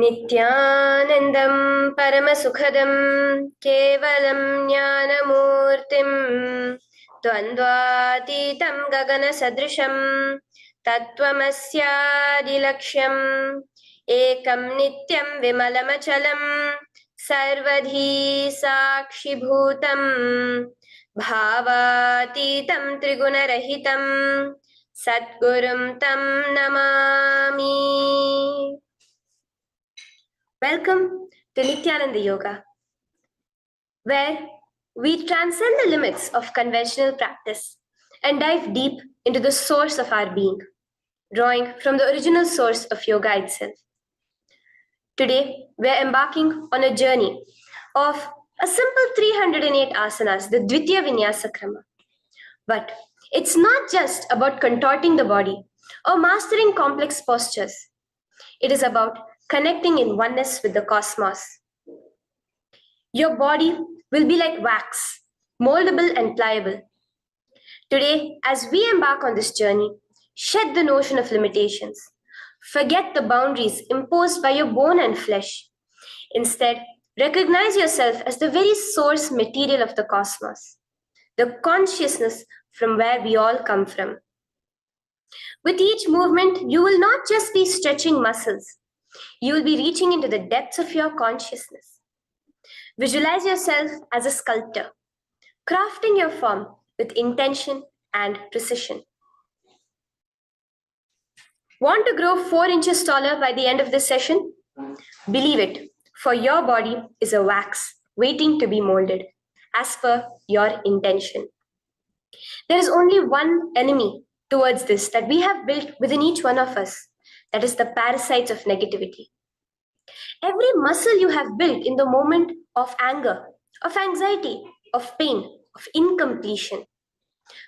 नित्यानन्दं परमसुखदं केवलं ज्ञानमूर्तिं द्वन्द्वातीतं गगनसदृशं तत्त्वमस्यादिलक्ष्यम् एकं नित्यं विमलमचलं सर्वधी साक्षिभूतं भावातीतं त्रिगुणरहितं सद्गुरुं तं Namami. Welcome to Nityananda Yoga, where we transcend the limits of conventional practice and dive deep into the source of our being, drawing from the original source of yoga itself. Today, we are embarking on a journey of a simple 308 asanas, the Dvitiya Vinyasa Krama. But it's not just about contorting the body or mastering complex postures. It is about connecting in oneness with the cosmos. Your body will be like wax, moldable and pliable. Today, as we embark on this journey, shed the notion of limitations. Forget the boundaries imposed by your bone and flesh. Instead, recognize yourself as the very source material of the cosmos, the consciousness from where we all come from. With each movement, you will not just be stretching muscles, you will be reaching into the depths of your consciousness. Visualize yourself as a sculptor, crafting your form with intention and precision. Want to grow 4 inches taller by the end of this session? Believe it, for your body is a wax waiting to be molded as per your intention. There is only one enemy towards this that we have built within each one of us, that is the parasites of negativity. Every muscle you have built in the moment of anger, of anxiety, of pain, of incompletion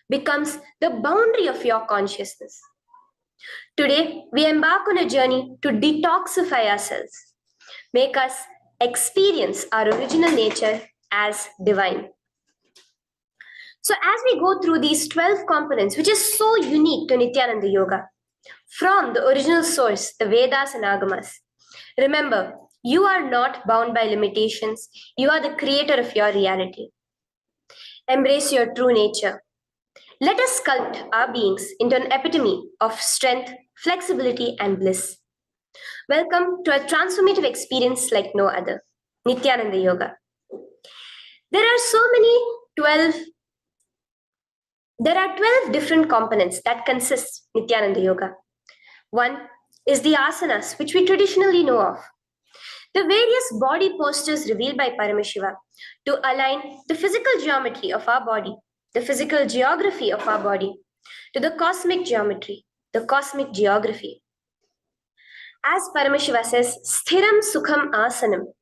becomes the boundary of your consciousness. Today, we embark on a journey to detoxify ourselves, make us experience our original nature as divine. So as we go through these 12 components, which is so unique to Nityananda Yoga, from the original source, the Vedas and Agamas, remember, you are not bound by limitations. You are the creator of your reality. Embrace your true nature. Let us sculpt our beings into an epitome of strength, flexibility, and bliss. Welcome to a transformative experience like no other, Nityananda Yoga. There are 12 different components that consist Nityananda Yoga. One is the asanas, which we traditionally know of. The various body postures revealed by Paramashiva to align the physical geometry of our body, the physical geography of our body, to the cosmic geometry, the cosmic geography. As Paramashiva says, sthiram sukham asanam,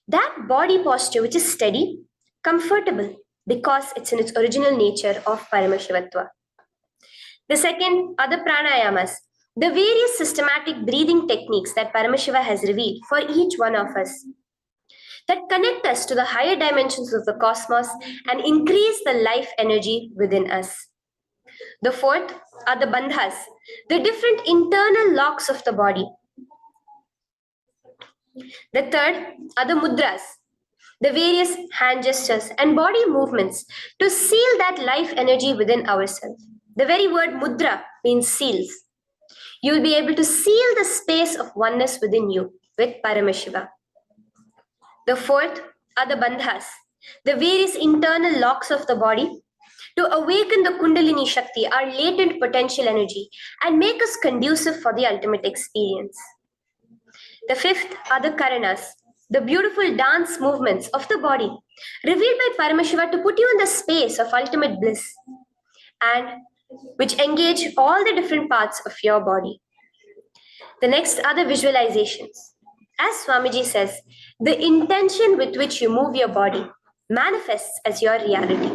that body posture which is steady, comfortable, because it's in its original nature of Paramashivatva. The second are the pranayamas, the various systematic breathing techniques that Paramashiva has revealed for each one of us, that connect us to the higher dimensions of the cosmos and increase the life energy within us. The fourth are the bandhas, the different internal locks of the body. The third are the mudras, the various hand gestures and body movements to seal that life energy within ourselves. The very word mudra means seals. You will be able to seal the space of oneness within you with Paramashiva. The fourth are the bandhas, the various internal locks of the body to awaken the Kundalini Shakti, our latent potential energy, and make us conducive for the ultimate experience. The fifth are the karanas, the beautiful dance movements of the body, revealed by Paramashiva to put you in the space of ultimate bliss, and which engage all the different parts of your body. The next are the visualizations. As Swamiji says, the intention with which you move your body manifests as your reality.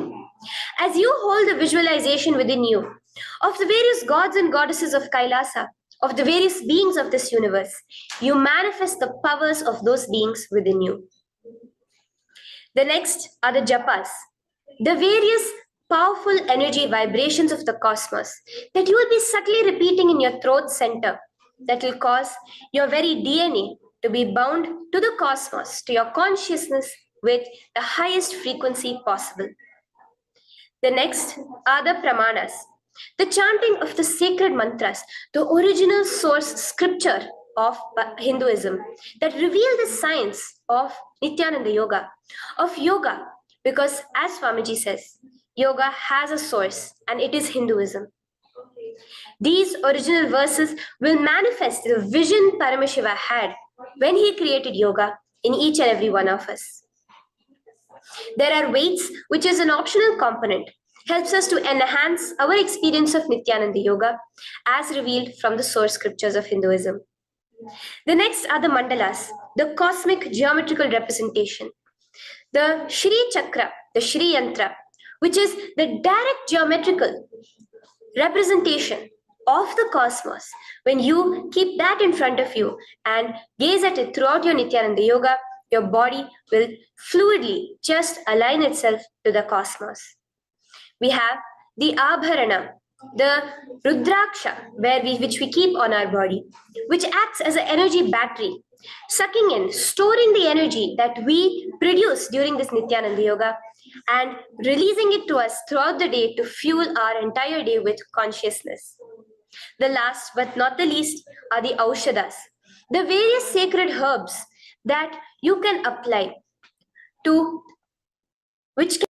As you hold the visualization within you of the various gods and goddesses of KAILASA, of the various beings of this universe, you manifest the powers of those beings within you. The next are the japas, the various powerful energy vibrations of the cosmos that you will be subtly repeating in your throat center that will cause your very DNA to be bound to the cosmos, to your consciousness with the highest frequency possible. The next are the pramanas, the chanting of the sacred mantras, the original source scripture of Hinduism that reveal the science of Nityananda Yoga, of yoga, because as Swamiji says, yoga has a source and it is Hinduism. These original verses will manifest the vision Paramashiva had when he created yoga in each and every one of us. There are weights, which is an optional component, helps us to enhance our experience of Nityananda Yoga as revealed from the source scriptures of Hinduism. The next are the mandalas, the cosmic geometrical representation. The Shri Chakra, the Shri Yantra, which is the direct geometrical representation of the cosmos. When you keep that in front of you and gaze at it throughout your Nityananda Yoga, your body will fluidly just align itself to the cosmos. We have the Abharana, the Rudraksha, which we keep on our body, which acts as an energy battery, sucking in, storing the energy that we produce during this Nityananda Yoga and releasing it to us throughout the day to fuel our entire day with consciousness. The last but not the least are the Aushadas, the various sacred herbs that you can apply to which can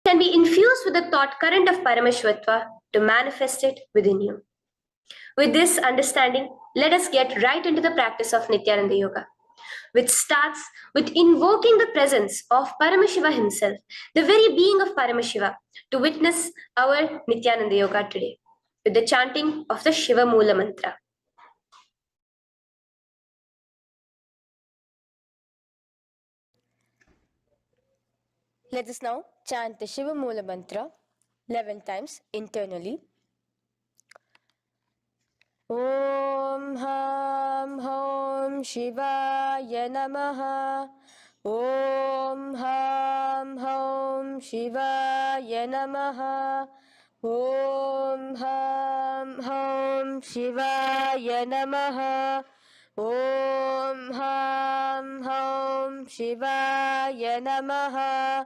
can be infused with the thought current of Paramashivoham to manifest it within you. With this understanding, let us get right into the practice of Nityananda Yoga, which starts with invoking the presence of Paramashiva himself, the very being of Paramashiva, to witness our Nityananda Yoga today, with the chanting of the Shiva Moola Mantra. Let us now chant the Shiva Moola Mantra 11 times internally. Om Ham Hom Shivaya Namaha. Om Ham Hom Shivaya Namaha. Om Ham Hom Shivaya Namaha. Om Ham Hom Shivaya Namaha.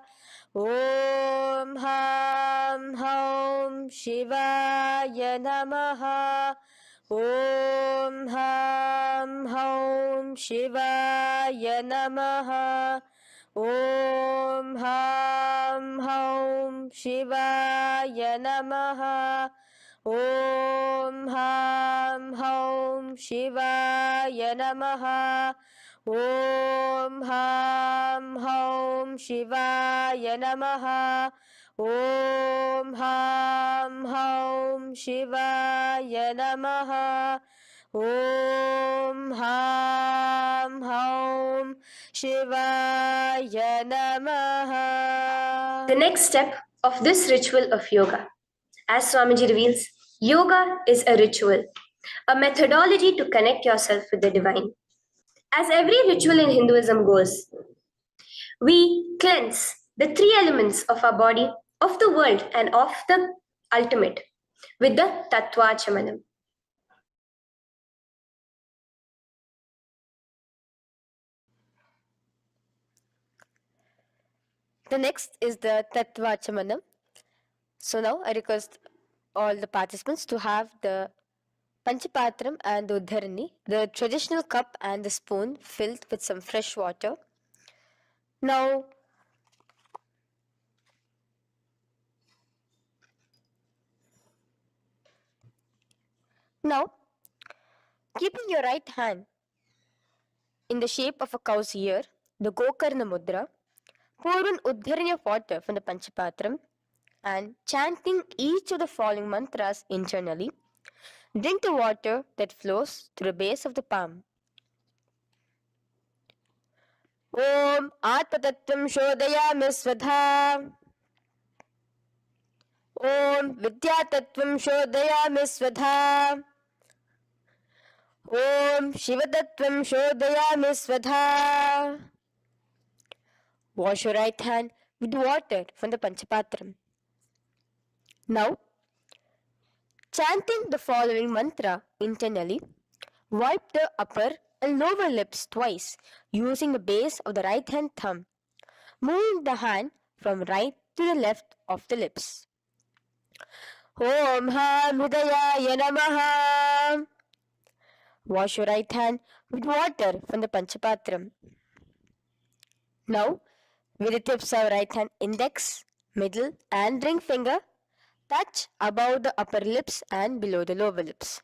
Om Ham Hom Shivaya Namaha. Om Ham Hom Shivaya Namaha. Om Ham Hom Shivaya Namaha. Om Ham Hom Shivaya Namaha. Om Ham Hom Shivaya Namaha. Om Ham Hom Shivaya Namaha. Om Ham Hom Shivaya Namaha. The next step of this ritual of yoga, as Swamiji reveals, yoga is a ritual, a methodology to connect yourself with the divine. As every ritual in Hinduism goes, we cleanse the three elements of our body, of the world, and of the ultimate with the Tattvachamanam. The next is the Tattvachamanam. So now I request all the participants to have the Panchapatram and the Uddharani, the traditional cup and the spoon filled with some fresh water. Now, keeping your right hand in the shape of a cow's ear, the Gokarna Mudra, pour an Uddharani of water from the Panchapatram and chanting each of the following mantras internally, drink the water that flows through the base of the palm. Om Atmatattvam Shodayami Svadha. Om Vidyatattvam Shodayami Svadha. Om Shivatattvam Shodayami Svadha. Wash your right hand with water from the Panchapatram. Now, chanting the following mantra internally, wipe the upper and lower lips twice using the base of the right hand thumb, moving the hand from right to the left of the lips. Om Ham Hridayaya Namaha. Wash your right hand with water from the Panchapatram. Now, with the tips of right hand index, middle and ring finger, touch above the upper lips and below the lower lips.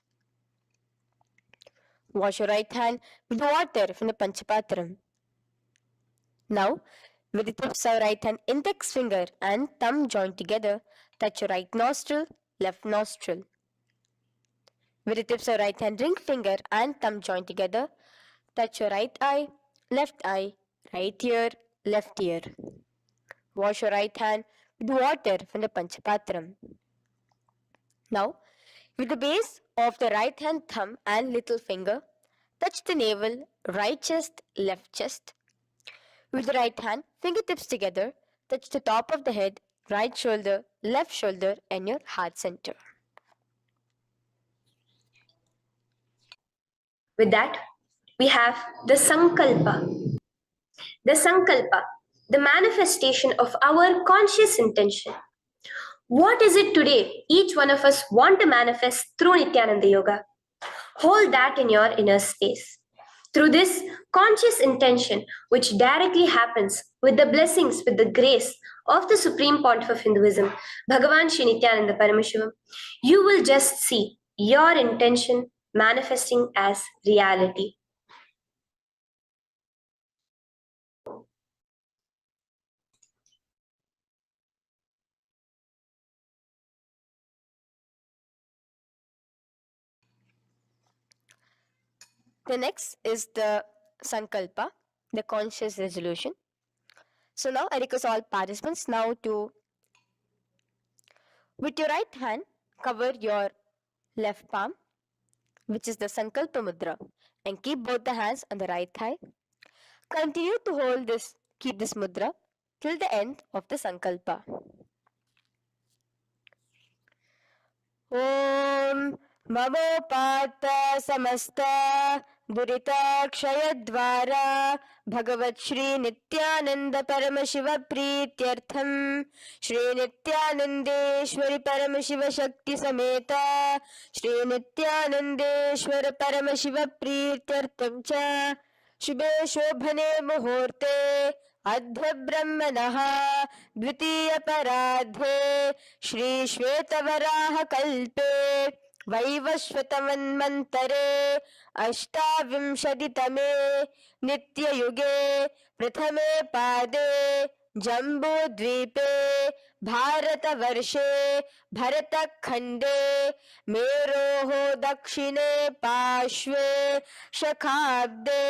Wash your right hand with water from the Panchapatram. Now, with the tips of right hand index finger and thumb joined together, touch your right nostril, left nostril. With the tips of right hand ring finger and thumb joined together, touch your right eye, right ear, left ear. Wash your right hand with water from the Panchapatram. Now, with the base of the right hand thumb and little finger, touch the navel, right chest, left chest. With the right hand, fingertips together, touch the top of the head, right shoulder, left shoulder, and your heart center. With that, we have the Sankalpa. The Sankalpa, the manifestation of our conscious intention. What is it today each one of us want to manifest through Nityananda Yoga? Hold that in your inner space. Through this conscious intention, which directly happens with the blessings, with the grace of the Supreme Pontiff of Hinduism, Bhagavan Sri Nityananda Paramashivam, you will just see your intention manifesting as reality. The next is the Sankalpa, the conscious resolution. So now I request all participants now to, with your right hand, cover your left palm, which is the Sankalpa Mudra, and keep both the hands on the right thigh. Continue to keep this mudra till the end of the Sankalpa. Om Mamopata Samasta Duritakshayaद्वारा Bhagavat Shri Nityananda Paramashiva Prityartham Shri Nityanandeshwari Paramashiva Shakti Sameta Shri Nityanandeshwara Paramashiva Prityartham Cha शुभे शोभने मुहूर्ते अद्य ब्रह्मणः द्वितीय पराध्ये श्री श्वेतवराह कल्पे वैवस्वतमन्वन्तरे अष्टाविंशतितमे नित्ययुगे प्रथमे पादे जम्बूद्वीपे भारतवर्षे भरतखण्डे मेरोः दक्षिणे पार्श्वे शखाब्दे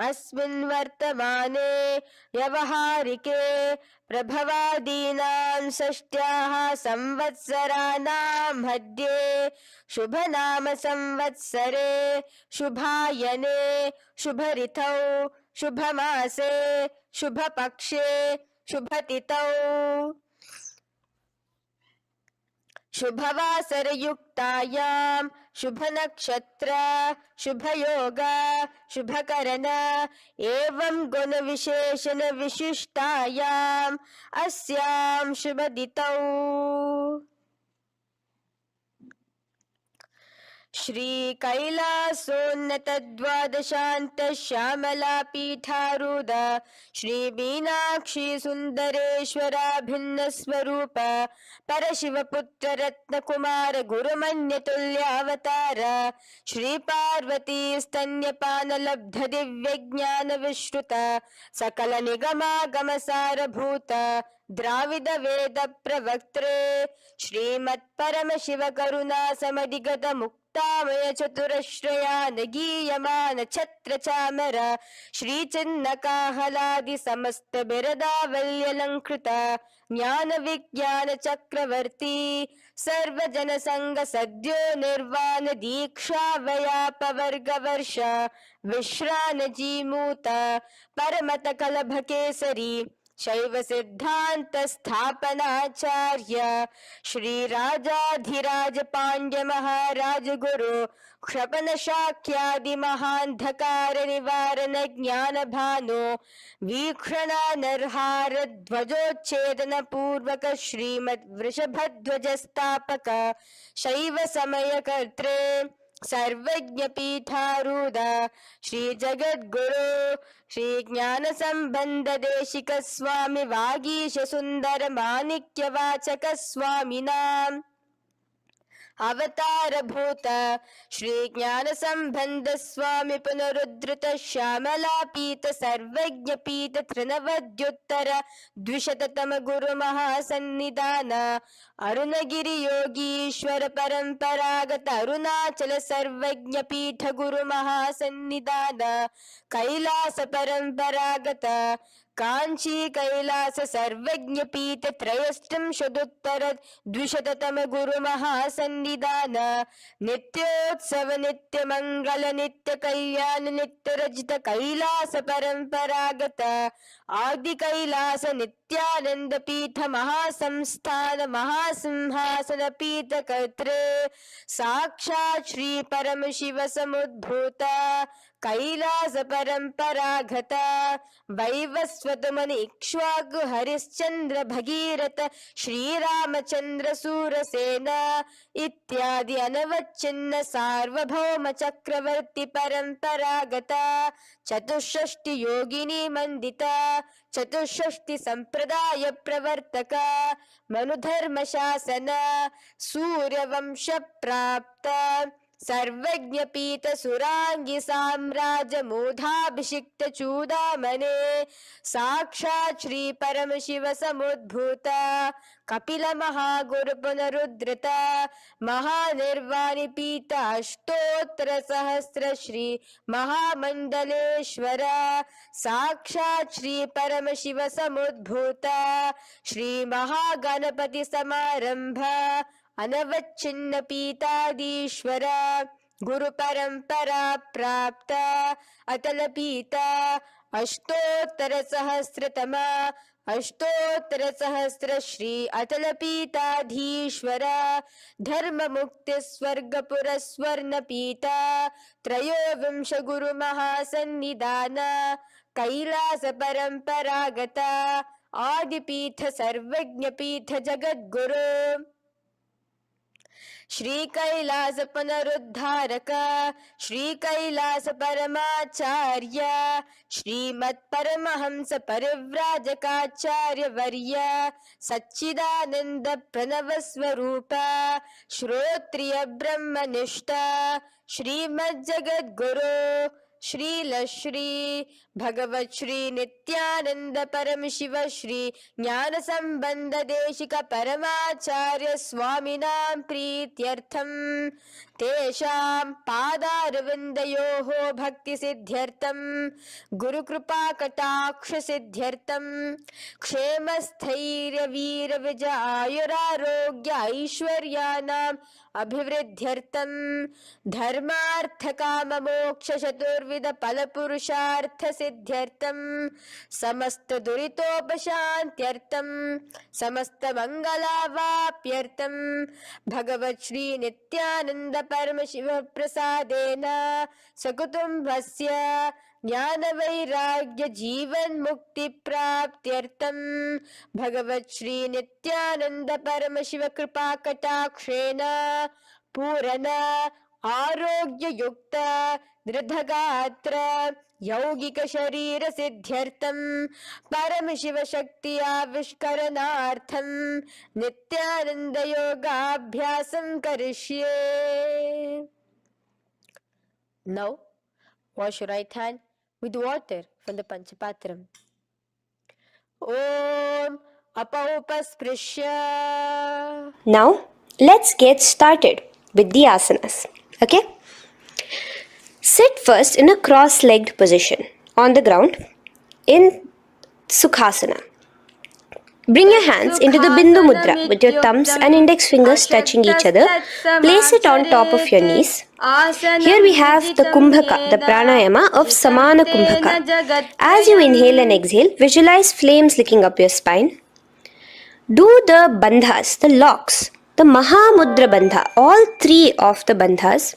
अस्मिन् वर्तमाने व्यवहारिके प्रभवादीनां षष्ट्याः संवत्सराणां मध्ये शुभनाम संवत्सरे शुभायने शुभऋतौ शुभमासे शुभपक्षे शुभतिथौ शुभवासरयुक्तायां शुभनक्षत्र शुभयोग शुभकरण एवं गुणविशेषण विशिष्टायाम् अस्यां शुभदितौ श्री कैलासोन्नत द्वादशान्त श्यामला पीठारूढ श्री मीनाक्षी सुंदरेश्वरा भिन्न स्वरूप परशिवपुत्र रत्न कुमार गुरुमन्यतुल्यावतार श्री पार्वती स्तन्यपान लब्ध दिव्य ज्ञान विश्रुत सकल निगमागम सारभूत द्राविड वेद प्रवक्त्रे श्रीमत् परम शिव करुणा समधिगत मुक्तामय चतुरश्रयान गीयमान छत्र चामर श्री चिन्ह काहलादि समस्त बिरदावल्यलंकृत ज्ञान विज्ञान चक्रवर्ती सर्वजन संग सद्यो निर्वाण दीक्षा वयापवर्ग वर्ष विश्रान जीमूत परमत कलभ केसरी शैव सिद्धांत स्थापनाचार्य श्री राजाधिराज पांड्य महाराज गुरु क्षपन शाक्यादि महांधकार निवारण ज्ञान भानु वीक्षणा नरहार ध्वजोच्छेदन पूर्वक श्रीमद वृषभध्वज स्थापक शैव समय कर्त्रे सर्वज्ञ पीठारूढ़ श्री जगद्गुरु श्री ज्ञान संबंध देशिक स्वामी वागीश सुंदर माणिक्य वाचक स्वामी नाम अवतार भूत श्री ज्ञान संबंध स्वामी पुनरुद्धृत श्यामला पीत सर्वज्ञ पीत तृणवद्युत्तर द्विशततम गुरु महासन्निधान अरुणगिरि योगीश्वर परंपरागत अरुणाचल सर्वज्ञ पीठ गुरु महासन्निधान कैलास परंपरागत कांची कैलास सर्वज्ञ पीठ त्रयष्टुत्तर द्विशततम गुरु महासन्निधान नित्योत्सव नित्य मंगल नित्य कल्याण नित्य रजित कैलास परंपरागत आदि कैलास नित्यानंद पीठ महासंस्थान महासिंहासन पीठ कर्त्रे साक्षात् श्री परम शिव समुद्भूत कैलास परंपरागत वैवस्व स्वतमन इक्ष्वाकु हरिश्चंद्र भगीरथ श्रीरामचंद्र सूरसेन इत्यादि अनवच्छिन्न सार्वभौम चक्रवर्ती परंपरागत चतुष्षष्टि योगिनी मंदिता चतुष्षष्टि संप्रदाय प्रवर्तक मनुधर्म शासन सूर्यवंश प्राप्त सर्वज्ञ पीत सुरांगी साम्राज्य मूधाभिषिक्त चूदामने साक्षात् श्री परम शिव समुद्भूत कपिल महागुरु पुनरुद्धृत महानिर्वाणि पीत अष्टोत्तर सहस्र श्री महामंडलेश्वर साक्षात् श्री परम शिव समुद्भूत श्री महागणपति समारंभ अनवच्छिन्न पीतादीश्वर गुरु परंपरा प्राप्त अतल पीता अष्टोत्तर सहस्रतम अष्टोत्तर सहस्र श्री अतल पीताधीश्वर धर्म मुक्ति स्वर्गपुर स्वर्ण पीता त्रयोविंश गुरु महासन्निधान कैलास परंपरागत आदिपीठ सर्वज्ञ पीठ जगद्गुरु श्री कैलास पुनरुद्धारक श्री कैलास परमाचार्य श्रीमत् परमहंस परिव्राजकाचार्य वर्य सच्चिदानंद प्रणव स्वरूप श्रोत्रिय ब्रह्मनिष्ठ श्रीमद् जगद्गुरु श्रील श्री भगवत श्री नित्यानंद परम शिव श्री ज्ञान संबंध देशिक परमाचार्य स्वामिनां प्रीत्यर्थम तेषां पादारविन्दयोः भक्ति सिद्ध्यर्थम गुरु कृपा कटाक्ष सिद्ध्यर्थम क्षेम स्थैर्य वीर विजय आयुरारोग्य ऐश्वर्यानां अभिवृद्ध्यर्थम धर्मार्थ काम मोक्ष चतुर्विध फल पुरुषार्थ सिद्ध्यर्थम समस्त दुरितोपशांत्यर्थम समस्त मंगलावाप्यर्थम भगवत श्री नित्यानंद परम शिव प्रसादेन सकुटुंबस्य ज्ञान वैराग्य जीवन मुक्ति प्राप्त्यर्थम भगवत श्री नित्यानंद परम शिव कृपा कटाक्षेन पूर्ण आरोग्य युक्त दृढ़गात्र यौगिक शरीर सिद्ध्यर्थम परम शिव शक्ति आविष्करणार्थम नित्यानंद योगाभ्यासं करिष्ये. Now wash your right hand with water from the Panchapatram. Om Apaupasprisya. Now, let's get started with the asanas. Okay? Sit first in a cross-legged position on the ground in Sukhasana. Bring your hands into the Bindu Mudra with your thumbs and index fingers touching each other. Place it on top of your knees. Here we have the Kumbhaka, the pranayama of Samana Kumbhaka. As you inhale and exhale, visualize flames licking up your spine. Do the bandhas, the locks, the Mahamudra Bandha, all three of the bandhas,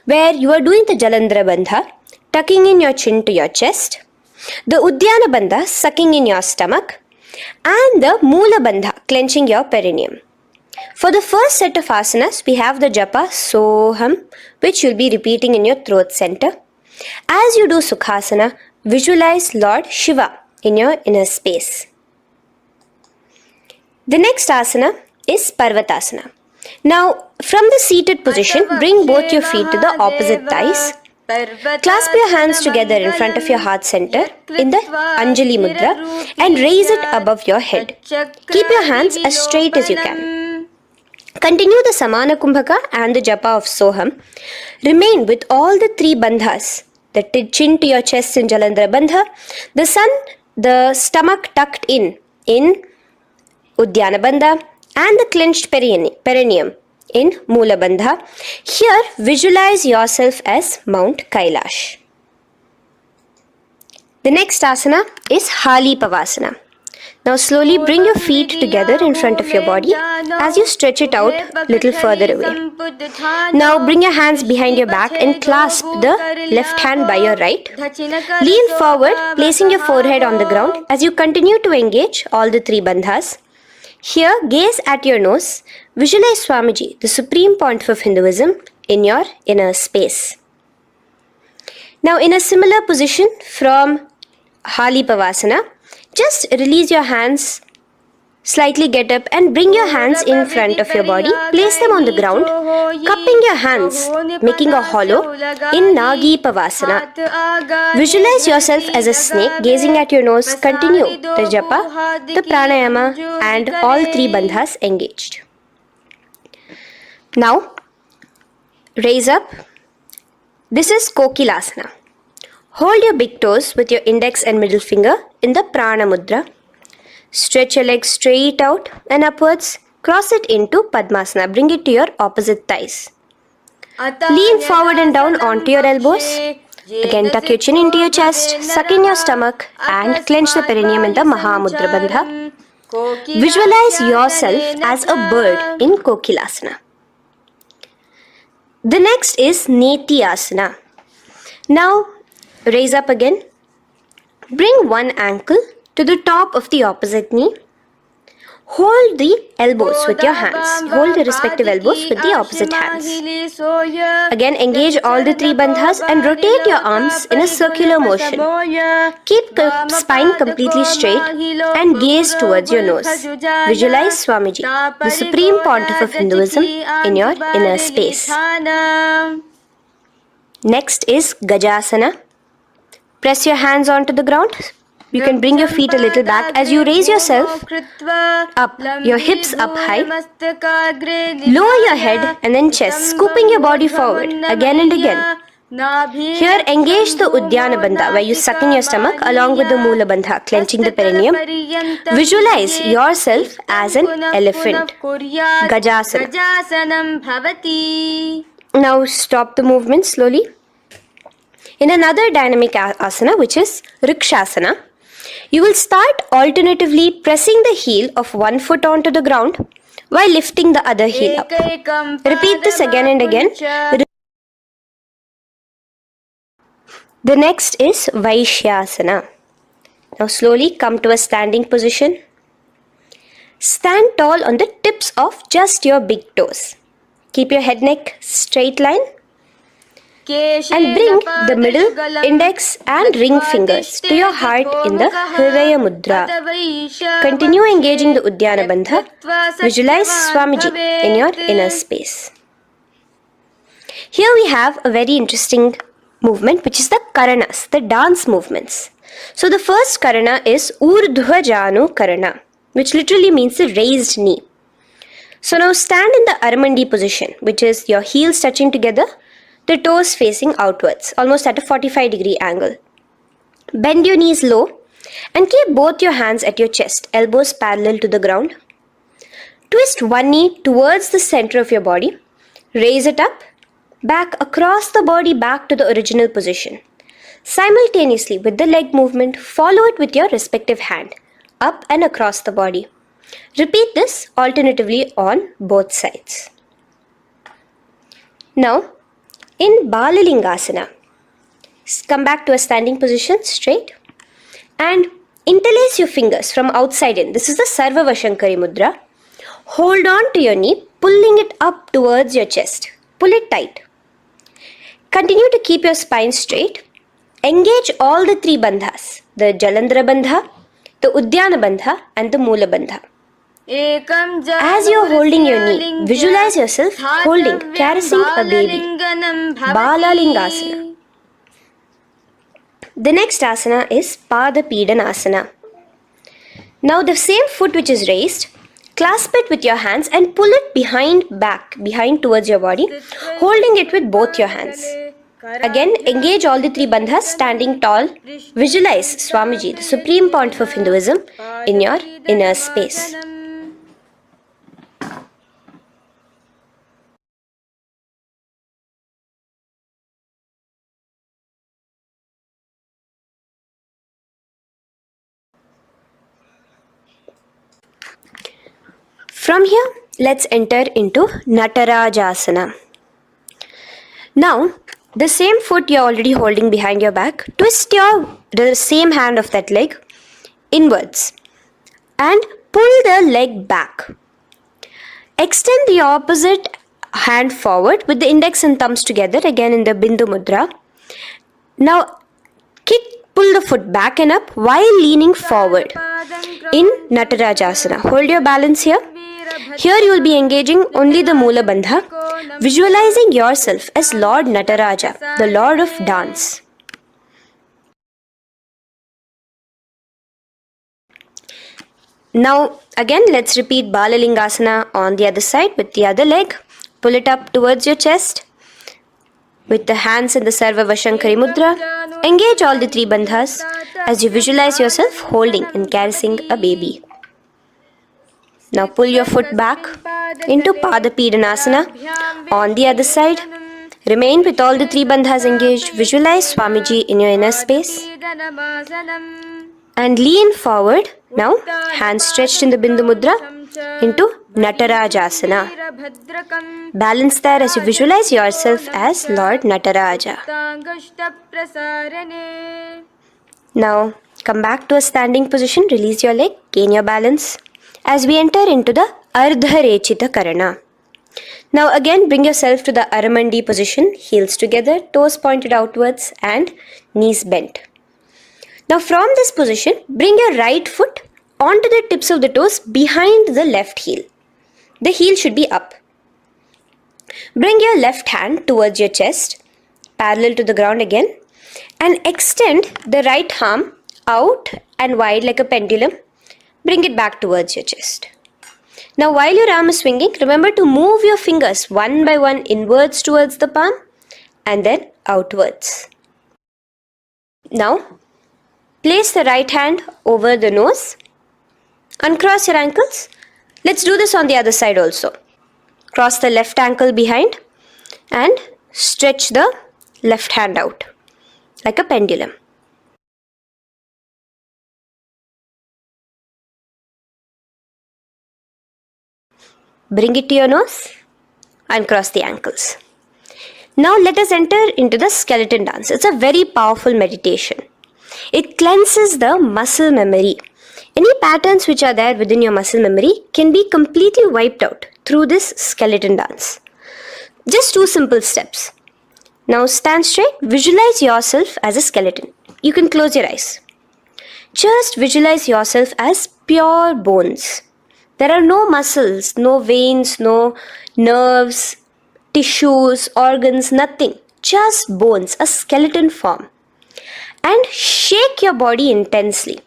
where you are doing the Jalandhara Bandha, tucking in your chin to your chest, the Udyana Bandha, sucking in your stomach, and the Moola Bandha, clenching your perineum. For the first set of asanas, we have the japa Soham, which you'll be repeating in your throat center. As you do Sukhasana, visualize Lord Shiva in your inner space. The next asana is Parvatasana. Now, from the seated position, bring both your feet to the opposite thighs. Clasp your hands together in front of your heart center in the Anjali Mudra and raise it above your head. Keep your hands as straight as you can. Continue the Samana Kumbhaka and the Japa of Soham. Remain with all the three bandhas, the chin to your chest in Jalandhara Bandha, the stomach tucked in Udyana Bandha, and the clenched perineum in Moola Bandha. Here, visualize yourself as Mount Kailash. The next asana is Hali Pavasana. Now slowly bring your feet together in front of your body as you stretch it out a little further away. Now bring your hands behind your back and clasp the left hand by your right. Lean forward, placing your forehead on the ground as you continue to engage all the three bandhas. Here, gaze at your nose. Visualize Swamiji, the Supreme Pontiff of Hinduism, in your inner space. Now, in a similar position from Hali Pavasana, just release your hands, slightly get up and bring your hands in front of your body. Place them on the ground, cupping your hands, making a hollow in Nagi Pavasana. Visualize yourself as a snake, gazing at your nose. Continue the japa, the pranayama, and all three bandhas engaged. Now, raise up. This is Kokilasana. Hold your big toes with your index and middle finger in the Prana Mudra. Stretch your legs straight out and upwards. Cross it into Padmasana. Bring it to your opposite thighs. Lean forward and down onto your elbows. Again, tuck your chin into your chest, suck in your stomach and clench the perineum in the Mahamudra Bandha. Visualize yourself as a bird in Kokilasana. The next is Neti-asana. Now, raise up again. Bring one ankle to the top of the opposite knee. Hold the elbows with your hands. Hold the respective elbows with the opposite hands. Again, engage all the three bandhas and rotate your arms in a circular motion. Keep the spine completely straight and gaze towards your nose. Visualize Swamiji, the Supreme Pontiff of Hinduism, in your inner space. Next is Gajasana. Press your hands onto the ground. You can bring your feet a little back as you raise yourself up, your hips up high. Lower your head and then chest, scooping your body forward again and again. Here, engage the Udyana Bandha, where you suck in your stomach along with the Mula Bandha, clenching the perineum. Visualize yourself as an elephant. Gajasana. Now stop the movement slowly. In another dynamic asana, which is Rikshasana, you will start alternatively pressing the heel of one foot onto the ground while lifting the other heel up. Repeat this again and again. The next is Vaishyasana. Now slowly come to a standing position. Stand tall on the tips of just your big toes. Keep your head neck straight line. And bring the middle, index and ring fingers to your heart in the Hridaya Mudra. Continue engaging the Udyana Bandha. Visualize Swamiji in your inner space. Here we have a very interesting movement, which is the Karanas, the dance movements. So the first Karana is Urdhva Janu Karana, which literally means the raised knee. So now stand in the Aramandi position, which is your heels touching together, the toes facing outwards, almost at a 45-degree angle. Bend your knees low and keep both your hands at your chest, elbows parallel to the ground. Twist one knee towards the center of your body. Raise it up, back across the body back to the original position. Simultaneously with the leg movement, follow it with your respective hand, up and across the body. Repeat this alternatively on both sides. Now, in Balalingasana, come back to a standing position straight and interlace your fingers from outside in. This is the Sarva Vashankari Mudra. Hold on to your knee, pulling it up towards your chest. Pull it tight. Continue to keep your spine straight. Engage all the three bandhas, the Jalandhara Bandha, the Udyana Bandha and the Mula Bandha. As you are holding your knee, visualize yourself holding, caressing a baby. Balalingasana. The next asana is Pada Pidanasana. Now the same foot which is raised, clasp it with your hands and pull it behind towards your body, holding it with both your hands. Again, engage all the three bandhas, standing tall. Visualize Swamiji, the Supreme Pontiff of Hinduism, in your inner space. From here, let's enter into Natarajasana. Now, the same foot you're already holding behind your back, twist the same hand of that leg inwards and pull the leg back. Extend the opposite hand forward with the index and thumbs together, again in the Bindu Mudra. Now, pull the foot back and up while leaning forward in Natarajasana. Hold your balance here. Here you will be engaging only the Mula Bandha, visualizing yourself as Lord Nataraja, the Lord of Dance. Now again let's repeat Balalingasana on the other side with the other leg. Pull it up towards your chest with the hands in the Sarva Vashankari Mudra. Engage all the three bandhas as you visualize yourself holding and caressing a baby. Now pull your foot back into Pada Pidanasana on the other side. Remain with all the three bandhas engaged. Visualize Swamiji in your inner space. And lean forward. Now, hands stretched in the Bindu Mudra into Natarajasana. Balance there as you visualize yourself as Lord Nataraja. Now, come back to a standing position. Release your leg. Gain your balance. As we enter into the Ardharechita Karana. Now again bring yourself to the Aramandi position. Heels together, toes pointed outwards and knees bent. Now from this position, bring your right foot onto the tips of the toes behind the left heel. The heel should be up. Bring your left hand towards your chest, parallel to the ground again, and extend the right arm out and wide like a pendulum. Bring it back towards your chest. Now while your arm is swinging, remember to move your fingers one by one inwards towards the palm and then outwards. Now place the right hand over the nose. Uncross your ankles. Let's do this on the other side also. Cross the left ankle behind and stretch the left hand out like a pendulum. Bring it to your nose and cross the ankles. Now let us enter into the skeleton dance. It's a very powerful meditation. It cleanses the muscle memory. Any patterns which are there within your muscle memory can be completely wiped out through this skeleton dance. Just 2 simple steps. Now stand straight. Visualize yourself as a skeleton. You can close your eyes. Just visualize yourself as pure bones. There are no muscles, no veins, no nerves, tissues, organs, nothing. Just bones, a skeleton form. And shake your body intensely.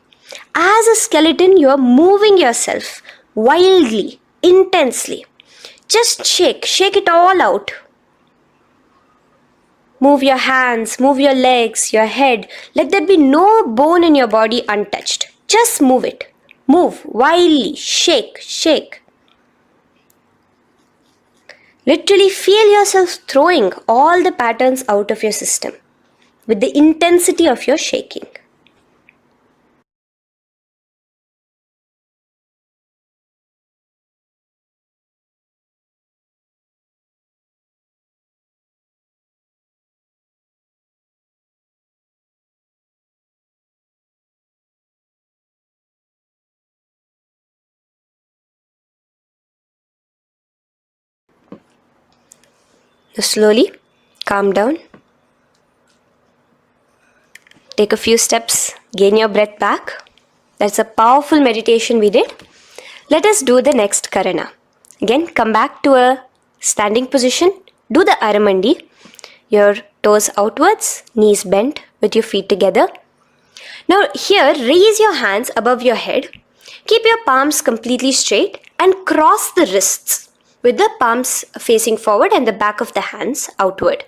As a skeleton, you are moving yourself wildly, intensely. Just shake it all out. Move your hands, move your legs, your head. Let there be no bone in your body untouched. Just move it. Move wildly, shake. Literally feel yourself throwing all the patterns out of your system with the intensity of your shaking. Now slowly calm down. Take a few steps, gain your breath back. That's a powerful meditation we did. Let us do the next Karana. Again, come back to a standing position. Do the Aramandi. Your toes outwards, knees bent with your feet together. Now here, raise your hands above your head. Keep your palms completely straight and cross the wrists with the palms facing forward and the back of the hands outward.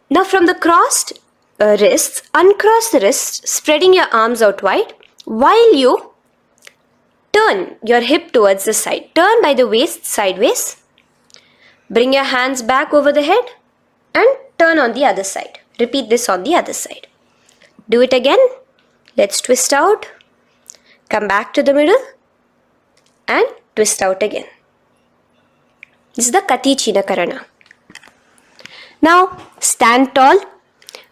Now from the crossed wrists, uncross the wrists, spreading your arms out wide while you turn your hip towards the side. Turn by the waist sideways. Bring your hands back over the head and turn on the other side. Repeat this on the other side. Do it again. Let's twist out. Come back to the middle and twist out again. This is the Kati Chinakarana. Now stand tall.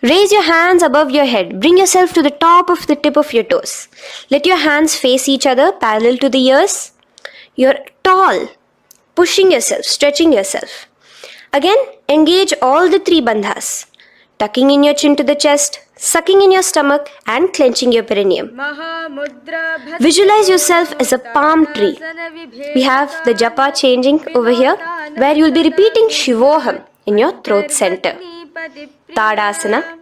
Raise your hands above your head. Bring yourself to the top of the tip of your toes. Let your hands face each other parallel to the ears. You're tall, pushing yourself, stretching yourself. Again, engage all the three bandhas. Tucking in your chin to the chest, sucking in your stomach and clenching your perineum. Visualize yourself as a palm tree. We have the japa changing over here, where you will be repeating Shivoham in your throat center. Tadasana.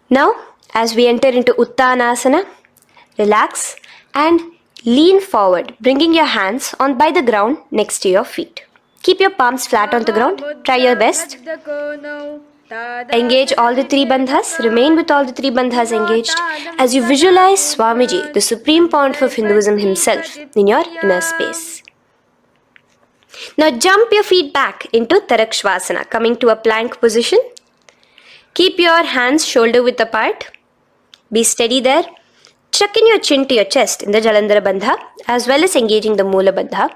Now, as we enter into Uttanasana, relax and lean forward, bringing your hands on by the ground next to your feet. Keep your palms flat on the ground. Try your best. Engage all the three bandhas. Remain with all the three bandhas engaged as you visualize Swamiji, the Supreme Pontiff of Hinduism himself, in your inner space. Now jump your feet back into Tarakshvasana, coming to a plank position. Keep your hands shoulder width apart. Be steady there. Tuck in your chin to your chest in the Jalandhara Bandha as well as engaging the Moola Bandha.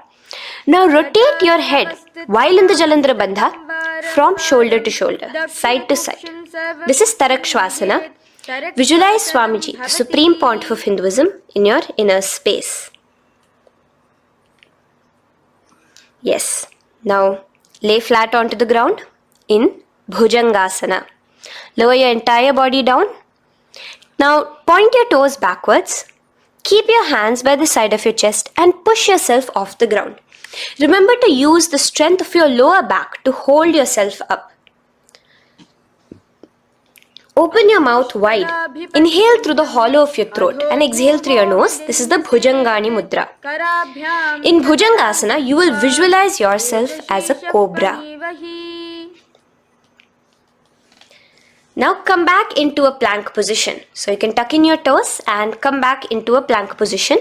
Now rotate your head while in the Jalandhara Bandha from shoulder to shoulder, side to side. This is Tarakshvasana. Visualize Swamiji, the Supreme Pontiff of Hinduism, in your inner space. Yes. Now lay flat onto the ground in Bhujangasana. Lower your entire body down. Now point your toes backwards. Keep your hands by the side of your chest and push yourself off the ground. Remember to use the strength of your lower back to hold yourself up. Open your mouth wide. Inhale through the hollow of your throat and exhale through your nose. This is the Bhujangani Mudra. In Bhujangasana, you will visualize yourself as a cobra. Now come back into a plank position. So you can tuck in your toes and come back into a plank position.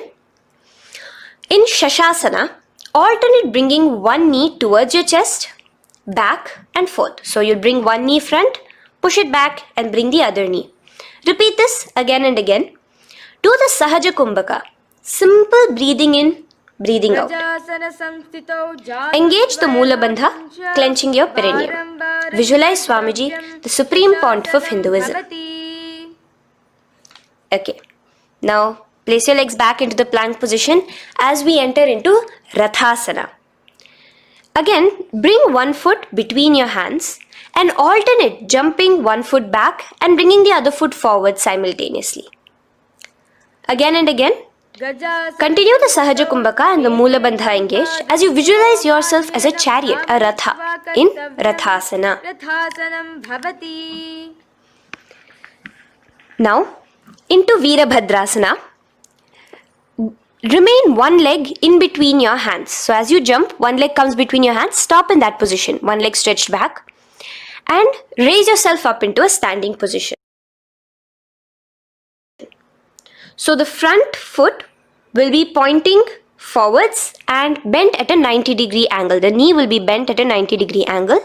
In Shashasana, alternate bringing one knee towards your chest, back and forth. So you'll bring one knee front, push it back and bring the other knee. Repeat this again and again. Do the Sahaja Kumbhaka. Simple breathing in, breathing out. Engage the Moola Bandha, clenching your perineum. Visualize Swamiji, the Supreme Pontiff of Hinduism. Okay. Now place your legs back into the plank position as we enter into Rathasana. Again, bring one foot between your hands and alternate jumping one foot back and bringing the other foot forward simultaneously. Again and again. Continue the Sahaja Kumbhaka and the Moola Bandha engaged as you visualize yourself as a chariot, a Ratha, in Rathasana. Now, into Veerabhadrasana. Remain one leg in between your hands. So as you jump, one leg comes between your hands. Stop in that position. One leg stretched back. And raise yourself up into a standing position. So the front foot will be pointing forwards and bent at a 90-degree angle. The knee will be bent at a 90-degree angle.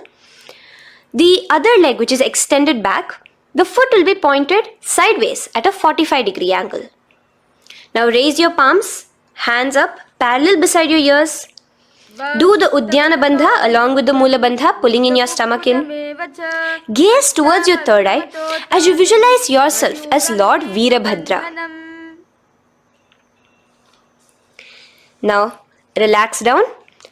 The other leg, which is extended back, the foot will be pointed sideways at a 45-degree angle. Now raise your palms, hands up, parallel beside your ears. Do the Uddiyana Bandha along with the Moola Bandha, pulling in your stomach in. Gaze towards your third eye as you visualize yourself as Lord Veerabhadra. Now relax down,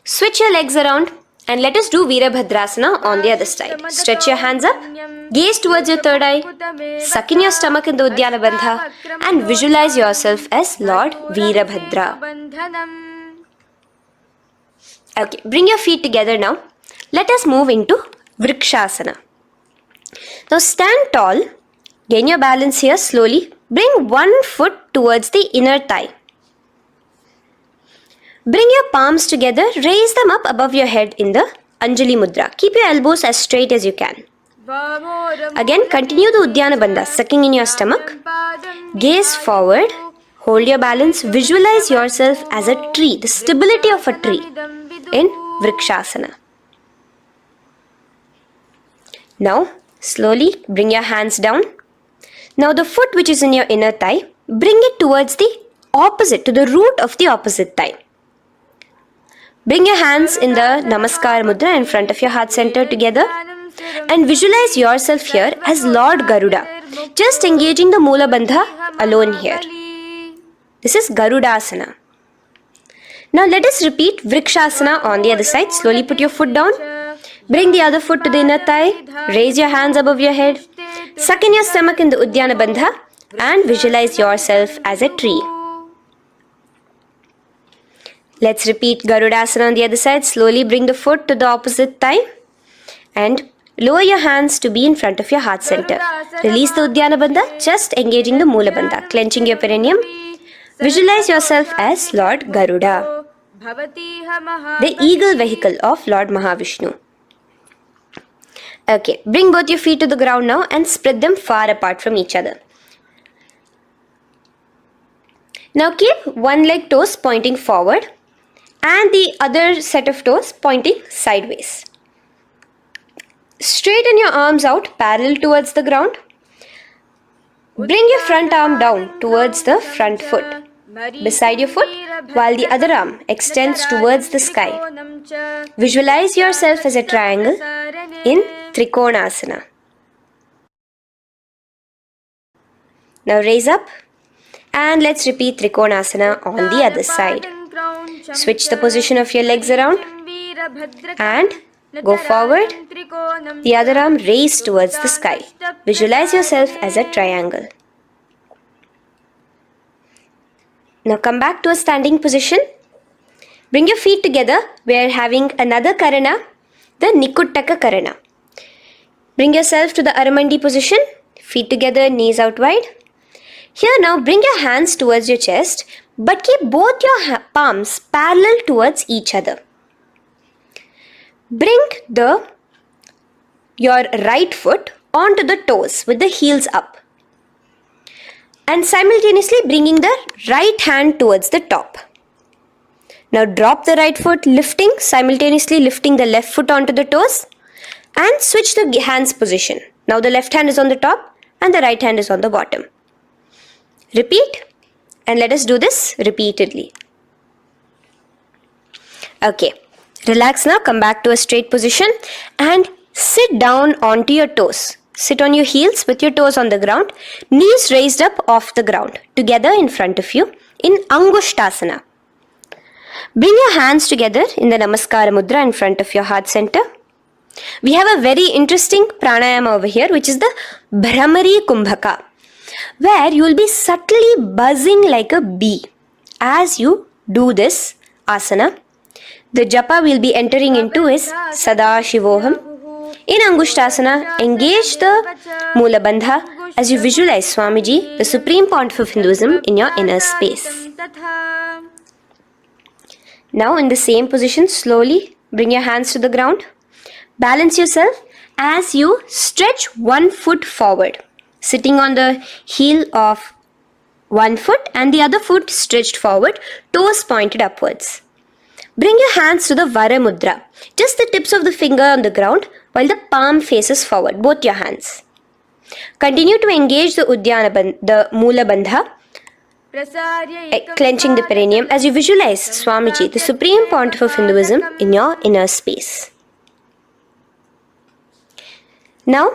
switch your legs around and let us do Veerabhadrasana on the other side. Stretch your hands up, gaze towards your third eye, suck in your stomach in the Uddiyana Bandha and visualize yourself as Lord Veerabhadra. Okay, bring your feet together now. Let us move into Vrikshasana. Now stand tall, gain your balance here slowly. Bring one foot towards the inner thigh. Bring your palms together, raise them up above your head in the Anjali Mudra. Keep your elbows as straight as you can. Again, continue the Uddiyana Bandha, sucking in your stomach. Gaze forward, hold your balance, visualize yourself as a tree, the stability of a tree in Vrikshasana. Now, slowly bring your hands down. Now the foot which is in your inner thigh, bring it towards the opposite, to the root of the opposite thigh. Bring your hands in the Namaskar Mudra in front of your heart center together and visualize yourself here as Lord Garuda, just engaging the Mula Bandha alone here. This is Garudasana. Now let us repeat Vrikshasana on the other side. Slowly put your foot down. Bring the other foot to the inner thigh. Raise your hands above your head. Suck in your stomach in the Uddiyana Bandha and visualize yourself as a tree. Let's repeat Garudasana on the other side. Slowly bring the foot to the opposite thigh and lower your hands to be in front of your heart center. Release the Uddiyana Bandha, just engaging the Mula Bandha, clenching your perineum. Visualize yourself as Lord Garuda, the eagle vehicle of Lord Mahavishnu. Okay, bring both your feet to the ground now and spread them far apart from each other. Now keep one leg toes pointing forward and the other set of toes pointing sideways. Straighten your arms out parallel towards the ground. Bring your front arm down towards the front foot, beside your foot, while the other arm extends towards the sky. Visualize yourself as a triangle in Trikonasana. Now raise up and let's repeat Trikonasana on the other side. Switch the position of your legs around and go forward. The other arm raised towards the sky. Visualize yourself as a triangle. Now come back to a standing position. Bring your feet together. We are having another Karana, the Nikuttaka Karana. Bring yourself to the Aramandi position. Feet together, knees out wide. Here now bring your hands towards your chest, but keep both your palms parallel towards each other. Bring your right foot onto the toes with the heels up. And simultaneously bringing the right hand towards the top. Now drop the right foot, simultaneously lifting the left foot onto the toes and switch the hands position. Now the left hand is on the top and the right hand is on the bottom. Repeat and let us do this repeatedly. Okay, relax now, come back to a straight position and sit down onto your toes. Sit on your heels with your toes on the ground, knees raised up off the ground, together in front of you in Angushtasana. Bring your hands together in the Namaskara Mudra in front of your heart center. We have a very interesting pranayama over here, which is the Bhramari Kumbhaka, where you will be subtly buzzing like a bee as you do this asana. The japa we will be entering into is Sadashivoham. In Angushtasana, engage the Mula Bandha as you visualize Swamiji, the Supreme Pontiff of Hinduism, in your inner space. Now in the same position, slowly bring your hands to the ground. Balance yourself as you stretch one foot forward, sitting on the heel of one foot and the other foot stretched forward, toes pointed upwards. Bring your hands to the Vara Mudra, just the tips of the finger on the ground while the palm faces forward, both your hands. Continue to engage the the Mula Bandha, clenching the perineum as you visualize Swamiji, the Supreme Pontiff of Hinduism, in your inner space. Now,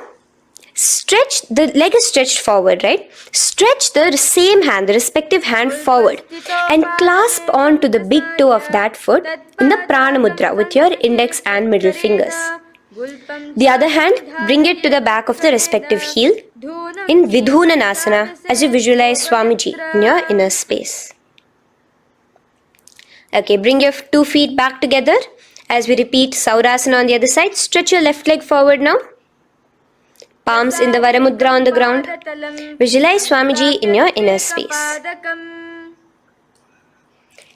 stretch, the leg is stretched forward, right? Stretch the same hand, the respective hand forward and clasp onto the big toe of that foot in the Prana Mudra with your index and middle fingers. The other hand, bring it to the back of the respective heel in Vidhunanasana as you visualize Swamiji in your inner space. Okay, bring your 2 feet back together as we repeat Saurasana on the other side. Stretch your left leg forward now. Palms in the Vara Mudra on the ground. Visualize Swamiji in your inner space.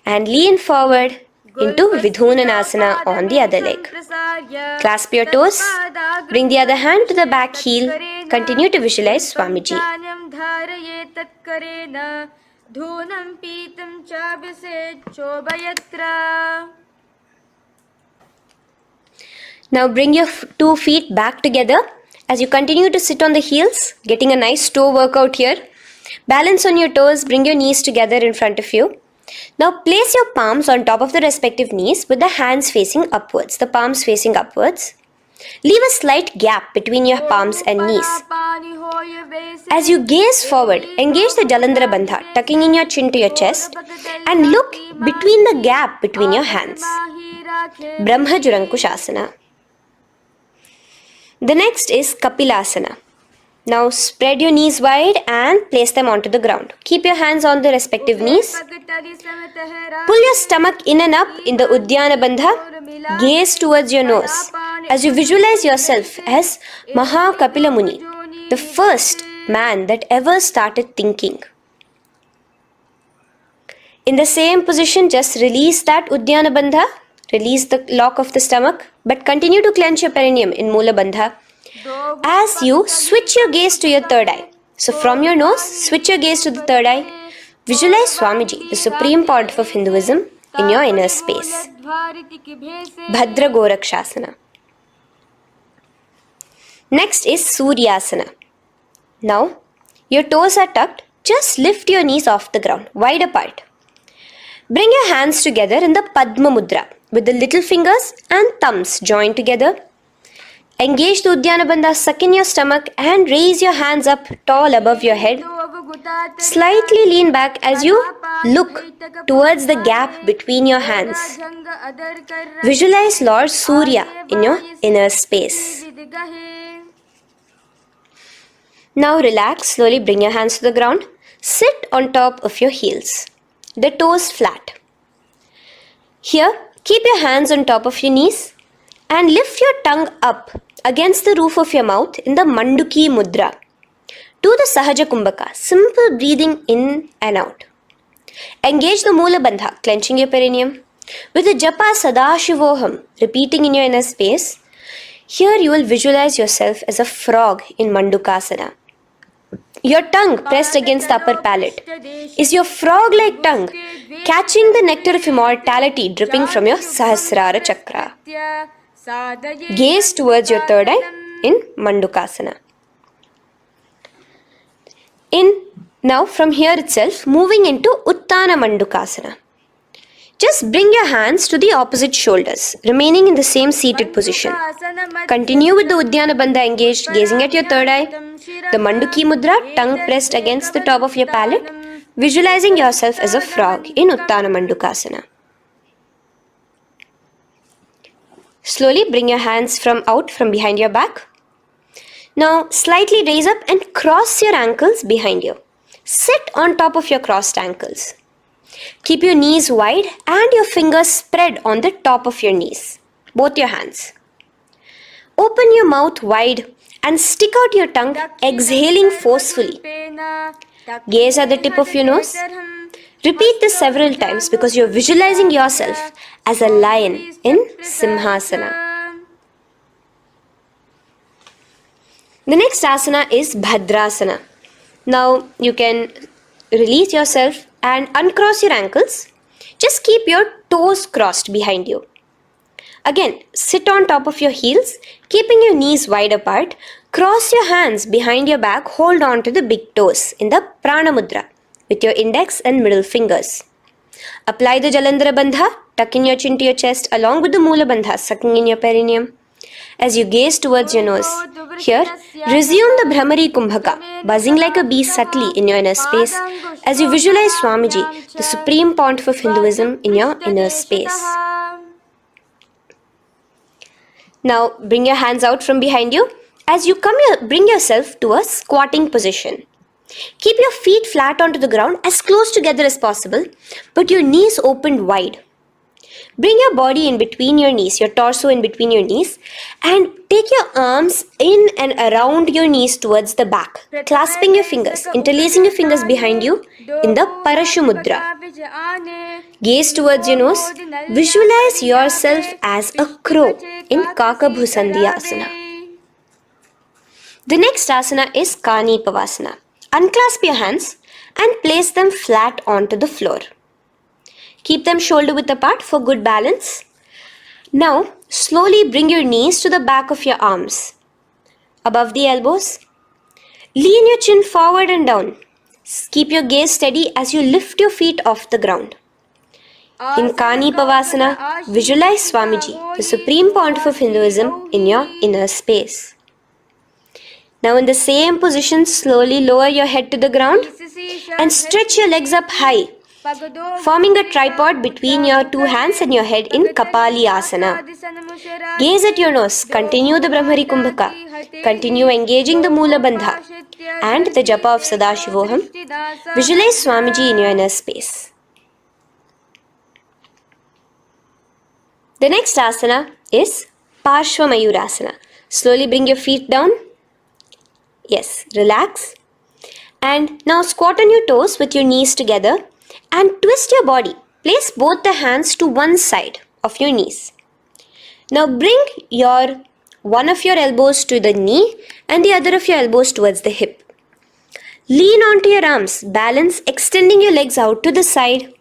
And lean forward into Vidhunanasana on the other leg. Clasp your toes. Bring the other hand to the back heel. Continue to visualize Swamiji. Now bring your 2 feet back together as you continue to sit on the heels, getting a nice toe workout here. Balance on your toes, bring your knees together in front of you. Now place your palms on top of the respective knees with the hands facing upwards, the palms facing upwards. Leave a slight gap between your palms and knees. As you gaze forward, engage the Jalandhara Bandha, tucking in your chin to your chest, and look between the gap between your hands. Brahma Jurankushasana. The next is Kapilasana. Now spread your knees wide and place them onto the ground. Keep your hands on the respective knees. Pull your stomach in and up in the Uddiyana Bandha. Gaze towards your nose as you visualize yourself as Maha Kapila Muni, the first man that ever started thinking. In the same position, just release that Uddiyana Bandha. Release the lock of the stomach, but continue to clench your perineum in Mula Bandha. As you switch your gaze to your third eye. So from your nose, switch your gaze to the third eye. Visualize Swamiji, the Supreme Pontiff of Hinduism, in your inner space. Bhadra Gorakshasana. Next is Suryasana. Now, your toes are tucked. Just lift your knees off the ground, wide apart. Bring your hands together in the Padma Mudra with the little fingers and thumbs joined together. Engage the Uddiyana Bandha, suck in your stomach and raise your hands up tall above your head. Slightly lean back as you look towards the gap between your hands. Visualize Lord Surya in your inner space. Now relax, slowly bring your hands to the ground. Sit on top of your heels, the toes flat. Here, keep your hands on top of your knees and lift your tongue up against the roof of your mouth in the Manduki Mudra. Do the Sahaja Kumbhaka, simple breathing in and out. Engage the Mula Bandha, clenching your perineum. With the Japa Sadashivoham, repeating in your inner space, here you will visualize yourself as a frog in Mandukasana. Your tongue pressed against the upper palate. Is your frog-like tongue catching the nectar of immortality dripping from your Sahasrara Chakra? Gaze towards your third eye in Mandukasana. Now from here itself, moving into Uttana Mandukasana. Just bring your hands to the opposite shoulders, remaining in the same seated position. Continue with the Uddiyana Bandha engaged, gazing at your third eye. The Manduki Mudra, tongue pressed against the top of your palate, visualizing yourself as a frog in Uttana Mandukasana. Slowly bring your hands out from behind your back. Now slightly raise up and cross your ankles behind you. Sit on top of your crossed ankles. Keep your knees wide and your fingers spread on the top of your knees, both your hands. Open your mouth wide and stick out your tongue, exhaling forcefully. Gaze at the tip of your nose. Repeat this several times because you're visualizing yourself as a lion in Simhasana. The next asana is Bhadrasana. Now you can release yourself and uncross your ankles. Just keep your toes crossed behind you. Again, sit on top of your heels, keeping your knees wide apart. Cross your hands behind your back, hold on to the big toes in the Prana Mudra with your index and middle fingers. Apply the Jalandhara Bandha, tuck in your chin to your chest along with the Mula Bandha, sucking in your perineum. As you gaze towards your nose, here, resume the Bhramari Kumbhaka, buzzing like a bee subtly in your inner space as you visualize Swamiji, the Supreme Pontiff of Hinduism, in your inner space. Now, bring your hands out from behind you. As you bring yourself to a squatting position. Keep your feet flat onto the ground as close together as possible, but your knees opened wide. Bring your body in between your knees, your torso in between your knees, and take your arms in and around your knees towards the back, clasping your fingers, interlacing your fingers behind you in the Parashu Mudra. Gaze towards your nose. Visualize yourself as a crow in Kakabhusandhiya Asana. The next asana is Kani Pavasana. Unclasp your hands and place them flat onto the floor. Keep them shoulder width apart for good balance. Now, slowly bring your knees to the back of your arms, above the elbows. Lean your chin forward and down. Keep your gaze steady as you lift your feet off the ground. In Kanipavasana, visualize Swamiji, the Supreme Pontiff of Hinduism, in your inner space. Now in the same position, slowly lower your head to the ground and stretch your legs up high, forming a tripod between your two hands and your head in Kapali Asana. Gaze at your nose, continue the Brahmari Kumbhaka, continue engaging the Mula Bandha and the Japa of Sadashivoham. Visualize Swamiji in your inner space. The next asana is Parshva Mayurasana. Slowly bring your feet down. Yes, relax. And now squat on your toes with your knees together and twist your body. Place both the hands to one side of your knees. Now bring one of your elbows to the knee and the other of your elbows towards the hip. Lean onto your arms, balance, extending your legs out to the side.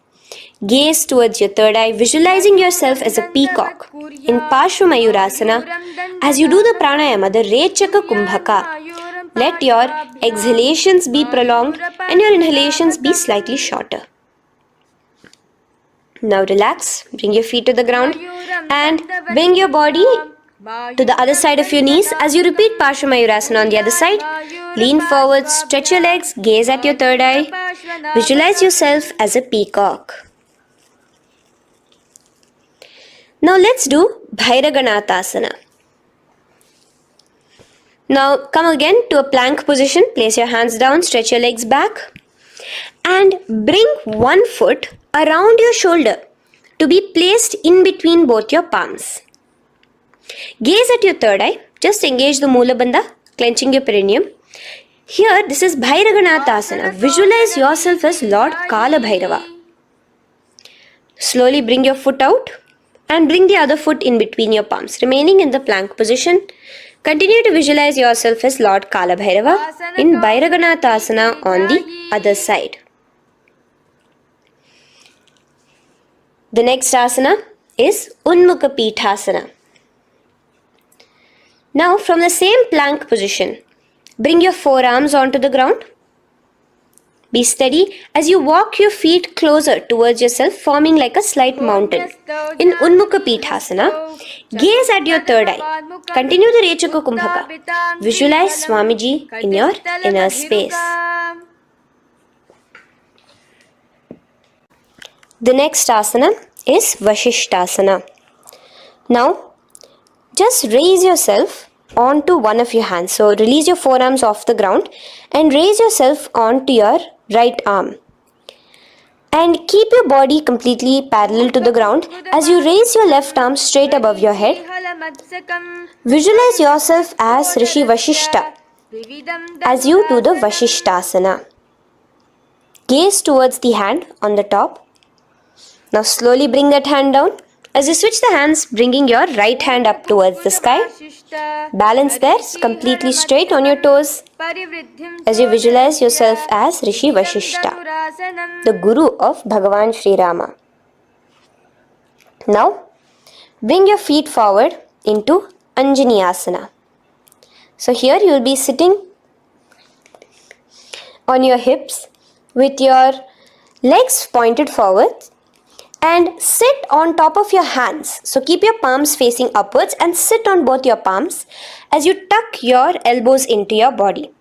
Gaze towards your third eye, visualizing yourself as a peacock. In Parshva Mayurasana, as you do the pranayama, the Rechaka Kumbhaka, let your exhalations be prolonged and your inhalations be slightly shorter. Now relax, bring your feet to the ground and bring your body to the other side of your knees. As you repeat Parshva Mayurasana on the other side, lean forward, stretch your legs, gaze at your third eye, visualize yourself as a peacock. Now let's do Bhairaganathasana. Now come again to a plank position. Place your hands down, stretch your legs back and bring one foot around your shoulder to be placed in between both your palms. Gaze at your third eye. Just engage the Mula Bandha, clenching your perineum. Here, this is Bhairaganathasana. Visualize yourself as Lord Kala Bhairava. Slowly bring your foot out and bring the other foot in between your palms, remaining in the plank position. Continue to visualize yourself as Lord Kala Bhairava in Bhairaganathasana on the other side. The next asana is Unmukha Pithasana. Now from the same plank position, bring your forearms onto the ground. Be steady as you walk your feet closer towards yourself, forming like a slight mountain. In Unmukha Pithasana, gaze at your third eye. Continue the Rechaka Kumbhaka. Visualize Swamiji in your inner space. The next asana is Vashishthasana. Now, just raise yourself onto one of your hands. So, release your forearms off the ground and raise yourself onto your right arm. And keep your body completely parallel to the ground as you raise your left arm straight above your head. Visualize yourself as Rishi Vashishta as you do the Vashishthasana. Gaze towards the hand on the top. Now slowly bring that hand down. As you switch the hands, bringing your right hand up towards the sky. Balance there, completely straight on your toes. As you visualize yourself as Rishi Vashishta, the Guru of Bhagavan Sri Rama. Now, bring your feet forward into Anjaneyasana. So here you will be sitting on your hips with your legs pointed forward. And sit on top of your hands. So keep your palms facing upwards and sit on both your palms as you tuck your elbows into your body.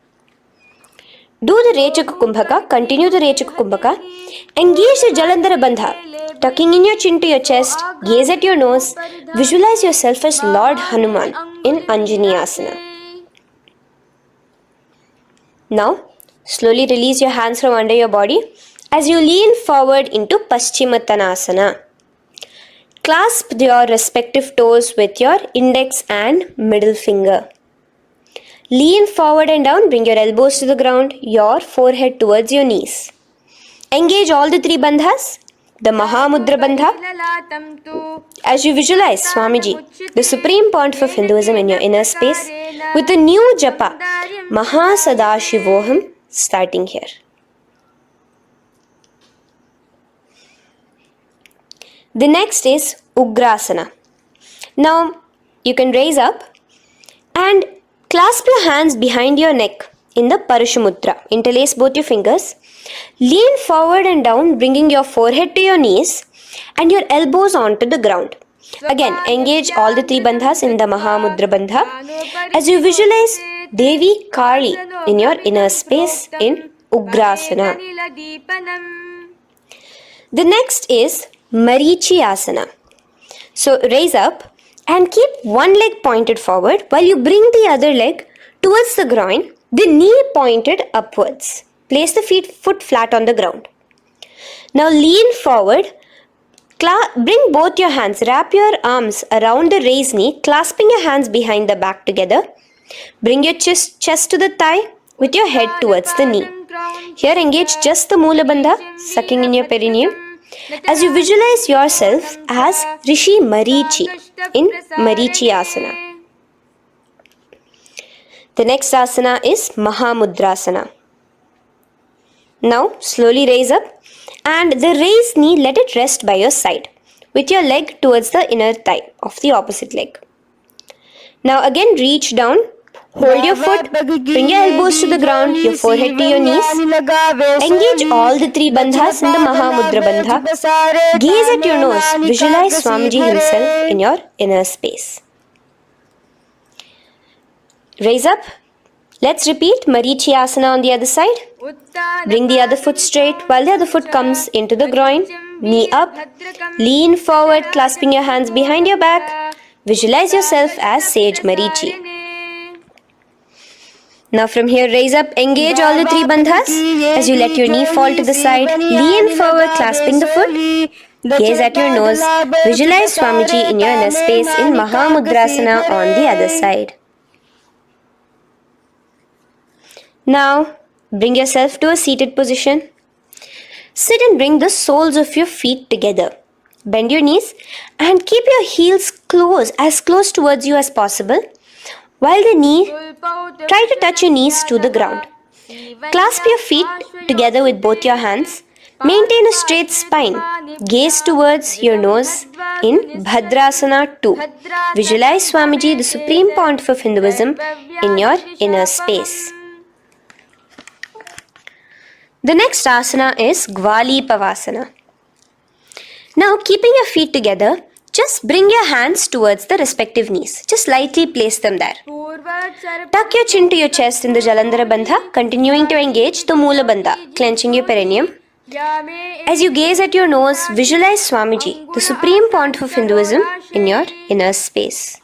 Do the Rechaka Kumbhaka, continue the Rechaka Kumbhaka. Engage the Jalandhara Bandha, tucking in your chin to your chest, gaze at your nose, visualize yourself as Lord Hanuman in Anjaneyasana. Now, slowly release your hands from under your body as you lean forward into Paschimottanasana. Clasp your respective toes with your index and middle finger. Lean forward and down, bring your elbows to the ground, your forehead towards your knees. Engage all the three bandhas, the Mahamudra Bandha, as you visualize Swamiji, the Supreme Pontiff of Hinduism in your inner space, with a new japa, Mahasadashivoham, starting here. The next is Ugrasana. Now, you can raise up and clasp your hands behind your neck in the Parashumudra. Interlace both your fingers. Lean forward and down, bringing your forehead to your knees and your elbows onto the ground. Again, engage all the three bandhas in the Mahamudra Bandha as you visualize Devi Kali in your inner space in Ugrasana. The next is Marichiyasana. So raise up and keep one leg pointed forward while you bring the other leg towards the groin, the knee pointed upwards. Place the foot flat on the ground. Now lean forward. Bring both your hands, wrap your arms around the raised knee, clasping your hands behind the back together. Bring your chest to the thigh with your head towards the knee. Here engage just the Moola Bandha, sucking in your perineum, as you visualize yourself as Rishi Marichi in Marichiyasana. The next asana is Mahamudrasana. Now slowly raise up and the raised knee, let it rest by your side with your leg towards the inner thigh of the opposite leg. Now again reach down, hold your foot, bring your elbows to the ground, your forehead to your knees. Engage all the three bandhas in the Mahamudra Bandha. Gaze at your nose, visualize Swamiji himself in your inner space. Raise up. Let's repeat Marichiyasana on the other side. Bring the other foot straight while the other foot comes into the groin. Knee up. Lean forward, clasping your hands behind your back. Visualize yourself as Sage Marichi. Now from here, raise up, engage all the three bandhas as you let your knee fall to the side. Lean forward, clasping the foot. Gaze at your nose. Visualize Swamiji in your inner space in Mahamudrasana on the other side. Now, bring yourself to a seated position. Sit and bring the soles of your feet together. Bend your knees and keep your heels as close towards you as possible. While try to touch your knees to the ground. Clasp your feet together with both your hands. Maintain a straight spine. Gaze towards your nose in Bhadrasana 2. Visualize Swamiji, the Supreme Pontiff of Hinduism, in your inner space. The next asana is Gwali Pavasana. Now, keeping your feet together, just bring your hands towards the respective knees. Just lightly place them there. Tuck your chin to your chest in the Jalandhara Bandha, continuing to engage the Moola Bandha, clenching your perineum. As you gaze at your nose, visualize Swamiji, the Supreme Pontiff of Hinduism, in your inner space.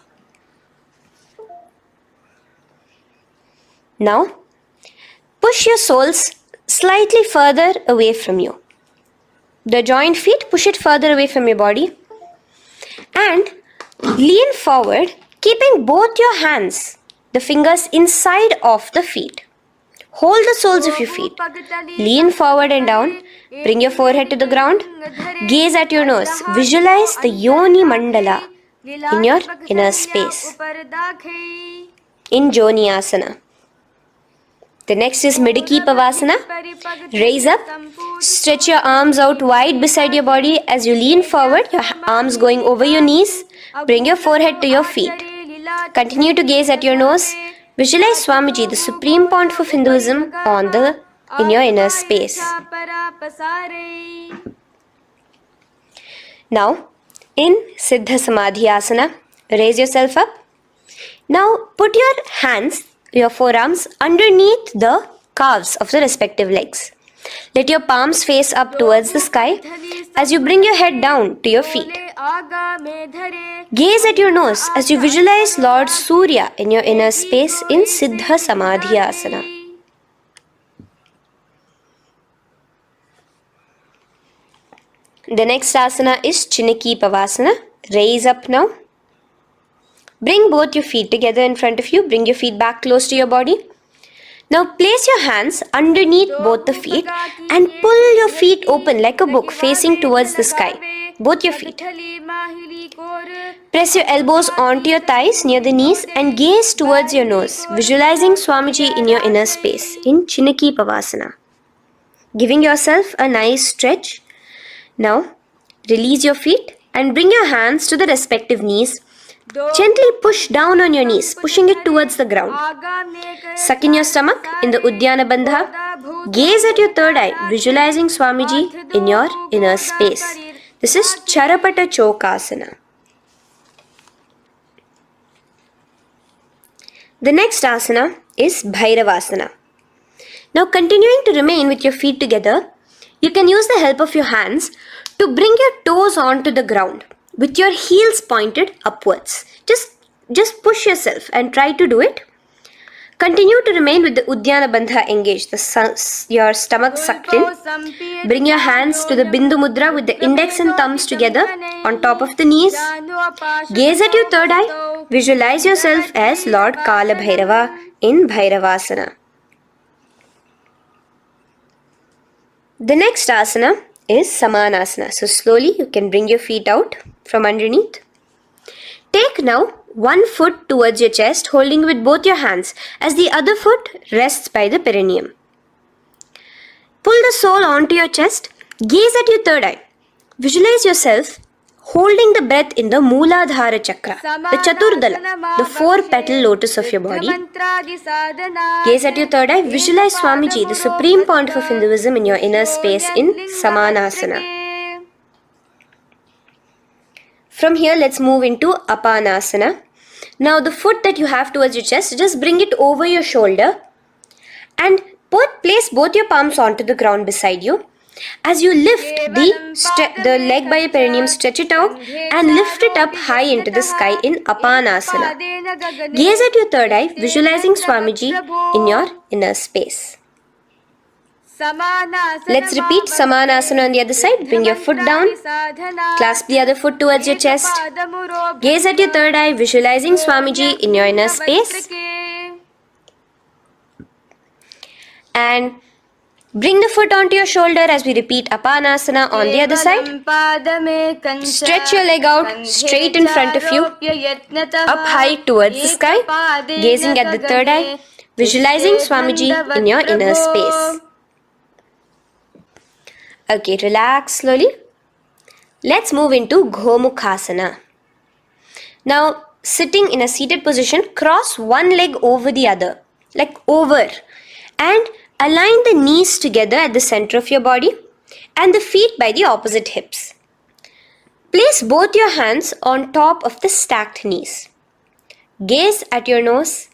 Now, push your soles slightly further away from you. The joined feet, push it further away from your body. And lean forward, keeping both your hands, the fingers inside of the feet. Hold the soles of your feet. Lean forward and down. Bring your forehead to the ground. Gaze at your nose. Visualize the Yoni Mandala in your inner space. In Joni Asana. The next is Midiki Pavasana. Raise up. Stretch your arms out wide beside your body as you lean forward, your arms going over your knees. Bring your forehead to your feet. Continue to gaze at your nose. Visualize Swamiji, the Supreme Pontiff of Hinduism, in your inner space. Now, in Siddha Samadhi Asana, raise yourself up. Now, put your forearms underneath the calves of the respective legs. Let your palms face up towards the sky as you bring your head down to your feet. Gaze at your nose as you visualize Lord Surya in your inner space in Siddha Samadhi Asana. The next asana is Chinaki Pavasana. Raise up now. Bring both your feet together in front of you. Bring your feet back close to your body. Now place your hands underneath both the feet and pull your feet open like a book facing towards the sky. Both your feet. Press your elbows onto your thighs near the knees and gaze towards your nose, visualizing Swamiji in your inner space in Chinaki Pavasana. Giving yourself a nice stretch. Now release your feet and bring your hands to the respective knees. Gently push down on your knees, pushing it towards the ground. Suck in your stomach in the Uddiyana Bandha. Gaze at your third eye, visualizing Swamiji in your inner space. This is Charapata Chokasana. The next asana is Bhairavasana. Now, continuing to remain with your feet together, you can use the help of your hands to bring your toes onto the ground with your heels pointed upwards. Just push yourself and try to do it. Continue to remain with the Uddiyana Bandha engaged, your stomach sucked in. Bring your hands to the Bindu Mudra with the index and thumbs together on top of the knees. Gaze at your third eye. Visualize yourself as Lord Kala Bhairava in Bhairavasana. The next asana is Samanasana. So slowly you can bring your feet out from underneath. Take now one foot towards your chest, holding with both your hands as the other foot rests by the perineum. Pull the sole onto your chest. Gaze at your third eye. Visualize yourself holding the breath in the Mooladhara Chakra, the Chaturdala, the 4-petal lotus of your body. Gaze at your third eye. Visualize Swamiji, the Supreme Pontiff of Hinduism, in your inner space in Samanasana. From here, let's move into Apanasana. Now, the foot that you have towards your chest, just bring it over your shoulder and place both your palms onto the ground beside you. As you lift the leg by your perineum, stretch it out and lift it up high into the sky in Apanasana. Gaze at your third eye, visualizing Swamiji in your inner space. Let's repeat Samanasana on the other side. Bring your foot down. Clasp the other foot towards your chest. Gaze at your third eye, visualizing Swamiji in your inner space. And bring the foot onto your shoulder as we repeat Apanasana on the other side. Stretch your leg out straight in front of you, up high towards the sky, gazing at the third eye, visualizing Swamiji in your inner space. Okay, relax slowly. Let's move into Gomukhasana. Now, sitting in a seated position, cross one leg over the other, like over, and align the knees together at the center of your body and the feet by the opposite hips. Place both your hands on top of the stacked knees. Gaze at your nose.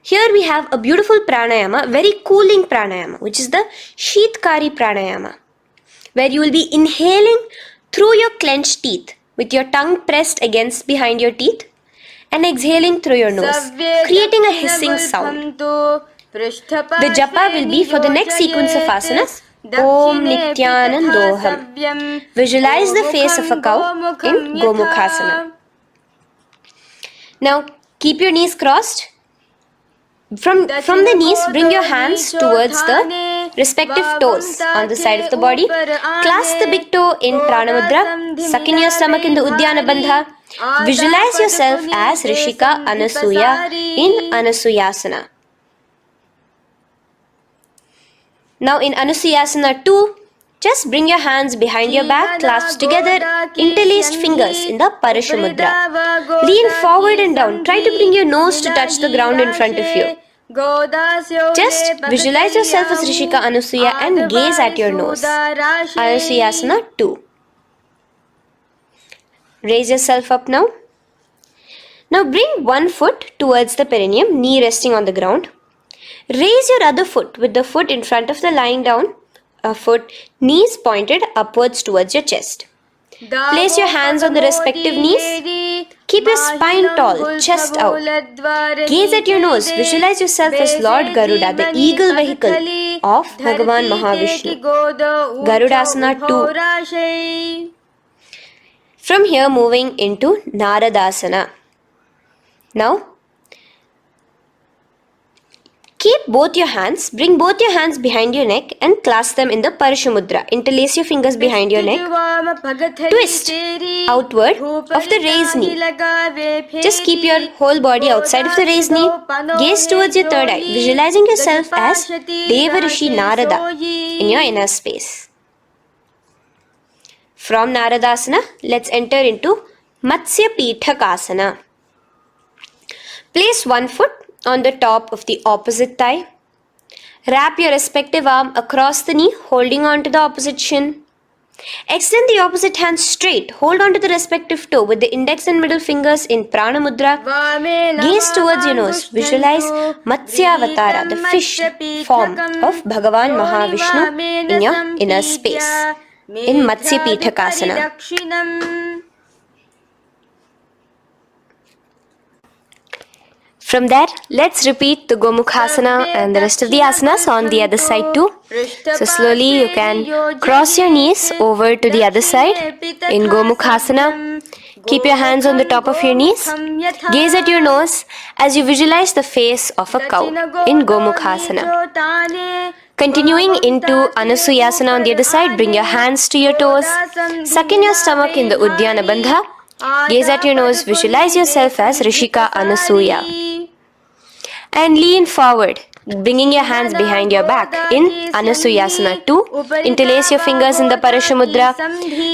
Here we have a beautiful pranayama, very cooling pranayama, which is the Sheetkari pranayama, where you will be inhaling through your clenched teeth with your tongue pressed against behind your teeth and exhaling through your nose, creating a hissing sound. The japa will be for the next sequence of asanas. Om Nityanandoham. Visualize the face of a cow in Gomukhasana. Now, keep your knees crossed. From the knees, bring your hands towards the respective toes on the side of the body. Clasp the big toe in Pranamudra. Suck in your stomach in the Uddiyana Bandha. Visualize yourself as Rishika Anasuya in Anasuyasana. Now in Anusuyasana 2, just bring your hands behind your back, clasp together, interlaced fingers in the Parashamudra. Lean forward and down. Try to bring your nose to touch the ground in front of you. Just visualize yourself as Rishika Anasuya and gaze at your nose. Anusuyasana 2. Raise yourself up now. Now bring one foot towards the perineum, knee resting on the ground. Raise your other foot with the foot in front of the lying down foot, knees pointed upwards towards your chest. Place your hands on the respective knees. Keep your spine tall, chest out. Gaze at your nose. Visualize yourself as Lord Garuda, the eagle vehicle of Bhagavan Mahavishnu. Garudasana 2. From here, moving into Naradasana. Now, keep both your hands, bring both your hands behind your neck and clasp them in the Parashamudra. Interlace your fingers behind your neck. Twist outward of the raised knee. Just keep your whole body outside of the raised knee. Gaze towards your third eye, visualizing yourself as Devarishi Narada in your inner space. From Naradasana, let's enter into Matsya Pitakasana. Place one foot on the top of the opposite thigh. Wrap your respective arm across the knee, holding on to the opposite shin. Extend the opposite hand straight. Hold on to the respective toe with the index and middle fingers in Prana Mudra. Gaze towards your nose. Visualize Matsyavatara, the fish form of Bhagavan Mahavishnu in your inner space. In Matsya Pitakasana. From there, let's repeat the Gomukhasana and the rest of the asanas on the other side too. So slowly you can cross your knees over to the other side in Gomukhasana. Keep your hands on the top of your knees. Gaze at your nose as you visualize the face of a cow in Gomukhasana. Continuing into Anusuyasana on the other side, bring your hands to your toes. Suck in your stomach in the Uddiyana Bandha. Gaze at your nose, visualize yourself as Rishika Anasuya. And lean forward, bringing your hands behind your back in Anusuyasana 2. Interlace your fingers in the Parashamudra.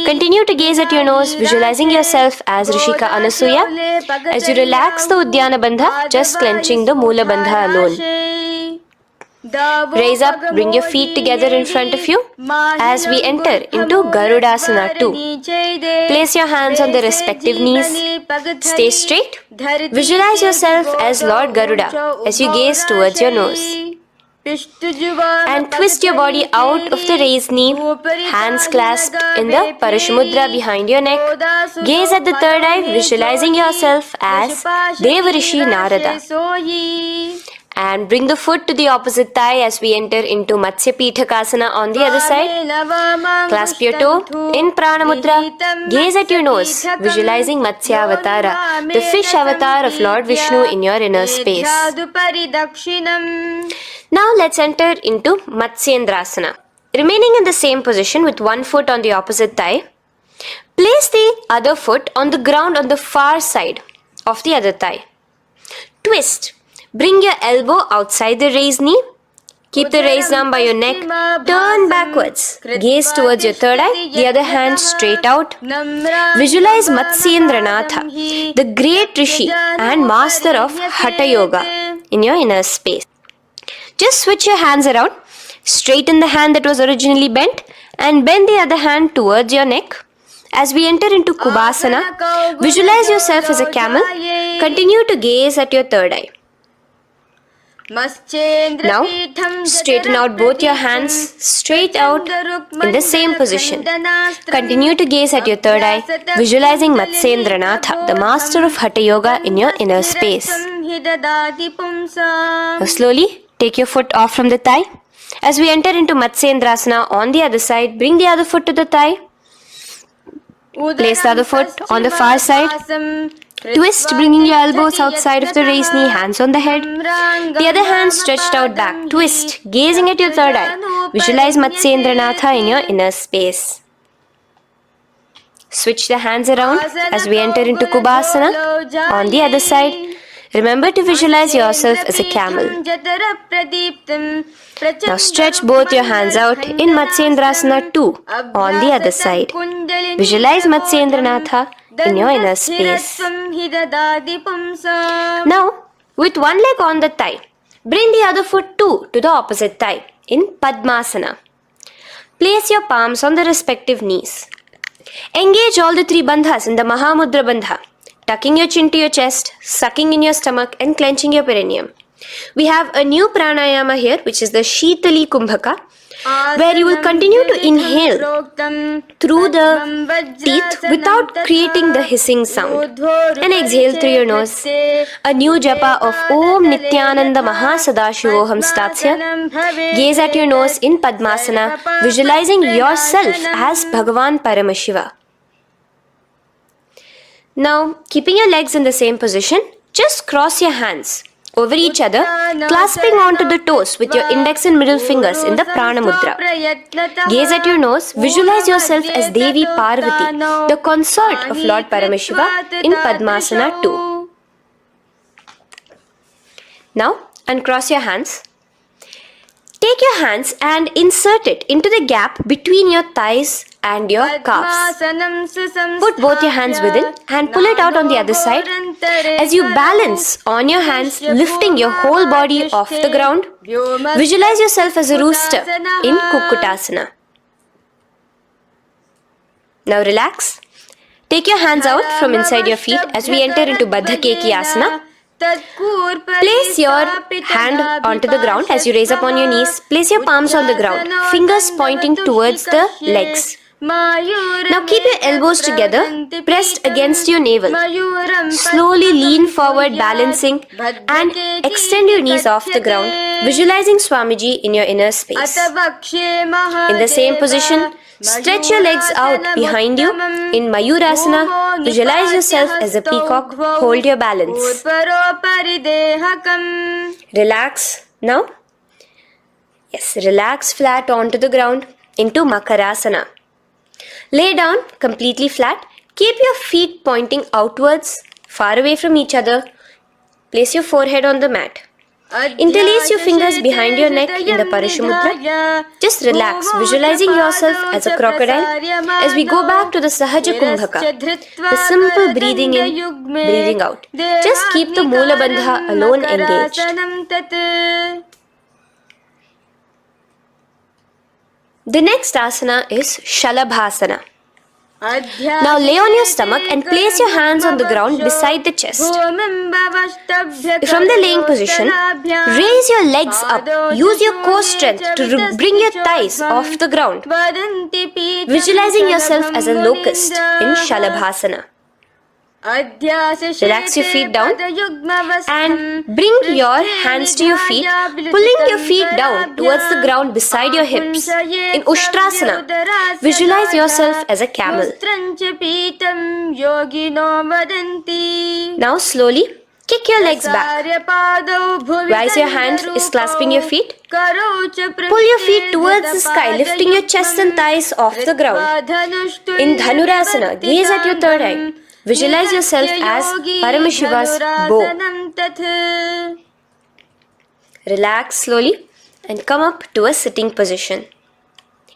Continue to gaze at your nose, visualizing yourself as Rishika Anasuya. As you relax the Uddiyana Bandha, just clenching the Mula Bandha alone. Raise up, bring your feet together in front of you as we enter into Garudasana 2. Place your hands on the respective knees. Stay straight. Visualize yourself as Lord Garuda as you gaze towards your nose. And twist your body out of the raised knee, hands clasped in the Parashamudra behind your neck. Gaze at the third eye, visualizing yourself as Devarishi Narada. And bring the foot to the opposite thigh as we enter into Matsya Pitakasana on the other side. Clasp your toe in Prana Mudra. Gaze at your nose, visualizing Matsya Avatara, the fish avatar of Lord Vishnu in your inner space. Now let's enter into Matsyendrasana. Remaining in the same position with one foot on the opposite thigh, place the other foot on the ground on the far side of the other thigh. Twist. Bring your elbow outside the raised knee. Keep the raised arm by your neck. Turn backwards. Gaze towards your third eye, the other hand straight out. Visualize Matsyendranatha, the great Rishi and master of Hatha Yoga in your inner space. Just switch your hands around. Straighten the hand that was originally bent and bend the other hand towards your neck. As we enter into Kubhasana, visualize yourself as a camel. Continue to gaze at your third eye. Now, straighten out both your hands straight out in the same position. Continue to gaze at your third eye, visualizing Matsyendranatha, the master of Hatha Yoga in your inner space. Now slowly, take your foot off from the thigh. As we enter into Matsyendrasana on the other side, bring the other foot to the thigh. Place the other foot on the far side. Twist, bringing your elbows outside of the raised knee, hands on the head. The other hand stretched out back. Twist, gazing at your third eye. Visualize Matsyendranatha in your inner space. Switch the hands around as we enter into Kubhasana on the other side. Remember to visualize yourself as a camel. Now stretch both your hands out in Matsyendrasana 2 on the other side. Visualize Matsyendranatha in your inner space. Now, with one leg on the thigh, bring the other foot too to the opposite thigh in Padmasana. Place your palms on the respective knees. Engage all the three bandhas in the Mahamudra Bandha, tucking your chin to your chest, sucking in your stomach and clenching your perineum. We have a new pranayama here, which is the Shitali Kumbhaka, where you will continue to inhale through the teeth without creating the hissing sound and exhale through your nose. A new japa of Om Nityananda Mahasadashivoham starts here. Gaze at your nose in Padmasana, visualizing yourself as Bhagavan Paramashiva. Now, keeping your legs in the same position, just cross your hands over each other, clasping onto the toes with your index and middle fingers in the Prana Mudra. Gaze at your nose, visualize yourself as Devi Parvati, the consort of Lord Paramashiva in Padmasana 2. Now, uncross your hands. Take take your hands and insert it into the gap between your thighs and your calves. Put both your hands within and pull it out on the other side. As you balance on your hands, lifting your whole body off the ground, visualize yourself as a rooster in Kukkutasana. Now relax. Take your hands out from inside your feet as we enter into Baddha Keki Asana. Place your hand onto the ground as you raise up on your knees. Place your palms on the ground, fingers pointing towards the legs. Now keep your elbows together, pressed against your navel. Slowly lean forward, balancing, and extend your knees off the ground, visualizing Swamiji in your inner space. In the same position, stretch your legs out behind you. In Mayurasana, visualize yourself as a peacock. Hold your balance. Relax now. Yes, relax flat onto the ground into Makarasana. Lay down completely flat. Keep your feet pointing outwards, far away from each other. Place your forehead on the mat. Interlace your fingers behind your neck in the Parashumudra. Just relax, visualizing yourself as a crocodile as we go back to the Sahaja Kumbhaka, the simple breathing in, breathing out. Just keep the Mula Bandha alone engaged. The next asana is Shalabhasana. Now lay on your stomach and place your hands on the ground beside the chest. From the laying position, raise your legs up. Use your core strength to bring your thighs off the ground. Visualizing yourself as a locust in Shalabhasana. Relax your feet down and bring your hands to your feet, pulling your feet down towards the ground beside your hips. In Ushtrasana, visualize yourself as a camel. Now slowly kick your legs back. Rise your hand is clasping your feet. Pull your feet towards the sky, lifting your chest and thighs off the ground. In Dhanurasana, gaze at your third eye. Visualize yourself as Paramashiva's bow. Relax slowly and come up to a sitting position.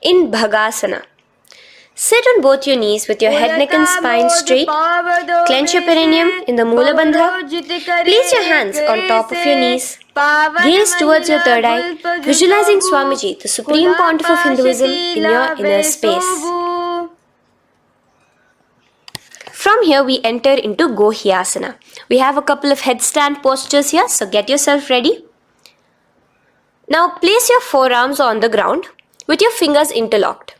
In Bhagasana, sit on both your knees with your head, neck and spine straight. Clench your perineum in the Mula Bandha. Place your hands on top of your knees. Gaze towards your third eye, visualizing Swamiji, the Supreme Pontiff of Hinduism, in your inner space. From here we enter into Gohyasana. We have a couple of headstand postures here, so get yourself ready. Now place your forearms on the ground with your fingers interlocked.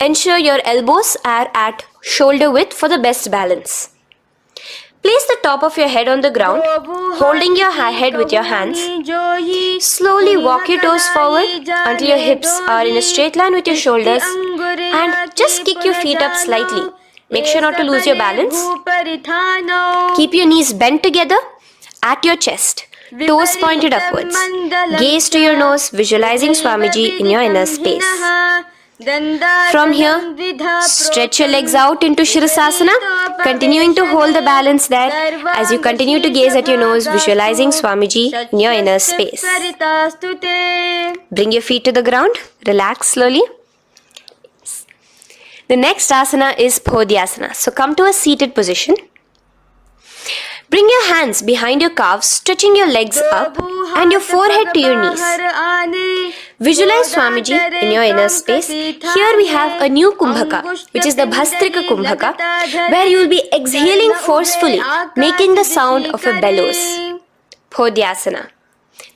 Ensure your elbows are at shoulder width for the best balance. Place the top of your head on the ground, holding your head with your hands. Slowly walk your toes forward until your hips are in a straight line with your shoulders, and just kick your feet up slightly. Make sure not to lose your balance. Keep your knees bent together at your chest. Toes pointed upwards. Gaze to your nose, visualizing Swamiji in your inner space. From here, stretch your legs out into Shirasasana, continuing to hold the balance there as you continue to gaze at your nose, visualizing Swamiji in your inner space. Bring your feet to the ground. Relax slowly. The next asana is Phodyasana. So come to a seated position. Bring your hands behind your calves, stretching your legs up and your forehead to your knees. Visualize Swamiji in your inner space. Here we have a new Kumbhaka, which is the Bhastrika Kumbhaka, where you will be exhaling forcefully, making the sound of a bellows. Phodyasana.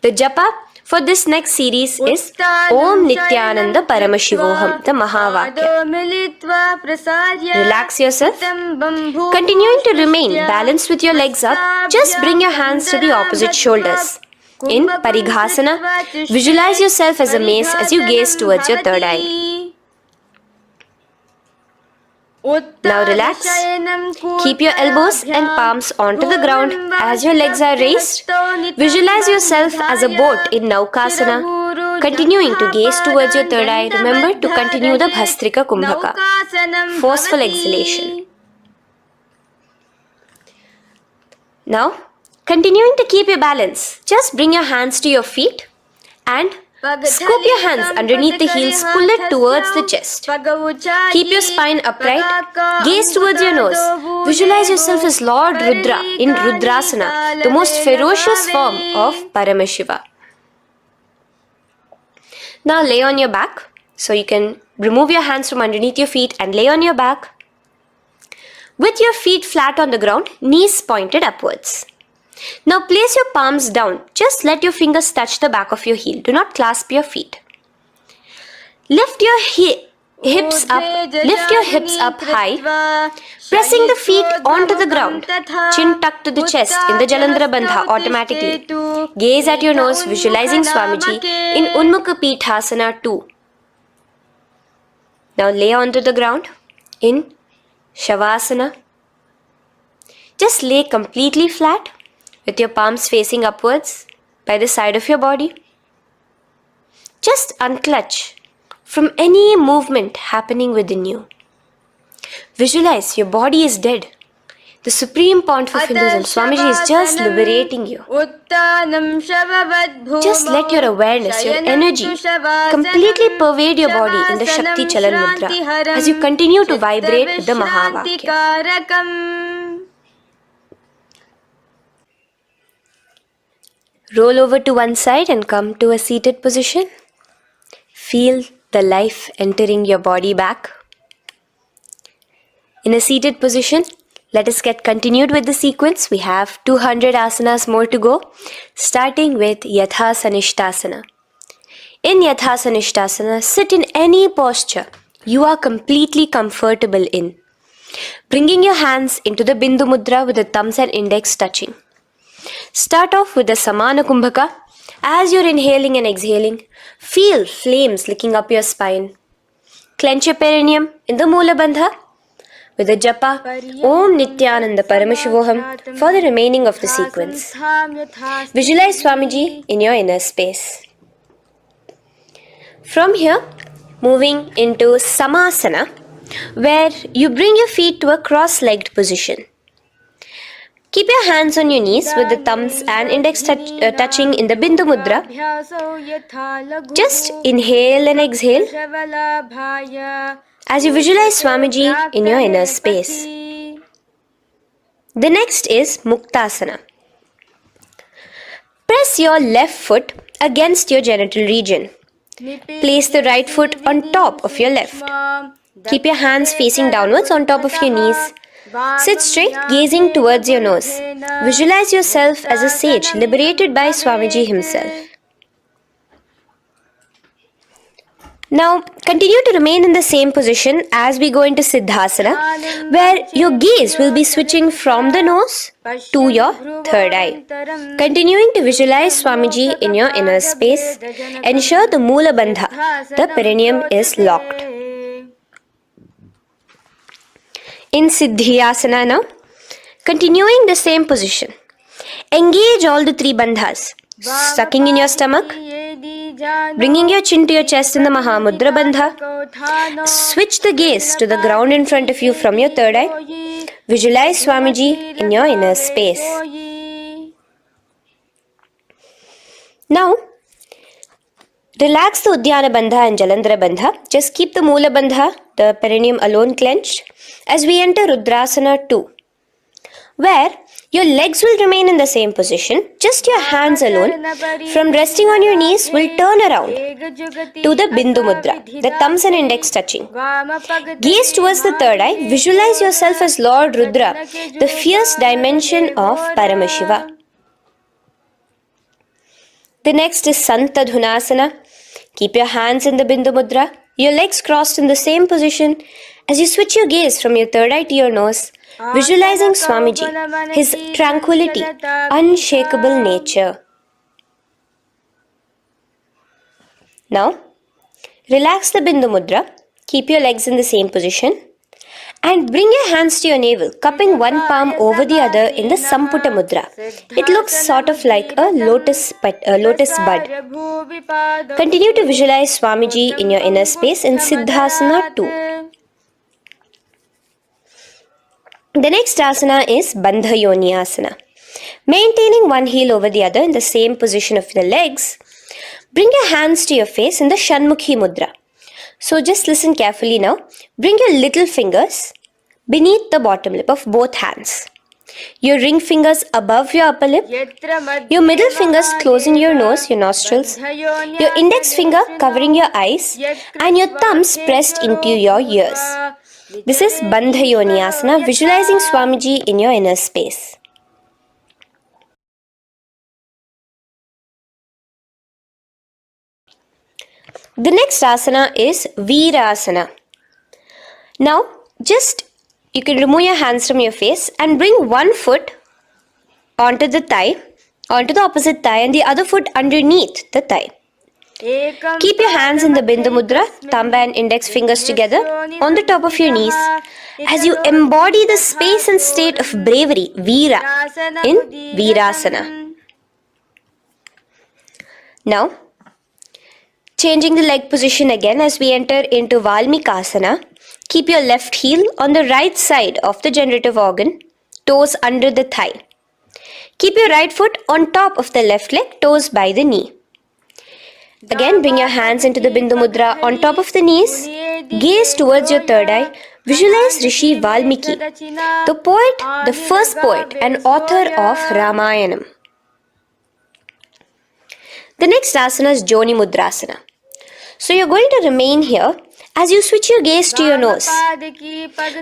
The japa for this next series is Om Nityananda Paramashivoham, the Mahavakya. Relax yourself. Continuing to remain balanced with your legs up, just bring your hands to the opposite shoulders. In Parighasana, visualize yourself as a mace as you gaze towards your third eye. Now relax. Keep your elbows and palms onto the ground as your legs are raised. Visualize yourself as a boat in Naukasana. Continuing to gaze towards your third eye, remember to continue the Bhastrika Kumbhaka. Forceful exhalation. Now, continuing to keep your balance, just bring your hands to your feet and Scoop your hands underneath the heels, pull it towards the chest. Keep your spine upright, gaze towards your nose. Visualize yourself as Lord Rudra in Rudrasana, the most ferocious form of Paramashiva. Now lay on your back. So you can remove your hands from underneath your feet and lay on your back. With your feet flat on the ground, knees pointed upwards. Now place your palms down. Just let your fingers touch the back of your heel. Do not clasp your feet. Lift your hips up high, pressing the feet onto the ground. Chin tucked to the chest in the Jalandhara Bandha automatically. Gaze at your nose, visualizing Swamiji in Unmukha Pithasana 2. Now lay onto the ground in Shavasana. Just lay completely flat with your palms facing upwards by the side of your body. Just unclutch from any movement happening within you. Visualize your body is dead. The Supreme Pontiff of Hinduism, Swamiji, is just liberating you. Just let your awareness, your energy completely pervade your body in the Shakti Chalan Mudra as you continue to vibrate with the Mahavakya. Roll over to one side and come to a seated position. Feel the life entering your body back. In a seated position, let us get continued with the sequence. We have 200 asanas more to go, starting with Yatha Sanishtasana. In Yatha Sanishtasana, sit in any posture you are completely comfortable in, bringing your hands into the Bindu Mudra with the thumbs and index touching. Start off with the Samana Kumbhaka. As you're inhaling and exhaling, feel flames licking up your spine. Clench your perineum in the Moola Bandha with the japa Om Nityananda Paramashivoham for the remaining of the sequence. Visualize Swamiji in your inner space. From here, moving into Samasana, where you bring your feet to a cross-legged position. Keep your hands on your knees with the thumbs and index touching in the Bindu Mudra. Just inhale and exhale as you visualize Swamiji in your inner space. The next is Muktasana. Press your left foot against your genital region. Place the right foot on top of your left. Keep your hands facing downwards on top of your knees. Sit straight, gazing towards your nose. Visualize yourself as a sage liberated by Swamiji himself. Now, continue to remain in the same position as we go into Siddhasana, where your gaze will be switching from the nose to your third eye. Continuing to visualize Swamiji in your inner space, ensure the Moola Bandha, the perineum, is locked. In Siddhyasana now, continuing the same position. Engage all the three bandhas, sucking in your stomach, bringing your chin to your chest in the Mahamudra Bandha. Switch the gaze to the ground in front of you from your third eye. Visualize Swamiji in your inner space. Now, relax the Uddiyana Bandha and Jalandhara Bandha. Just keep the Moola Bandha, the perineum alone clenched, as we enter Rudrasana 2, where your legs will remain in the same position, just your hands alone, from resting on your knees, will turn around to the Bindu Mudra, the thumbs and index touching. Gaze towards the third eye, visualize yourself as Lord Rudra, the fierce dimension of Paramashiva. The next is Santadhunasana. Keep your hands in the Bindu Mudra, your legs crossed in the same position. As you switch your gaze from your third eye to your nose, visualizing Swamiji, his tranquility, unshakable nature. Now, relax the Bindu Mudra, keep your legs in the same position, and bring your hands to your navel, cupping one palm over the other in the Samputa Mudra. It looks sort of like a lotus bud. Continue to visualize Swamiji in your inner space in Siddhasana 2. The next asana is Bandha Yoni Asana. Maintaining one heel over the other in the same position of the legs, Bring your hands to your face in the Shanmukhi Mudra. So just listen carefully now. Bring your little fingers beneath the bottom lip of both hands. Your ring fingers above your upper lip. Your middle fingers closing your nose, your nostrils. Your index finger covering your eyes. And your thumbs pressed into your ears. This is Bandha Yoni Asana, visualizing Swamiji in your inner space. The next asana is Virasana. Now, you can remove your hands from your face and bring one foot onto the thigh, onto the opposite thigh, and the other foot underneath the thigh. Keep your hands in the Bindu Mudra, thumb and index fingers together on the top of your knees as you embody the space and state of bravery, Veera, in Virasana. Now, changing the leg position again as we enter into Valmikasana. Keep your left heel on the right side of the generative organ, toes under the thigh. Keep your right foot on top of the left leg, toes by the knee. Again, bring your hands into the Bindu Mudra on top of the knees. Gaze towards your third eye. Visualize Rishi Valmiki, the poet, the first poet and author of Ramayanam. The next asana is Joni Mudrasana. So you're going to remain here as you switch your gaze to your nose,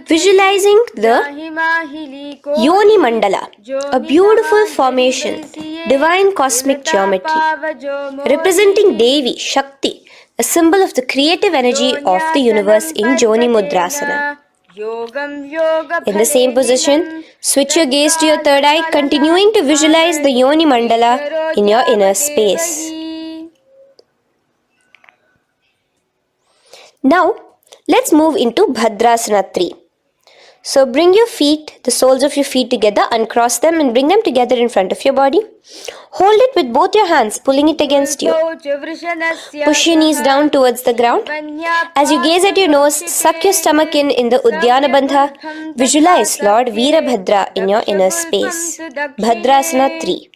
visualizing the Yoni Mandala, a beautiful formation, divine cosmic geometry, representing Devi, Shakti, a symbol of the creative energy of the universe in Joni Mudrasana. In the same position, switch your gaze to your third eye, continuing to visualize the Yoni Mandala in your inner space. Now, let's move into Bhadrasana 3. So bring your feet, the soles of your feet together, uncross them and bring them together in front of your body. Hold it with both your hands, pulling it against you. Push your knees down towards the ground. As you gaze at your nose, suck your stomach in the Udyana Bandha. Visualize Lord Veerabhadra in your inner space. Bhadrasana 3.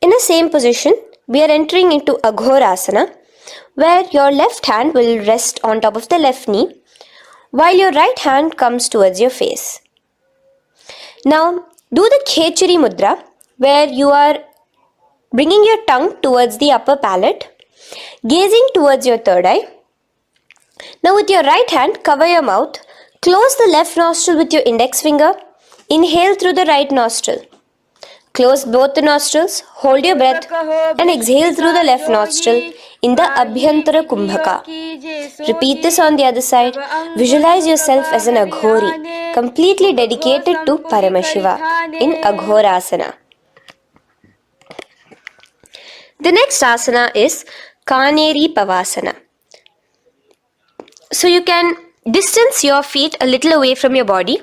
In the same position, we are entering into Aghorasana, where your left hand will rest on top of the left knee, while your right hand comes towards your face. Now, do the Khechari Mudra, where you are bringing your tongue towards the upper palate, gazing towards your third eye. Now, with your right hand, cover your mouth, close the left nostril with your index finger, inhale through the right nostril. Close both the nostrils, hold your breath and exhale through the left nostril in the Abhyantara Kumbhaka. Repeat this on the other side. Visualize yourself as an Aghori, completely dedicated to Paramashiva in Aghorasana. The next asana is Kaneri Pavasana. So you can distance your feet a little away from your body.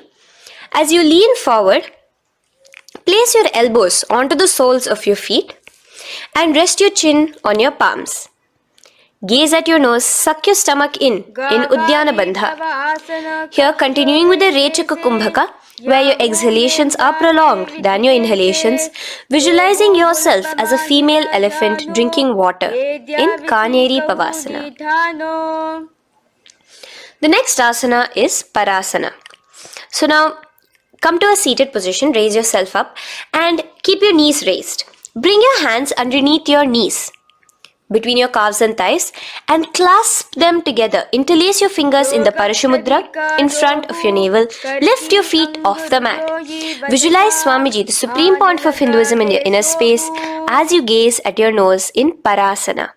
As you lean forward, place your elbows onto the soles of your feet and rest your chin on your palms. Gaze at your nose, suck your stomach in Udyana Bandha. Here, continuing with the Rechaka Kumbhaka, where your exhalations are prolonged than your inhalations, visualizing yourself as a female elephant drinking water in Kaneri Pavasana. The next asana is Parasana. So now, come to a seated position, raise yourself up and keep your knees raised. Bring your hands underneath your knees, between your calves and thighs, and clasp them together. Interlace your fingers in the Parashamudra in front of your navel. Lift your feet off the mat. Visualize Swamiji, the Supreme Pontiff of Hinduism, in your inner space as you gaze at your nose in Parasana.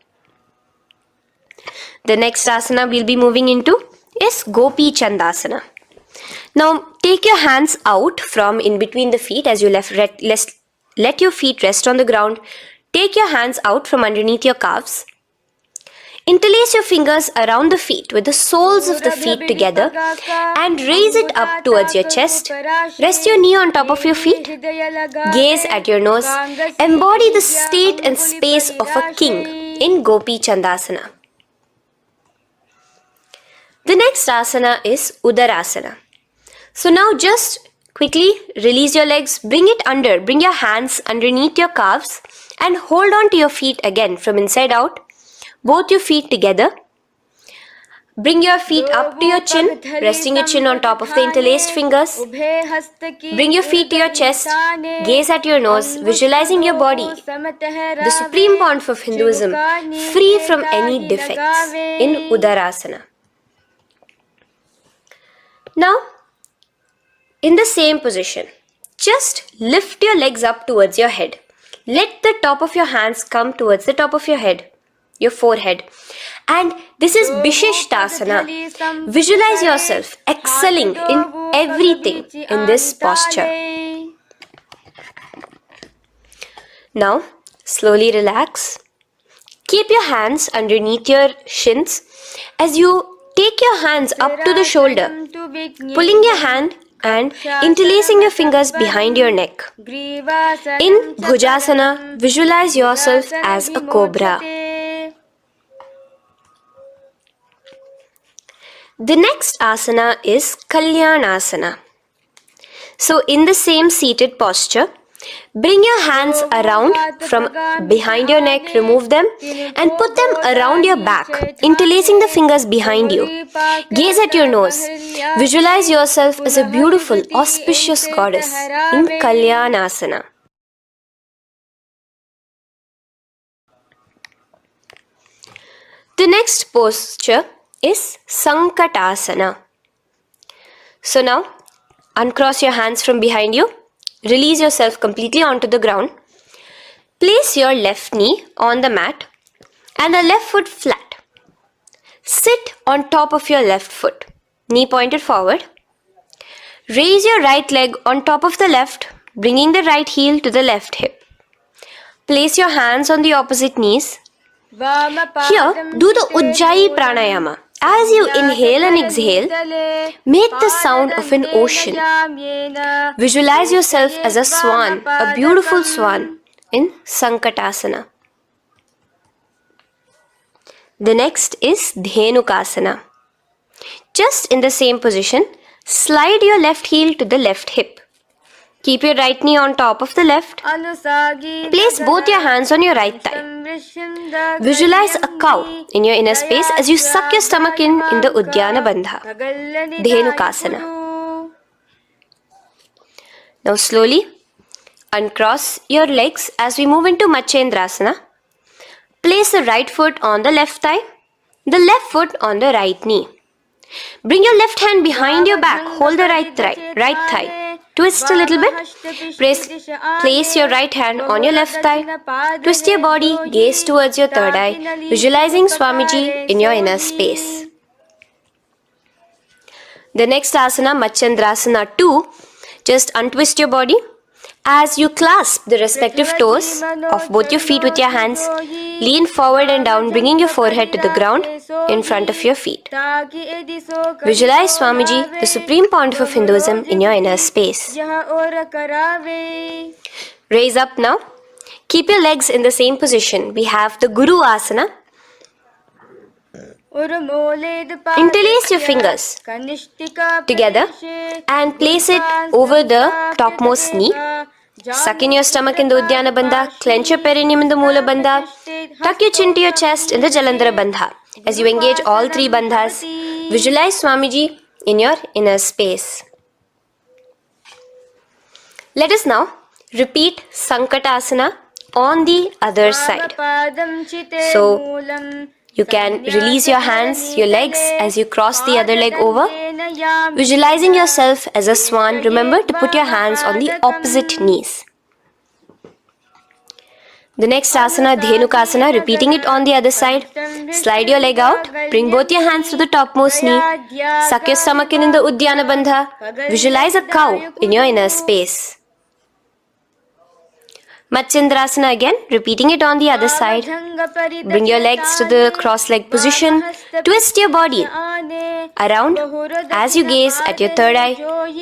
The next asana we'll be moving into is Gopi Chandasana. Now, take your hands out from in between the feet as you let your feet rest on the ground. Take your hands out from underneath your calves. Interlace your fingers around the feet with the soles of the feet together and raise it up towards your chest. Rest your knee on top of your feet. Gaze at your nose. Embody the state and space of a king in Gopi Chandasana. The next asana is Udarasana. So now just Quickly release your legs, bring your hands underneath your calves and hold on to your feet again from inside out. Both your feet together. Bring your feet up to your chin, resting your chin on top of the interlaced fingers. Bring your feet to your chest, gaze at your nose, visualizing your body, the supreme pontiff of Hinduism, free from any defects in Udarasana. Now, in the same position, just lift your legs up towards your head. Let the top of your hands come towards the top of your head, your forehead. And this is Vishishtasana. Visualize yourself excelling in everything in this posture. Now, slowly relax. Keep your hands underneath your shins as you take your hands up to the shoulder, pulling your hand and interlacing your fingers behind your neck. In Bhujasana, visualize yourself as a cobra. The next asana is Kalyanasana. So in the same seated posture, bring your hands around from behind your neck, remove them and put them around your back, interlacing the fingers behind you. Gaze at your nose. Visualize yourself as a beautiful, auspicious goddess in Kalyanasana. The next posture is Sankatasana. So now, uncross your hands from behind you. Release yourself completely onto the ground. Place your left knee on the mat and the left foot flat. Sit on top of your left foot, knee pointed forward. Raise your right leg on top of the left, bringing the right heel to the left hip. Place your hands on the opposite knees. Here, do the Ujjayi Pranayama. As you inhale and exhale, make the sound of an ocean. Visualize yourself as a swan, a beautiful swan in Sankatasana. The next is Dhenukasana. Just in the same position, slide your left heel to the left hip. Keep your right knee on top of the left. Place both your hands on your right thigh. Visualize a cow in your inner space as you suck your stomach in the Uddiyana Bandha, Dhenukasana. Now slowly uncross your legs as we move into Matsyendrasana. Place the right foot on the left thigh, the left foot on the right knee. Bring your left hand behind your back, hold the right thigh. Twist a little bit. Place your right hand on your left thigh. Twist your body, gaze towards your third eye, visualizing Swamiji in your inner space. The next asana, Matsyendrasana 2, just untwist your body. As you clasp the respective toes of both your feet with your hands, lean forward and down, bringing your forehead to the ground in front of your feet. Visualize Swamiji, the Supreme Pontiff of Hinduism, in your inner space. Raise up now. Keep your legs in the same position. We have the Guru Asana. Interlace your fingers together and place it over the topmost knee. Suck in your stomach in the Uddiyana Bandha, clench your perineum in the Moola Bandha, tuck your chin to your chest in the Jalandhara Bandha. As you engage all three bandhas, visualize Swamiji in your inner space. Let us now repeat Sankatasana on the other side. So, you can release your hands, your legs as you cross the other leg over. Visualizing yourself as a swan, remember to put your hands on the opposite knees. The next asana, Dhenukasana, repeating it on the other side. Slide your leg out, bring both your hands to the topmost knee. Suck your stomach in the Uddiyana Bandha. Visualize a cow in your inner space. Matsyendrasana again, repeating it on the other side. Bring your legs to the cross-leg position. Twist your body around as you gaze at your third eye,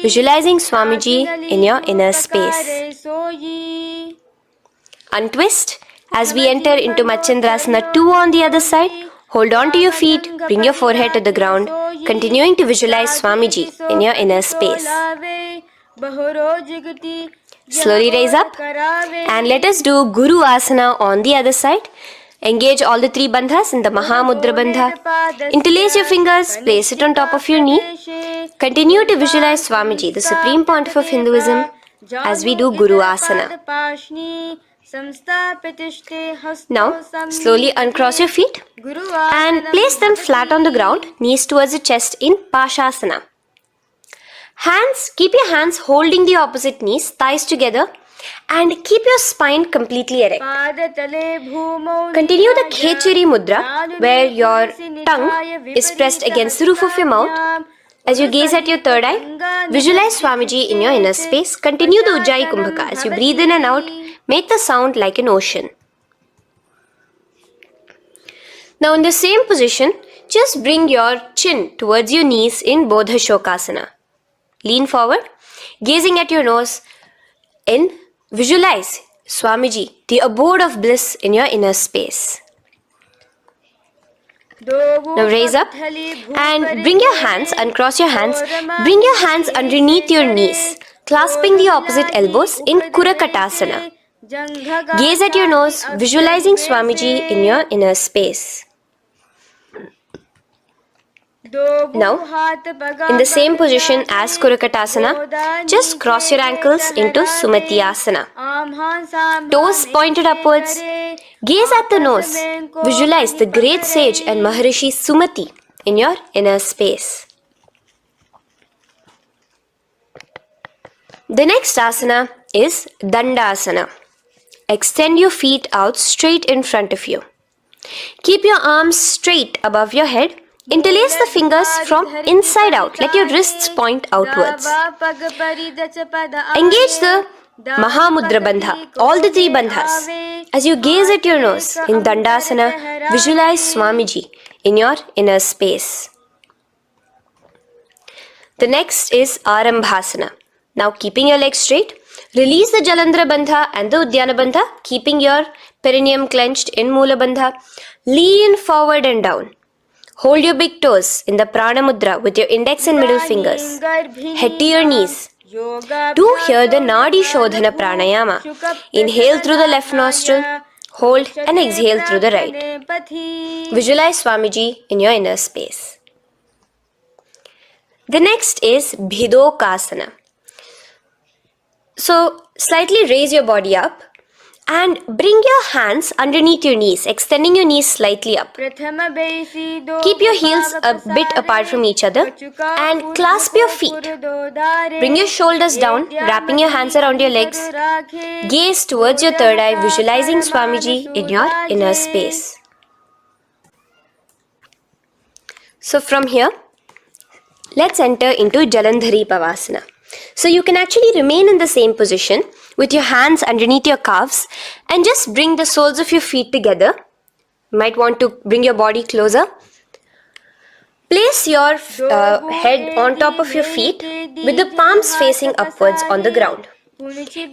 visualizing Swamiji in your inner space. Untwist as we enter into Matsyendrasana 2 on the other side. Hold on to your feet, bring your forehead to the ground, continuing to visualize Swamiji in your inner space. Slowly raise up and let us do Guru Asana on the other side. Engage all the three bandhas in the Mahamudra Bandha. Interlace your fingers, place it on top of your knee. Continue to visualize Swamiji, the Supreme Pontiff of Hinduism, as we do Guru Asana. Now, slowly uncross your feet and place them flat on the ground, knees towards the chest in Pashasana. Keep your hands holding the opposite knees, thighs together, and keep your spine completely erect. Continue the Khechari Mudra, where your tongue is pressed against the roof of your mouth. As you gaze at your third eye, visualize Swamiji in your inner space. Continue the Ujjayi Kumbhaka. As you breathe in and out, make the sound like an ocean. Now in the same position, just bring your chin towards your knees in Bodha Shokasana. Lean forward, gazing at your nose, and visualize Swamiji, the abode of bliss in your inner space. Now raise up and bring your hands, uncross your hands, bring your hands underneath your knees, clasping the opposite elbows in Kurakatasana. Gaze at your nose, visualizing Swamiji in your inner space. Now, in the same position as Kurakatasana, just cross your ankles into Sumatiyasana. Toes pointed upwards. Gaze at the nose. Visualize the great sage and Maharishi Sumati in your inner space. The next asana is Dandasana. Extend your feet out straight in front of you. Keep your arms straight above your head. Interlace the fingers from inside out. Let your wrists point outwards. Engage the Mahamudra Bandha, all the three bandhas. As you gaze at your nose in Dandasana, visualize Swamiji in your inner space. The next is Arambhasana. Now keeping your legs straight, release the Jalandhara Bandha and the Udyana Bandha, keeping your perineum clenched in Mula Bandha. Lean forward and down. Hold your big toes in the Prana Mudra with your index and middle fingers. Head to your knees. Do here the Nadi Shodhana Pranayama. Inhale through the left nostril, hold and exhale through the right. Visualize Swamiji in your inner space. The next is Bhidokasana. So slightly raise your body up and bring your hands underneath your knees, extending your knees slightly up. Keep your heels a bit apart from each other and clasp your feet. Bring your shoulders down, wrapping your hands around your legs. Gaze towards your third eye, visualizing Swamiji in your inner space. So from here, let's enter into Jalandhari Pavasana. So you can actually remain in the same position with your hands underneath your calves and just bring the soles of your feet together. You might want to bring your body closer. Place your head on top of your feet with the palms facing upwards on the ground.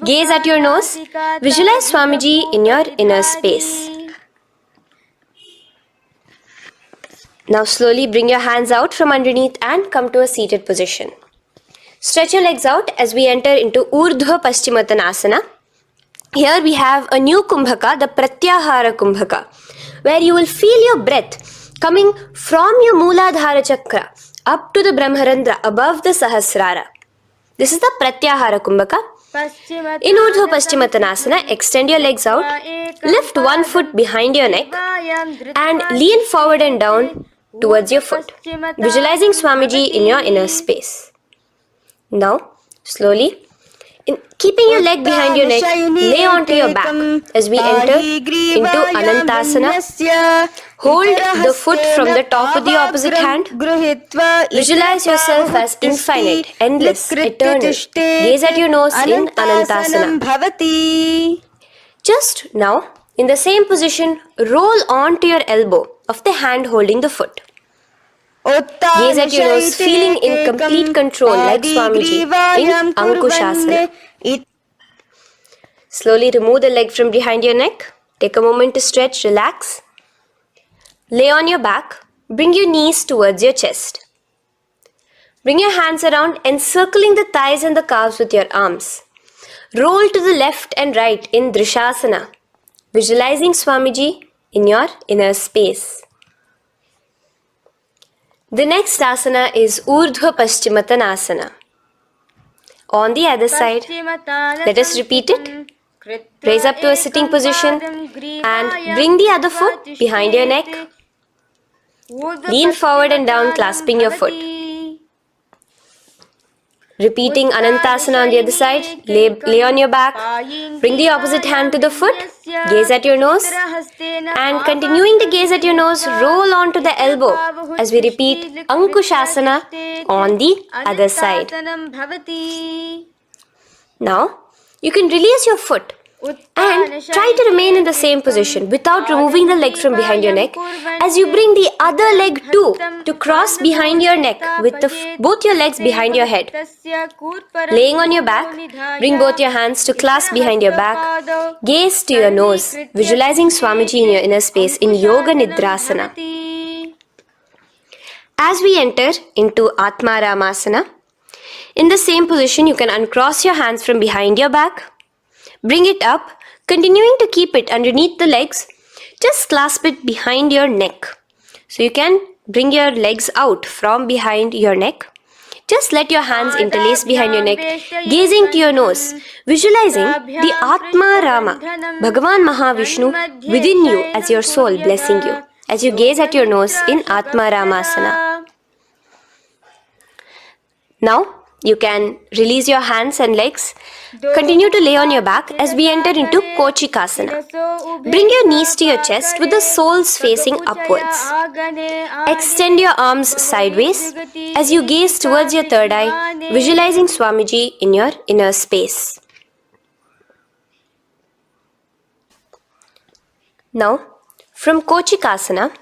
Gaze at your nose. Visualize Swamiji in your inner space. Now slowly bring your hands out from underneath and come to a seated position. Stretch your legs out as we enter into Urdhva Paschimottanasana. Here we have a new Kumbhaka, the Pratyahara Kumbhaka, where you will feel your breath coming from your Mooladhara Chakra up to the Brahmarandra above the Sahasrara. This is the Pratyahara Kumbhaka. In Urdhva Paschimottanasana, extend your legs out, lift one foot behind your neck and lean forward and down towards your foot, visualizing Swamiji in your inner space. Now, slowly, keeping your leg behind your neck, lay onto your back as we enter into Anantasana. Hold the foot from the top of the opposite hand. Visualize yourself as infinite, endless, eternal. Gaze at your nose in Anantasana. Just now, in the same position, roll onto your elbow of the hand holding the foot. Gaze at your nose, feeling in complete control like Swamiji in Ankushasana. Slowly remove the leg from behind your neck. Take a moment to stretch, relax. Lay on your back. Bring your knees towards your chest. Bring your hands around, encircling the thighs and the calves with your arms. Roll to the left and right in Drishasana, visualizing Swamiji in your inner space. The next asana is Urdhva Paschimottanasana. On the other side, let us repeat it. Raise up to a sitting position and bring the other foot behind your neck. Lean forward and down, clasping your foot. Repeating Anantasana on the other side, lay on your back, bring the opposite hand to the foot, gaze at your nose, and continuing to gaze at your nose, roll onto the elbow as we repeat Ankushasana on the other side. Now, you can release your foot and try to remain in the same position without removing the leg from behind your neck as you bring the other leg too to cross behind your neck with both your legs behind your head. Laying on your back, bring both your hands to clasp behind your back. Gaze to your nose, visualizing Swamiji in your inner space in Yoga Nidrasana. As we enter into Atma Ramasana, in the same position you can uncross your hands from behind your back. Bring it up, continuing to keep it underneath the legs. Just clasp it behind your neck. So you can bring your legs out from behind your neck. Just let your hands interlace behind your neck, gazing to your nose, visualizing the Atma Rama, Bhagavan Mahavishnu within you as your soul blessing you, as you gaze at your nose in Atma Ramasana. Now, you can release your hands and legs. Continue to lay on your back as we enter into Kochikasana. Bring your knees to your chest with the soles facing upwards. Extend your arms sideways as you gaze towards your third eye, visualizing Swamiji in your inner space. Now, from Kochikasana,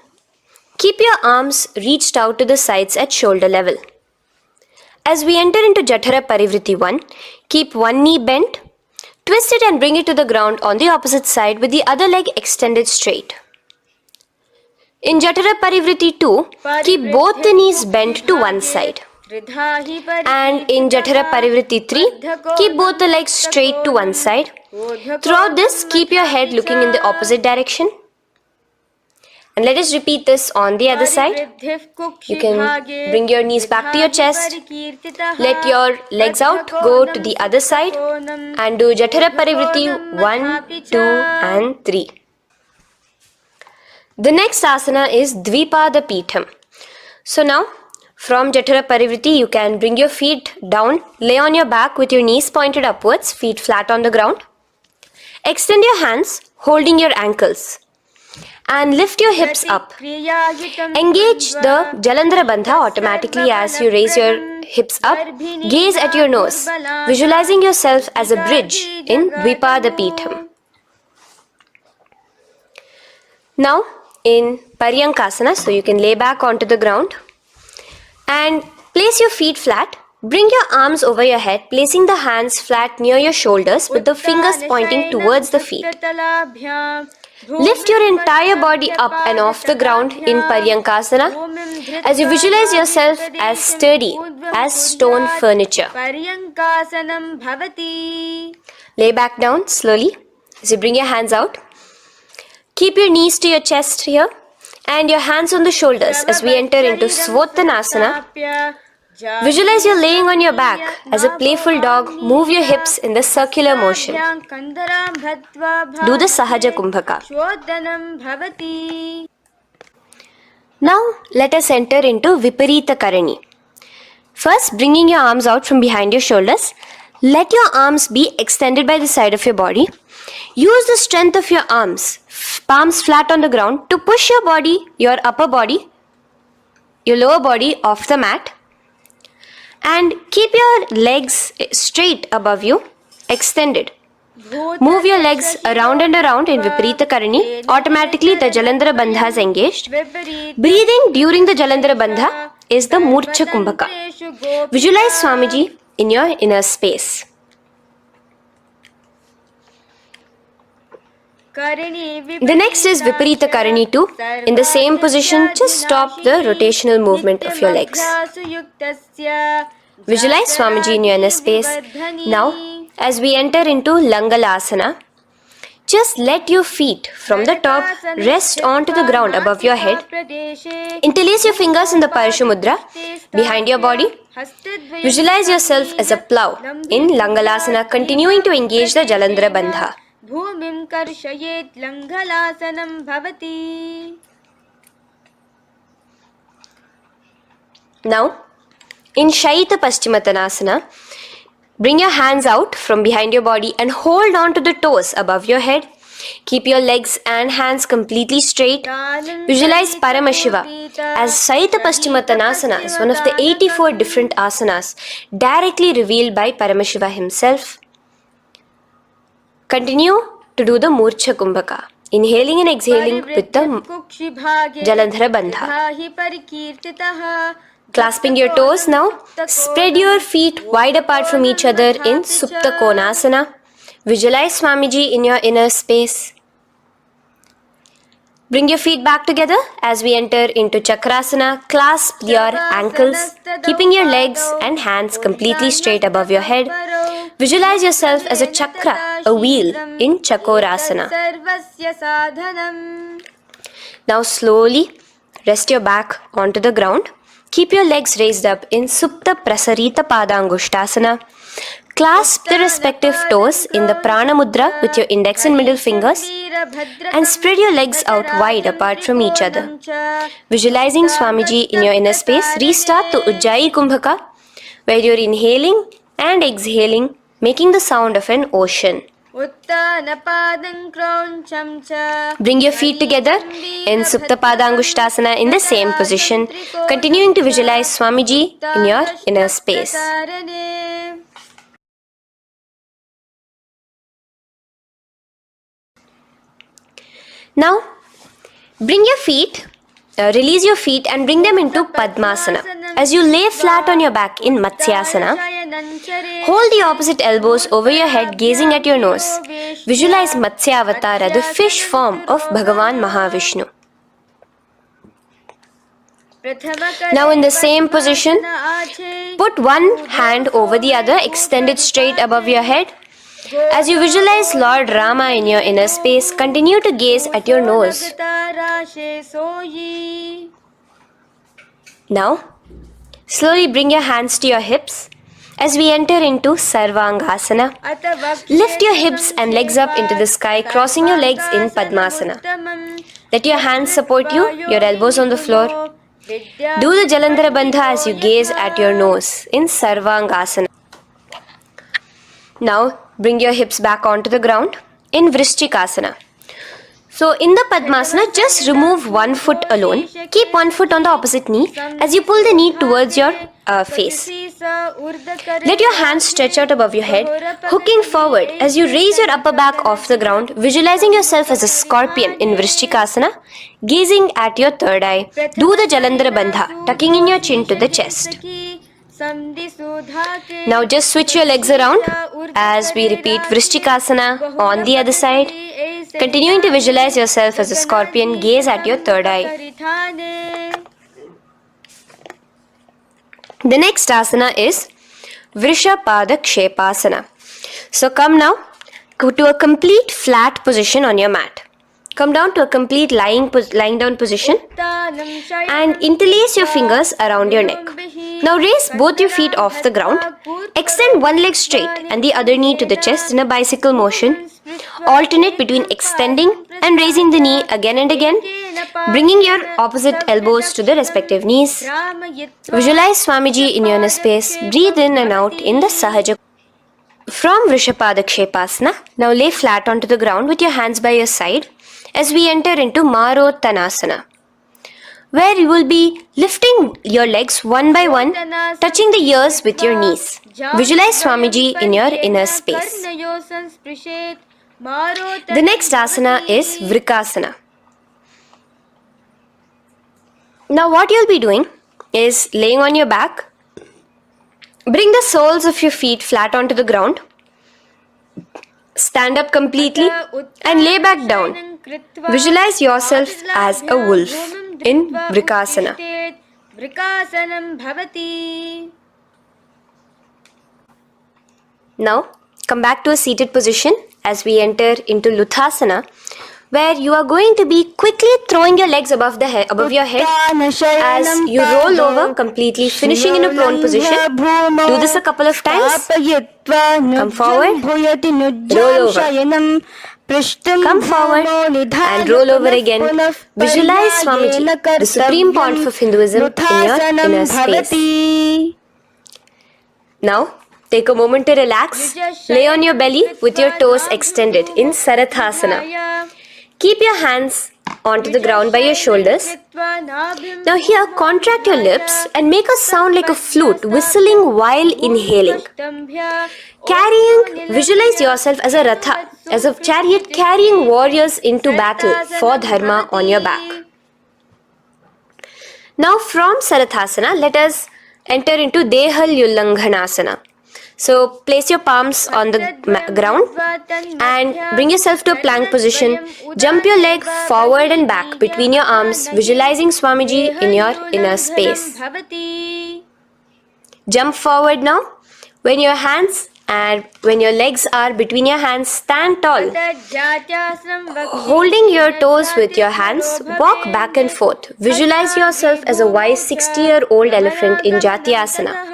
keep your arms reached out to the sides at shoulder level. As we enter into Jatara Parivriti 1, keep one knee bent, twist it and bring it to the ground on the opposite side with the other leg extended straight. In Jatara Parivriti 2, keep both the knees bent to one side. And in Jatara Parivriti 3, keep both the legs straight to one side. Throughout this, keep your head looking in the opposite direction. And let us repeat this on the other side. You can bring your knees back to your chest. Let your legs out, go to the other side and do Jatara Parivriti 1, 2 and 3. The next asana is Dvipada Pitham. So now from Jatara Parivriti you can bring your feet down, lay on your back with your knees pointed upwards, feet flat on the ground. Extend your hands holding your ankles. And lift your hips up. Engage the Jalandhara Bandha automatically as you raise your hips up. Gaze at your nose, visualizing yourself as a bridge in Dvipada Pitham. Now in Paryankasana, so you can lay back onto the ground and place your feet flat. Bring your arms over your head, placing the hands flat near your shoulders with the fingers pointing towards the feet. Lift your entire body up and off the ground in Paryankasana as you visualize yourself as sturdy as stone furniture. Lay back down slowly as you bring your hands out. Keep your knees to your chest here and your hands on the shoulders as we enter into Svottanasana. Visualize you're laying on your back as a playful dog. Move your hips in the circular motion. Do the Sahaja Kumbhaka. Now let us enter into Viparita Karani. First, bringing your arms out from behind your shoulders. Let your arms be extended by the side of your body. Use the strength of your arms, palms flat on the ground, to push your body, your upper body, your lower body off the mat. And keep your legs straight above you, extended. Move your legs around and around in Viparita Karani. Automatically the Jalandhara Bandha is engaged. Breathing during the Jalandhara Bandha is the Murcha Kumbhaka. Visualize Swamiji in your inner space. The next is Viparita Karani 2. In the same position, just stop the rotational movement of your legs. Visualize Swamiji in your inner space. Now, as we enter into Langalasana, just let your feet from the top rest onto the ground above your head. Interlace your fingers in the Parashu Mudra behind your body. Visualize yourself as a plow in Langalasana, continuing to engage the Jalandhara Bandha. भूमिं कर्षयेत् लङ्घलासनं भवति. Now, in Shaita Paschimottanasana, bring your hands out from behind your body and hold on to the toes above your head. Keep your legs and hands completely straight. Visualize Paramashiva as Shaita Paschimottanasana is one of the 84 different asanas directly revealed by Paramashiva himself. Continue to do the Murcha Kumbhaka, inhaling and exhaling with the Jalandhara Bandha. Clasping your toes now, spread your feet wide apart from each other in Supta Konasana. Visualize Swamiji in your inner space. Bring your feet back together as we enter into Chakrasana. Clasp your ankles, keeping your legs and hands completely straight above your head. Visualize yourself as a chakra, a wheel in Chakorasana. Now slowly rest your back onto the ground. Keep your legs raised up in Supta Prasarita Padangushtasana. Clasp the respective toes in the Prana Mudra with your index and middle fingers and spread your legs out wide apart from each other. Visualizing Swamiji in your inner space, restart the Ujjayi Kumbhaka where you're inhaling and exhaling, making the sound of an ocean. Bring your feet together in Supta Padangushtasana in the same position, continuing to visualize Swamiji in your inner space. Now, release your feet and bring them into Padmasana. As you lay flat on your back in Matsyasana, hold the opposite elbows over your head, gazing at your nose. Visualize Matsya Avatara, the fish form of Bhagavan Mahavishnu. Now in the same position, put one hand over the other, extended straight above your head. As you visualize Lord Rama in your inner space, continue to gaze at your nose. Now, slowly bring your hands to your hips as we enter into Sarvangasana. Lift your hips and legs up into the sky, crossing your legs in Padmasana. Let your hands support you, your elbows on the floor. Do the Jalandhara Bandha as you gaze at your nose in Sarvangasana. Now, bring your hips back onto the ground in Vrishchikasana. So, in the Padmasana, just remove one foot alone. Keep one foot on the opposite knee as you pull the knee towards your face. Let your hands stretch out above your head, hooking forward as you raise your upper back off the ground, visualizing yourself as a scorpion in Vrishchikasana, gazing at your third eye. Do the Jalandhara Bandha, tucking in your chin to the chest. Now just switch your legs around as we repeat Vrishchikasana on the other side. Continuing to visualize yourself as a scorpion, gaze at your third eye. The next asana is Vrishapada Kshepasana. So come now to a complete flat position on your mat. Come down to a complete lying down position and interlace your fingers around your neck. Now raise both your feet off the ground. Extend one leg straight and the other knee to the chest in a bicycle motion. Alternate between extending and raising the knee again and again, bringing your opposite elbows to the respective knees. Visualize Swamiji in your inner space. Breathe in and out in the Sahaja. From Vrishapada Kshepasana, now lay flat onto the ground with your hands by your side as we enter into Marottanasana, where you will be lifting your legs one by one, touching the ears with your knees. Visualize Swamiji in your inner space. The next asana is Vrikasana. Now what you'll be doing is laying on your back. Bring the soles of your feet flat onto the ground. stand up completely and lay back down. Visualize yourself as a wolf in Vrikasana. Now, come back to a seated position as we enter into Luthasana, where you are going to be quickly throwing your legs above your head as you roll over completely, finishing in a prone position. Do this a couple of times. Come forward, roll over. Come forward and roll over again. Visualize Swamiji, the Supreme Pontiff of Hinduism, in your inner space. Now, take a moment to relax. Lay on your belly with your toes extended in Sarathasana. Keep your hands onto the ground by your shoulders. Now here, contract your lips and make a sound like a flute, whistling while inhaling. Visualize yourself as a ratha, as a chariot carrying warriors into battle for dharma on your back. Now from Sarathasana, let us enter into Dehal Ullanghanasana. So place your palms on the ground and bring yourself to a plank position. Jump your leg forward and back between your arms, visualizing Swamiji in your inner space. Jump forward now. When your legs are between your hands, stand tall. Holding your toes with your hands, walk back and forth. Visualize yourself as a wise 60-year-old elephant in Jatyasana.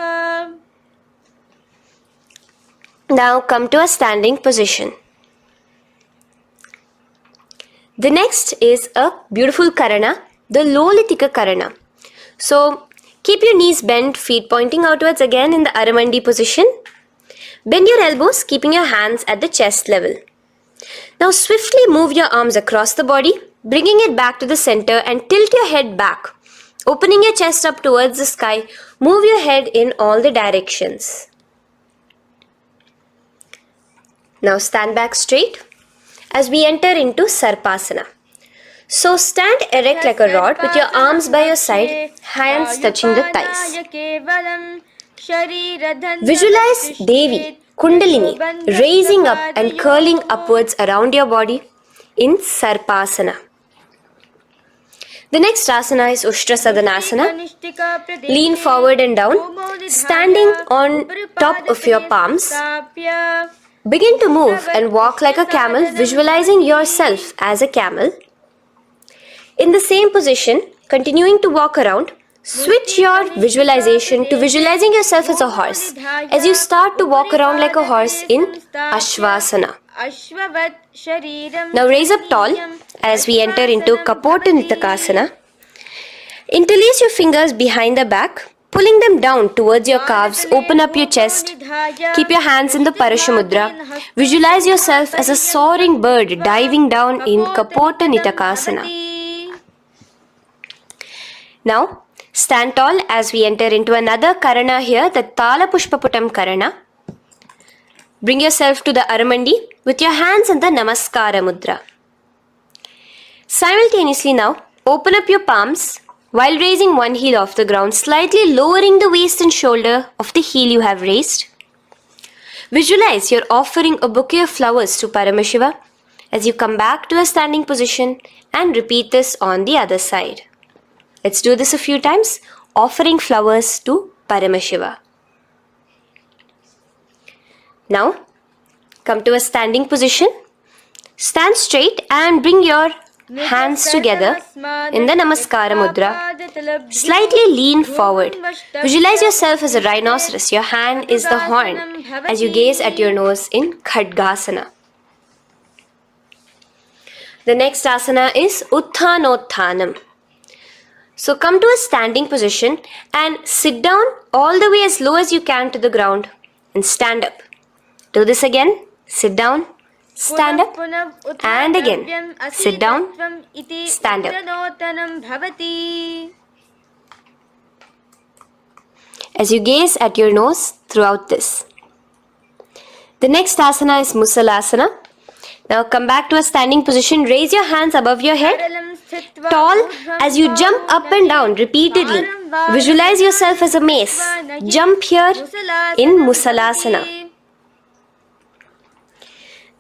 Now come to a standing position. The next is a beautiful Karana, the Lolitika Karana. So keep your knees bent, feet pointing outwards again in the Aramandi position. Bend your elbows, keeping your hands at the chest level. Now swiftly move your arms across the body, bringing it back to the center and tilt your head back. Opening your chest up towards the sky, move your head in all the directions. Now stand back straight as we enter into Sarpasana. So stand erect like a rod with your arms by your side, hands touching the thighs. Visualize Devi, Kundalini, raising up and curling upwards around your body in Sarpasana. The next asana is Ushtrasadanasana. Lean forward and down, standing on top of your palms. Begin to move and walk like a camel, visualizing yourself as a camel. In the same position, continuing to walk around, switch your visualization to visualizing yourself as a horse as you start to walk around like a horse in Ashvasana. Now raise up tall as we enter into Kapotanitakasana. Interlace your fingers behind the back. Pulling them down towards your calves, open up your chest. Keep your hands in the Parashamudra. Visualize yourself as a soaring bird diving down in Kapotanitakasana. Now, stand tall as we enter into another Karana here, the Tala Pushpaputam Karana. Bring yourself to the Aramandi with your hands in the Namaskara Mudra. Simultaneously now, open up your palms while raising one heel off the ground, slightly lowering the waist and shoulder of the heel you have raised. Visualize you're offering a bouquet of flowers to Paramashiva as you come back to a standing position and repeat this on the other side. Let's do this a few times, offering flowers to Paramashiva. Now, come to a standing position. Stand straight and bring your hands together in the Namaskara Mudra. Slightly lean forward. Visualize yourself as a rhinoceros. Your hand is the horn as you gaze at your nose in Khadgasana. The next asana is Uttanottanam. So come to a standing position and sit down all the way as low as you can to the ground and stand up. Do this again. Sit down. Stand up and again. Sit down. Stand up. As you gaze at your nose throughout this. The next asana is Musalasana. Now come back to a standing position. Raise your hands above your head. Tall as you jump up and down repeatedly. Visualize yourself as a mace. Jump here in Musalasana.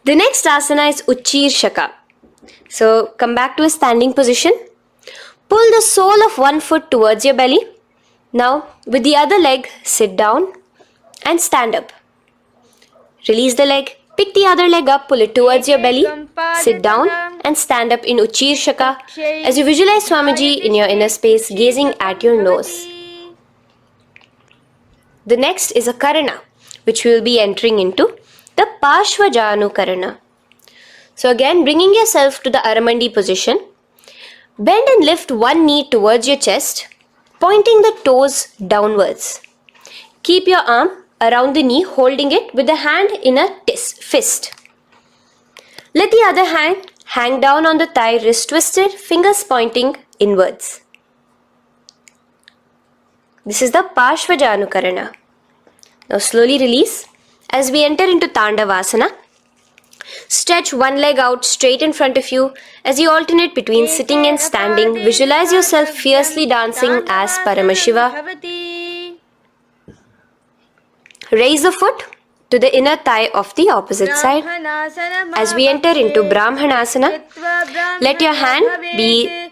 The next asana is Uchirshaka. So come back to a standing position. Pull the sole of one foot towards your belly. Now with the other leg, sit down and stand up. Release the leg. Pick the other leg up, pull it towards your belly. Sit down and stand up in Uchirshaka as you visualize Swamiji in your inner space gazing at your nose. The next is a Karana, which we will be entering into the Parshvajanu Karana. So again, bringing yourself to the Aramandi position. Bend and lift one knee towards your chest, pointing the toes downwards. Keep your arm around the knee, holding it with the hand in a fist. Let the other hand hang down on the thigh, wrist twisted, fingers pointing inwards. This is the Parshvajanu Karana. Now slowly release as we enter into Tandavasana. Stretch one leg out straight in front of you as you alternate between sitting and standing. Visualize yourself fiercely dancing as Paramashiva. Raise the foot to the inner thigh of the opposite side. As we enter into Brahmanasana, let your hand be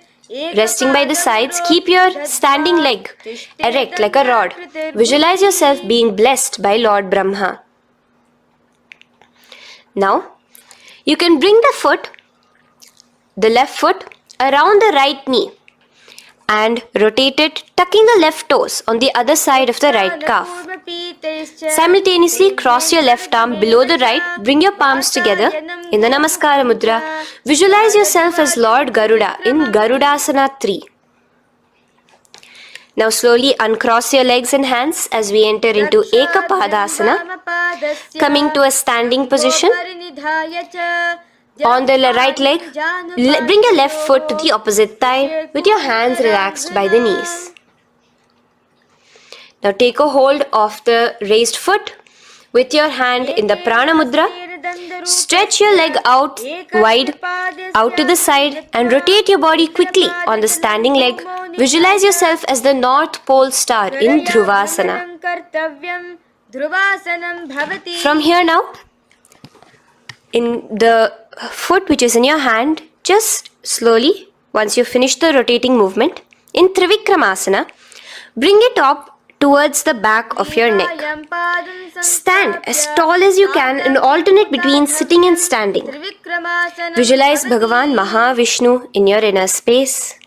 resting by the sides. Keep your standing leg erect like a rod. Visualize yourself being blessed by Lord Brahma. Now, you can bring the left foot around the right knee and rotate it, tucking the left toes on the other side of the right calf. Simultaneously cross your left arm below the right, bring your palms together in the Namaskara Mudra. Visualize yourself as Lord Garuda in Garudasana 3. Now slowly uncross your legs and hands as we enter into Ekapadasana, coming to a standing position. On the right leg, bring your left foot to the opposite thigh with your hands relaxed by the knees. Now take a hold of the raised foot with your hand in the Prana Mudra. Stretch your leg out wide, out to the side and rotate your body quickly on the standing leg. Visualize yourself as the North Pole star in Dhruvasana. From here now, in the foot which is in your hand, just slowly, once you finish the rotating movement, in Trivikramasana, bring it up towards the back of your neck. Stand as tall as you can and alternate between sitting and standing. Visualize Bhagavan Mahavishnu in your inner space.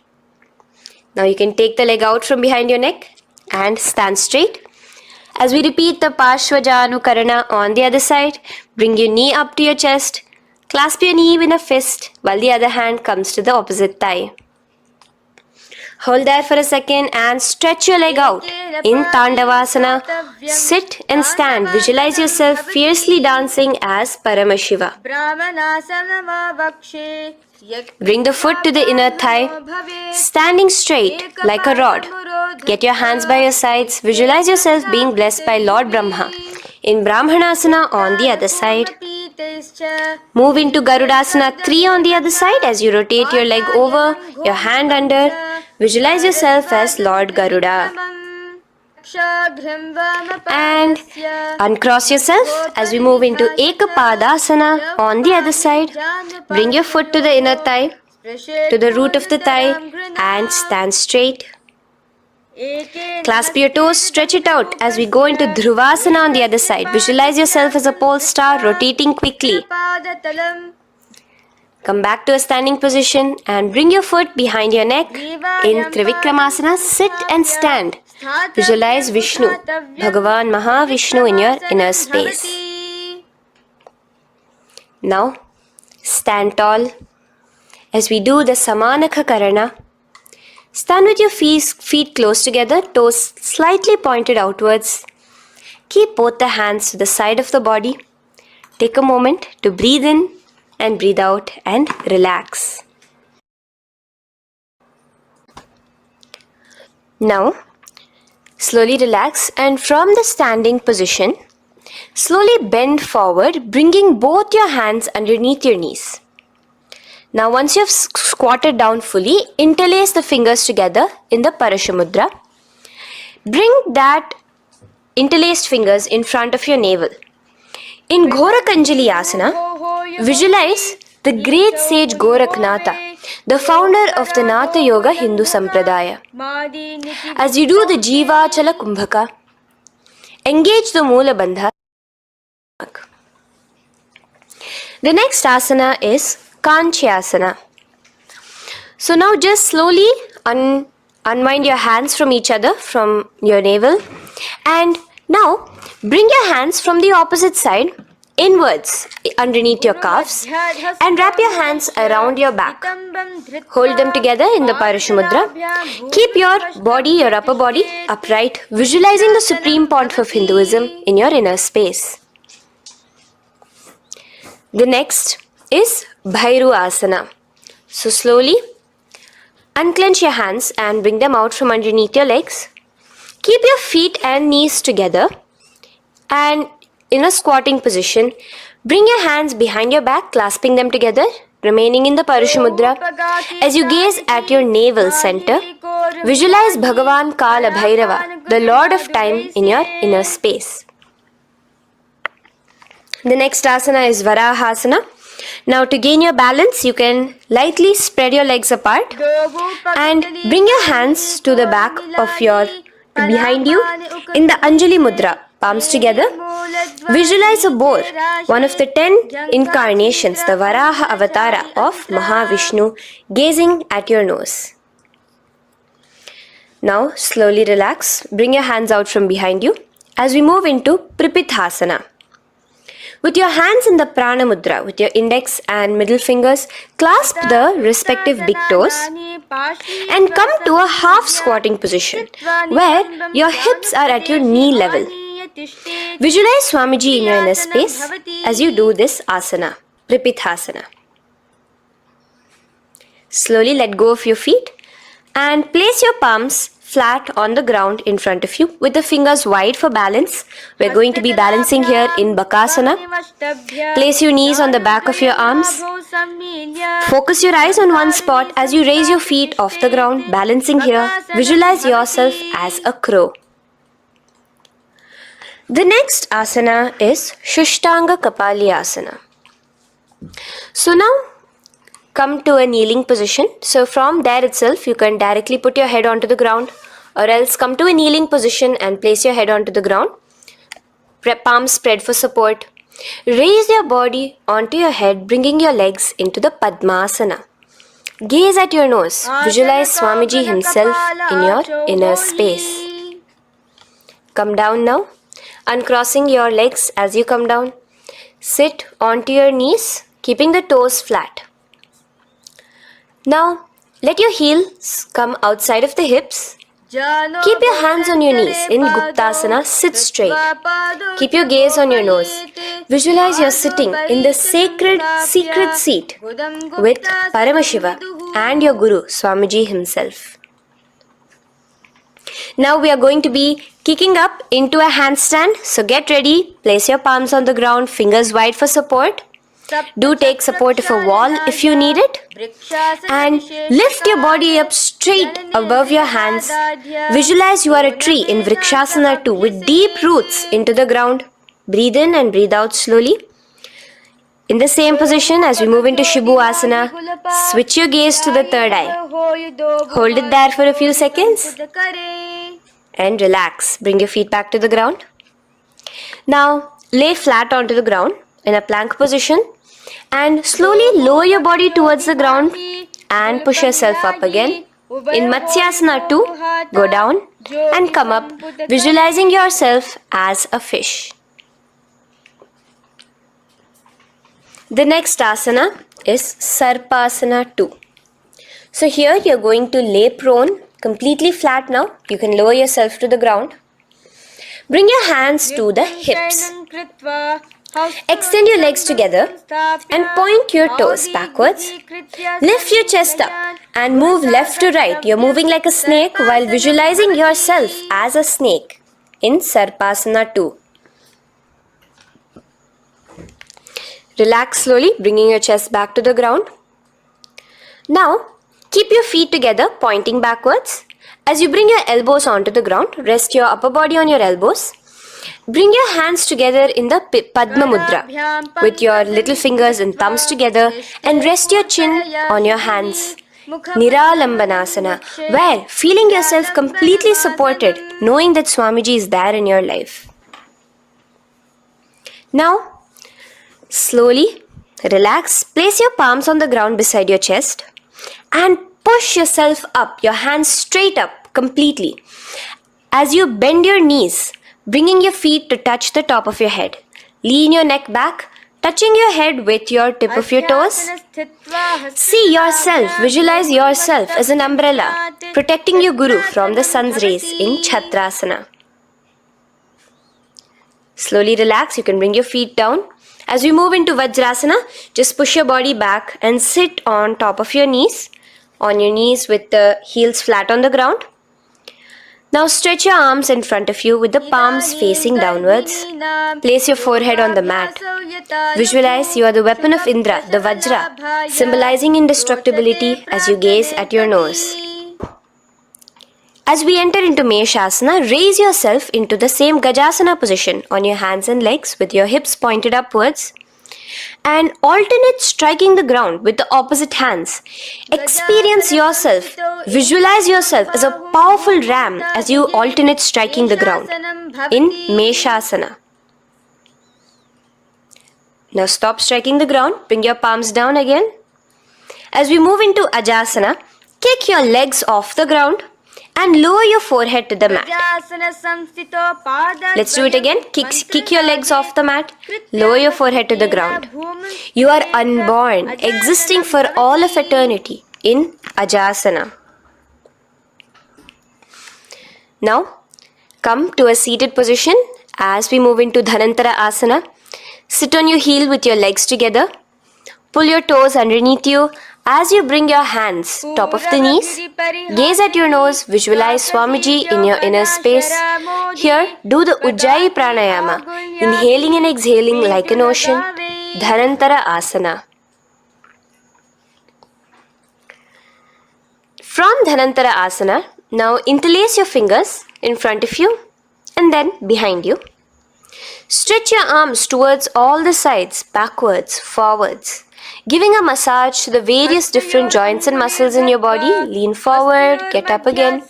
Now you can take the leg out from behind your neck and stand straight. As we repeat the Parshvajanu Karana on the other side, bring your knee up to your chest, clasp your knee in a fist while the other hand comes to the opposite thigh. Hold there for a second and stretch your leg out. In Tandavasana, sit and stand. Visualize yourself fiercely dancing as Paramashiva. Bring the foot to the inner thigh, standing straight like a rod. Get your hands by your sides. Visualize yourself being blessed by Lord Brahma. In Brahmanasana on the other side. Move into Garudasana 3 on the other side as you rotate your leg over, your hand under. Visualize yourself as Lord Garuda. And uncross yourself as we move into Ekapadasana on the other side. Bring your foot to the inner thigh, to the root of the thigh and stand straight. Clasp your toes, stretch it out as we go into Dhruvasana on the other side. Visualize yourself as a pole star rotating quickly. Come back to a standing position and bring your foot behind your neck. In Trivikramasana, sit and stand. Visualize Vishnu, Bhagavan Mahavishnu in your inner space. Now, stand tall as we do the Samanakha Karana. Stand with your feet close together, toes slightly pointed outwards. Keep both the hands to the side of the body. Take a moment to breathe in and breathe out and relax. Now, slowly relax and from the standing position, slowly bend forward, bringing both your hands underneath your knees. Now once you have squatted down fully, interlace the fingers together in the Parashamudra. Bring that interlaced fingers in front of your navel. In Ghora Kanjali Asana, Visualize the great sage Gorakhnatha, the founder of the Natha Yoga Hindu Sampradaya. As you do the Jiva Chala Kumbhaka, engage the Moola Bandha. The next asana is Kanchyasana. So now just slowly unwind your hands from each other, from your navel, and now bring your hands from the opposite side inwards underneath your calves and wrap your hands around your back. Hold them together in the Paramashivoham. Keep your body, your upper body, upright, visualizing the Supreme Pontiff of Hinduism in your inner space. The next is Bhairu Asana. So slowly unclench your hands and bring them out from underneath your legs. Keep your feet and knees together and in a squatting position, bring your hands behind your back, clasping them together, remaining in the Parashamudra. As you gaze at your navel center, visualize Bhagavan Kala Bhairava, the Lord of Time, in your inner space. The next asana is Varahasana. Now to gain your balance, you can lightly spread your legs apart and bring your hands to the back of your behind you in the Anjali Mudra, palms together. Visualize a boar, one of the 10 incarnations, the Varaha Avatara of Mahavishnu, gazing at your nose. Now slowly relax, bring your hands out from behind you as we move into Pripithasana. With your hands in the Prana Mudra, with your index and middle fingers, clasp the respective big toes and come to a half squatting position where your hips are at your knee level. Visualize Swamiji in your inner space as you do this asana, Pripithasana. Slowly let go of your feet and place your palms flat on the ground in front of you with the fingers wide for balance. We're going to be balancing here in Bakasana. Place your knees on the back of your arms. Focus your eyes on one spot as you raise your feet off the ground, balancing here. Visualize yourself as a crow. The next asana is Shushtanga Kapali Asana. So now come to a kneeling position. So from there itself, you can directly put your head onto the ground, or else come to a kneeling position and place your head onto the ground. Palms spread for support. Raise your body onto your head, bringing your legs into the Padmasana. Gaze at your nose. Visualize Swamiji himself in your inner space. Come down now, uncrossing your legs as you come down. Sit onto your knees, keeping the toes flat. Now, let your heels come outside of the hips. Keep your hands on your knees in Guptasana, sit straight. Keep your gaze on your nose. Visualize you're sitting in the sacred secret seat with Paramashiva and your Guru, Swamiji himself. Now we are going to be kicking up into a handstand. So get ready, place your palms on the ground, fingers wide for support. Do take support of a wall if you need it. And lift your body up straight above your hands. Visualize you are a tree in Vrikshasana 2 with deep roots into the ground. Breathe in and breathe out slowly. In the same position as we move into Shibhu Asana, switch your gaze to the third eye. Hold it there for a few seconds. And relax. Bring your feet back to the ground. Now lay flat onto the ground in a plank position and slowly lower your body towards the ground and push yourself up again. In Matsyasana 2, go down and come up, visualizing yourself as a fish. The next asana is Sarpasana 2. So here you're going to lay prone, completely flat now. You can lower yourself to the ground. Bring your hands to the hips. Extend your legs together and point your toes backwards. Lift your chest up and move left to right. You're moving like a snake while visualizing yourself as a snake in Sarpasana 2. Relax slowly, bringing your chest back to the ground. Now, keep your feet together, pointing backwards. As you bring your elbows onto the ground, rest your upper body on your elbows Bring your hands together in the Padma Mudra with your little fingers and thumbs together and rest your chin on your hands. Niralambanasana, where feeling yourself completely supported, knowing that Swamiji is there in your life. Now, slowly relax, place your palms on the ground beside your chest and push yourself up, your hands straight up completely. As you bend your knees, bringing your feet to touch the top of your head. Lean your neck back, touching your head with your tip of your toes. See yourself, visualize yourself as an umbrella, protecting your Guru from the sun's rays in Chhatrasana. Slowly relax, you can bring your feet down. As we move into Vajrasana, just push your body back and sit on top of your knees, with the heels flat on the ground. Now stretch your arms in front of you with the palms facing downwards. Place your forehead on the mat. Visualize you are the weapon of Indra, the Vajra, symbolizing indestructibility as you gaze at your nose. As we enter into Meshasana, raise yourself into the same Gajasana position on your hands and legs with your hips pointed upwards. And alternate striking the ground with the opposite hands. Experience yourself, visualize yourself as a powerful ram as you alternate striking the ground in Meshasana. Now stop striking the ground, bring your palms down again. As we move into Ajasana, kick your legs off the ground and lower your forehead to the mat. Let's do it again. Kick your legs off the mat. Lower your forehead to the ground. You are unborn, existing for all of eternity in Ajasana. Now, come to a seated position as we move into Dhanantara Asana. Sit on your heel with your legs together. Pull your toes underneath you. As you bring your hands top of the knees, gaze at your nose, visualize Swamiji in your inner space. Here, do the Ujjayi Pranayama, inhaling and exhaling like an ocean, Dhanantara Asana. From Dhanantara Asana, now interlace your fingers in front of you and then behind you. Stretch your arms towards all the sides, backwards, forwards. Giving a massage to the various different joints and muscles in your body. Lean forward, get up again.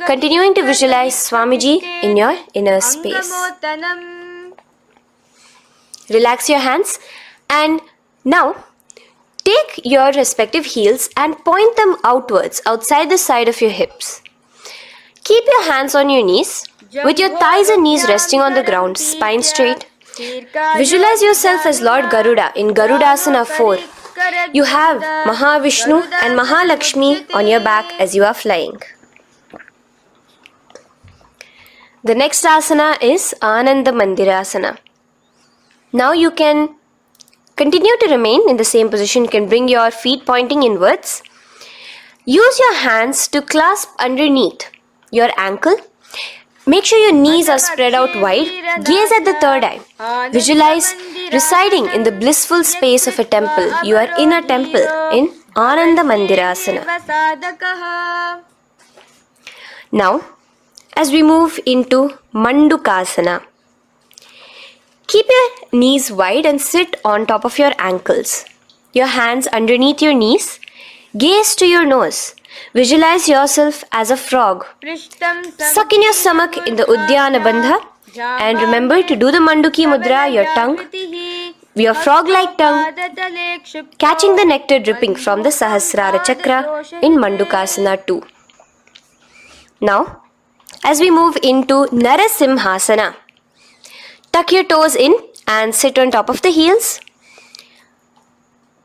Continuing to visualize Swamiji in your inner space. Relax your hands and now take your respective heels and point them outwards, outside the side of your hips. Keep your hands on your knees with your thighs and knees resting on the ground, spine straight. Visualize yourself as Lord Garuda in Garudasana 4. You have Mahavishnu and Mahalakshmi on your back as you are flying. The next asana is Ananda Mandirasana. Now you can continue to remain in the same position. You can bring your feet pointing inwards. Use your hands to clasp underneath your ankle. Make sure your knees are spread out wide. Gaze at the third eye. Visualize residing in the blissful space of a temple. You are in a temple in Ananda Mandirasana. Now, as we move into Mandukasana, keep your knees wide and sit on top of your ankles. Your hands underneath your knees. Gaze to your nose. Visualize yourself as a frog. Suck in your stomach in the Uddiyana Bandha and remember to do the Manduki Mudra, your tongue, your frog-like tongue, catching the nectar dripping from the Sahasrara Chakra in Mandukasana 2. Now, as we move into Narasimhasana, tuck your toes in and sit on top of the heels.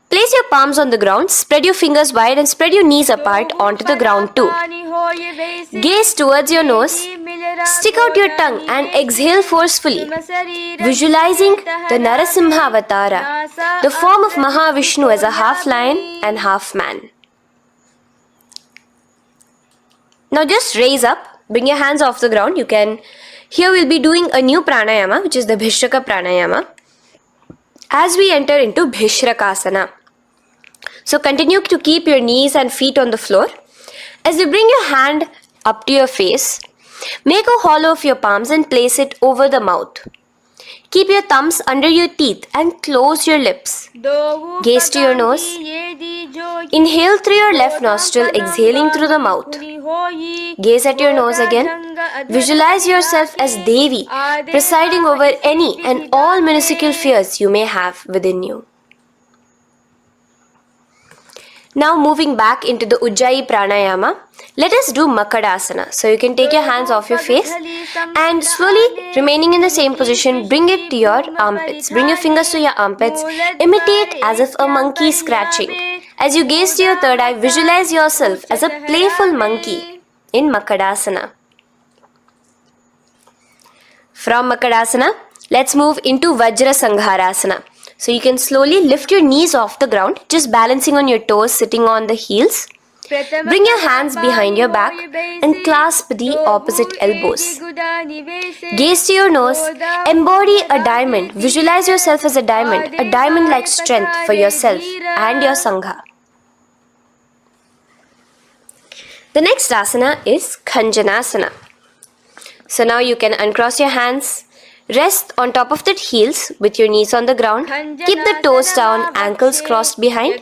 Place your palms on the ground, spread your fingers wide and spread your knees apart onto the ground too. Gaze towards your nose, stick out your tongue and exhale forcefully, visualizing the Narasimha Avatara, the form of Mahavishnu as a half lion and half man. Now just raise up, bring your hands off the ground. Here we'll be doing a new pranayama, which is the Bhishraka pranayama, as we enter into Bhishrakasana. So continue to keep your knees and feet on the floor. As you bring your hand up to your face, Make a hollow of your palms and place it over the mouth. Keep your thumbs under your teeth and close your lips. Gaze to your nose. Inhale through your left nostril, exhaling through the mouth. Gaze at your nose again. Visualize yourself as Devi, presiding over any and all minuscule fears you may have within you. Now moving back into the Ujjayi Pranayama, let us do Makadasana. So you can take your hands off your face and slowly remaining in the same position, bring it to your armpits. Bring your fingers to your armpits. Imitate as if a monkey is scratching. As you gaze to your third eye, visualize yourself as a playful monkey in Makadasana. From Makadasana, let's move into Vajra Sangharasana. So you can slowly lift your knees off the ground, just balancing on your toes, sitting on the heels. Bring your hands behind your back and clasp the opposite elbows. Gaze to your nose, embody a diamond. Visualize yourself as a diamond-like strength for yourself and your Sangha. The next asana is Khanjanasana. So now you can uncross your hands. Rest on top of the heels with your knees on the ground. Keep the toes down, ankles crossed behind.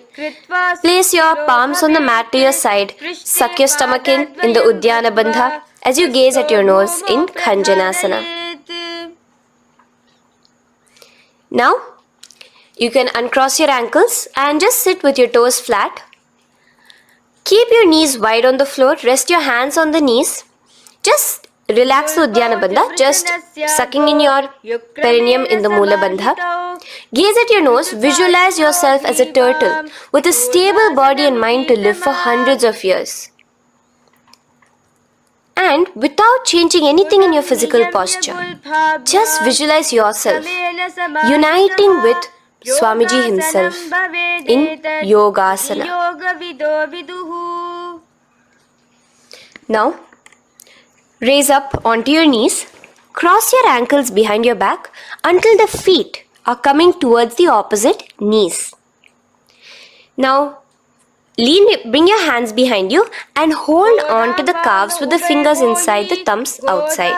Place your palms on the mat to your side. Suck your stomach in the Uddiyana Bandha as you gaze at your nose in Khanjanasana. Now, you can uncross your ankles and just sit with your toes flat. Keep your knees wide on the floor. Rest your hands on the knees. Just relax the Uddiyana Bandha, just sucking in your perineum in the Mula Bandha. Gaze at your nose, visualize yourself as a turtle with a stable body and mind to live for hundreds of years. And without changing anything in your physical posture, just visualize yourself uniting with Swamiji himself in Yogasana. Now, raise up onto your knees, cross your ankles behind your back until the feet are coming towards the opposite knees. Now, bring your hands behind you and hold on to the calves with the fingers inside, the thumbs outside.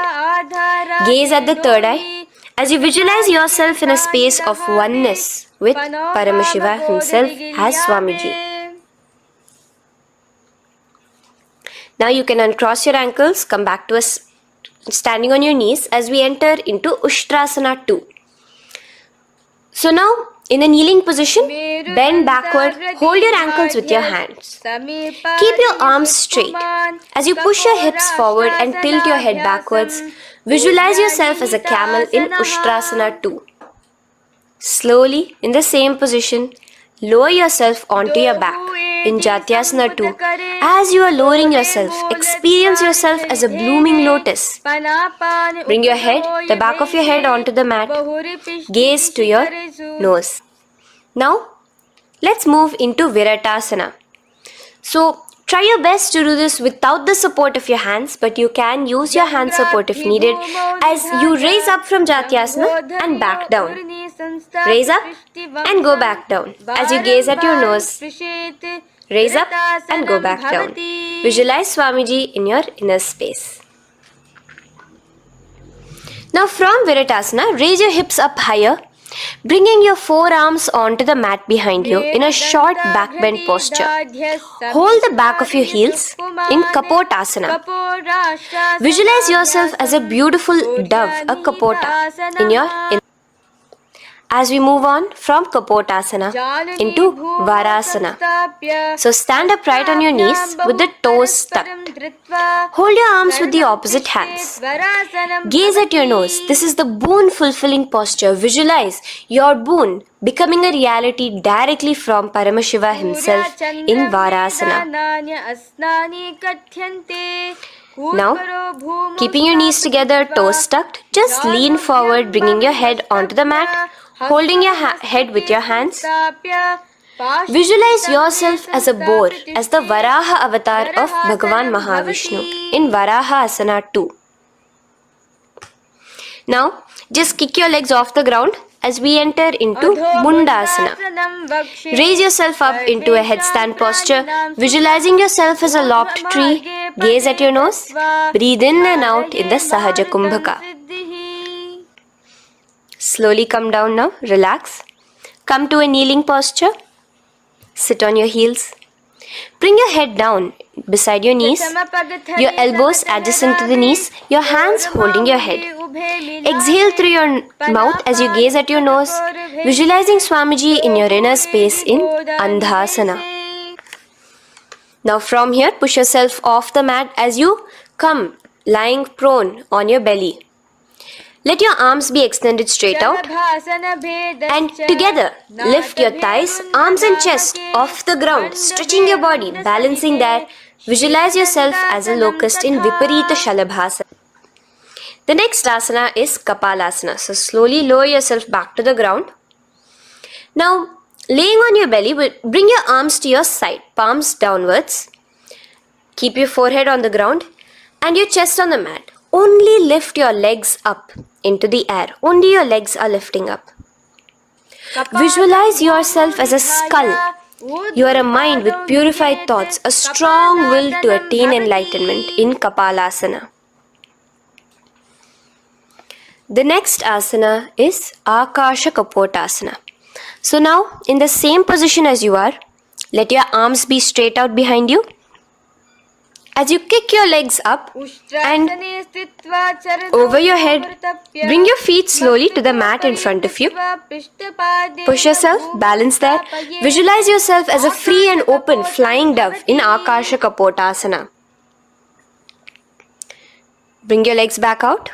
Gaze at the third eye as you visualize yourself in a space of oneness with Paramashiva himself as Swamiji. Now you can uncross your ankles, come back to us standing on your knees as we enter into Ushtrasana 2. So now in a kneeling position, bend backward, hold your ankles with your hands. Keep your arms straight. As you push your hips forward and tilt your head backwards, visualize yourself as a camel in Ushtrasana 2. Slowly, in the same position, lower yourself onto your back in Jatyasana 2. As you are lowering yourself, experience yourself as a blooming lotus. Bring your head, the back of your head onto the mat. Gaze to your nose. Now, let's move into Viratasana. So, try your best to do this without the support of your hands, but you can use your hand support if needed as you raise up from Jatyasana and back down. Raise up and go back down as you gaze at your nose. Raise up and go back down. Visualize Swamiji in your inner space. Now from Viratasana, raise your hips up higher, bringing your forearms onto the mat behind you in a short back bend posture. Hold the back of your heels in Kapotasana. Visualize yourself as a beautiful dove, a Kapota, in your inner. As we move on from Kapotasana into Varasana. So stand upright on your knees with the toes tucked. Hold your arms with the opposite hands. Gaze at your nose. This is the boon fulfilling posture. Visualize your boon becoming a reality directly from Paramashiva himself in Varasana. Now, keeping your knees together, toes tucked, just lean forward, bringing your head onto the mat. Holding your head with your hands. Visualize yourself as a boar, as the Varaha avatar of Bhagavan Mahavishnu in Varaha Asana 2. Now, just kick your legs off the ground as we enter into Mundasana. Raise yourself up into a headstand posture, visualizing yourself as a lopped tree, Gaze at your nose. Breathe in and out in the Sahaja Kumbhaka. Slowly come down now. Relax. Come to a kneeling posture. Sit on your heels. Bring your head down beside your knees. Your elbows adjacent to the knees. Your hands holding your head. Exhale through your mouth as you gaze at your nose, visualizing Swamiji in your inner space in Andhasana. Now from here, push yourself off the mat as you come lying prone on your belly. Let your arms be extended straight out, and together lift your thighs, arms and chest off the ground, stretching your body, balancing there. Visualize yourself as a locust in Viparita Shalabhasana. The next asana is Kapalasana. So slowly lower yourself back to the ground. Now, laying on your belly, bring your arms to your side, palms downwards. Keep your forehead on the ground and your chest on the mat. Only lift your legs up into the air. Only your legs are lifting up. Visualize yourself as a skull. You are a mind with purified thoughts, a strong will to attain enlightenment in Kapalasana. The next asana is Akasha Kapotasana. So now, in the same position as you are, let your arms be straight out behind you. As you kick your legs up and over your head, bring your feet slowly to the mat in front of you. Push yourself, balance there. Visualize yourself as a free and open flying dove in Akasha Kapotasana. Bring your legs back out.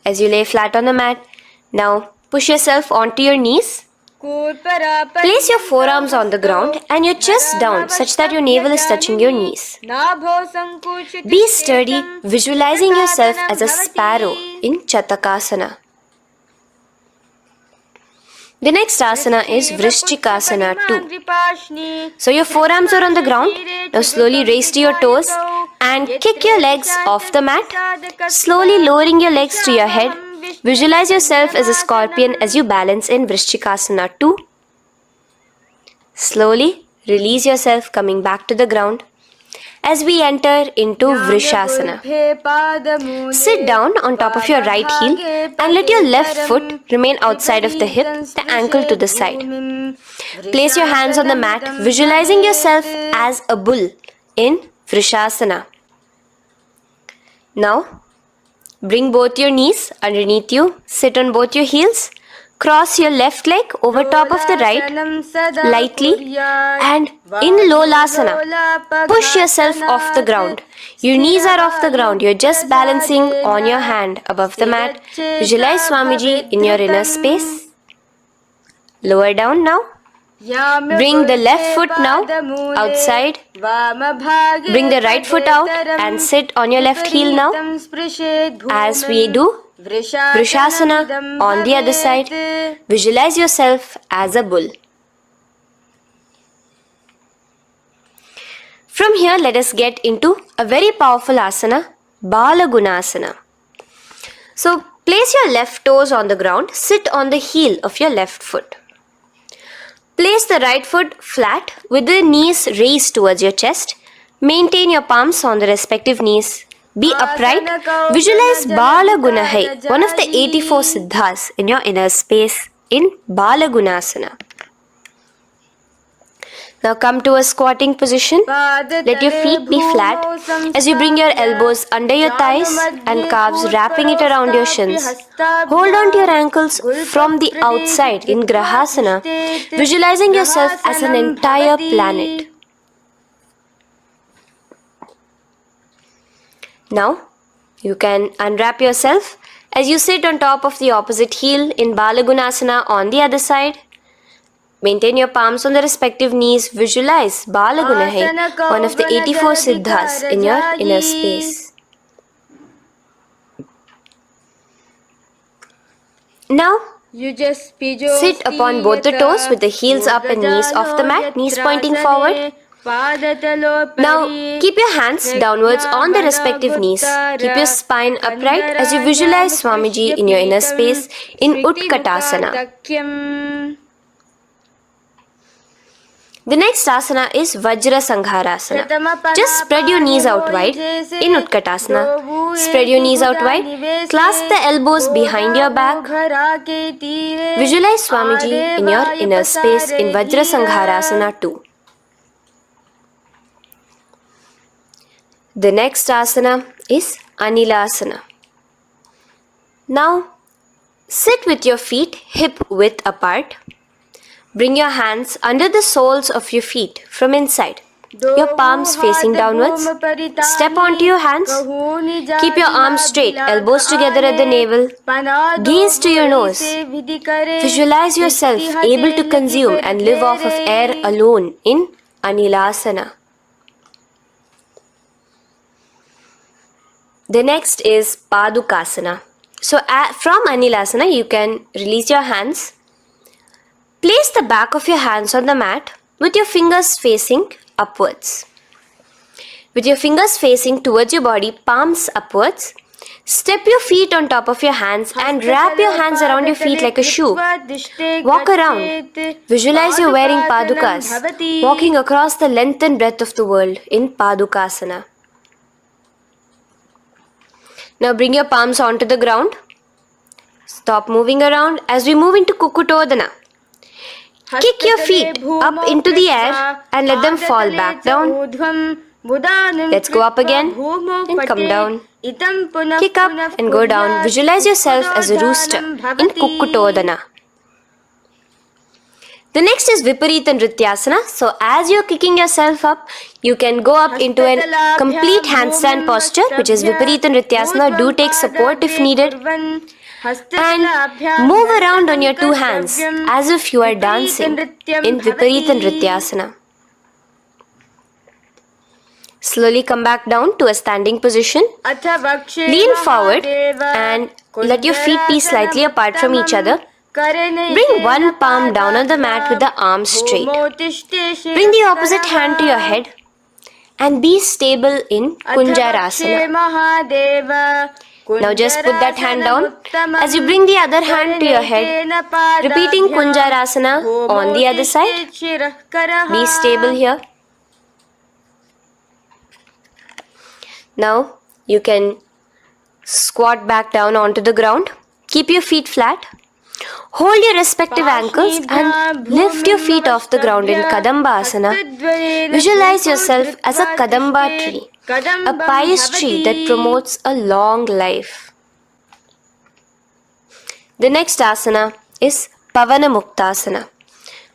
As you lay flat on the mat, now push yourself onto your knees. Place your forearms on the ground and your chest down such that your navel is touching your knees. Be sturdy, visualizing yourself as a sparrow in Chatakasana. The next asana is Vrishchikasana 2. So your forearms are on the ground. Now slowly raise to your toes and kick your legs off the mat. Slowly lowering your legs to your head. Visualize yourself as a scorpion as you balance in Vrishchikasana 2. Slowly release yourself, coming back to the ground. As we enter into Vrishasana, sit down on top of your right heel and let your left foot remain outside of the hip, the ankle to the side. Place your hands on the mat, visualizing yourself as a bull in Vrishasana. Now, bring both your knees underneath you, sit on both your heels. Cross your left leg over top of the right lightly and in Lolasana, push yourself off the ground. Your knees are off the ground. You're just balancing on your hand above the mat. Visualize Swamiji in your inner space. Lower down now. Bring the left foot now outside. Bring the right foot out and sit on your left heel now. As we do Vrishasana on the other side, visualize yourself as a bull. From here, let us get into a very powerful asana, Balagunasana. So, place your left toes on the ground, sit on the heel of your left foot. Place the right foot flat with the knees raised towards your chest. Maintain your palms on the respective knees. Be upright. Visualize Balagunahai, one of the 84 siddhas in your inner space in Balagunasana. Now come to a squatting position. Let your feet be flat as you bring your elbows under your thighs and calves, wrapping it around your shins. Hold on to your ankles from the outside in Grahasana, visualizing yourself as an entire planet. Now, you can unwrap yourself as you sit on top of the opposite heel in Balagunasana on the other side. Maintain your palms on the respective knees. Visualize Balagunahai, one of the 84 siddhas in your inner space. Now, sit upon both the toes with the heels up and knees off the mat, knees pointing forward. Now, keep your hands downwards on the respective knees. Keep your spine upright as you visualize Swamiji in your inner space in Utkatasana. The next asana is Vajra Sangharasana. Just spread your knees out wide in Utkatasana. Spread your knees out wide. Clasp the elbows behind your back. Visualize Swamiji in your inner space in Vajra Sangharasana too. The next asana is Anilasana. Now, sit with your feet hip width apart. Bring your hands under the soles of your feet from inside. Your palms facing downwards. Step onto your hands. Keep your arms straight, elbows together at the navel. Gaze to your nose. Visualize yourself able to consume and live off of air alone in Anilasana. The next is Padukasana. So from Anilasana, you can release your hands. Place the back of your hands on the mat with your fingers facing upwards. With your fingers facing towards your body, palms upwards. Step your feet on top of your hands and wrap your hands around your feet like a shoe. Walk around. Visualize you're wearing padukas, walking across the length and breadth of the world in Padukasana. Now bring your palms onto the ground. Stop moving around as we move into Kukutodana. Kick your feet up into the air and let them fall back down. Let's go up again and come down. Kick up and go down. Visualize yourself as a rooster in Kukutodana. The next is Viparita Nrityasana. So as you're kicking yourself up, you can go up into a complete handstand posture, which is Viparita Nrityasana. Do take support if needed. And move around on your two hands as if you are dancing in Viparita Nrityasana. Slowly come back down to a standing position. Lean forward and let your feet be slightly apart from each other. Bring one palm down on the mat with the arms straight. Bring the opposite hand to your head and be stable in Kunjarasana. Now just put that hand down as you bring the other hand to your head, repeating Kunjarasana on the other side. Be stable here. Now you can squat back down onto the ground. Keep your feet flat. Hold your respective ankles and lift your feet off the ground in Kadambasana. Visualize yourself as a Kadamba tree, a pious tree that promotes a long life. The next asana is Pavana Muktasana.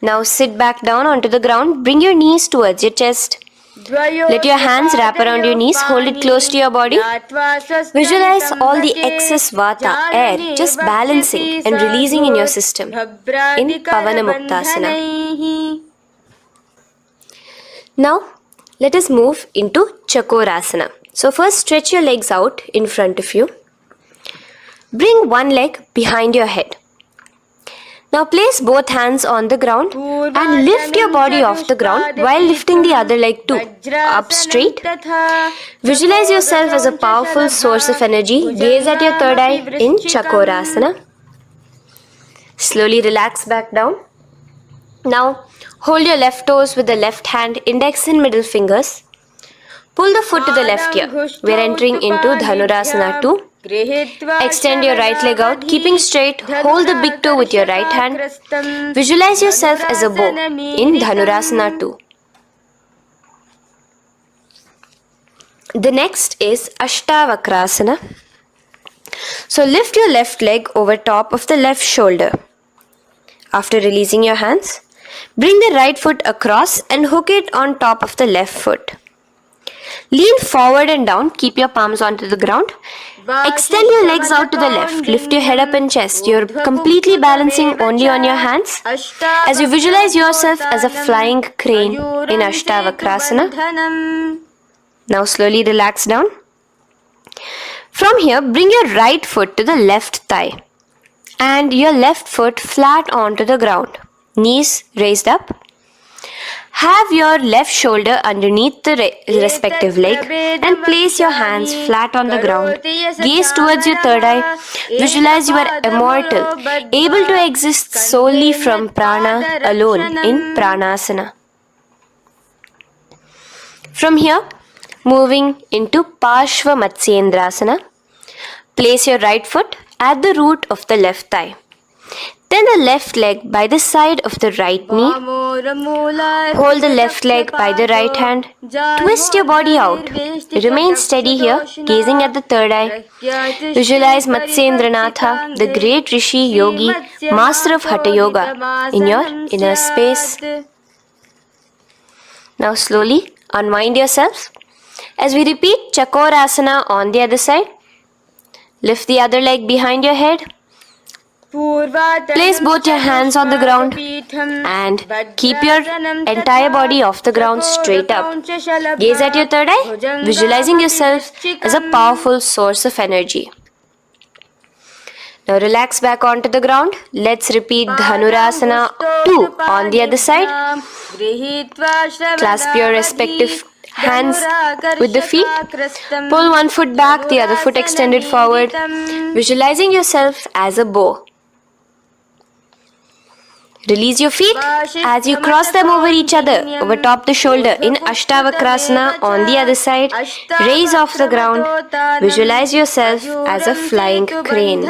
Now sit back down onto the ground. Bring your knees towards your chest. Let your hands wrap around your knees. Hold it close to your body. Visualize all the excess vata, air, just balancing and releasing in your system in Pavana Muktasana. Now, let us move into Chakorasana. So first stretch your legs out in front of you. Bring one leg behind your head. Now place both hands on the ground and lift your body off the ground while lifting the other leg too, up straight. Visualize yourself as a powerful source of energy. Gaze at your third eye in Chakorasana. Slowly relax back down. Now hold your left toes with the left hand, index and middle fingers. Pull the foot to the left ear. We are entering into Dhanurasana 2. Extend your right leg out, keeping straight. Hold the big toe with your right hand. Visualize yourself as a bow in Dhanurasana 2. The next is Ashtavakrasana. So lift your left leg over top of the left shoulder. After releasing your hands, bring the right foot across and hook it on top of the left foot. Lean forward and down. Keep your palms onto the ground. Extend your legs out to the left. Lift your head up and chest. You're completely balancing only on your hands as you visualize yourself as a flying crane in Ashtavakrasana. Now slowly relax down. From here, bring your right foot to the left thigh and your left foot flat onto the ground. Knees raised up. Have your left shoulder underneath the respective leg and place your hands flat on the ground. Gaze towards your third eye. Visualize you are immortal, able to exist solely from prana alone in Pranasana. From here, moving into Parshva Matsyendrasana, place your right foot at the root of the left thigh. Then the left leg by the side of the right knee. Hold the left leg by the right hand. Twist your body out. Remain steady here, gazing at the third eye. Visualize Matsyendranatha, the great Rishi Yogi, master of Hatha Yoga, in your inner space. Now slowly unwind yourselves. As we repeat Chakorasana on the other side, lift the other leg behind your head. Place both your hands on the ground and keep your entire body off the ground straight up. Gaze at your third eye, visualizing yourself as a powerful source of energy. Now relax back onto the ground. Let's repeat Dhanurasana 2 on the other side. Clasp your respective hands with the feet. Pull one foot back, the other foot extended forward, visualizing yourself as a bow. Release your feet as you cross them over each other, over top the shoulder in Ashtavakrasana on the other side. Raise off the ground. Visualize yourself as a flying crane.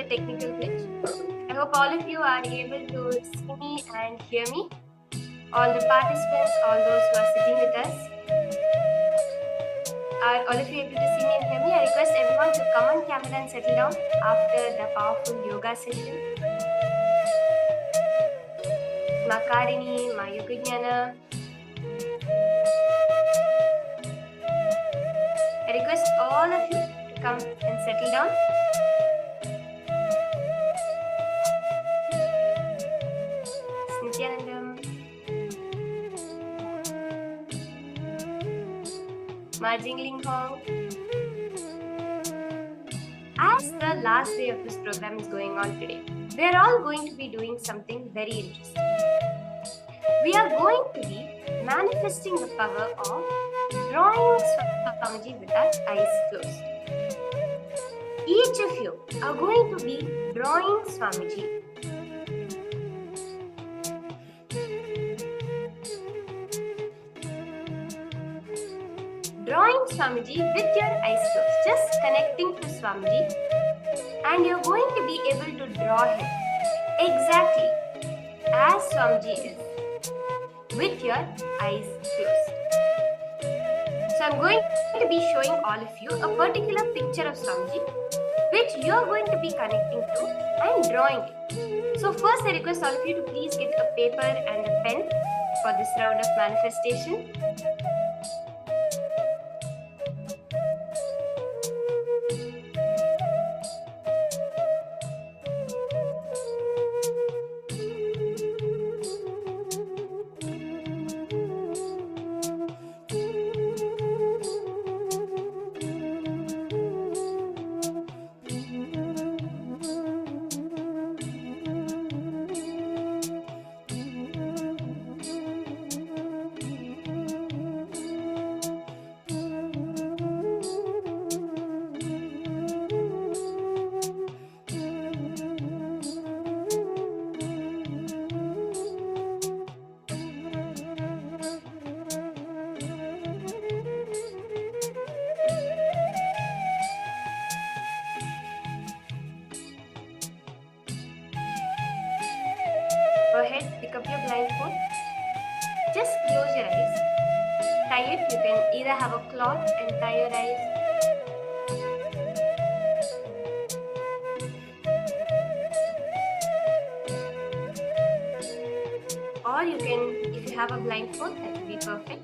technical glitch. I hope all of you are able to see me and hear me. All the participants, all those who are sitting with us. Are all of you able to see me and hear me? I request everyone to come on camera and settle down after the powerful yoga session. Makarini, Mayukujnana. I request all of you to come and settle down. Nityanandam. Majingling Hong. As the last day of this program is going on today, we are all going to be doing something very interesting. We are going to be manifesting the power of drawing Swamiji with our eyes closed. Each of you are going to be drawing Swamiji. Drawing Swamiji with your eyes closed, just connecting to Swamiji, and you're going to be able to draw him exactly as Swamiji is with your eyes closed. So I'm going to be showing all of you a particular picture of Swamiji which you're going to be connecting to and drawing it. So first I request all of you to please get a paper and a pen for this round of manifestation. Go ahead, pick up your blindfold. Just close your eyes. Tie it. You can either have a cloth and tie your eyes. Or you can, if you have a blindfold, that would be perfect.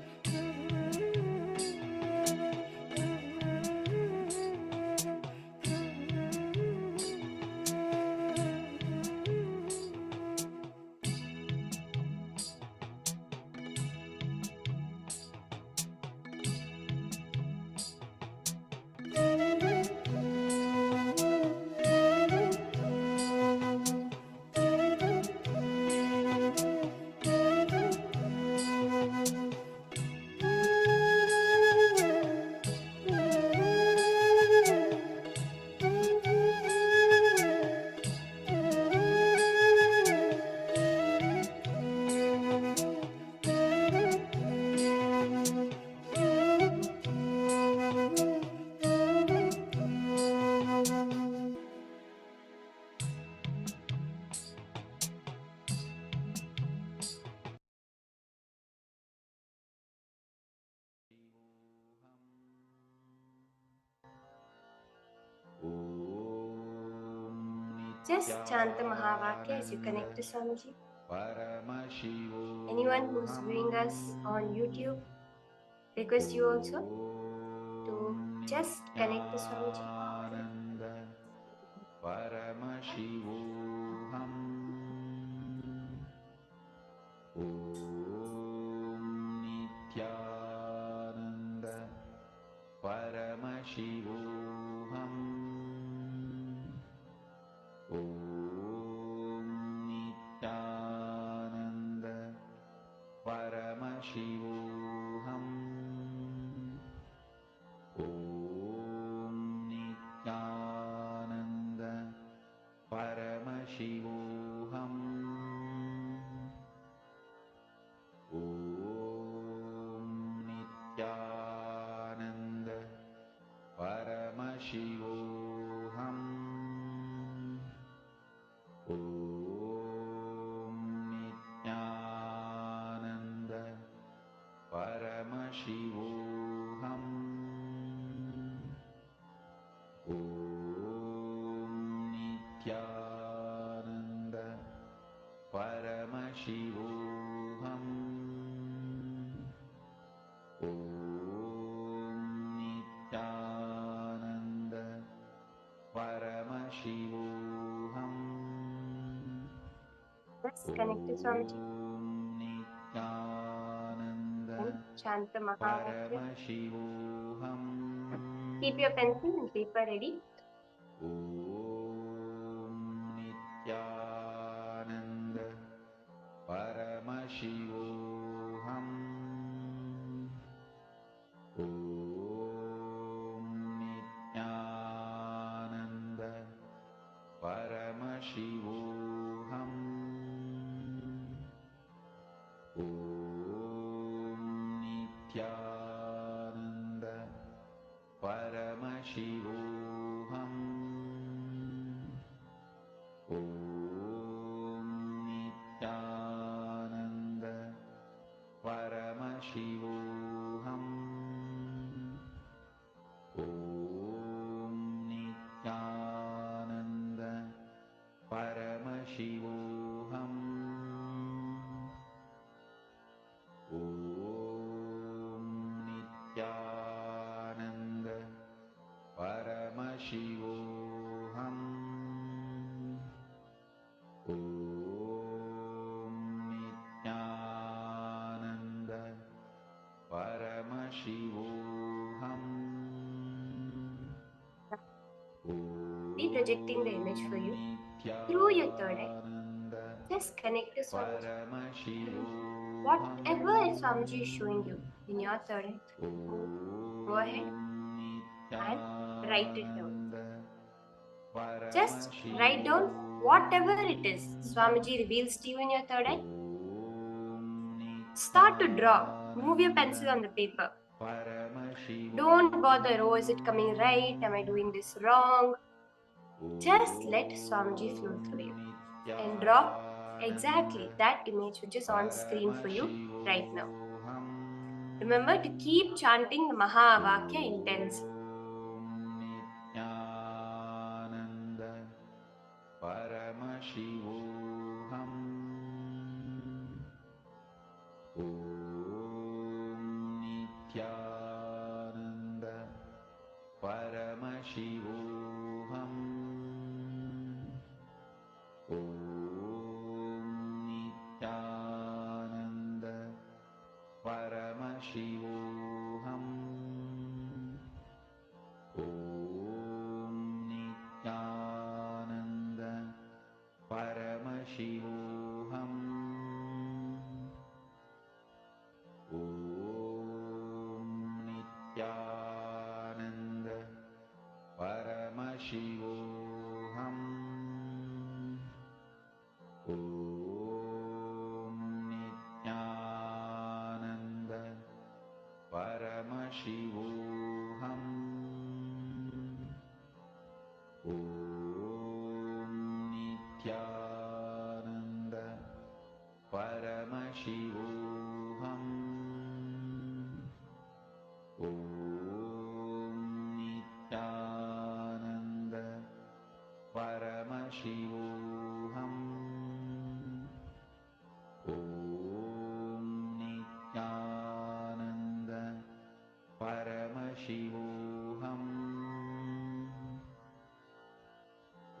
Just chant the Mahavakya as you connect to Swamiji. Anyone who's viewing us on YouTube, request you also to just connect to Swamiji. Paramashivoham Om Nityananda Paramashivoham Om Nityananda Paramashivoham Om Nityananda Paramashivoham Om Nityananda Paramashivoham Just connect to Swamiji and chant the Mahavakya. Paramashivoham. Keep your pencil and paper ready. Om Nityananda Paramashivoham. Om Nityananda Paramashivoham. Om Nityananda Paramashivoham. Om Nityananda Paramashivoham. Om Nityananda Paramashivoham. Om Nityananda Paramashivoham. Om Nityananda Paramashivoham. Be projecting the image for you through your third eye. Just connect to Swamiji. Whatever Swamiji is showing you in your third eye, go ahead and write it down. Just write down whatever it is Swamiji reveals to you in your third eye. Start to draw. Move your pencil on the paper. Don't bother, oh, is it coming right? Am I doing this wrong? Just let Swamiji flow through you and draw exactly that image which is on screen for you right now. Remember to keep chanting the Mahavakya intensely. Nityananda Paramashivoham. Om Nityananda Paramashivoham. Om Nityananda Paramashivoham. Om Nityananda Paramashivoham. Om Nityananda Paramashivoham. Om Nityananda Paramashivoham. Om Nityananda Paramashivoham. Om Nityananda Paramashivoham. Om Nityananda Paramashivoham.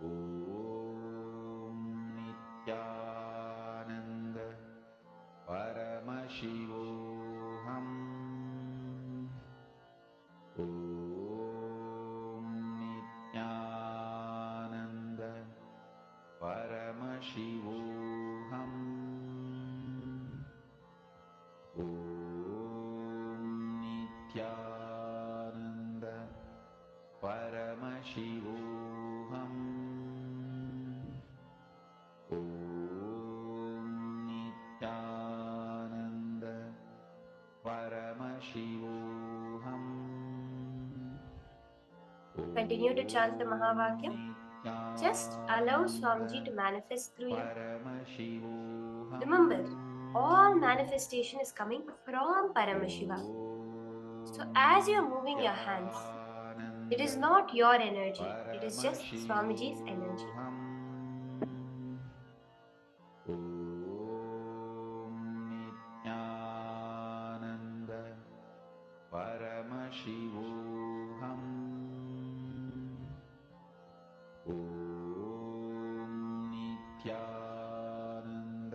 Om Nityananda Paramashivoham. Om Nityananda Paramashivoham. Om Nityananda Paramashivoham. Om Nityananda Paramashivoham. Continue to chant the Mahavakya. Just allow Swamiji to manifest through you. Remember, all manifestation is coming from Paramashiva. So as you are moving your hands, it is not your energy, it is just Swamiji's energy. Paramashivoham. Om Nityananda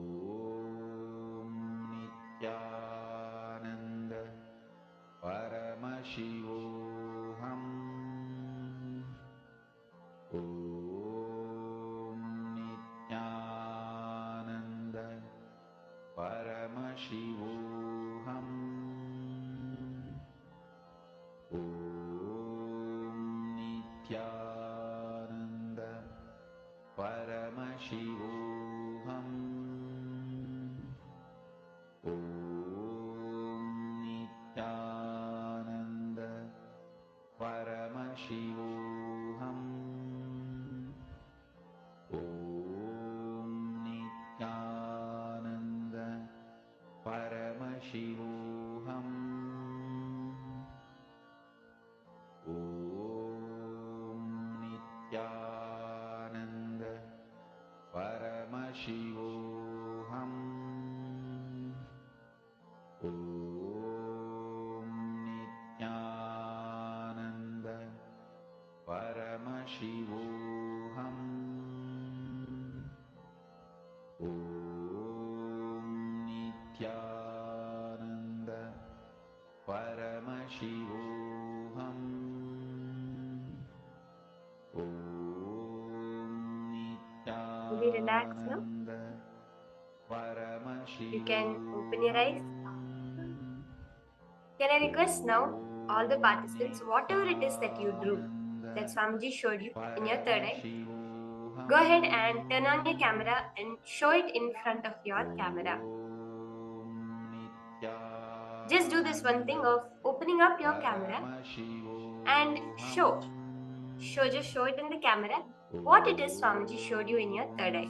Paramashivoham Om Nityananda Paramashivoham Om Nityananda Paramashivoham Om Nityananda Paramashivoham Om Nityananda Paramashivoham Om Nityananda Paramashivoham Om Nityananda Paramashivoham Om Fully relax now. Nityananda You can open your eyes. Paramashivoham Can I request now all the participants, whatever it is that you drew, that Swamiji showed you in your third eye, go ahead and turn on your camera and show it in front of your camera. Just do this one thing of opening up your camera and show. Just show it in the camera what it is Swamiji showed you in your third eye.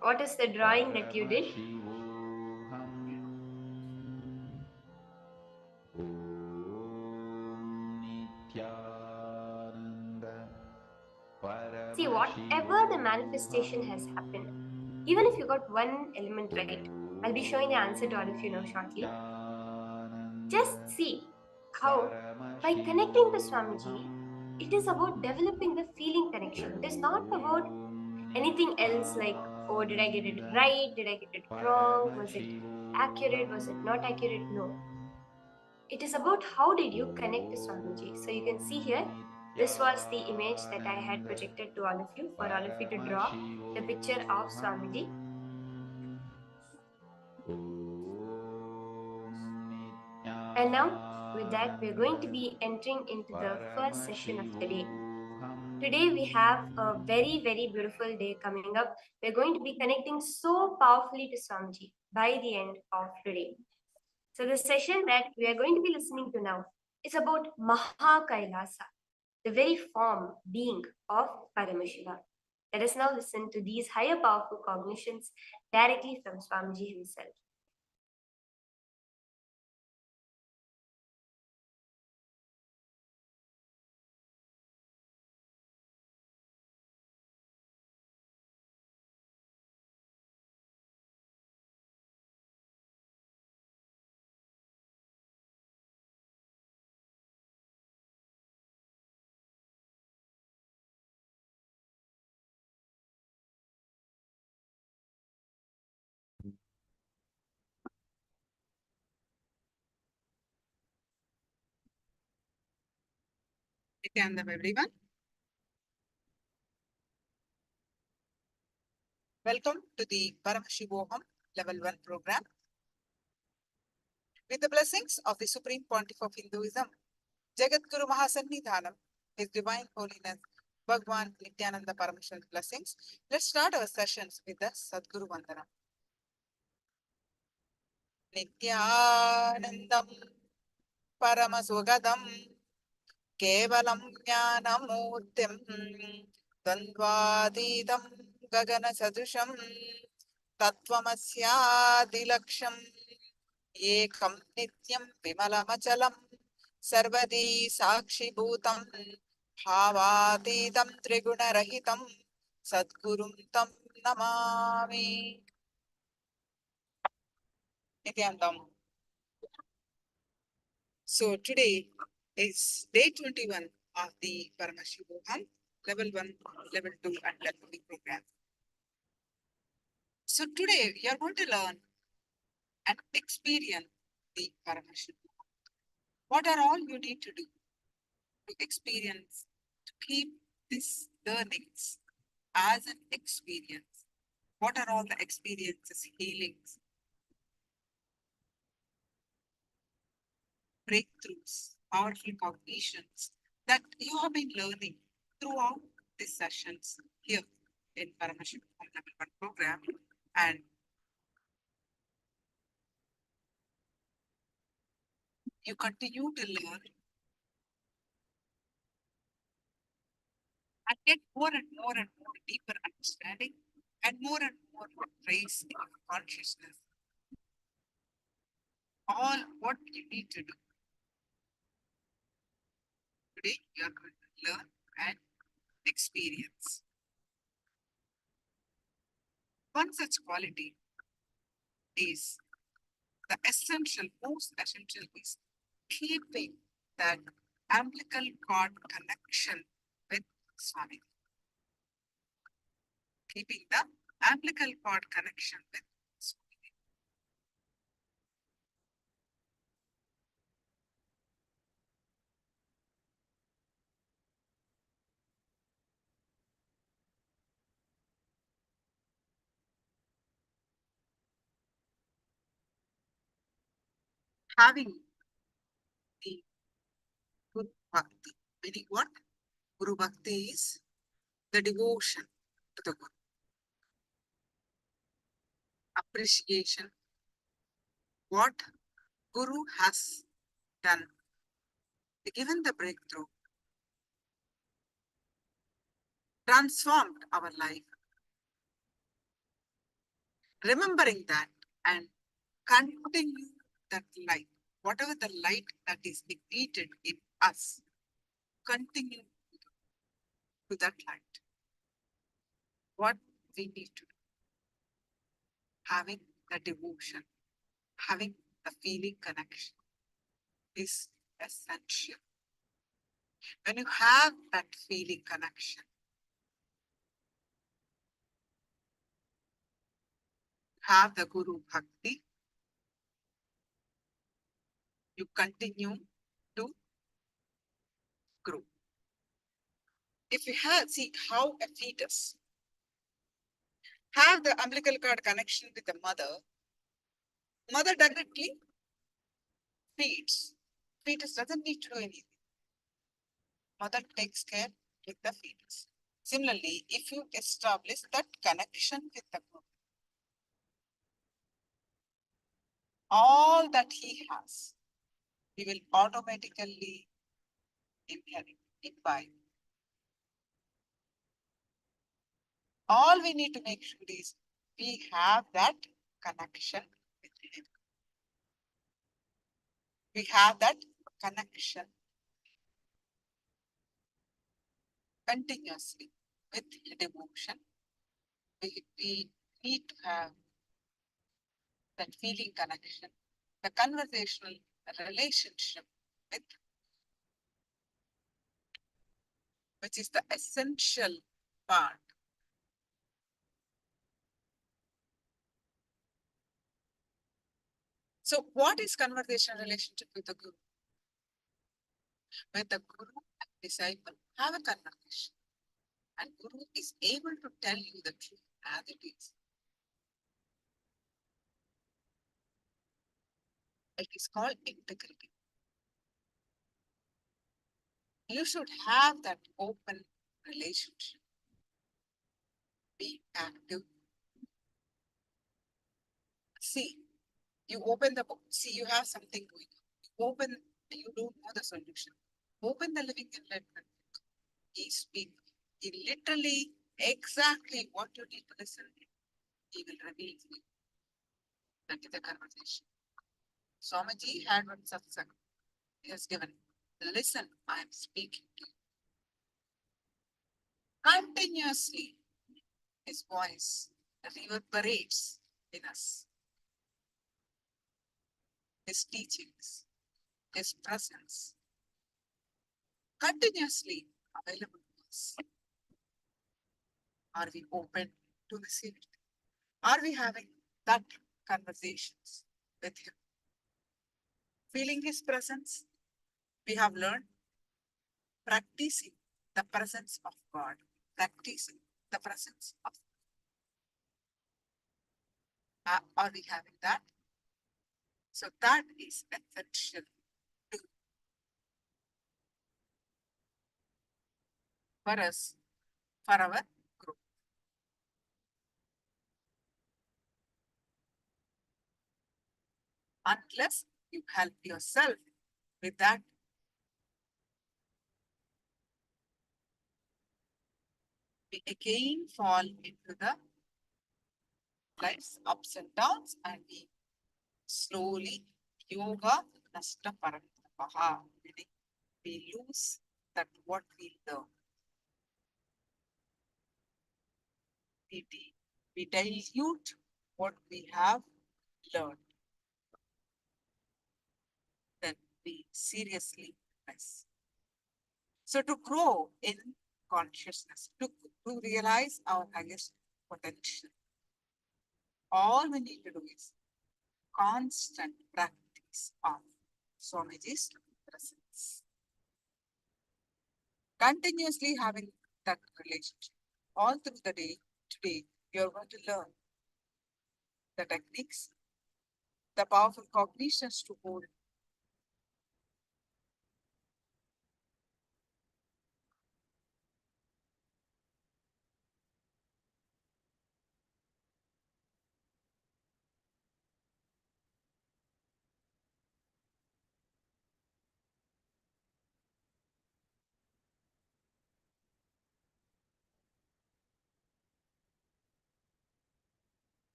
What is the drawing that you did? See, whatever the manifestation has happened, even if you got one element right, I'll be showing the answer to all of you now shortly. Just see how by connecting to Swamiji, it is about developing the feeling connection. It is not about anything else like, oh, did I get it right? Did I get it wrong? Was it accurate? Was it not accurate? No. It is about how did you connect to Swamiji. So you can see here, this was the image that I had projected to all of you for all of you to draw the picture of Swamiji. And now, with that, we're going to be entering into the first session of the day. Today, we have a very, very beautiful day coming up. We're going to be connecting so powerfully to Swamiji by the end of today. So, the session that we are going to be listening to now is about KAILASA, the very form, being of Paramashiva. Let us now listen to these higher powerful cognitions directly from Swamiji himself. Nityanandam, everyone. Welcome to the Paramashivoham Level-1 program. With the blessings of the Supreme Pontiff of Hinduism, Jagat Guru Mahasannidhanam, His Divine Holiness, Bhagwan Nityananda Paramashivoham's blessings, let's start our sessions with the Sadguru Vandanam. Nityanandam Paramasogadam Kevalam Jnanamurtim Dandvadidam Gagana Sadusham Tattvamasyadilaksham Ekam Nityam Vimalamachalam Sarvadi Sakshibhutam Bhavadidam Triguna-rahitam Sadgurum Tam Namami. Nityanandam. So today is day 21 of the Paramashivoham Level 1, Level 2 and Level 3 program. So today you are going to learn and experience the Paramashivoham. What are all you need to do to experience, to keep these learnings as an experience What are all the experiences, healings, breakthroughs, powerful cognitions that you have been learning throughout these sessions here in Paramashivoham Level-1 program, and you continue to learn and get more and more deeper understanding and more raise in your consciousness. All what you need to do today, you are going to learn and experience. One such quality is the essential, most essential is keeping that umbilical cord connection with Swami. Keeping the umbilical cord connection with Swami. Having the Guru Bhakti. Meaning what? Guru Bhakti is the devotion to the Guru. Appreciation what Guru has done, given the breakthrough, transformed our life. Remembering that and continue that light, whatever the light that is ignited in us, continue to that light. What we need to do, having the devotion, having the feeling connection is essential. When you have that feeling connection, have the Guru Bhakti, you continue to grow. If you have, see how a fetus have the umbilical cord connection with the mother directly feeds. Fetus doesn't need to do anything. Mother takes care with the fetus. Similarly, if you establish that connection with the Guru, all that he has, he will automatically inherit, imbibe. All we need to make sure is we have that connection with him. We have that connection continuously with devotion. We need to have that feeling connection, the conversational relationship with, which is the essential part. So what is conversational relationship with the Guru? When the Guru and disciple have a conversation and Guru is able to tell you the truth as it is, it is called integrity. You should have that open relationship. Be active. See, you open the book. See, you have something going on. You open, you don't know the solution. Open the Living Enlightenment book. He speaks. He literally exactly what you need to listen to. He will reveal to you. That is the conversation. Swamiji had one satsang. He has given. Listen, I am speaking to you. Continuously, his voice reverberates in us. His teachings, his presence, continuously available to us. Are we open to receive it? Are we having that conversations with him? Feeling his presence? We have learned practicing the presence of God, practicing the presence of Are we having that? So that is essential to for us, for our group. Unless you help yourself with that, we again fall into the life's ups and downs, and we slowly yoga nasta paramitapaha, meaning we lose that what we learn. We dilute what we have learned. Then we seriously miss. So to grow in consciousness, to realize our highest potential, all we need to do is constant practice of Swamiji's presence. Continuously having that relationship all through the day. Today, you're going to learn the techniques, the powerful cognitions to hold.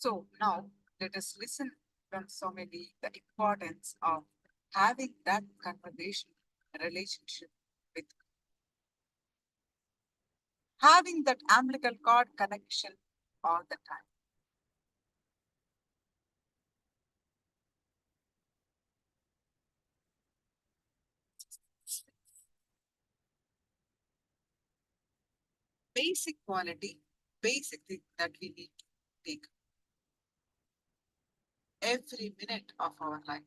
So now let us listen from Swamiji the importance of having that conversation, relationship with having that umbilical cord connection all the time. Basic quality, basic thing that we need to take every minute of our life.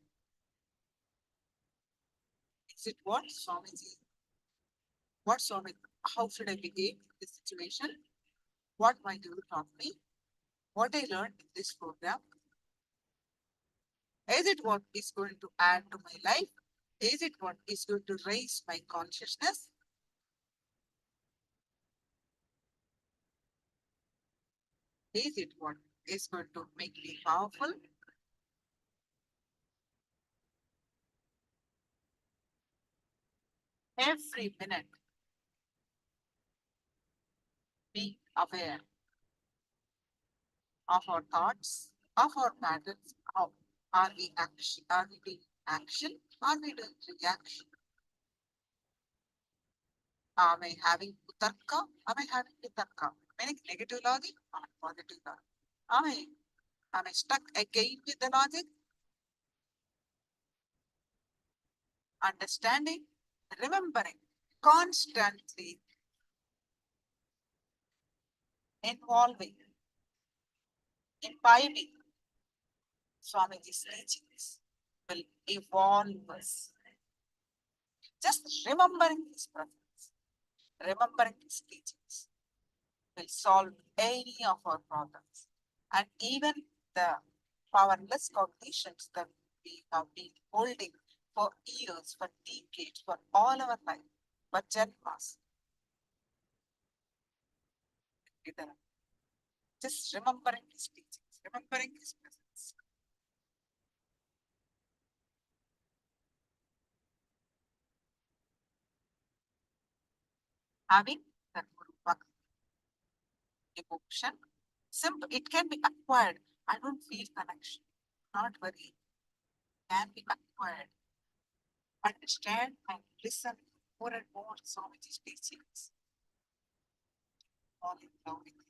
Is it what Swamiji? What Swami? How should I behave in this situation? What my guru taught me? What I learned in this program? Is it what is going to add to my life? Is it what is going to raise my consciousness? Is it what is going to make me powerful? Every minute, be aware of our thoughts, of our patterns. How are we action? Are we doing action? Are we doing reaction? Am I having utarka? Am I having vitarka? Meaning negative logic or positive logic? Am I stuck again with the logic? Understanding, remembering, constantly involving, imbibing Swamiji's teachings will evolve us. Just remembering his presence, remembering his teachings will solve any of our problems. And even the powerless cognitions that we have been holding for years, for decades, for all our life, for janmas, just remembering his teachings, remembering his presence. Having that Guru Bhakti devotion, simple, it can be acquired. I don't feel connection. Not worry. Can be acquired. Understand and listen more and more Swamiji's teachings. Fall in love with him.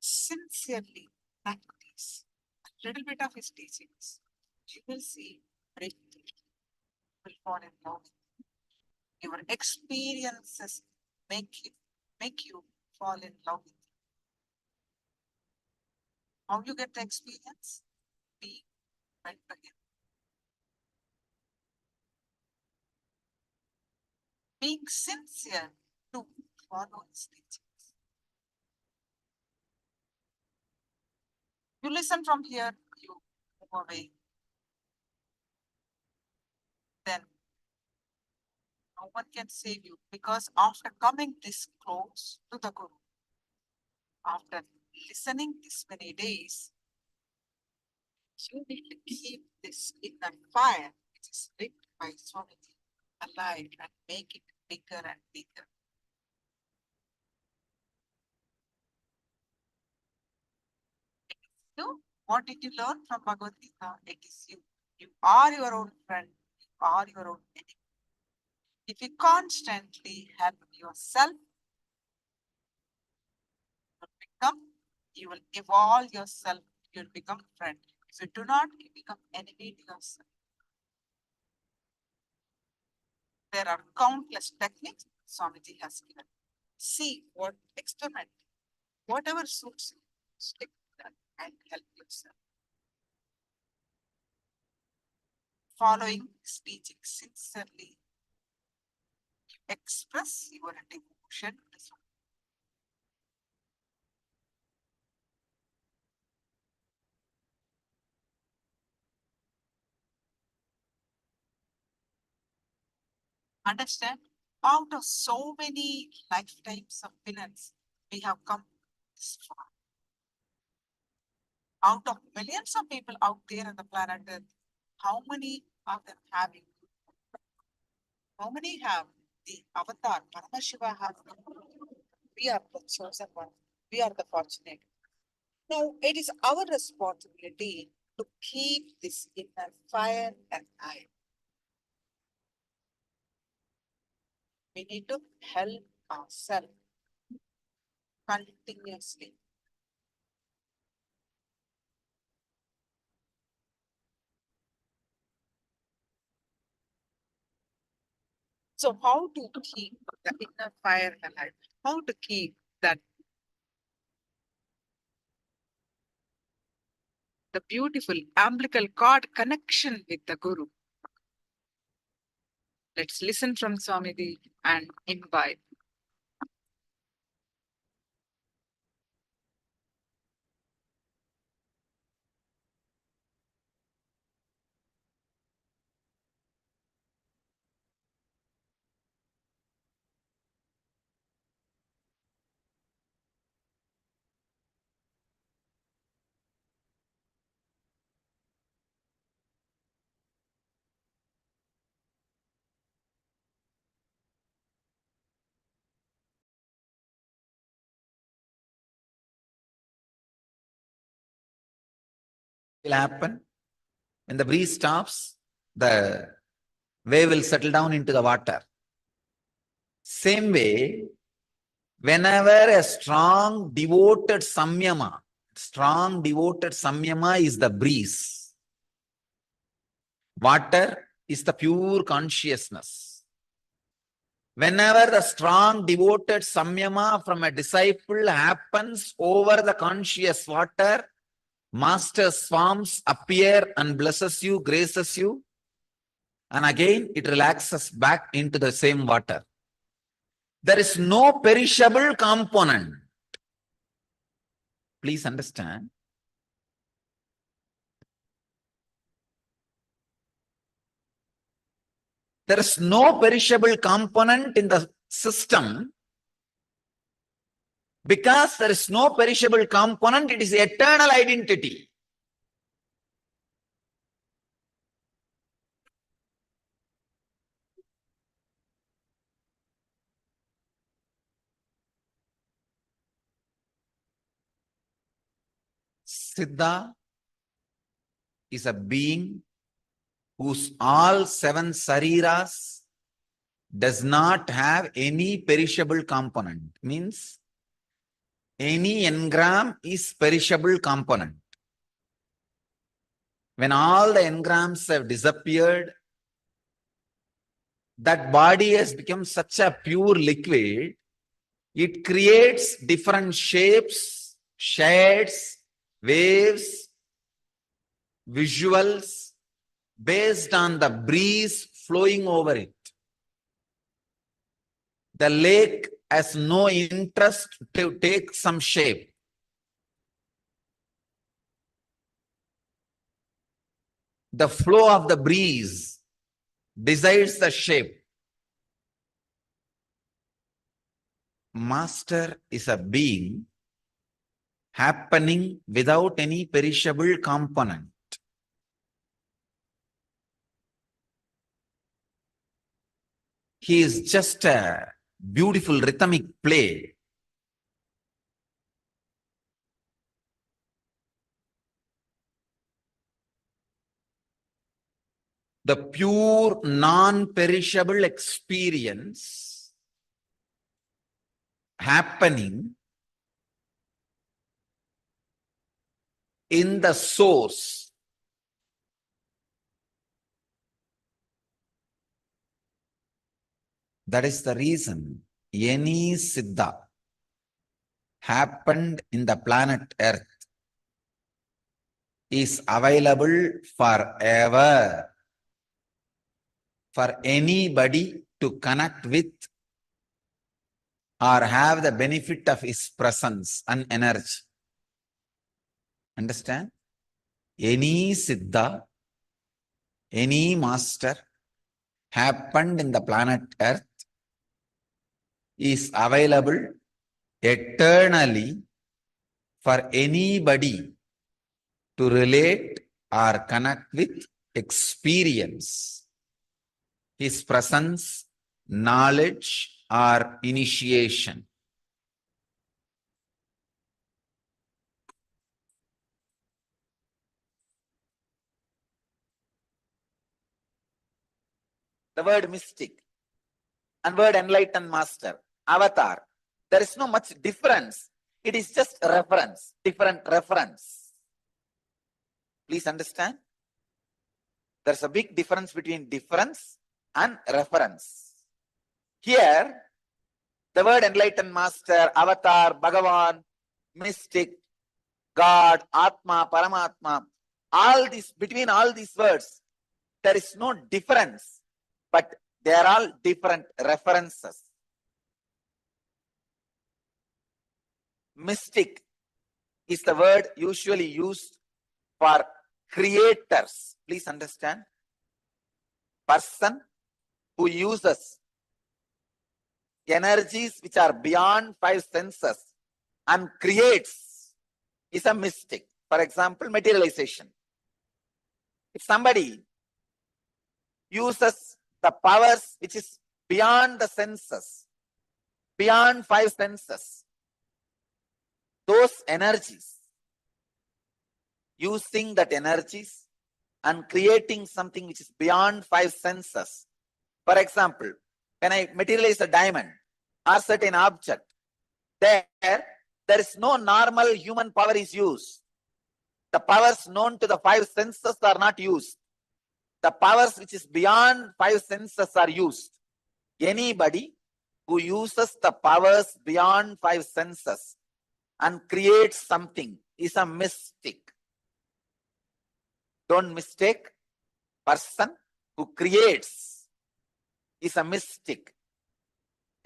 Sincerely practice a little bit of his teachings. You will see breathe, you will fall in love with it. Your experiences make you fall in love with it. How you get the experience? Being right to him. Being sincere to follow his teachings. You listen from here, you move away. Then no one can save you, because after coming this close to the Guru, after listening this many days, you need to keep this inner fire, which is lit by Swamiji, alive and make it bigger and bigger. You, what did you learn from Bhagavad Gita? It is you. You are your own friend. You are your own enemy. If you constantly help yourself, you will evolve yourself, you will become friend. If you do not, you become enemy to yourself. There are countless techniques Swamiji has given. See what experiment, whatever suits you, stick with that and help yourself. Following his teaching sincerely, you express your devotion to Swamiji. Understand, out of so many lifetimes of penance, we have come this far. Out of millions of people out there on the planet Earth, how many of them having? How many have the avatar? Paramashiva has. We are the chosen one. We are the fortunate. Now it is our responsibility to keep this inner fire alive. We need to help ourselves continuously. So how to keep the inner fire alive? How to keep that the beautiful umbilical cord connection with the Guru? Let's listen from Swamiji and invite. Will happen when the breeze stops, the wave will settle down into the water. Same way, whenever a strong devoted samyama is the breeze. Water is the pure consciousness. Whenever the strong devoted samyama from a disciple happens over the conscious water, Master Swams appear and blesses you, graces you, and again it relaxes back into the same water. There is no perishable component. Please understand. There is no perishable component in the system. Because there is no perishable component, it is eternal identity. Siddha is a being whose all 7 sariras does not have any perishable component. Means any engram is perishable component. When all the engrams have disappeared, that body has become such a pure liquid, it creates different shapes, shades, waves, visuals based on the breeze flowing over it. The lake has no interest to take some shape. The flow of the breeze decides the shape. Master is a being happening without any perishable component. He is just a beautiful rhythmic play. The pure, non-perishable experience happening in the source. That is the reason any Siddha happened in the planet Earth is available forever for anybody to connect with or have the benefit of his presence and energy. Understand? Any Siddha, any master happened in the planet Earth is available eternally for anybody to relate or connect with, experience his presence, knowledge, or initiation. The word mystic and word enlightened master, avatar, there is no much difference. It is just a reference, different reference. Please understand? There's a big difference between difference and reference. Here, the word enlightened master, avatar, Bhagavan, mystic, God, Atma, Paramatma, all these, between all these words, there is no difference, but they are all different references. Mystic is the word usually used for creators. Please understand. Person who uses energies which are beyond five senses and creates is a mystic. For example, materialization. If somebody uses the powers which is beyond the senses, beyond five senses, those energies, using that energies and creating something which is beyond five senses. For example, when I materialize a diamond or certain object, there is no normal human power is used. The powers known to the five senses are not used. The powers which is beyond five senses are used. Anybody who uses the powers beyond five senses and creates something is a mystic. Don't mistake. Person who creates is a mystic.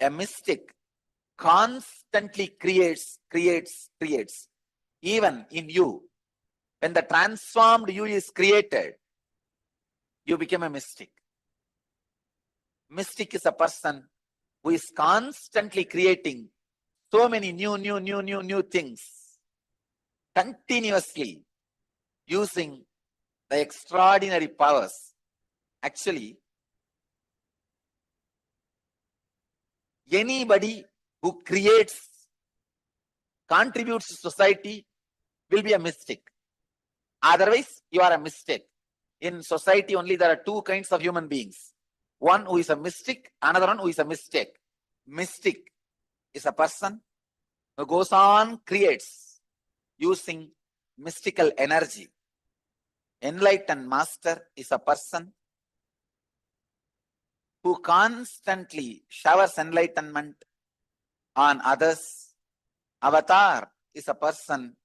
A mystic constantly creates. Even in you, when the transformed you is created, you become a mystic. Mystic is a person who is constantly creating so many new things, continuously using the extraordinary powers. Actually, anybody who creates, contributes to society will be a mystic. Otherwise, you are a mistake. In society, only there are two kinds of human beings. One who is a mystic, another one who is a mistake. Mystic is a person who goes on, creates, using mystical energy. Enlightened master is a person who constantly showers enlightenment on others. Avatar is a person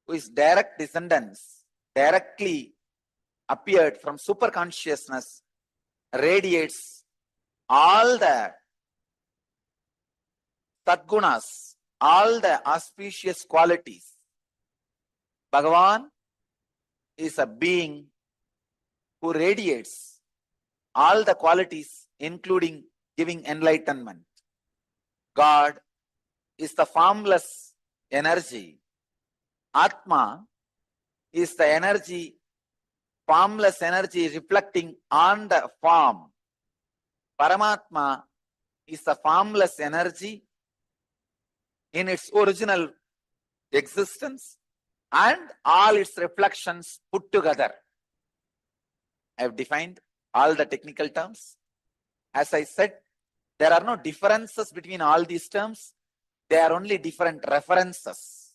who is direct descendants, directly appeared from superconsciousness, radiates all the sadgunas, all the auspicious qualities. Bhagavan is a being who radiates all the qualities, including giving enlightenment. God is the formless energy. Atma is the energy, formless energy reflecting on the form. Paramatma is the formless energy in its original existence and all its reflections put together. I have defined all the technical terms. As I said, there are no differences between all these terms. They are only different references.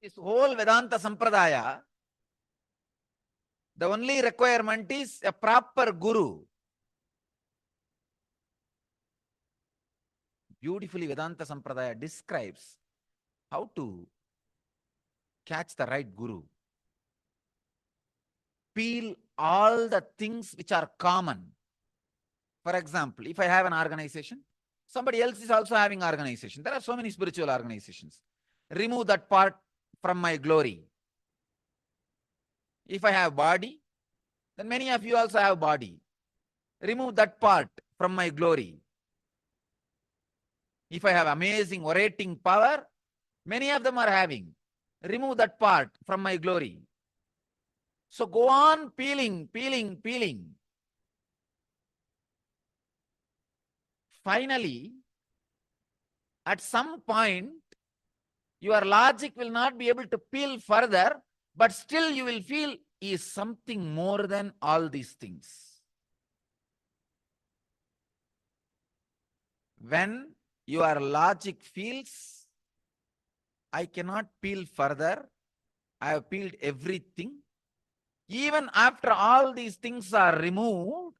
This whole Vedanta Sampradaya, the only requirement is a proper guru. Beautifully, Vedanta Sampradaya describes how to catch the right guru. Peel all the things which are common. For example, if I have an organization, somebody else is also having organization. There are so many spiritual organizations. Remove that part from my glory. If I have body, then many of you also have body. Remove that part from my glory. If I have amazing orating power, many of them are having. Remove that part from my glory. So go on peeling, peeling, peeling. Finally, at some point, your logic will not be able to peel further, but still you will feel he is something more than all these things. When your logic feels, I cannot peel further, I have peeled everything. Even after all these things are removed,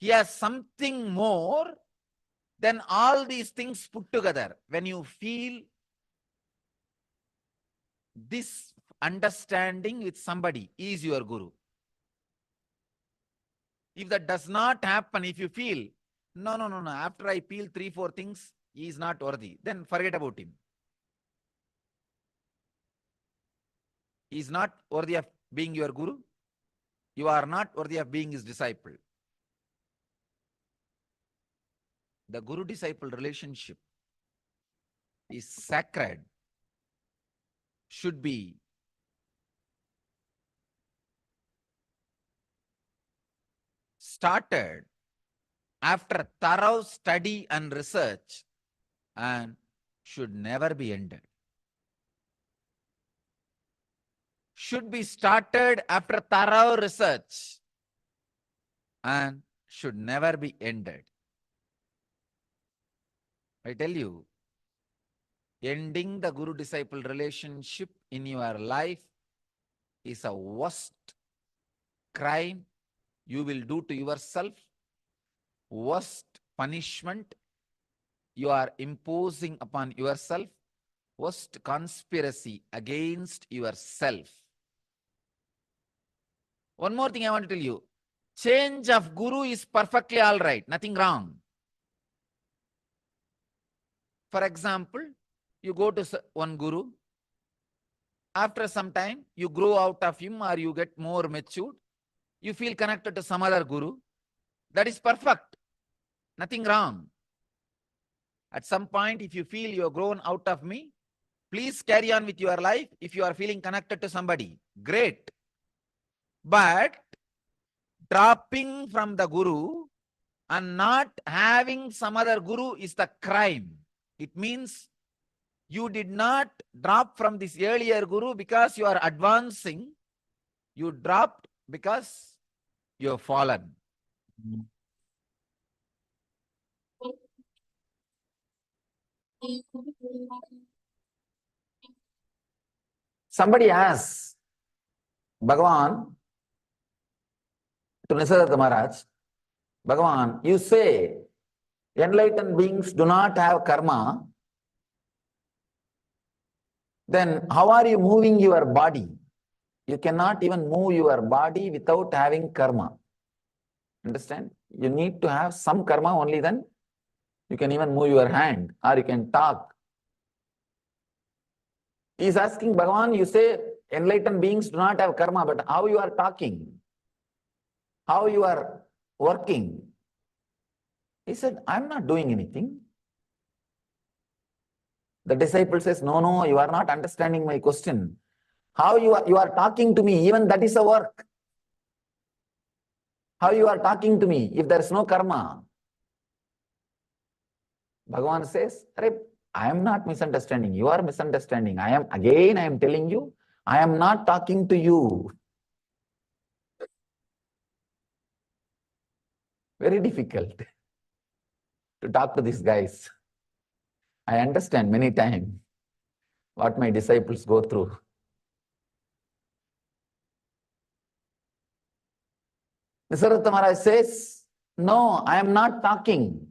he has something more than all these things put together. When you feel this understanding with somebody, he is your guru. If that does not happen, if you feel, no, after I peel 3-4 things, he is not worthy, then forget about him. He is not worthy of being your guru. You are not worthy of being his disciple. The guru-disciple relationship is sacred, should be started after thorough study and research and should never be ended. Should be started after thorough research and should never be ended. I tell you, ending the guru-disciple relationship in your life is a worst crime you will do to yourself, worst punishment you are imposing upon yourself, worst conspiracy against yourself. One more thing I want to tell you. Change of guru is perfectly all right, nothing wrong. For example, you go to one guru. After some time, you grow out of him or you get more matured. You feel connected to some other guru. That is perfect. Nothing wrong. At some point, if you feel you have grown out of me, please carry on with your life. If you are feeling connected to somebody, great. But dropping from the guru and not having some other guru is the crime. It means you did not drop from this earlier guru because you are advancing. You dropped because you have fallen. Somebody asks Bhagavan to Nisargadatta Maharaj, Bhagavan, you say enlightened beings do not have karma, then how are you moving your body? You cannot even move your body without having karma. Understand? You need to have some karma, only then you can even move your hand or you can talk. He is asking Bhagavan, you say enlightened beings do not have karma, but how you are talking? How you are working? He said, I am not doing anything. The disciple says, no, you are not understanding my question. How you are talking to me, even that is a work. How you are talking to me if there is no karma? Bhagavan says, I am not misunderstanding. You are misunderstanding. I am telling you, I am not talking to you. Very difficult to talk to these guys. I understand many times what my disciples go through. Nisargadatta Maharaj says, no, I am not talking.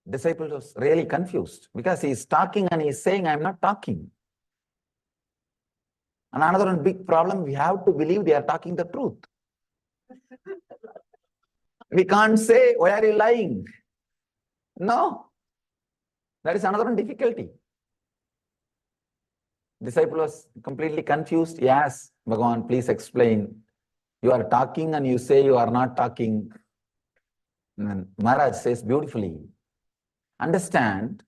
Disciple was really confused because he is talking and he is saying, I am not talking. And another big problem, we have to believe they are talking the truth. We can't say, why are you lying? No. That is another difficulty. Disciple was completely confused. He asked, Bhagavan, please explain. You are talking and you say you are not talking. And Maharaj says beautifully, understand,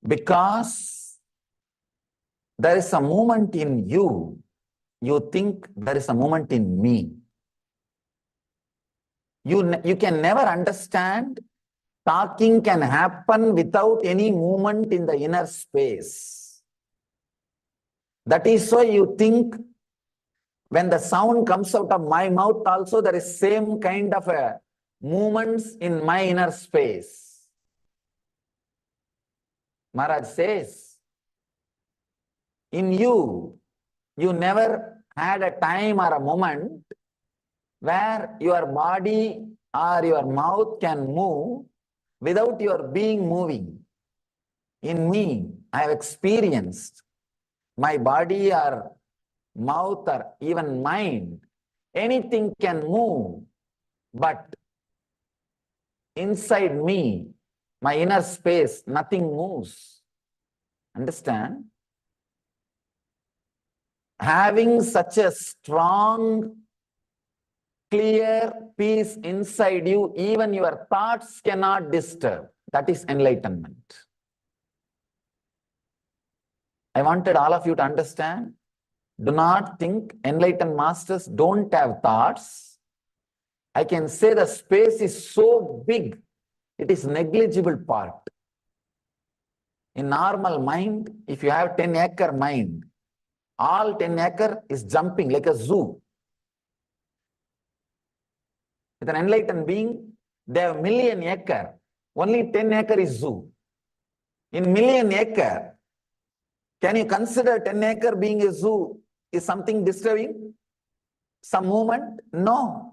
because there is a movement in you, you think there is a movement in me. You can never understand talking can happen without any movement in the inner space. That is why you think when the sound comes out of my mouth also there is same kind of a movements in my inner space. Maharaj says, in you, you never had a time or a moment where your body or your mouth can move without your being moving. In me, I have experienced my body or mouth or even mind, anything can move, but inside me, my inner space, nothing moves. Understand? Having such a strong, clear peace inside you, even your thoughts cannot disturb. That is enlightenment. I wanted all of you to understand. Do not think enlightened masters don't have thoughts. I can say the space is so big, it is negligible part. In normal mind, if you have 10-acre mind, all 10-acre is jumping like a zoo. With an enlightened being, they have 1,000,000 acre. Only 10-acre is zoo. In 1,000,000 acre, can you consider 10-acre being a zoo is something disturbing? Some movement? No.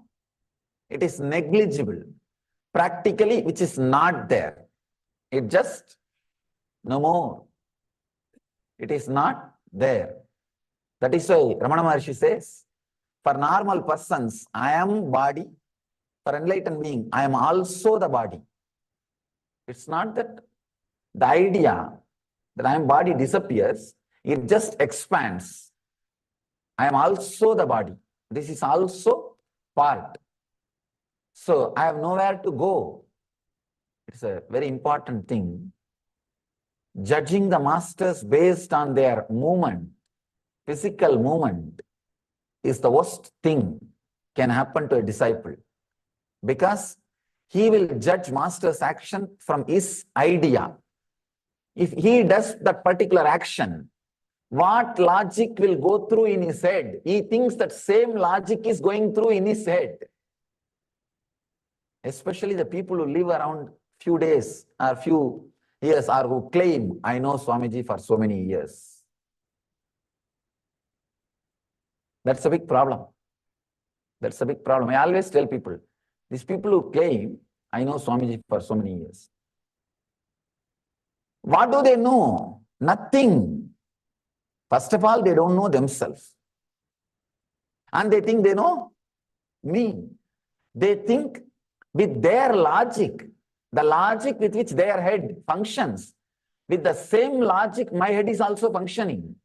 It is negligible. Practically, which is not there. It just no more. It is not there. That is why Ramana Maharshi says, for normal persons, I am body. For enlightened being, I am also the body. It's not that the idea that I am body disappears, it just expands. I am also the body. This is also part. So I have nowhere to go. It's a very important thing. Judging the masters based on their movement, physical movement, is the worst thing can happen to a disciple. Because he will judge master's action from his idea. If he does that particular action, what logic will go through in his head? He thinks that same logic is going through in his head. Especially the people who live around few days or few years or who claim, I know Swamiji for so many years. That's a big problem. That's a big problem. I always tell people, these people who claim, I know Swamiji for so many years. What do they know? Nothing. First of all, they don't know themselves. And they think they know me. They think with their logic, the logic with which their head functions, with the same logic, my head is also functioning.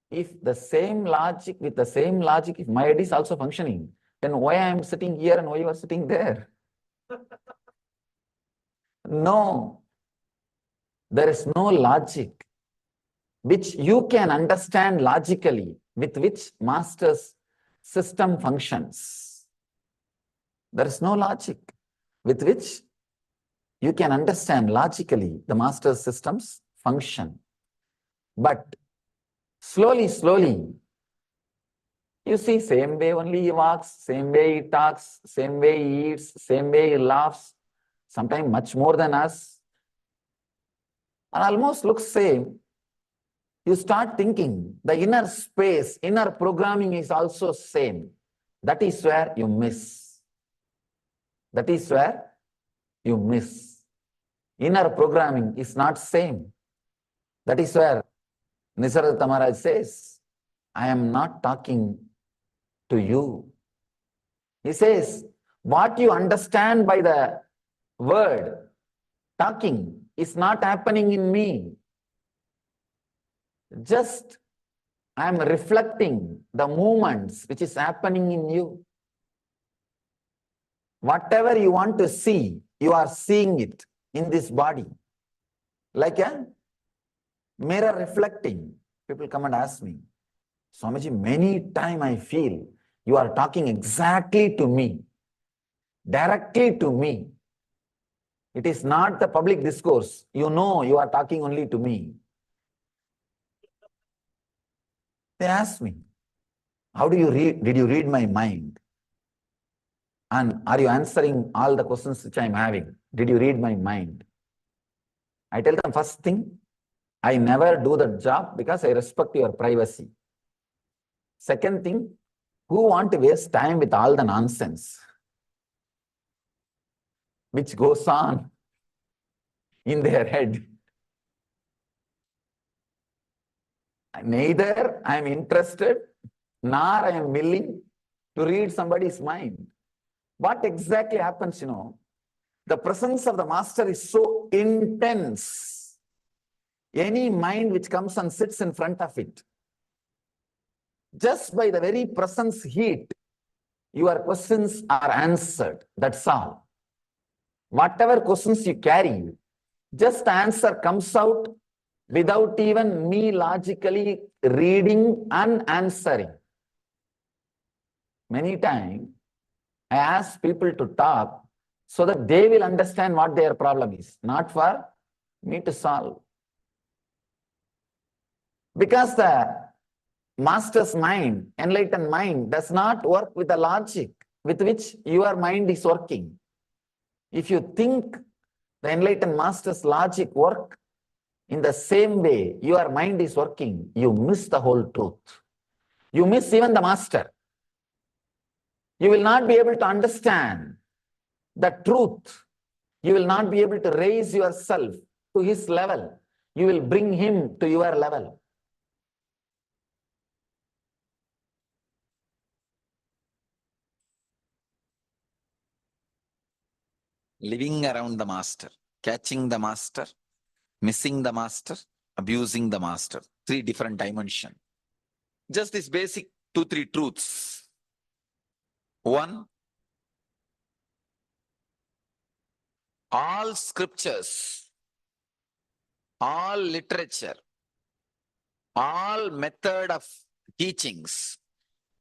If the same logic, with the same logic, if my head is also functioning, then why I am sitting here and why you are sitting there? No. There is no logic which you can understand logically with which master's system functions. There is no logic with which you can understand logically the master's system's function. But slowly, slowly, you see, same way only he walks, same way he talks, same way he eats, same way he laughs, sometimes much more than us, and almost looks same. You start thinking the inner space, inner programming is also same. That is where you miss. That is where you miss. Inner programming is not same. That is where Nisargadatta Maharaj says, I am not talking to you. He says, what you understand by the word talking is not happening in me. Just I am reflecting the movements which is happening in you. Whatever you want to see, you are seeing it in this body. Like a mirror reflecting. People come and ask me, Swamiji, many times I feel you are talking exactly to me, directly to me. It is not the public discourse. You know you are talking only to me. They ask me, how do you read? Did you read my mind? And are you answering all the questions which I am having? Did you read my mind? I tell them, first thing, I never do that job because I respect your privacy. Second thing, who want to waste time with all the nonsense which goes on in their head? Neither I am interested, nor I am willing to read somebody's mind. What exactly happens, the presence of the master is so intense. Any mind which comes and sits in front of it, just by the very presence heat, your questions are answered. That's all. Whatever questions you carry, just the answer comes out without even me logically reading and answering. Many times, I ask people to talk so that they will understand what their problem is, not for me to solve. Because the master's mind, enlightened mind, does not work with the logic with which your mind is working. If you think the enlightened master's logic work in the same way your mind is working, you miss the whole truth. You miss even the master. You will not be able to understand the truth. You will not be able to raise yourself to his level. You will bring him to your level. Living around the master, catching the master, missing the master, abusing the master. 3 different dimensions. Just this basic 2-3 truths. 1, all scriptures, all literature, all method of teachings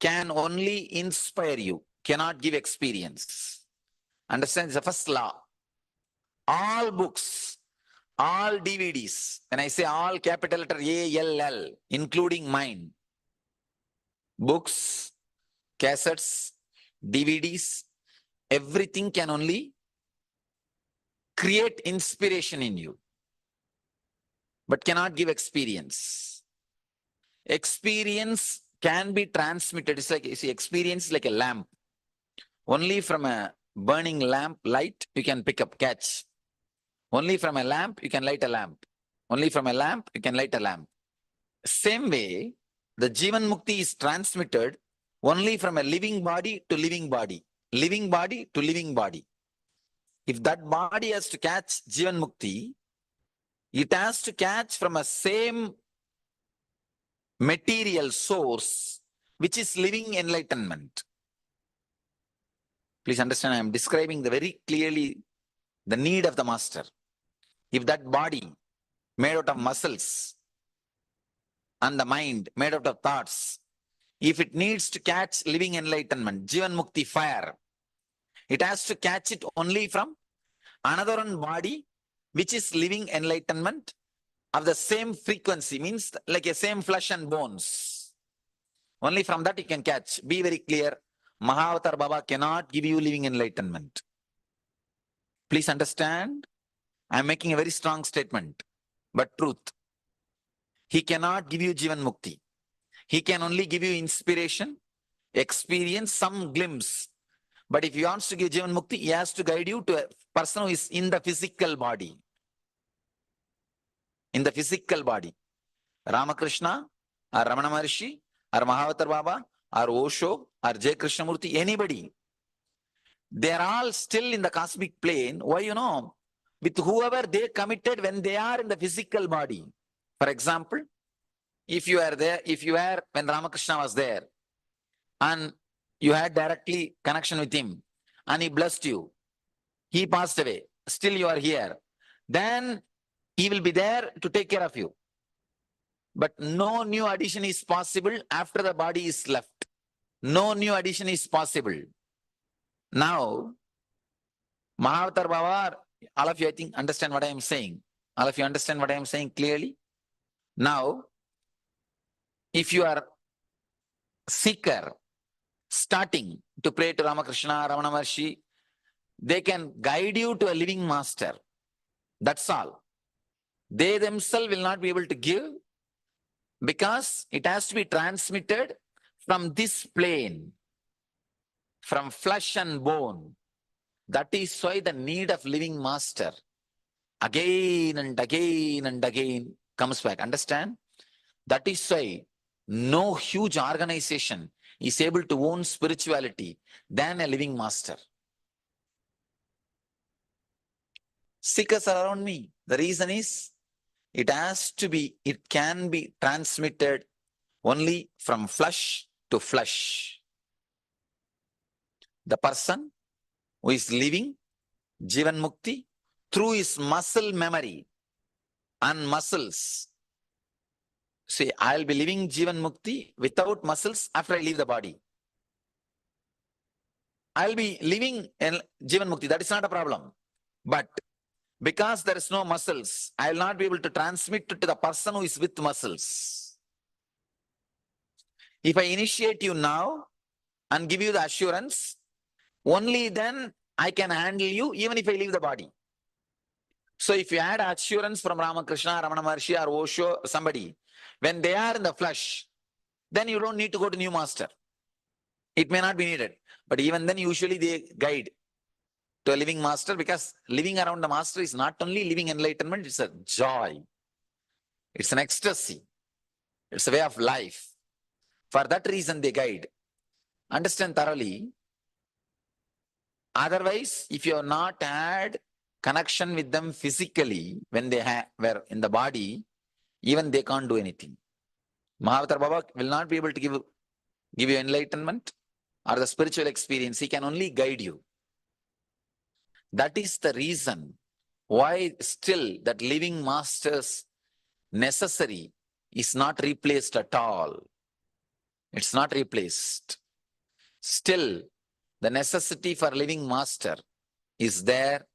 can only inspire you, cannot give experience. Understand? It's the first law. All books, all DVDs, when I say all, capital letter ALL, including mine, books, cassettes, DVDs, everything can only create inspiration in you, but cannot give experience. Experience can be transmitted. It's like, you see, experience is like a lamp. Only from a burning lamp light you can pick up, catch. Only from a lamp you can light a lamp. Only from a lamp you can light a lamp. Same way, the Jivan Mukti is transmitted only from a living body to living body. Living body to living body. If that body has to catch Jivan Mukti, it has to catch from a same material source, which is living enlightenment. Please understand, I am describing very clearly the need of the master. If that body made out of muscles and the mind made out of thoughts, if it needs to catch living enlightenment, Jivan Mukti fire, it has to catch it only from another one body, which is living enlightenment of the same frequency, means like a same flesh and bones. Only from that you can catch. Be very clear. Mahavatar Baba cannot give you living enlightenment. Please understand, I am making a very strong statement, but truth. He cannot give you Jivan Mukti. He can only give you inspiration, experience, some glimpse. But if he wants to give Jivan Mukti, he has to guide you to a person who is in the physical body. In the physical body. Ramakrishna, or Ramana Maharshi, or Mahavatar Baba, or Osho, or Jai Krishnamurti, anybody. They are all still in the cosmic plane. Why, you know? With whoever they committed when they are in the physical body. For example, if you are there, if you were when Ramakrishna was there, and you had directly connection with him, and he blessed you, he passed away, still you are here, then he will be there to take care of you. But no new addition is possible after the body is left. No new addition is possible. Now, Mahavatar Baba, all of you I think understand what I am saying. All of you understand what I am saying clearly? Now, if you are seeker, starting to pray to Ramakrishna, Ramana Maharshi, they can guide you to a living master. That's all. They themselves will not be able to give, because it has to be transmitted from this plane, from flesh and bone. That is why the need of living master again and again and again comes back. Understand? That is why no huge organization is able to own spirituality than a living master. Seekers are around me. The reason is, it can be transmitted only from flesh to flesh. The person who is living Jivan Mukti through his muscle memory and muscles. See, I'll be living Jivan Mukti without muscles after I leave the body. I'll be living in Jivan Mukti, that is not a problem. But because there is no muscles, I will not be able to transmit it to the person who is with muscles. If I initiate you now and give you the assurance, only then I can handle you even if I leave the body. So if you had assurance from Ramakrishna, Ramana Maharshi, or Osho, somebody, when they are in the flesh, then you don't need to go to new master. It may not be needed. But even then, usually they guide to a living master, because living around the master is not only living enlightenment, it's a joy. It's an ecstasy. It's a way of life. For that reason, they guide. Understand thoroughly. Otherwise, if you have not had connection with them physically, when they were in the body, even they can't do anything. Mahavatar Baba will not be able to give you enlightenment or the spiritual experience. He can only guide you. That is the reason why still that living master's necessary is not replaced at all. It's not replaced. Still, the necessity for living master is there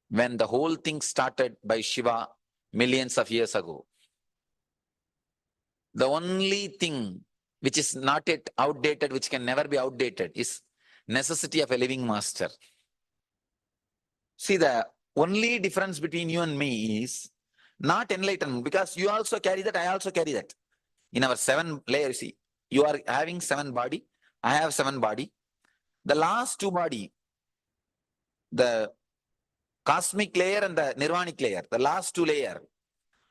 when the whole thing started by Shiva millions of years ago. The only thing which is not yet outdated, which can never be outdated, is necessity of a living master. See, the only difference between you and me is not enlightenment, because you also carry that, I also carry that. In our 7 layers, see, you are having 7 body, I have 7 body. The last 2 body, the cosmic layer and the nirvanic layer, the last 2 layer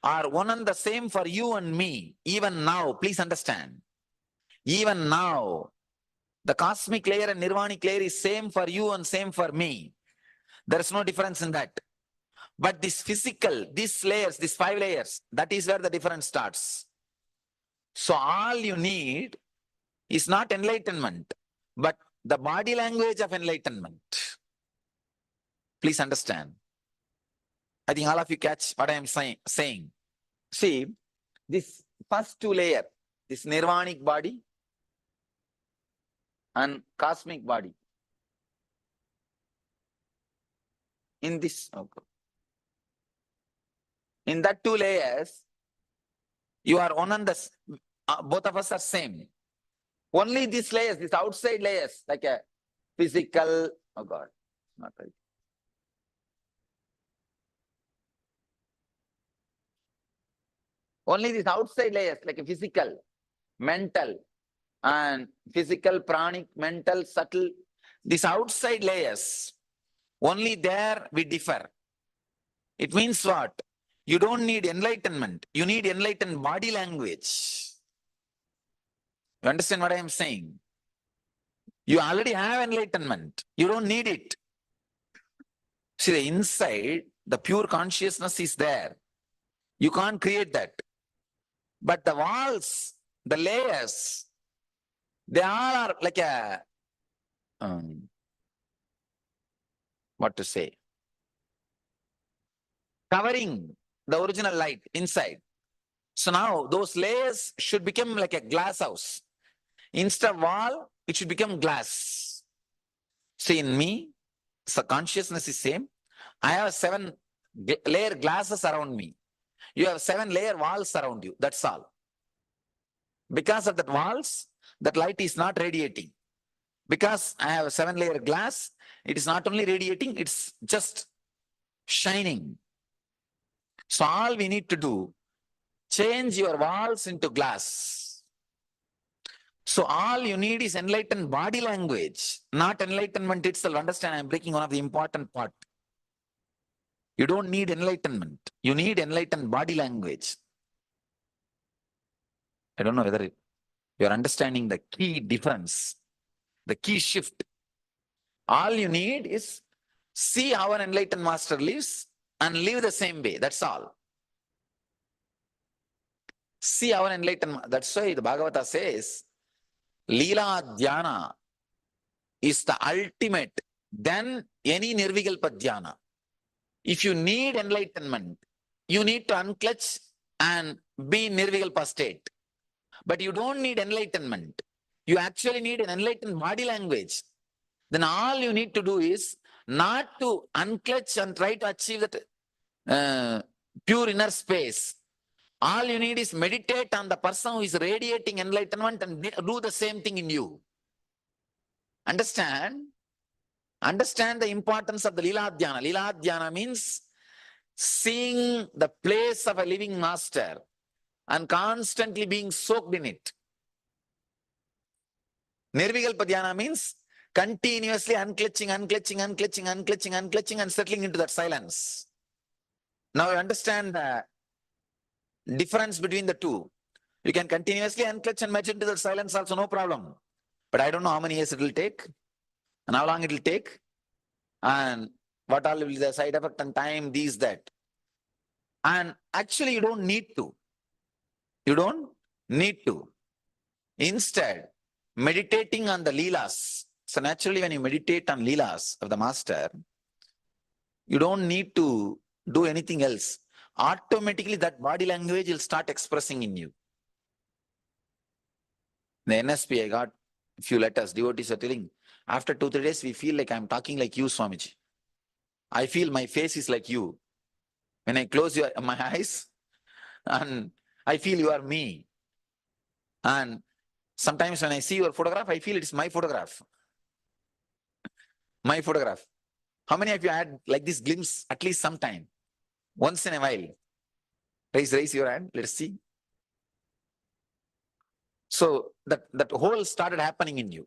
are one and the same for you and me. Even now, please understand. Even now, the cosmic layer and nirvanic layer is same for you and same for me. There is no difference in that. But this physical, these layers, these 5 layers, that is where the difference starts. So all you need is not enlightenment, but the body language of enlightenment. Please understand. I think all of you catch what I am saying. See, this first 2 layer, this nirvanic body and cosmic body. In this, in that 2 layers, you are one and the, both of us are same. Only these layers, these outside layers, like a physical, oh God, not right. Only these outside layers, like a physical, mental, and physical, pranic, mental, subtle, these outside layers, only there we differ. It means what? You don't need enlightenment. You need enlightened body language. You understand what I am saying? You already have enlightenment. You don't need it. See, the inside, the pure consciousness is there. You can't create that. But the walls, the layers, they all are like a, what to say? Covering the original light inside. So now those layers should become like a glass house. Instead of wall, it should become glass. See, in me, so consciousness is same. I have 7 layer glasses around me. You have 7 layer walls around you. That's all. Because of that walls, that light is not radiating. Because I have a 7 layer glass, it is not only radiating, it's just shining. So all we need to do, change your walls into glass. So all you need is enlightened body language, not enlightenment itself. Understand, I'm breaking one of the important part. You don't need enlightenment. You need enlightened body language. I don't know whether you're understanding the key difference, the key shift. All you need is see how an enlightened master lives and live the same way. That's all. See our enlightenment. That's why the Bhagavata says, Leela Dhyana is the ultimate than any Nirvikalpa Dhyana. If you need enlightenment, you need to unclutch and be in Nirvikalpa state. But you don't need enlightenment. You actually need an enlightened body language. Then all you need to do is not to unclutch and try to achieve that pure inner space. All you need is meditate on the person who is radiating enlightenment and do the same thing in you. Understand? Understand the importance of the Lila Dhyana. Lila Dhyana means seeing the place of a living master and constantly being soaked in it. Nirvikalpa Dhyana means continuously unclutching and settling into that silence. Now you understand the difference between the two. You can continuously unclutch and merge into the silence also, no problem. But I don't know how many years it will take and how long it will take and what all will be the side effect and time, these, that. And actually you don't need to. You don't need to. Instead, meditating on the Leelas. So naturally when you meditate on Leelas of the master, you don't need to do anything else. Automatically that body language will start expressing in you. The NSP, I got a few letters, devotees are telling, after 2-3 days, we feel like I'm talking like you, Swamiji. I feel my face is like you. When I close my eyes, and I feel you are me. And sometimes when I see your photograph, I feel it's my photograph. My photograph. How many of you had like this glimpse at least sometime? Once in a while. Raise your hand. Let's see. So that whole started happening in you.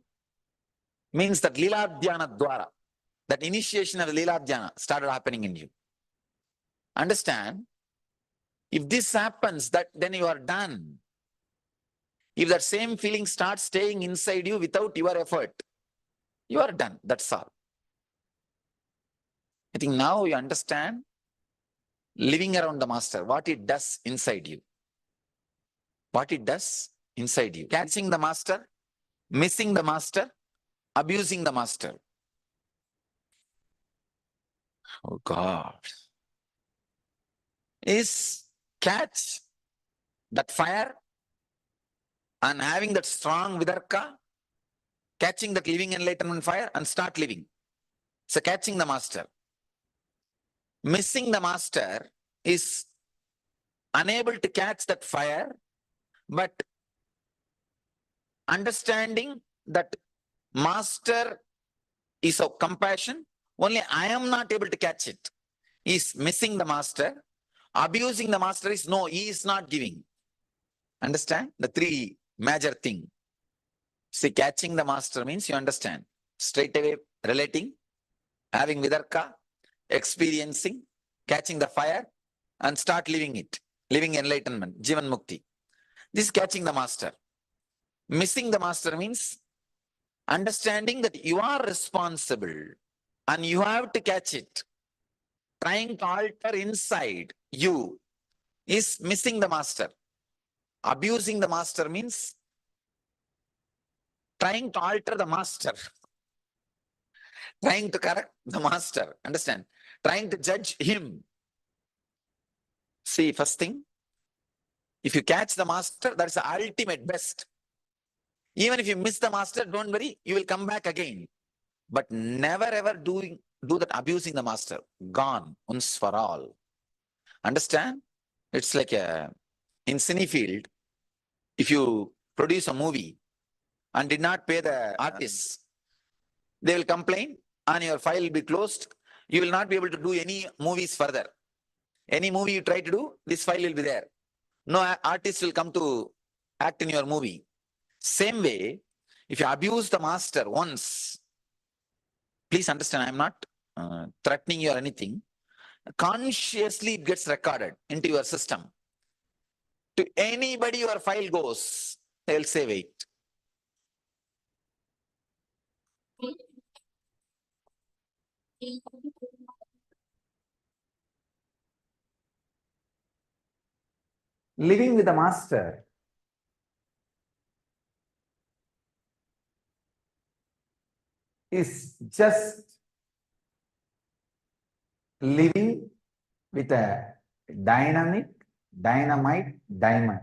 Means that Lila Dhyana Dwara, that initiation of Lila Dhyana started happening in you. Understand? If this happens, then you are done. If that same feeling starts staying inside you without your effort, you are done. That's all. I think now you understand living around the master, what it does inside you. What it does inside you. Catching the master, missing the master, abusing the master. Oh God. Is catch that fire and having that strong vidarka, catching that living enlightenment fire and start living. So catching the master. Missing the master is unable to catch that fire, but understanding that master is of compassion, only I am not able to catch it. He is missing the master. Abusing the master is no, he is not giving. Understand? The three major things. See, catching the master means you understand. Straight away relating, having vidarka, experiencing, catching the fire, and start living it. Living enlightenment, Jivan Mukti. This is catching the master. Missing the master means understanding that you are responsible and you have to catch it. Trying to alter inside you is missing the master. Abusing the master means trying to alter the master. Trying to correct the master. Understand? Trying to judge him. See, first thing, if you catch the master, that's the ultimate best. Even if you miss the master, don't worry, you will come back again. But never ever do that abusing the master. Gone, once for all. Understand? It's like in Cinefield, if you produce a movie and did not pay the artists, they will complain and your file will be closed. You will not be able to do any movies further. Any movie you try to do, this file will be there. No artist will come to act in your movie. Same way, if you abuse the master once, please understand, I am not threatening you or anything. Consciously it gets recorded into your system. To anybody your file goes, they'll say, wait. Living with the master is just living with a dynamic, dynamite diamond.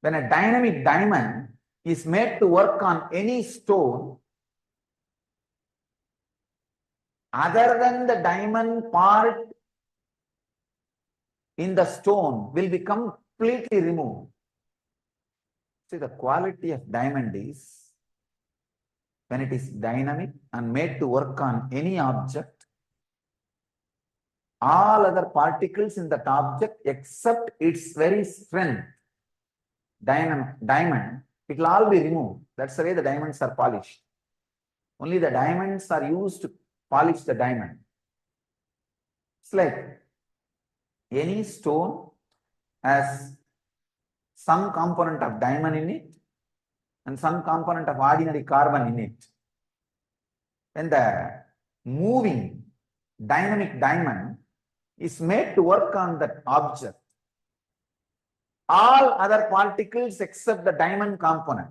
When a dynamic diamond is made to work on any stone, other than the diamond part in the stone will be completely removed. See, the quality of diamond is when it is dynamic and made to work on any object, all other particles in that object except its very strength, diamond, it will all be removed. That's the way the diamonds are polished. Only the diamonds are used to polish the diamond. It's like any stone has some component of diamond in it and some component of ordinary carbon in it. When the moving dynamic diamond is made to work on that object, all other particles except the diamond component,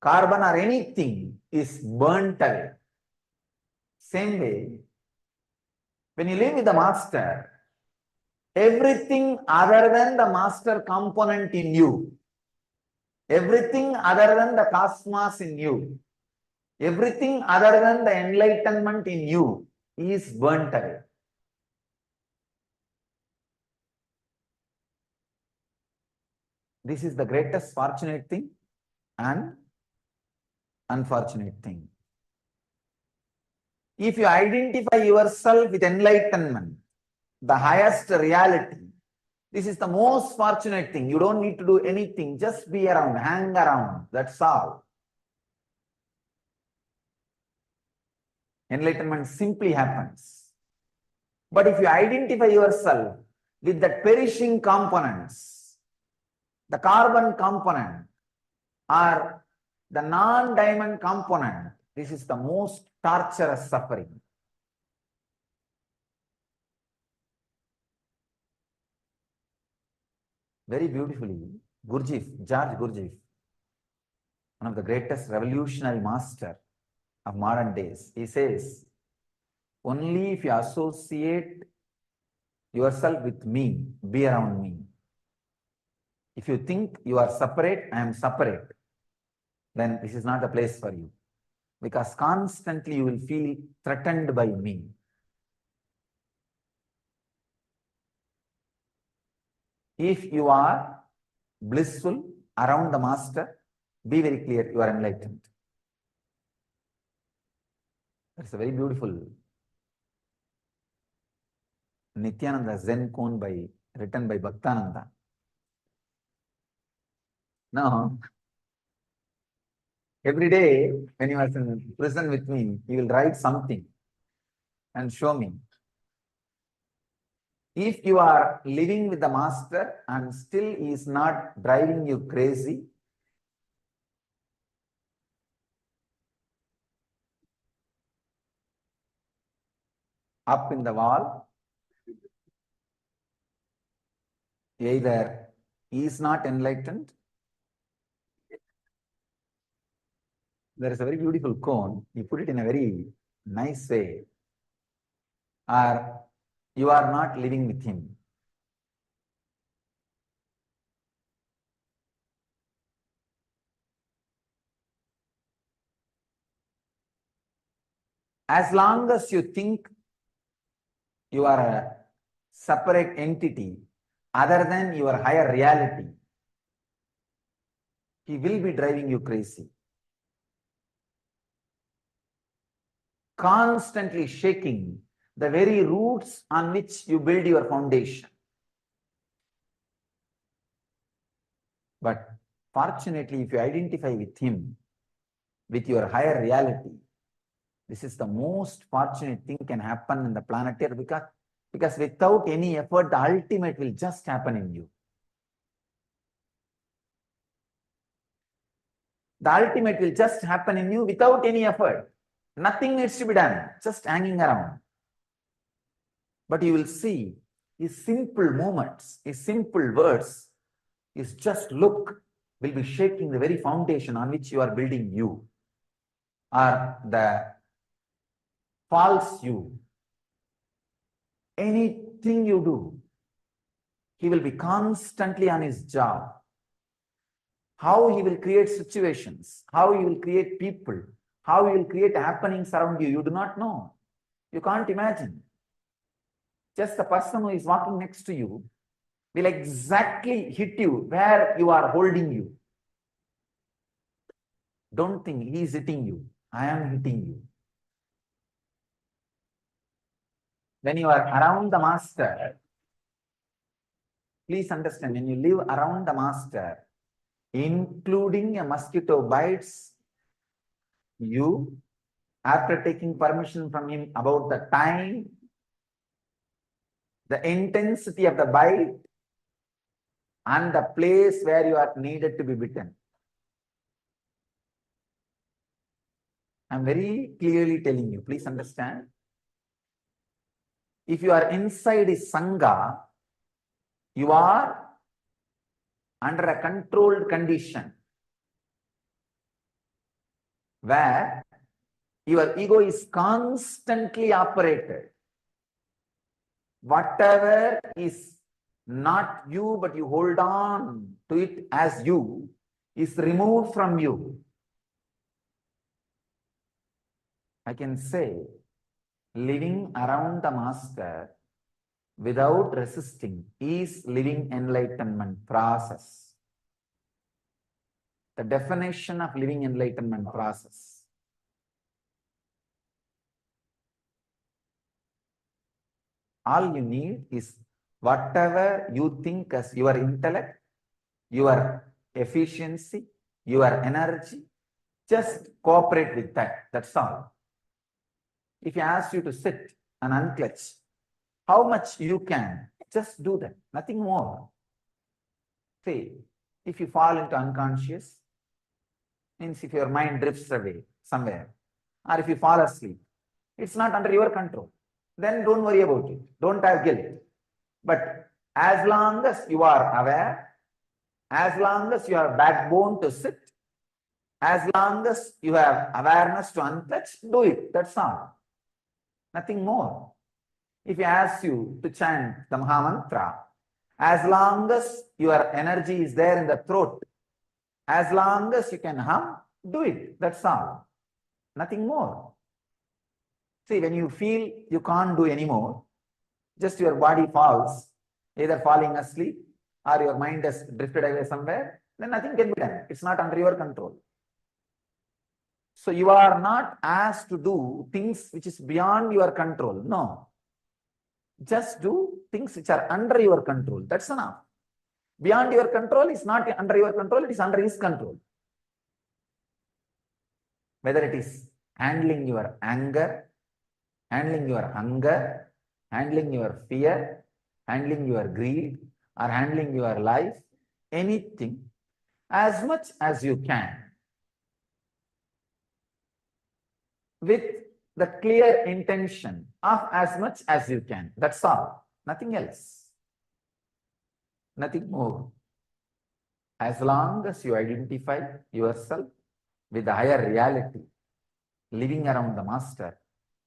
carbon or anything, is burnt away. Same way, when you live with the master, everything other than the master component in you, everything other than the cosmos in you, everything other than the enlightenment in you is burnt away. This is the greatest fortunate thing and unfortunate thing. If you identify yourself with enlightenment, the highest reality, this is the most fortunate thing. You don't need to do anything. Just be around, hang around. That's all. Enlightenment simply happens. But if you identify yourself with the perishing components, the carbon component or the non-diamond component, this is the most torturous suffering. Very beautifully, George Gurdjieff, one of the greatest revolutionary master of modern days, he says, only if you associate yourself with me, be around me. If you think you are separate, I am separate, then this is not the place for you. Because constantly you will feel threatened by me. If you are blissful around the master, be very clear, you are enlightened. That's a very beautiful Nityananda Zen koan written by Bhaktananda. Now, every day when you are in prison with me, he will write something and show me. If you are living with the master and still he is not driving you crazy, up in the wall, either he is not enlightened. There is a very beautiful koan, he put it in a very nice way, or you are not living with him. As long as you think you are a separate entity other than your higher reality, he will be driving you crazy. Constantly shaking the very roots on which you build your foundation. But fortunately, if you identify with him, with your higher reality, this is the most fortunate thing can happen in the planet Earth, because without any effort, the ultimate will just happen in you. The ultimate will just happen in you without any effort. Nothing needs to be done, just hanging around. But you will see his simple movements, his simple words, his just look will be shaking the very foundation on which you are building you, or the false you. Anything you do, he will be constantly on his job. How he will create situations, how he will create people, how he will create happenings around you, you do not know. You can't imagine. Just the person who is walking next to you will exactly hit you where you are holding you. Don't think he is hitting you. I am hitting you. When you are around the master, please understand, when you live around the master, including a mosquito bites you, after taking permission from him about the time, the intensity of the bite, and the place where you are needed to be bitten. I'm very clearly telling you, please understand. If you are inside his Sangha, you are under a controlled condition where your ego is constantly operated. Whatever is not you, but you hold on to it as you, is removed from you. I can say, living around the master without resisting is living enlightenment process. the definition of living enlightenment process. All you need is whatever you think as your intellect, your efficiency, your energy, just cooperate with that. That's all. If he asks you to sit and unclench, how much you can, just do that, nothing more. See, if you fall into unconscious, means if your mind drifts away somewhere, or if you fall asleep, it's not under your control. Then don't worry about it. Don't have guilt. But as long as you are aware, as long as you have backbone to sit, as long as you have awareness to unclench, do it. That's all. Nothing more. If he asks you to chant the Mahamantra, as long as your energy is there in the throat, as long as you can hum, do it. That's all. Nothing more. See, when you feel you can't do anymore, just your body falls, either falling asleep or your mind has drifted away somewhere, then nothing can be done. It's not under your control. So you are not asked to do things which is beyond your control. No. Just do things which are under your control. That's enough. Beyond your control is not under your control, it is under his control. Whether it is handling your anger, handling your hunger, handling your fear, handling your greed, or handling your life, anything, as much as you can, with the clear intention of as much as you can. That's all. Nothing else. Nothing more. As long as you identify yourself with the higher reality, living around the Master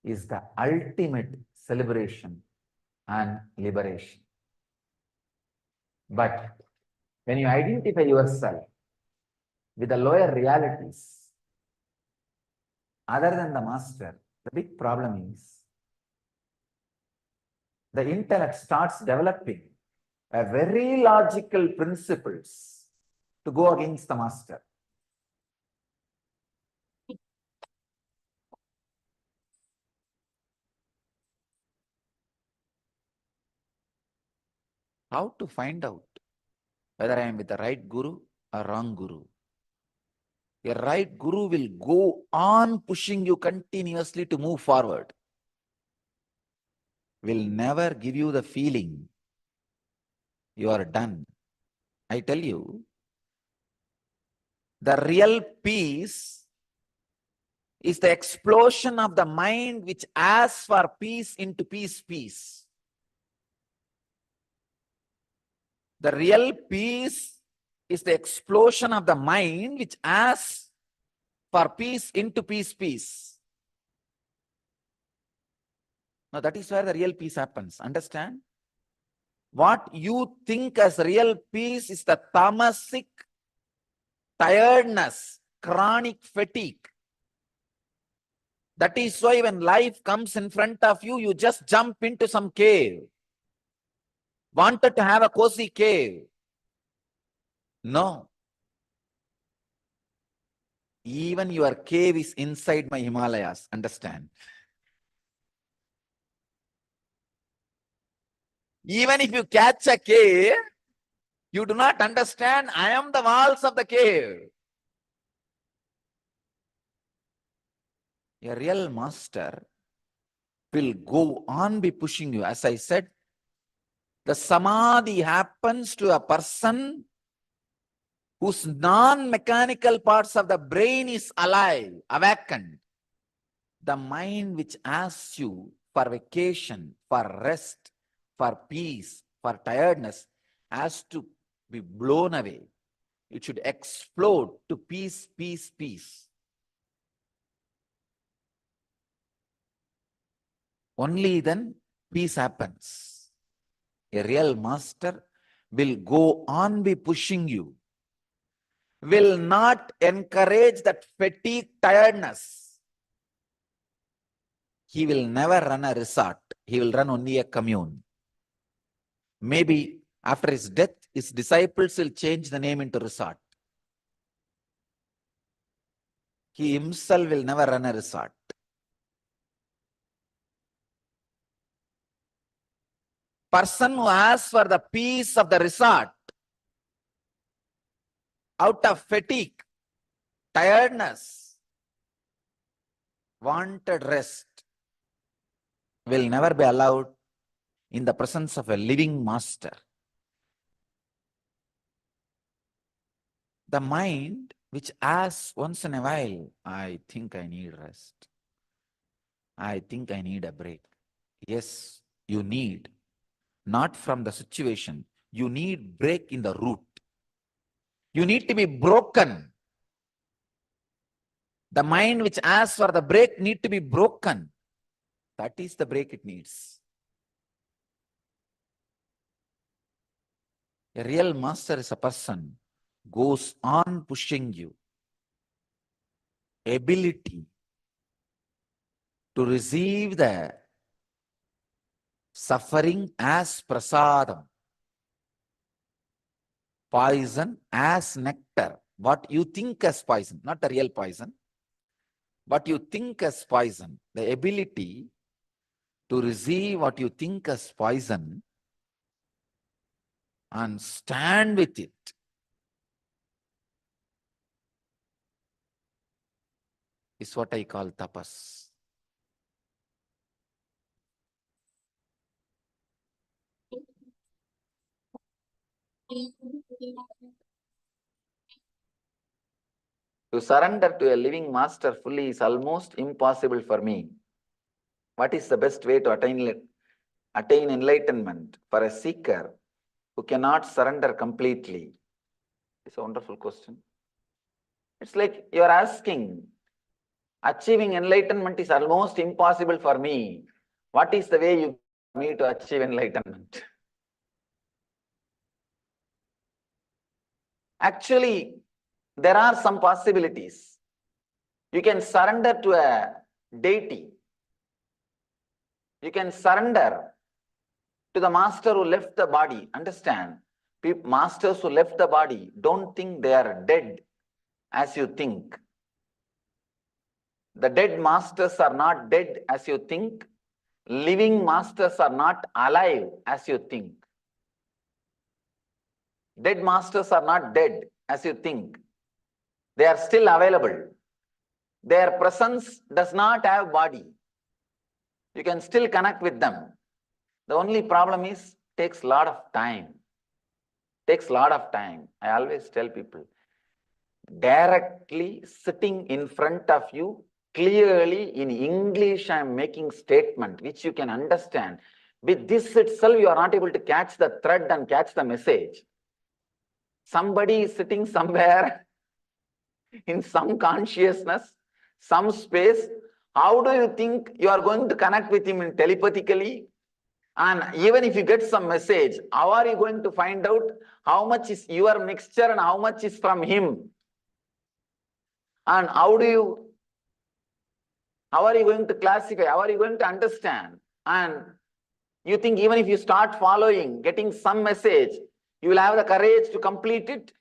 is the ultimate celebration and liberation. But when you identify yourself with the lower realities other than the Master, the big problem is the intellect starts developing a very logical principles to go against the Master. How to find out whether I am with the right guru or wrong guru? A right guru will go on pushing you continuously to move forward. Will never give you the feeling you are done. I tell you, the real peace is the explosion of the mind which asks for peace into peace. The real peace is the explosion of the mind which asks for peace into peace. Now that is where the real peace happens. Understand? What you think as real peace is the tamasic tiredness, chronic fatigue. That is why when life comes in front of you, you just jump into some cave. Wanted to have a cozy cave. No. Even your cave is inside my Himalayas. Understand? Even if you catch a cave, you do not understand, I am the walls of the cave. A real master will go on be pushing you. As I said, the samadhi happens to a person whose non-mechanical parts of the brain is alive, awakened. The mind which asks you for vacation, for rest, for peace, for tiredness, has to be blown away. It should explode to peace. Only then peace happens. A real master will go on be pushing you, will not encourage that fatigue, tiredness. He will never run a resort. He will run only a commune. Maybe after his death, his disciples will change the name into resort. he himself will never run a resort. Person who asks for the peace of the resort out of fatigue, tiredness, wanted rest, will never be allowed in the presence of a living master. The mind which asks once in a while, I think I need rest. I think I need a break. Yes, you need. Not from the situation. You need break in the root. You need to be broken. The mind which asks for the break need to be broken. That is the break it needs. A real master is a person goes on pushing you. Ability to receive the suffering as prasadam, poison as nectar. What you think as poison, not the real poison. What you think as poison, the ability to receive what you think as poison and stand with it. Is what I call tapas. To surrender to a living master fully is almost impossible for me. What is the best way to attain enlightenment for a seeker who cannot surrender completely? It's a wonderful question. It's like you are asking, achieving enlightenment is almost impossible for me. What is the way you want me to achieve enlightenment? Actually, there are some possibilities. You can surrender to a deity. You can surrender to the master who left the body. Understand, masters who left the body don't think they are dead as you think. The dead masters are not dead as you think. Living masters are not alive as you think. Dead masters are not dead as you think. They are still available. Their presence does not have body. You can still connect with them. The only problem is takes a lot of time. Takes a lot of time. I always tell people, directly sitting in front of you, clearly in English, I am making statement which you can understand. With this itself, you are not able to catch the thread and catch the message. Somebody is sitting somewhere in some consciousness, some space. How do you think you are going to connect with him telepathically? And even if you get some message, how are you going to find out how much is your mixture and how much is from him? And how are you going to classify? How are you going to understand? And you think even if you start following, getting some message, you will have the courage to complete it?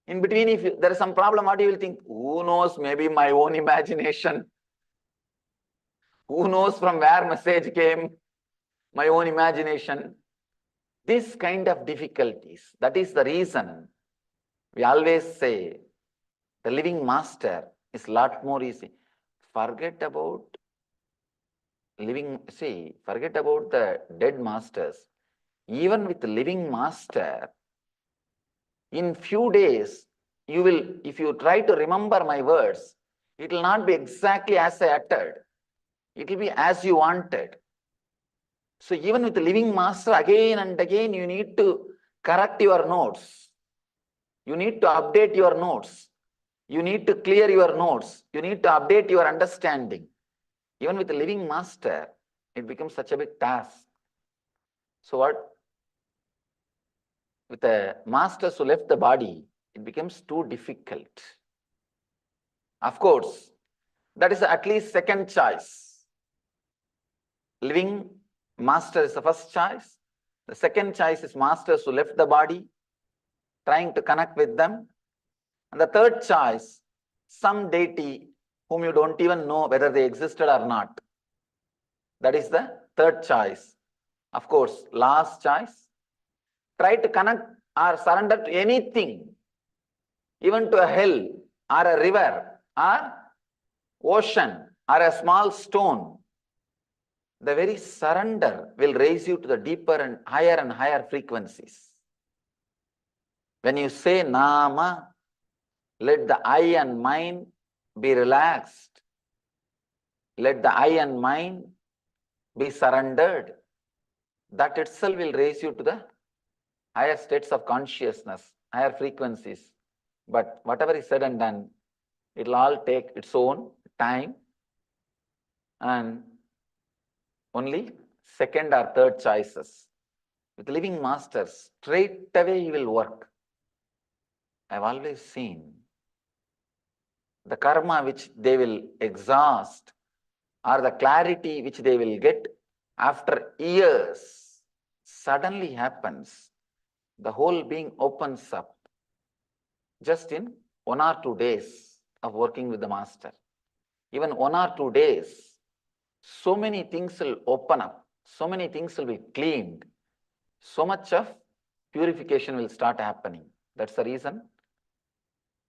In between, if there is some problem, what you will think? Who knows, maybe my own imagination. Who knows from where message came? My own imagination. This kind of difficulties, that is the reason we always say the living master is a lot more easy. Forget about forget about the dead masters. Even with the living master, in few days, you will, if you try to remember my words, it will not be exactly as I uttered. It will be as you wanted. So even with the living master, again and again, you need to correct your notes. You need to update your notes. You need to clear your notes. You need to update your understanding. Even with the living master, it becomes such a big task. So what? With the masters who left the body, it becomes too difficult. Of course, that is at least second choice. Living master is the first choice. The second choice is masters who left the body, trying to connect with them. And the third choice, some deity whom you don't even know whether they existed or not. That is the third choice. Of course, last choice, try to connect or surrender to anything, even to a hill or a river or ocean or a small stone. The very surrender will raise you to the deeper and higher frequencies. When you say Nama, let the eye and mind be relaxed. Let the eye and mind be surrendered. That itself will raise you to the higher states of consciousness, higher frequencies. But whatever is said and done, it will all take its own time, and only second or third choices. With living masters, straight away he will work. I've always seen the karma which they will exhaust or the clarity which they will get after years suddenly happens. The whole being opens up just in 1 or 2 days of working with the master. Even 1 or 2 days, so many things will open up, so many things will be cleaned, so much of purification will start happening. That's the reason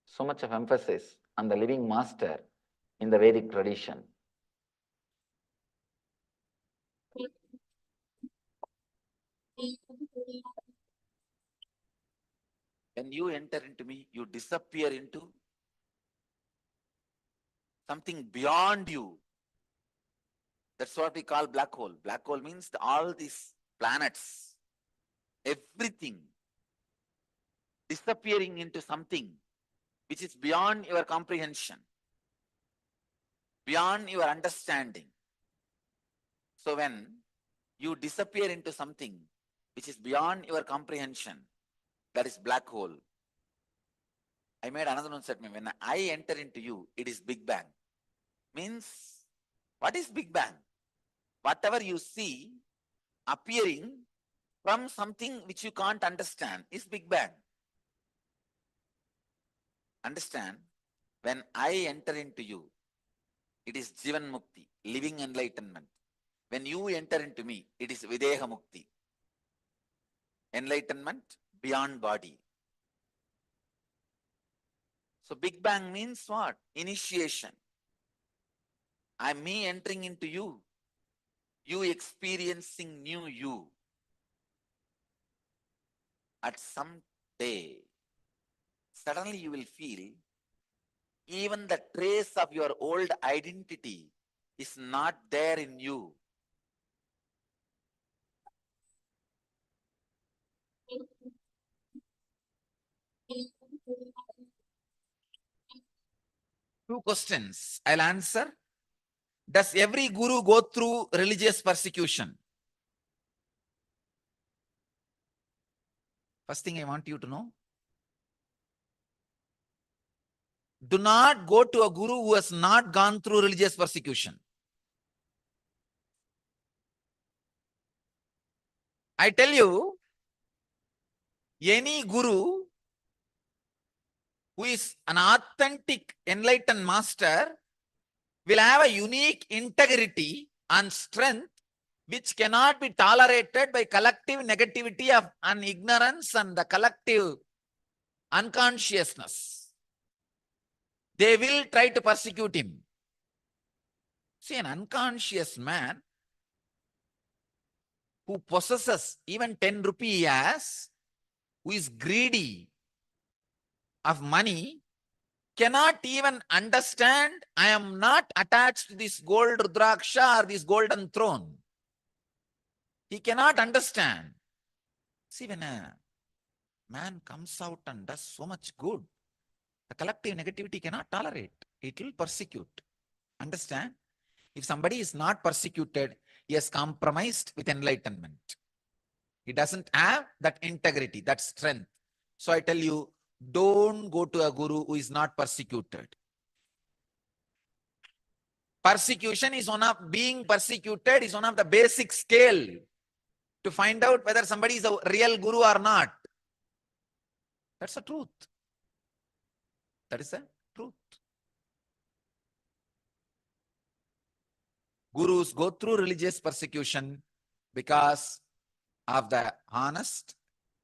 so much of emphasis on the living master in the Vedic tradition. When you enter into me, you disappear into something beyond you. That's what we call black hole. Black hole means all these planets, everything disappearing into something which is beyond your comprehension, beyond your understanding. So when you disappear into something which is beyond your comprehension, that is black hole. I made another one statement. When I enter into you, it is Big Bang. Means, what is Big Bang? Whatever you see appearing from something which you can't understand is Big Bang. Understand, when I enter into you, it is Jivan Mukti, living enlightenment. When you enter into me, it is Videha Mukti, enlightenment beyond body. So Big Bang means what? Initiation. I'm me entering into you, you experiencing new you. At some day, suddenly you will feel even the trace of your old identity is not there in you. Two questions I'll answer. Does every guru go through religious persecution? First thing I want you to know. Do not go to a guru who has not gone through religious persecution. I tell you, any guru who is an authentic enlightened master will have a unique integrity and strength which cannot be tolerated by collective negativity of and ignorance and the collective unconsciousness. They will try to persecute him. See, an unconscious man who possesses even 10 rupees he has, who is greedy of money, cannot even understand, I am not attached to this gold Rudraksha or this golden throne. He cannot understand. See, when a man comes out and does so much good, the collective negativity cannot tolerate. It will persecute. Understand? If somebody is not persecuted, he has compromised with enlightenment. He doesn't have that integrity, that strength. So I tell you, don't go to a guru who is not persecuted. Persecution is being persecuted is one of the basic scale to find out whether somebody is a real guru or not. That's the truth. That is the truth. Gurus go through religious persecution because of the honest,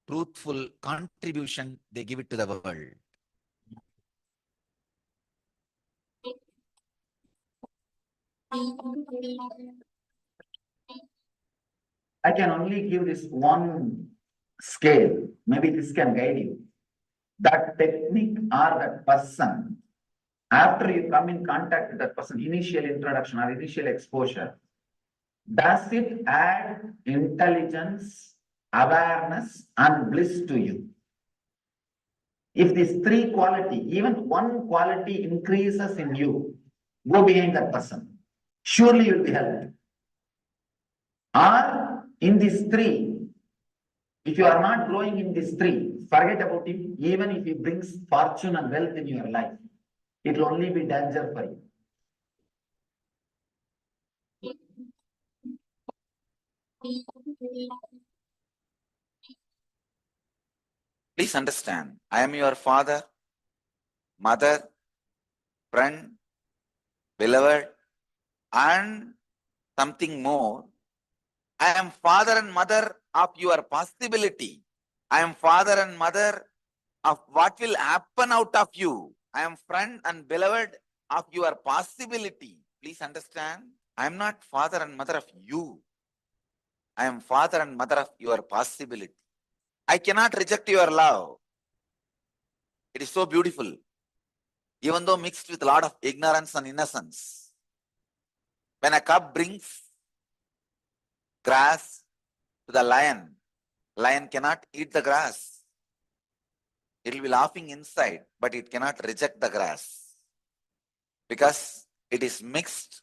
truthful contribution they give it to the world. I can only give this one scale. Maybe this can guide you. That technique or that person, after you come in contact with that person, initial introduction or initial exposure, does it add intelligence, awareness, and bliss to you? If these three quality, even one quality increases in you, go behind that person. Surely you will be helped. Or in these three, if you are not growing in these three, forget about him. Even if he brings fortune and wealth in your life, it will only be danger for you. Please understand, I am your father, mother, friend, beloved, and something more. I am father and mother of your possibility. I am father and mother of what will happen out of you. I am friend and beloved of your possibility. Please understand, I am not father and mother of you. I am father and mother of your possibility. I cannot reject your love. It is so beautiful, even though mixed with a lot of ignorance and innocence. When a cub brings grass to the lion, lion cannot eat the grass. It will be laughing inside, but it cannot reject the grass because it is mixed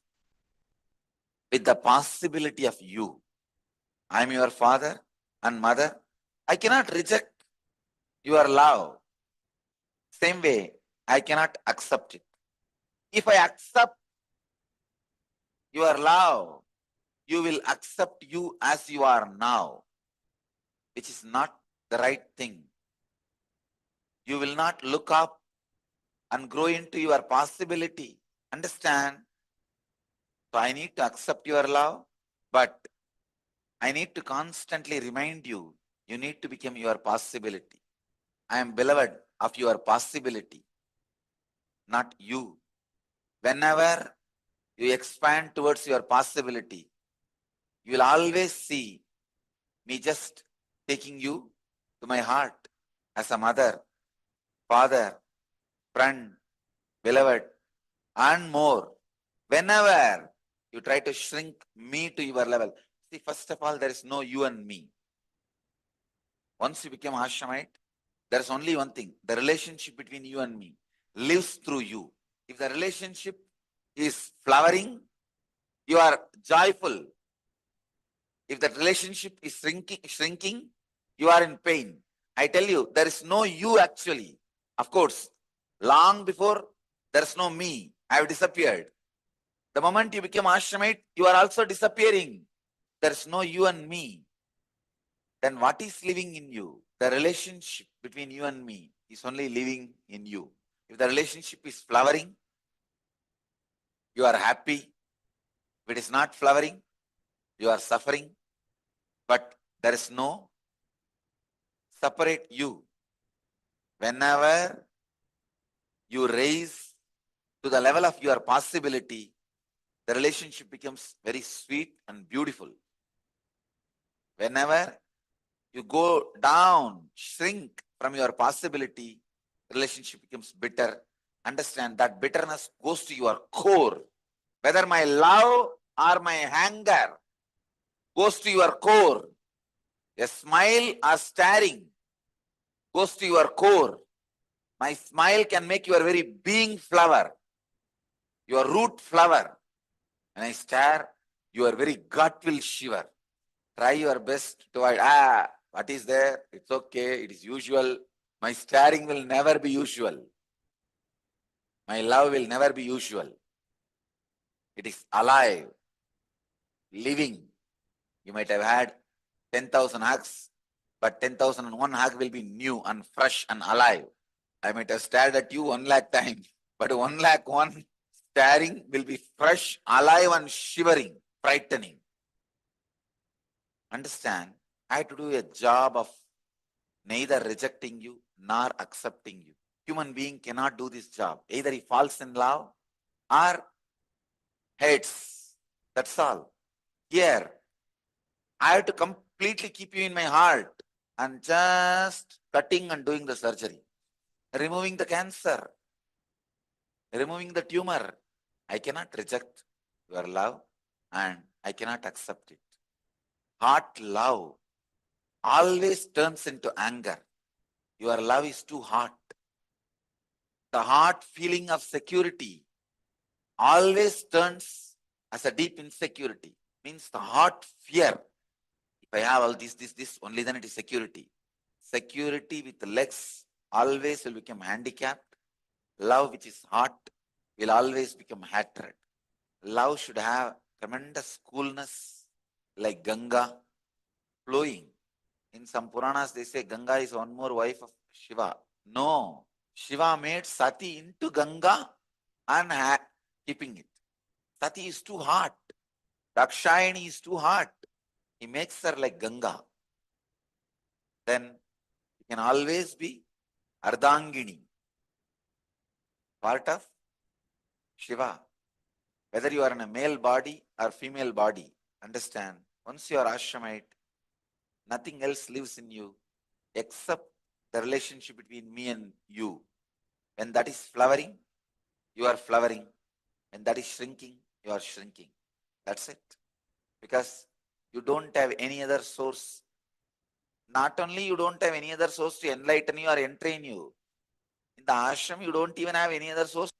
with the possibility of you. I am your father and mother. I cannot reject your love. Same way, I cannot accept it. If I accept your love, you will accept you as you are now, which is not the right thing. You will not look up and grow into your possibility. Understand? So I need to accept your love, but I need to constantly remind you, you need to become your possibility. I am beloved of your possibility, not you. Whenever you expand towards your possibility, you will always see me just taking you to my heart as a mother, father, friend, beloved, and more. Whenever you try to shrink me to your level, see, first of all, there is no you and me. Once you become Ashramite, there is only one thing. The relationship between you and me lives through you. If the relationship is flowering, you are joyful. If that relationship is shrinking, you are in pain. I tell you, there is no you actually. Of course, long before there is no me, I have disappeared. The moment you become Ashramite, you are also disappearing. There is no you and me. Then what is living in you? The relationship between you and me is only living in you. If the relationship is flowering, you are happy. If it is not flowering, you are suffering. But there is no separate you. Whenever you raise to the level of your possibility, the relationship becomes very sweet and beautiful. Whenever you go down, shrink from your possibility, relationship becomes bitter. Understand that bitterness goes to your core. Whether my love or my anger goes to your core. A smile or staring goes to your core. My smile can make your very being flower, your root flower. When I stare, your very gut will shiver. Try your best to avoid, what is there? It's okay, it is usual. My staring will never be usual. My love will never be usual. It is alive, living. You might have had 10,000 hugs, but 10,001 hug will be new and fresh and alive. I might have stared at you 1 lakh times, but 1 lakh one staring will be fresh, alive and shivering, frightening. Understand, I have to do a job of neither rejecting you nor accepting you. Human being cannot do this job. Either he falls in love or hates. That's all. Here, I have to completely keep you in my heart and just cutting and doing the surgery, removing the cancer, removing the tumor. I cannot reject your love and I cannot accept it. Hot love always turns into anger. Your love is too hot. The hot feeling of security always turns as a deep insecurity. Means the hot fear. If I have all this, only then it is security. Security with legs always will become handicapped. Love which is hot will always become hatred. Love should have tremendous coolness like Ganga flowing. In some Puranas they say Ganga is one more wife of Shiva. No, Shiva made Sati into Ganga and keeping it. Sati is too hot. Dakshayani is too hot. He makes her like Ganga. Then you can always be Ardhangini, part of Shiva. Whether you are in a male body or female body, understand, once you are Ashramite, nothing else lives in you except the relationship between me and you. When that is flowering, you are flowering. When that is shrinking, you are shrinking. That's it. Because you don't have any other source. Not only you don't have any other source to enlighten you or entrain you. In the ashram, you don't even have any other source.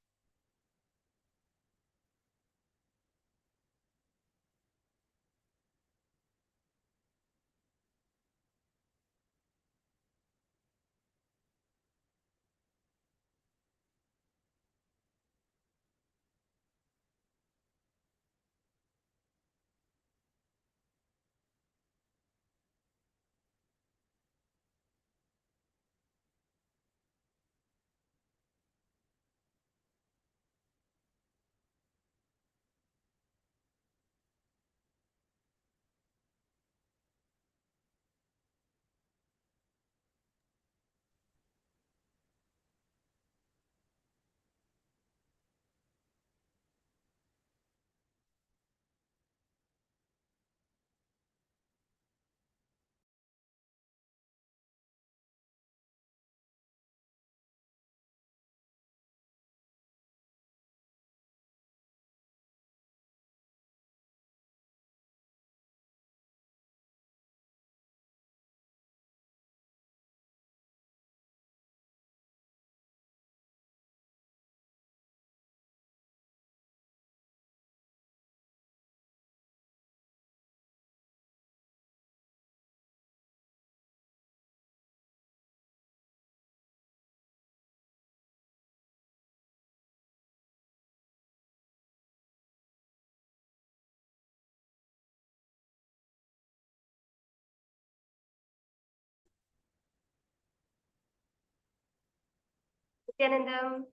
Nityanandam,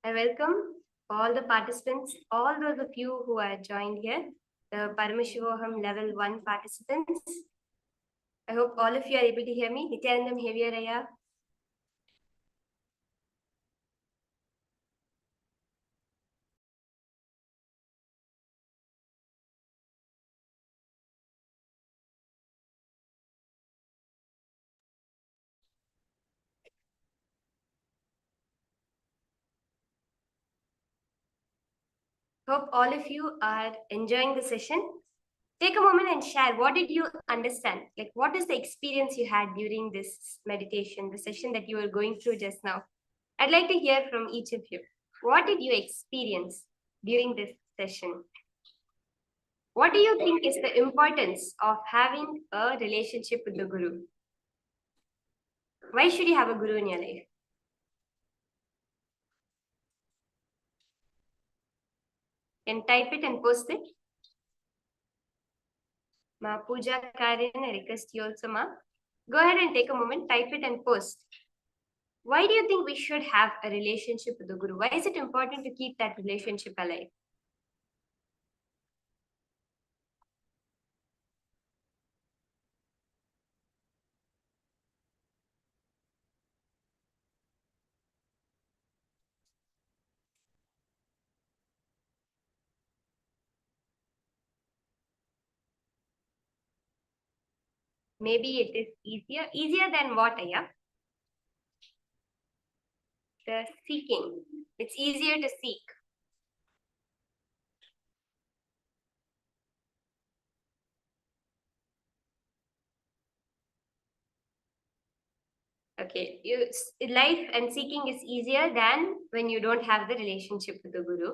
I welcome all the participants, all those of you who are joined here, the Paramashivoham Level 1 participants. I hope all of you are able to hear me. Nityanandam, Hevyaraya. Hope all of you are enjoying the session. Take a moment and share, what did you understand? Like, what is the experience you had during this meditation, the session that you were going through just now? I'd like to hear from each of you. What did you experience during this session? What do you think is the importance of having a relationship with the Guru? Why should you have a Guru in your life? Can type it and post it. Ma Pooja Karin, I request you also, ma. Go ahead and take a moment, type it and post. why do you think we should have a relationship with the Guru? Why is it important to keep that relationship alive? Maybe it is easier than what, Aya? The seeking. It's easier to seek. Okay, life and seeking is easier than when you don't have the relationship with the Guru.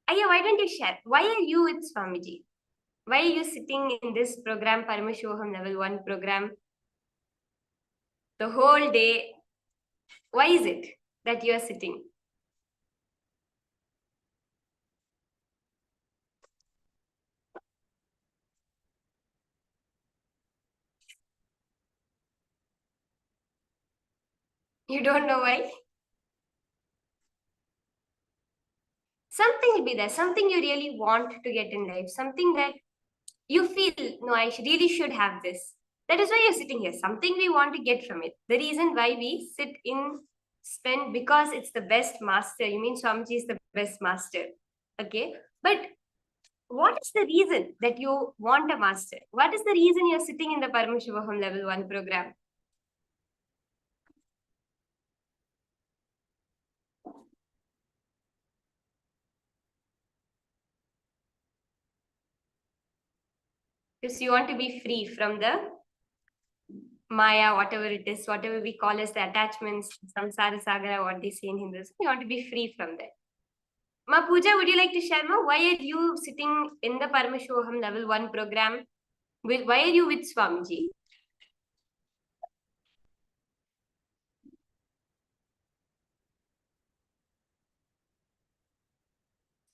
Aya, why don't you share? Why are you with Swamiji? Why are you sitting in this program, Paramashivoham Level 1 program, the whole day? Why is it that you are sitting? You don't know why? Something will be there, something you really want to get in life, something that you feel, no, I really should have this. That is why you're sitting here, something we want to get from it. The reason why we sit in, spend, because it's the best master. You mean Swamiji is the best master. Okay. But what is the reason that you want a master? What is the reason you're sitting in the Paramashivoham Level 1 program? Because you want to be free from the Maya, whatever it is, whatever we call as the attachments, samsara sagara, what they say in Hinduism. You want to be free from that. Ma Pooja, would you like to share more? Why are you sitting in the Paramashivoham Level 1 program? Why are you with Swamiji?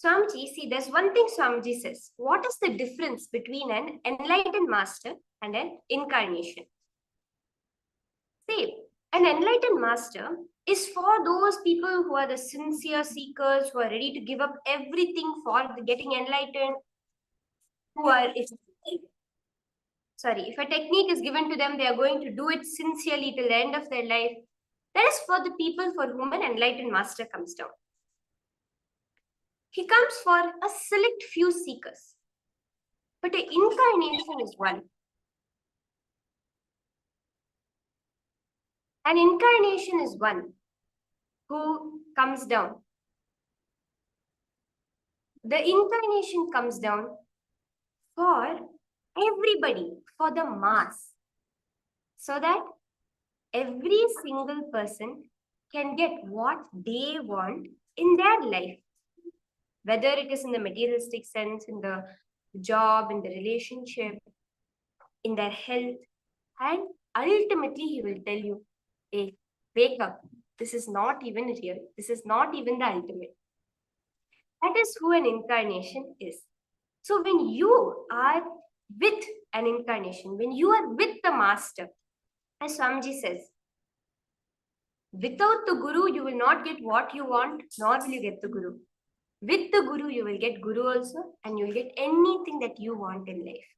Swamiji, see, there's one thing Swamiji says. What is the difference between an enlightened master and an incarnation? See, an enlightened master is for those people who are the sincere seekers, who are ready to give up everything for getting enlightened, who are, if a technique is given to them, they are going to do it sincerely till the end of their life. That is for the people for whom an enlightened master comes down. He comes for a select few seekers. But an incarnation is one. An incarnation is one who comes down. The incarnation comes down for everybody, for the mass, so that every single person can get what they want in their life, whether it is in the materialistic sense, in the job, in the relationship, in their health, and ultimately he will tell you, hey, wake up, this is not even real, this is not even the ultimate. That is who an incarnation is. So when you are with an incarnation, when you are with the master, as Swamiji says, without the Guru, you will not get what you want, nor will you get the Guru. With the Guru, you will get Guru also, and you will get anything that you want in life.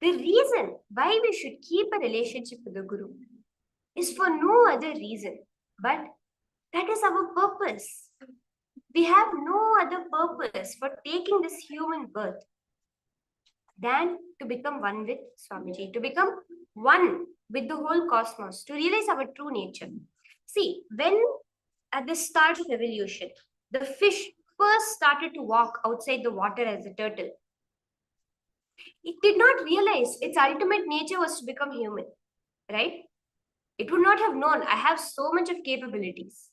The reason why we should keep a relationship with the Guru is for no other reason, but that is our purpose. We have no other purpose for taking this human birth than to become one with Swamiji, to become one with the whole cosmos, to realize our true nature. See, when at the start of evolution, the fish first started to walk outside the water as a turtle, it did not realize its ultimate nature was to become human, right? It would not have known, I have so much of capabilities.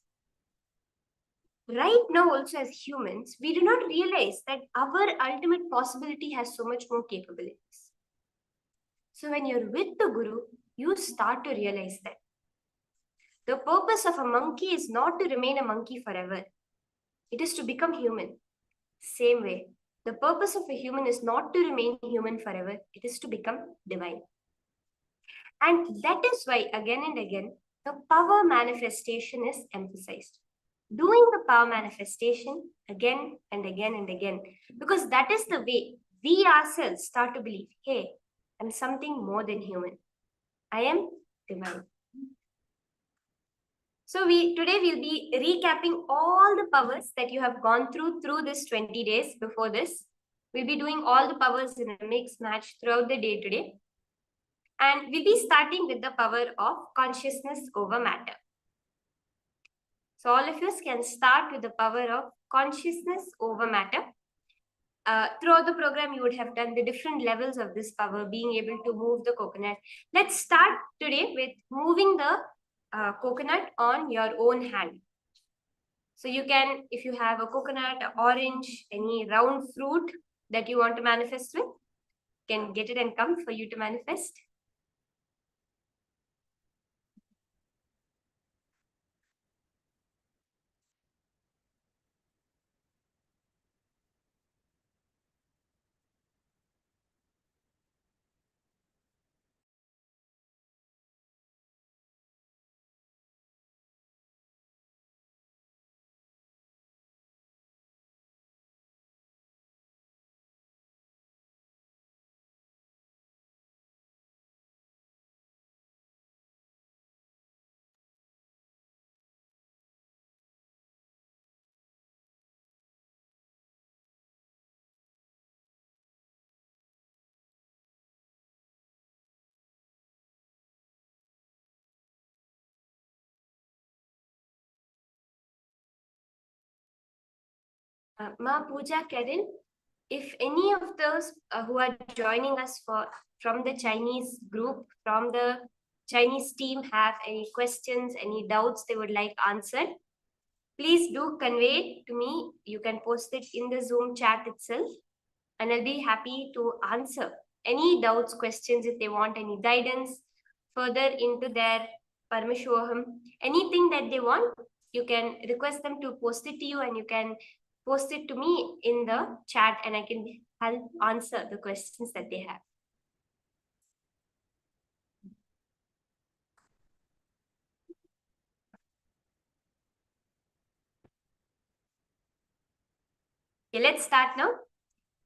Right now also as humans, we do not realize that our ultimate possibility has so much more capabilities. So when you're with the Guru, you start to realize that. The purpose of a monkey is not to remain a monkey forever. It is to become human. Same way, the purpose of a human is not to remain human forever. It is to become divine. And that is why again and again, the power manifestation is emphasized. Doing the power manifestation again and again and again, because that is the way we ourselves start to believe, hey, I'm something more than human. I am divine. So today we'll be recapping all the powers that you have gone through this 20 days before this. We'll be doing all the powers in a mix match throughout the day today. And we'll be starting with the power of consciousness over matter. So all of us can start with the power of consciousness over matter. Throughout the program, you would have done the different levels of this power, being able to move the coconut. Let's start today with moving the coconut on your own hand. So you can, if you have a coconut, orange, any round fruit that you want to manifest with, can get it and come for you to manifest. Ma Pooja Karen, if any of those who are joining us from the Chinese group, from the Chinese team have any questions, any doubts they would like answered, please do convey it to me. You can post it in the Zoom chat itself, and I'll be happy to answer any doubts, questions, if they want any guidance further into their Paramashivoham, anything that they want, you can request them to post it to you, and you can post it to me in the chat, and I can help answer the questions that they have. Okay, let's start now.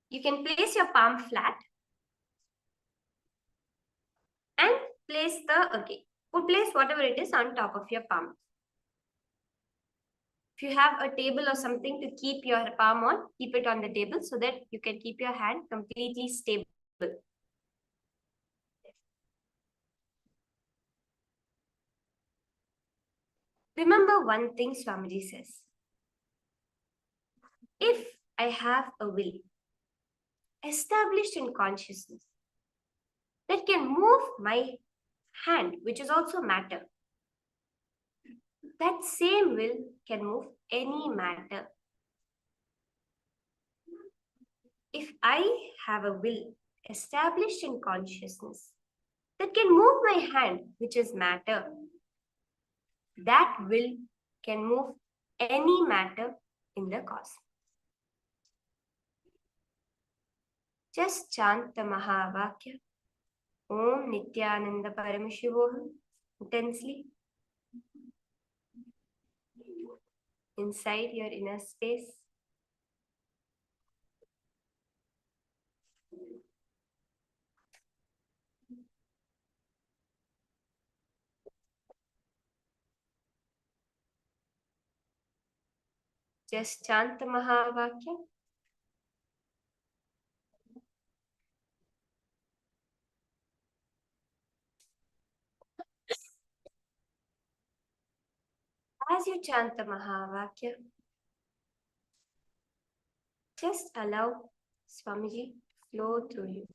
You can place your palm flat and place place whatever it is on top of your palm. If you have a table or something to keep your palm on, keep it on the table so that you can keep your hand completely stable. Remember one thing Swamiji says. If I have a will established in consciousness that can move my hand, which is also matter, that same will can move any matter. If I have a will established in consciousness that can move my hand, which is matter, that will can move any matter in the cosmos. Just chant the Mahavakya, Om Nityananda Paramashivoham, intensely inside your inner space. Just chant the Mahavakya. As you chant the Mahavakya, just allow Swamiji to flow through you.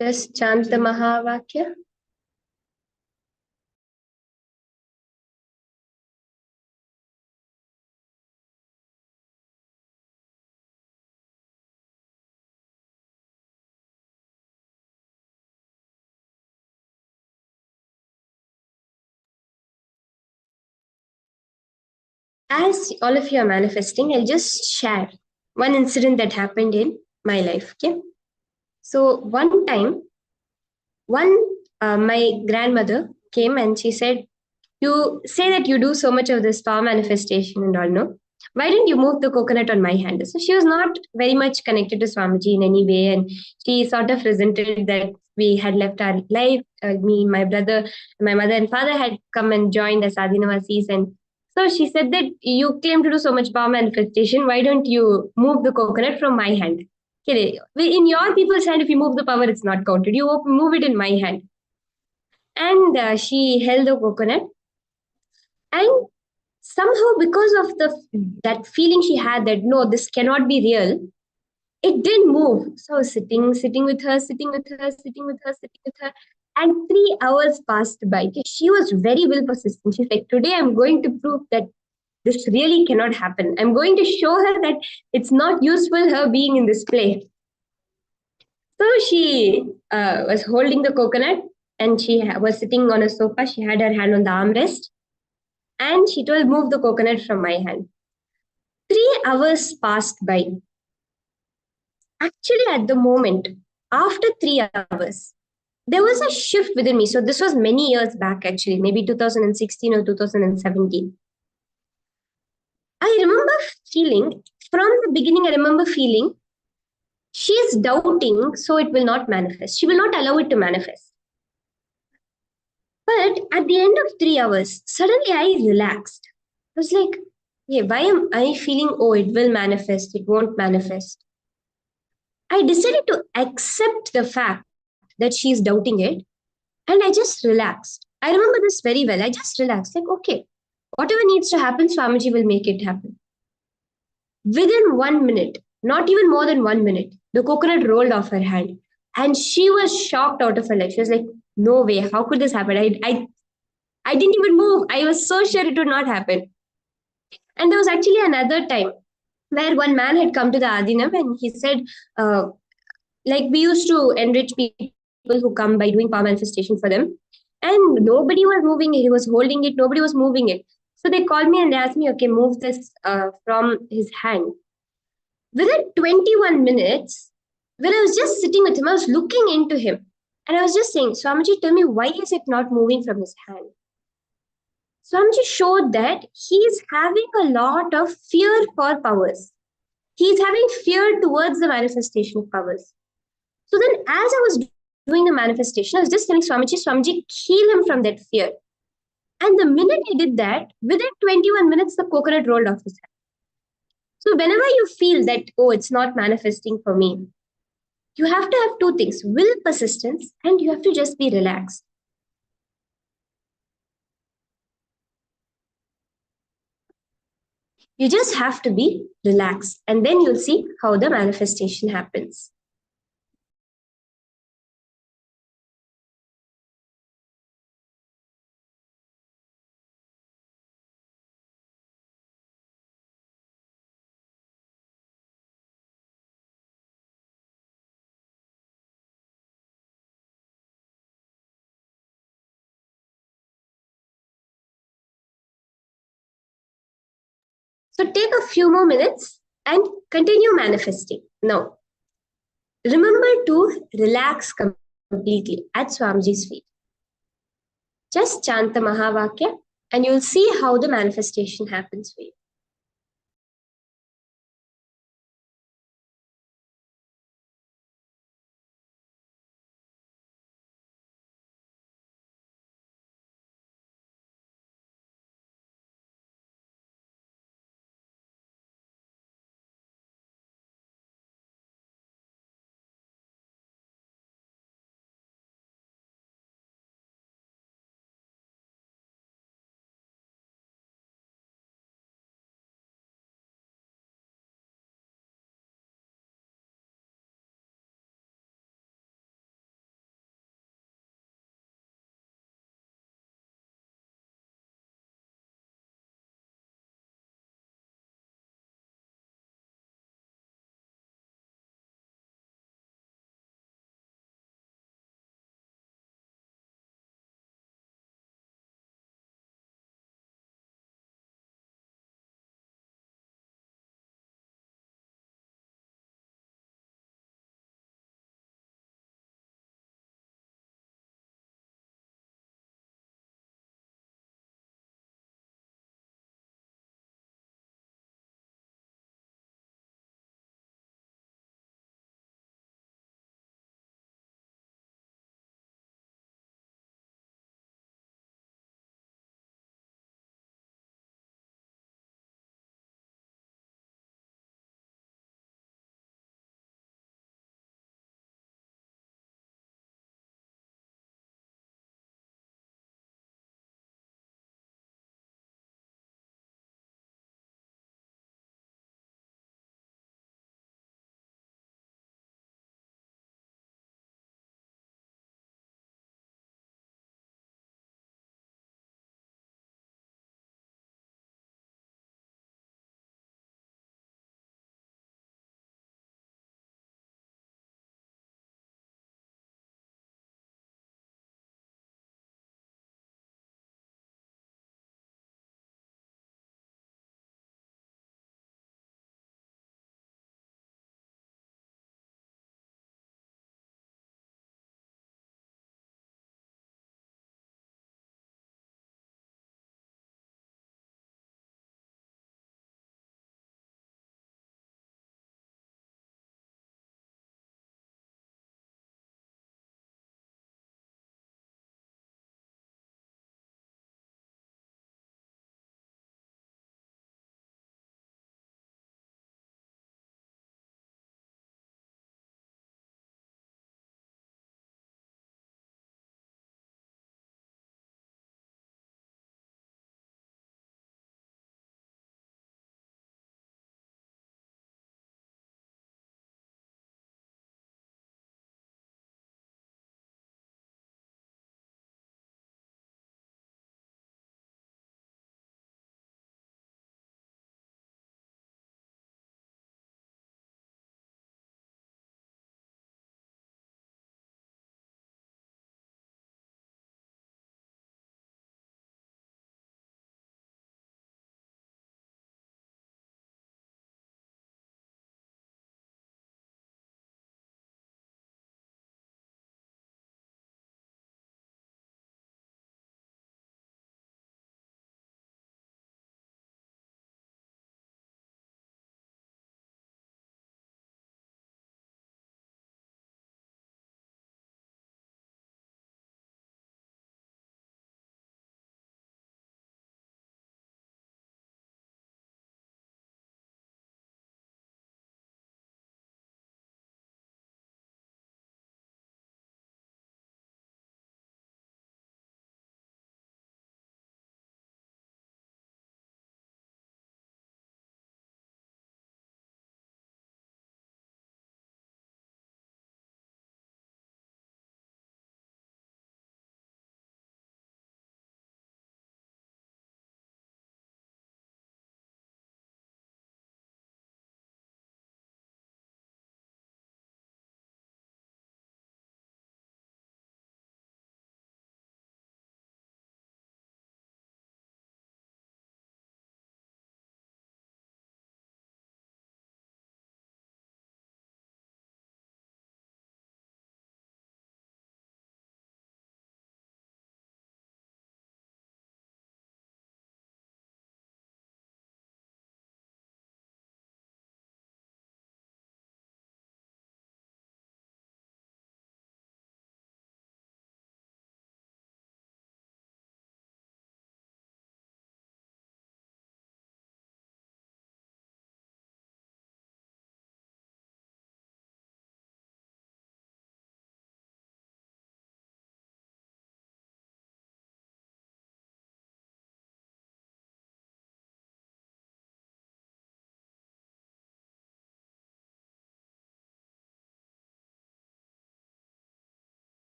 Just chant the Mahavakya. As all of you are manifesting, I'll just share one incident that happened in my life. Okay. So one time, my grandmother came and she said, "You say that you do so much of this power manifestation and all, no? Why didn't you move the coconut on my hand?" So she was not very much connected to Swamiji in any way, and she sort of resented that we had left our life. Me, my brother, my mother, and father had come and joined as Adinavasis, and so she said that you claim to do so much power manifestation. Why don't you move the coconut from my hand? Okay, in your people's hand, if you move the power, it's not counted. You move it in my hand. And she held the coconut, and somehow because of that feeling she had that no, this cannot be real, it didn't move. So I was sitting with her, sitting with her, and 3 hours passed by. Okay, she was very will persistent. She's like, today I'm going to prove that this really cannot happen. I'm going to show her that it's not useful her being in this play. So she was holding the coconut, and she was sitting on a sofa. She had her hand on the armrest, and she told, "Move the coconut from my hand." 3 hours passed by. Actually, at the moment, after 3 hours, there was a shift within me. So this was many years back, actually, maybe 2016 or 2017. I remember feeling, from the beginning, I remember feeling, she's doubting, so it will not manifest. She will not allow it to manifest. But at the end of 3 hours, suddenly I relaxed. I was like, yeah, why am I feeling, oh, it will manifest, it won't manifest? I decided to accept the fact that she's doubting it, and I just relaxed. I remember this very well. I just relaxed, like, okay, whatever needs to happen, Swamiji will make it happen. Within 1 minute, not even more than 1 minute, the coconut rolled off her hand. And she was shocked out of her life. She was like, no way, how could this happen? I didn't even move. I was so sure it would not happen. And there was actually another time where one man had come to the Adinam and he said, like, we used to enrich people who come by doing power manifestation for them. And nobody was moving it. He was holding it. Nobody was moving it. So they called me and they asked me, okay, move this from his hand. Within 21 minutes, when I was just sitting with him, I was looking into him. And I was just saying, Swamiji, tell me, why is it not moving from his hand? Swamiji showed that he is having a lot of fear for powers. He is having fear towards the manifestation of powers. So then, as I was doing the manifestation, I was just telling Swamiji, Swamiji, heal him from that fear. And the minute I did that, within 21 minutes, the coconut rolled off his hand. So whenever you feel that, oh, it's not manifesting for me, you have to have two things: will, persistence, and you have to just be relaxed. You just have to be relaxed, and then you'll see how the manifestation happens. So take a few more minutes and continue manifesting. Now, remember to relax completely at Swamiji's feet. Just chant the Mahavakya and you'll see how the manifestation happens for you.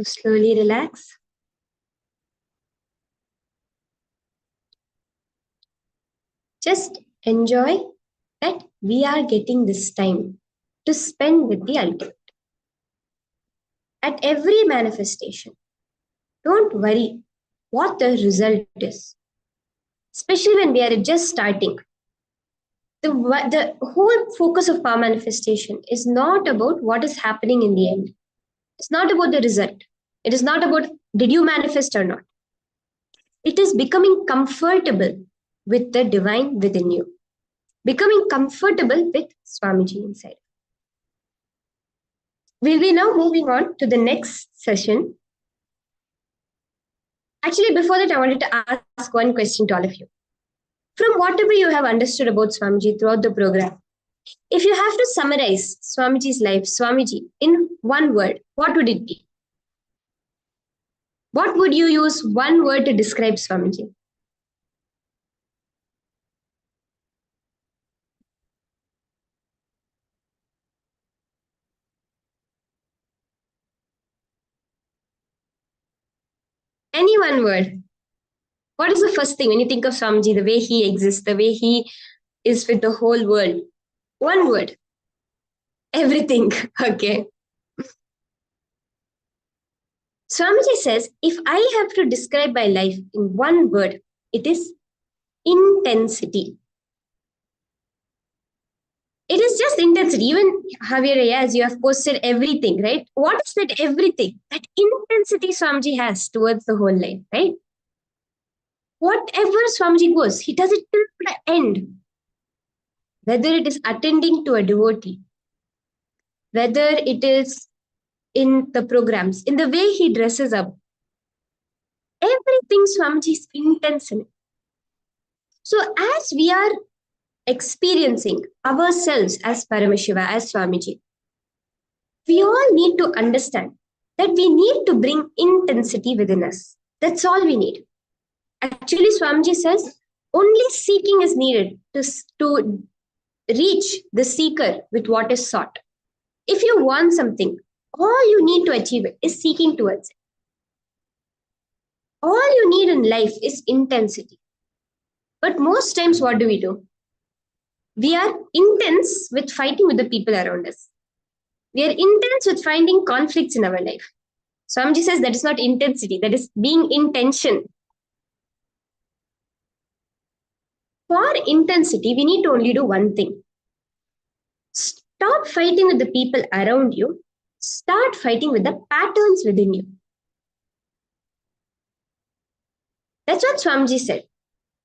Slowly relax. Just enjoy that we are getting this time to spend with the ultimate. At every manifestation, don't worry what the result is, especially when we are just starting. The whole focus of power manifestation is not about what is happening in the end. It's not about the result. It is not about did you manifest or not. It is becoming comfortable with the divine within you, becoming comfortable with Swamiji inside. We'll be now moving on to the next session. Actually, before that, I wanted to ask one question to all of you. From whatever you have understood about Swamiji throughout the program, if you have to summarize Swamiji's life, Swamiji, in one word, what would it be? What would you use one word to describe Swamiji? Any one word. What is the first thing when you think of Swamiji, the way he exists, the way he is with the whole world? One word. Everything. Okay. Swamiji says, if I have to describe my life in one word, it is intensity. It is just intensity. Even Javier, as you have posted everything, right? What is that everything? That intensity Swamiji has towards the whole life, right? Whatever Swamiji goes, he does it till the end. Whether it is attending to a devotee, whether it is in the programs, in the way he dresses up, everything Swamiji is intense in it. So as we are experiencing ourselves as Paramashiva, as Swamiji, we all need to understand that we need to bring intensity within us. That's all we need. Actually, Swamiji says only seeking is needed to reach the seeker with what is sought. If you want something, all you need to achieve it is seeking towards it. All you need in life is intensity. But most times, what do? We are intense with fighting with the people around us. We are intense with finding conflicts in our life. Swamiji says that is not intensity, that is being in tension. For intensity, we need to only do one thing. Stop fighting with the people around you. Start fighting with the patterns within you. That's what Swamiji said.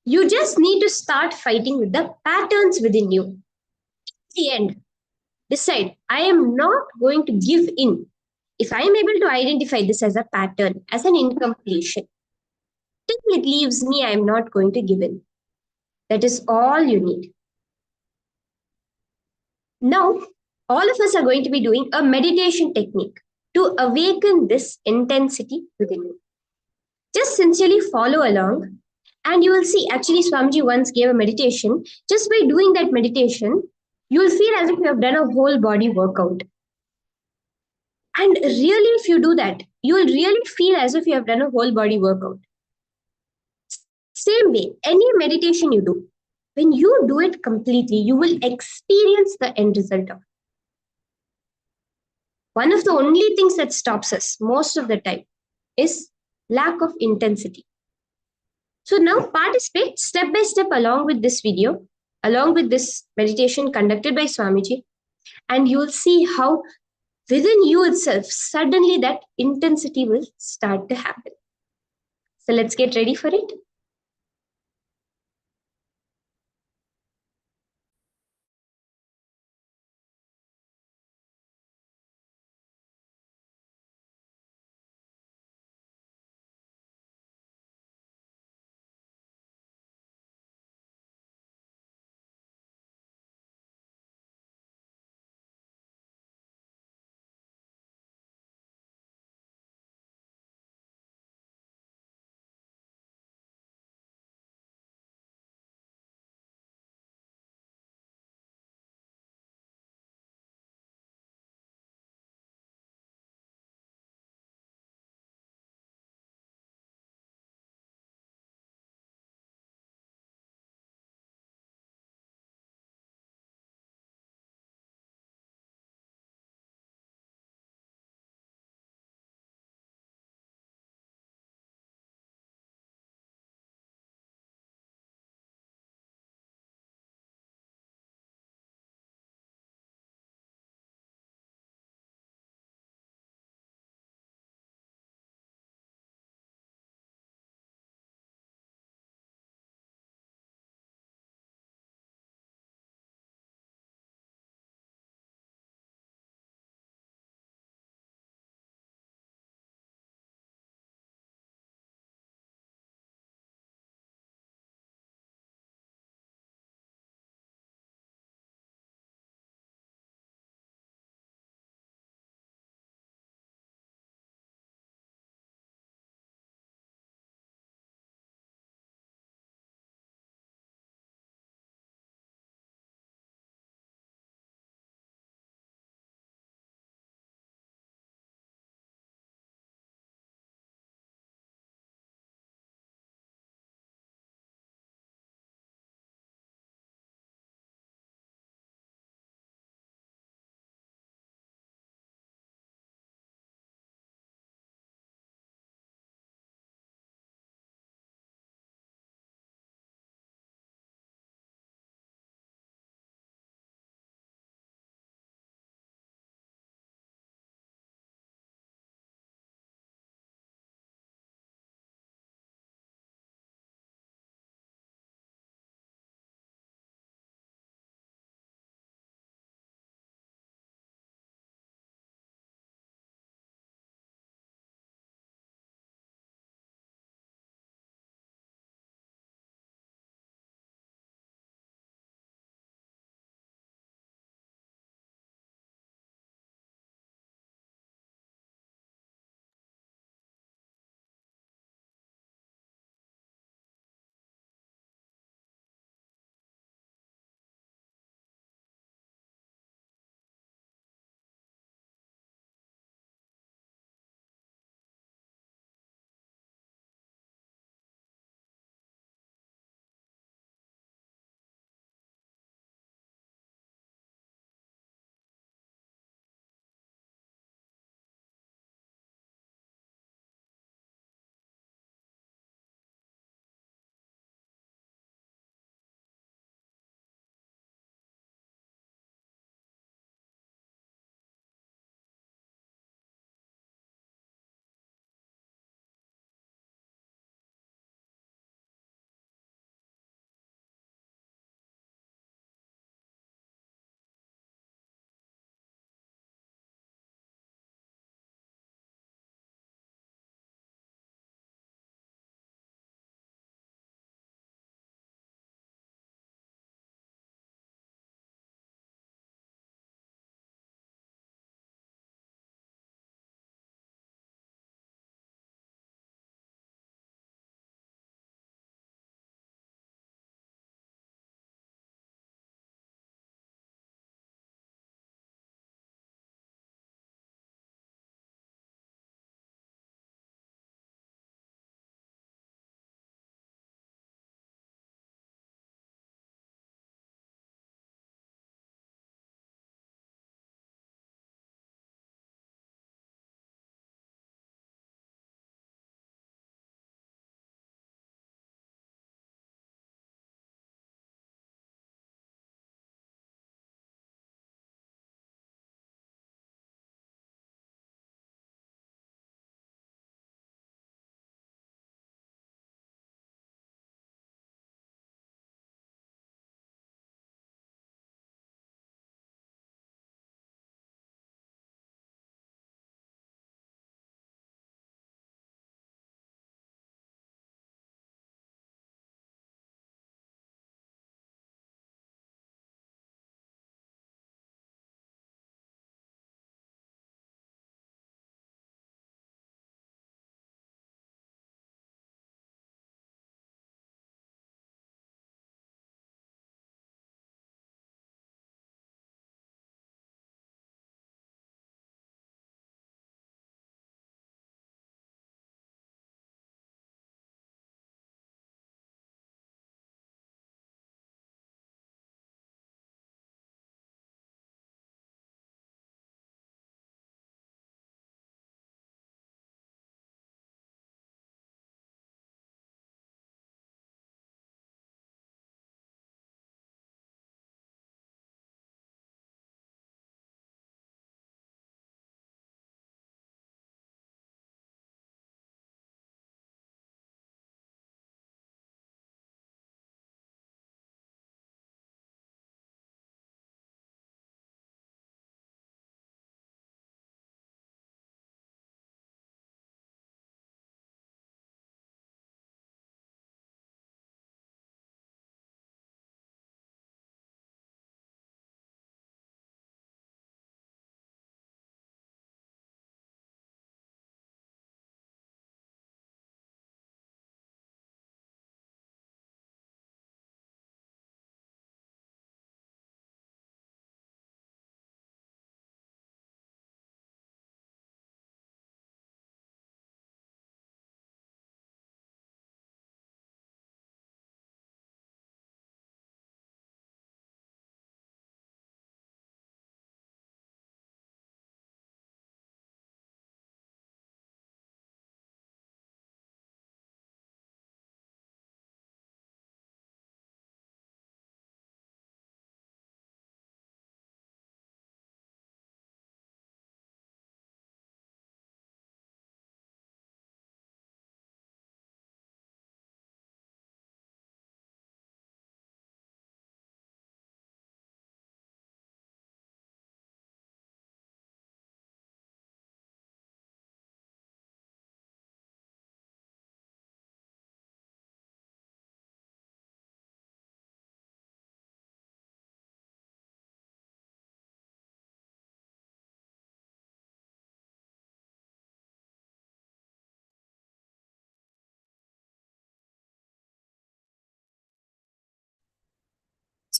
You just need to start fighting with the patterns within you. At the end, decide, I am not going to give in. If I am able to identify this as a pattern, as an incompletion, till it leaves me, I am not going to give in. That is all you need. Now, all of us are going to be doing a meditation technique to awaken this intensity within you. Just sincerely follow along, and you will see. Actually, Swamiji once gave a meditation. Just by doing that meditation, you will feel as if you have done a whole body workout. And really, if you do that, you will really feel as if you have done a whole body workout. Same way, any meditation you do, when you do it completely, you will experience the end result of it. One of the only things that stops us most of the time is lack of intensity. So now participate step by step along with this video, along with this meditation conducted by Swamiji, and you'll see how within you itself, suddenly that intensity will start to happen. So let's get ready for it.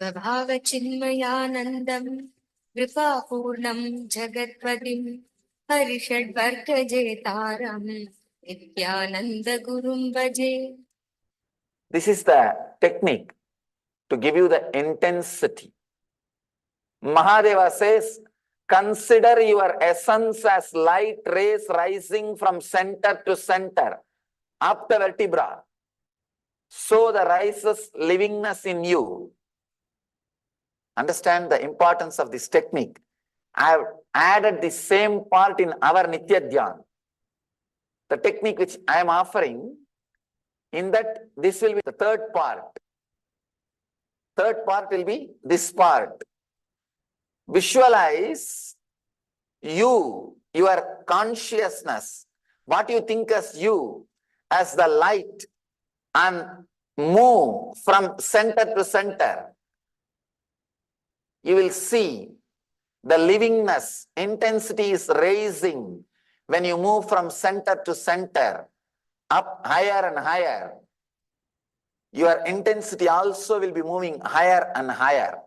स्वभावचिन्मयानन्दं कृपापूर्णं जगत्पतिं हरिषड्वर्गजेतारं नित्यानन्दगुरुं भजे. This is the technique to give you the intensity. Mahadeva says, consider your essence as light rays rising from center to center, up the vertebra. So the rises livingness in you. Understand the importance of this technique. I have added the same part in our Nitya Dhyan. The technique which I am offering, in that this will be the third part. Third part will be this part. Visualize you, your consciousness, what you think as you, as the light, and move from center to center. You will see the livingness, intensity is raising when you move from center to center, up higher and higher. Your intensity also will be moving higher and higher.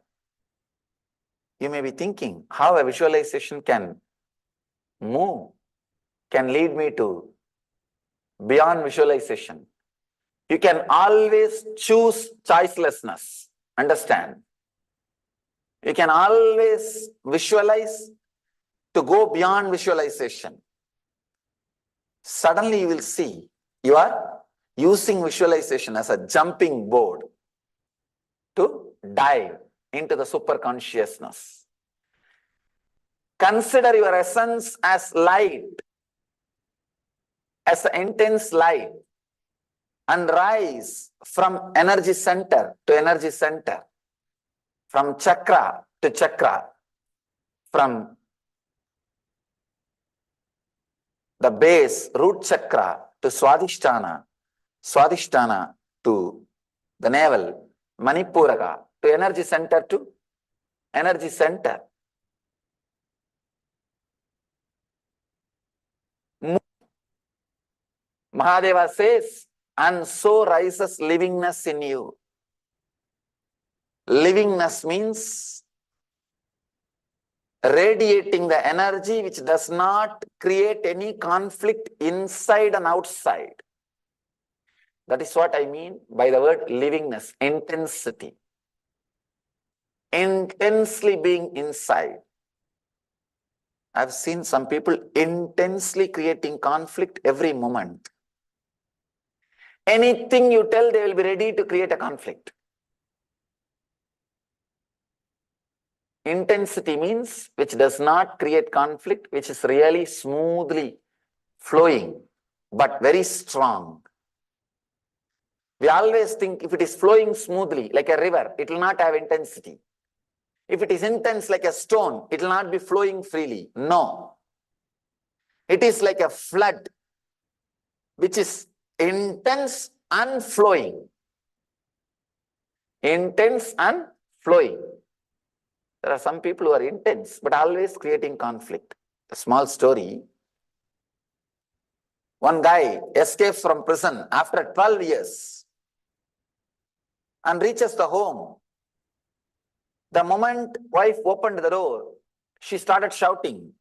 You may be thinking how a visualization can move, can lead me to beyond visualization. You can always choose choicelessness. Understand? You can always visualize to go beyond visualization. Suddenly you will see you are using visualization as a jumping board to dive into the super consciousness. Consider your essence as light, as an intense light, and rise from energy center to energy center, from chakra to chakra, from the base, root chakra to Swadhisthana, Swadhisthana to the navel, Manipuraka to energy center to energy center. Mahadeva says, and so rises livingness in you. Livingness means radiating the energy which does not create any conflict inside and outside. That is what I mean by the word livingness, intensity. Intensely being inside. I've seen some people intensely creating conflict every moment. Anything you tell, they will be ready to create a conflict. Intensity means which does not create conflict, which is really smoothly flowing, but very strong. We always think if it is flowing smoothly like a river, it will not have intensity. If it is intense like a stone, it will not be flowing freely. No. It is like a flood, which is intense and flowing. Intense and flowing. There are some people who are intense, but always creating conflict. A small story. One guy escapes from prison after 12 years and reaches the home. The moment wife opened the door, she started shouting,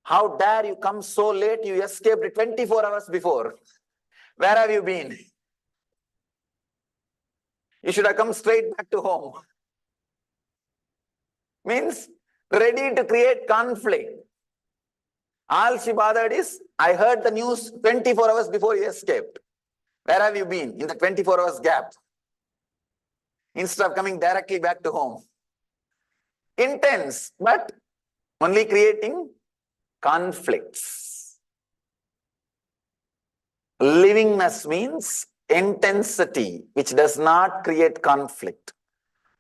"How dare you come so late? You escaped 24 hours before. Where have you been? You should have come straight back to home." Means ready to create conflict. All she bothered is, I heard the news 24 hours before you escaped. Where have you been in the 24 hours gap? Instead of coming directly back to home. Intense, but only creating conflicts. Livingness means intensity, which does not create conflict.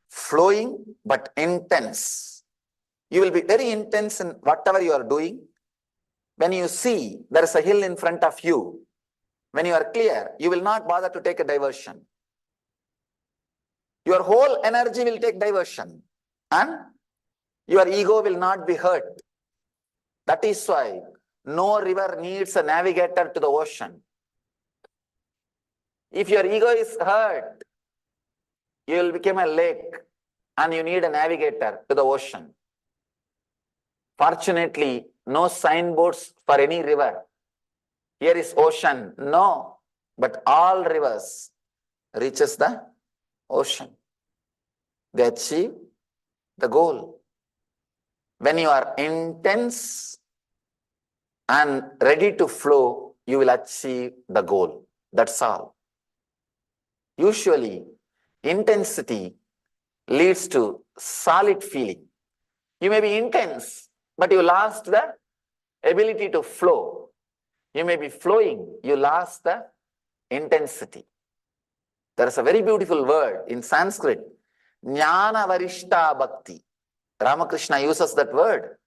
Flowing, but intense. You will be very intense in whatever you are doing. When you see there is a hill in front of you, when you are clear, you will not bother to take a diversion. Your whole energy will take diversion and your ego will not be hurt. That is why no river needs a navigator to the ocean. If your ego is hurt, you will become a lake and you need a navigator to the ocean. Fortunately, no signboards for any river. Here is ocean. No, but all rivers reaches the ocean. They achieve the goal. When you are intense and ready to flow, you will achieve the goal. That's all. Usually, intensity leads to solid feeling. You may be intense, but you lost the ability to flow. You may be flowing, you lost the intensity. There is a very beautiful word in Sanskrit, Jnana Varishta Bhakti. Ramakrishna uses that word.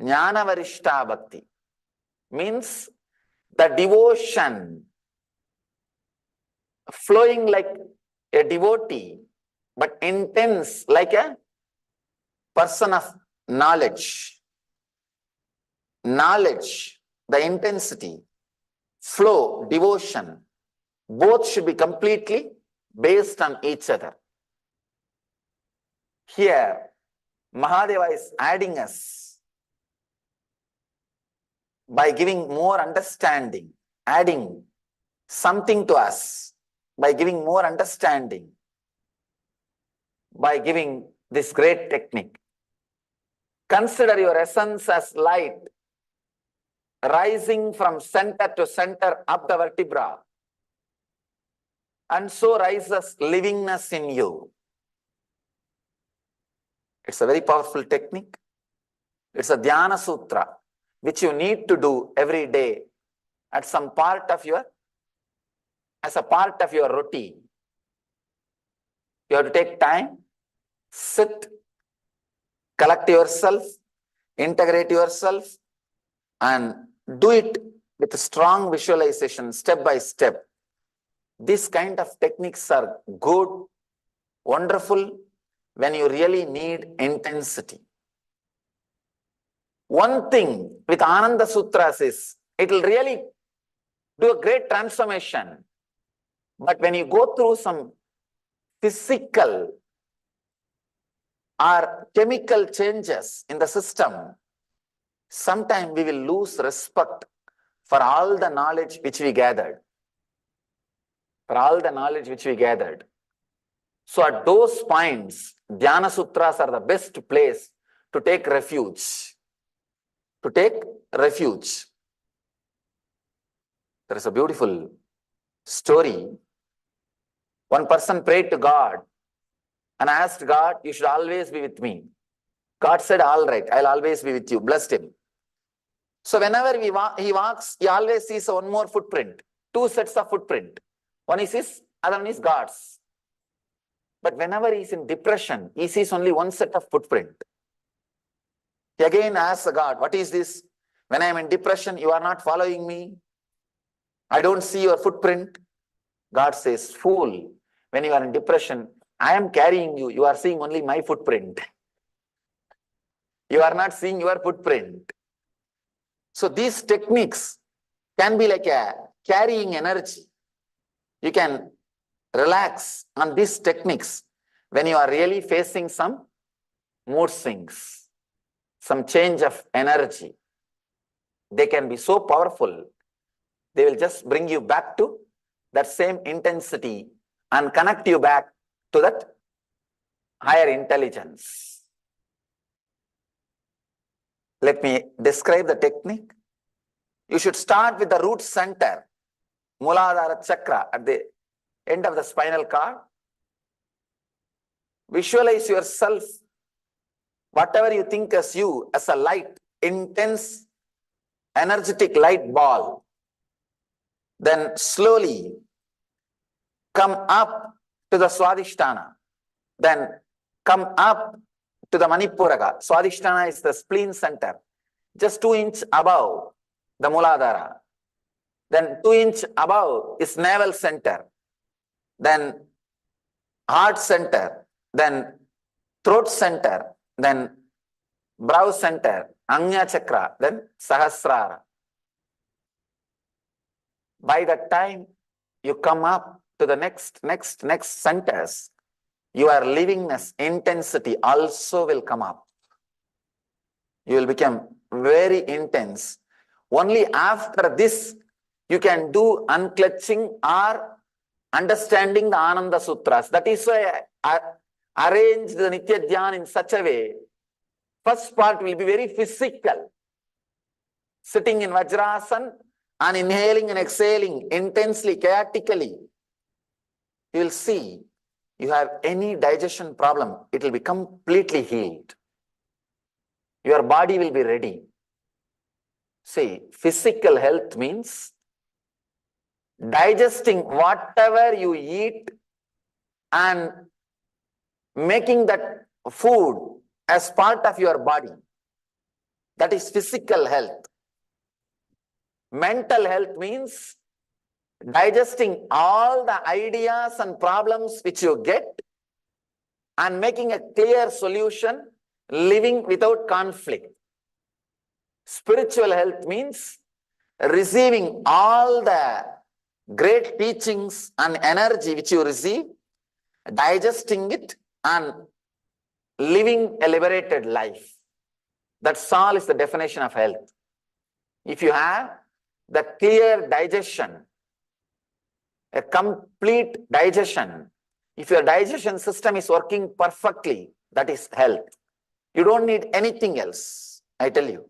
Jnana Varishta Bhakti means the devotion, flowing like a devotee, but intense like a person of knowledge. Knowledge, the intensity, flow, devotion, both should be completely based on each other. Here, Mahadeva is adding us by giving more understanding, adding something to us, by giving more understanding, by giving this great technique. Consider your essence as light rising from center to center up the vertebra, and so rises livingness in you. It's a very powerful technique. It's a Dhyana Sutra, which you need to do every day at some part of your, as a part of your routine. You have to take time, sit, collect yourself, integrate yourself, and do it with strong visualization, step by step. These kind of techniques are good, wonderful, when you really need intensity. One thing with Ananda Sutras is, it will really do a great transformation. But when you go through some physical or chemical changes in the system, sometimes we will lose respect for all the knowledge which we gathered. For all the knowledge which we gathered. So at those points, Dhyana Sutras are the best place to take refuge. To take refuge. There is a beautiful story. One person prayed to God and asked God, you should always be with me. God said, all right, I'll always be with you. Blessed him. So whenever he walks, he always sees one more footprint. Two sets of footprint. One is his, other one is God's. But whenever he is in depression, he sees only one set of footprint. He again asks God, what is this? When I am in depression, you are not following me. I don't see your footprint. God says, fool, when you are in depression, I am carrying you. You are seeing only my footprint. You are not seeing your footprint. So these techniques can be like a carrying energy. You can relax on these techniques when you are really facing some mood swings, some change of energy. They can be so powerful. They will just bring you back to that same intensity and connect you back to that higher intelligence. Let me describe the technique. You should start with the root center, Muladhara chakra at the end of the spinal cord. Visualize yourself, whatever you think as you, as a light, intense, energetic light ball. Then slowly come up to the Swadhisthana. Then come up to the Manipuraga. Swadhisthana is the spleen center, just 2 inches above the Muladhara. Then 2 inches above is navel center. Then heart center. Then throat center. Then brow center. Anya chakra. Then Sahasrara. By the time you come up to the next centers, your livingness, intensity also will come up. You will become very intense. Only after this, you can do unclutching or understanding the Ananda Sutras. That is why I arranged the Nitya Dhyan in such a way. First part will be very physical. Sitting in Vajrasan and inhaling and exhaling intensely, chaotically. You will see, you have any digestion problem, it will be completely healed. Your body will be ready. See, physical health means digesting whatever you eat and making that food as part of your body. That is physical health. Mental health means digesting all the ideas and problems which you get and making a clear solution, living without conflict. Spiritual health means receiving all the great teachings and energy which you receive, digesting it and living a liberated life. That's all is the definition of health. If you have the clear digestion, a complete digestion, if your digestion system is working perfectly, that is health. You don't need anything else, I tell you.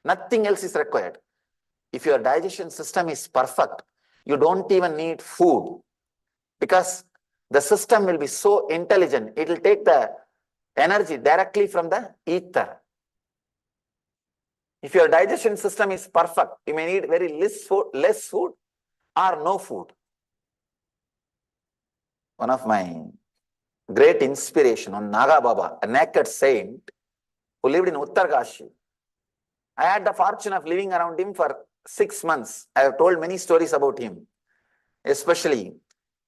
Nothing else is required. If your digestion system is perfect, you don't even need food because the system will be so intelligent. It will take the energy directly from the ether. If your digestion system is perfect, you may need very less food or no food. One of my great inspiration on Naga Baba, a naked saint who lived in Uttarkashi. I had the fortune of living around him for 6 months. I have told many stories about him, especially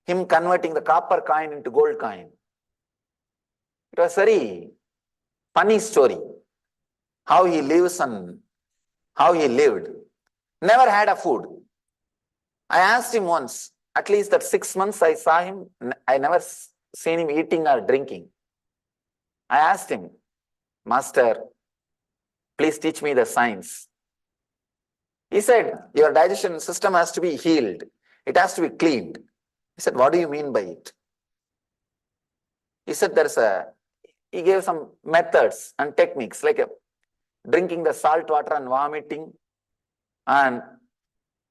him converting the copper coin into gold coin. It was a very funny story, how he lives and how he lived. Never had a food. I asked him once, at least that 6 months I saw him, I never seen him eating or drinking. I asked him, Master, please teach me the science. He said, your digestion system has to be healed. It has to be cleaned. He said, what do you mean by it? He said, he gave some methods and techniques like drinking the salt water and vomiting. And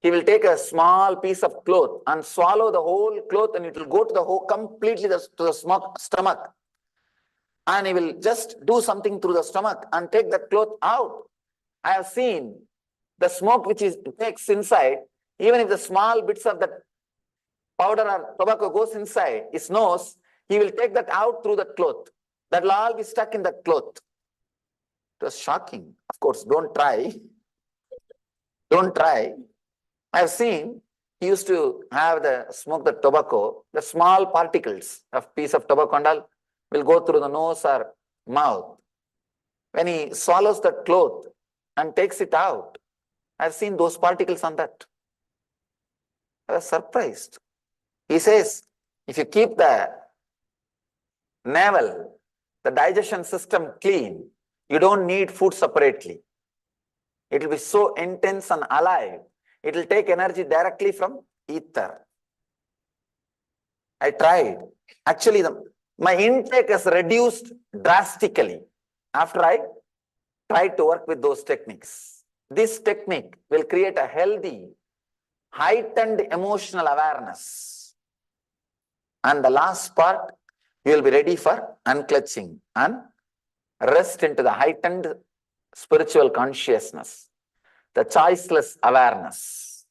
he will take a small piece of cloth and swallow the whole cloth and it will go to the whole, completely to the stomach. And he will just do something through the stomach and take that cloth out. I have seen the smoke which is takes inside, even if the small bits of that powder or tobacco goes inside his nose, he will take that out through the cloth. That will all be stuck in the cloth. It was shocking. Of course, don't try. Don't try. I have seen he used to have smoke the tobacco, the small particles of piece of tobacco and all will go through the nose or mouth. When he swallows the cloth and takes it out, I have seen those particles on that. I was surprised. He says, if you keep the navel, the digestion system clean, you don't need food separately. It will be so intense and alive. It will take energy directly from ether. I tried. Actually, my intake has reduced drastically after I tried to work with those techniques. This technique will create a healthy, heightened emotional awareness. And the last part, you will be ready for unclutching and rest into the heightened spiritual consciousness, the choiceless awareness.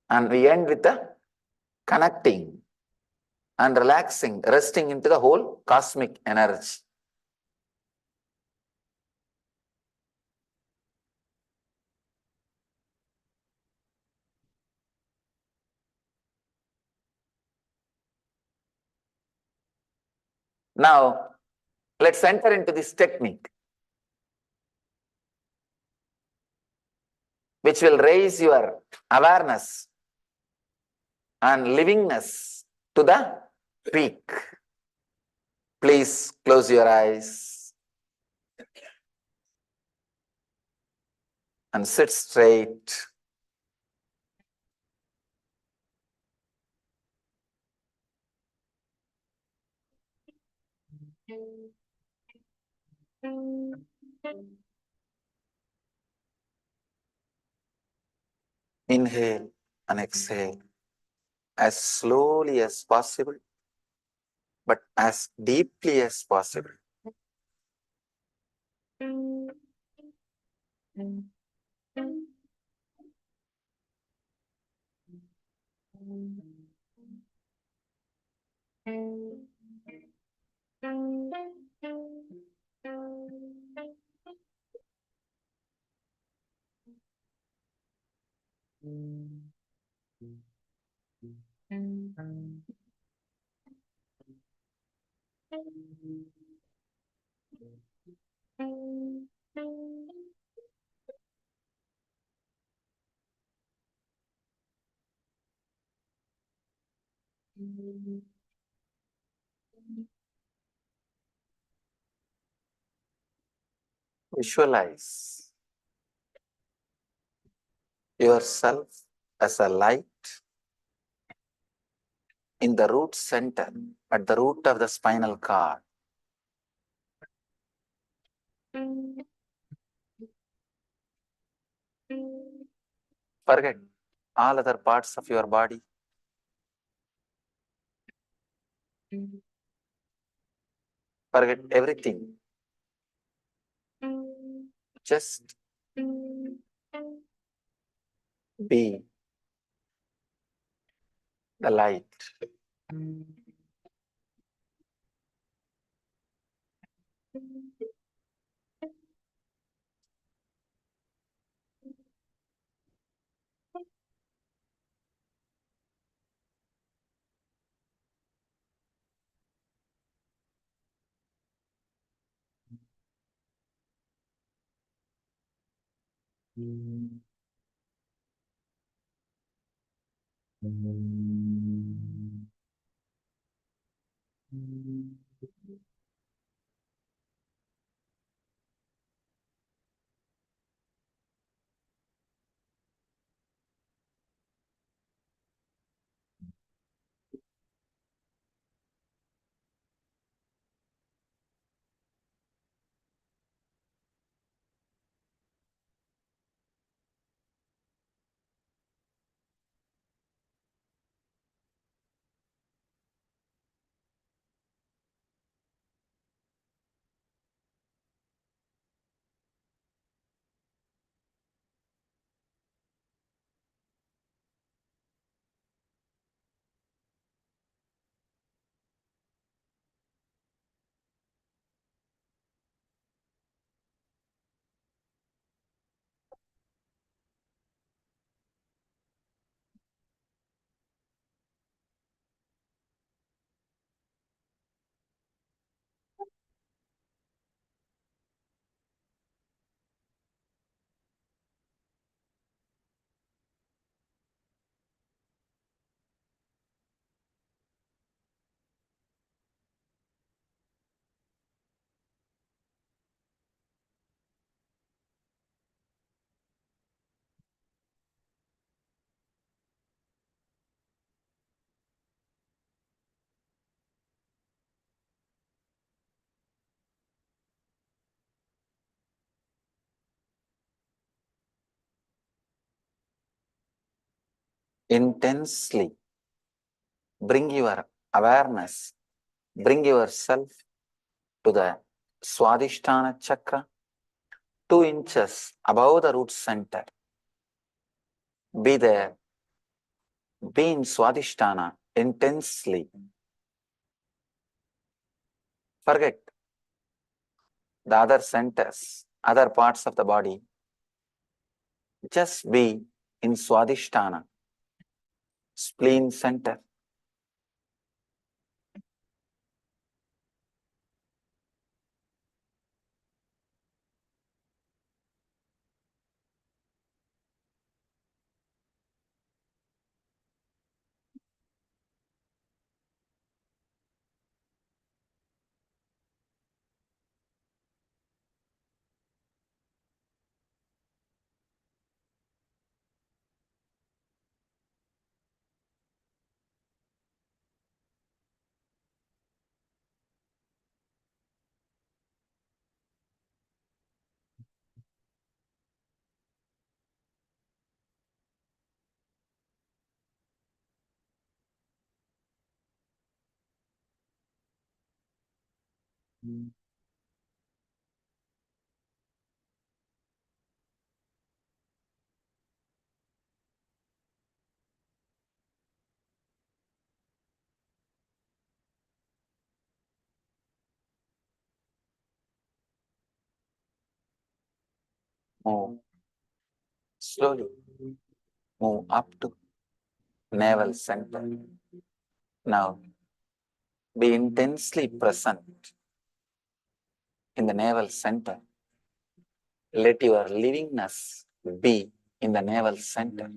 And we end with the connecting and relaxing, resting into the whole cosmic energy. Now, let's enter into this technique, which will raise your awareness and livingness to the peak. Please close your eyes and sit straight. Inhale and exhale as slowly as possible, but as deeply as possible. Visualize yourself as a light in the root center, at the root of the spinal cord. Forget all other parts of your body. Forget everything. Just be the light. Intensely bring your awareness, bring yourself to the Swadhisthana chakra, 2 inches above the root center. Be there, be in Swadhisthana intensely. Forget the other centers, other parts of the body. Just be in Swadhisthana, spleen center. Move slowly. Move up to navel center. Now, be intensely present in the navel center. Let your livingness be in the navel center.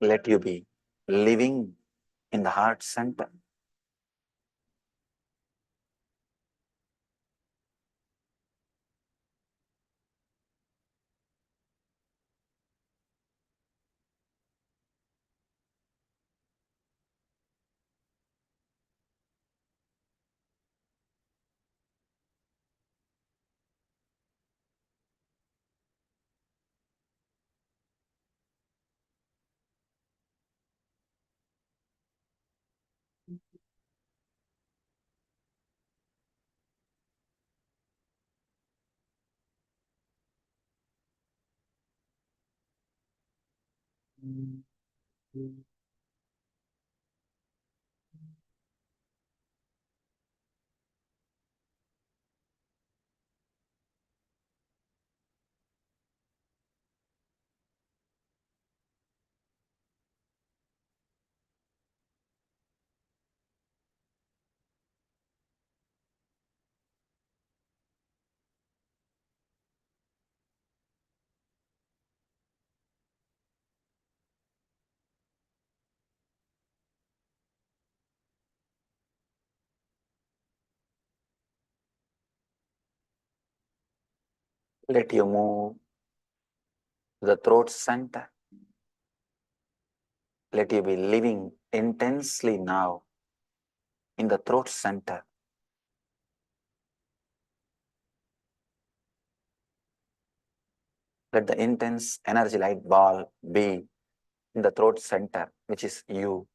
Let you be living in the heart center. Let you move to the throat center. Let you be living intensely now in the throat center. Let the intense energy light ball be in the throat center, which is you.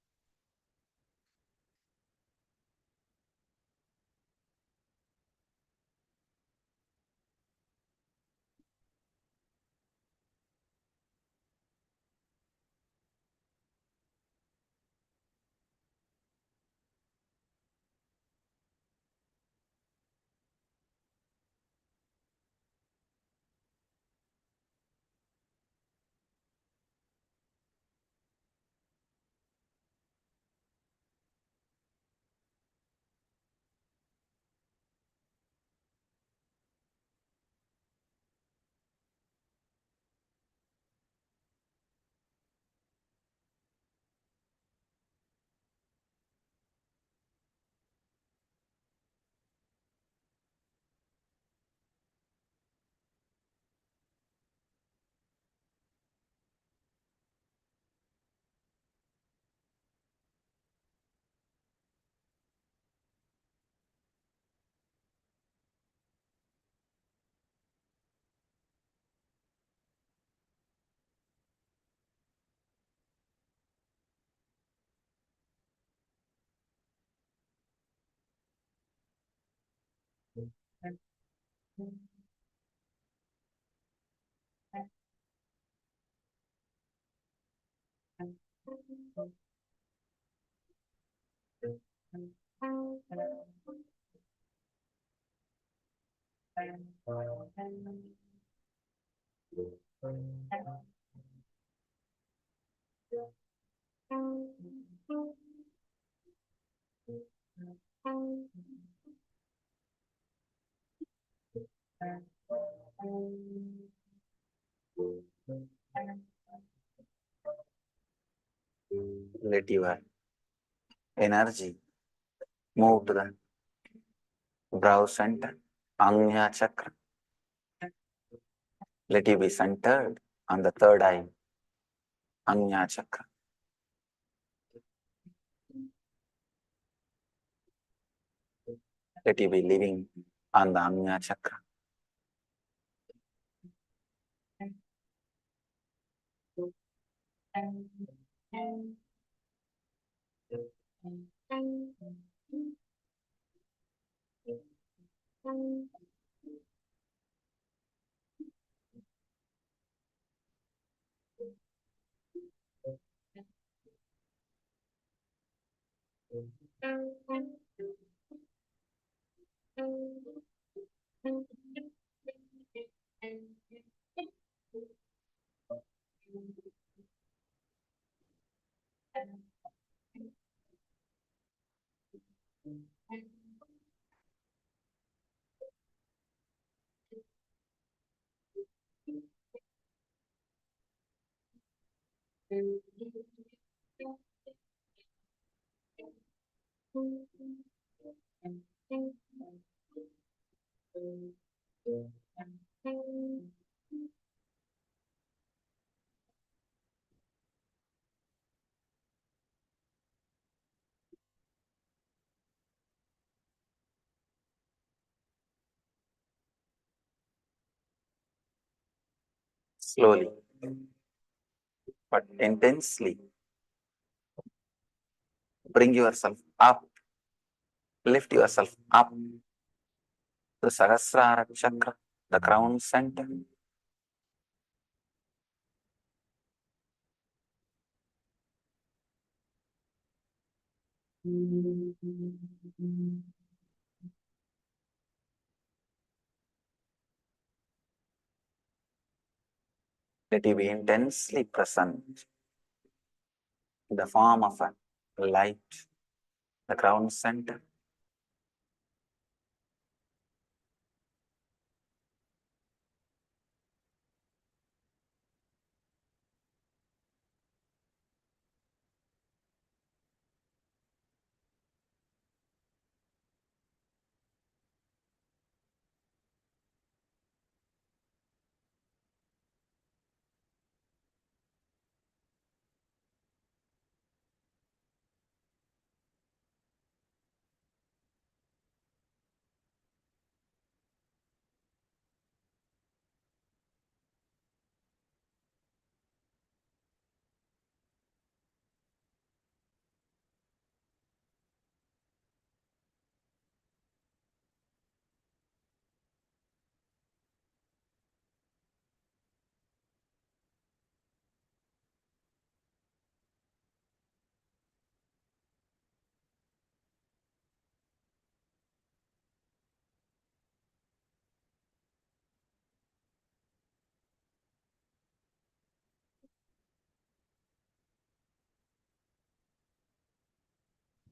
Let your energy move to the brow center, Anya Chakra. Let it be centered on the third eye, Anya Chakra. Let it be living on the Anya Chakra. Slowly but intensely bring yourself up, lift yourself up to the Sahasrara Chakra, the crown center. Let it be intensely present in the form of a light, the crown center.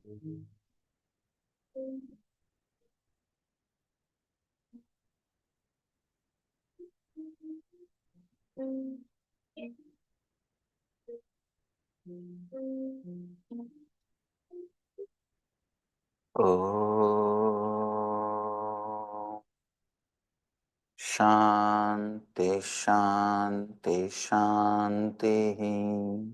Oh, Shanti, Shanti, Shanti.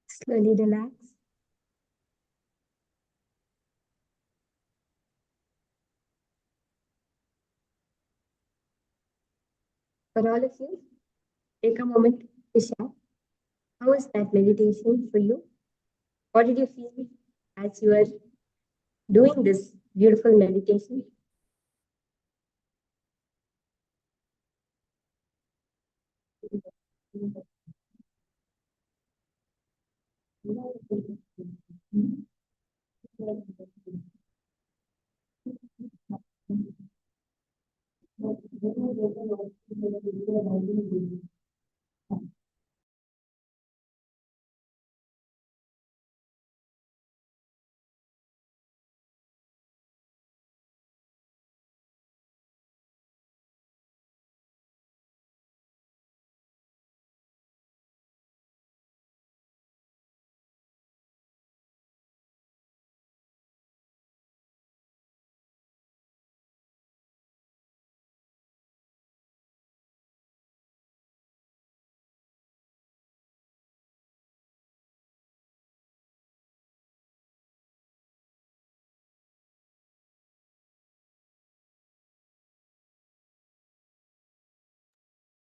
Slowly relax. For all of you, take a moment to share. How was that meditation for you? What did you feel as you were doing this beautiful meditation?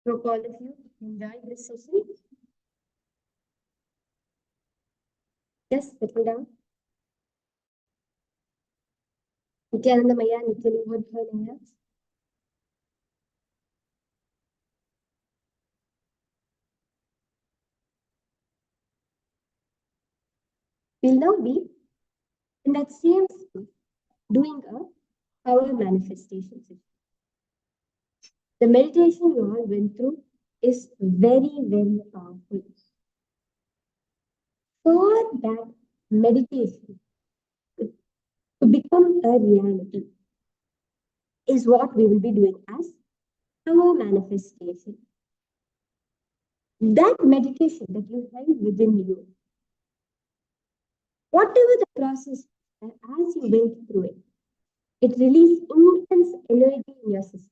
Hope all of you enjoyed this session. Just settle down. Nityanandamaya, Nityanubodhanaya. We'll now be in that same space doing a power manifestation session. The meditation you all went through is very, very powerful. For that meditation to become a reality is what we will be doing as power manifestation. That meditation that you held within you, whatever the process, as you went through it, it released intense energy in your system.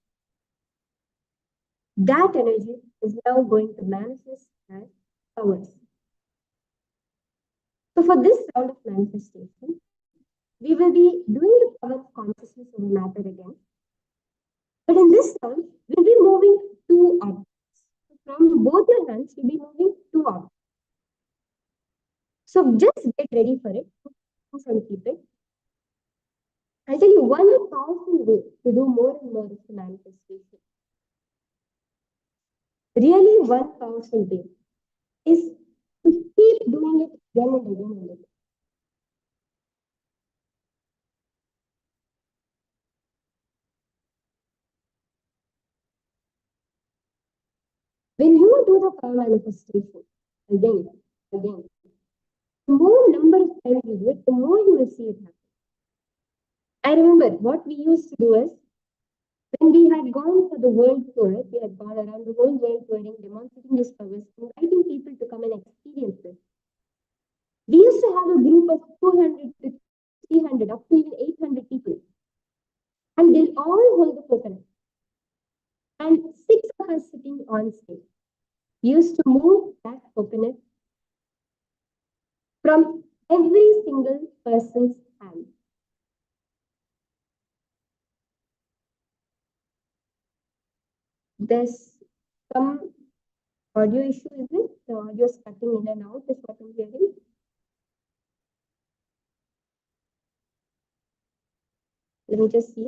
That energy is now going to manifest as powers. So for this round of manifestation, we will be doing the power of consciousness over matter again. But in this round, we'll be moving two objects. From both your hands, you'll be moving two objects. So just get ready for it and keep it. I'll tell you one powerful way to do more and more of the manifestation. Really, one powerful way is to keep doing it again and again and again. When you do the power manifestation again, again, the more number of times you do it, the more you will see it happen. I remember what we used to do is when we had gone for the world tour, we had gone around the whole world touring, demonstrating this powers, inviting people to come and experience this. We used to have a group of 200 to 300, up to even 800 people. And they'll all hold the coconut. And 6 of us sitting on stage used to move that coconut from every single person's hand. There's some audio issue, is it? The audio is cutting in and out, is what I'm hearing. Let me just see.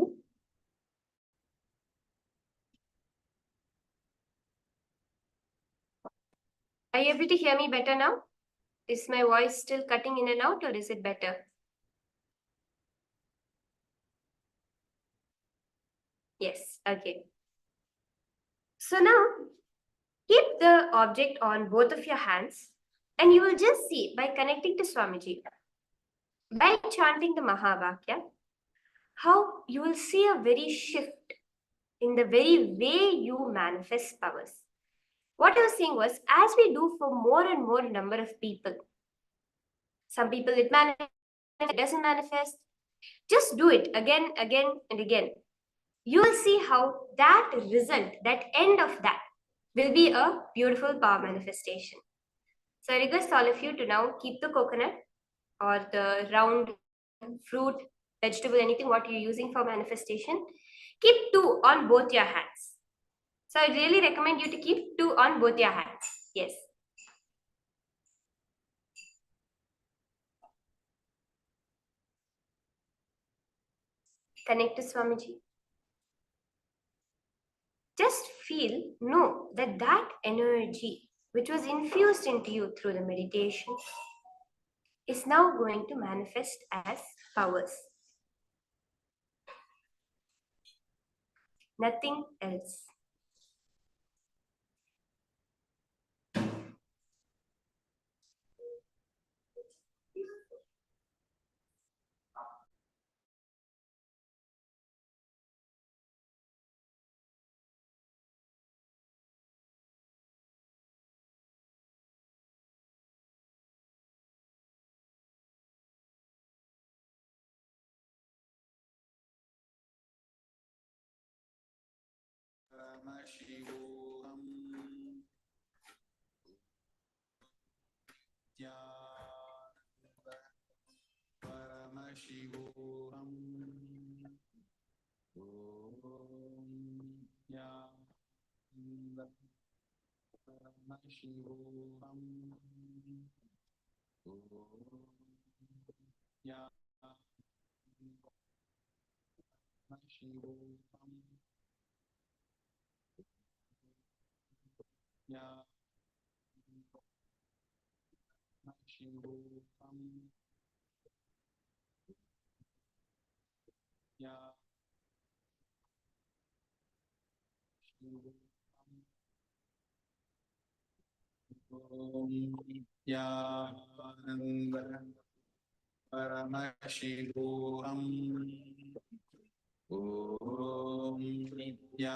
Are you able to hear me better now? Is my voice still cutting in and out, or is it better? Yes, okay. So now, keep the object on both of your hands, and you will just see by connecting to Swamiji, by chanting the Mahavakya, how you will see a very shift in the very way you manifest powers. What I was saying was, as we do for more and more number of people, some people it manifests, it doesn't manifest, just do it again, again, and again. You will see how that result, that end of that, will be a beautiful power manifestation. So I request all of you to now keep the coconut or the round fruit, vegetable, anything what you're using for manifestation. Keep 2 on both your hands. So I really recommend you to keep 2 on both your hands. Yes. Connect to Swamiji. Just feel, know that that energy which was infused into you through the meditation is now going to manifest as powers. Nothing else. Paramashivoham Paramashivoham Paramashivoham Paramashivoham Om Nityananda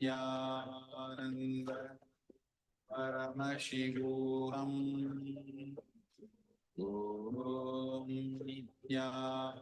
Nityananda Paramashivoham Om Nityananda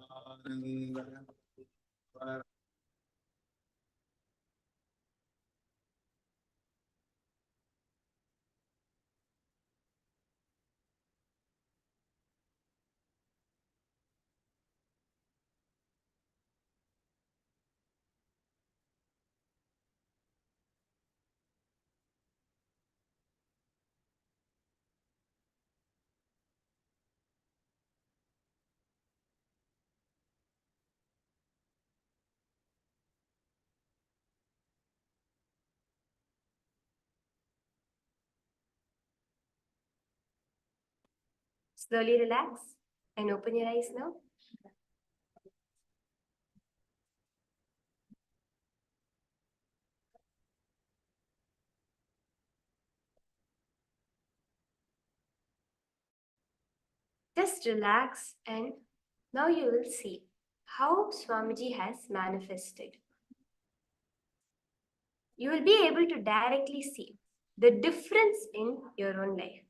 Slowly relax and open your eyes now. Just relax, and now you will see how Swamiji has manifested. You will be able to directly see the difference in your own life.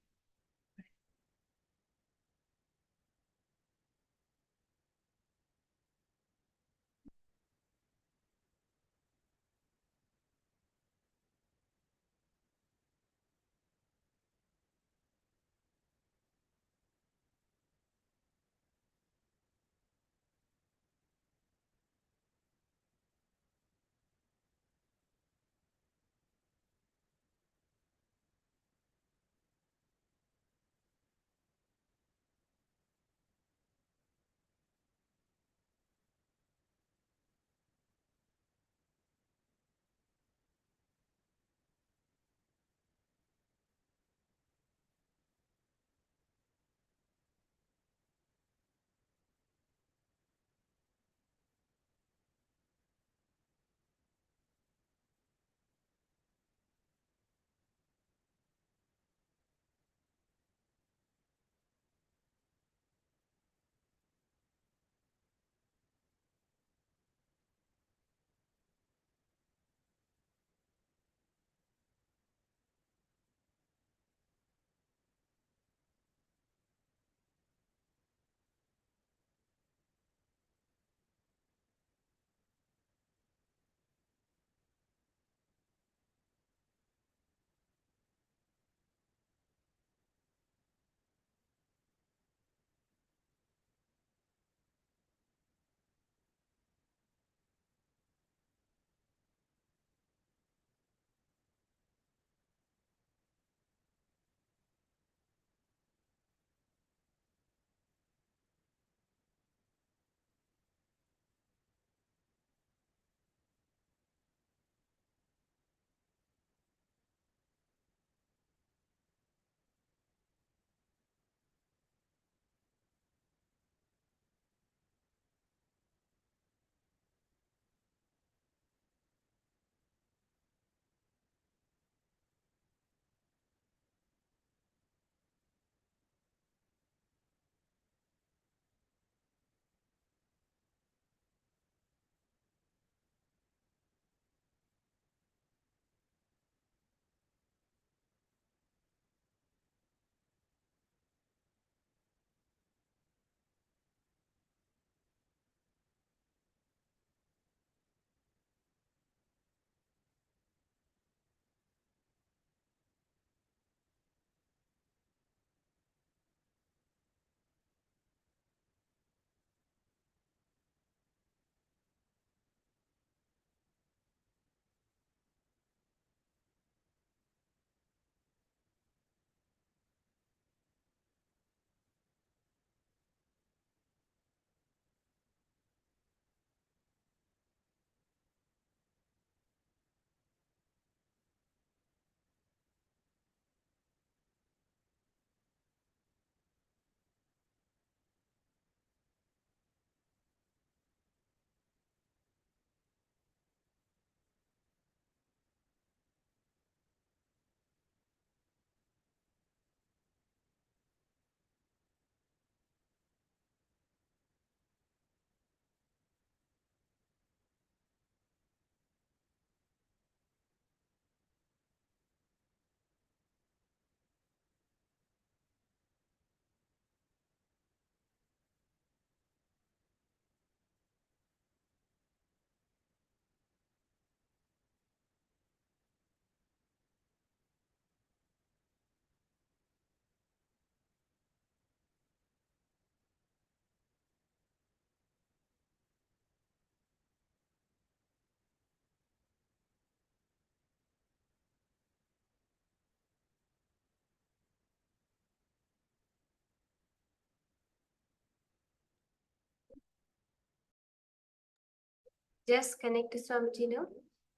Just connect to Swamiji now.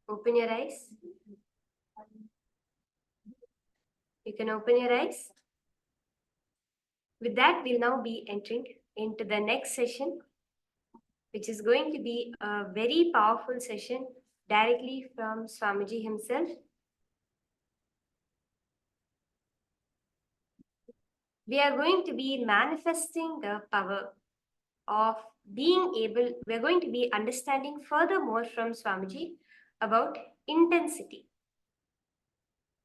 Open your eyes. You can open your eyes. With that, we'll now be entering into the next session, which is going to be a very powerful session directly from Swamiji himself. We are going to be manifesting the power of being able, we're going to be understanding furthermore from Swamiji about intensity.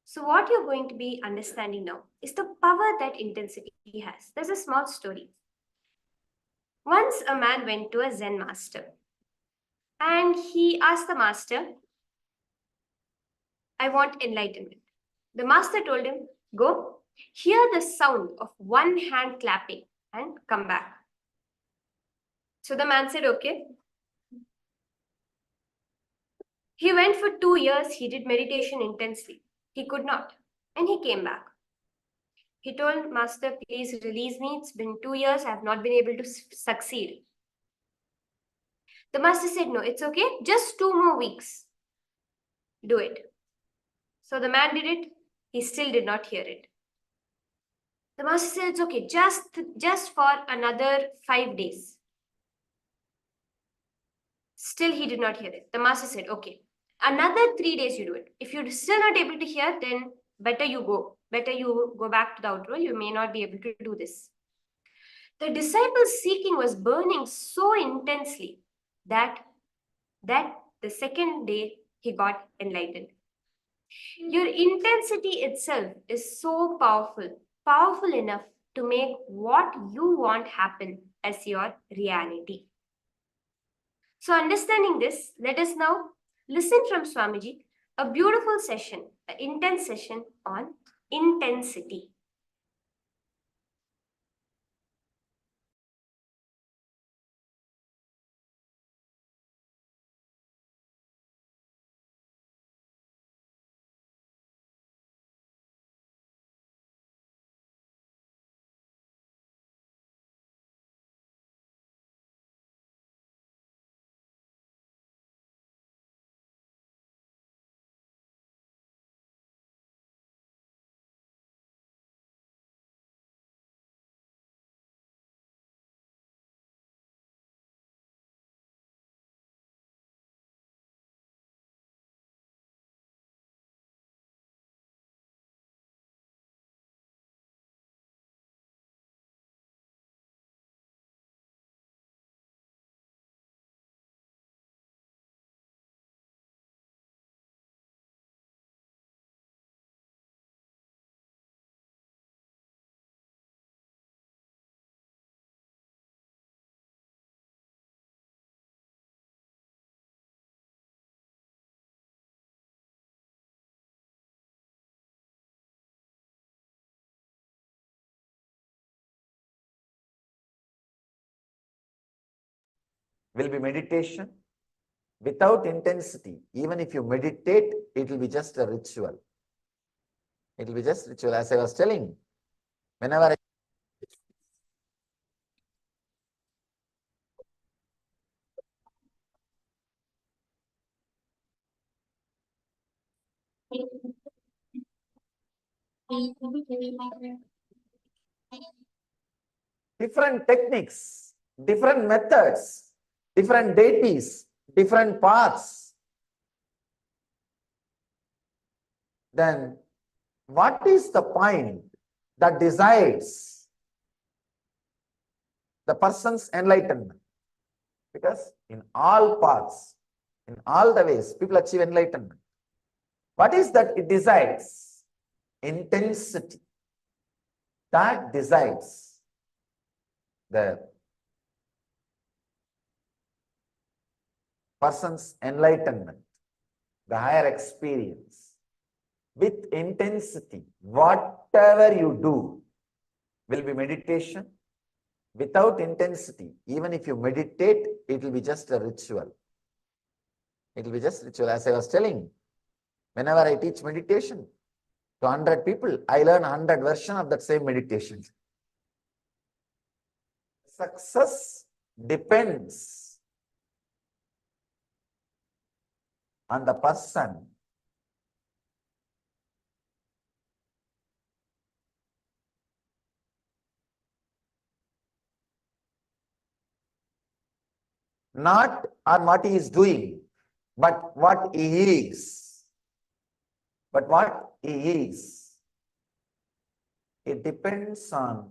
So what you're going to be understanding now is the power that intensity has. There's a small story. Once a man went to a Zen master and he asked the master, I want enlightenment. The master told him, go, hear the sound of one hand clapping and come back. So the man said, okay. He went for 2 years. He did meditation intensely. He could not. And he came back. He told master, please release me. It's been 2 years. I have not been able to succeed. The master said, no, it's okay. Just 2 more weeks. Do it. So the man did it. He still did not hear it. The master said, it's okay. Just for another 5 days. Still he did not hear it. The master said, okay. Another 3 days you do it. If you're still not able to hear, then better you go. Better you go back to the outer world. You may not be able to do this. The disciple's seeking was burning so intensely that the second day he got enlightened. Your intensity itself is so powerful enough to make what you want happen as your reality. So understanding this, let us now listen from Swamiji, a beautiful session, an intense session on intensity. Will be meditation without intensity. Even if you meditate, it will be just a ritual. It will be just ritual. As I was telling, whenever I different techniques, different methods, different deities, different paths, then what is the point that decides the person's enlightenment? Because in all paths, in all the ways, people achieve enlightenment. What is that it decides? Intensity. That decides the person's enlightenment, the higher experience. With intensity, whatever you do will be meditation. Without intensity, even if you meditate, it will be just a ritual. It will be just ritual. As I was telling, whenever I teach meditation to 100 people, I learn 100 versions of that same meditation. Success depends and the person not on what he is doing, but what he is. But what he is. It depends on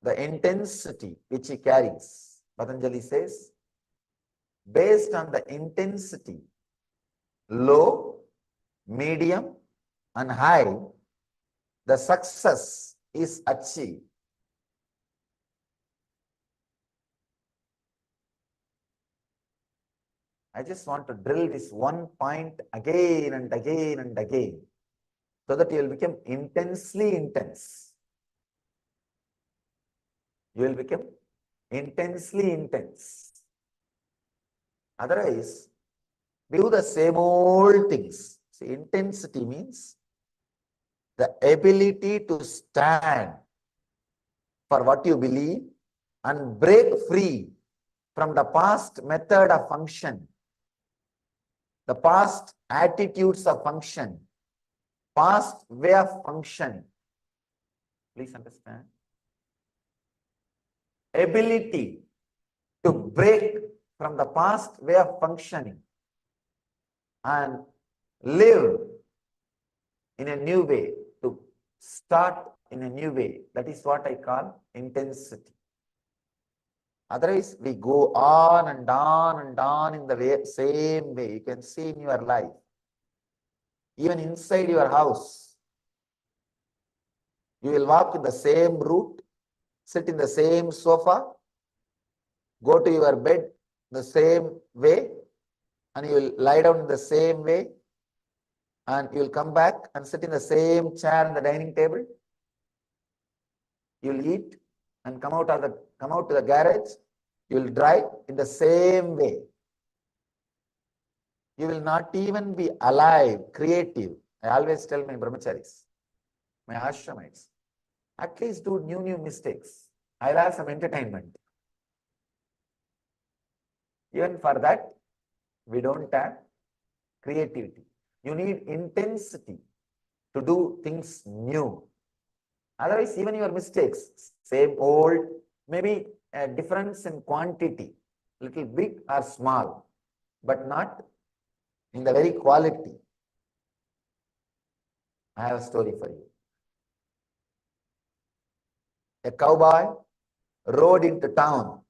the intensity which he carries. Patanjali says, based on the intensity, low, medium, and high, the success is achieved. I just want to drill this one point again and again and again, so that you will become intensely intense. You will become intensely intense. Otherwise, we do the same old things. See, intensity means the ability to stand for what you believe and break free from the past method of function, the past attitudes of function, past way of function. Please understand. Ability to break from the past way of functioning and live in a new way, to start in a new way. That is what I call intensity. Otherwise, we go on and on and on in the same way. You can see in your life, even inside your house, you will walk in the same route, sit in the same sofa, go to your bed the same way, and you will lie down in the same way, and you will come back and sit in the same chair on the dining table. You will eat and come out to the garage. You will drive in the same way. You will not even be alive, creative. I always tell my brahmacharis, my ashramites, at least do new mistakes. I'll have some entertainment. Even for that, we don't have creativity. You need intensity to do things new. Otherwise, even your mistakes, same old, maybe a difference in quantity, little big or small, but not in the very quality. I have a story for you. A cowboy rode into town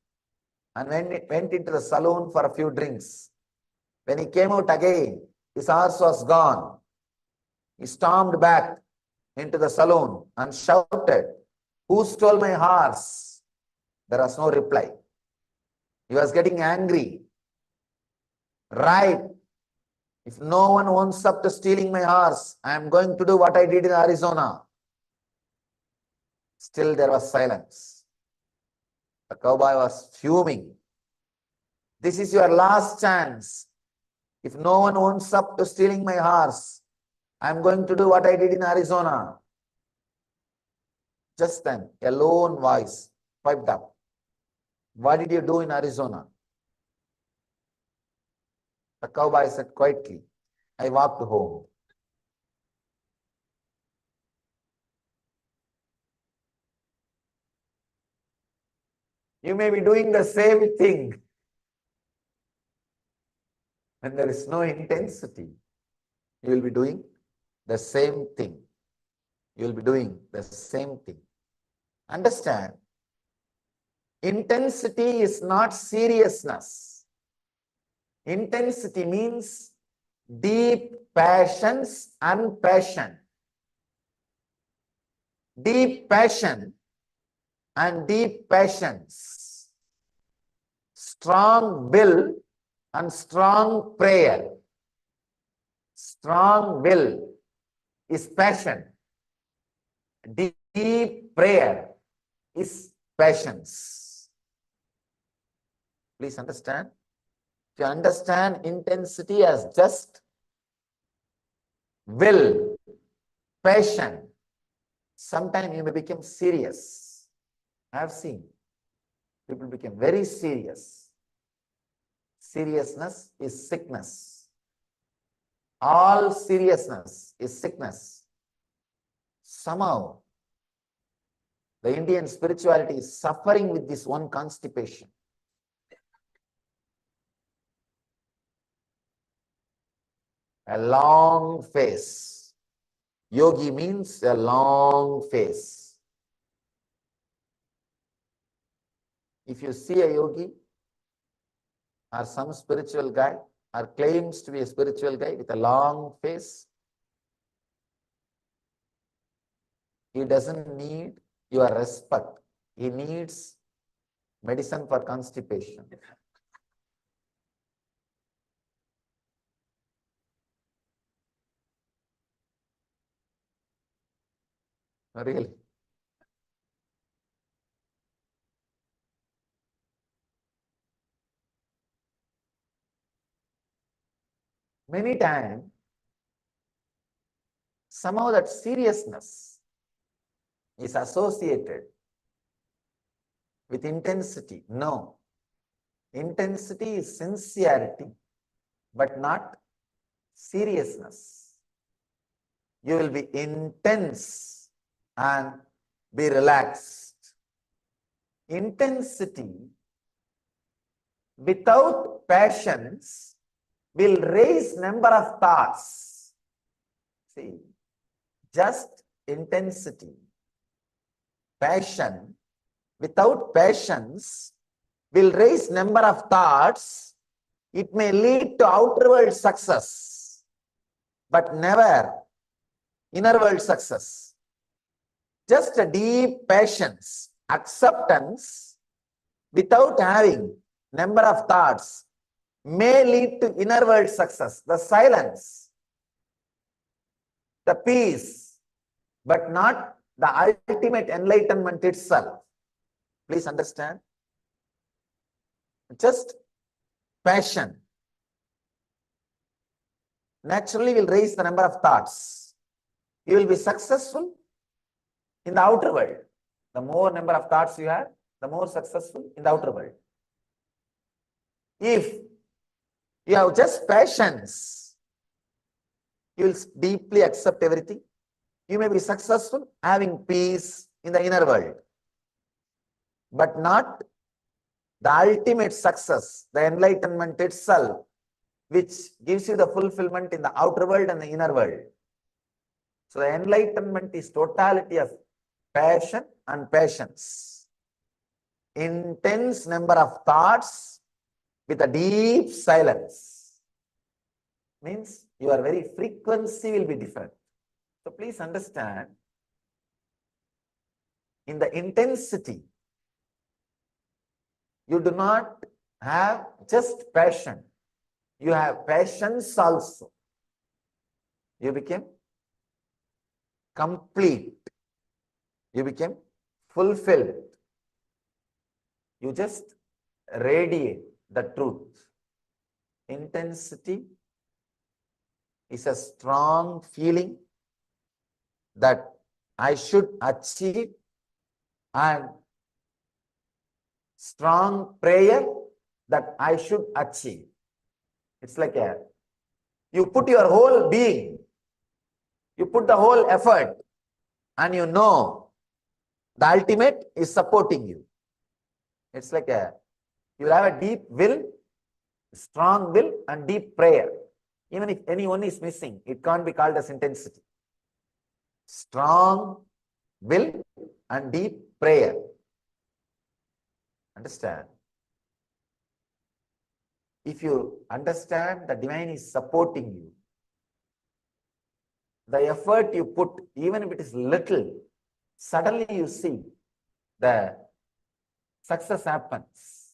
and went into the saloon for a few drinks. When he came out again, his horse was gone. He stormed back into the saloon and shouted, "Who stole my horse?" There was no reply. He was getting angry. Right. If no one owns up to stealing my horse, I am going to do what I did in Arizona. Still there was silence. The cowboy was fuming. This is your last chance. If no one owns up to stealing my horse, I am going to do what I did in Arizona. Just then, a lone voice piped up. What did you do in Arizona? The cowboy said quietly, I walked home. You may be doing the same thing. When there is no intensity, you will be doing the same thing. You will be doing the same thing. Understand, intensity is not seriousness. Intensity means deep passions and passion. Deep passion and deep passions. Strong will and strong prayer. Strong will is passion. Deep prayer is passions. Please understand. If you understand intensity as just will, passion, sometimes you may become serious. I have seen people become very serious. seriousness is sickness. All seriousness is sickness. Somehow, the Indian spirituality is suffering with this one constipation. A long face. Yogi means a long face. If you see a yogi or some spiritual guy or claims to be a spiritual guy with a long face, he doesn't need your respect. He needs medicine for constipation. Really. Many times, somehow that seriousness is associated with intensity. No. Intensity is sincerity, but not seriousness. You will be intense and be relaxed. Intensity without passions will raise number of thoughts. See, just intensity. Passion without passions will raise number of thoughts. It may lead to outer world success, but never inner world success. Just a deep patience, acceptance without having number of thoughts may lead to inner world success, the silence, the peace, but not the ultimate enlightenment itself. Please understand. Just passion naturally will raise the number of thoughts. You will be successful in the outer world. The more number of thoughts you have, the more successful in the outer world. If you have just passions, you will deeply accept everything. You may be successful having peace in the inner world, but not the ultimate success, the enlightenment itself, which gives you the fulfillment in the outer world and the inner world. So the enlightenment is totality of passion and patience. Intense number of thoughts with a deep silence. Means your very frequency will be different. So please understand, in the intensity, you do not have just passion. You have passions also. You became complete. You became fulfilled. You just radiate the truth. Intensity is a strong feeling that I should achieve, and strong prayer that I should achieve. It's like you put your whole being, you put the whole effort, and you know the ultimate is supporting you. It's like you have a deep will, strong will, and deep prayer. Even if anyone is missing, it can't be called as intensity. Strong will and deep prayer. Understand? If you understand the divine is supporting you, the effort you put, even if it is little, suddenly you see the success happens.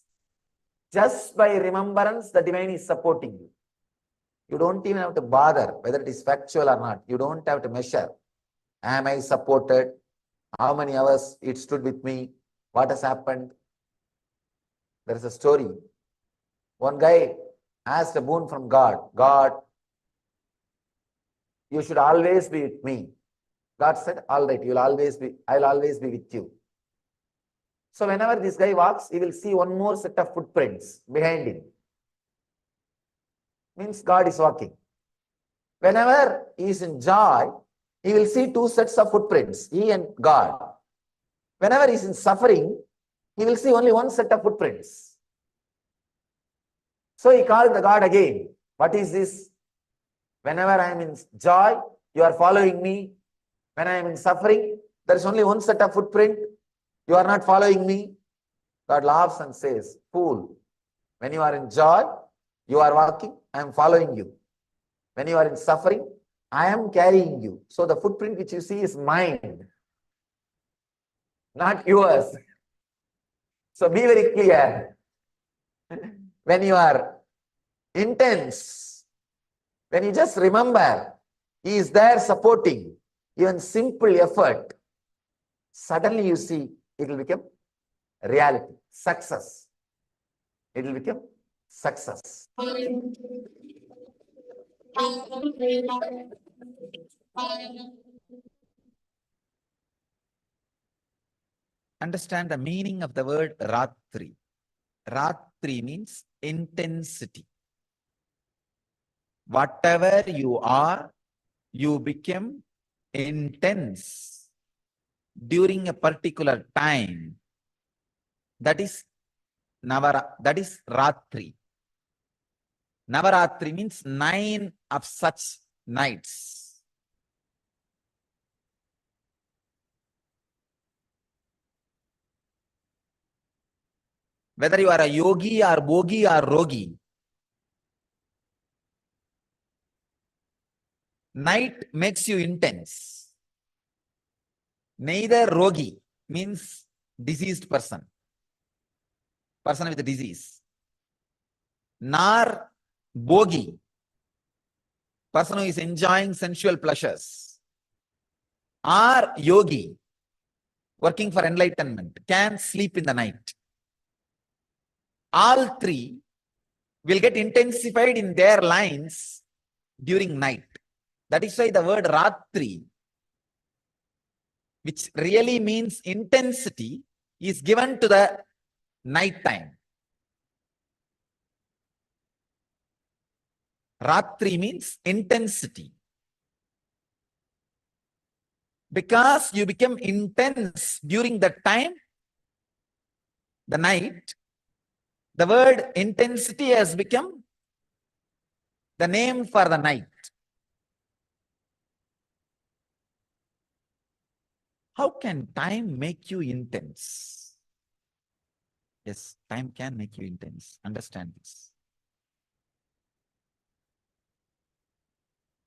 Just by remembrance, the divine is supporting you. You don't even have to bother whether it is factual or not. You don't have to measure. Am I supported? How many hours it stood with me? What has happened? There is a story. One guy asked a boon from God. God, you should always be with me. God said, all right, I'll always be with you. So whenever this guy walks, he will see one more set of footprints behind him. means God is walking. Whenever he is in joy, he will see two sets of footprints, he and God. Whenever he is in suffering, he will see only one set of footprints. So he called the God again. What is this? Whenever I am in joy, you are following me. When I am in suffering, there is only one set of footprint. You are not following me. God laughs and says, fool, when you are in joy, you are walking, I am following you. When you are in suffering, I am carrying you. So the footprint which you see is mine, not yours. So be very clear. When you are intense, when you just remember, he is there supporting even simple effort, suddenly you see it will become reality, success. It will become success. Understand the meaning of the word Ratri. Ratri means intensity. Whatever you are, you become intense during a particular time. That is Ratri. Navaratri means 9 of such nights. Whether you are a yogi or bogi or rogi, night makes you intense. Neither rogi means diseased person with a disease, nor bogi, person who is enjoying sensual pleasures, or yogi, working for enlightenment, can sleep in the night. All three will get intensified in their lines during night. That is why the word Ratri, which really means intensity, is given to the night time. Ratri means intensity. Because you become intense during the time, the night, the word intensity has become the name for the night. How can time make you intense? Yes, time can make you intense. Understand this.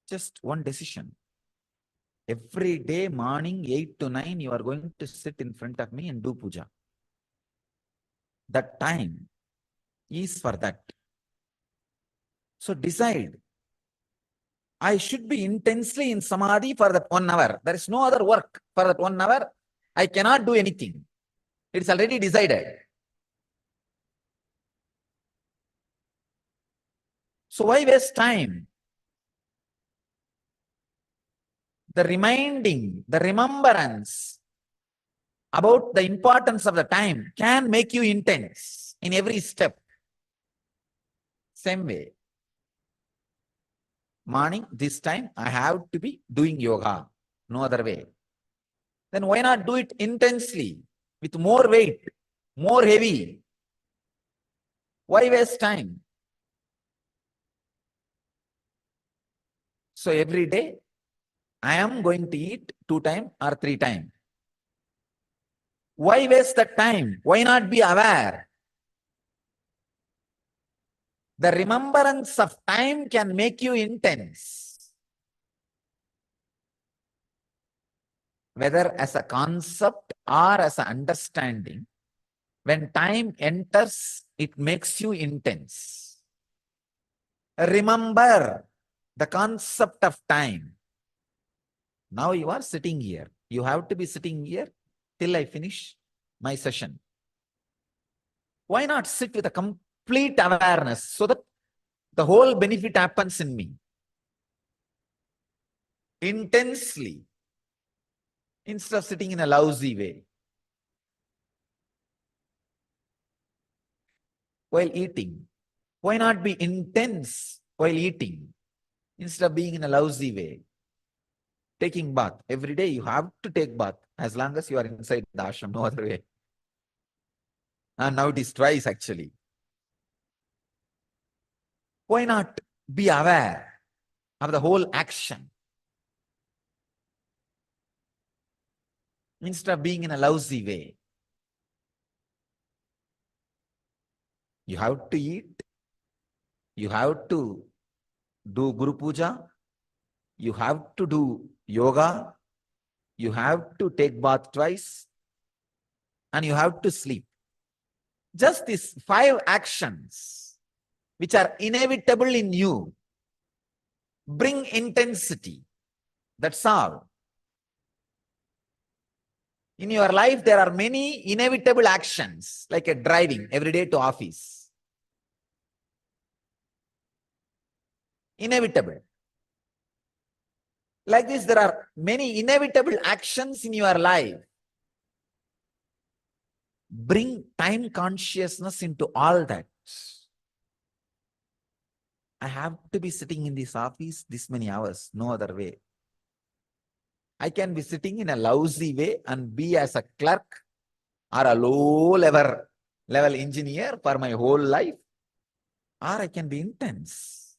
Just one decision. Every day morning 8 to 9, you are going to sit in front of me and do puja. That time is for that. So decide, I should be intensely in samadhi for that 1 hour. There is no other work for that 1 hour. I cannot do anything. It's already decided. So why waste time? The reminding, the remembrance about the importance of the time can make you intense in every step. Same way. Morning, this time, I have to be doing yoga. No other way. Then why not do it intensely, with more weight, more heavy? Why waste time? So every day, I am going to eat 2 times or 3 times. Why waste the time? Why not be aware? The remembrance of time can make you intense. Whether as a concept or as an understanding, when time enters, it makes you intense. Remember the concept of time. Now you are sitting here. You have to be sitting here till I finish my session. Why not sit with a complete awareness so that the whole benefit happens in me? Intensely, instead of sitting in a lousy way. While eating, why not be intense while eating, instead of being in a lousy way. Taking bath. Every day you have to take bath as long as you are inside the ashram, no other way. And now it is twice actually. Why not be aware of the whole action? Instead of being in a lousy way. You have to eat. You have to do Guru Puja. You have to do yoga. You have to take bath twice. And you have to sleep. Just these 5 actions, which are inevitable in you, bring intensity. That's all. In your life, there are many inevitable actions, like a driving every day to office. Inevitable. Like this, there are many inevitable actions in your life. Bring time consciousness into all that. I have to be sitting in this office this many hours, no other way. I can be sitting in a lousy way and be as a clerk or a low level engineer for my whole life. Or I can be intense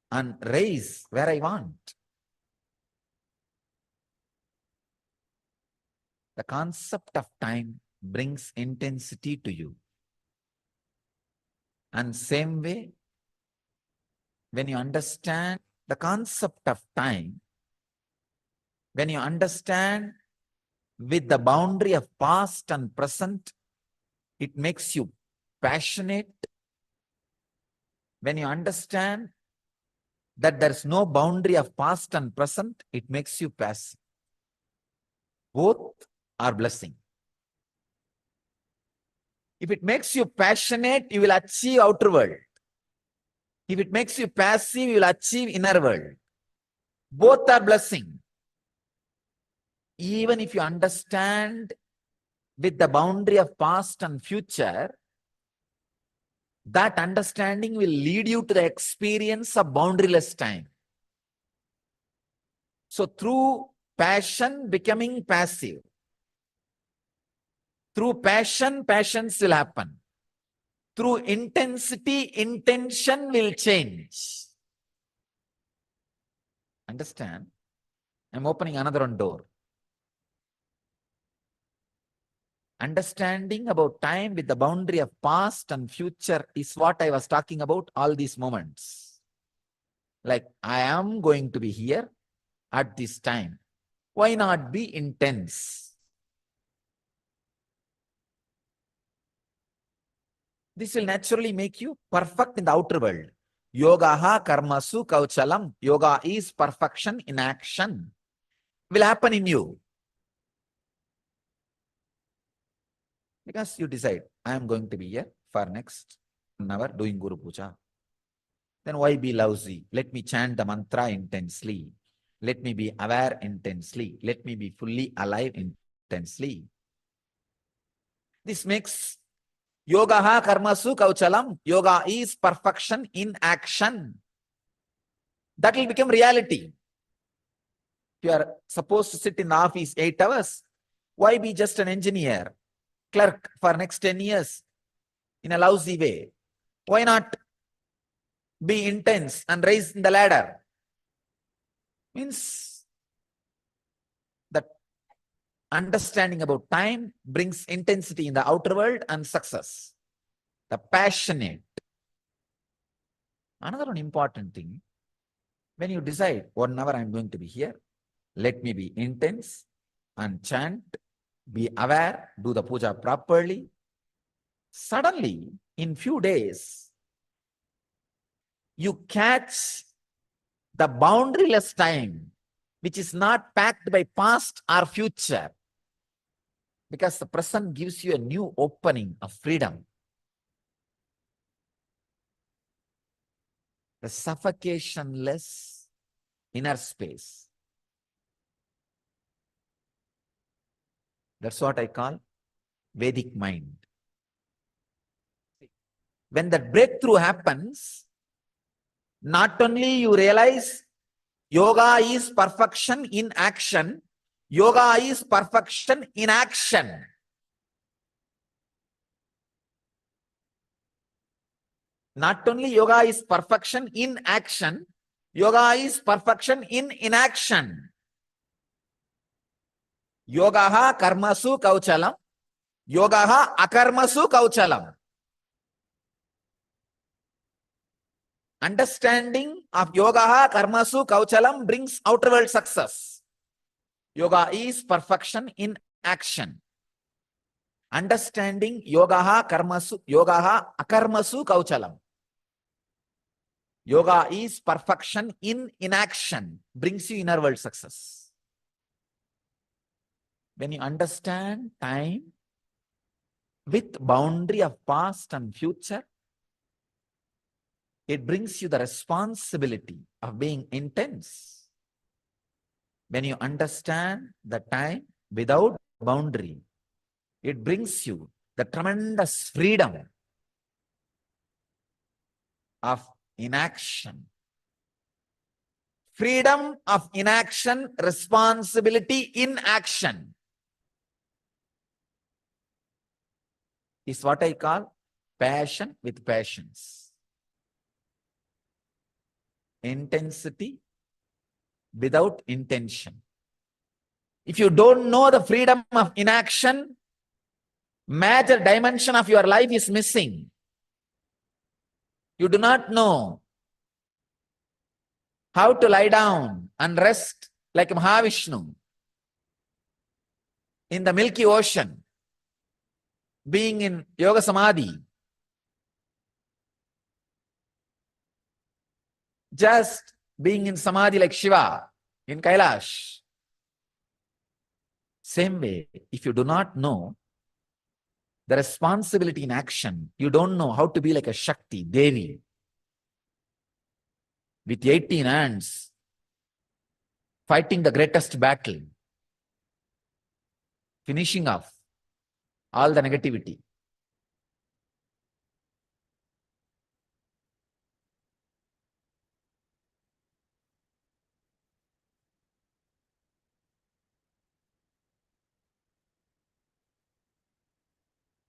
and raise where I want. The concept of time brings intensity to you. And same way, when you understand the concept of time, when you understand with the boundary of past and present, it makes you passionate. When you understand that there's no boundary of past and present, it makes you passive. Both are blessing. If it makes you passionate, you will achieve outer world. If it makes you passive, you will achieve inner world. Both are blessing. Even if you understand with the boundary of past and future, that understanding will lead you to the experience of boundaryless time. So through passion becoming passive, through passion, passions will happen. Through intensity, intention will change. Understand? I'm opening another one door. Understanding about time with the boundary of past and future is what I was talking about all these moments. Like, I am going to be here at this time. Why not be intense? This will naturally make you perfect in the outer world. Yogaha karmasu kauchalam. Yoga is perfection in action. Will happen in you. Because you decide, I am going to be here for next 1 hour doing Guru Puja. Then why be lousy? Let me chant the mantra intensely. Let me be aware intensely. Let me be fully alive intensely. This makes yogaha karmasu kauchalam. Yoga is perfection in action. That will become reality. If you are supposed to sit in the office 8 hours, why be just an engineer, clerk for next 10 years in a lousy way? Why not be intense and rise in the ladder? Means that understanding about time brings intensity in the outer world and success. The passionate. Another one important thing, when you decide 1 hour I'm going to be here, let me be intense and chant, be aware, do the puja properly. Suddenly, in few days, you catch the boundaryless time, which is not packed by past or future, because the present gives you a new opening of freedom. The suffocationless inner space. That's what I call Vedic mind. When that breakthrough happens, not only you realize yoga is perfection in action, yoga is perfection in action. Not only yoga is perfection in action, yoga is perfection in inaction. Yogaha karmasu kauchalam, yogaha akarmasu kauchalam. Understanding of yogaha karmasu kauchalam brings outer world success. Yoga is perfection in action. Understanding yogaha akarmasu kauchalam. Yoga is perfection in inaction, brings you inner world success. When you understand time with boundary of past and future, it brings you the responsibility of being intense. When you understand the time without boundary, it brings you the tremendous freedom of inaction. Freedom of inaction, responsibility in action is what I call passion with patience. Intensity without intention. If you don't know the freedom of inaction, major dimension of your life is missing. You do not know how to lie down and rest like Mahavishnu in the Milky Ocean, being in Yoga Samadhi. Just being in Samadhi like Shiva in Kailash. Same way, if you do not know the responsibility in action, you don't know how to be like a Shakti, Devi, with 18 hands, fighting the greatest battle, finishing off all the negativity.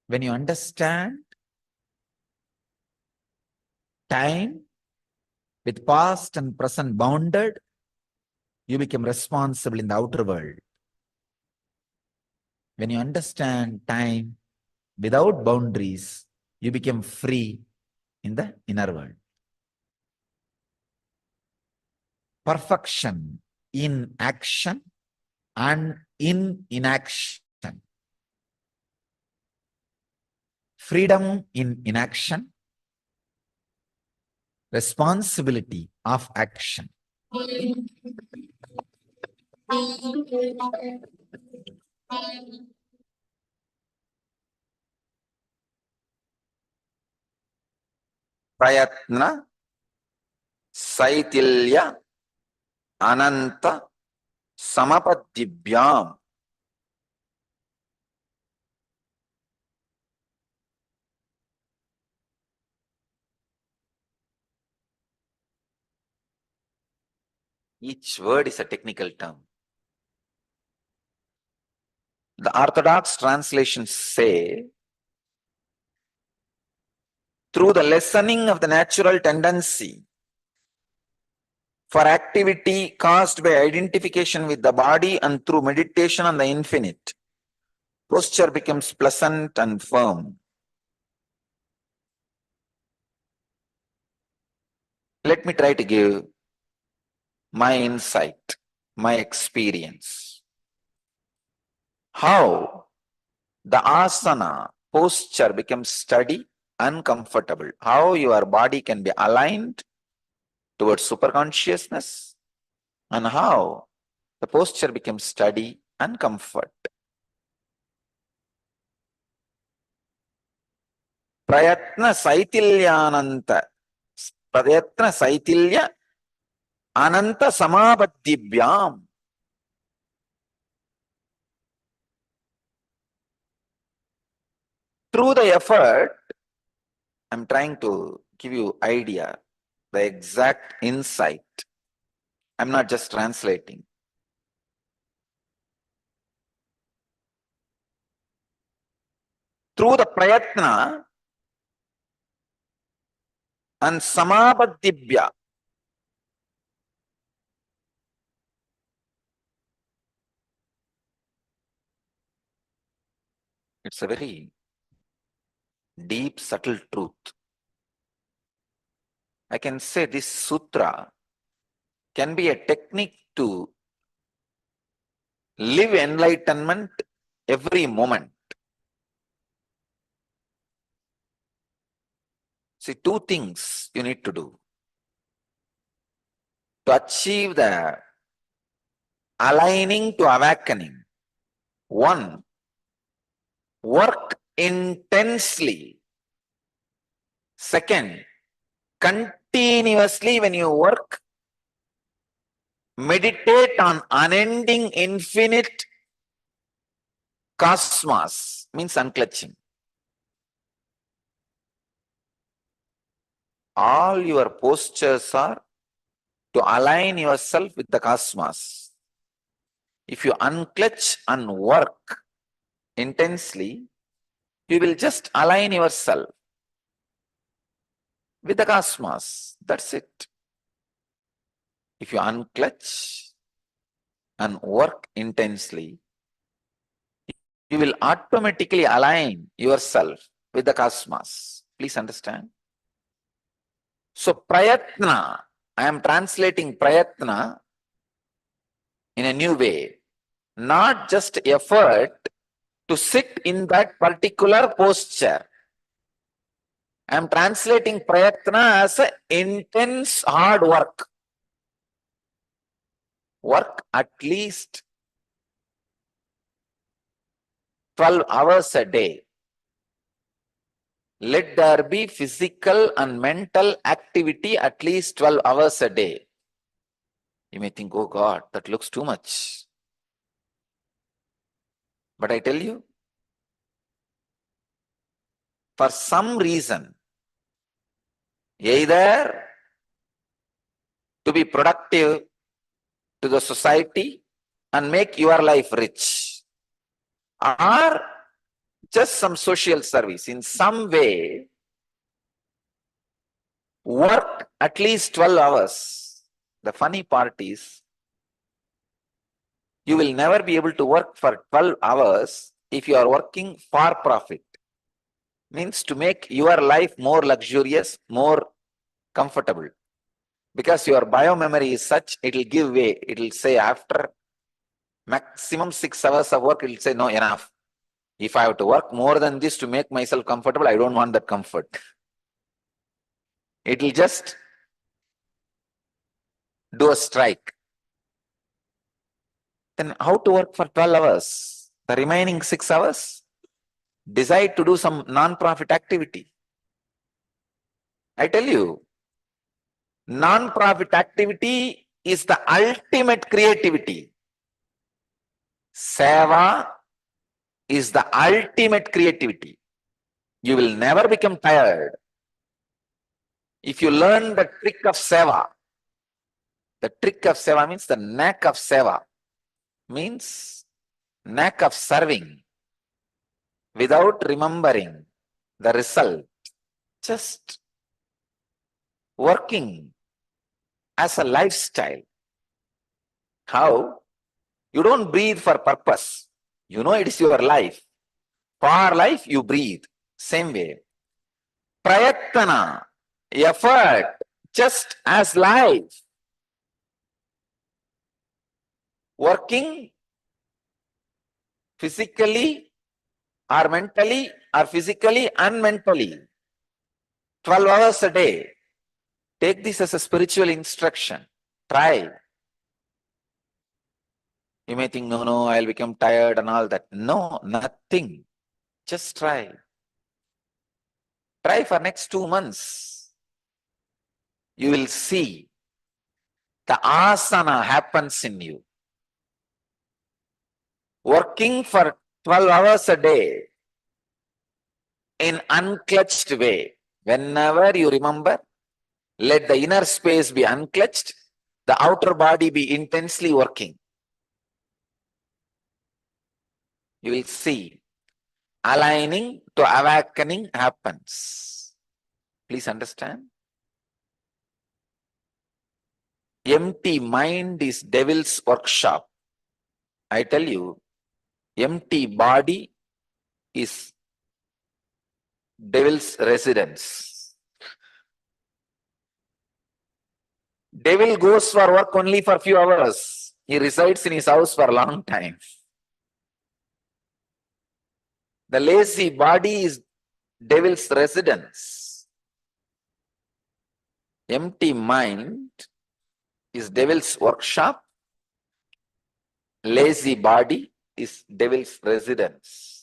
When you understand time with past and present bounded, you become responsible in the outer world. When you understand time without boundaries, you become free in the inner world. Perfection in action and in inaction. Freedom in inaction. Responsibility of action. Prayatna, Saitilya, Ananta, Samapadibhyam. Each word is a technical term. The orthodox translations say, through the lessening of the natural tendency for activity caused by identification with the body and through meditation on the infinite, posture becomes pleasant and firm. Let me try to give my insight, my experience. How the asana posture becomes steady and comfortable. How your body can be aligned towards superconsciousness, and how the posture becomes steady and comfort. Prayatna Saitilyananta. Prayatna Saitilya Ananta Samabadhibhyam. Through the effort, I'm trying to give you idea. the exact insight. I'm not just translating. Through the prayatna and samabadibhya, it's a very deep, subtle truth. I can say this sutra can be a technique to live enlightenment every moment. See, two things you need to do to achieve the aligning to awakening. One, work intensely. Second, continuously when you work, meditate on unending infinite cosmos, means unclutching. All your postures are to align yourself with the cosmos. If you unclutch and work intensely, you will just align yourself with the cosmos. That's it. If you unclutch and work intensely, you will automatically align yourself with the cosmos. Please understand. So prayatna, I am translating prayatna in a new way. Not just effort to sit in that particular posture. I am translating prayatna as intense hard work. Work at least 12 hours a day. Let there be physical and mental activity at least 12 hours a day. You may think, oh God, that looks too much. But I tell you, for some reason, either to be productive to the society and make your life rich, or just some social service, in some way, work at least 12 hours. The funny part is, you will never be able to work for 12 hours if you are working for profit. Means to make your life more luxurious, more comfortable. Because your biomemory is such, it will give way. It will say after maximum 6 hours of work, it will say, no, enough. If I have to work more than this to make myself comfortable, I don't want that comfort. It will just do a strike. Then how to work for 12 hours? The remaining 6 hours? Decide to do some non-profit activity. I tell you, non-profit activity is the ultimate creativity. Seva is the ultimate creativity. You will never become tired. If you learn the trick of seva, the trick of seva means the knack of seva, means knack of serving without remembering the result, just working as a lifestyle. How? You don't breathe for purpose. You know it is your life. For life, you breathe. Same way. Prayatana, effort, just as life. Working physically or mentally or physically and mentally. 12 hours a day. Take this as a spiritual instruction. Try. You may think, no, I'll become tired and all that. No, nothing. Just try. Try for next 2 months. You will see the asana happens in you. Working for 12 hours a day in unclutched way. Whenever you remember, Let the inner space be unclutched, the outer body be intensely working. You will see aligning to awakening happens. Please understand. Empty mind is devil's workshop. I tell you, empty body is devil's residence. Devil goes for work only for a few hours. He resides in his house for a long time. The lazy body is devil's residence. Empty mind is devil's workshop. Lazy body is devil's residence.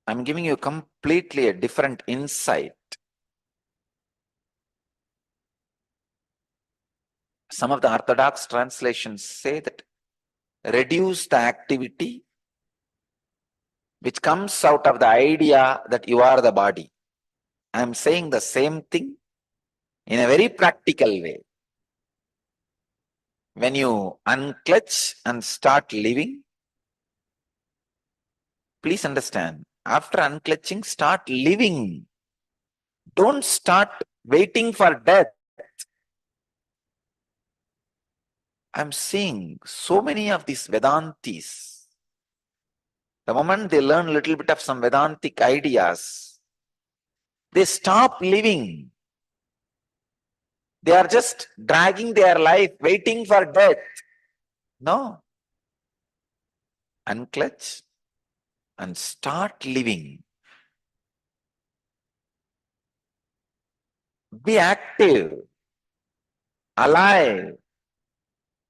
I'm giving you completely a different insight. Some of the orthodox translations say that reduce the activity which comes out of the idea that you are the body. I'm saying the same thing in a very practical way. When you unclutch and start living, please understand, after unclutching, start living. Don't start waiting for death. I'm seeing so many of these Vedantis. The moment they learn a little bit of some Vedantic ideas, they stop living. They are just dragging their life, waiting for death. No. Unclutch and start living. Be active, alive,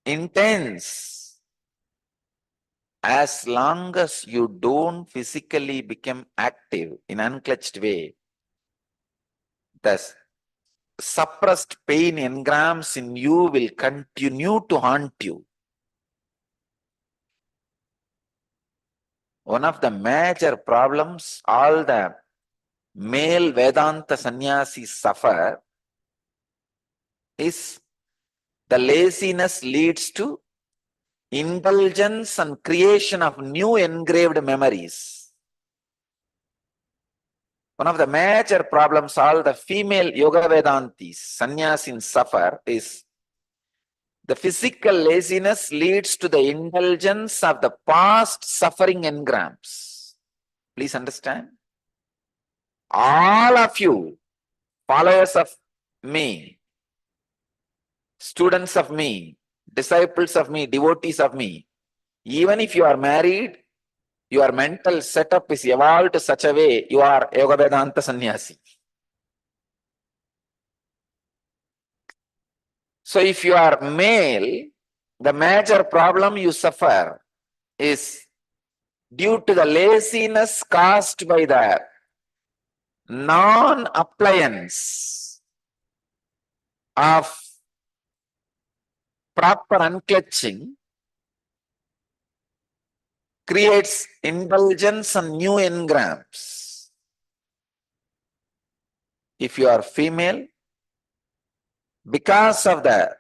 intense. As long as you don't physically become active in unclutched way, the suppressed pain engrams in you will continue to haunt you. One of the major problems all the male Vedanta sannyasis suffer is the laziness leads to indulgence and creation of new engraved memories. One of the major problems all the female Yoga Vedantis, sannyasis suffer is the physical laziness leads to the indulgence of the past suffering engrams. Please understand. All of you, followers of me, students of me, disciples of me, devotees of me, even if you are married, your mental setup is evolved to such a way you are Yoga Vedanta sannyasi. So if you are male, the major problem you suffer is due to the laziness caused by the non-appliance of proper unclutching creates indulgence and new engrams. If you are female, because of the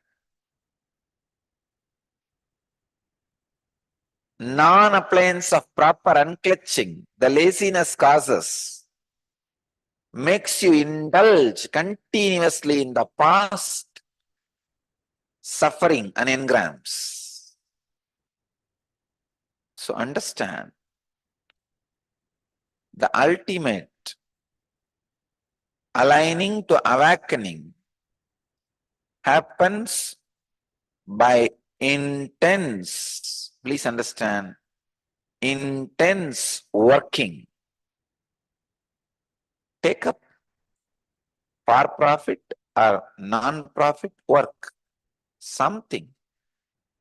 non-appliance of proper unclutching, the laziness causes, makes you indulge continuously in the past suffering and engrams. So understand, the ultimate aligning to awakening happens by intense, please understand, intense working. Take up for profit or non-profit work, something.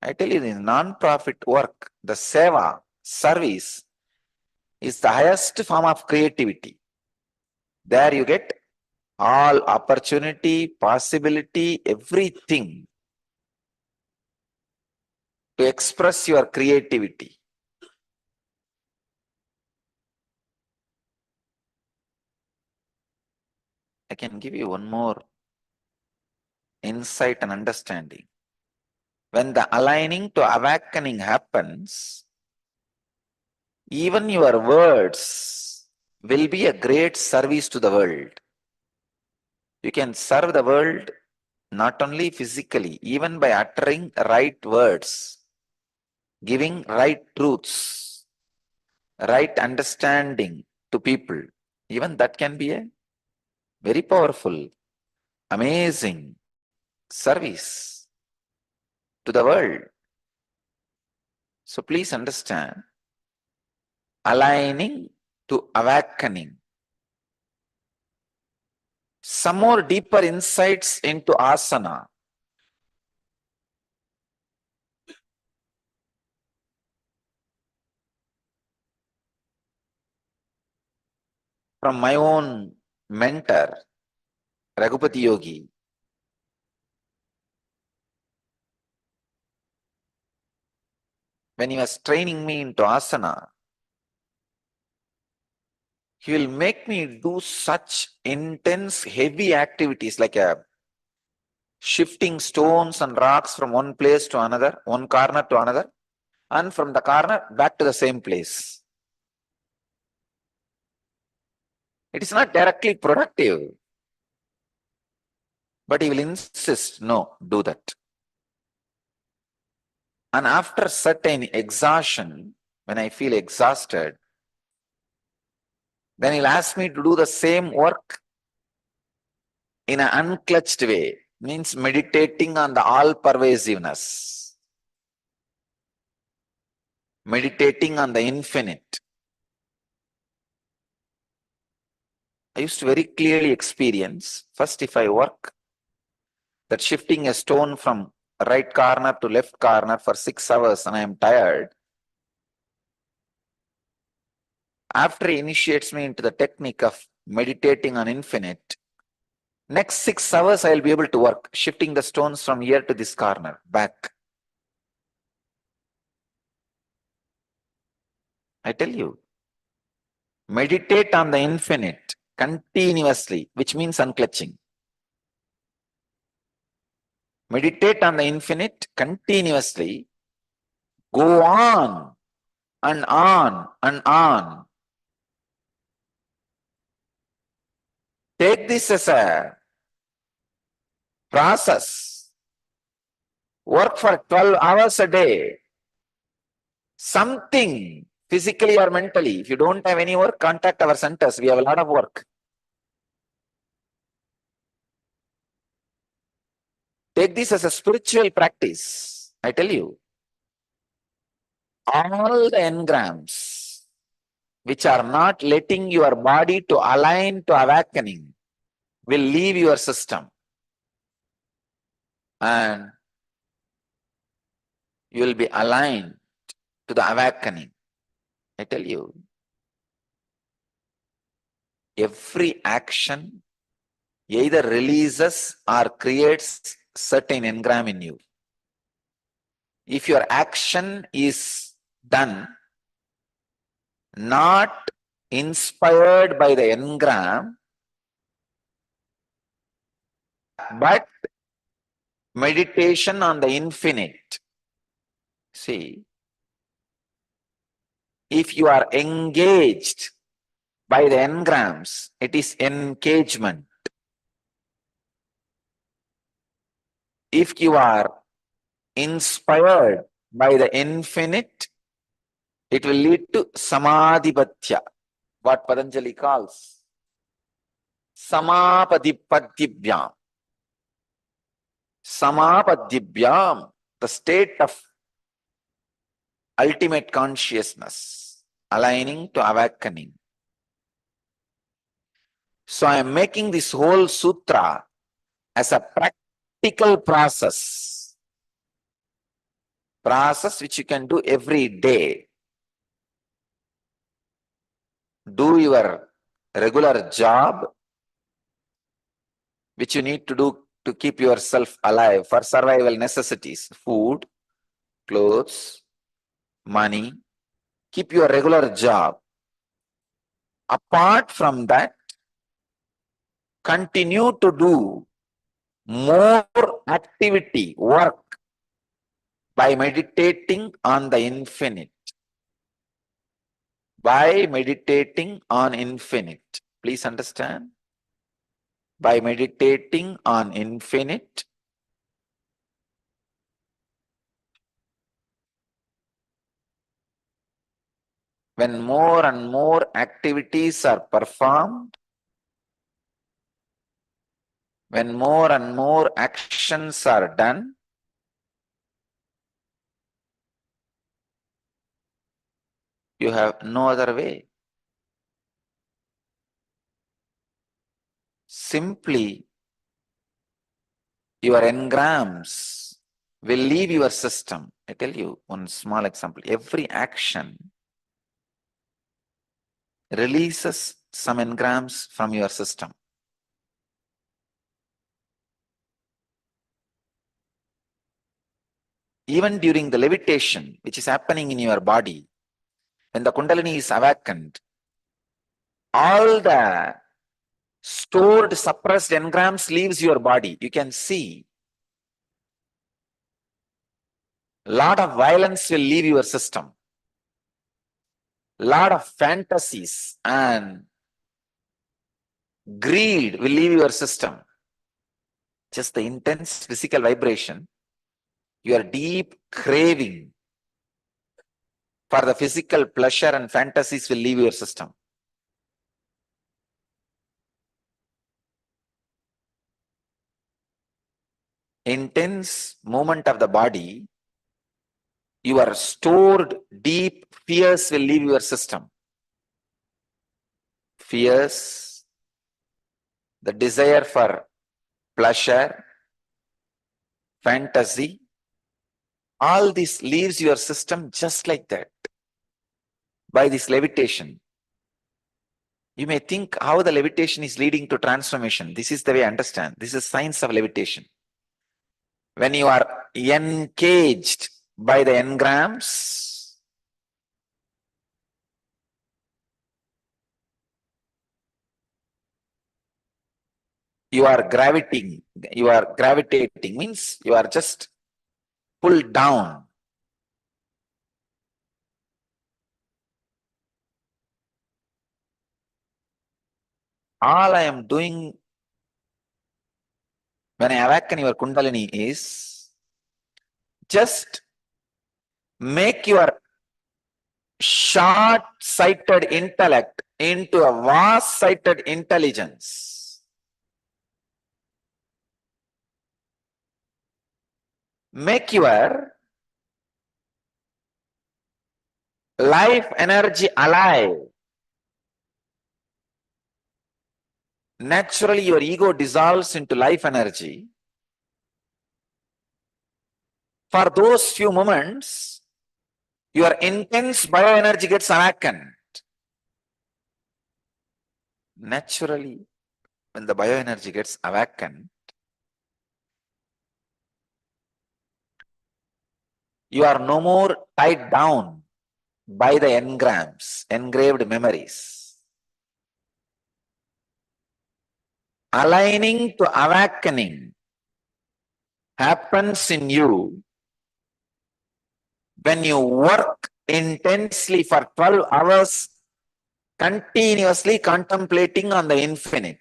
I tell you, in non-profit work, the seva, service, is the highest form of creativity. There you get all opportunity, possibility, everything to express your creativity. I can give you one more insight and understanding. When the aligning to awakening happens, even your words will be a great service to the world. You can serve the world not only physically, even by uttering right words, giving right truths, right understanding to people. Even that can be a very powerful, amazing service to the world. So please understand, aligning to awakening. Some more deeper insights into asana. From my own mentor, Raghupati Yogi. When he was training me into asana, he will make me do such intense, heavy activities like shifting stones and rocks from one place to another, one corner to another, and from the corner back to the same place. It is not directly productive, but he will insist, no, do that. And after certain exhaustion, when I feel exhausted, then he'll ask me to do the same work in an unclutched way, means meditating on the all-pervasiveness, meditating on the infinite. I used to very clearly experience, first if I work, that shifting a stone from right corner to left corner for 6 hours and I am tired, after he initiates me into the technique of meditating on infinite, next 6 hours I will be able to work, shifting the stones from here to this corner, back. I tell you, meditate on the infinite continuously, which means unclutching. Meditate on the infinite continuously, go on and on and on. Take this as a process. Work for 12 hours a day. Something physically or mentally. If you don't have any work, contact our centers. We have a lot of work. Take this as a spiritual practice. I tell you, all the engrams which are not letting your body to align to awakening will leave your system. And you will be aligned to the awakening. I tell you, every action either releases or creates certain engram in you. If your action is done not inspired by the engram, but meditation on the infinite. See, if you are engaged by the engrams, it is engagement. If you are inspired by the infinite, it will lead to samadhipatya, what Patanjali calls samapadipatibhyam. Samapadibhyam, the state of ultimate consciousness, aligning to awakening. So I am making this whole sutra as a practical process which you can do every day. Do your regular job, which you need to do to keep yourself alive for survival necessities, food, clothes, money. Keep your regular job. Apart from that, continue to do more activity, work, by meditating on the infinite. By meditating on infinite. Please understand. By meditating on infinite, when more and more activities are performed, when more and more actions are done, you have no other way. Simply, your engrams will leave your system. I tell you one small example. Every action releases some engrams from your system. Even during the levitation, which is happening in your body, when the Kundalini is awakened, all the stored, suppressed engrams leaves your body. You can see a lot of violence will leave your system. A lot of fantasies and greed will leave your system. Just the intense physical vibration, your deep craving for the physical pleasure and fantasies will leave your system. Intense movement of the body, your stored deep fears will leave your system. Fears, the desire for pleasure, fantasy, all this leaves your system just like that. By this levitation, you may think how the levitation is leading to transformation. This is the way I understand. This is science of levitation. When you are encaged by the engrams, you are gravitating means you are just pulled down. All I am doing when I awaken your Kundalini is just make your short-sighted intellect into a vast-sighted intelligence. Make your life energy alive. Naturally, your ego dissolves into life energy. For those few moments, your intense bioenergy gets awakened. Naturally, when the bioenergy gets awakened, you are no more tied down by the engrams, engraved memories. Aligning to awakening happens in you when you work intensely for 12 hours, continuously contemplating on the infinite.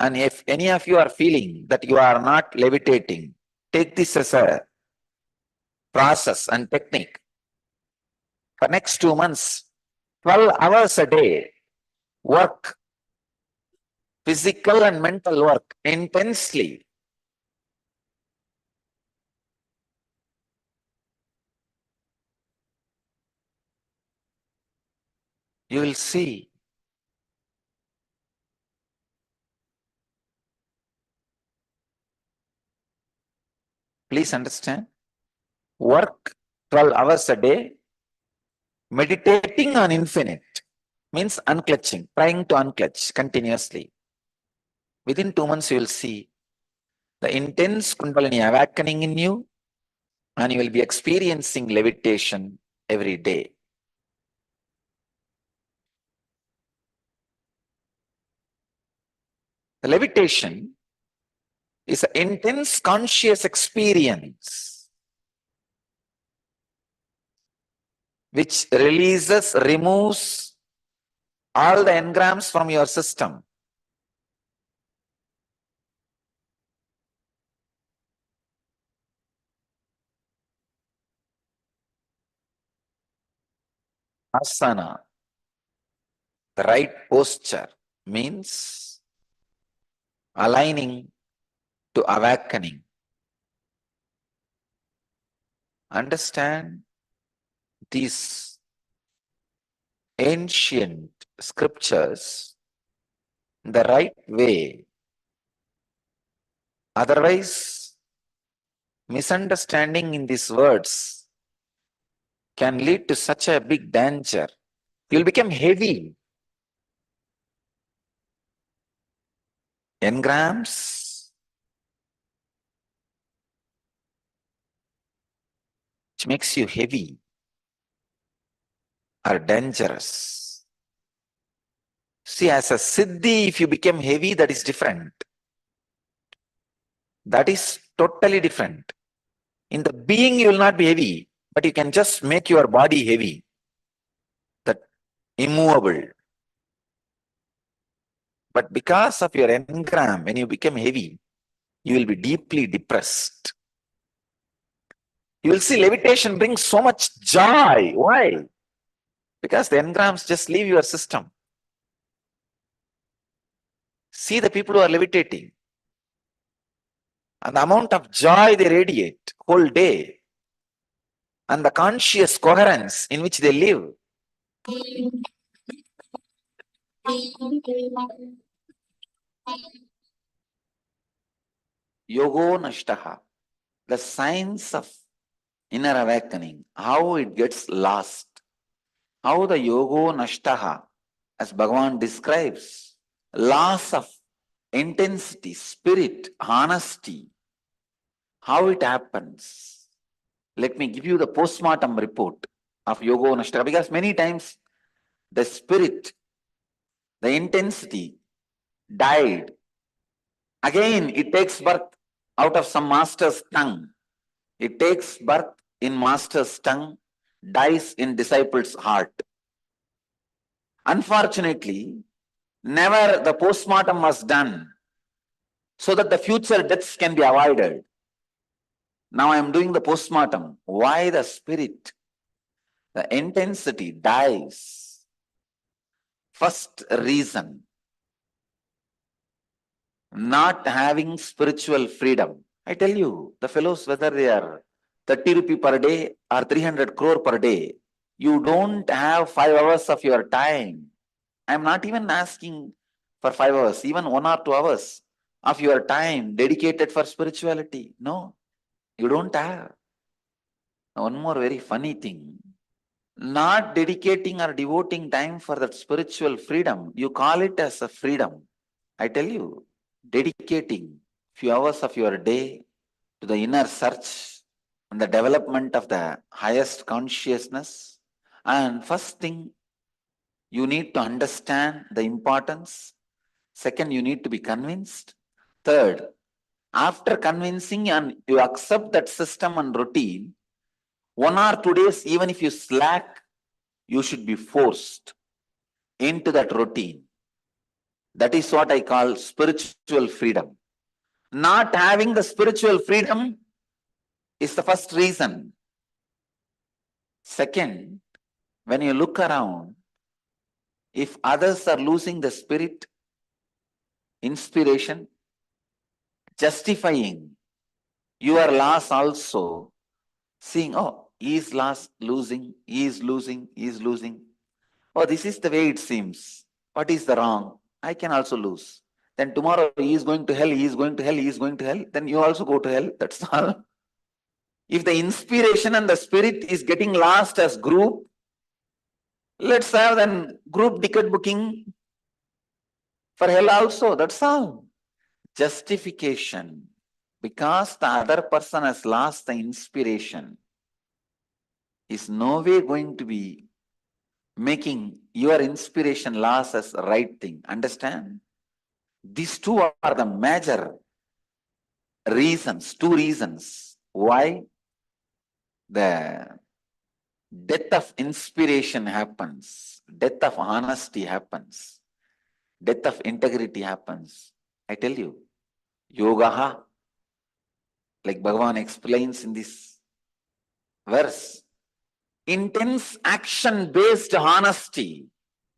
And if any of you are feeling that you are not levitating, take this as a process and technique. For next 2 months, 12 hours a day, work, physical and mental work intensely. You will see please understand, work 12 hours a day, meditating on infinite means unclutching, trying to unclutch continuously. Within 2 months, you will see the intense Kundalini awakening in you, and you will be experiencing levitation every day. The levitation is an intense conscious experience which removes all the engrams from your system. Asana, the right posture, means aligning to awakening. Understand these ancient scriptures the right way. Otherwise, misunderstanding in these words can lead to such a big danger. You'll become heavy. Engrams, which makes you heavy, are dangerous. See, as a siddhi, if you become heavy, that is different. That is totally different. In the being, you will not be heavy, but you can just make your body heavy, that immovable. But because of your engram, when you become heavy, you will be deeply depressed. You will see levitation brings so much joy. Why? Because the engrams just leave your system. See the people who are levitating and the amount of joy they radiate whole day and the conscious coherence in which they live. Yogo nashtaha, the signs of inner awakening, how it gets lost, how the yogo nashtaha, as Bhagavan describes, loss of intensity, spirit, honesty, how it happens. Let me give you the postmortem report of yogo nashtaha, because many times the spirit, the intensity died. Again, it takes birth out of some master's tongue. It takes birth in master's tongue, dies in disciple's heart. Unfortunately, never the postmortem was done so that the future deaths can be avoided. Now I am doing the postmortem. Why the spirit, the intensity dies? First reason, not having spiritual freedom. I tell you, the fellows, whether they are 30 rupee per day or 300 crore per day, you don't have 5 hours of your time. I am not even asking for 5 hours, even 1 or 2 hours of your time dedicated for spirituality. No, you don't have. One more very funny thing. Not dedicating or devoting time for that spiritual freedom, you call it as a freedom. I tell you, dedicating few hours of your day to the inner search and the development of the highest consciousness. And first thing, you need to understand the importance. Second, you need to be convinced. Third, after convincing and you accept that system and routine, 1 or 2 days, even if you slack, you should be forced into that routine. That is what I call spiritual freedom. Not having the spiritual freedom is the first reason. Second, when you look around, if others are losing the spirit, inspiration, justifying your loss also, seeing, oh, he is lost, losing, he is losing, he is losing. Oh, this is the way it seems. What is the wrong? I can also lose. Then tomorrow he is going to hell, he is going to hell, he is going to hell. Then you also go to hell. That's all. If the inspiration and the spirit is getting lost as group, let's have then group ticket booking for hell also. That's all. Justification. Because the other person has lost the inspiration, is no way going to be making your inspiration loss as the right thing. Understand? These two are the major reasons, two reasons why the death of inspiration happens, death of honesty happens, death of integrity happens. I tell you, yoga, like Bhagavan explains in this verse, intense action-based honesty.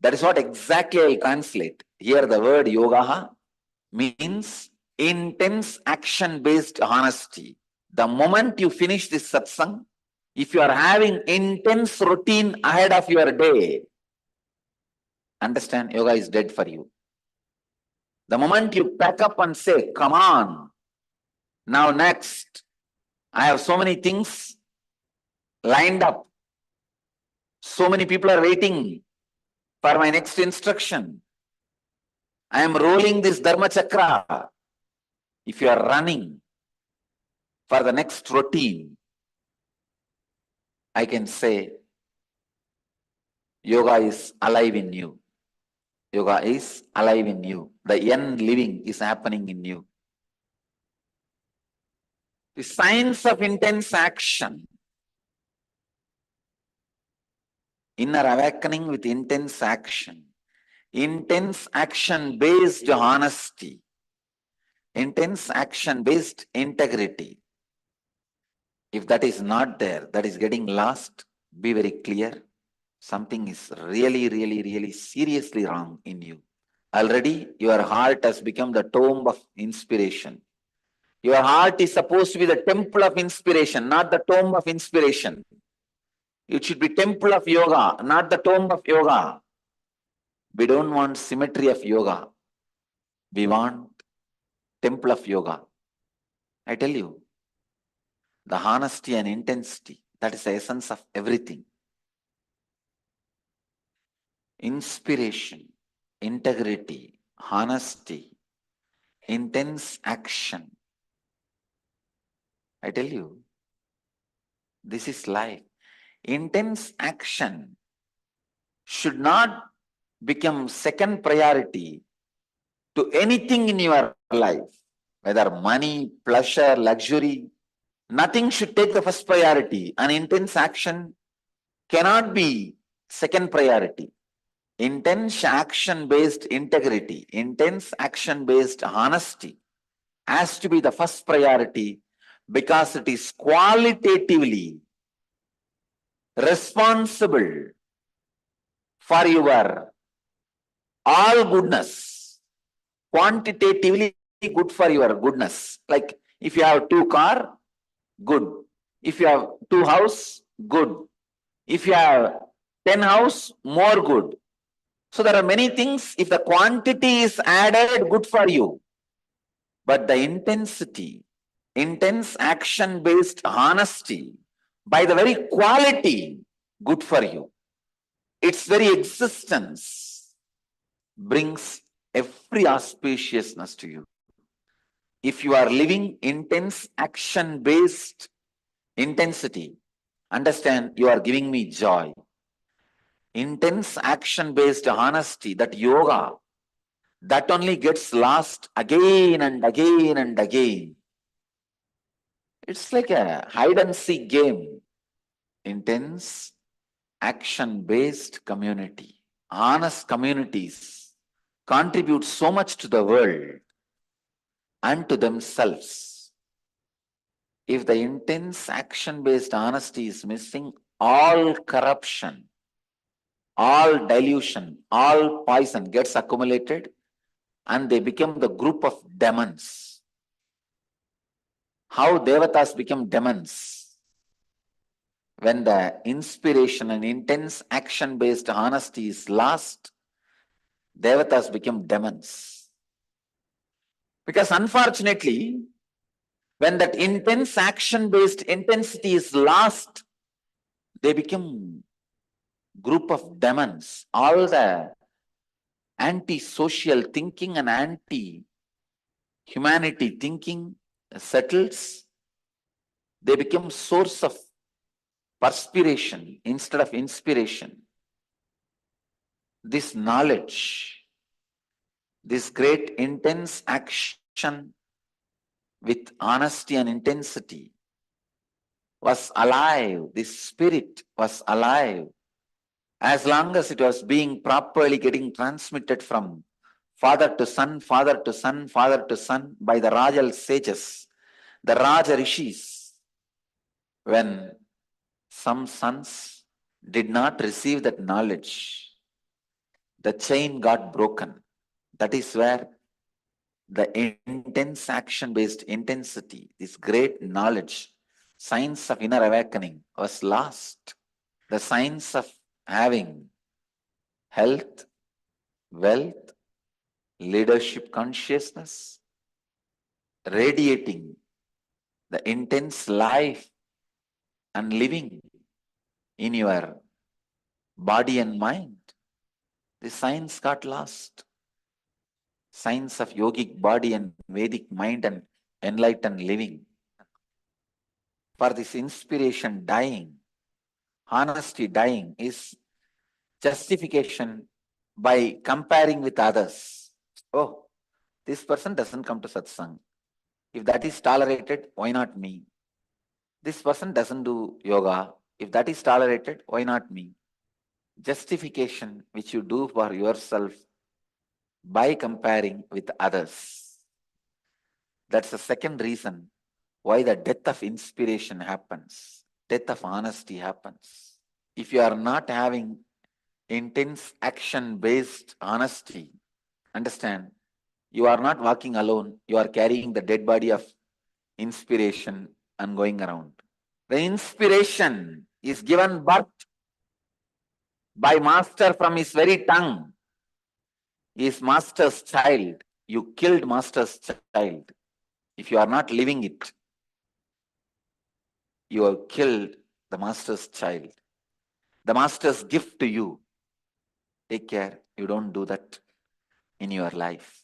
That is what exactly I will translate. Here the word yoga means intense action-based honesty. The moment you finish this satsang, if you are having intense routine ahead of your day, understand yoga is dead for you. The moment you pack up and say, come on, now next, I have so many things lined up. So many people are waiting for my next instruction. I am rolling this Dharma Chakra. If you are running for the next routine, I can say yoga is alive in you. Yoga is alive in you. The end living is happening in you. The science of intense action. Inner awakening with intense action. Intense action-based honesty. Intense action-based integrity. If that is not there, that is getting lost, be very clear. Something is really seriously wrong in you. Already your heart has become the tomb of inspiration. Your heart is supposed to be the temple of inspiration, not the tomb of inspiration. It should be temple of yoga, not the tomb of yoga. We don't want symmetry of yoga. We want temple of yoga. I tell you, the honesty and intensity, that is the essence of everything. Inspiration, integrity, honesty, intense action. I tell you, this is life. Intense action should not become second priority to anything in your life, whether money, pleasure, luxury. Nothing should take the first priority. An intense action cannot be second priority. Intense action-based integrity, intense action-based honesty has to be the first priority because it is qualitatively responsible for your all goodness, quantitatively good for your goodness. Like if you have 2 cars, good. If you have 2 houses, good. If you have 10 houses, more good. So there are many things, if the quantity is added, good for you. But the intensity, intense action-based honesty, by the very quality, good for you. Its very existence brings every auspiciousness to you. If you are living intense action-based intensity, understand you are giving me joy. Intense action-based honesty, that yoga, that only gets lost again and again and again. It's like a hide and seek game. Intense action-based community, honest communities contribute so much to the world and to themselves. If the intense action-based honesty is missing, all corruption, all dilution, all poison gets accumulated and they become the group of demons. How devatas become demons? When the inspiration and intense action-based honesty is lost, devatas become demons. Because unfortunately, when that intense action-based intensity is lost, they become group of demons. All the anti-social thinking and anti-humanity thinking settles. They become source of perspiration instead of inspiration. This knowledge this great intense action with honesty and intensity was alive. This spirit was alive as long as it was being properly getting transmitted from father to son, father to son, father to son by the Rajal sages, the Raja Rishis. When some sons did not receive that knowledge, the chain got broken. That is where the intense action-based intensity, this great knowledge, science of inner awakening was lost. The science of having health, wealth, leadership consciousness, radiating the intense life and living in your body and mind. The science got lost. Science of yogic body and Vedic mind and enlightened living. For this inspiration dying, honesty dying is justification by comparing with others. Oh, this person doesn't come to satsang. If that is tolerated, why not me? This person doesn't do yoga. If that is tolerated, why not me? Justification which you do for yourself by comparing with others. That's the second reason why the death of inspiration happens, death of honesty happens. If you are not having intense action-based honesty, understand, you are not walking alone, you are carrying the dead body of inspiration and going around. The inspiration is given birth by master from his very tongue. He is master's child. You killed master's child. If you are not living it, you have killed the master's child. The master's gift to you. Take care, you don't do that in your life.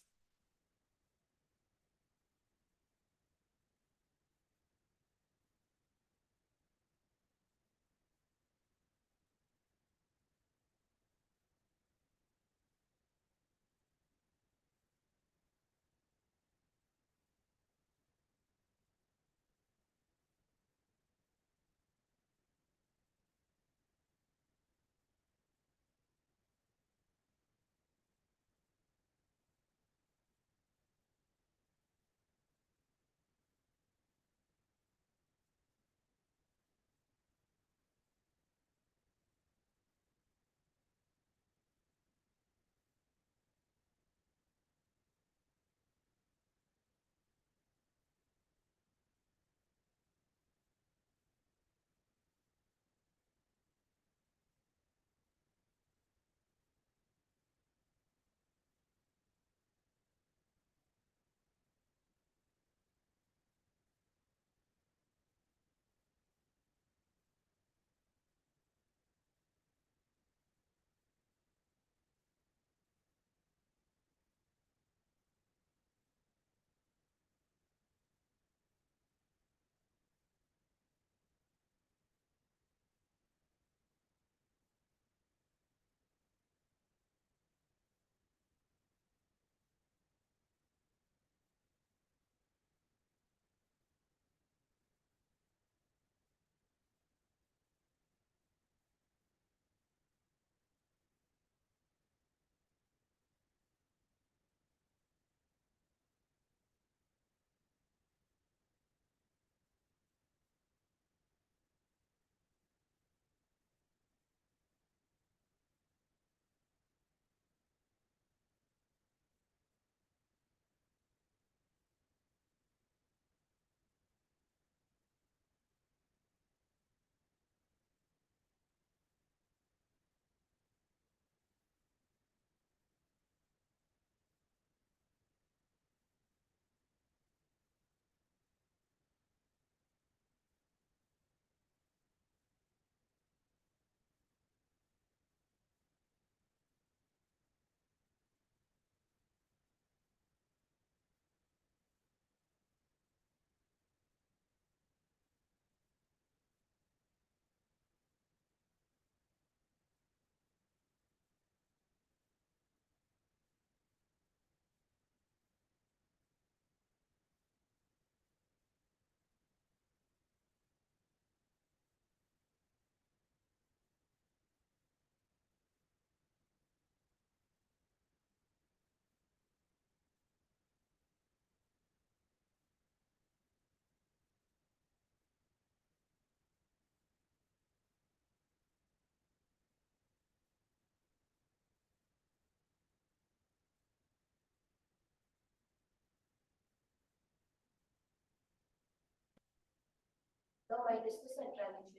the mind is the centrality.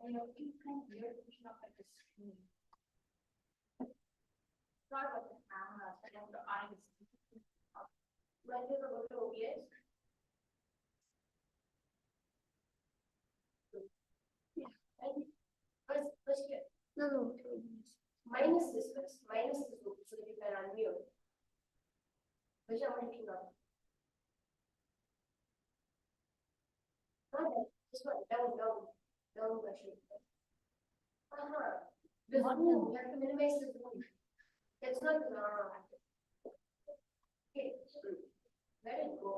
And you can hear the vision of the screen. Not about the camera, but about the eyes. When you go to OBS, first here. No. Minus this first. Minus this book so that you can unmute. Which I'm making now. This one, down version. This one, you have to minimize this one. It's not okay. Let it go.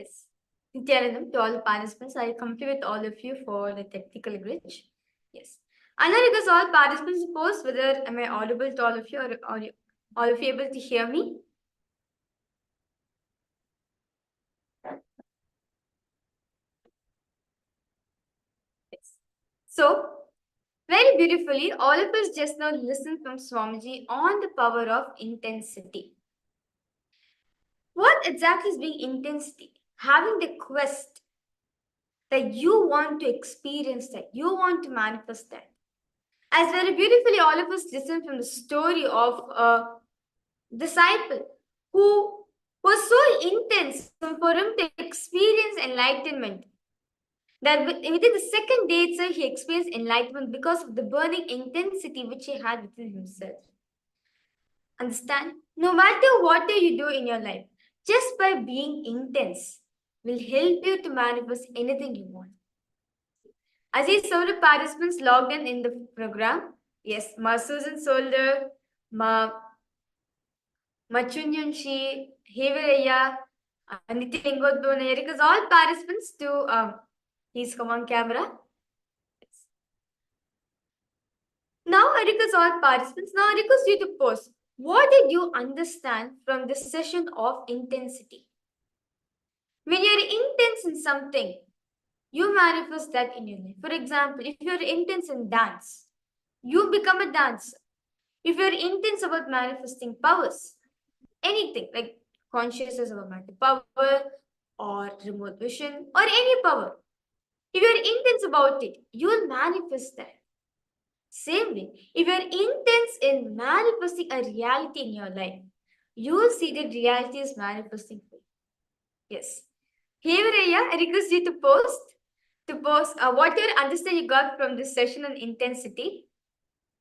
Yes. Nityanandam to all the participants. I complete with all of you for the technical glitch. Yes. And then because all participants suppose whether am I audible to all of you or all of you able to hear me? Yes. So very beautifully, all of us just now listened from Swamiji on the power of intensity. What exactly is being intensity? Having the quest that you want to experience that, you want to manifest that. As very beautifully, all of us listened from the story of a disciple who was so intense for him to experience enlightenment that within the second day itself he experienced enlightenment because of the burning intensity which he had within himself. Understand? No matter what you do in your life, just by being intense will help you to manifest anything you want. I see several participants logged in the program. Yes, Ma Susan Solder, Ma Machunyunshi, Hevereya, Nitya Ingodbone, because all participants to please come on camera. Yes. Now I request all participants. Now I request you to post. What did you understand from this session of intensity? When you're intense in something, you manifest that in your life. For example, if you're intense in dance, you become a dancer. If you're intense about manifesting powers, anything like consciousness about matter power or remote vision or any power, if you're intense about it, you will manifest that. Same way, if you're intense in manifesting a reality in your life, you will see that reality is manifesting for you. Yes. Hey, Viraya, I request you to post what you understand you got from this session on intensity.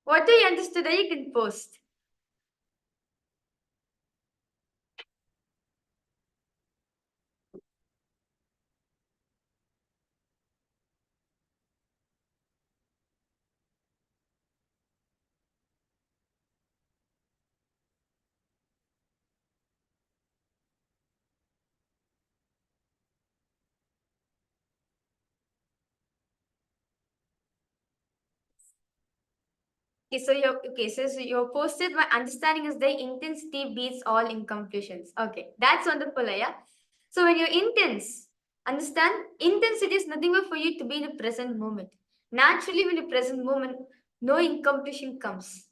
What you understood, you can post. So you posted my understanding is the intensity beats all incompletions. Okay, that's wonderful, yeah. So when you're intense, understand intensity is nothing but for you to be in the present moment. Naturally, when the present moment, no incompletion comes.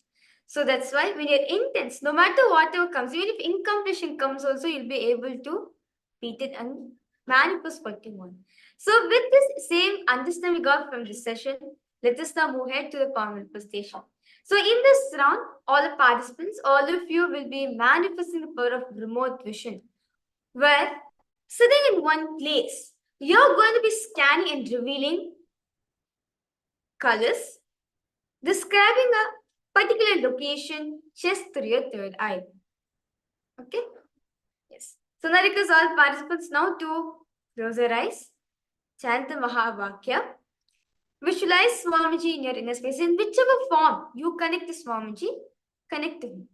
So that's why when you're intense, no matter whatever comes, even if incompletion comes, also you'll be able to beat it and manifest what you want. So with this same understanding we got from this session, let us now move ahead to the power manifestation. So in this round, all the participants, all of you will be manifesting the power of remote vision, where sitting in one place you're going to be scanning and revealing colors, describing a particular location just through your third eye. Okay? Yes. So now request all participants now to close your eyes, chant the Mahavakya, visualize Swamiji in your inner space. In whichever form you connect to Swamiji, connect to him.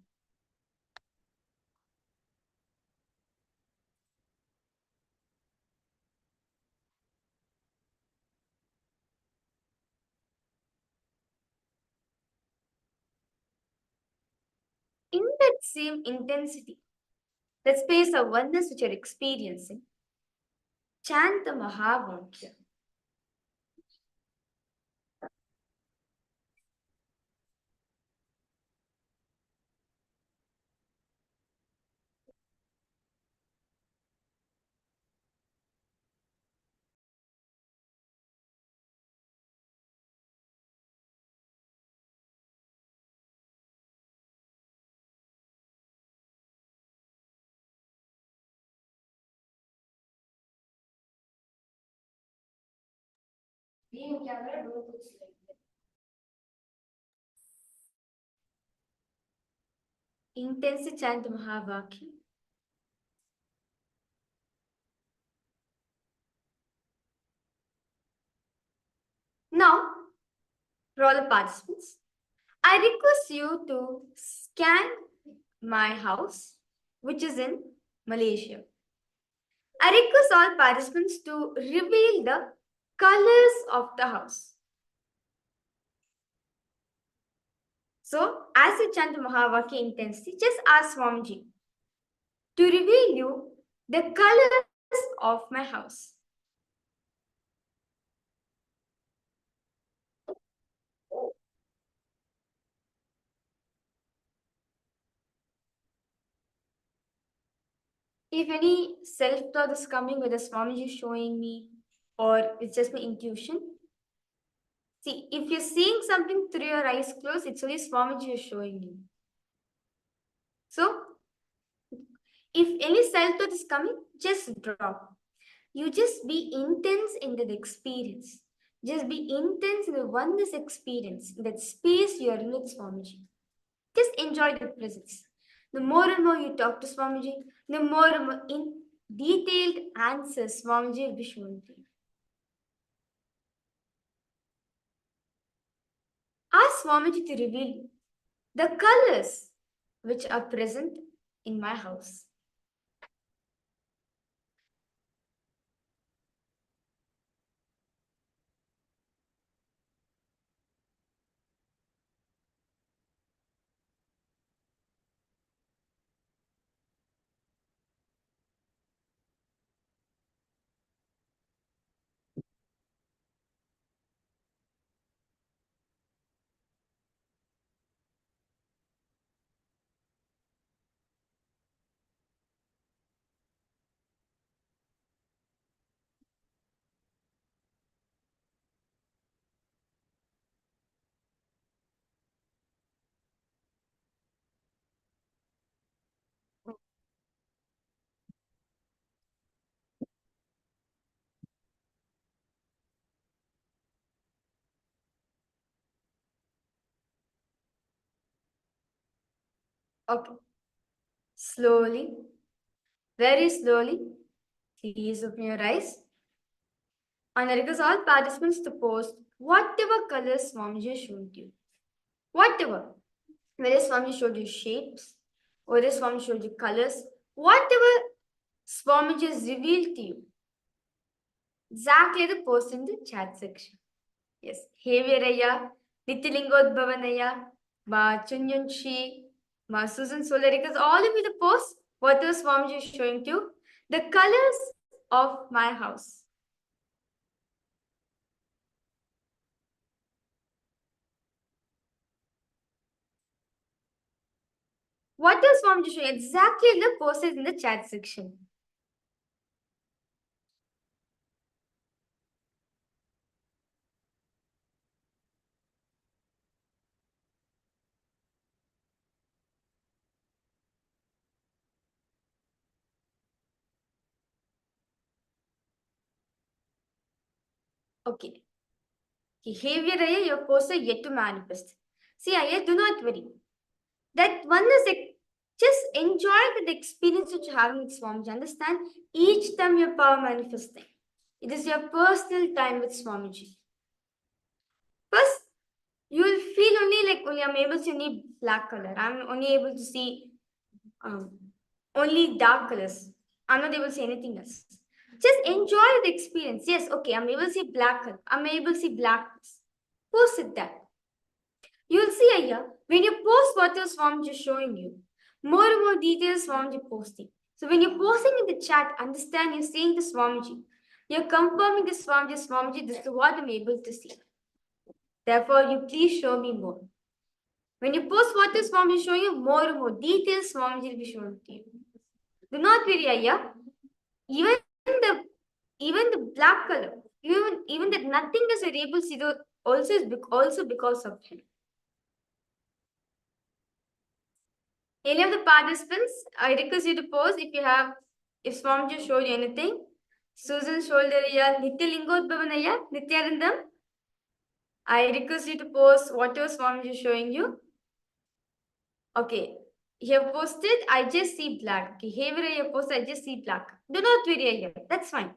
In that same intensity, that space of oneness which you're experiencing, chant the Mahavakya. Intensely chant the Mahavakya. Now, for all the participants, I request you to scan my house, which is in Malaysia. I request all participants to reveal the colors of the house. So, as you chant the Mahavakya intensely, just ask Swamiji to reveal you the colors of my house. If any self-thought is coming, whether Swamiji is showing me or it's just my intuition, see, if you're seeing something through your eyes closed, it's only Swamiji is showing you. So, if any self-thought is coming, just drop. You just be intense in the experience. Just be intense in the oneness experience, in that space you are in with Swamiji. Just enjoy the presence. The more and more you talk to Swamiji, the more and more in detailed answers Swamiji will be showing to you. Ask Swamiji to reveal the colors which are present in my house. Okay. Slowly, very slowly, please open your eyes. And I request all participants to post whatever colors Swamiji showed you. Whatever. Whether Swami showed you shapes, or whether Swami showed you colors, whatever Swamiji has revealed to you, exactly the post in the chat section. Yes. Heviraya, Nithilingodbhavanaya, Ma Chunyunshi, Ma Susan Solarikas, all of you the post, whatever Swamiji is showing to you, the colors of my house. What is Swamiji showing? Exactly the post is in the chat section. Okay. Behavior, Ayya, your posts are yet to manifest. See, Ayya, do not worry. That one is like, just enjoy the experience that you're having with Swamiji. Understand? Each time your power manifesting. It is your personal time with Swamiji. First, you will feel only like only I'm able to see only black color. I'm only able to see only dark colors. I'm not able to see anything else. Just enjoy the experience. Yes, okay, I'm able to see black color. I'm able to see blackness. Post it that. You'll see Ayya, when you post what your Swamiji is showing you, more and more details Swamiji posting. So when you're posting in the chat, understand you're saying to Swamiji. You're confirming to Swamiji, this is what I'm able to see. Therefore, you please show me more. When you post what this Swamiji is showing you, more and more details Swamiji will be shown to you. Do not worry, Ayya. Even the black color, even that nothing is able to see, also because of him. Any of the participants, I request you to post if Swamiji showed you anything. Susan shoulder Ayya, Nitya Lingodbhavan Ayya, Nityanandam. I request you to post whatever Swamiji is showing you. Okay. You have posted, I just see black. Okay, here you have posted, I just see black. Do not worry here. That's fine.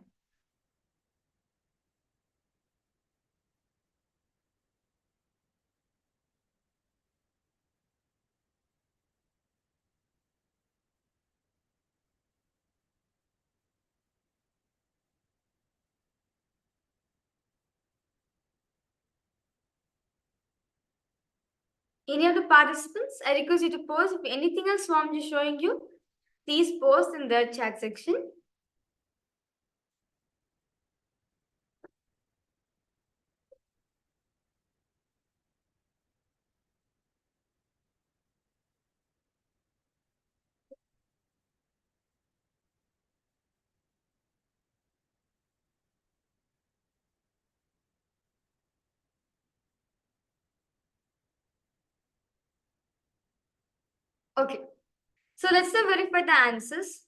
Any of the participants, I request you to post. If anything else Swamiji is showing you, please post in the chat section. Okay. So let's now verify the answers.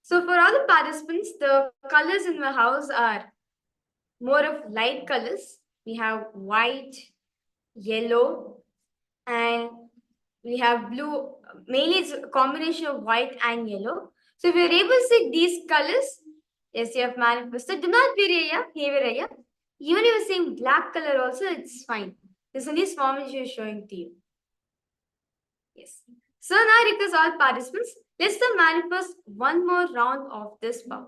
So for all the participants, the colors in my house are more of light colors. We have white, yellow, and we have blue. Mainly it's a combination of white and yellow. So if you're able to see these colors, yes, you have manifested. Do not be Raya, Raya. Even if you're saying black color also, it's fine. This only Swamiji is showing to you. Yes. So now I request all participants, let's manifest one more round of this power.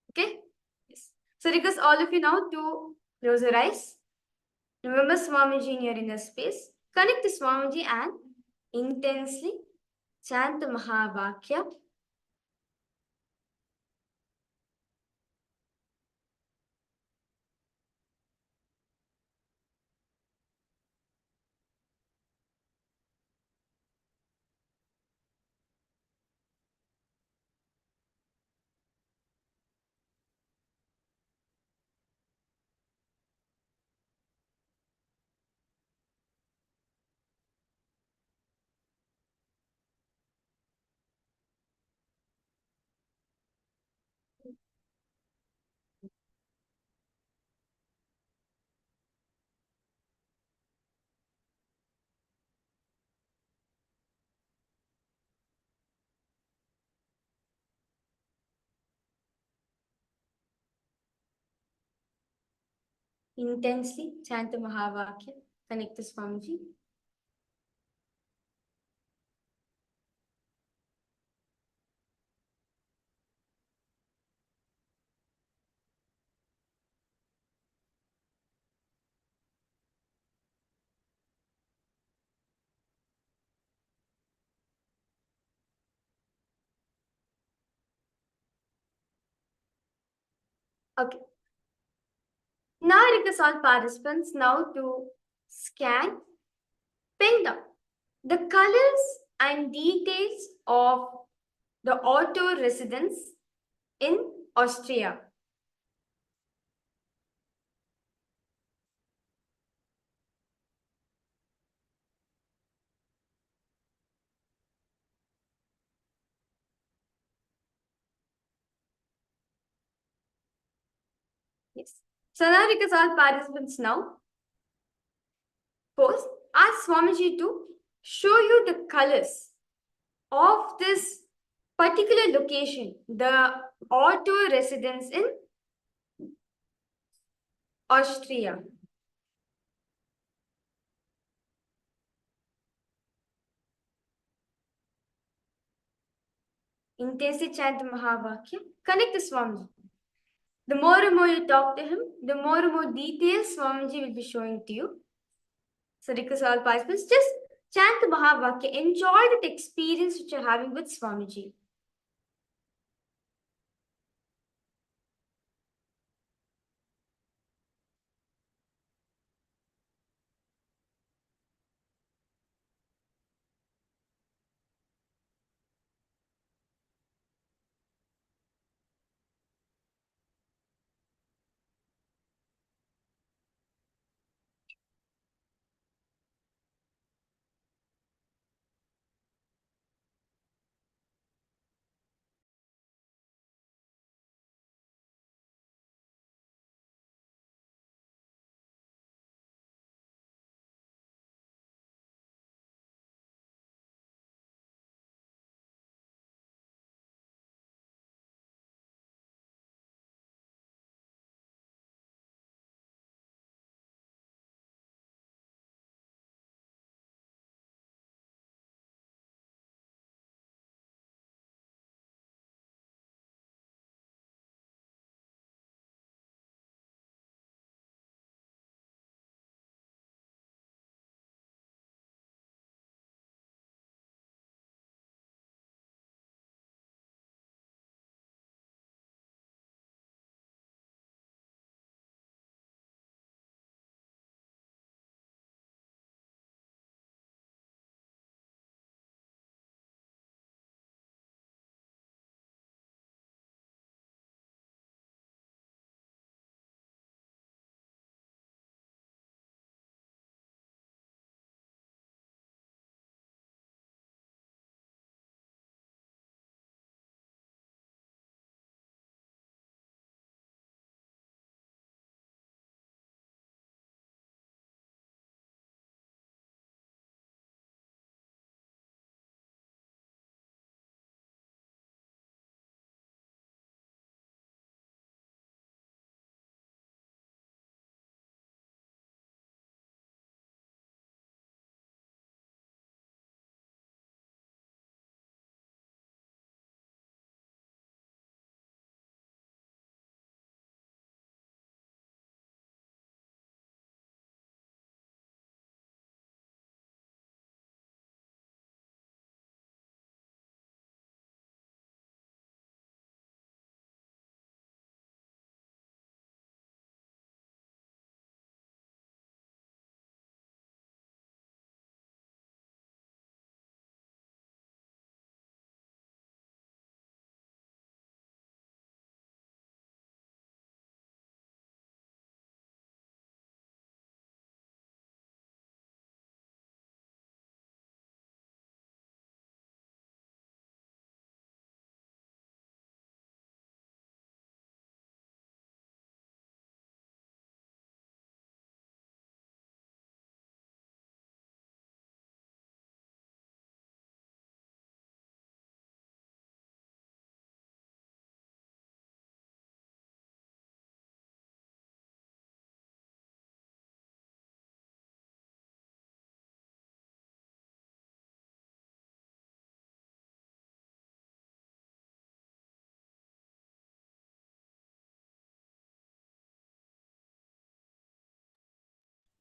Okay? Yes. So request all of you now to close your eyes. Remember Swamiji in your inner space. Connect to Swamiji and intensely chant the Mahavakya. Intensely chant the Mahavakya. Connect to Swamiji. Okay. Now I request all participants now to scan, pin down the colors and details of the auto residence in Austria. Yes. So now request all participants now. First, ask Swamiji to show you the colors of this particular location, the auto residence in Austria. Intensely chant the Mahavakya. Connect the Swamiji. The more and more you talk to him, the more and more details Swamiji will be showing to you. So request all participants, just chant the Mahavakya. Enjoy that experience which you're having with Swamiji.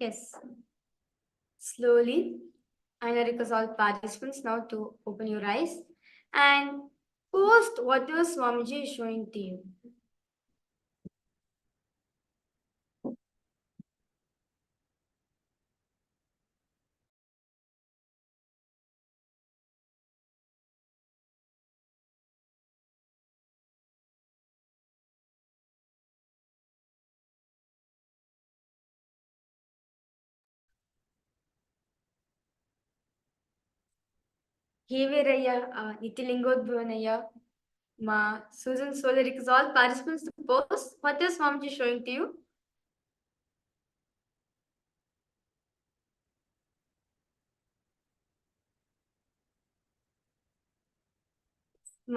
Yes. Slowly, and I request all participants now to open your eyes and post whatever Swamiji is showing to you. Heveraya, Nitilingodbhuvanaya, Ma Susan Solar request all participants to post whatever Swamiji is showing to you.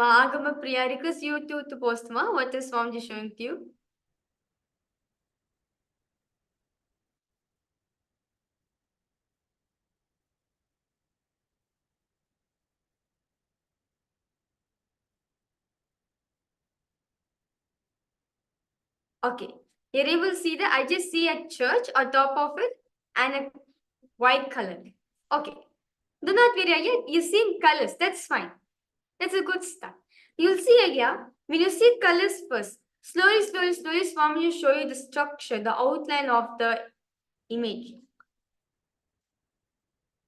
Agama Priya, request you to post what is Swamiji showing to you. Okay, you're able to see that I just see a church on top of it and a white color. Okay, do not worry, you're seeing colors, that's fine. That's a good start. You'll see here, when you see colors first, slowly, Swami will show you the structure, the outline of the image.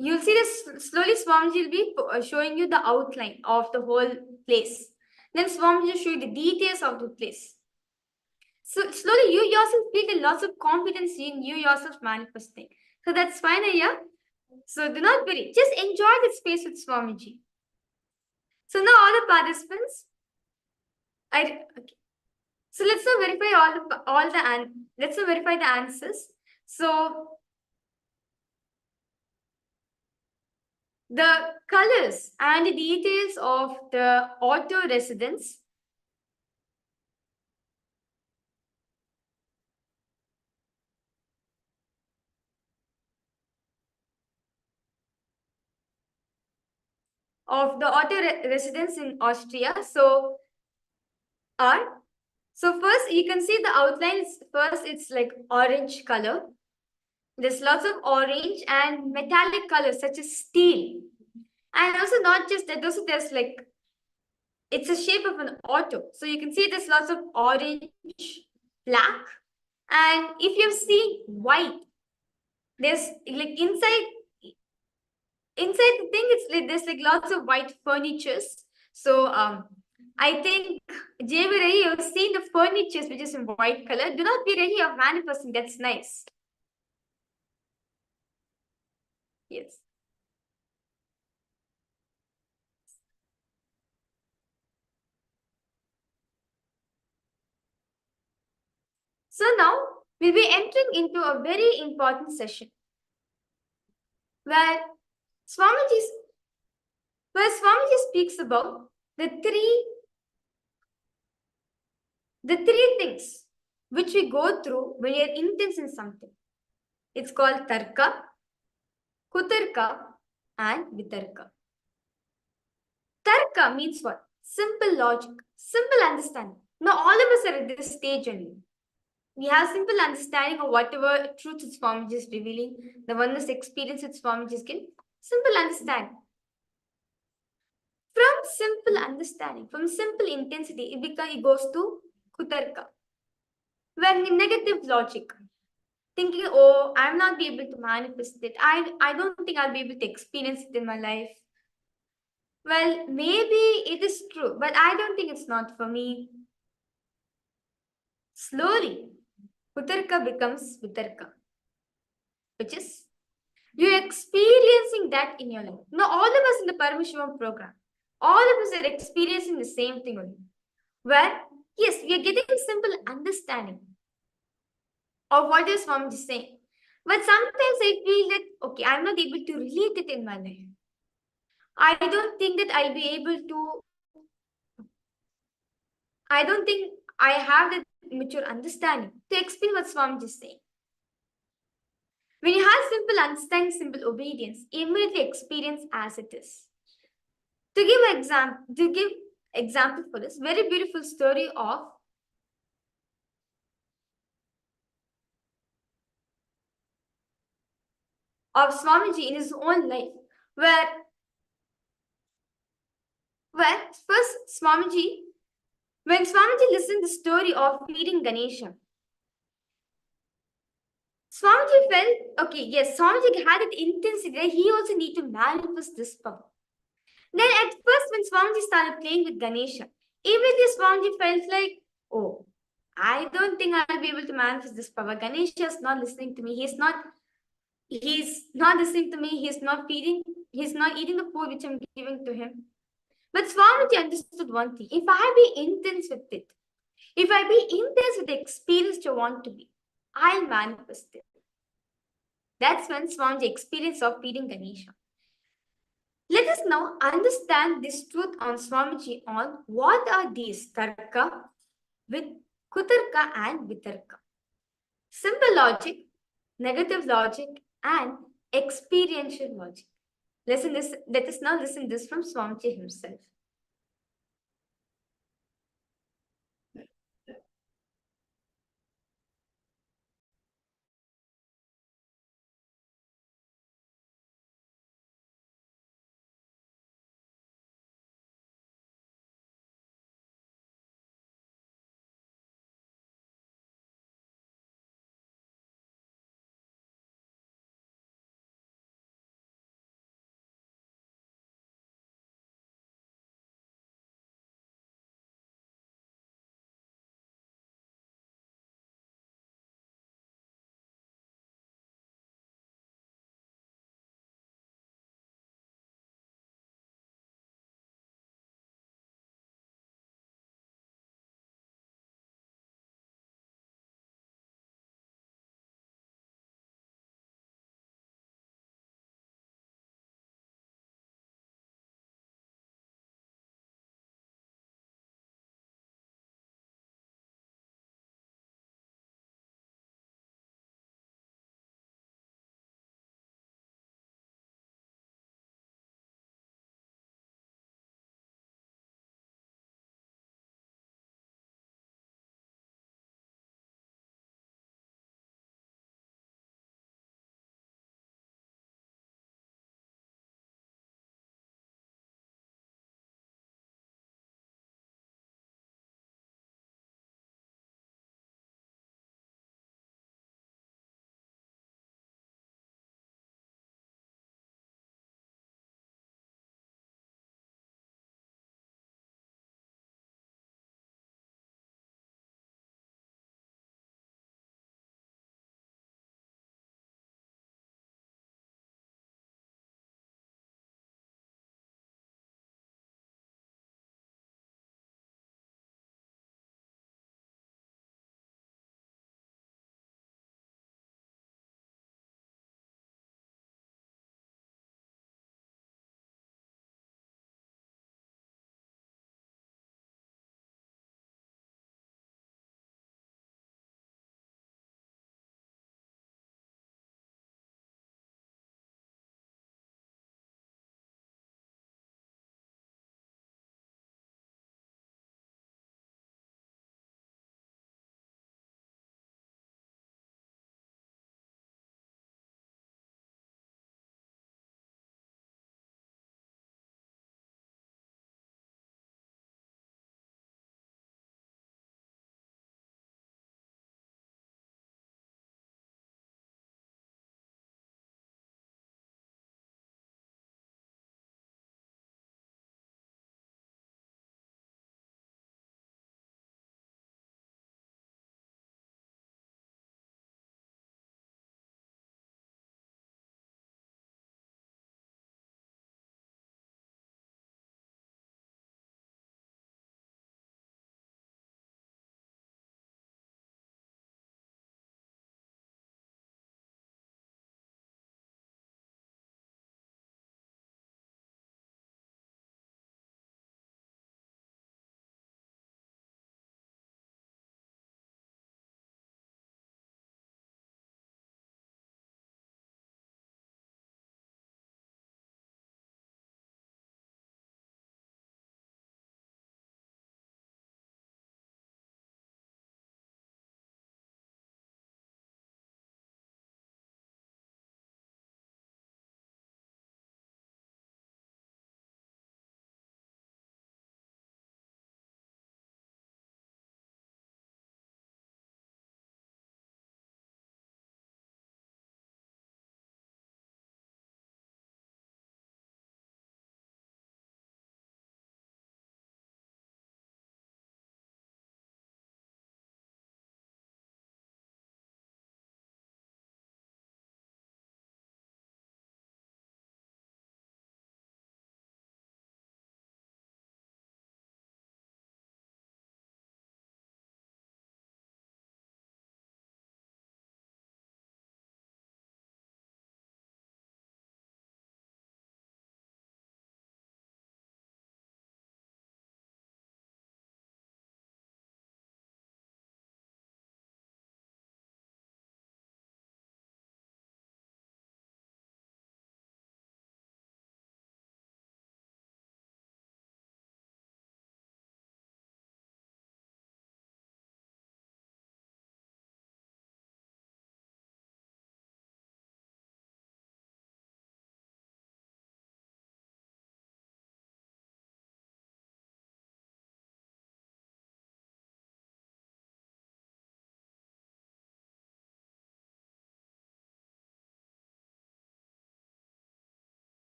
You'll see this slowly, Swamiji will be showing you the outline of the whole place. Then Swamiji will show you the details of the place. So slowly, you yourself feel lots of confidence in you yourself manifesting. So that's fine, yeah. So do not worry. Just enjoy the space with Swamiji. So now all the participants, okay. So let's now verify let's now verify the answers. So the colors and the details of the auto residence residence in Austria. So first you can see the outlines. First, it's like orange color. There's lots of orange and metallic colors such as steel. And also not just that, also there's like, it's a shape of an auto. So you can see there's lots of orange, black. And if you see white, there's like inside the thing, it's like there's like lots of white furnitures. So I think Jay, you've seen the furnitures which is in white color. Do not be ready of manifesting. That's nice. Yes. So now we'll be entering into a very important session where Swamiji speaks about the three things which we go through when you're intense in something. It's called Tarka, Kutarka, and Vitarka. Tarka means what? Simple logic, simple understanding. Now all of us are at this stage only. We have simple understanding of whatever truth its Swamiji is revealing, the oneness experience its Swamiji is giving. Simple understanding. From simple understanding, from simple intensity, it goes to Kutarka. When in negative logic, thinking, oh, I'm not be able to manifest it. I don't think I'll be able to experience it in my life. Well, maybe it is true, but I don't think it's not for me. Slowly, Kutarka becomes Vitarka, which is you're experiencing that in your life. Now, all of us in the Paramashivoham program, all of us are experiencing the same thing only. Where, yes, we are getting simple understanding of what is Swamiji saying. But sometimes I feel that, okay, I'm not able to relate it in my life. I don't think that I'll be able to, I don't think I have that mature understanding to explain what Swamiji is saying. When you have simple understanding, simple obedience, immediately experience as it is. To give example for this, very beautiful story of Swamiji in his own life, where first Swamiji, when Swamiji listened to the story of feeding Ganesha, Swamiji felt, okay, yes, Swamiji had that intensity that he also need to manifest this power. Then at first, when Swamiji started playing with Ganesha, immediately Swamiji felt like, oh, I don't think I'll be able to manifest this power. Ganesha is not listening to me. He's not listening to me. He's not eating the food which I'm giving to him. But Swamiji understood one thing. If I be intense with it, if I be intense with the experience you want to be, I'll manifest it. That's when Swamiji experience of feeding Ganesha. Let us now understand this truth on Swamiji on what are these tarka, with kutarka and vitarka. Simple logic, negative logic, and experiential logic. Let us now listen this from Swamiji himself.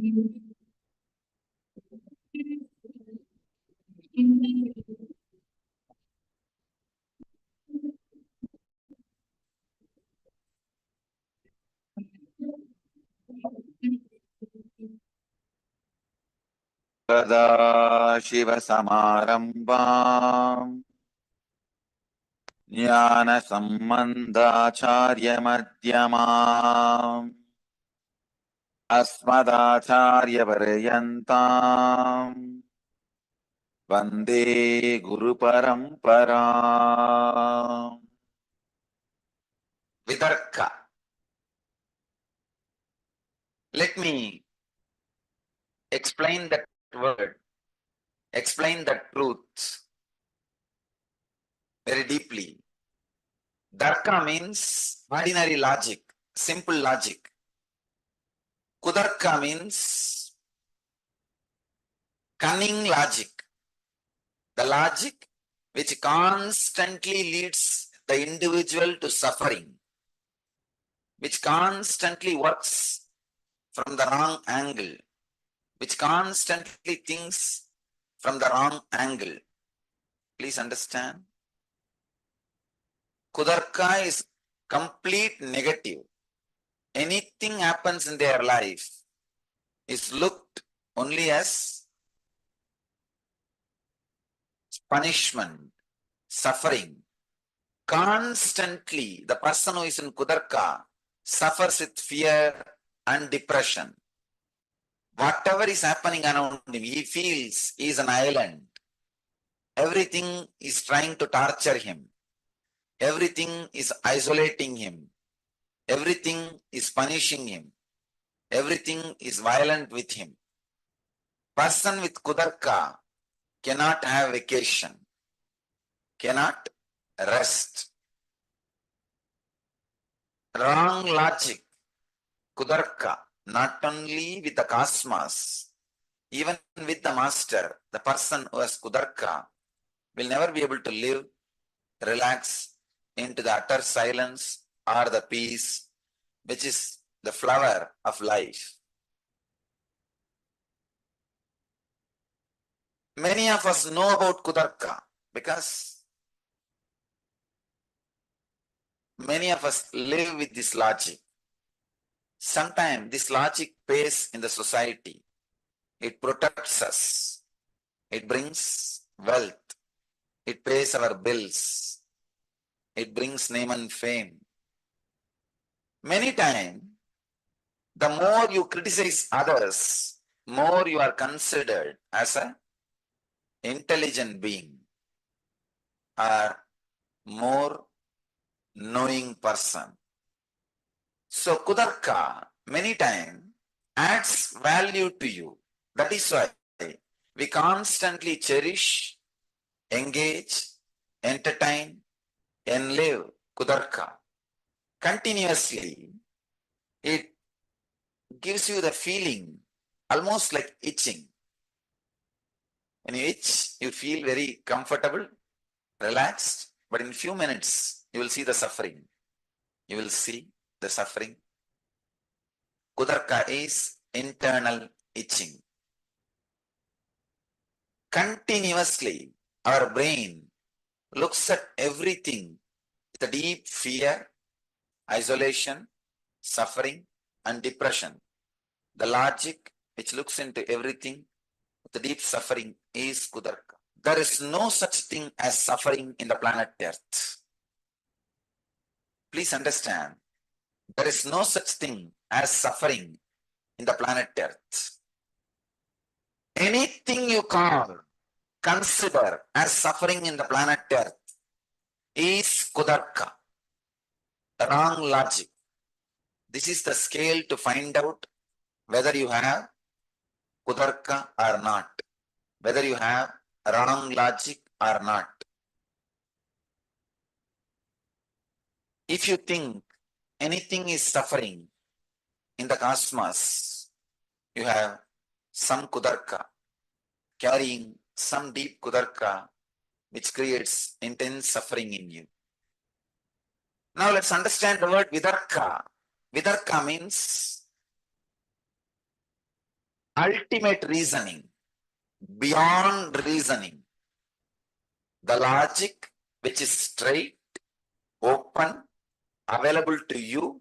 सदाशिवसमारम्भाम् ज्ञानसम्बन्धाचार्यमध्यमाम् अस्मदाचार्यपर्यन्ताम् वन्दे गुरुपरम्पराम्. Vitarka. Let me explain that word, explain the truth very deeply. Darka means ordinary logic, simple logic. Kudarka means cunning logic, the logic which constantly leads the individual to suffering, which constantly works from the wrong angle, which constantly thinks from the wrong angle. Please understand. Kudarka is complete negative. Anything happens in their life is looked only as punishment, suffering. Constantly, the person who is in Kudarka suffers with fear and depression. Whatever is happening around him, he feels he is an island. Everything is trying to torture him. Everything is isolating him. Everything is punishing him. Everything is violent with him. Person with Kudarka cannot have vacation, cannot rest. Wrong logic, Kudarka, not only with the cosmos, even with the master, the person who has Kudarka will never be able to live, relax into the utter silence or the peace, which is the flower of life. Many of us know about Kudarka because many of us live with this logic. Sometimes this logic pays in the society. It protects us. It brings wealth. It pays our bills. It brings name and fame. Many times, the more you criticize others, more you are considered as an intelligent being or more knowing person. So Kudarka many times adds value to you. That is why we constantly cherish, engage, entertain, and live Kudarka. Continuously, it gives you the feeling almost like itching. When you itch, you feel very comfortable, relaxed, but in few minutes, you will see the suffering. You will see the suffering. Kudarka is internal itching. Continuously, our brain looks at everything with a deep fear, isolation, suffering, and depression. The logic which looks into everything with the deep suffering is Kudarka. There is no such thing as suffering in the planet Earth. Please understand, there is no such thing as suffering in the planet Earth. Anything you consider as suffering in the planet Earth is Kudarka, wrong logic. This is the scale to find out whether you have Kudarka or not, whether you have wrong logic or not. If you think anything is suffering in the cosmos, you have some Kudarka, carrying some deep Kudarka, which creates intense suffering in you. Now let's understand the word Vidarka. Vidarka means ultimate reasoning, beyond reasoning, the logic which is straight, open, available to you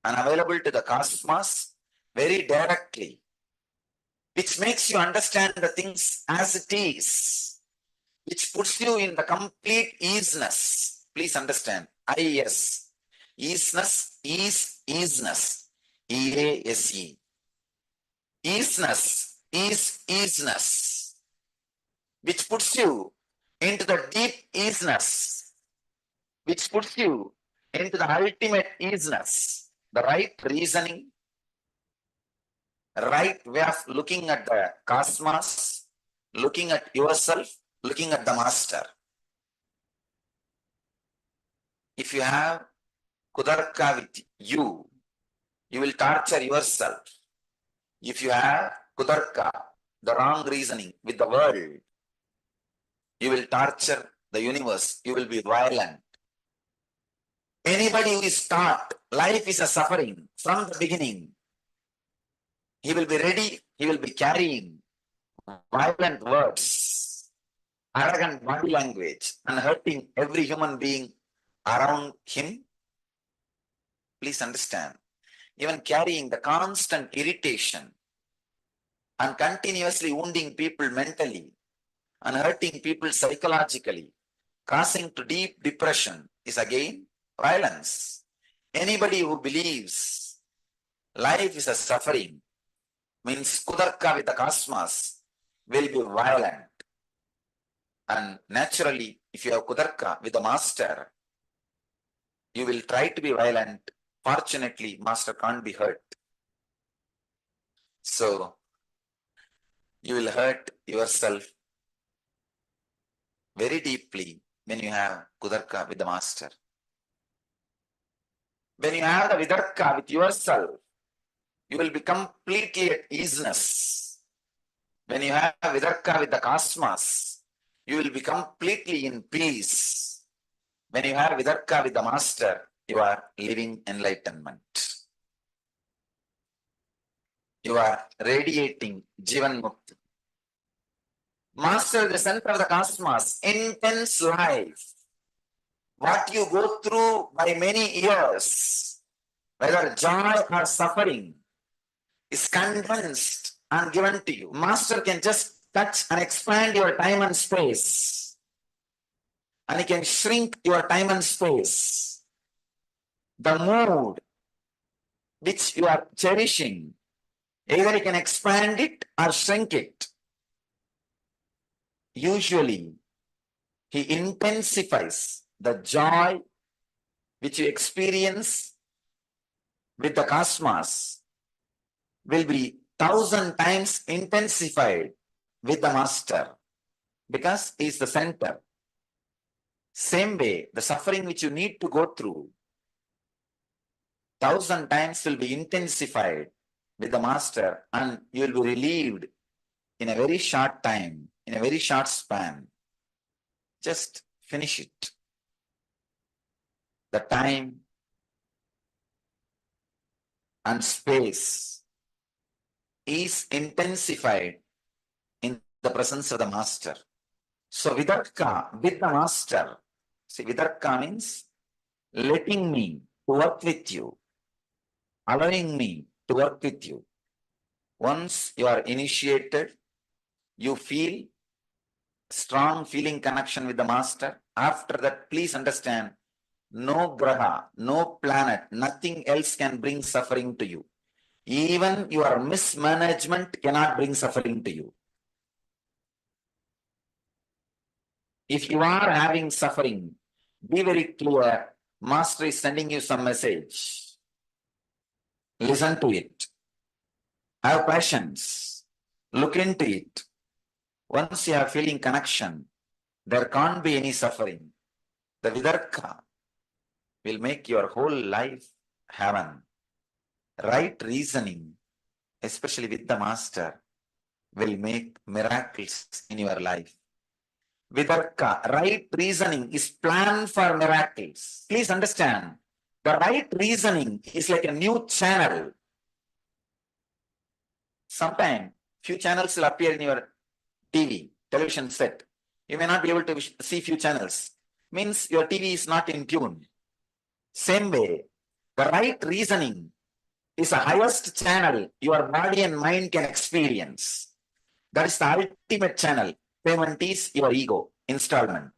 and available to the cosmos very directly, which makes you understand the things as it is, which puts you in the complete easiness. Please understand, IS, easiness, easiness, EASE. Easiness is easiness, which puts you into the deep easiness, which puts you into the ultimate easiness, the right reasoning, right way of looking at the cosmos, looking at yourself, looking at the master. If you have kudarka with you, you will torture yourself. If you have kudarka, the wrong reasoning with the world, you will torture the universe, you will be violent. Anybody who is taught life is a suffering from the beginning, he will be ready, he will be carrying violent words, arrogant body language, and hurting every human being around him. Please understand, even carrying the constant irritation and continuously wounding people mentally and hurting people psychologically, causing to deep depression is again violence. Anybody who believes life is a suffering means kudarka with the cosmos will be violent. And naturally, if you have kudarka with the master, you will try to be violent. Fortunately, master can't be hurt. So, you will hurt yourself very deeply when you have kudarka with the master. When you have the vidarka with yourself, you will be completely at easiness. When you have vidarka with the cosmos, you will be completely in peace. When you have vidarka with the master, you are living enlightenment. You are radiating Jivan Mukti. Master, the center of the cosmos, intense life. What you go through by many years, whether joy or suffering, is condensed and given to you. Master can just touch and expand your time and space. And he can shrink your time and space. The mood which you are cherishing, either he can expand it or shrink it. Usually, he intensifies the joy which you experience with the cosmos will be 1,000 times intensified with the master because he is the center. Same way, the suffering which you need to go through 1,000 times will be intensified with the master and you will be relieved in a very short time, in a very short span. Just finish it. The time and space is intensified in the presence of the master. So vidarka with the master. See, vidarka means letting me work with you, allowing me to work with you. Once you are initiated, you feel strong feeling connection with the master. After that, please understand, no graha, no planet, nothing else can bring suffering to you. Even your mismanagement cannot bring suffering to you. If you are having suffering, be very clear. Master is sending you some message. Listen to it. Have patience. Look into it. Once you are feeling connection, there can't be any suffering. The vidarka will make your whole life heaven. Right reasoning, especially with the master, will make miracles in your life. Vidarka, right reasoning is planned for miracles. Please understand, the right reasoning is like a new channel. Sometimes Few channels will appear in your television set. You may not be able to see few channels. Means your TV is not in tune. Same way, the right reasoning is the highest channel your body and mind can experience. That is the ultimate channel. Payment is your ego, installment.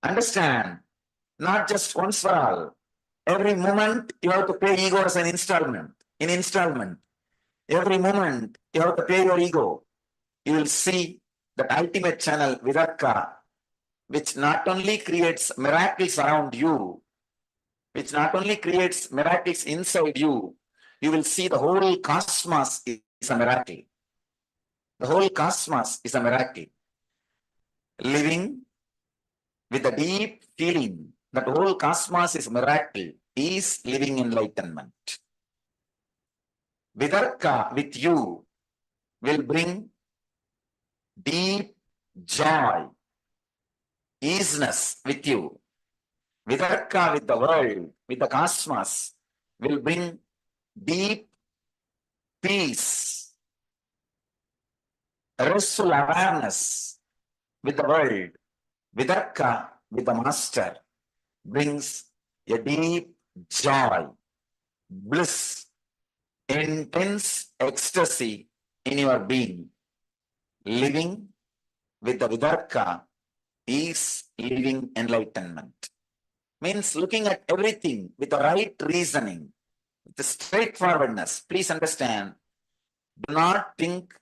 Understand, not just once for all. Every moment you have to pay ego as an installment. In installment, every moment you have to pay your ego. You will see that ultimate channel, Vidarka, which not only creates miracles around you, which not only creates miracles inside you, you will see the whole cosmos is a miracle. The whole cosmos is a miracle. Living with a deep feeling that the whole cosmos is a miracle is living enlightenment. Vidarka with you will bring deep joy, easiness with you. Vidarka with the world, with the cosmos, will bring deep peace, restful awareness with the world. Vidarka with the master brings a deep joy, bliss, intense ecstasy in your being. Living with the Vidarka is living enlightenment. Means looking at everything with the right reasoning, with the straightforwardness. Please understand, do not think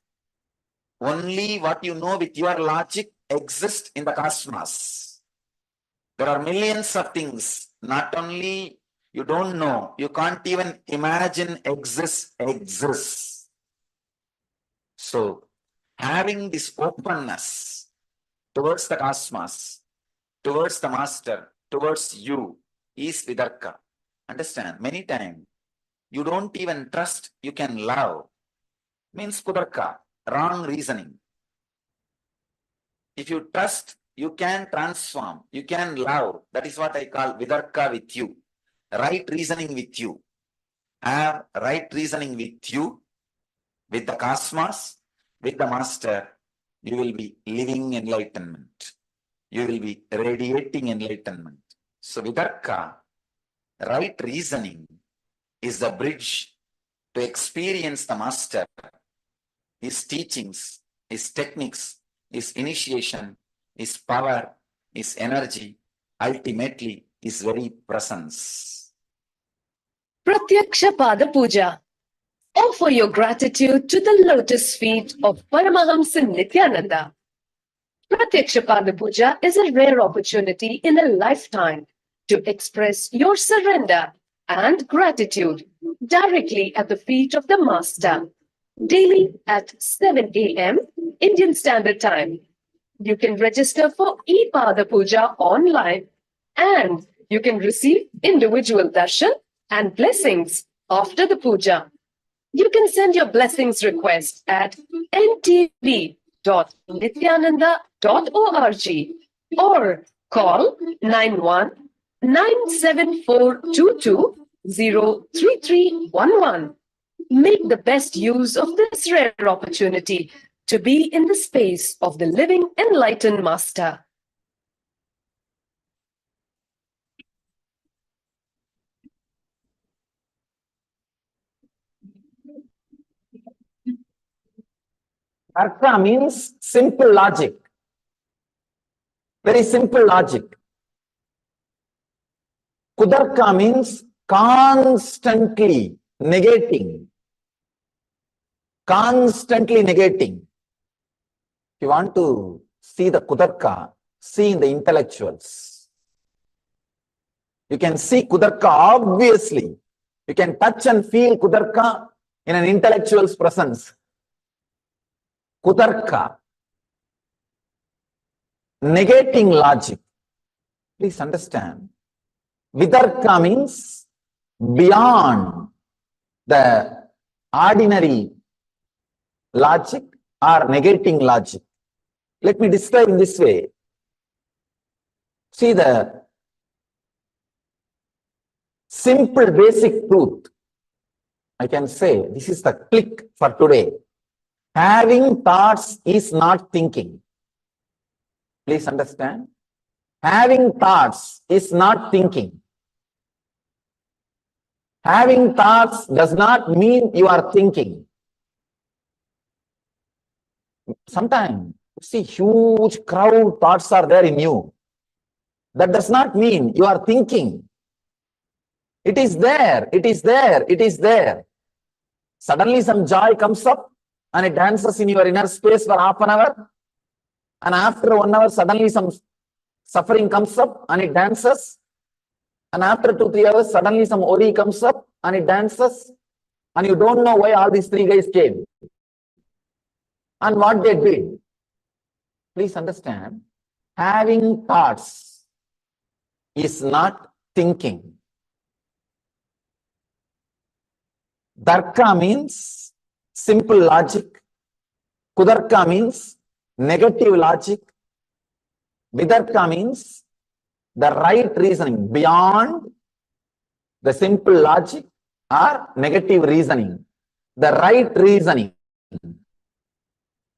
only what you know with your logic exists in the cosmos. There are millions of things, not only you don't know, you can't even imagine exists. So, having this openness towards the cosmos, towards the master, towards you is Vidarka. Understand, many times you don't even trust you can love. Means Kudarka, wrong reasoning. If you trust, you can transform, you can love. That is what I call Vidarka with you. Right reasoning with you. Have right reasoning with you, with the cosmos, with the master. You will be living enlightenment. You will be radiating enlightenment. So Vidarka, right reasoning, is the bridge to experience the master, his teachings, his techniques, his initiation, his power, his energy, ultimately his very presence. Pratyaksha Pada Puja. Offer your gratitude to the lotus feet of Paramahamsa Nityananda. Pratyaksha Pada Puja is a rare opportunity in a lifetime to express your surrender and gratitude directly at the feet of the Master, daily at 7 a.m. Indian Standard Time. You can register for e-Pada Puja online and you can receive individual darshan and blessings after the puja. You can send your blessings request at ntv.nityananda.org or call 91-97422-03311. Make the best use of this rare opportunity to be in the space of the living enlightened master. Artha means simple logic. Very simple logic. Kudarka means constantly negating. Constantly negating. If you want to see the Kudarka, see in the intellectuals. You can see Kudarka obviously. You can touch and feel Kudarka in an intellectual's presence. Kudarka. Negating logic. Please understand. Vidarka means beyond the ordinary logic or negating logic. Let me describe in this way. See the simple basic truth. I can say this is the click for today. Having thoughts is not thinking. Please understand. Having thoughts is not thinking. Having thoughts does not mean you are thinking. Sometimes you see huge crowd thoughts are there in you. That does not mean you are thinking. It is there, it is there, it is there. Suddenly some joy comes up and it dances in your inner space for half an hour. And after 1 hour, suddenly some suffering comes up and it dances. And after 2-3 hours, suddenly some worry comes up and it dances. And you don't know why all these 3 guys came and what they did. Please understand, having thoughts is not thinking. Darka means simple logic. Kudarka means negative logic. Vidarka means the right reasoning beyond the simple logic or negative reasoning. The right reasoning.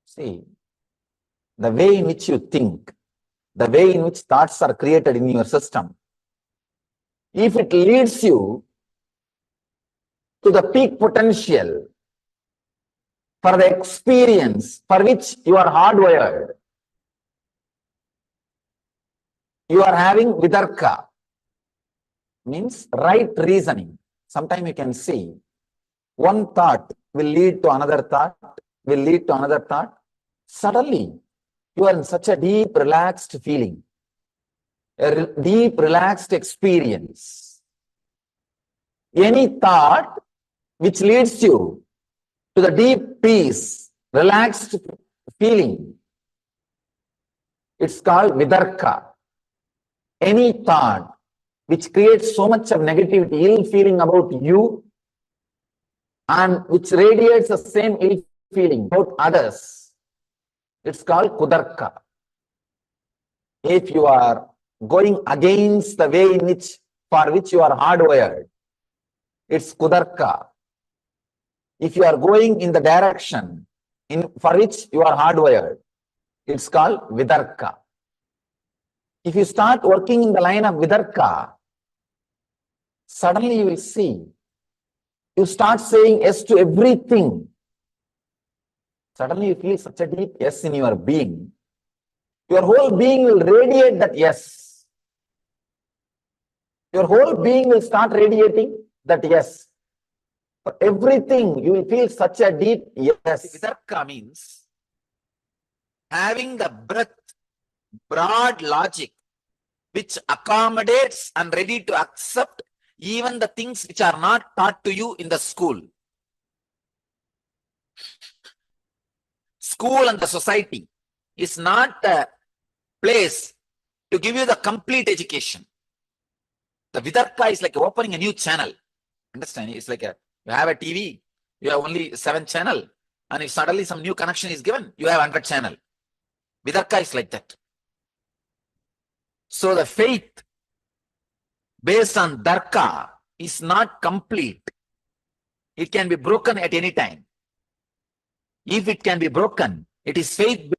See, the way in which you think, the way in which thoughts are created in your system, if it leads you to the peak potential for the experience for which you are hardwired, you are having vidarka, means right reasoning. Sometimes you can see one thought will lead to another thought, will lead to another thought. Suddenly, you are in such a deep, relaxed feeling, a deep, relaxed experience. Any thought which leads you to the deep peace, relaxed feeling, it's called vidarka. Any thought which creates so much of negativity, ill feeling about you, and which radiates the same ill feeling about others, it's called kudarka. If you are going against the way in which for which you are hardwired, it's kudarka. If you are going in the direction for which you are hardwired, it's called vidarka. If you start working in the line of vidarka, suddenly you will see, you start saying yes to everything. Suddenly you feel such a deep yes in your being. Your whole being will radiate that yes. Your whole being will start radiating that yes. For everything, you will feel such a deep yes. Vidarka means having the breadth, broad logic, which accommodates and ready to accept even the things which are not taught to you in the school. School and the society is not a place to give you the complete education. The Vidarka is like opening a new channel. Understand? It's like you have a TV, you have only 7 channel, and if suddenly some new connection is given, you have 100 channel. Vidarka is like that. So the faith based on Darka is not complete. It can be broken at any time. If it can be broken, it is faith.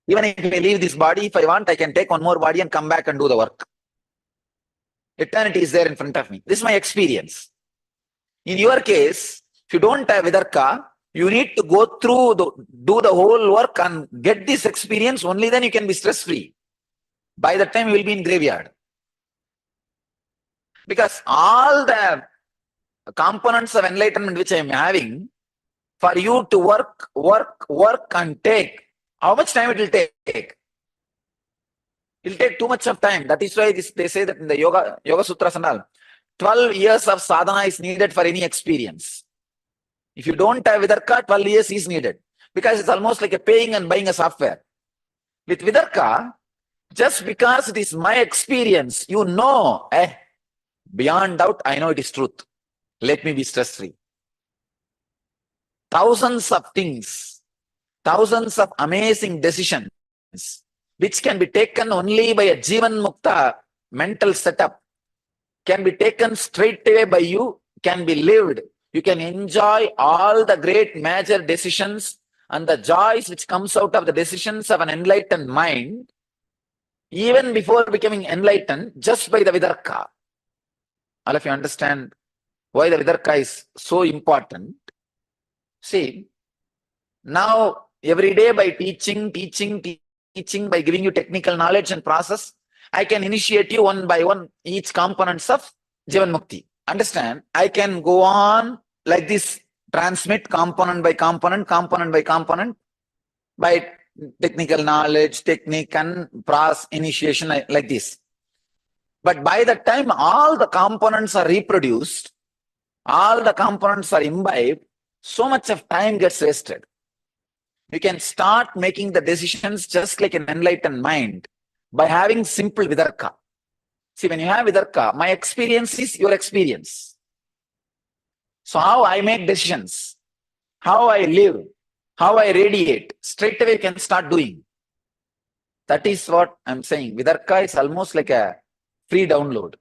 Even if I leave this body, if I want, I can take one more body and come back and do the work. Eternity is there in front of me. This is my experience. In your case, if you don't have vidarka, you need to go through, do the whole work and get this experience. Only then you can be stress-free. By the time you will be in graveyard. Because all the components of enlightenment which I am having, for you to work and take, how much time it will take? It will take too much of time. That is why they say that in the Yoga Sutras and all, 12 years of sadhana is needed for any experience. If you don't have vidarka, 12 years is needed. Because it's almost like a paying and buying a software. With vidarka, just because it is my experience, you know, beyond doubt, I know it is truth. Let me be stress-free. Thousands of things, thousands of amazing decisions, which can be taken only by a Jivan Mukta mental setup, can be taken straight away by you, can be lived. You can enjoy all the great major decisions and the joys which comes out of the decisions of an enlightened mind, even before becoming enlightened, just by the vidarka. All of you understand why the vidarka is so important. See, now every day by teaching, by giving you technical knowledge and process, I can initiate you one by one each components of Jivan Mukti. Understand? I can go on like this, transmit component by component by technical knowledge, technique and process initiation like this. But by the time all the components are reproduced, all the components are imbibed, so much of time gets wasted. You can start making the decisions just like an enlightened mind by having simple vidarka. See, when you have vidarka, my experience is your experience. So how I make decisions, how I live, how I radiate, straight away you can start doing. That is what I'm saying. Vidarka is almost like a free download.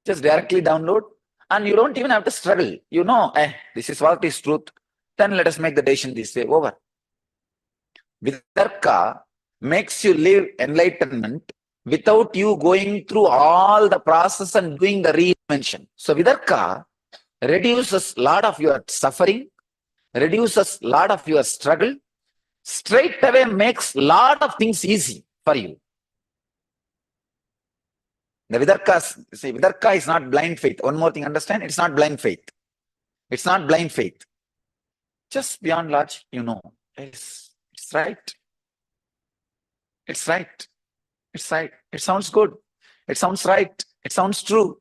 Just directly download and you don't even have to struggle. You know, this is what is truth. Then let us make the decision this way. Over. Vidarka makes you live enlightenment without you going through all the process and doing the reinvention. So vidarka reduces a lot of your suffering, reduces a lot of your struggle, straight away makes a lot of things easy for you. The vidarka is not blind faith. One more thing, understand? It's not blind faith. It's not blind faith. Just beyond logic, you know. It's right. It's right. It's right. It sounds good. It sounds right. It sounds true.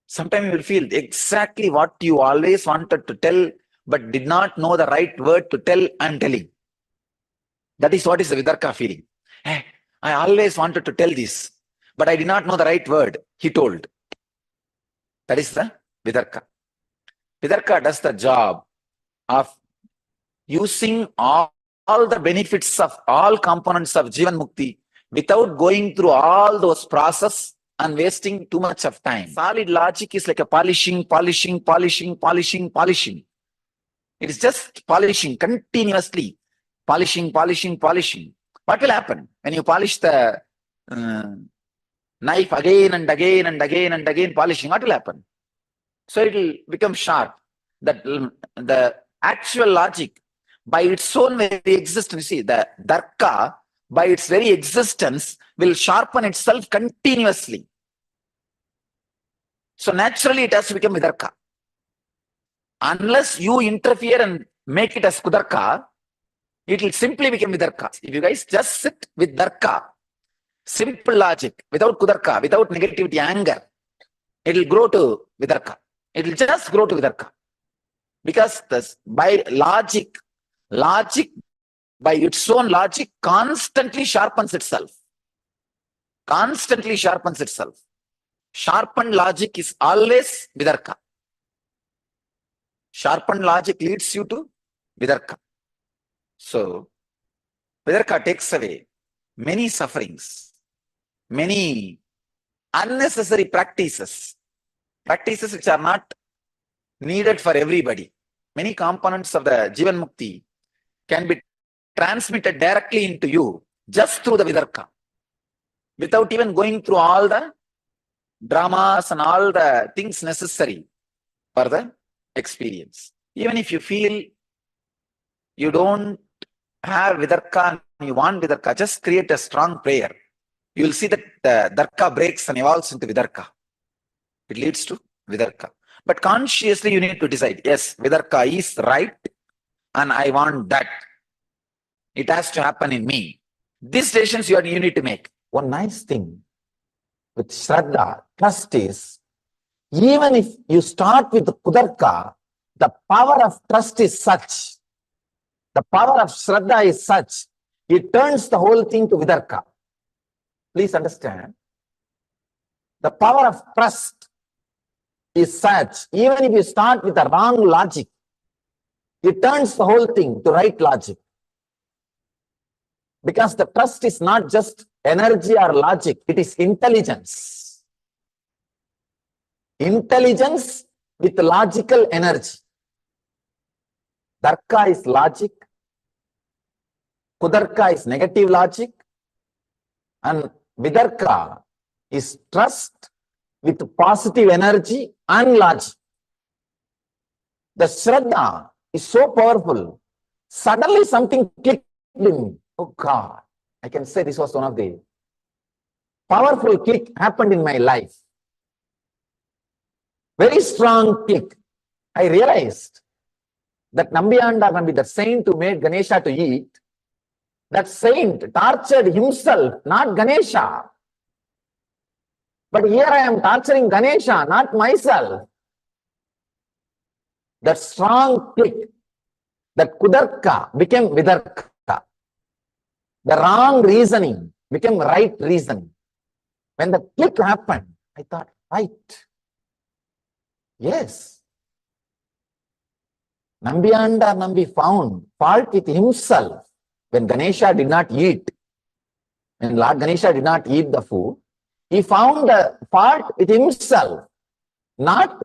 Sometimes you will feel exactly what you always wanted to tell, but did not know the right word to tell and telling. That is what is the vidarka feeling. Hey, I always wanted to tell this, but I did not know the right word, he told. That is the vidarka. Vidarka does the job of using all the benefits of all components of Jivan Mukti without going through all those processes and wasting too much of time. Solid logic is like a polishing. It is just polishing continuously. Polishing. What will happen when you polish the knife again and again, polishing? What will happen? So it will become sharp. That the actual logic, by its own very existence, see, the darka, by its very existence, will sharpen itself continuously. So naturally it has to become vidarka. Unless you interfere and make it as kudarka, it will simply become vidarka. If you guys just sit with darka, simple logic, without kudarka, without negativity, anger, it will grow to vidarka. It will just grow to vidarka. Because this, by logic, by its own logic, constantly sharpens itself. Sharpened logic is always vidarka. Sharpened logic leads you to vidarka. So, vidarka takes away many sufferings, many unnecessary practices which are not needed for everybody. Many components of the Jivan Mukti can be transmitted directly into you just through the Vidarka, without even going through all the dramas and all the things necessary for the experience. Even if you feel you don't have Vidarka and you want Vidarka, just create a strong prayer. You will see that the Darka breaks and evolves into Vidarka. It leads to Vidarka. But consciously you need to decide, yes, Vidarka is right and I want that. It has to happen in me. These decisions you need to make. One nice thing with Shraddha, trust is, even if you start with the Kudarka, the power of trust is such, the power of Shraddha is such, it turns the whole thing to Vidarka. Please understand. The power of trust is such, even if you start with the wrong logic, it turns the whole thing to right logic. Because the trust is not just energy or logic, it is intelligence. Intelligence with logical energy. Darka is logic, Kudarka is negative logic, and Vidarka is trust with positive energy and logic. The Shraddha is so powerful. Suddenly something clicked in me. Oh God, I can say this was one of the powerful click happened in my life. Very strong click. I realized that Nambiyanda can be the saint who made Ganesha to eat. That saint tortured himself, not Ganesha. But here I am torturing Ganesha, not myself. That strong click, that Kudarka became Vidarka. The wrong reasoning became right reasoning. When the click happened, I thought, right. Yes. Nambiyanda Nambi found fault with himself when Ganesha did not eat. When Lord Ganesha did not eat the food, he found the fault with himself, not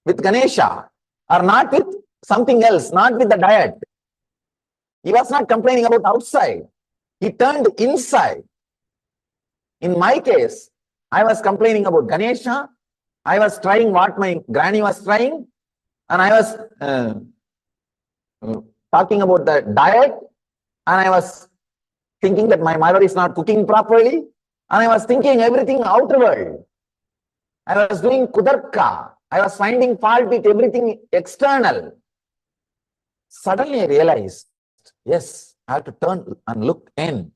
with Ganesha or not with something else, not with the diet. He was not complaining about outside. He turned inside. In my case, I was complaining about Ganesha. I was trying what my granny was trying, and I was talking about the diet, and I was thinking that my mother is not cooking properly, and I was thinking everything outward. I was doing Kudarka. I was finding fault with everything external. Suddenly I realized, yes, I have to turn and look in.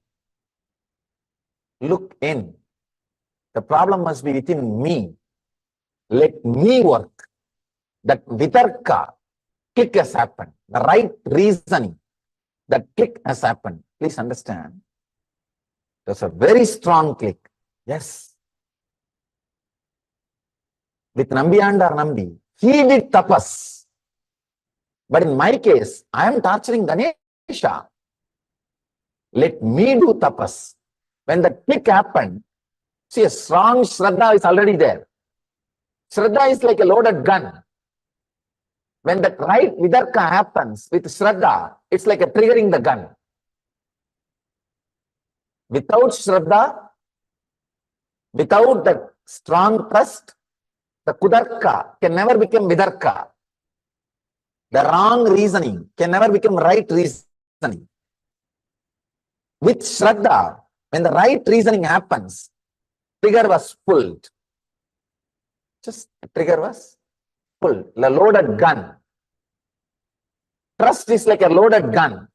Look in. The problem must be within me. Let me work. That Vitarka, click has happened. The right reasoning, that click has happened. Please understand. There's a very strong click. Yes. With Nambiyanda Nambi, he did tapas. But in my case, I am torturing Ganesha. Let me do tapas. When the click happened, see, a strong Shraddha is already there. Shraddha is like a loaded gun. When that right Vidarka happens with Shraddha, it's like a triggering the gun. Without Shraddha, without the strong trust, the Kudarka can never become Vidarka. The wrong reasoning can never become right reasoning. With Shraddha, when the right reasoning happens, trigger was pulled. Just the trigger was pulled. The loaded gun. Trust is like a loaded gun.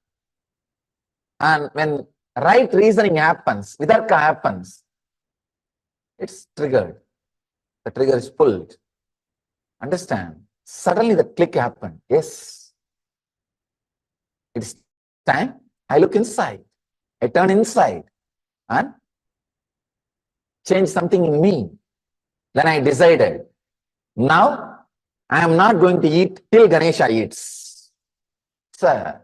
And when right reasoning happens, Vidarka happens, it's triggered. The trigger is pulled. Understand? Suddenly the click happened. Yes. It's time. I look inside. I turn inside and change something in me. Then I decided, now I am not going to eat till Ganesha eats. It's a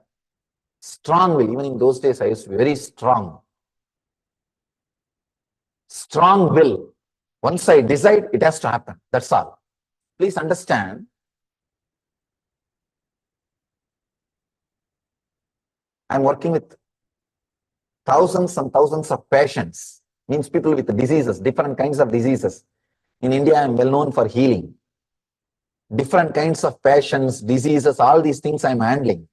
strong will. Even in those days, I used to be very strong. Strong will. Once I decide, it has to happen. That's all. Please understand. I'm working with thousands and thousands of patients, means people with diseases, different kinds of diseases. In India, I'm well known for healing. Different kinds of patients, diseases, all these things I'm handling.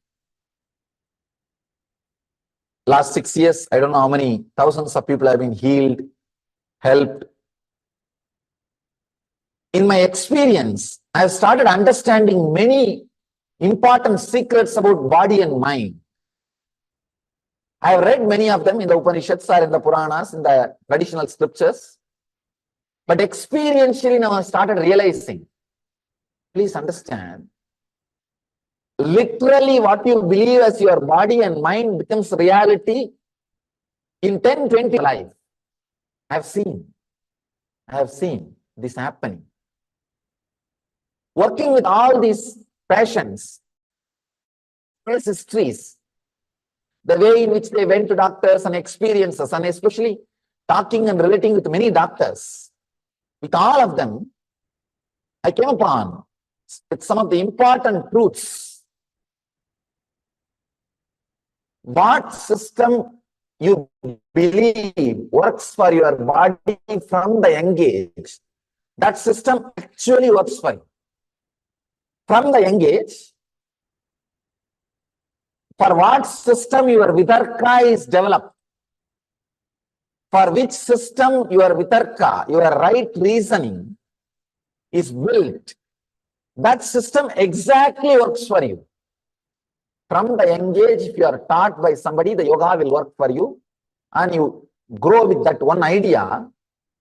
Last 6 years, I don't know how many thousands of people have been healed, helped. In my experience, I've started understanding many important secrets about body and mind. I have read many of them in the Upanishads or in the Puranas, in the traditional scriptures. But experientially now I started realizing, please understand, literally what you believe as your body and mind becomes reality in 10, 20 life. I have seen this happening. Working with all these passions, histories, the way in which they went to doctors and experiences, and especially talking and relating with many doctors, with all of them, I came upon with some of the important truths. What system you believe works for your body from the young age, that system actually works for you. From the young age, for what system your vitarka is developed, for which system your vitarka, your right reasoning is built, that system exactly works for you. From the young age, if you are taught by somebody, the yoga will work for you, and you grow with that one idea,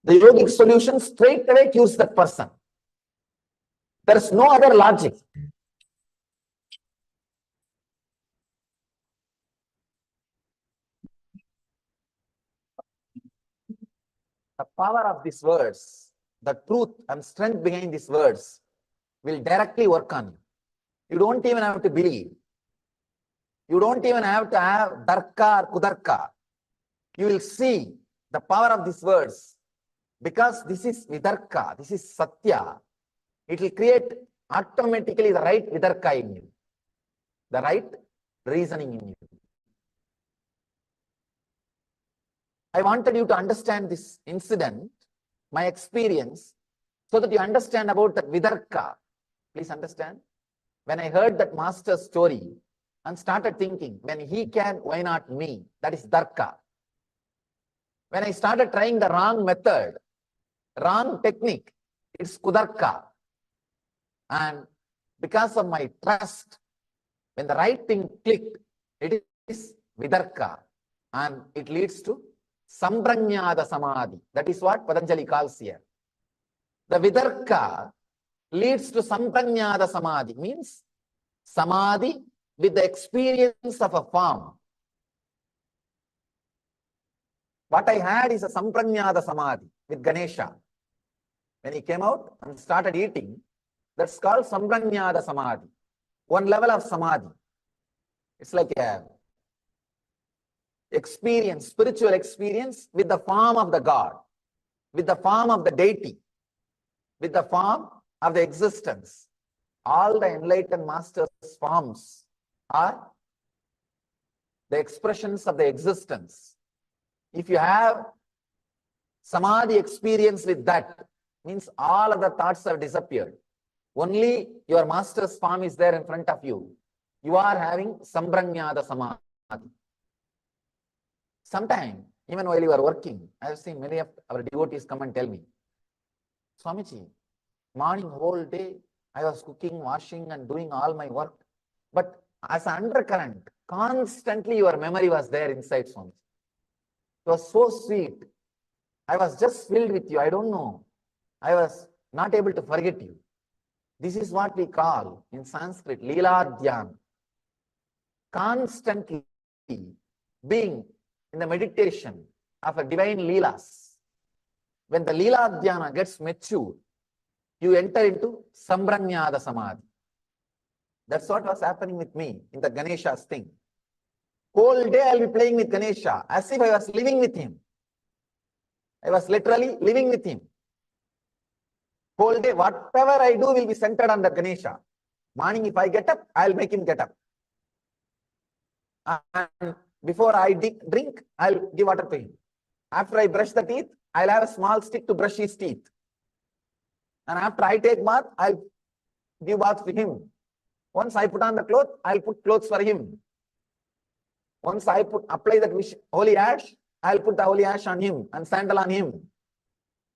the yogic solution straight away cures that person. There is no other logic. The power of these words, the truth and strength behind these words will directly work on you. You don't even have to believe. You don't even have to have darka or kudarka. You will see the power of these words, because this is vidarka, this is satya. It will create automatically the right vidarka in you, the right reasoning in you. I wanted you to understand this incident, my experience, so that you understand about that vidarka. Please understand. When I heard that master's story and started thinking, when he can, why not me? That is darka. When I started trying the wrong method, wrong technique, it's kudarka. And because of my trust, when the right thing clicked, it is vidarka. And it leads to sampranyada samadhi. That is what Patanjali calls here. The vidarka leads to sampranyada samadhi, means samadhi with the experience of a form. What I had is a sampranyada samadhi with Ganesha. When he came out and started eating, that's called sampranyada samadhi. One level of samadhi. It's like a experience, spiritual experience with the form of the God, with the form of the deity, with the form of the existence. All the enlightened masters' forms are the expressions of the existence. If you have samadhi experience with that, means all of the thoughts have disappeared. Only your master's form is there in front of you. You are having sampranyada samadhi. Sometime, even while you are working, I have seen many of our devotees come and tell me, Swamiji, morning whole day, I was cooking, washing and doing all my work. But as an undercurrent, constantly your memory was there inside Swamiji. It was so sweet. I was just filled with you. I don't know. I was not able to forget you. This is what we call in Sanskrit, Leela Dhyan. Constantly being in the meditation of a divine Leelas. When the Leela Dhyana gets mature, you enter into Sampranyada Samadhi. That's what was happening with me in the Ganesha's thing. Whole day I'll be playing with Ganesha as if I was living with him. I was literally living with him. Whole day, whatever I do will be centered on the Ganesha. Morning, if I get up, I'll make him get up. And before I drink, I'll give water to him. After I brush the teeth, I'll have a small stick to brush his teeth. And after I take bath, I'll give bath to him. Once I put on the cloth, I'll put clothes for him. Once I apply that holy ash, I'll put the holy ash on him and sandal on him.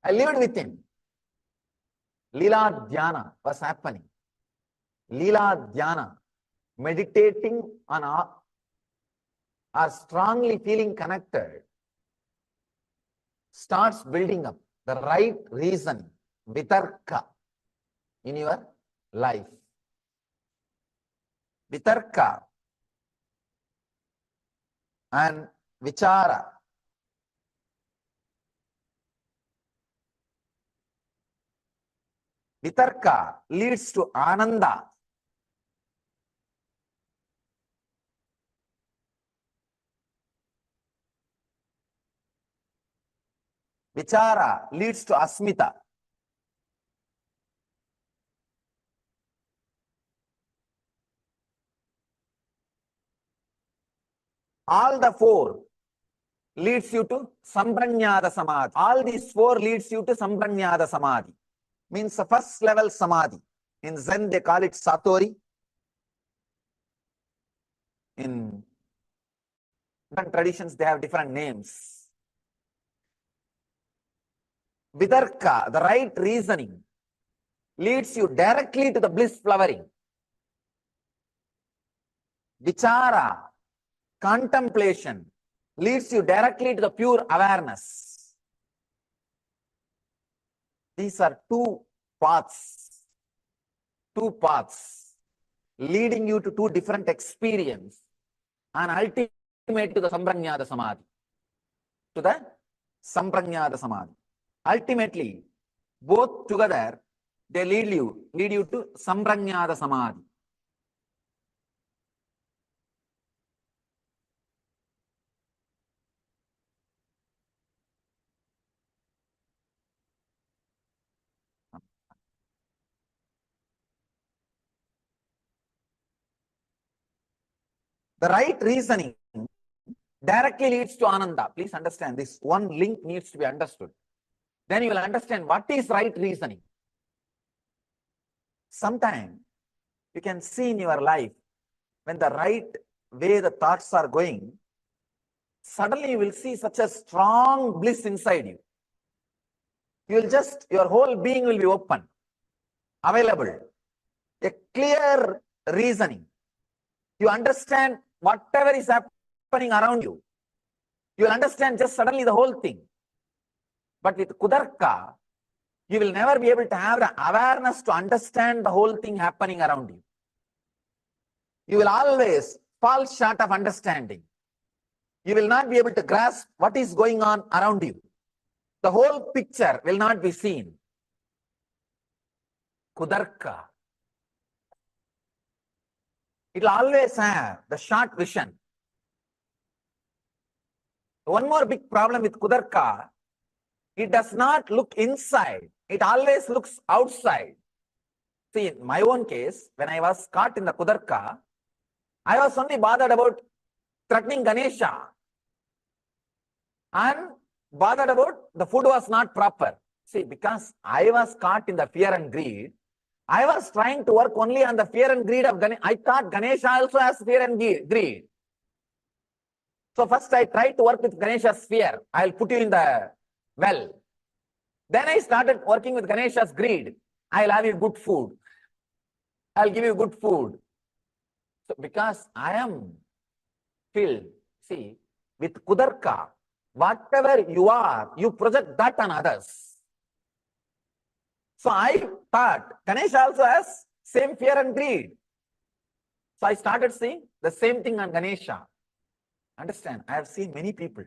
I lived with him. Lila Dhyana was happening. Lila Dhyana, meditating on or strongly feeling connected, starts building up the right reasoning, vitarka, in your life. Vitarka and vichara. Vitarka leads to ananda. Vichara leads to asmita. All the four leads you to sampranyada samadhi. All these four leads you to sampranyada samadhi. Means the first level samadhi. In Zen, they call it satori. In different traditions, they have different names. Vitarka, the right reasoning, leads you directly to the bliss flowering. Vichara, contemplation, leads you directly to the pure awareness. These are two paths leading you to two different experiences and ultimate to the sampranyada samadhi. To the sampranyada samadhi. Ultimately, both together, they lead you to sampranyada samadhi. The right reasoning directly leads to ananda. Please understand, this one link needs to be understood. Then you will understand what is right reasoning. Sometimes you can see in your life when the right way the thoughts are going, suddenly you will see such a strong bliss inside you. Your whole being will be open, available, a clear reasoning. You understand whatever is happening around you. You will understand just suddenly the whole thing. But with Kudarka, you will never be able to have the awareness to understand the whole thing happening around you. You will always fall short of understanding. You will not be able to grasp what is going on around you. The whole picture will not be seen. Kudarka. It will always have the short vision. One more big problem with Kudarka, it does not look inside. It always looks outside. See, in my own case, when I was caught in the Kudarka, I was only bothered about threatening Ganesha and bothered about the food was not proper. See, because I was caught in the fear and greed, I was trying to work only on the fear and greed of Ganesha. I thought Ganesha also has fear and greed. So first I tried to work with Ganesha's fear. I'll put you in the well. Then I started working with Ganesha's greed. I'll have you good food. I'll give you good food. So because I am filled, see, with Kudarka, whatever you are, you project that on others. So I thought Ganesha also has same fear and greed. So I started seeing the same thing on Ganesha. Understand, I have seen many people.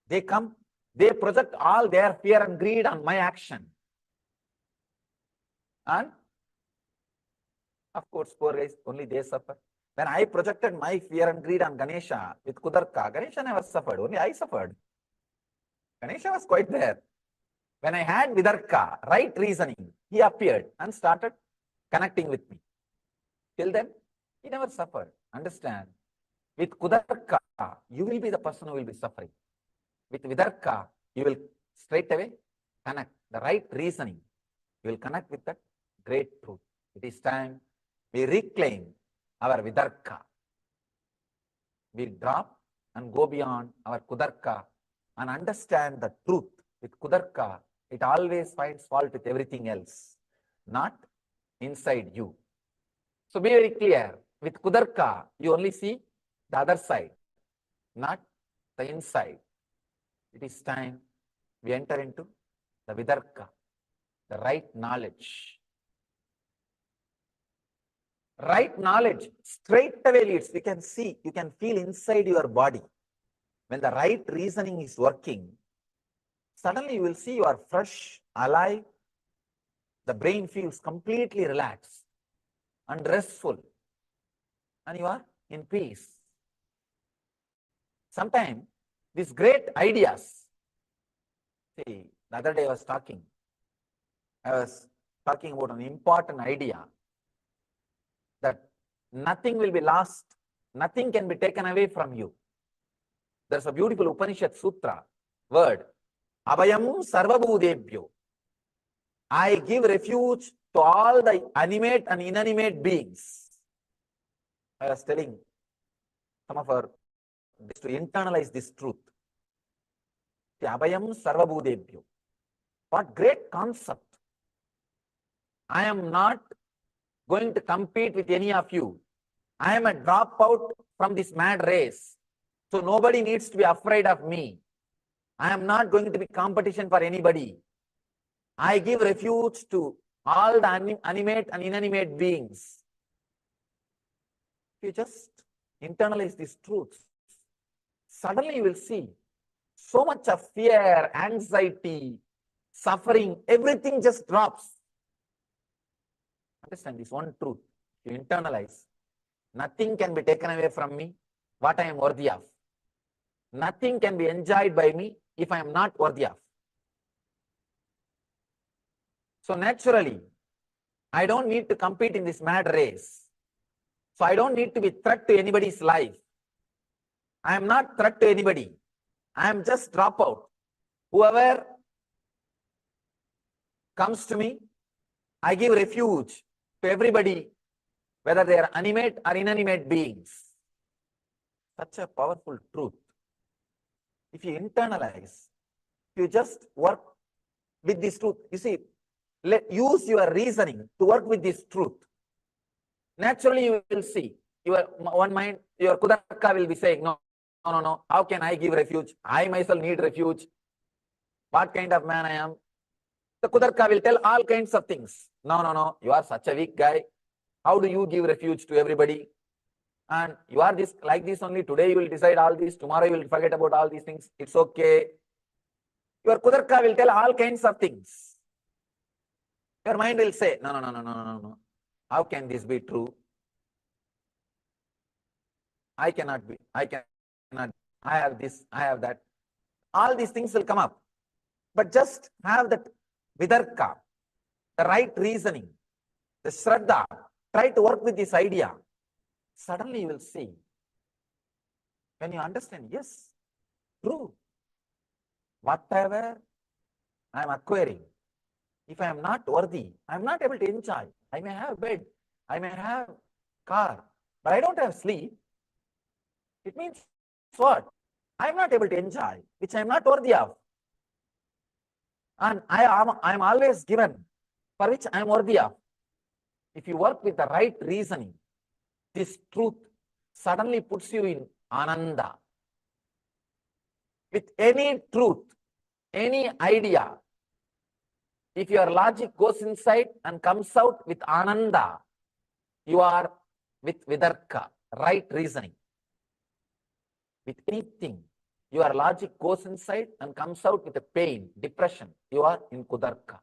They come, they project all their fear and greed on my action. And of course, poor guys, only they suffer. When I projected my fear and greed on Ganesha with Kudarka, Ganesha never suffered, only I suffered. Ganesha was quite there. When I had Vidarka, right reasoning, he appeared and started connecting with me. Till then, he never suffered. Understand? With Kudarka, you will be the person who will be suffering. With Vidarka, you will straight away connect the right reasoning. You will connect with that great truth. It is time we reclaim our Vidarka. We drop and go beyond our Kudarka and understand the truth. With Kudarka, it always finds fault with everything else, not inside you. So be very clear. With Kudarka, you only see the other side, not the inside. It is time we enter into the Vidarka, the right knowledge. Right knowledge straight away leads. You can see, you can feel inside your body. When the right reasoning is working, suddenly you will see you are fresh, alive. The brain feels completely relaxed and restful, and you are in peace. Sometimes these great ideas, see, the other day I was talking about an important idea that nothing will be lost, nothing can be taken away from you. There's a beautiful Upanishad Sutra word, Abhayam Sarvabhudebhyo. I give refuge to all the animate and inanimate beings. I was telling some of our to internalize this truth. The Abhayam Sarvabhudebhyo. What great concept. I am not going to compete with any of you. I am a dropout from this mad race. So nobody needs to be afraid of me. I am not going to be competition for anybody. I give refuge to all the animate and inanimate beings. You just internalize these truths. Suddenly you will see so much of fear, anxiety, suffering, everything just drops. Understand this one truth. You internalize. Nothing can be taken away from me what I am worthy of. Nothing can be enjoyed by me if I am not worthy of. So naturally, I don't need to compete in this mad race. So I don't need to be threat to anybody's life. I am not threat to anybody. I am just dropout. Whoever comes to me, I give refuge to everybody, whether they are animate or inanimate beings. Such a powerful truth. If you internalize, you just work with this truth. You see, use your reasoning to work with this truth. Naturally, you will see your one mind, your Kudarka will be saying, no, how can I give refuge? I myself need refuge. What kind of man I am? The Kudarka will tell all kinds of things. No, you are such a weak guy. How do you give refuge to everybody? And you are this like this only. Today you will decide all this. Tomorrow you will forget about all these things. It's okay. Your Kudarka will tell all kinds of things. Your mind will say, no. How can this be true? I cannot be. I have this. I have that. All these things will come up. But just have that Vidarka, the right reasoning, the Shraddha. Try to work with this idea. Suddenly you will see. When you understand, yes, true. Whatever I am acquiring, if I am not worthy, I am not able to enjoy. I may have bed, I may have car, but I don't have sleep. It means what? I am not able to enjoy, which I am not worthy of. And I am always given, for which I am worthy of. If you work with the right reasoning, this truth suddenly puts you in Ananda. With any truth, any idea, if your logic goes inside and comes out with Ananda, you are with Vidarka, right reasoning. With anything, your logic goes inside and comes out with a pain, depression, you are in Kudarka.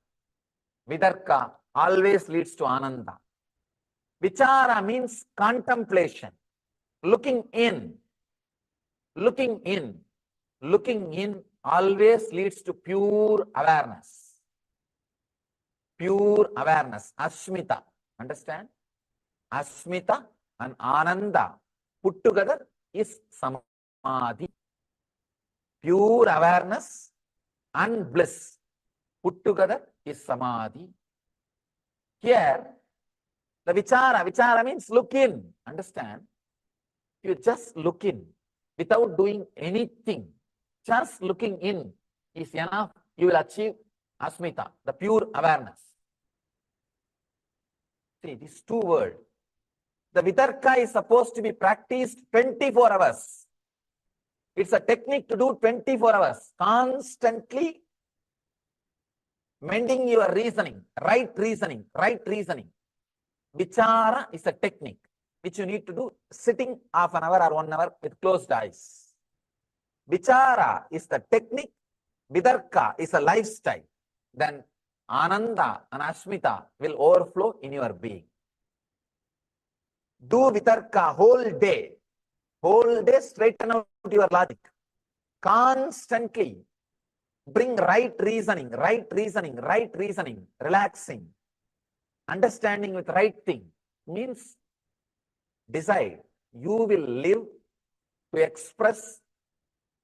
Vidarka always leads to Ananda. Vichara means contemplation, looking in. Looking in always leads to pure awareness. Pure awareness, Asmita. Understand? Asmita and Ananda put together is samadhi. Pure awareness and bliss put together is samadhi. Here, the vichara means look in. Understand? You just look in without doing anything. Just looking in is enough. You will achieve asmita, the pure awareness. See, these two words. The vitarka is supposed to be practiced 24 hours. It's a technique to do 24 hours. Constantly mending your reasoning, right reasoning, right reasoning. Vichara is a technique which you need to do sitting half an hour or 1 hour with closed eyes. Vichara is the technique. Vitarka is a lifestyle. Then Ananda and Asmita will overflow in your being. Do vitarka whole day straighten out your logic. Constantly bring right reasoning, relaxing, understanding with right thing. Means decide, you will live to express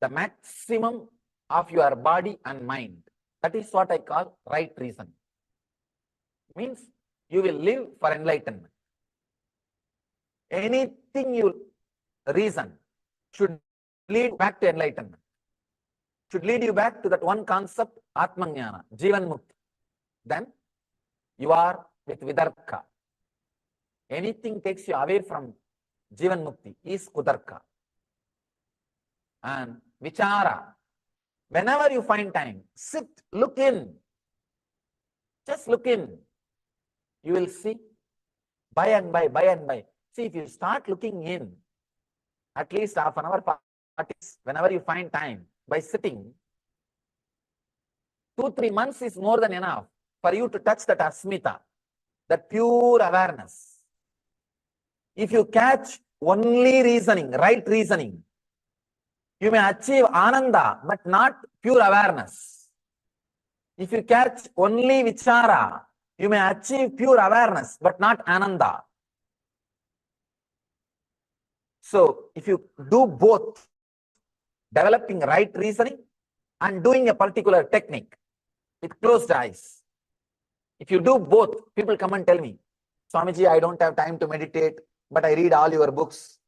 the maximum of your body and mind. That is what I call right reason. Means you will live for enlightenment. Anything you reason should lead back to enlightenment. Should lead you back to that one concept, Atmajnana, Jivan Mukti. Then you are with Vidarka. Anything takes you away from Jivan Mukti is Kudarka. And Vichara. Whenever you find time, sit, look in. Just look in. You will see by and by. See, if you start looking in, at least half an hour, whenever you find time, by sitting, 2-3 months is more than enough for you to touch that asmita, that pure awareness. If you catch only reasoning, right reasoning, you may achieve ananda, but not pure awareness. If you catch only vichara, you may achieve pure awareness, but not ananda. So, if you do both, developing right reasoning and doing a particular technique with closed eyes, if you do both, people come and tell me, Swamiji, I don't have time to meditate, but I read all your books.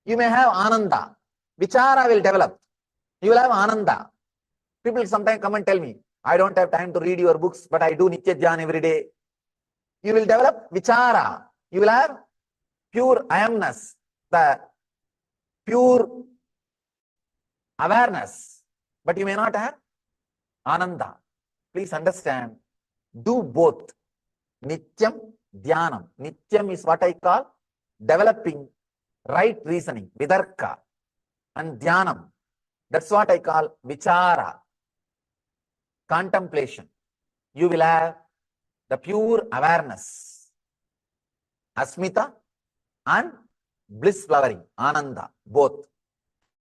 You may have ananda. Vichara will develop. You will have ananda. People sometimes come and tell me, I don't have time to read your books, but I do Nitya Dhyan every day. You will develop vichara. You will have pure I amness, the pure awareness, but you may not have ananda. Please understand, do both. Nityam, dhyanam. Nityam is what I call developing right reasoning, vidarka, and dhyanam. That's what I call vichara, contemplation. You will have the pure awareness, asmita and bliss flowering, ananda, both.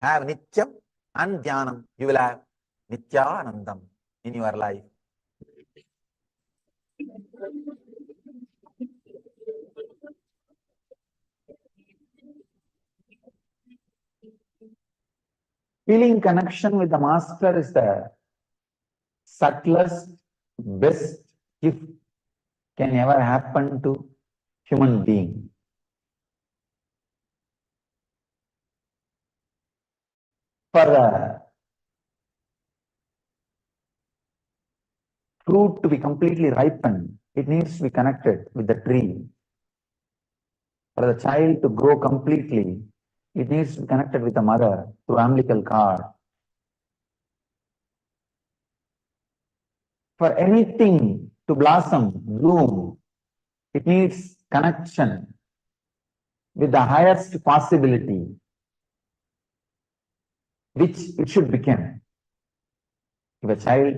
Have nityam and dhyanam, you will have nityanandam in your life. Feeling connection with the master is the subtlest, best gift can ever happen to human being. For the fruit to be completely ripened, it needs to be connected with the tree. For the child to grow completely, it needs to be connected with the mother through umbilical cord. For anything to blossom, bloom, it needs connection with the highest possibility, which it should become. If a child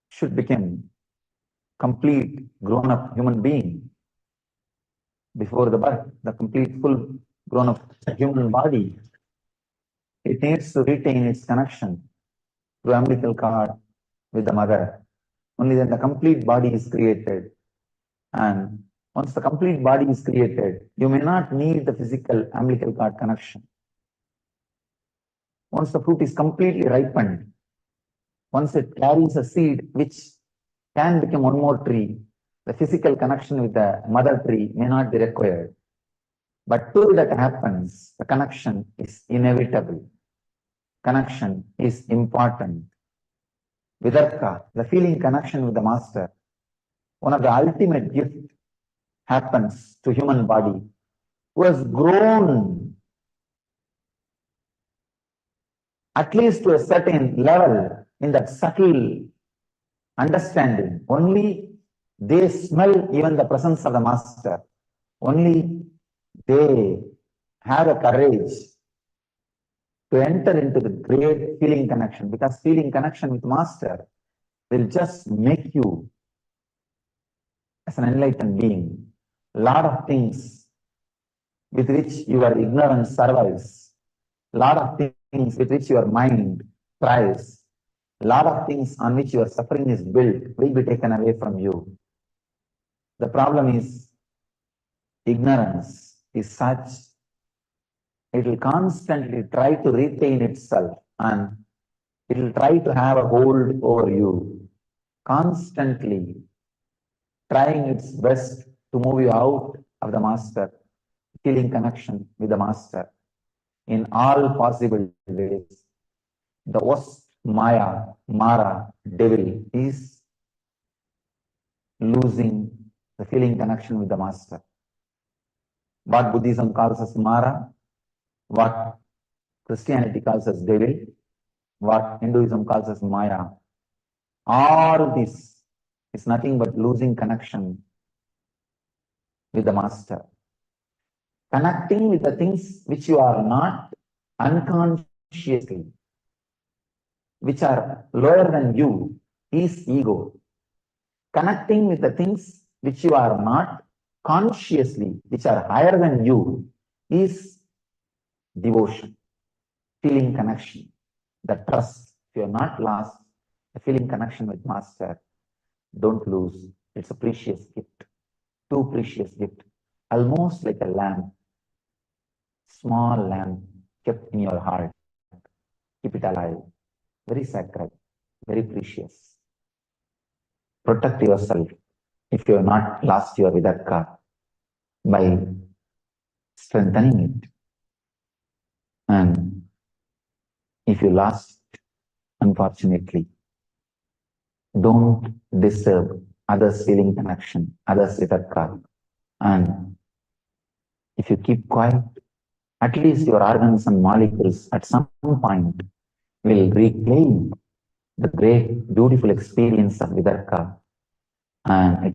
should become complete grown-up human being before the birth, the complete full grown-up human body, it needs to retain its connection through umbilical cord with the mother. Only then the complete body is created. And once the complete body is created, you may not need the physical umbilical cord connection. once the fruit is completely ripened, once it carries a seed which can become one more tree, the physical connection with the mother tree may not be required. But till that happens, the connection is inevitable. Connection is important. Vidarka, the feeling connection with the master, one of the ultimate gift happens to human body who has grown at least to a certain level in that subtle understanding. Only they smell even the presence of the master. Only they have a courage to enter into the great feeling connection, because feeling connection with master will just make you as an enlightened being. A lot of things with which your ignorance survives, a lot of things with which your mind thrives, a lot of things on which your suffering is built will be taken away from you. The problem is ignorance is such, it will constantly try to retain itself and it will try to have a hold over you, constantly trying its best to move you out of the master, feeling connection with the master in all possible ways. The worst Mara, devil is losing the feeling connection with the master. What Buddhism calls as Mara, what Christianity calls as devil, what Hinduism calls as Maya, all this is nothing but losing connection with the master. Connecting with the things which you are not unconsciously, which are lower than you, is ego. Connecting with the things which you are not consciously, which are higher than you, is devotion, feeling connection, the trust. If you are not lost, the feeling connection with master, don't lose. It's a precious gift, too precious gift, almost like a lamp, small lamp kept in your heart. Keep it alive, very sacred, very precious. Protect yourself if you have not lost your vidarka by strengthening it. And if you lost, unfortunately, don't disturb others' feeling connection, others' vidarka. And if you keep quiet, at least your organs and molecules at some point will reclaim the great, beautiful experience of vidarka. And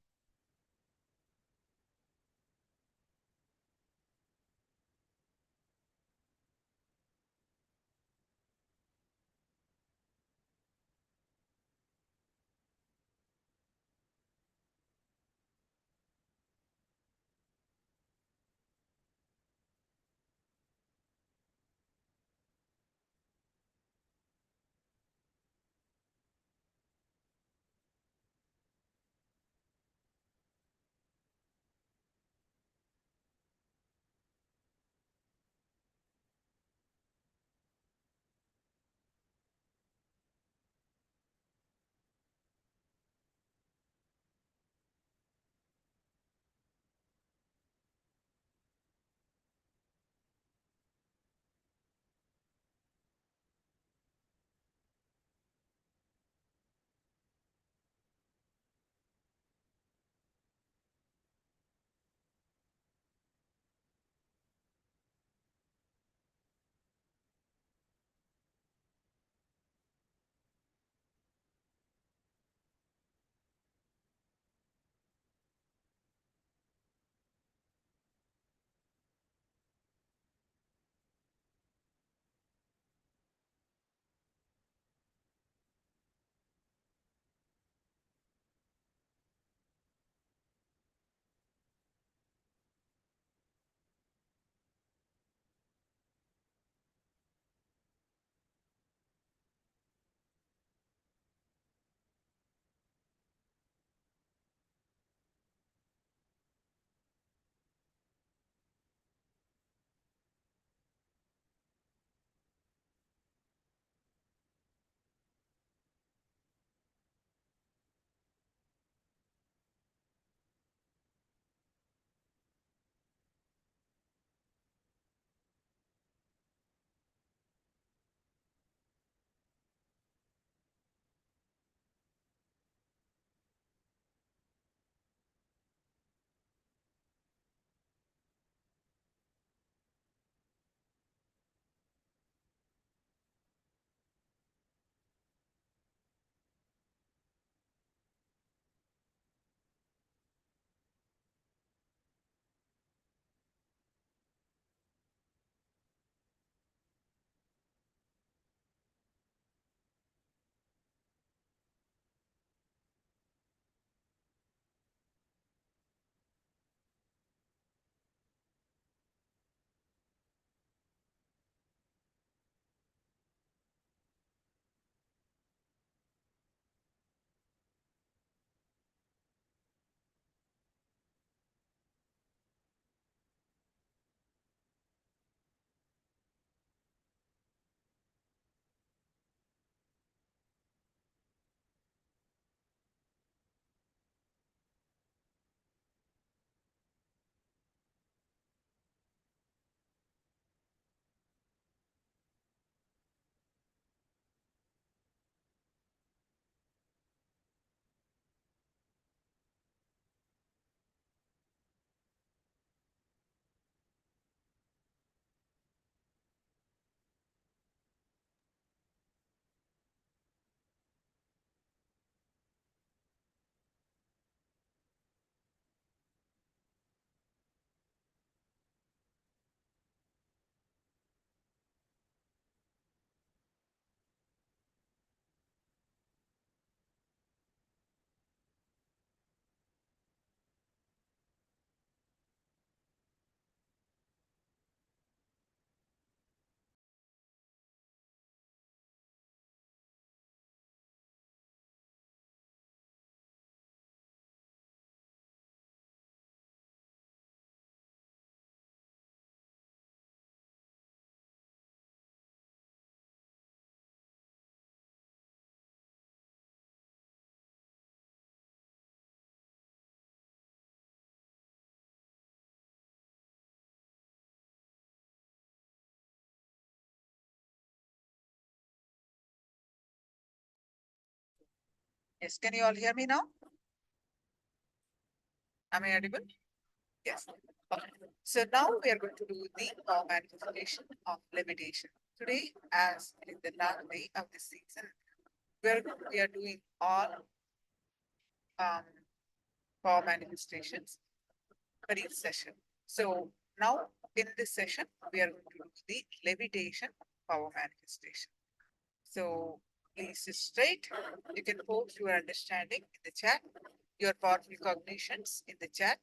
Yes, can you all hear me now? Am I audible? Yes. Okay. So now we are going to do the manifestation of levitation. Today, as it is the last day of this season, we are doing all power manifestations for each session. So now in this session, we are going to do the levitation power manifestation. So please sit straight. You can post your understanding in the chat, your powerful cognitions in the chat.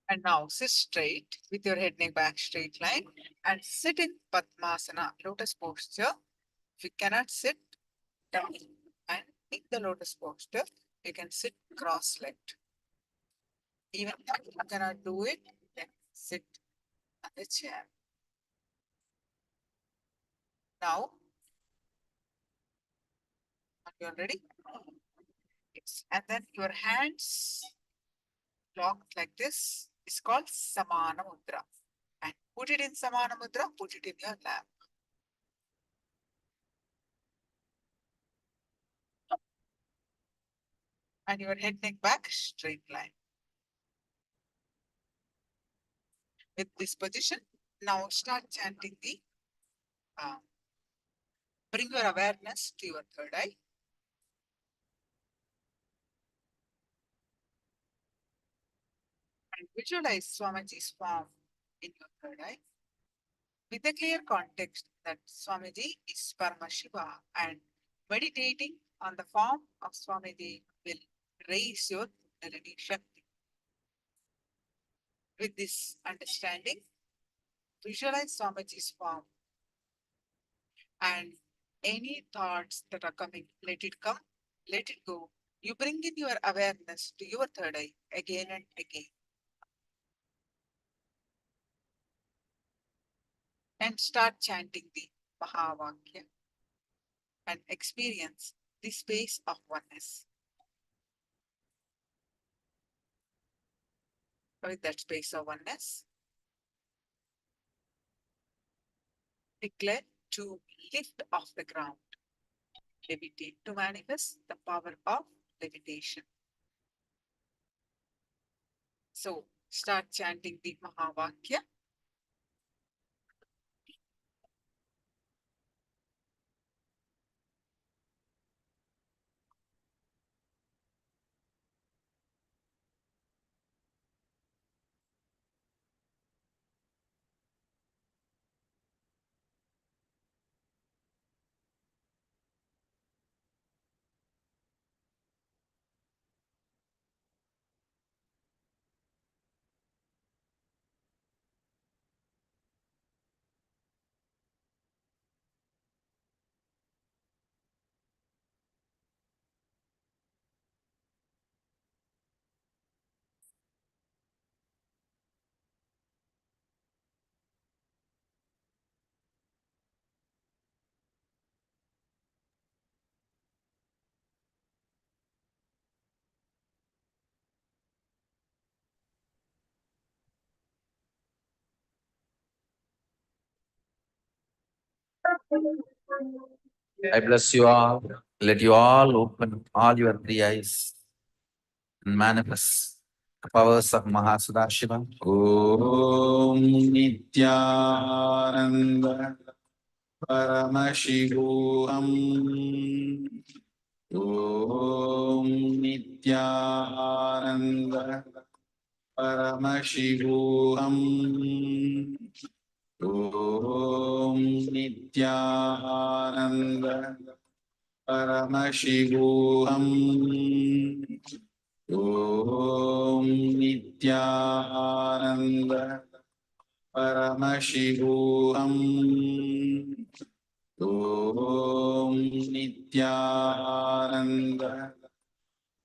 And now sit straight with your head neck back straight line and sit in Padmasana, lotus posture. If you cannot sit down and in the lotus posture, you can sit cross-legged. Even if you cannot do it, then sit on the chair. Now, are you all ready? Yes. And then your hands locked like this is called Samana Mudra. And put it in Samana Mudra, put it in your lap. And your head neck back straight line. With this position, now start chanting the bring your awareness to your third eye. And visualize Swamiji's form in your third eye. With a clear context that Swamiji is Paramashiva, and meditating on the form of Swamiji will raise your Nalini Shakti. With this understanding, visualize Swamiji's form and any thoughts that are coming, let it come, let it go. You bring in your awareness to your third eye again and again. And start chanting the Mahavakya and experience the space of oneness. With that space of oneness, declare to lift off the ground, levitate, to manifest the power of levitation. So start chanting the Mahavakya. I bless you all. Let you all open all your three eyes and manifest the powers of Mahasudashiva. Om Nityananda Paramashivoham. Om Nityananda Paramashivoham. Om Nityananda Paramashivoham. Om Nityananda Paramashivoham. Om Nityananda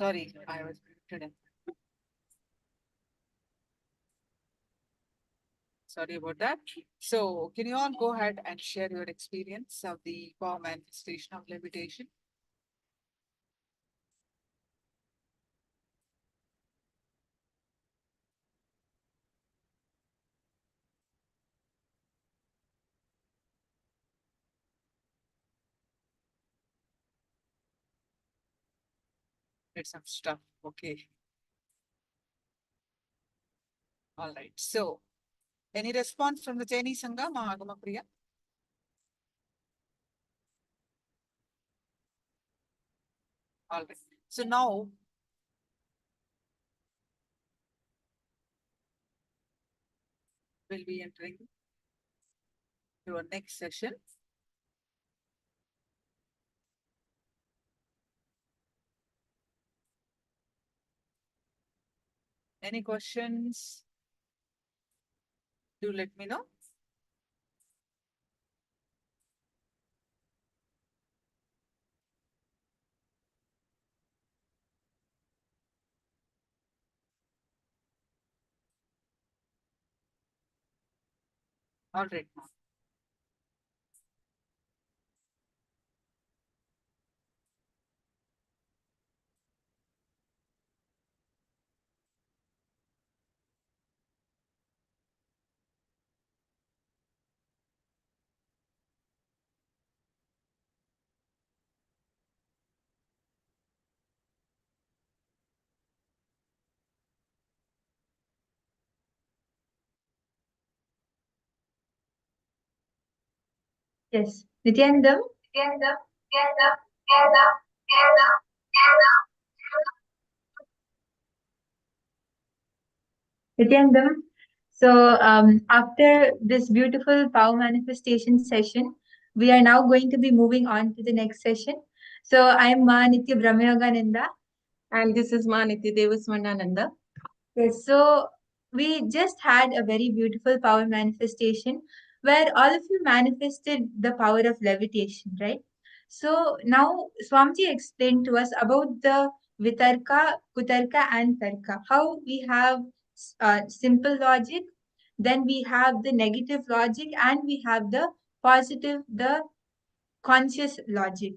Sorry, I was muted. Sorry about that. So can you all go ahead and share your experience of the power manifestation of levitation? It's some stuff. Okay. All right. So any response from the Chinese Sangha, Mahagama Priya? All right. So now we'll be entering to our next session. Any questions? Do let me know. All right. Yes. Nityanandam? Nityanandam. So after this beautiful power manifestation session, we are now going to be moving on to the next session. So I'm Ma Nitya Brahmayogananda. And this is Ma Nitya Devaswanananda. Yes, so we just had a very beautiful power manifestation where all of you manifested the power of levitation, right? So now Swamiji explained to us about the Vitarka, Kutarka, and Tarka, how we have simple logic, then we have the negative logic, and we have the positive, the conscious logic.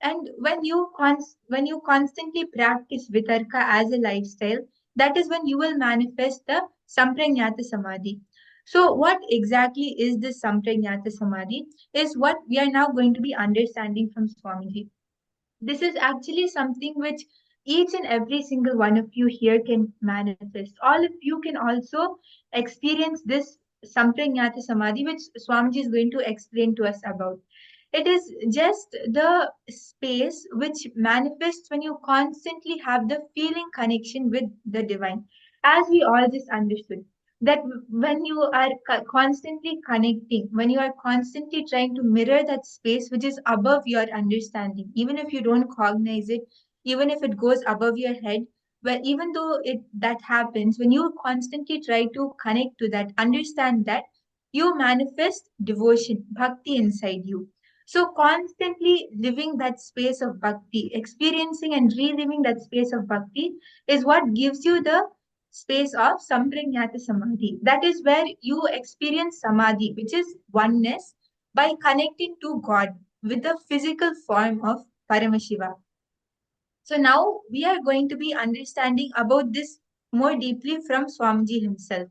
And when you constantly practice vitarka as a lifestyle, that is when you will manifest the samprajnata samadhi. So what exactly is this samprajnata samadhi is what we are now going to be understanding from Swamiji. This is actually something which each and every single one of you here can manifest. All of you can also experience this samprajnata samadhi, which Swamiji is going to explain to us about. It is just the space which manifests when you constantly have the feeling connection with the divine. As we all just understood, that when you are constantly connecting, when you are constantly trying to mirror that space which is above your understanding, even if you don't cognize it, even if it goes above your head, well, even though it that happens, when you constantly try to connect to that, understand that, you manifest devotion, bhakti inside you. So constantly living that space of bhakti, experiencing and reliving that space of bhakti is what gives you the space of samprajnata samadhi. That is where you experience samadhi, which is oneness, by connecting to God with the physical form of Paramashiva. So now we are going to be understanding about this more deeply from Swamiji himself.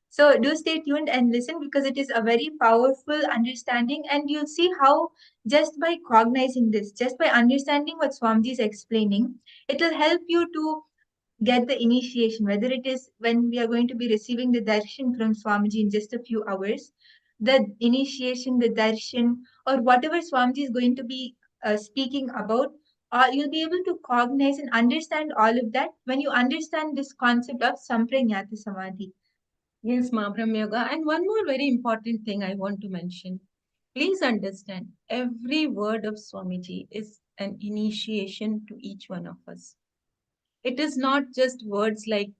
So do stay tuned and listen because it is a very powerful understanding, and you'll see how just by cognizing this, just by understanding what Swamiji is explaining, it will help you to get the initiation, whether it is when we are going to be receiving the darshan from Swamiji in just a few hours, the initiation, the darshan, or whatever Swamiji is going to be speaking about, you'll be able to cognize and understand all of that when you understand this concept of samprajnata samadhi. Yes, Mahabram Yoga. And one more very important thing I want to mention. Please understand, every word of Swamiji is an initiation to each one of us. It is not just words like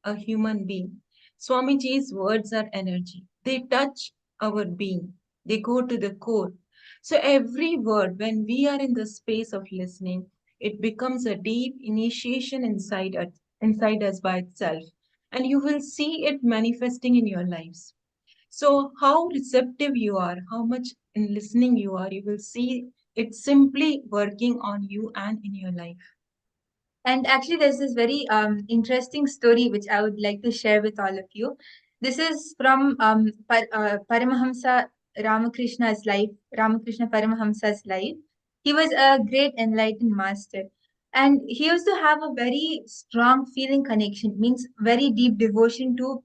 a human being. Swamiji's words are energy. They touch our being. They go to the core. So every word, when we are in the space of listening, it becomes a deep initiation inside us by itself, and you will see it manifesting in your lives. So, how receptive you are, how much in listening you are, you will see it simply working on you and in your life. And actually, there's this very interesting story which I would like to share with all of you. This is from Paramahamsa Ramakrishna's life, Ramakrishna Paramahamsa's life. He was a great enlightened master. And he used to have a very strong feeling connection, means very deep devotion to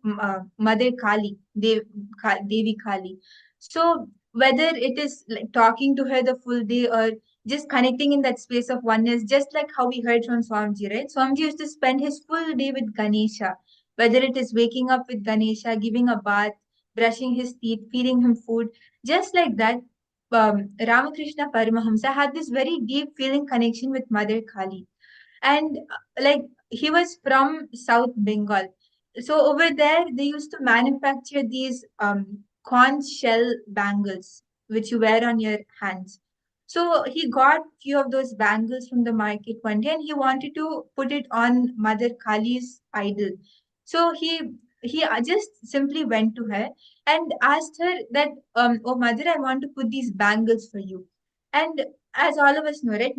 Mother Kali, Devi Kali. So whether it is like talking to her the full day or just connecting in that space of oneness, just like how we heard from Swamiji, right? Swamiji used to spend his full day with Ganesha, whether it is waking up with Ganesha, giving a bath, brushing his teeth, feeding him food, just like that. Ramakrishna Paramahamsa had this very deep feeling connection with Mother Kali. And like he was from South Bengal. So over there, they used to manufacture these conch shell bangles, which you wear on your hands. So he got few of those bangles from the market one day and he wanted to put it on Mother Kali's idol. So he just simply went to her and asked her that, oh mother, I want to put these bangles for you. And as all of us know, right,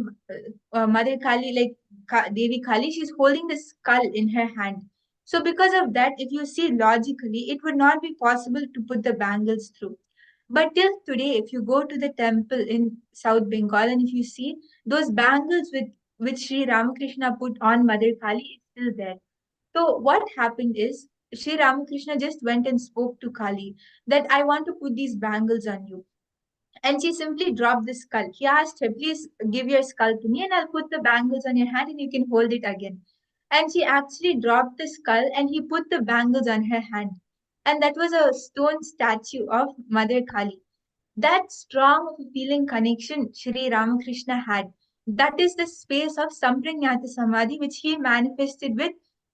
Mother Kali, like Devi Kali, she's holding the skull in her hand. So because of that, if you see logically, it would not be possible to put the bangles through. But till today, if you go to the temple in South Bengal and if you see those bangles with which Sri Ramakrishna put on Mother Kali, it's still there. So what happened is Sri Ramakrishna just went and spoke to Kali that I want to put these bangles on you. And she simply dropped the skull. He asked her, please give your skull to me and I'll put the bangles on your hand and you can hold it again. And she actually dropped the skull and he put the bangles on her hand. And that was a stone statue of Mother Kali. That strong of a feeling connection Sri Ramakrishna had. That is the space of Samprajnata Samadhi which he manifested with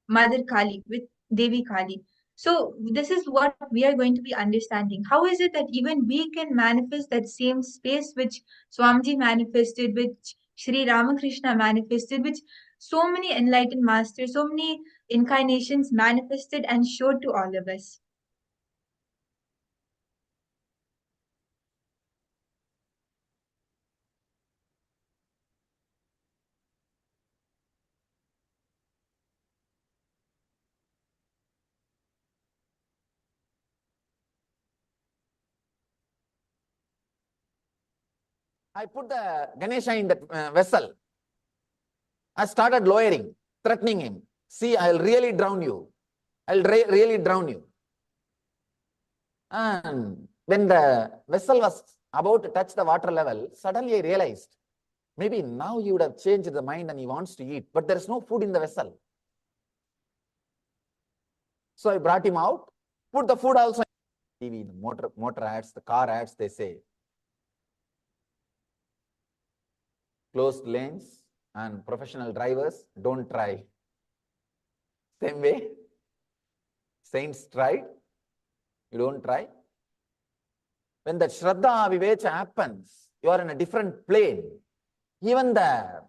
Mother Kali, with Devi Kali. So this is what we are going to be understanding. How is it that even we can manifest that same space which Swamiji manifested, which Sri Ramakrishna manifested, which so many enlightened masters, so many incarnations manifested and showed to all of us. I put the Ganesha in that vessel. I started lowering, threatening him. See, I'll really drown you. I'll really drown you. And when the vessel was about to touch the water level, suddenly I realized, maybe now he would have changed the mind and he wants to eat, but there is no food in the vessel. So I brought him out, put the food also in TV, the motor ads, the car ads, they say, closed lanes and professional drivers don't try. Same way, saints tried, you don't try. When that Shraddha Vivecha happens, you are in a different plane. Even the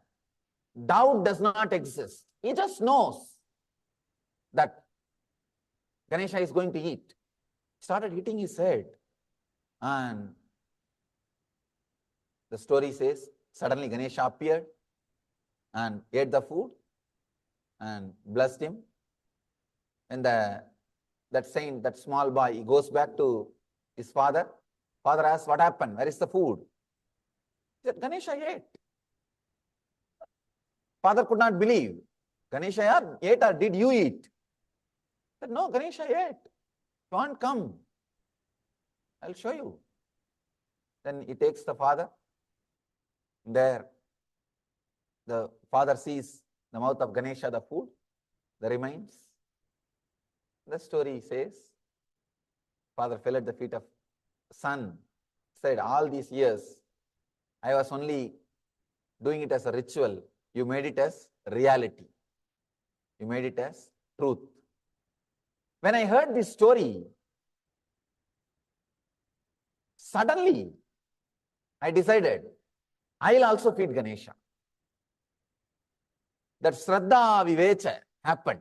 doubt does not exist. He just knows that Ganesha is going to eat. Started hitting his head. And the story says, suddenly Ganesha appeared and ate the food and blessed him. And that saint, that small boy, he goes back to his father. Father asks, what happened? Where is the food? He said, Ganesha ate. Father could not believe. Ganesha ate or did you eat? He said, no, Ganesha ate. You want come? I'll show you. Then he takes the father. There, the father sees the mouth of Ganesha, the food, the remains. The story says, father fell at the feet of son, said, all these years, I was only doing it as a ritual. You made it as reality. You made it as truth. When I heard this story, suddenly I decided, I'll also feed Ganesha. that Shraddha Vivecha happened.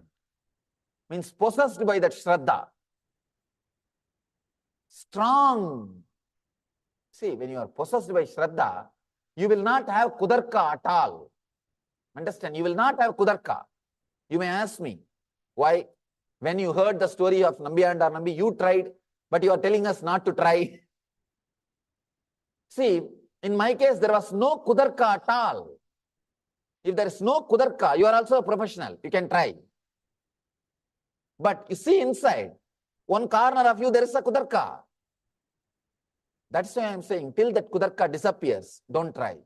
Means possessed by that Shraddha. Strong. See, when you are possessed by Shraddha, you will not have Kudarka at all. Understand? You will not have Kudarka. You may ask me, why? When you heard the story of Nambi and Nambi, you tried, but you are telling us not to try. See, in my case, there was no Kudarka at all. If there is no Kudarka, you are also a professional. You can try. But you see inside, one corner of you, there is a Kudarka. That's why I am saying, till that Kudarka disappears, don't try.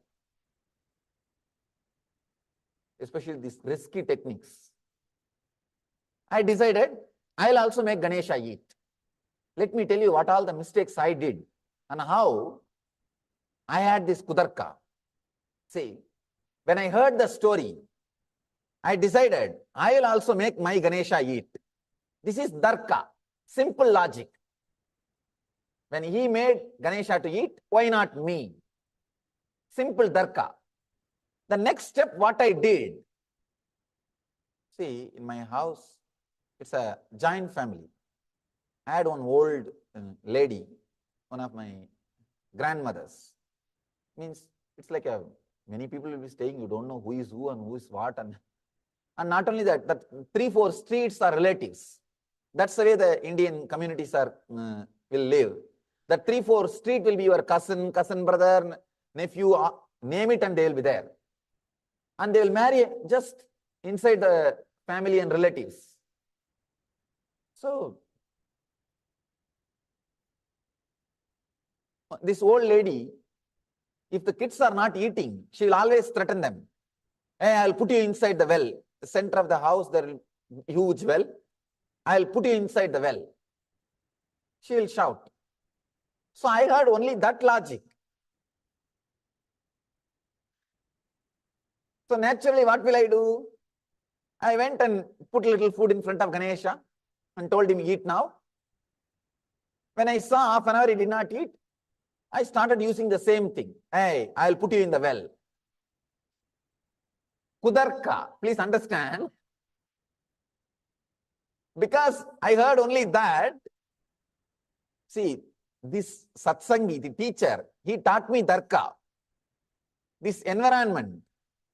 Especially these risky techniques. I decided, I'll also make Ganesha eat. Let me tell you what all the mistakes I did and how I had this Kudarka. See, when I heard the story, I decided, I will also make my Ganesha eat. This is Darka, simple logic. When he made Ganesha to eat, why not me? Simple Darka. The next step, what I did, see, in my house, it's a giant family. I had one old lady, one of my grandmothers. Means it's like many people will be staying, you don't know who is who and who is what. And not only that, that 3-4 streets are relatives. That's the way the Indian communities are will live. The 3-4 street will be your cousin, cousin brother, nephew, name it, and they will be there. And they will marry just inside the family and relatives. So, this old lady, if the kids are not eating, she will always threaten them. Hey, I'll put you inside the well. The center of the house, there is a huge well. I'll put you inside the well. She will shout. So I heard only that logic. So naturally, what will I do? I went and put a little food in front of Ganesha and told him, eat now. When I saw half an hour he did not eat, I started using the same thing. Hey, I'll put you in the well. Kudarka, please understand. Because I heard only that, see, this satsangi, the teacher, he taught me Darka. This environment,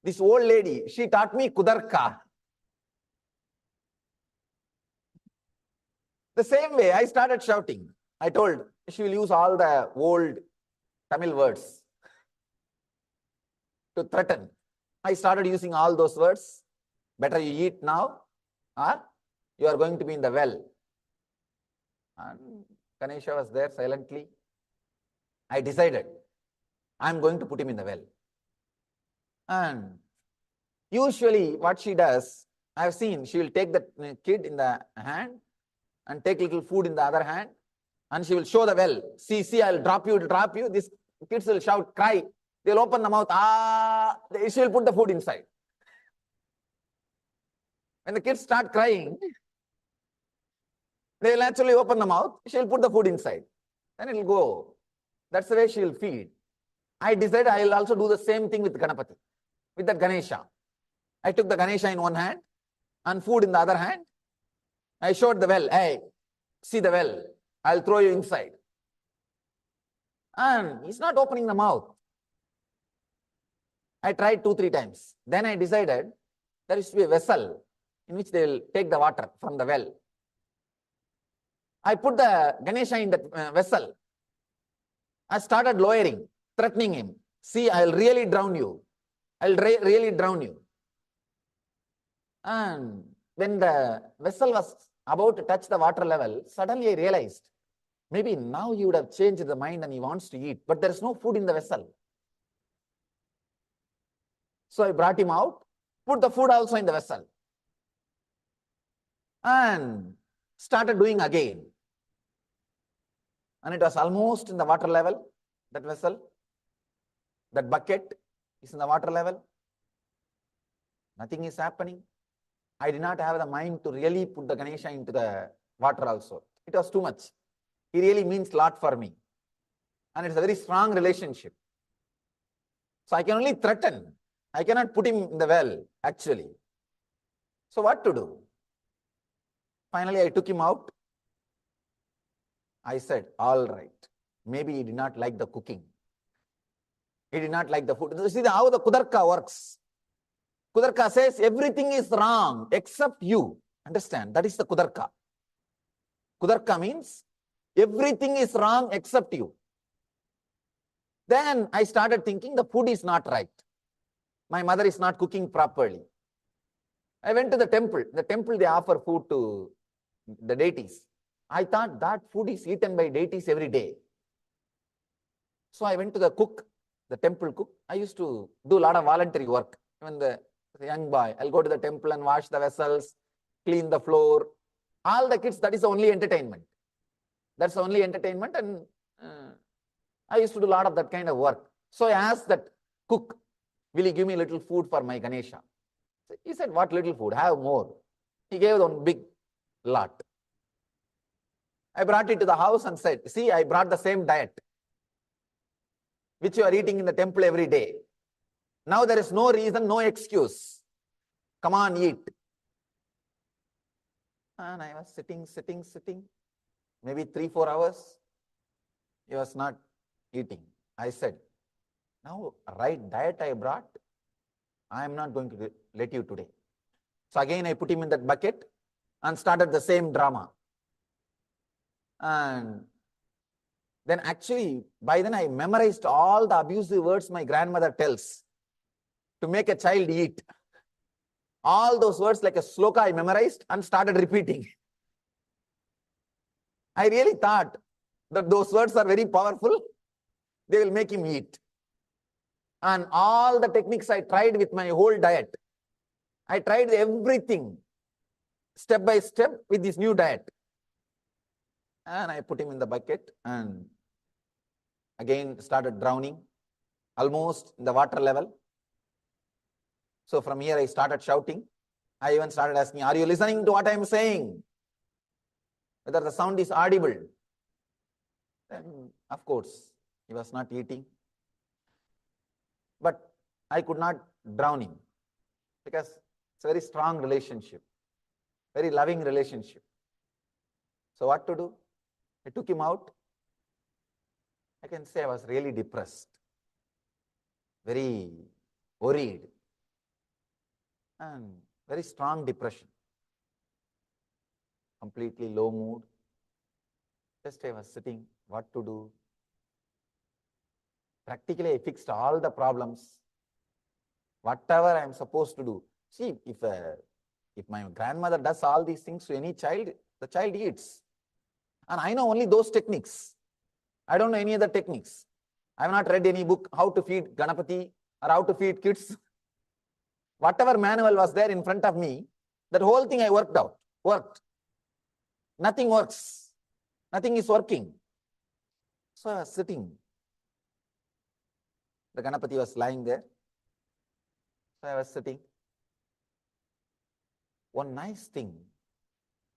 this old lady, she taught me Kudarka. The same way, I started shouting. I told, she will use all the old Tamil words to threaten. I started using all those words. Better you eat now, or you are going to be in the well. And Ganesha was there silently. I decided, I am going to put him in the well. And usually what she does, I have seen, she will take the kid in the hand and take little food in the other hand, and she will show the well. See, I'll drop you, drop you. These kids will shout, cry. They'll open the mouth, she will put the food inside. When the kids start crying, they will actually open the mouth, she will put the food inside. Then it will go. That's the way she will feed. I decided I will also do the same thing with Ganapati, with the Ganesha. I took the Ganesha in one hand and food in the other hand. I showed the well, hey, see the well, I'll throw you inside. And he's not opening the mouth. I tried 2-3 times. Then I decided there is to be a vessel in which they will take the water from the well. I put the Ganesha in that vessel. I started lowering, threatening him. See, I'll really drown you. I'll really drown you. And when the vessel was about to touch the water level, suddenly I realized, maybe now he would have changed the mind and he wants to eat, but there is no food in the vessel. So I brought him out, put the food also in the vessel, and started doing again. And it was almost in the water level, that vessel, that bucket is in the water level. Nothing is happening. I did not have the mind to really put the Ganesha into the water also. It was too much. He really means a lot for me. And it's a very strong relationship. So I can only threaten. I cannot put him in the well, actually. So what to do? Finally, I took him out. I said, all right, maybe he did not like the cooking. He did not like the food. See how the Kudarka works. Kudarka says everything is wrong except you. Understand? That is the Kudarka. Kudarka means everything is wrong except you. Then I started thinking the food is not right. My mother is not cooking properly. I went to the temple. The temple, they offer food to the deities. I thought that food is eaten by deities every day. So I went to the cook, the temple cook. I used to do a lot of voluntary work. When the young boy, I'll go to the temple and wash the vessels, clean the floor. All the kids, that is the only entertainment. That's the only entertainment, and I used to do a lot of that kind of work. So I asked that cook, will you give me a little food for my Ganesha? He said, what little food? Have more. He gave one big lot. I brought it to the house and said, see, I brought the same diet which you are eating in the temple every day. Now there is no reason, no excuse. Come on, eat. And I was sitting. Maybe 3-4 hours. He was not eating. I said, now right diet I brought, I am not going to let you today. So again I put him in that bucket and started the same drama. And then actually, by then I memorized all the abusive words my grandmother tells to make a child eat. All those words like a sloka I memorized and started repeating. I really thought that those words are very powerful. They will make him eat. And all the techniques I tried with my whole diet. I tried everything step by step with this new diet. And I put him in the bucket and again started drowning, almost in the water level. So from here I started shouting. I even started asking, are you listening to what I am saying? Whether the sound is audible. Then, of course, he was not eating. But I could not drown him because it's a very strong relationship, very loving relationship. So what to do? I took him out. I can say I was really depressed, very worried, and very strong depression, completely low mood. Just I was sitting, what to do? Practically, I fixed all the problems, whatever I am supposed to do. See, if my grandmother does all these things to any child, the child eats. And I know only those techniques. I don't know any other techniques. I have not read any book, how to feed Ganapati or how to feed kids. Whatever manual was there in front of me, that whole thing I worked. Nothing works. Nothing is working. So I was sitting. The Ganapati was lying there. So I was sitting. One nice thing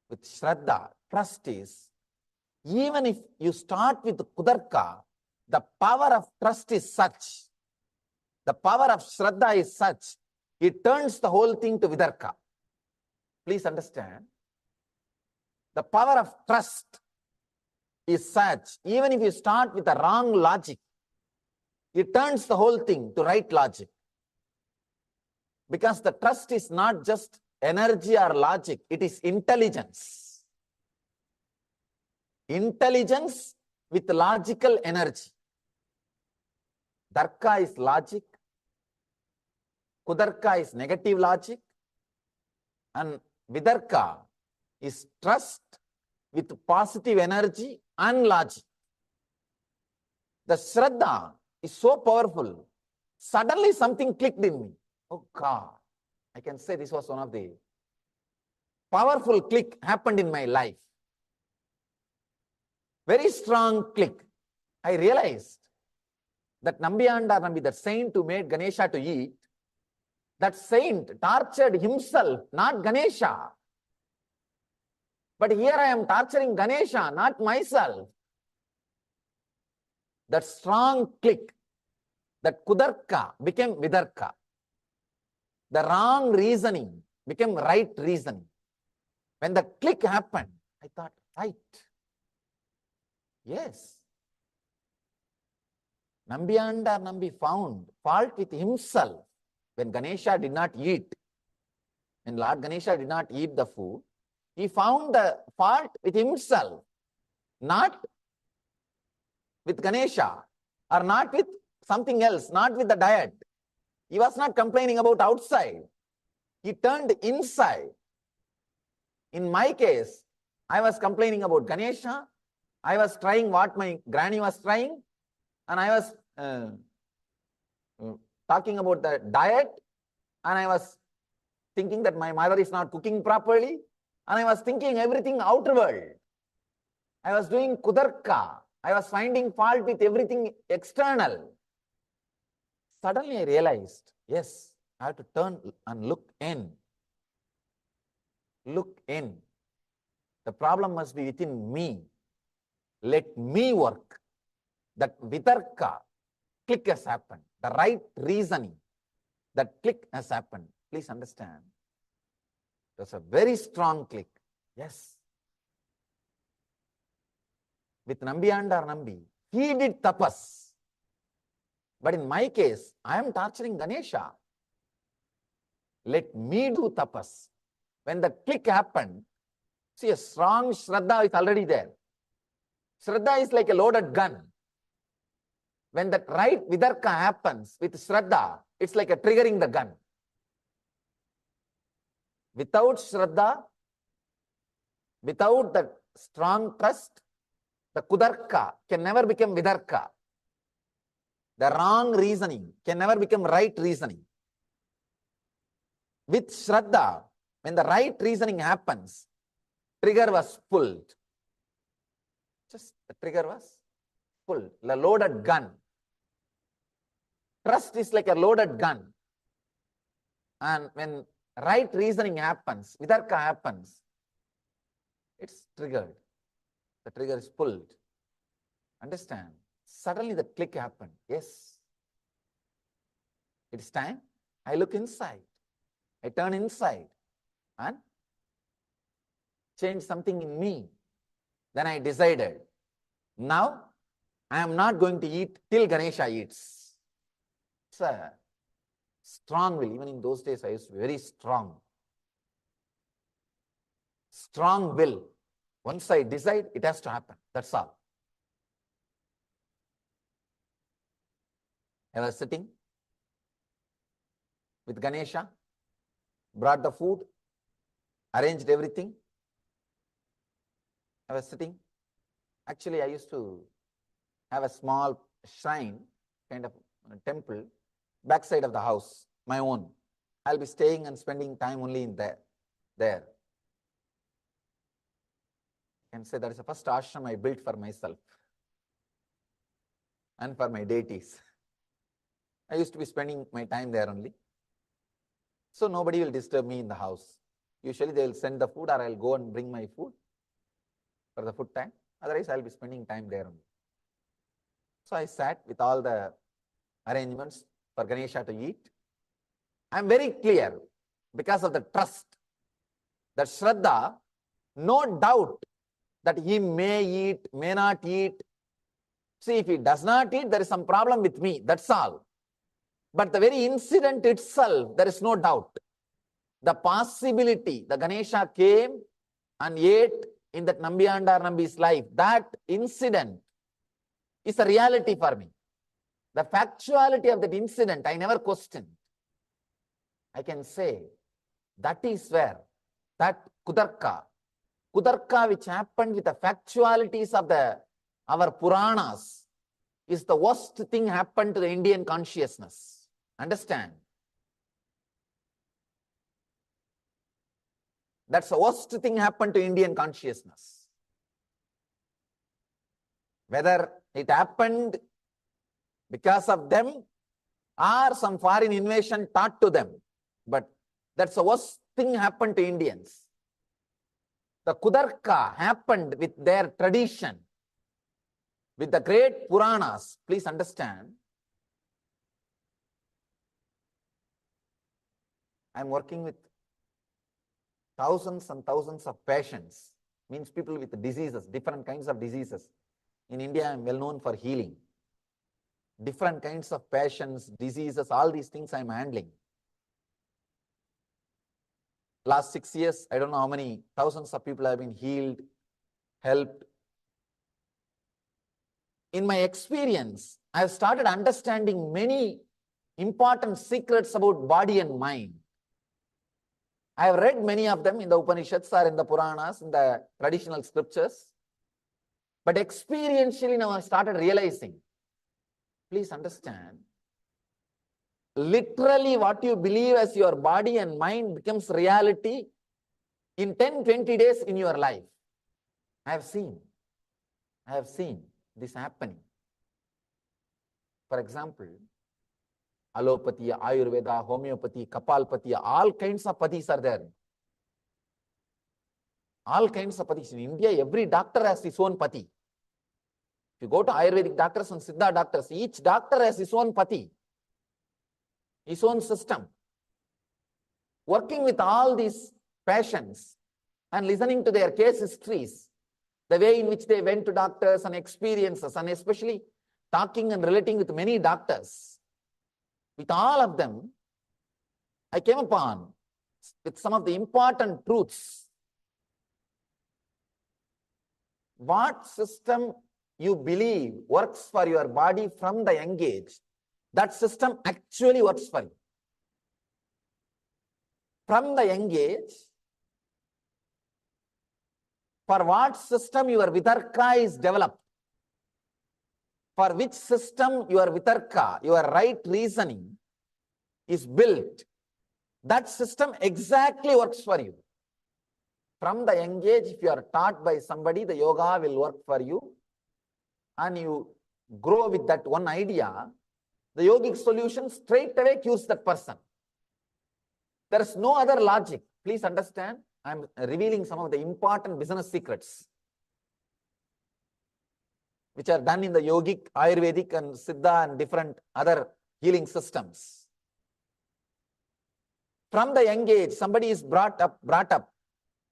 with Shraddha, trust is, even if you start with Kudarka, the power of trust is such, the power of Shraddha is such, it turns the whole thing to Vidarka. Please understand. The power of trust is such, even if you start with a wrong logic, it turns the whole thing to right logic. Because the trust is not just energy or logic, it is intelligence. Intelligence with logical energy. Darka is logic, Kudarka is negative logic, and Vidarka is trust with positive energy and logic. The Shraddha is so powerful. Suddenly something clicked in me. Oh God, I can say this was one of the powerful click happened in my life. Very strong click. I realized that Nambiyanda Nambi, that saint who made Ganesha to eat, that saint tortured himself, not Ganesha. But here I am torturing Ganesha, not myself. That strong click, that Kudarka became Vidarka. The wrong reasoning became right reasoning. When the click happened, I thought, right. Yes. Nambiyanda Nambi found fault with himself when Ganesha did not eat. When Lord Ganesha did not eat the food, he found the fault with himself, not with Ganesha or not with something else, not with the diet. He was not complaining about outside. He turned inside. In my case, I was complaining about Ganesha. I was trying what my granny was trying, and I was talking about the diet, and I was thinking that my mother is not cooking properly, and I was thinking everything outward. I was doing kudarka. I was finding fault with everything external. Suddenly I realized, yes, I have to turn and look in. Look in. The problem must be within me. Let me work. That vitarka, click has happened. The right reasoning, that click has happened. Please understand. That's a very strong click. Yes. With Nambiyanda or Nambi, he did tapas. But in my case, I am torturing Ganesha. Let me do tapas. When the click happened, see, a strong Shraddha is already there. Shraddha is like a loaded gun. When that right vidarka happens with Shraddha, it's like a triggering the gun. Without Shraddha, without that strong trust, the kudarka can never become vidarka. The wrong reasoning can never become right reasoning. With Shraddha, when the right reasoning happens, trigger was pulled. Just the trigger was pulled. The loaded gun. Trust is like a loaded gun. And when right reasoning happens, vidarka happens, it's triggered. The trigger is pulled. Understand? Suddenly the click happened. Yes. It's time. I look inside. I turn inside and change something in me. Then I decided, now I am not going to eat till Ganesha eats. It's a strong will. Even in those days, I used to be very strong. Strong will. Once I decide, it has to happen. That's all. I was sitting with Ganesha, brought the food, arranged everything. I was sitting. Actually, I used to have a small shrine, kind of a temple, backside of the house, my own. I'll be staying and spending time only in there. I can say that is the first ashram I built for myself and for my deities. I used to be spending my time there only. So nobody will disturb me in the house. Usually they will send the food, or I'll go and bring my food for the food time. Otherwise, I'll be spending time there only. So I sat with all the arrangements for Ganesha to eat. I'm very clear, because of the trust, that Shraddha, no doubt that he may eat, may not eat. See, if he does not eat, there is some problem with me. That's all. But the very incident itself, there is no doubt. The possibility, the Ganesha came and ate in that Nambiyanda or Nambi's life, that incident is a reality for me. The factuality of that incident, I never questioned. I can say that is where that kudarka which happened with the factualities of our Puranas, is the worst thing happened to the Indian consciousness. Understand? That's the worst thing happened to Indian consciousness. Whether it happened because of them or some foreign invasion taught to them, but that's the worst thing happened to Indians. The Kudarka happened with their tradition, with the great Puranas. Please understand, I'm working with thousands and thousands of patients, means people with diseases, different kinds of diseases. In India, I am well known for healing. Different kinds of patients, diseases, all these things I am handling. Last 6 years, I don't know how many thousands of people have been healed, helped. In my experience, I have started understanding many important secrets about body and mind. I have read many of them in the Upanishads or in the Puranas, in the traditional scriptures. But experientially now I started realizing, please understand, literally what you believe as your body and mind becomes reality in 10-20 days in your life. I have seen this happening. For example, allopathy, Ayurveda, homeopathy, Kapalpathy, all kinds of pathis are there. All kinds of pathis. In India, every doctor has his own pati. If you go to Ayurvedic doctors and Siddha doctors, each doctor has his own pati, his own system. Working with all these patients and listening to their case histories, the way in which they went to doctors and experiences, and especially talking and relating with many doctors, with all of them, I came upon with some of the important truths. What system you believe works for your body from the young age, that system actually works for you. From the young age, for what system your vitarka is developed, for which system your vitarka, your right reasoning is built, that system exactly works for you. From the young age, if you are taught by somebody, the yoga will work for you, and you grow with that one idea, the yogic solution straight away cures that person. There is no other logic. Please understand, I am revealing some of the important business secrets which are done in the yogic, Ayurvedic and Siddha and different other healing systems. From the young age, somebody is brought up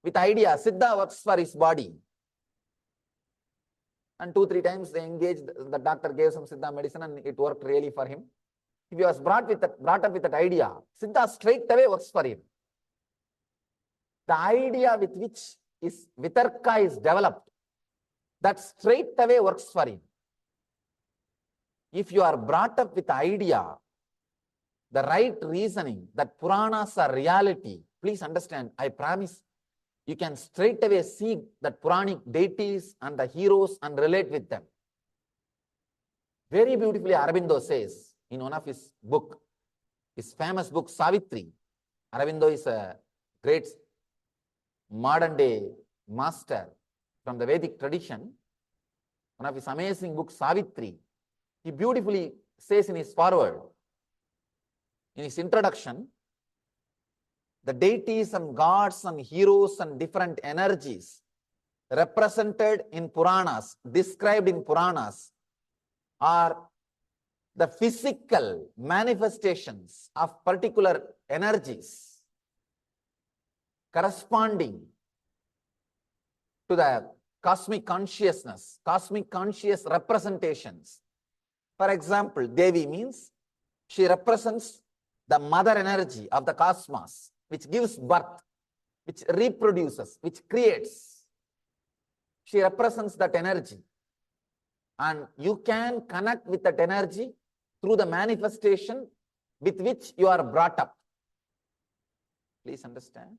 with idea, Siddha works for his body. And 2-3 times they engaged, the doctor gave some Siddha medicine and it worked really for him. If he was brought up with that idea, Siddha straight away works for him. The idea with which is vitarka is developed, that straight away works for him. If you are brought up with the idea, the right reasoning, that Puranas are reality, please understand, I promise, you can straight away see that Puranic deities and the heroes and relate with them. Very beautifully, Aurobindo says in one of his book, his famous book, Savitri. Aurobindo is a great modern day master from the Vedic tradition. One of his amazing books, Savitri, he beautifully says in his foreword, in his introduction, the deities and gods and heroes and different energies represented in Puranas, described in Puranas, are the physical manifestations of particular energies corresponding to the cosmic consciousness, cosmic conscious representations. For example, Devi means she represents the mother energy of the cosmos, which gives birth, which reproduces, which creates. She represents that energy. And you can connect with that energy through the manifestation with which you are brought up. Please understand.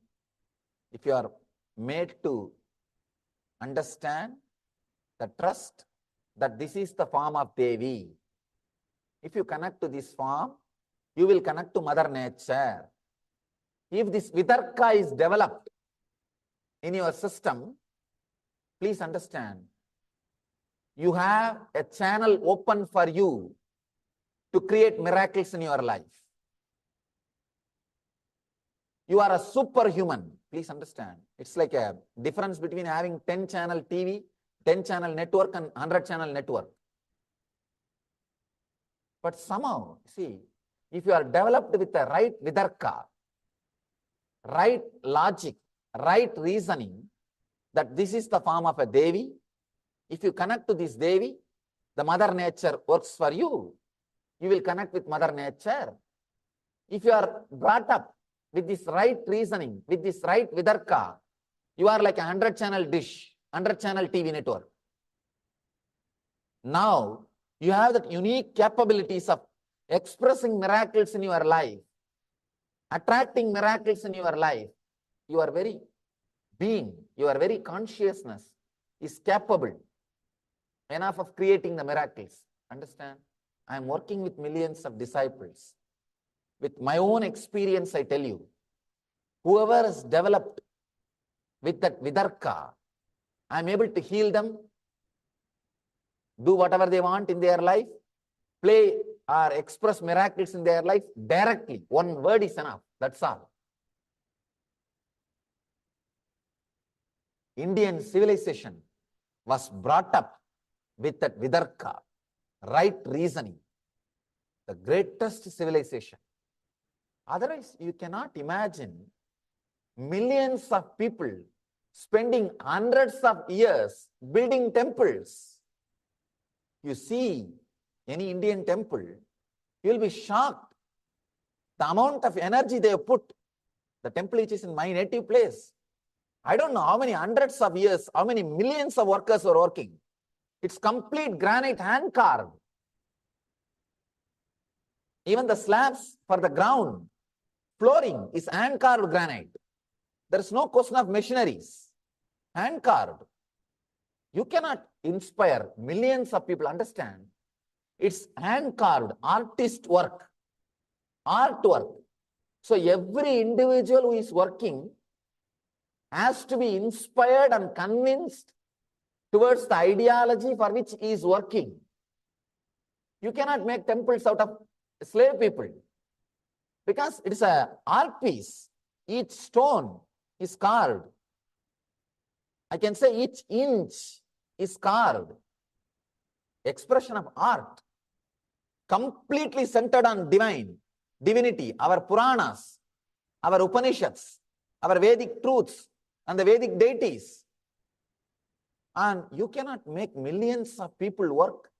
If you are made to understand the trust that this is the form of Devi, if you connect to this form, you will connect to Mother Nature. If this vitarka is developed in your system, please understand, you have a channel open for you to create miracles in your life. You are a superhuman. Please understand. It's like a difference between having 10-channel TV, 10-channel network and 100-channel network. But somehow, see, if you are developed with the right vitarka, right logic, right reasoning that this is the form of a Devi. If you connect to this Devi, the Mother Nature works for you. You will connect with Mother Nature. If you are brought up with this right reasoning, with this right Vidarka, you are like a 100-channel dish, 100-channel TV network. Now, you have the unique capabilities of expressing miracles in your life, attracting miracles in your life. Your very being, your very consciousness is capable enough of creating the miracles. Understand? I am working with millions of disciples. With my own experience, I tell you, whoever is developed with that Vidarka, I am able to heal them, do whatever they want in their life, play or express miracles in their life directly. One word is enough. That's all. Indian civilization was brought up with that Vidarka, right reasoning, the greatest civilization. Otherwise, you cannot imagine millions of people spending hundreds of years building temples. You see any Indian temple, you will be shocked. The amount of energy they have put. The temple which is in my native place, I don't know how many hundreds of years, how many millions of workers were working. It's complete granite hand carved. Even the slabs for the ground, flooring is hand carved granite. There is no question of machineries. Hand carved. You cannot inspire millions of people. Understand? It's hand carved, artist work, artwork. So every individual who is working has to be inspired and convinced towards the ideology for which he is working. You cannot make temples out of slave people because it is an art piece. Each stone is carved. I can say each inch is carved. Expression of art, completely centered on divinity, our Puranas, our Upanishads, our Vedic truths, and the Vedic deities. And you cannot make millions of people work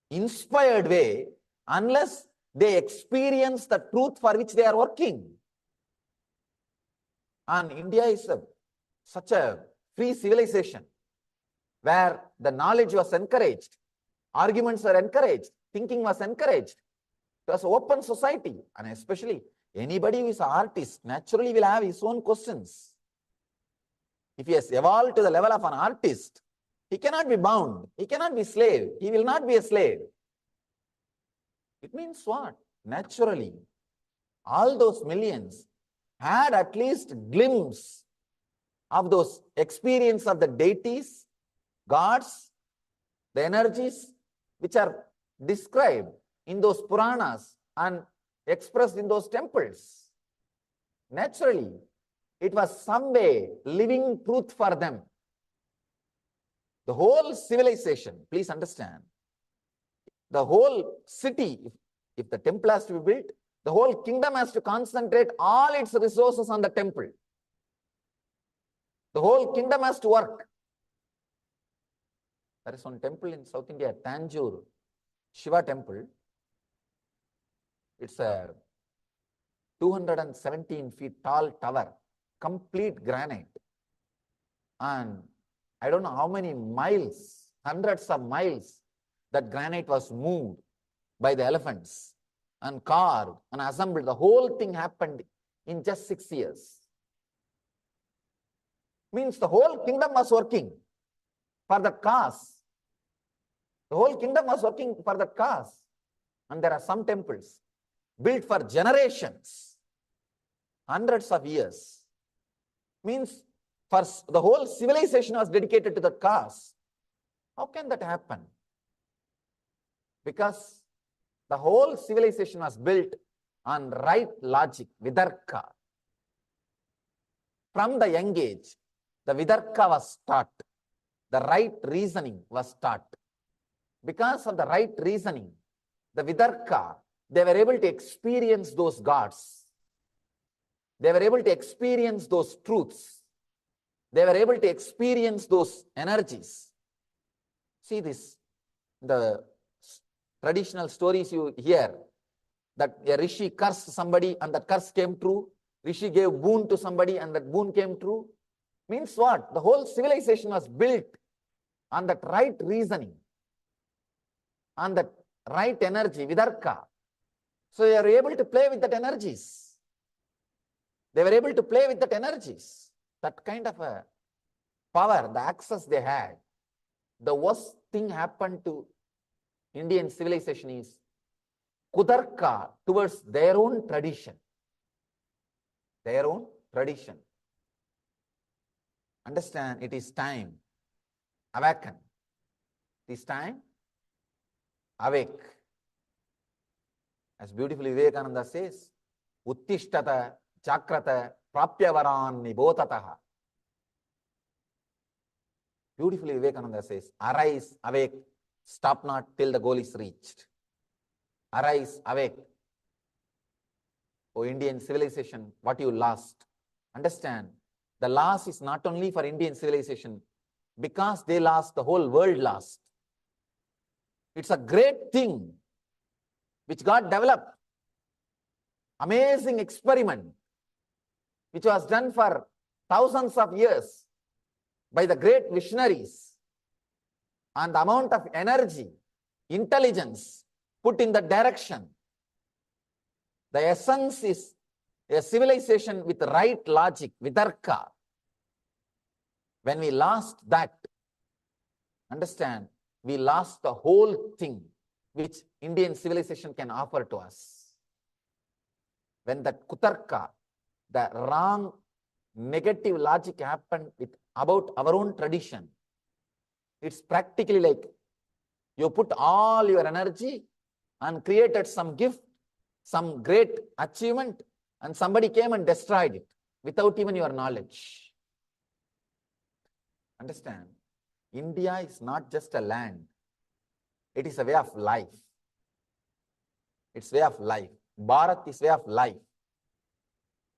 inspired way unless they experience the truth for which they are working. And India is such a free civilization where the knowledge was encouraged, arguments were encouraged, thinking was encouraged. It was an open society, and especially anybody who is an artist naturally will have his own questions. If he has evolved to the level of an artist, he cannot be bound, he cannot be slave, he will not be a slave. It means what? Naturally, all those millions had at least a glimpse of those experience of the deities, gods, the energies which are described in those Puranas and expressed in those temples. Naturally, it was some way living truth for them. The whole civilization, please understand, the whole city, if the temple has to be built, the whole kingdom has to concentrate all its resources on the temple. The whole kingdom has to work. There is one temple in South India, Tanjore, Shiva temple. It's a 217 feet tall tower, complete granite. And I don't know how many miles, hundreds of miles, that granite was moved by the elephants and carved and assembled. The whole thing happened in just 6 years. Means the whole kingdom was working for the cause. The whole kingdom was working for the cause. And there are some temples built for generations, hundreds of years. Means for the whole civilization was dedicated to the cause. How can that happen? Because the whole civilization was built on right logic, Vidarka. From the young age, the Vidarka was taught. The right reasoning was taught. Because of the right reasoning, the Vidarka, they were able to experience those gods. They were able to experience those truths. They were able to experience those energies. See this, the traditional stories you hear, that a rishi cursed somebody and that curse came true. Rishi gave boon to somebody and that boon came true. Means what? The whole civilization was built on that right reasoning, on that right energy, vidarka. So they are able to play with that energies. They were able to play with that energies. That kind of a power, the access they had. The worst thing happened to Indian civilization is kudarka towards their own tradition. Their own tradition. Understand, it is time. Awaken. It is time. Awake. As beautifully Vivekananda says, Uttishtata Chakrata Prapyavaran Nibotataha. Beautifully Vivekananda says, arise, awake, stop not till the goal is reached. Arise, awake. O Indian civilization, what you lost. Understand, the loss is not only for Indian civilization. Because they lost, the whole world lost. It's a great thing which got developed. Amazing experiment which was done for thousands of years by the great visionaries, and the amount of energy, intelligence put in that direction. The essence is a civilization with right logic, vidarka. When we lost that, understand, we lost the whole thing which Indian civilization can offer to us. When that kutarka, the wrong, negative logic happened with about our own tradition, it's practically like you put all your energy and created some gift, some great achievement, and somebody came and destroyed it without even your knowledge. Understand, India is not just a land. It is a way of life. It's way of life. Bharat is way of life.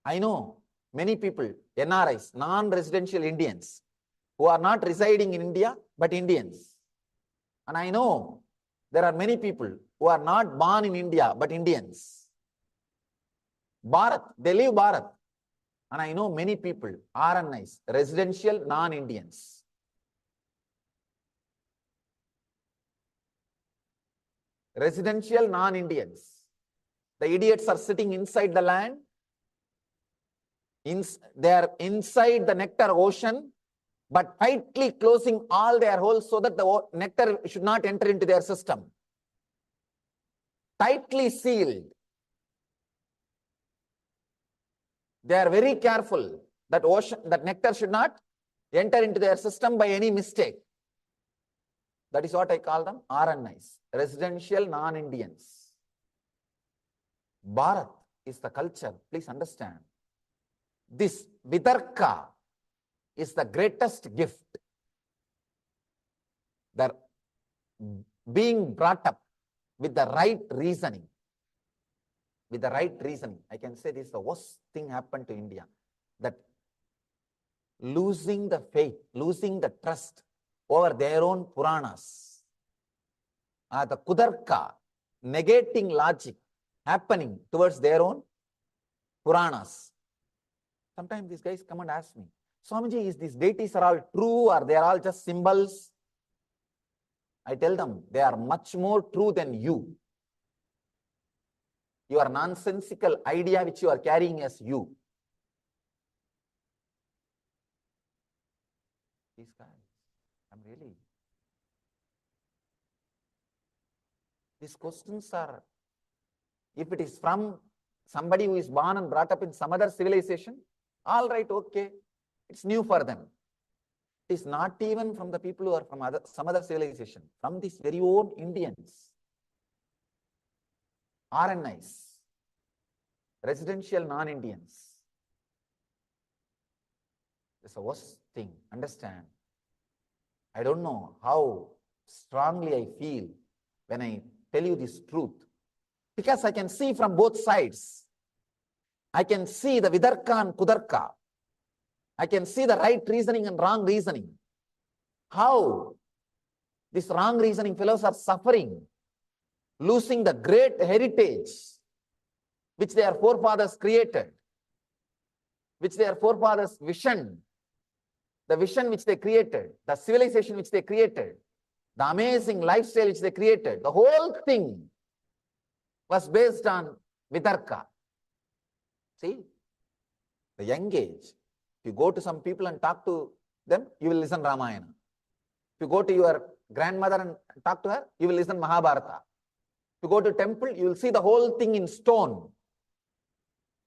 I know many people, NRIs, non-residential Indians, who are not residing in India, but Indians. And I know there are many people who are not born in India, but Indians. Bharat, they live Bharat. And I know many people, RNIs, residential non-Indians. Residential non-Indians. The idiots are sitting inside the land. They are inside the nectar ocean, but tightly closing all their holes so that the nectar should not enter into their system. Tightly sealed. They are very careful that nectar should not enter into their system by any mistake. That is what I call them, RNIs, residential non-Indians. Bharat is the culture, please understand. This vidarka is the greatest gift. The being brought up with the right reasoning. With the right reasoning. I can say this is the worst thing happened to India. That losing the faith, losing the trust over their own Puranas. The kudarka, negating logic happening towards their own Puranas. Sometimes these guys come and ask me, Swamiji, is these deities are all true or they are all just symbols? I tell them, they are much more true than you. Your nonsensical idea which you are carrying as you. These guys, these questions are, if it is from somebody who is born and brought up in some other civilization, all right, okay, it's new for them. It is not even from the people who are from some other civilization, from these very own Indians. RNIs, residential non-Indians. It's the worst thing, understand. I don't know how strongly I feel when I tell you this truth, because I can see from both sides. I can see the Vidarka and Kudarka. I can see the right reasoning and wrong reasoning. How these wrong reasoning fellows are suffering, losing the great heritage which their forefathers created, which their forefathers visioned, the vision which they created, the civilization which they created, the amazing lifestyle which they created. The whole thing was based on Vitarka. See, the young age, if you go to some people and talk to them, you will listen Ramayana. If you go to your grandmother and talk to her, you will listen Mahabharata. If you go to temple, you will see the whole thing in stone.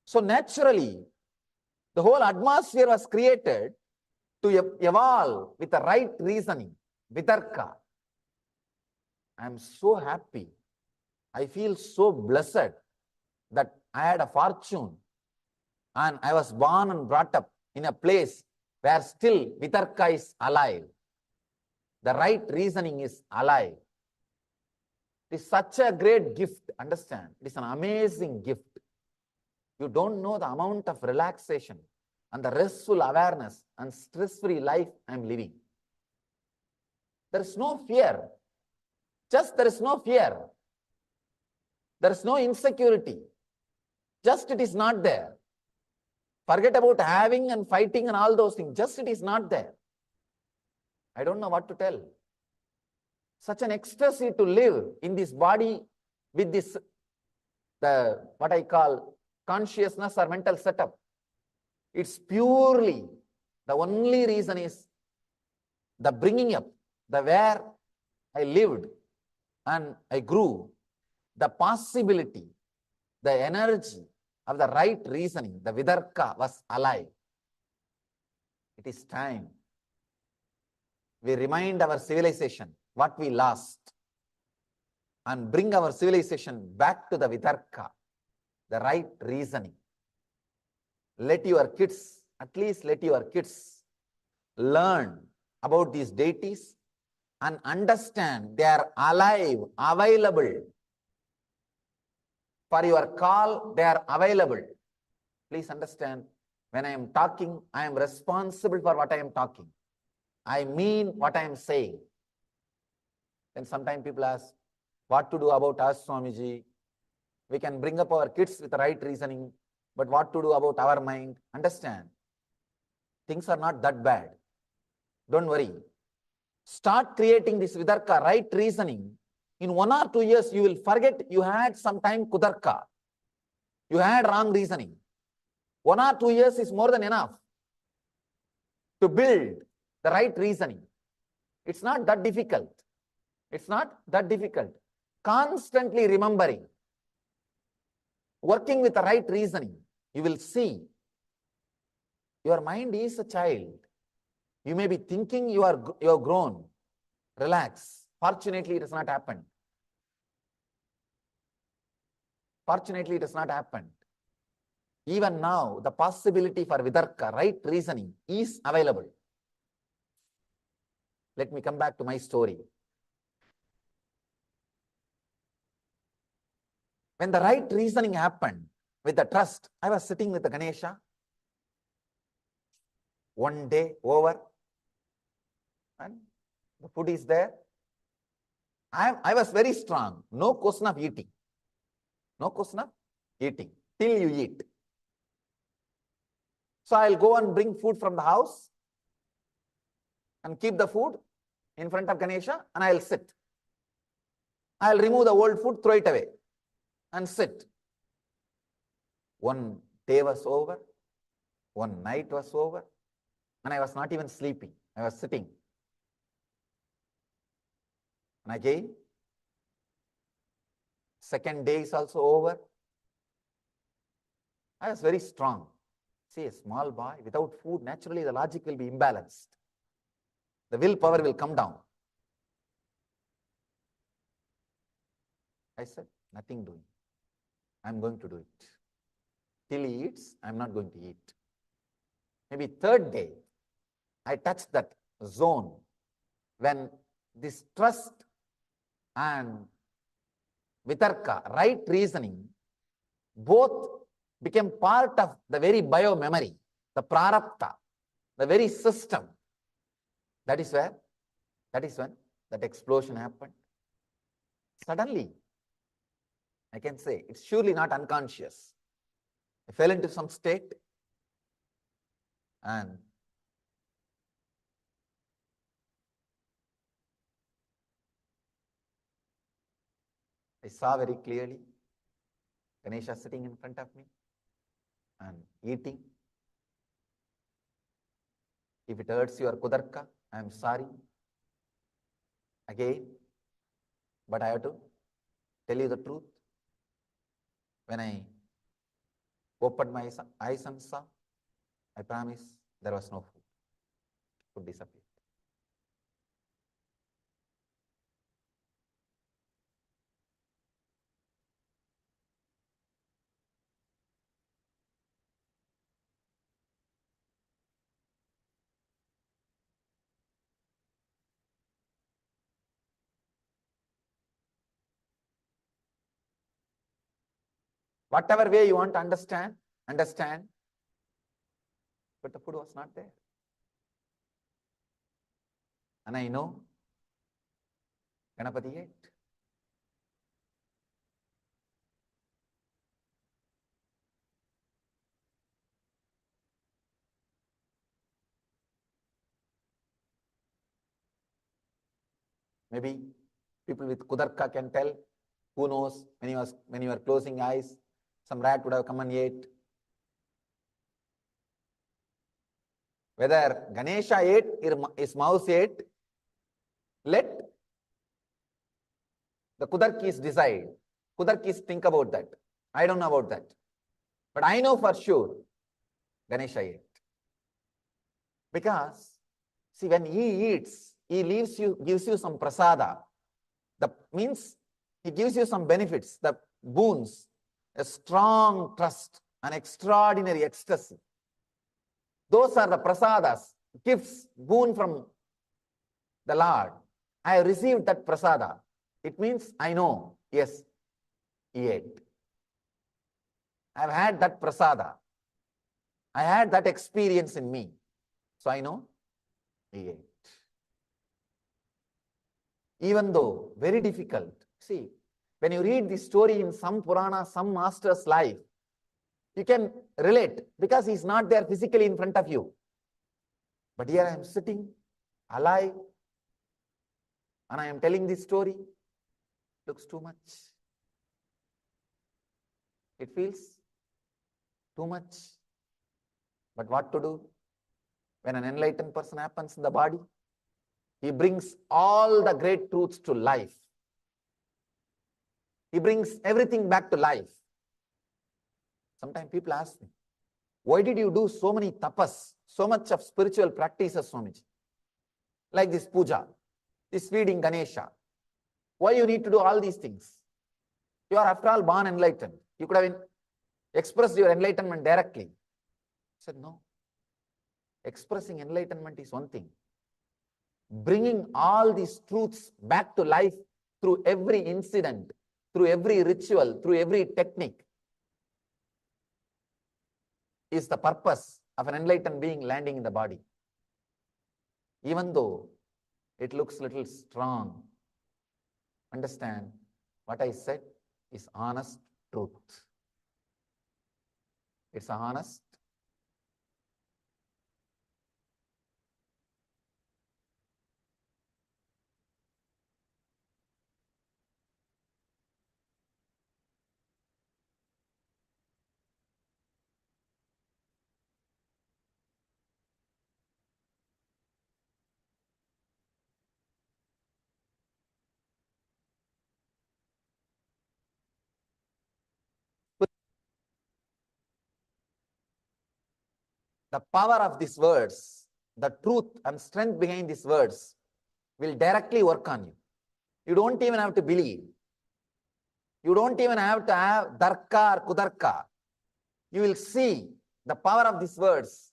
So naturally, the whole atmosphere was created to evolve with the right reasoning, Vitarka. I am so happy. I feel so blessed that I had a fortune and I was born and brought up in a place where still Vitarka is alive. The right reasoning is alive. It is such a great gift, understand? It is an amazing gift. You don't know the amount of relaxation and the restful awareness and stress-free life I am living. There is no fear. Just there is no fear. There is no insecurity. Just it is not there. Forget about having and fighting and all those things. Just it is not there. I don't know what to tell. Such an ecstasy to live in this body with this, what I call consciousness or mental setup. It's purely, the only reason is the bringing up, the where I lived and I grew, the possibility, the energy of the right reasoning, the Vidarka was alive. It is time we remind our civilization what we lost and bring our civilization back to the Vidarka, the right reasoning. Let your kids, at least let your kids learn about these deities and understand they are alive, available. For your call, they are available. Please understand, when I am talking, I am responsible for what I am talking. I mean what I am saying. Then sometimes people ask, what to do about us, Swamiji? We can bring up our kids with the right reasoning, but what to do about our mind? Understand, things are not that bad. Don't worry. Start creating this Vidarka, right reasoning. In 1 or 2 years, you will forget you had some time Kudarka. You had wrong reasoning. 1 or 2 years is more than enough to build the right reasoning. It's not that difficult. It's not that difficult. Constantly remembering, working with the right reasoning, you will see your mind is a child. You may be thinking you are grown. Relax. Fortunately, it has not happened. Fortunately, it has not happened. Even now, the possibility for Vidarka, right reasoning, is available. Let me come back to my story. When the right reasoning happened with the trust, I was sitting with the Ganesha. One day over, and the food is there. I was very strong. No question of eating. No question of eating till you eat. So I'll go and bring food from the house and keep the food in front of Ganesha and I'll sit. I'll remove the old food, throw it away and sit. One day was over. One night was over. And I was not even sleeping. I was sitting. And again, second day is also over. I was very strong. See, a small boy without food, naturally the logic will be imbalanced. The willpower will come down. I said, nothing doing. I'm going to do it. Till he eats, I'm not going to eat. Maybe third day, I touched that zone when this trust and Vitarka, right reasoning, both became part of the very bio-memory, the prarabdha, the very system. That is when that explosion happened. Suddenly, I can say, it's surely not unconscious. I fell into some state and I saw very clearly Ganesha sitting in front of me and eating. If it hurts your kudarka, I am sorry. Again, but I have to tell you the truth. When I opened my eyes and saw, I promise there was no food. Food disappeared. Whatever way you want to understand, but the food was not there. And I know Ganapati ate. Maybe people with kudarka can tell. Who knows, when you were closing eyes, some rat would have come and ate. Whether Ganesha ate, his mouse ate, let the Kudarkis decide. Kudarkis think about that. I don't know about that. But I know for sure Ganesha ate. Because, see, when he eats, he gives you some prasada. That means he gives you some benefits, the boons, a strong trust, an extraordinary ecstasy. Those are the prasadas, gifts, boon from the Lord. I have received that prasada. It means I know, yes, he ate. I have had that prasada. I had that experience in me. So I know he ate. Even though very difficult. See, when you read the story in some Purana, some master's life, you can relate because he's not there physically in front of you. But here I am sitting, alive, and I am telling this story. Looks too much. It feels too much. But what to do? When an enlightened person happens in the body, he brings all the great truths to life. He brings everything back to life. Sometimes people ask me, why did you do so many tapas, so much of spiritual practices, Swamiji? Like this puja, this feeding Ganesha. Why you need to do all these things? You are after all born enlightened. You could have expressed your enlightenment directly. I said, no. Expressing enlightenment is one thing. Bringing all these truths back to life through every incident, through every ritual, through every technique is the purpose of an enlightened being landing in the body. Even though it looks little strong, understand what I said is honest truth. It's honest. The power of these words, the truth and strength behind these words will directly work on you. You don't even have to believe. You don't even have to have darka or kudarka. You will see the power of these words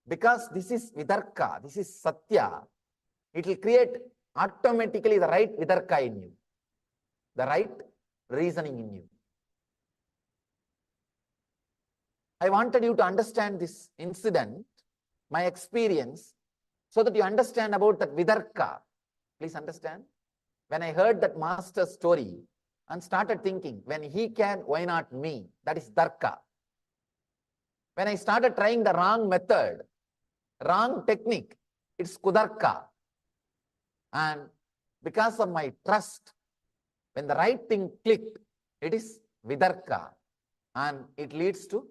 because this is vidarka, this is satya. It will create automatically the right vidarka in you, the right reasoning in you. I wanted you to understand this incident, my experience, so that you understand about that Vidarka. Please understand. When I heard that master's story and started thinking, when he can, why not me? That is Darka. When I started trying the wrong method, wrong technique, it's Kudarka. And because of my trust, when the right thing clicked, it is Vidarka. And it leads to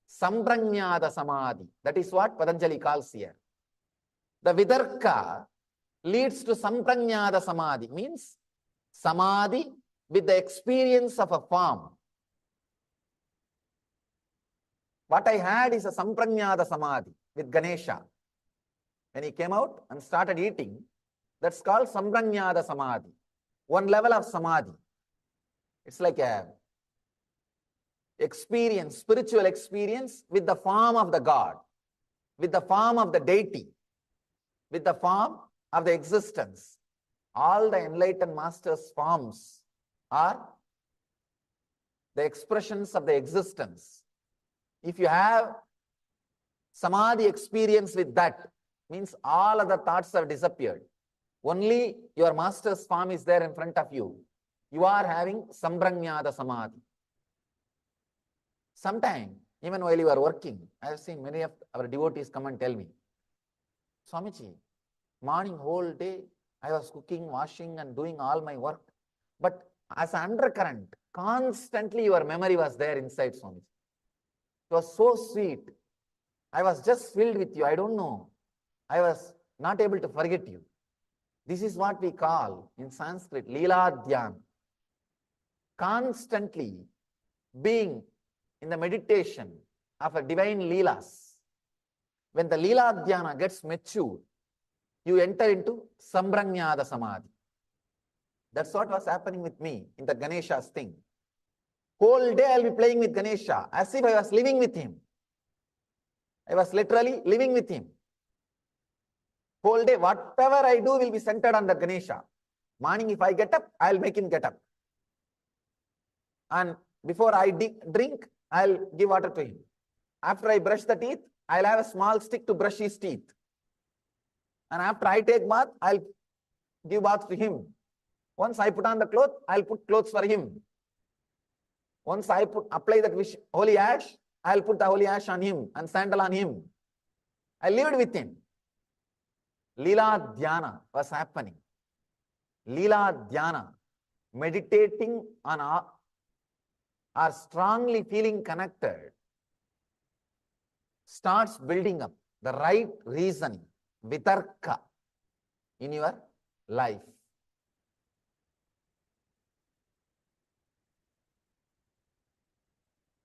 Sampranyada Samadhi. That is what Patanjali calls here. The Vidarka leads to Sampranyada Samadhi, means Samadhi with the experience of a form. What I had is a Sampranyada Samadhi with Ganesha. When he came out and started eating, that's called Sampranyada Samadhi. One level of Samadhi. It's like a experience, spiritual experience with the form of the God, with the form of the deity, with the form of the existence. All the enlightened masters' forms are the expressions of the existence. If you have Samadhi experience with that, means all other thoughts have disappeared. Only your master's form is there in front of you. You are having Sampranyada Samadhi. Sometime, even while you are working, I have seen many of our devotees come and tell me, Swamiji, morning whole day, I was cooking, washing and doing all my work. But as an undercurrent, constantly your memory was there inside, Swamiji. It was so sweet. I was just filled with you. I don't know. I was not able to forget you. This is what we call in Sanskrit, Leela Dhyan. Constantly being in the meditation of a divine Leelas. When the Leela Dhyana gets mature, you enter into Sampranyada Samadhi. That's what was happening with me in the Ganesha's thing. Whole day I'll be playing with Ganesha as if I was living with him. I was literally living with him. Whole day, whatever I do will be centered on the Ganesha. Morning, if I get up, I'll make him get up. And before I drink, I'll give water to him. After I brush the teeth, I'll have a small stick to brush his teeth. And after I take bath, I'll give bath to him. Once I put on the cloth, I'll put clothes for him. Once I apply that holy ash, I'll put the holy ash on him and sandal on him. I lived with him. Leela Dhyana was happening. Leela Dhyana, meditating on or strongly feeling connected, starts building up the right reasoning, vitarka, in your life.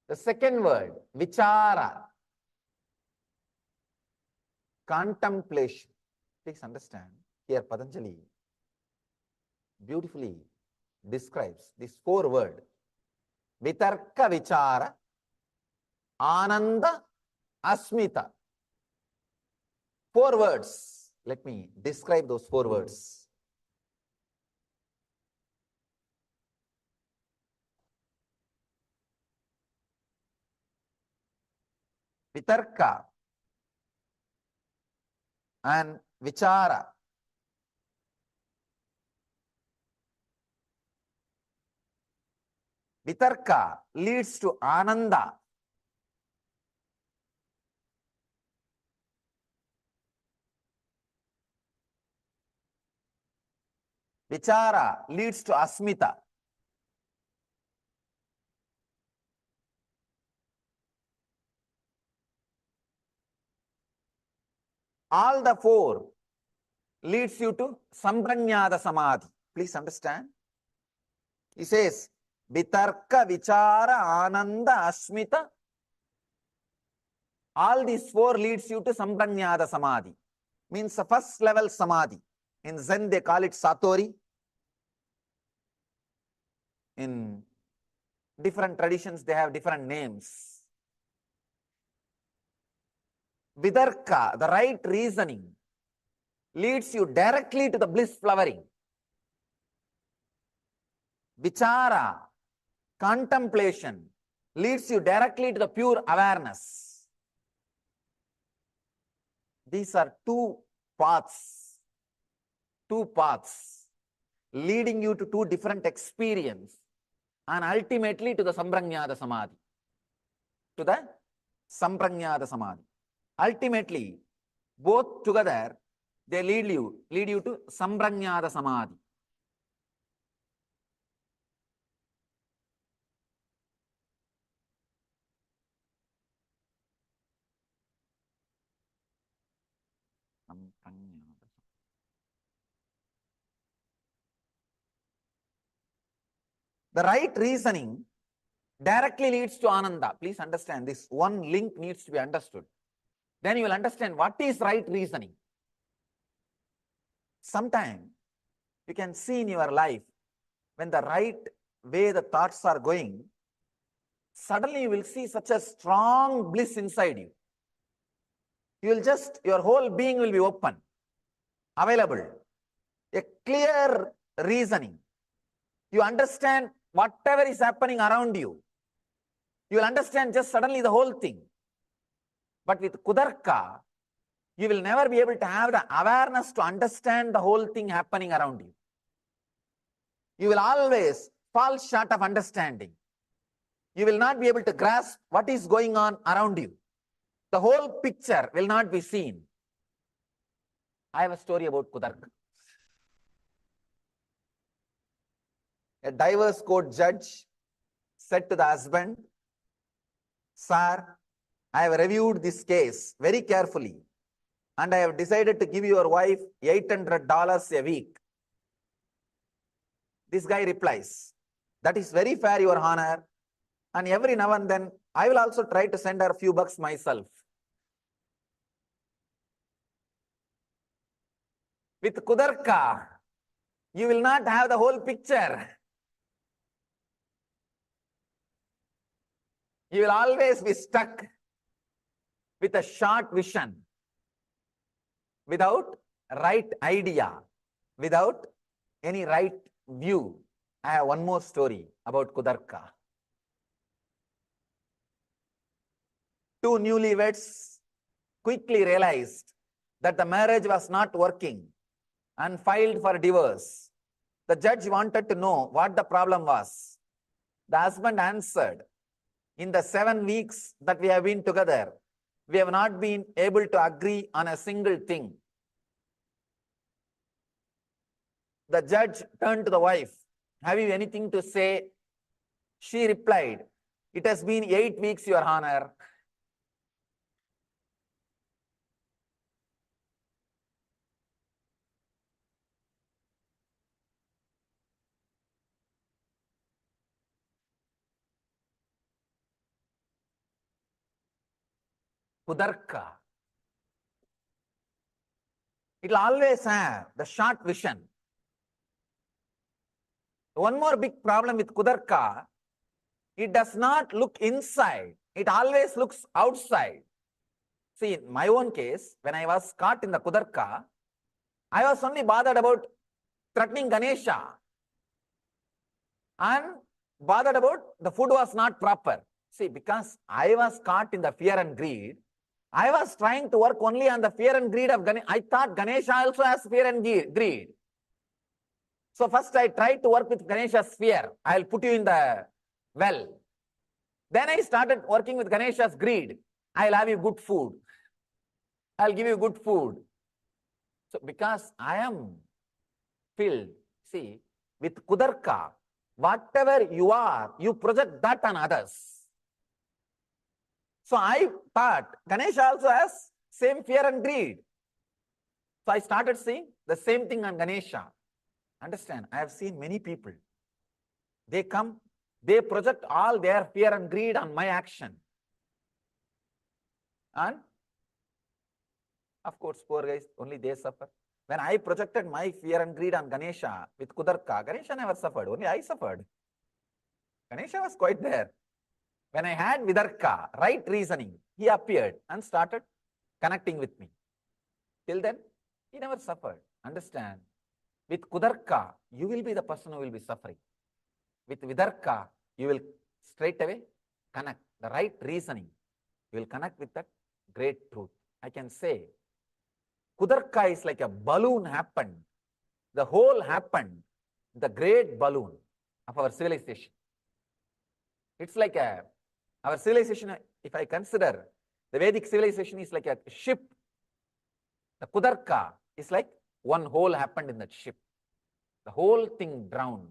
The second word, vichara, contemplation. Please understand, here Patanjali beautifully describes these four words. Vitarka vichara, ananda, asmita. Four words. Let me describe those four words. Vitarka and vichara. Vitarka leads to ananda. Vichara leads to asmita. All the four leads you to Sampranyada Samadhi. Please understand. He says, Vitarka, Vichara, Ananda, Asmita. All these four leads you to Sampranyada Samadhi. Means the first level Samadhi. In Zen, they call it Satori. In different traditions, they have different names. Vidarka, the right reasoning, leads you directly to the bliss flowering. Vichara, contemplation, leads you directly to the pure awareness. These are two paths leading you to two different experiences and ultimately to the Samprajnata Samadhi. To the Samprajnata Samadhi. Ultimately, both together, they lead you to Samprajnata Samadhi. The right reasoning directly leads to Ananda. Please understand this. One link needs to be understood. Then you will understand what is right reasoning. Sometimes you can see in your life when the right way the thoughts are going, suddenly you will see such a strong bliss inside you. Your whole being will be open, available, a clear reasoning. You understand whatever is happening around you. You will understand just suddenly the whole thing. But with Kudarka, you will never be able to have the awareness to understand the whole thing happening around you. You will always fall short of understanding. You will not be able to grasp what is going on around you. The whole picture will not be seen. I have a story about Kudarka. A divorce court judge said to the husband, "Sir, I have reviewed this case very carefully and I have decided to give your wife $800 a week." This guy replies, "That is very fair, Your Honor, and every now and then I will also try to send her a few bucks myself." With Kudarka, you will not have the whole picture. You will always be stuck with a short vision, without right idea, without any right view. I have one more story about Kudarka. Two newlyweds quickly realized that the marriage was not working and filed for divorce. The judge wanted to know what the problem was. The husband answered, "In the 7 weeks that we have been together, we have not been able to agree on a single thing." The judge turned to the wife, "Have you anything to say?" She replied, "It has been 8 weeks, Your Honor." Kudarka. It will always have the short vision. One more big problem with Kudarka, it does not look inside. It always looks outside. See, in my own case, when I was caught in the Kudarka, I was only bothered about threatening Ganesha and bothered about the food was not proper. See, because I was caught in the fear and greed, I was trying to work only on the fear and greed of Ganesha. I thought Ganesha also has fear and greed. So first I tried to work with Ganesha's fear. I'll put you in the well. Then I started working with Ganesha's greed. I'll have you good food. I'll give you good food. So because I am filled, see, with Kudarka, whatever you are, you project that on others. So I thought Ganesha also has same fear and greed. So I started seeing the same thing on Ganesha. Understand, I have seen many people. They come, they project all their fear and greed on my action. And of course, poor guys, only they suffer. When I projected my fear and greed on Ganesha with Kudarka, Ganesha never suffered, only I suffered. Ganesha was quite there. When I had Vidarka, right reasoning, he appeared and started connecting with me. Till then, he never suffered. Understand? With Kudarka, you will be the person who will be suffering. With Vidarka, you will straight away connect, the right reasoning, you will connect with that great truth. I can say, Kudarka is like a balloon happened. The whole happened, the great balloon of our civilization. It's like our civilization, if I consider the Vedic civilization is like a ship. The Kudarka is like one hole happened in that ship. The whole thing drowned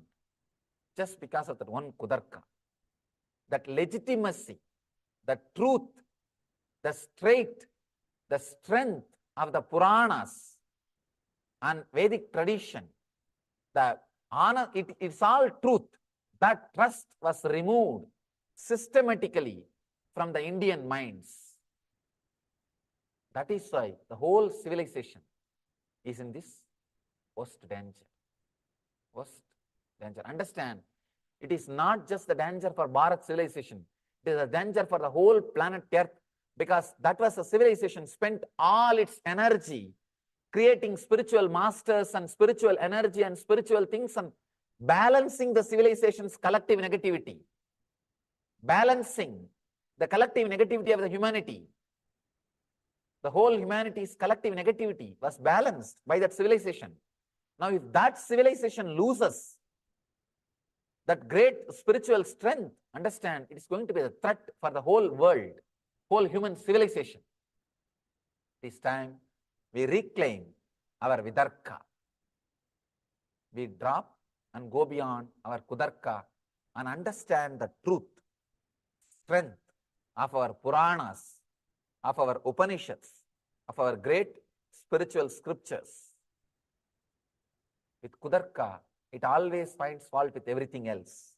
just because of that one Kudarka. That legitimacy, the truth, the strength of the Puranas and Vedic tradition, the honor, it's all truth. That trust was removed systematically from the Indian minds. That is why the whole civilization is in this worst danger. Worst danger. Understand, it is not just the danger for Bharat civilization. It is a danger for the whole planet Earth, because that was a civilization spent all its energy creating spiritual masters and spiritual energy and spiritual things and balancing the civilization's collective negativity. Balancing the collective negativity of the humanity. The whole humanity's collective negativity was balanced by that civilization. Now, if that civilization loses that great spiritual strength, understand, it is going to be a threat for the whole world, whole human civilization. This time, we reclaim our Vidarka. We drop and go beyond our Kudarka and understand the truth, strength of our Puranas, of our Upanishads, of our great spiritual scriptures. With Kudarka, it always finds fault with everything else,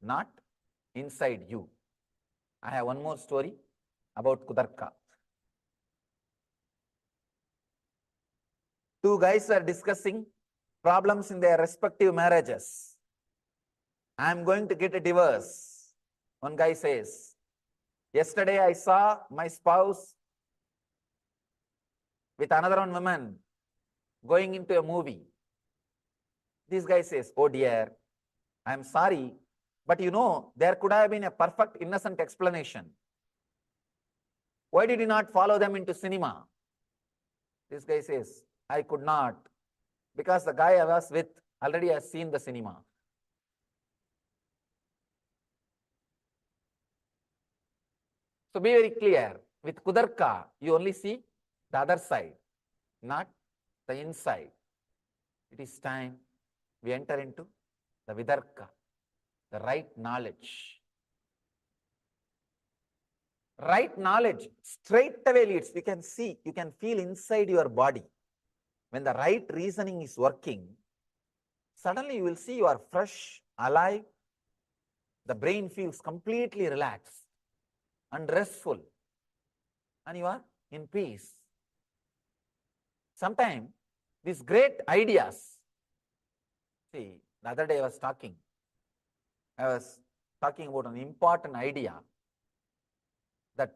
not inside you. I have one more story about Kudarka. Two guys are discussing problems in their respective marriages. I am going to get a divorce. One guy says, yesterday I saw my spouse with another one woman going into a movie. This guy says, oh dear, I am sorry, but you know, there could have been a perfect innocent explanation. Why did you not follow them into cinema? This guy says, I could not, because the guy I was with already has seen the cinema. So be very clear, with Kudarka, you only see the other side, not the inside. It is time we enter into the Vidarka, the right knowledge. Right knowledge straight away leads. You can see, you can feel inside your body. When the right reasoning is working, suddenly you will see you are fresh, alive. The brain feels completely relaxed and restful, and you are in peace. Sometimes these great ideas, see, the other day I was talking about an important idea that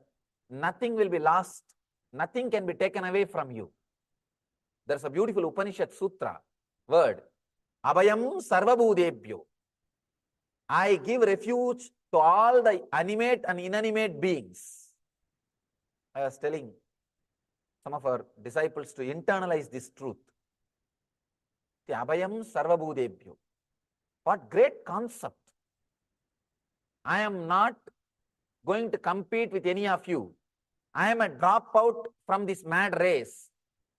nothing will be lost, nothing can be taken away from you. There's a beautiful Upanishad Sutra word, Abhayam Sarvabhudebhyo. I give refuge to all the animate and inanimate beings. I was telling some of our disciples to internalize this truth. The Abhayam Sarvabhudebhyo. What great concept. I am not going to compete with any of you. I am a dropout from this mad race.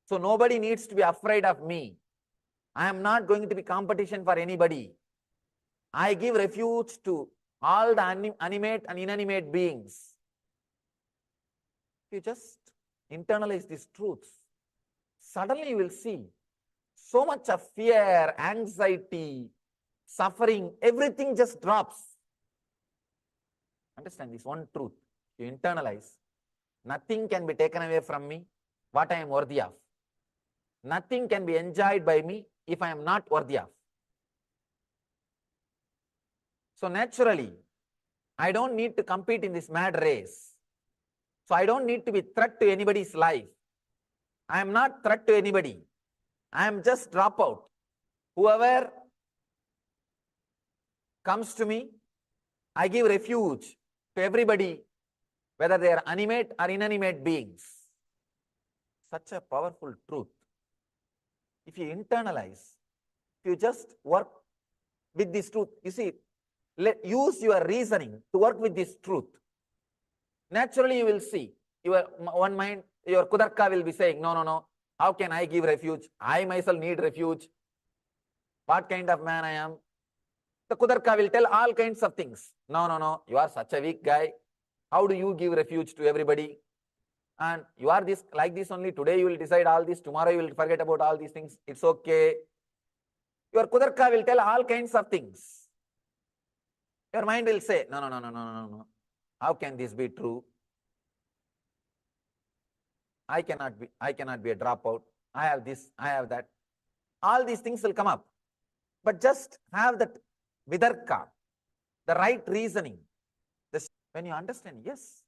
So nobody needs to be afraid of me. I am not going to be competition for anybody. I give refuge to all the animate and inanimate beings. You just internalize these truths. Suddenly you will see so much of fear, anxiety, suffering, everything just drops. Understand this one truth. You internalize. Nothing can be taken away from me what I am worthy of. Nothing can be enjoyed by me if I am not worthy of. So naturally, I don't need to compete in this mad race. So I don't need to be threat to anybody's life. I am not threat to anybody. I am just dropout. Whoever comes to me, I give refuge to everybody, whether they are animate or inanimate beings. Such a powerful truth. If you internalize, if you just work with this truth, you see, use your reasoning to work with this truth. Naturally, you will see your one mind, your Kudarka will be saying, no, no, no, how can I give refuge? I myself need refuge. What kind of man I am? The Kudarka will tell all kinds of things. No, no, no, you are such a weak guy. How do you give refuge to everybody? And you are this like this only. Today you will decide all this. Tomorrow you will forget about all these things. It's okay. Your Kudarka will tell all kinds of things. Your mind will say, no, no, no, no, no, no, no. How can this be true? I cannot be a dropout. I have this, I have that. All these things will come up. But just have that vidarka, the right reasoning. When you understand, yes,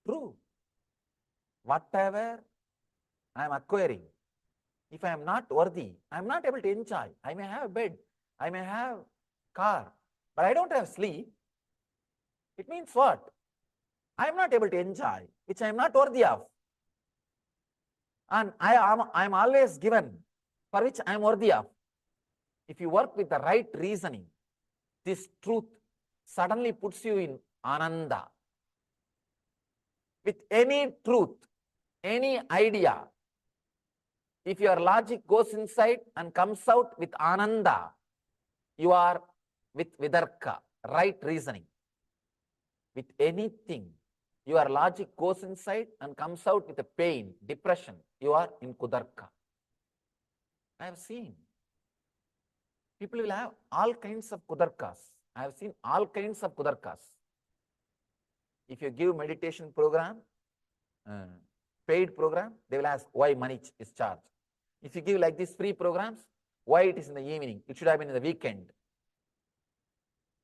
true. Whatever I am acquiring, if I am not worthy, I am not able to enjoy. I may have a bed, I may have car, but I don't have sleep. It means what? I am not able to enjoy, which I am not worthy of. And I am always given, for which I am worthy of. If you work with the right reasoning, this truth suddenly puts you in ananda. With any truth, any idea, if your logic goes inside and comes out with ananda, you are with vidarka, right reasoning. With anything, your logic goes inside and comes out with a pain, depression, you are in kudarka. I have seen. People will have all kinds of kudarkas. I have seen all kinds of kudarkas. If you give meditation program, paid program, they will ask why money is charged. If you give like these free programs, why it is in the evening? It should have been in the weekend.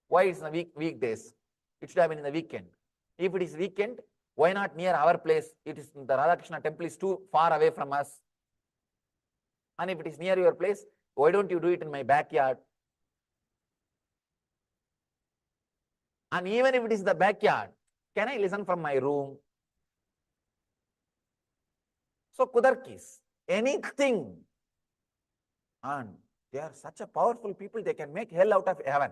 Why it's in the weekdays? It should have been in the weekend. If it is weekend, why not near our place? It is the Radhakrishna temple is too far away from us. And if it is near your place, why don't you do it in my backyard? And even if it is the backyard, can I listen from my room? So kudarkis, anything. And they are such a powerful people, they can make hell out of heaven.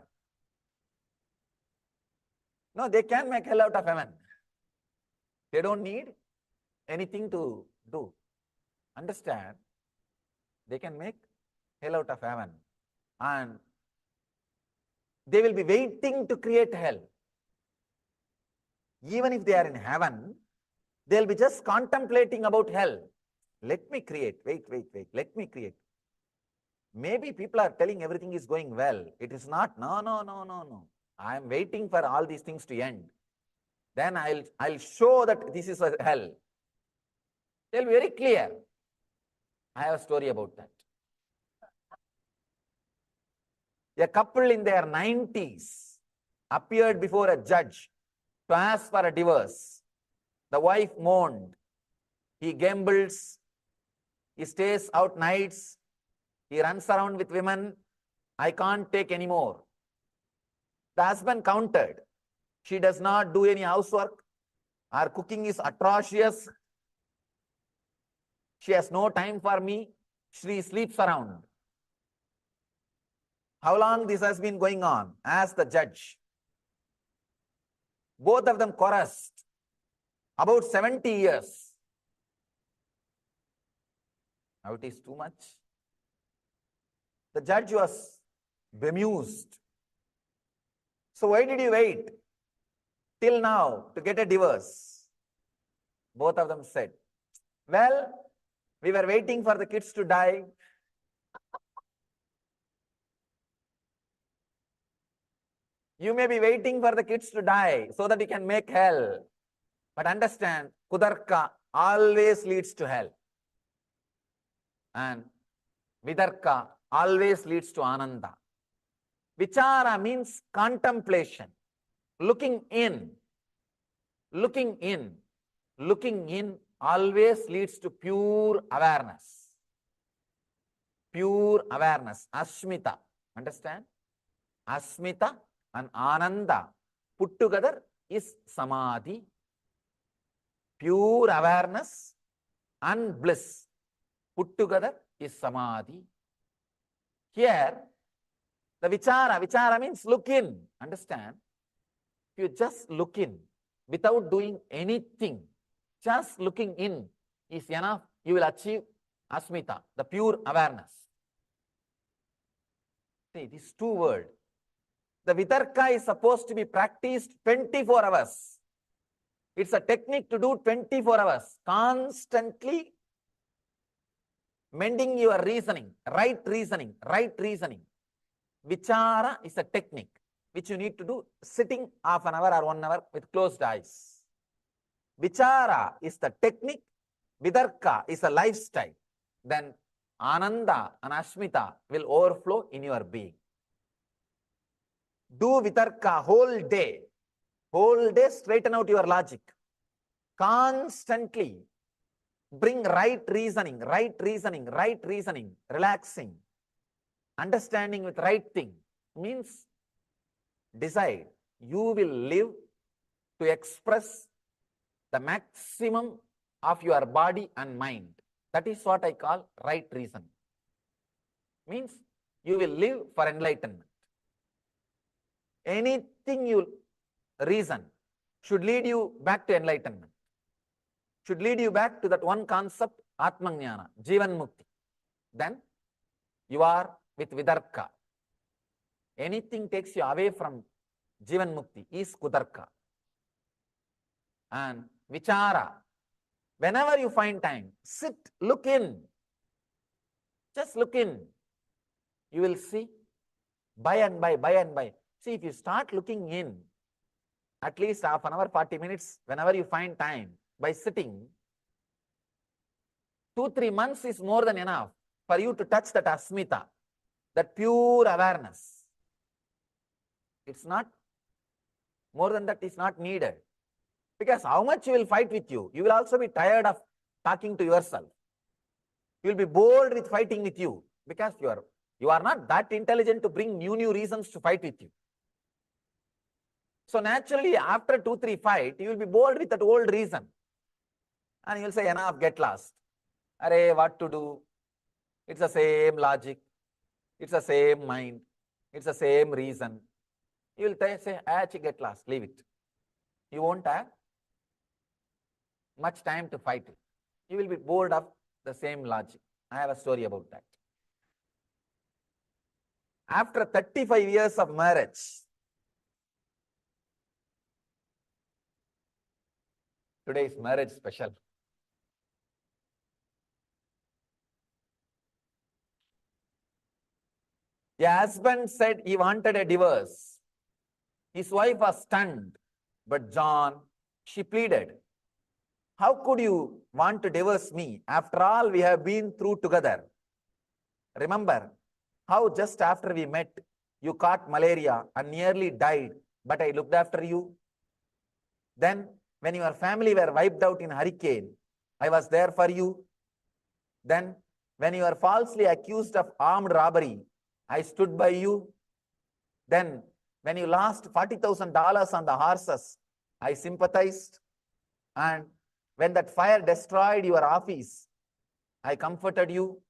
No, they can make hell out of heaven. They don't need anything to do. Understand? They can make hell out of heaven. And they will be waiting to create hell. Even if they are in heaven, they'll be just contemplating about hell. Let me create, wait, let me create. Maybe people are telling everything is going well. It is not. No. I am waiting for all these things to end. Then I'll show that this is a hell. They'll be very clear. I have a story about that. A couple in their 90s appeared before a judge to ask for a divorce. The wife moaned. He gambles. He stays out nights. He runs around with women. I can't take any more. The husband countered. She does not do any housework. Her cooking is atrocious. She has no time for me. She sleeps around. How long this has been going on? Asked the judge. Both of them chorused. About 70 years. Now it is too much. The judge was bemused. So why did you wait till now to get a divorce? Both of them said, well, we were waiting for the kids to die. You may be waiting for the kids to die so that you can make hell. But understand, kudarka always leads to hell. And vidarka always leads to ananda. Vichara means contemplation, looking in. Looking in always leads to pure awareness. Pure awareness, asmita. Understand? Asmita and ananda put together is samadhi. Pure awareness and bliss put together is samadhi. Here, the vichara means look in. Understand? If you just look in without doing anything, just looking in is enough. You will achieve asmita, the pure awareness. See, these two words. The vitarka is supposed to be practiced 24 hours. It's a technique to do 24 hours. Constantly mending your reasoning, right reasoning, right reasoning. Vichara is a technique which you need to do sitting half an hour or 1 hour with closed eyes. Vichara is the technique. Vitarka is a lifestyle. Then Ananda and Ashmita will overflow in your being. Do vitarka whole day. Whole day straighten out your logic. Constantly bring right reasoning, right reasoning, right reasoning, relaxing, understanding with right thing. Means decide you will live to express the maximum of your body and mind. That is what I call right reason. Means you will live for enlightenment. Anything you reason should lead you back to enlightenment. Should lead you back to that one concept, Atmajnana, Jivan Mukti. Then you are with Vidarka. Anything takes you away from Jivan Mukti is Kudarka. And Vichara, whenever you find time, sit, look in. Just look in. You will see by and by, by and by. See, if you start looking in, at least half an hour, 40 minutes, whenever you find time, by sitting, 2-3 months is more than enough for you to touch that asmita, that pure awareness. It's not, more than that is not needed. Because how much you will fight with you, you will also be tired of talking to yourself. You will be bored with fighting with you because you are not that intelligent to bring new reasons to fight with you. So naturally, after 2-3 fights, you will be bored with that old reason. And you will say, enough, get lost. Arey, what to do? It's the same logic. It's the same mind. It's the same reason. You will say, get lost, leave it. You won't have much time to fight it. You will be bored of the same logic. I have a story about that. After 35 years of marriage, today is marriage special. A husband said he wanted a divorce. His wife was stunned, but John, she pleaded, how could you want to divorce me? After all we have been through together. Remember how just after we met, you caught malaria and nearly died, but I looked after you. Then when your family were wiped out in hurricane, I was there for you. Then when you were falsely accused of armed robbery, I stood by you. Then when you lost $40,000 on the horses, I sympathized. And when that fire destroyed your office, I comforted you.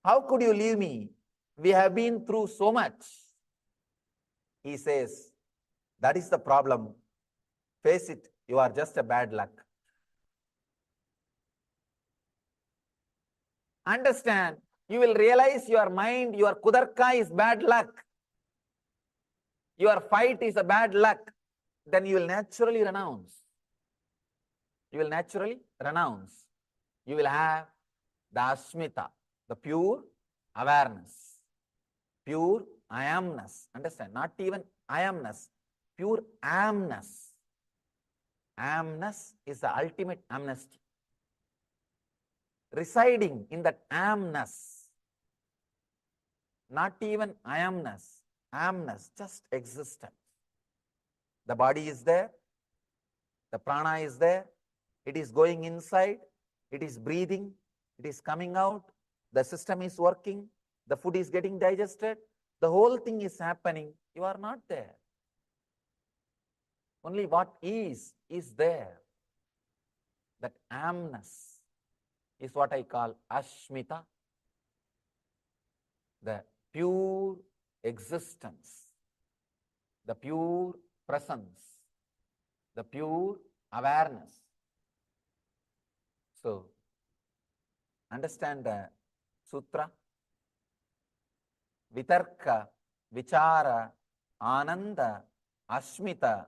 How could you leave me? We have been through so much. He says, that is the problem. Face it, you are just a bad luck. Understand, you will realize your mind, your kudarka is bad luck. Your fight is a bad luck. Then you will naturally renounce. You will naturally renounce. You will have the asmita, the pure awareness, pure I amness. Understand? Not even I amness, pure amness. Amness is the ultimate amnesty. Residing in that amness, not even I amness, amness, just existence. The body is there, the prana is there, it is going inside, it is breathing, it is coming out, the system is working, the food is getting digested, the whole thing is happening. You are not there. Only what is there. That amness is what I call Ashmita, the pure existence, the pure presence, the pure awareness. So, understand the sutra. Vitarka, vichara, ananda, ashmita,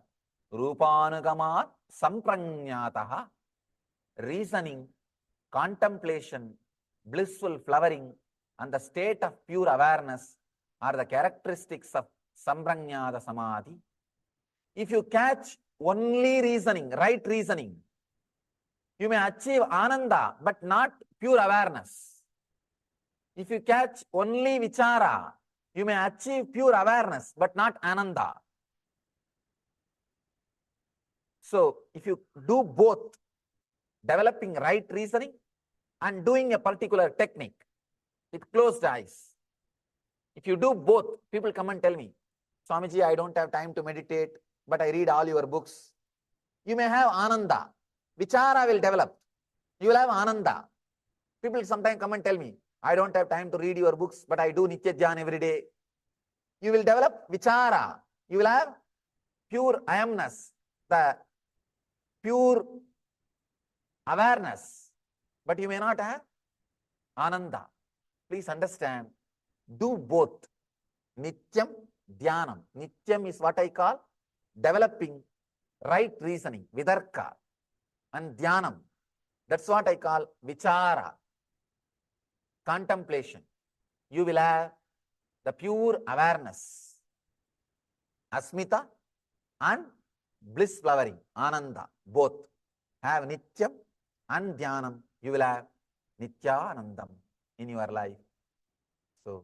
rupanugamat, sampranyataha. Reasoning, contemplation, blissful flowering, and the state of pure awareness are the characteristics of sampranyata samadhi. If you catch only reasoning, right reasoning, you may achieve ananda, but not pure awareness. If you catch only vichara, you may achieve pure awareness, but not ananda. So, if you do both, developing right reasoning and doing a particular technique with closed eyes, if you do both, people come and tell me, Swamiji, I don't have time to meditate, but I read all your books. You may have ananda. Vichara will develop. You will have ananda. People sometimes come and tell me, I don't have time to read your books, but I do Nitya Jnana every day. You will develop vichara. You will have pure I-amness, the pure awareness, but you may not have ananda. Please understand, do both. Nityam, dhyanam. Nityam is what I call developing right reasoning, vidarka, and dhyanam. That's what I call vichara, contemplation. You will have the pure awareness, asmita, and bliss flowering, ananda, both. Have nityam and dhyanam, you will have nityanandam in your life. So,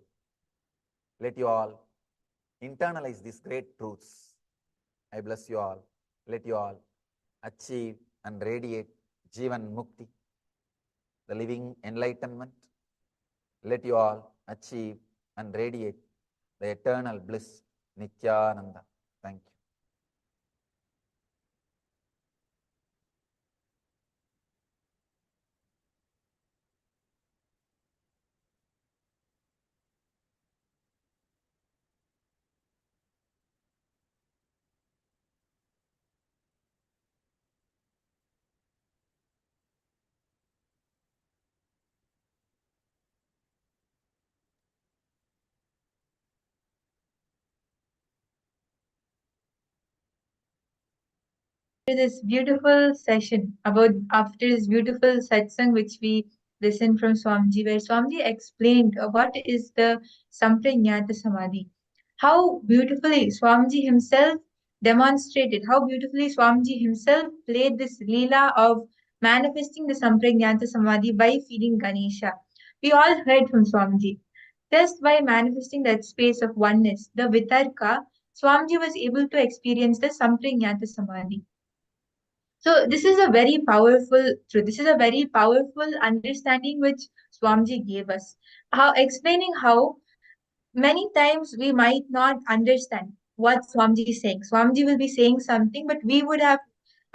let you all internalize these great truths. I bless you all. Let you all achieve and radiate Jivan Mukti, the living enlightenment. Let you all achieve and radiate the eternal bliss, Nityananda. Thank you. This beautiful session after this beautiful satsang which we listened from Swamiji, where Swamiji explained what is the Sampranyata Samadhi, how beautifully Swamiji himself demonstrated, how beautifully Swamiji himself played this Leela of manifesting the Sampranyata Samadhi by feeding Ganesha. We all heard from Swamiji. Just by manifesting that space of oneness, the Vitarka, Swamiji was able to experience the Sampranyata Samadhi. So this is a very powerful truth. This is a very powerful understanding which Swamiji gave us. How explaining how many times we might not understand what Swamiji is saying. Swamiji will be saying something, but we would have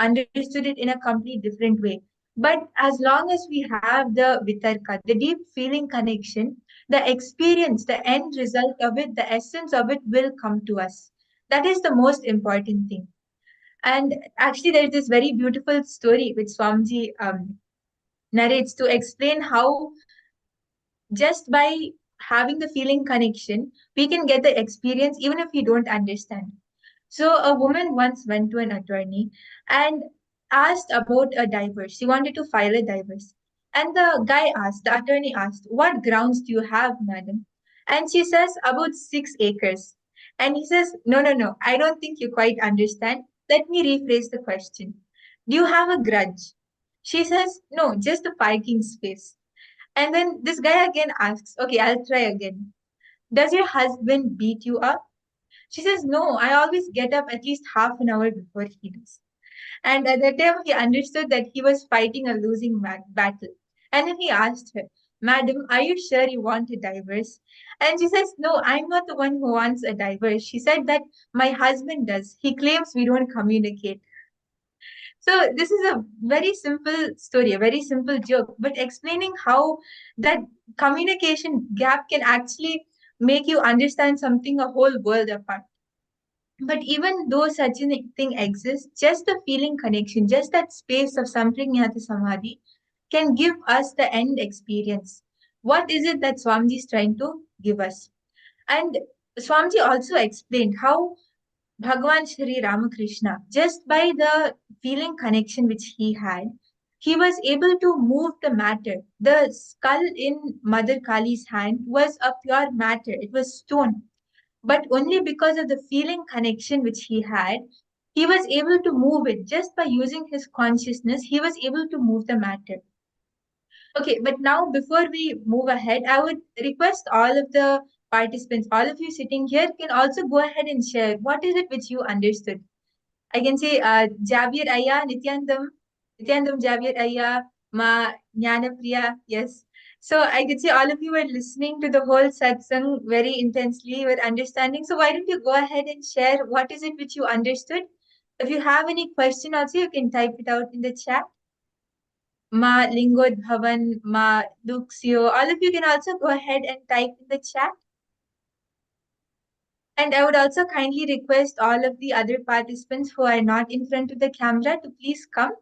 understood it in a complete different way. But as long as we have the vitarka, the deep feeling connection, the experience, the end result of it, the essence of it will come to us. That is the most important thing. And actually, there's this very beautiful story which Swamiji narrates to explain how just by having the feeling connection, we can get the experience even if we don't understand. So, a woman once went to an attorney and asked about a divorce. She wanted to file a divorce. And the attorney asked, "What grounds do you have, madam?" And she says, "About 6 acres." And he says, "No, no, no, I don't think you quite understand. Let me rephrase the question. Do you have a grudge?" She says, "No, just a parking space." And then this guy again asks, "Okay, I'll try again. Does your husband beat you up?" She says, "No, I always get up at least half an hour before he does." And at that time, he understood that he was fighting a losing battle. And then he asked her, Madam, are you sure you want a divorce? And she says, no, I'm not the one who wants a divorce. She said that my husband does. He claims we don't communicate. So this is a very simple story, a very simple joke, but explaining how that communication gap can actually make you understand something a whole world apart. But even though such a thing exists, just the feeling connection, just that space of Samprajnata Samadhi can give us the end experience. What is it that Swamiji is trying to give us? And Swamiji also explained how Bhagwan Shri Ramakrishna, just by the feeling connection which he had, he was able to move the matter. The skull in Mother Kali's hand was a pure matter, it was stone. But only because of the feeling connection which he had, he was able to move it. Just by using his consciousness, he was able to move the matter. Okay, but now before we move ahead, I would request all of the participants, all of you sitting here, can also go ahead and share what is it which you understood. I can say Javier Aya, Nityanandam Javier Aya, Ma Jnana Priya, yes. So I could say all of you were listening to the whole satsang very intensely, were understanding. So why don't you go ahead and share what is it which you understood? If you have any question also, you can type it out in the chat. Ma Lingod Bhavan, Ma Duxio, all of you can also go ahead and type in the chat. And I would also kindly request all of the other participants who are not in front of the camera to please come.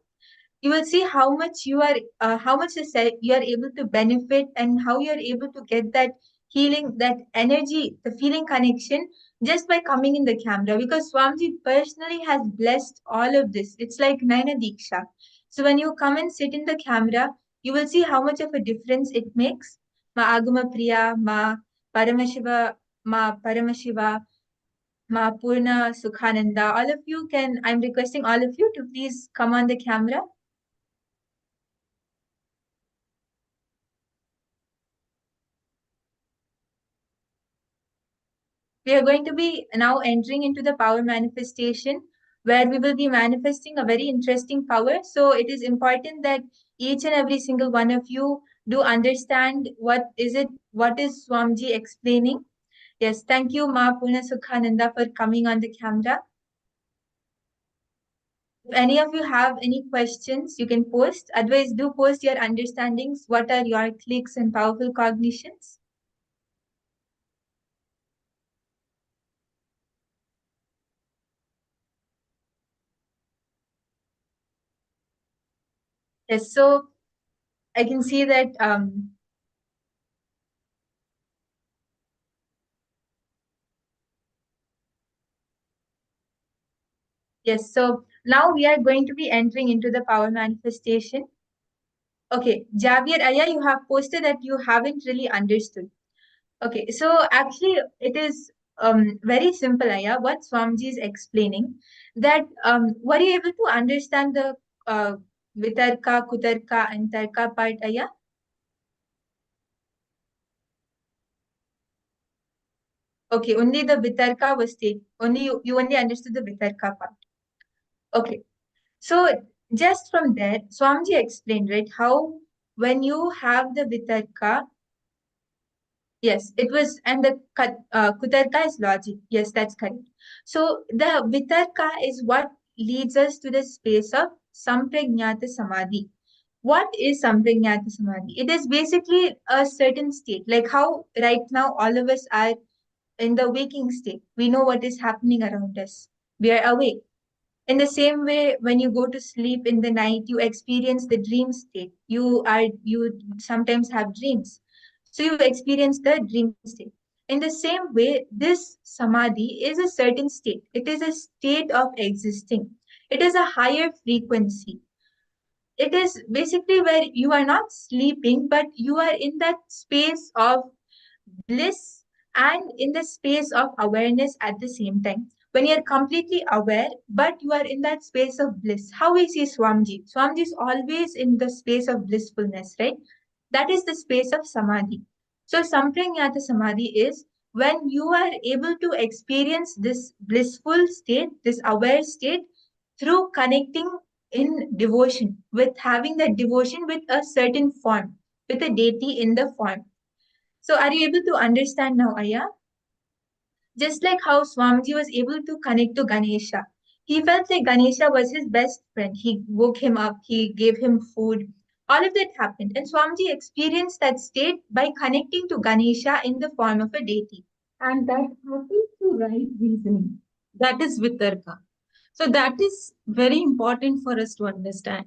You will see how much you are, you are able to benefit and how you are able to get that healing, that energy, the feeling connection just by coming in the camera. Because Swamiji personally has blessed all of this. It's like Naina Diksha. So when you come and sit in the camera, you will see how much of a difference it makes. Ma Agama Priya, Ma Paramashiva, Ma Paramashiva, Ma Purna Sukhananda. All of you can, I'm requesting all of you to please come on the camera. We are going to be now entering into the power manifestation where we will be manifesting a very interesting power. So it is important that each and every single one of you do understand what is Swamiji explaining. Yes, thank you, Ma Purna Sukhananda, for coming on the camera. If any of you have any questions, you can post. Otherwise, do post your understandings. What are your clicks and powerful cognitions? Yes, so I can see that yes, so now we are going to be entering into the power manifestation. Okay, Javier Aya, you have posted that you haven't really understood. Okay, so actually it is very simple, Aya, what Swamiji is explaining, that were you able to understand the Vitarka, Kutarka and Tarka part, Aya? Okay, only the Vitarka was taken, you only understood the Vitarka part. Okay, so just from there, Swamiji explained, right, how when you have the Vitarka, yes, it was, and the Kutarka is logic. Yes, that's correct. So the Vitarka is what leads us to the space of Samprajnata Samadhi. What is Samprajnata Samadhi? It is basically a certain state, like how right now all of us are in the waking state. We know what is happening around us. We are awake. In the same way, when you go to sleep in the night, you experience the dream state. You sometimes have dreams. So you experience the dream state. In the same way, this samadhi is a certain state. It is a state of existing. It is a higher frequency. It is basically where you are not sleeping, but you are in that space of bliss and in the space of awareness at the same time. When you're completely aware, but you are in that space of bliss. How we see Swamiji? Swamiji is always in the space of blissfulness, right? That is the space of samadhi. So Samprajnata Samadhi is when you are able to experience this blissful state, this aware state, through connecting in devotion, with having that devotion with a certain form. with a deity in the form. So are you able to understand now, Aya? Just like how Swamiji was able to connect to Ganesha. He felt like Ganesha was his best friend. He woke him up, he gave him food. All of that happened. And Swamiji experienced that state by connecting to Ganesha in the form of a deity. And that happens through right reasoning. That is vitarka. So that is very important for us to understand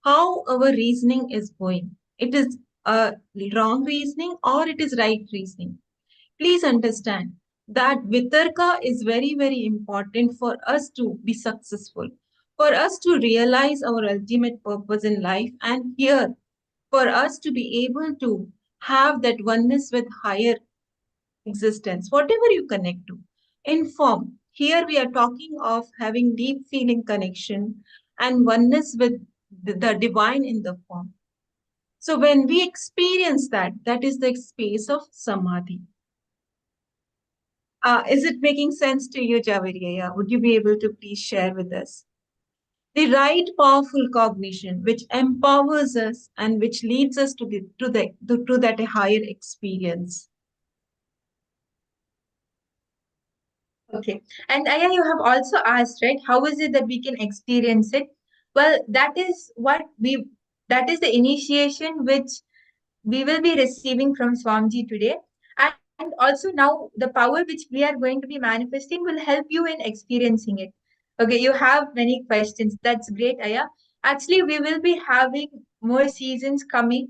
how our reasoning is going. It is a wrong reasoning or it is right reasoning. Please understand that vitarka is very, very important for us to be successful, for us to realize our ultimate purpose in life, and here for us to be able to have that oneness with higher existence, whatever you connect to. In form, here we are talking of having deep feeling connection and oneness with the divine in the form. So when we experience that, that is the space of samadhi. Is it making sense to you, Javeriya? Would you be able to please share with us? The right powerful cognition, which empowers us and which leads us to that higher experience. Okay. And Aya, you have also asked, right? How is it that we can experience it? Well, that is the initiation which we will be receiving from Swamiji today. And also now the power which we are going to be manifesting will help you in experiencing it. Okay, you have many questions. That's great, Aya. Actually, we will be having more seasons coming.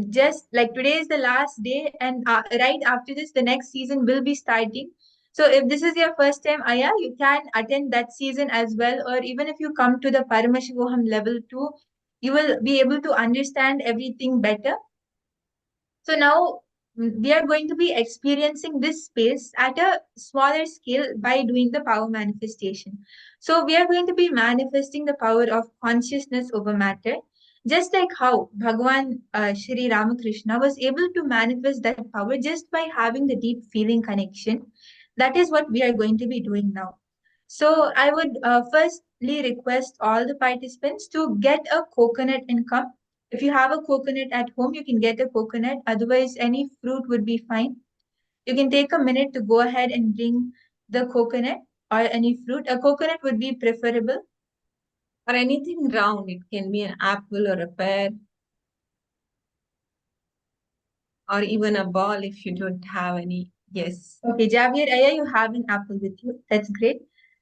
Just like today is the last day, and right after this, the next season will be starting. So if this is your first time, Aya, you can attend that season as well. Or even if you come to the Paramashivoham level 2, you will be able to understand everything better. So now we are going to be experiencing this space at a smaller scale by doing the power manifestation. So we are going to be manifesting the power of consciousness over matter, just like how Bhagwan Shri Ramakrishna was able to manifest that power just by having the deep feeling connection. That is what we are going to be doing now. So I would firstly request all the participants to get a coconut and come. If you have a coconut at home, you can get a coconut. Otherwise, any fruit would be fine. You can take a minute to go ahead and bring the coconut or any fruit. A coconut would be preferable. Or anything round. It can be an apple or a pear. Or even a ball if you don't have any. Yes. Okay, Javier, Aya, you have an apple with you. That's great.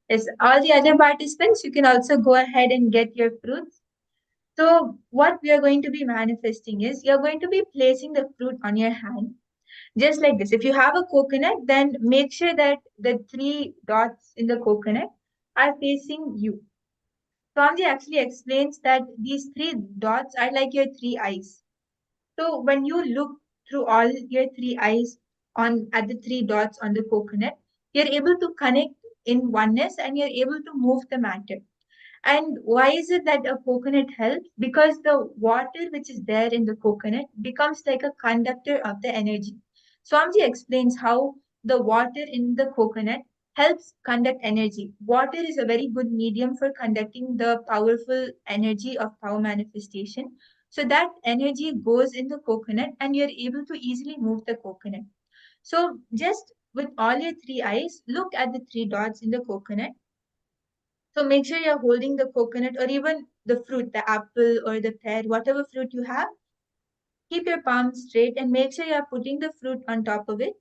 Yes, all the other participants, you can also go ahead and get your fruits. So what we are going to be manifesting is you're going to be placing the fruit on your hand, just like this. If you have a coconut, then make sure that the 3 dots in the coconut are facing you. Swamiji actually explains that these 3 dots are like your 3 eyes. So when you look through all your 3 eyes on at the 3 dots on the coconut, you're able to connect in oneness and you're able to move the matter. And why is it that a coconut helps? Because the water which is there in the coconut becomes like a conductor of the energy. Swamiji explains how the water in the coconut helps conduct energy. Water is a very good medium for conducting the powerful energy of power manifestation. So that energy goes in the coconut and you're able to easily move the coconut. So just with all your 3 eyes, look at the 3 dots in the coconut. So make sure you're holding the coconut or even the fruit, the apple or the pear, whatever fruit you have. Keep your palms straight and make sure you're putting the fruit on top of it.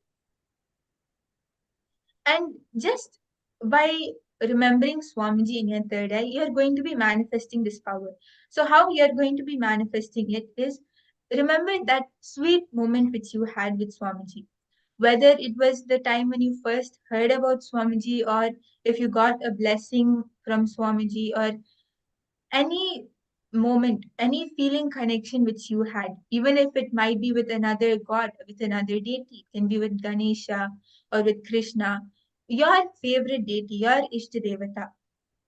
And just by remembering Swamiji in your third eye, you're going to be manifesting this power. So how you're going to be manifesting it is remember that sweet moment which you had with Swamiji. Whether it was the time when you first heard about Swamiji or if you got a blessing from Swamiji or any moment, any feeling connection which you had, even if it might be with another god, with another deity, it can be with Ganesha or with Krishna, your favorite deity, your Ishtadevata.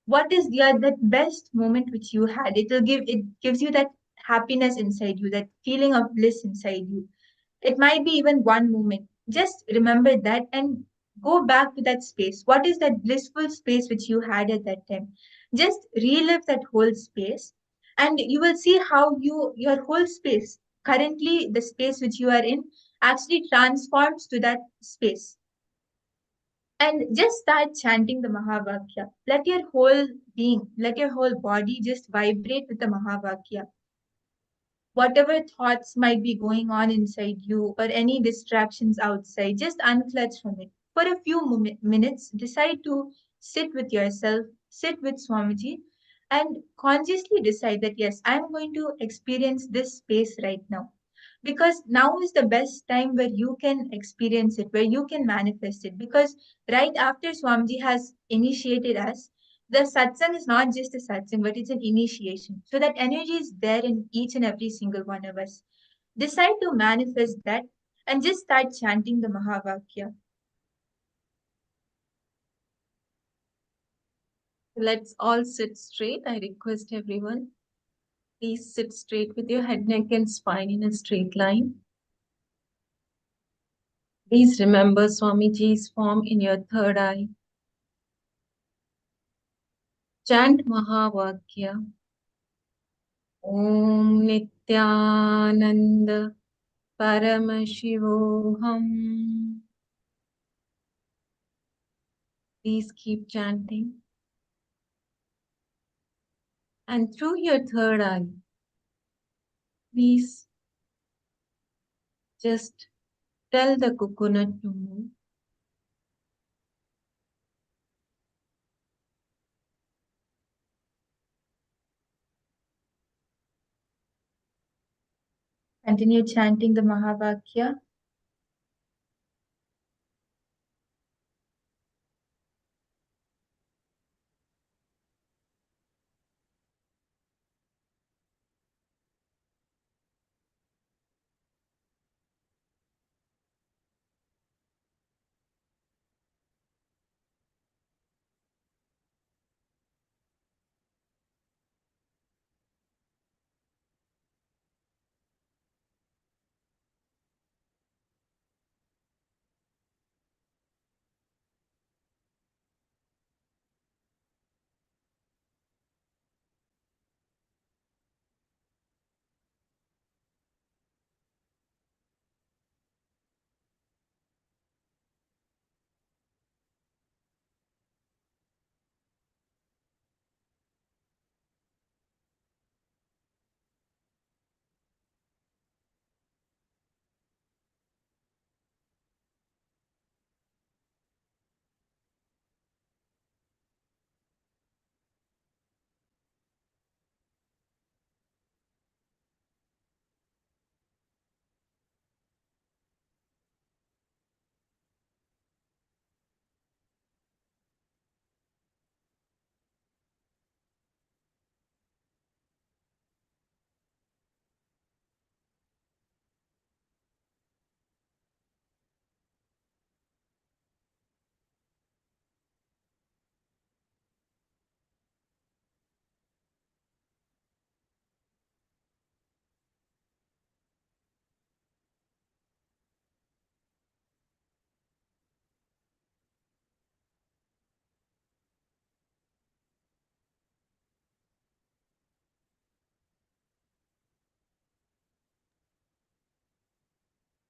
What is that best moment which you had? It gives you that happiness inside you, that feeling of bliss inside you. It might be even one moment. Just remember that and go back to that space. What is that blissful space which you had at that time? Just relive that whole space and you will see how your whole space currently the space which you are in actually transforms to that space. And just start chanting the Mahavakya. Let your whole being, let your whole body just vibrate with the Mahavakya. Whatever thoughts might be going on inside you or any distractions outside, just unclutch from it. For a few minutes, decide to sit with yourself, sit with Swamiji, and consciously decide that, yes, I'm going to experience this space right now. Because now is the best time where you can experience it, where you can manifest it. Because right after Swamiji has initiated us, the satsang is not just a satsang, but it's an initiation. So that energy is there in each and every single one of us. Decide to manifest that and just start chanting the Mahavakya. Let's all sit straight. I request everyone. Please sit straight with your head, neck, and spine in a straight line. Please remember Swamiji's form in your third eye. Chant Mahavakya. Om Nityananda Paramashivoham. Please keep chanting. And through your third eye, please just tell the coconut to move. Continue chanting the Mahavakya.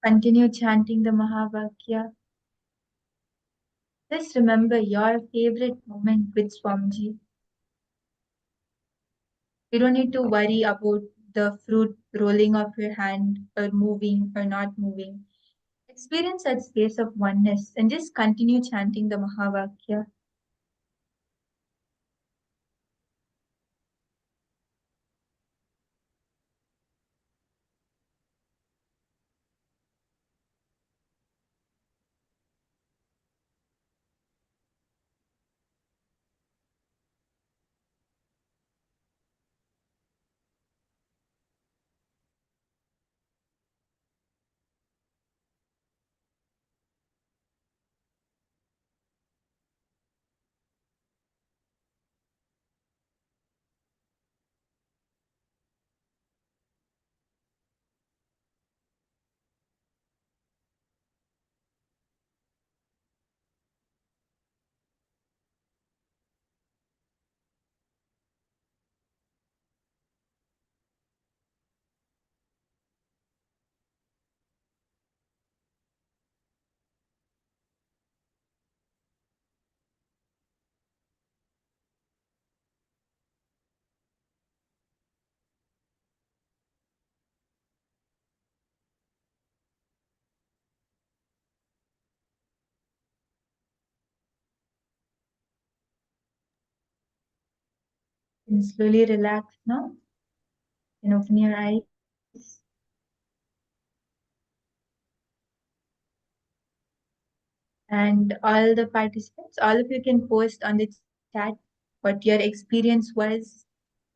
Continue chanting the Mahavakya. Just remember your favorite moment with Swamiji. You don't need to worry about the fruit rolling off your hand or moving or not moving. Experience that space of oneness and just continue chanting the Mahavakya. can slowly relax now and open your eyes. And all the participants, all of you can post on the chat what your experience was.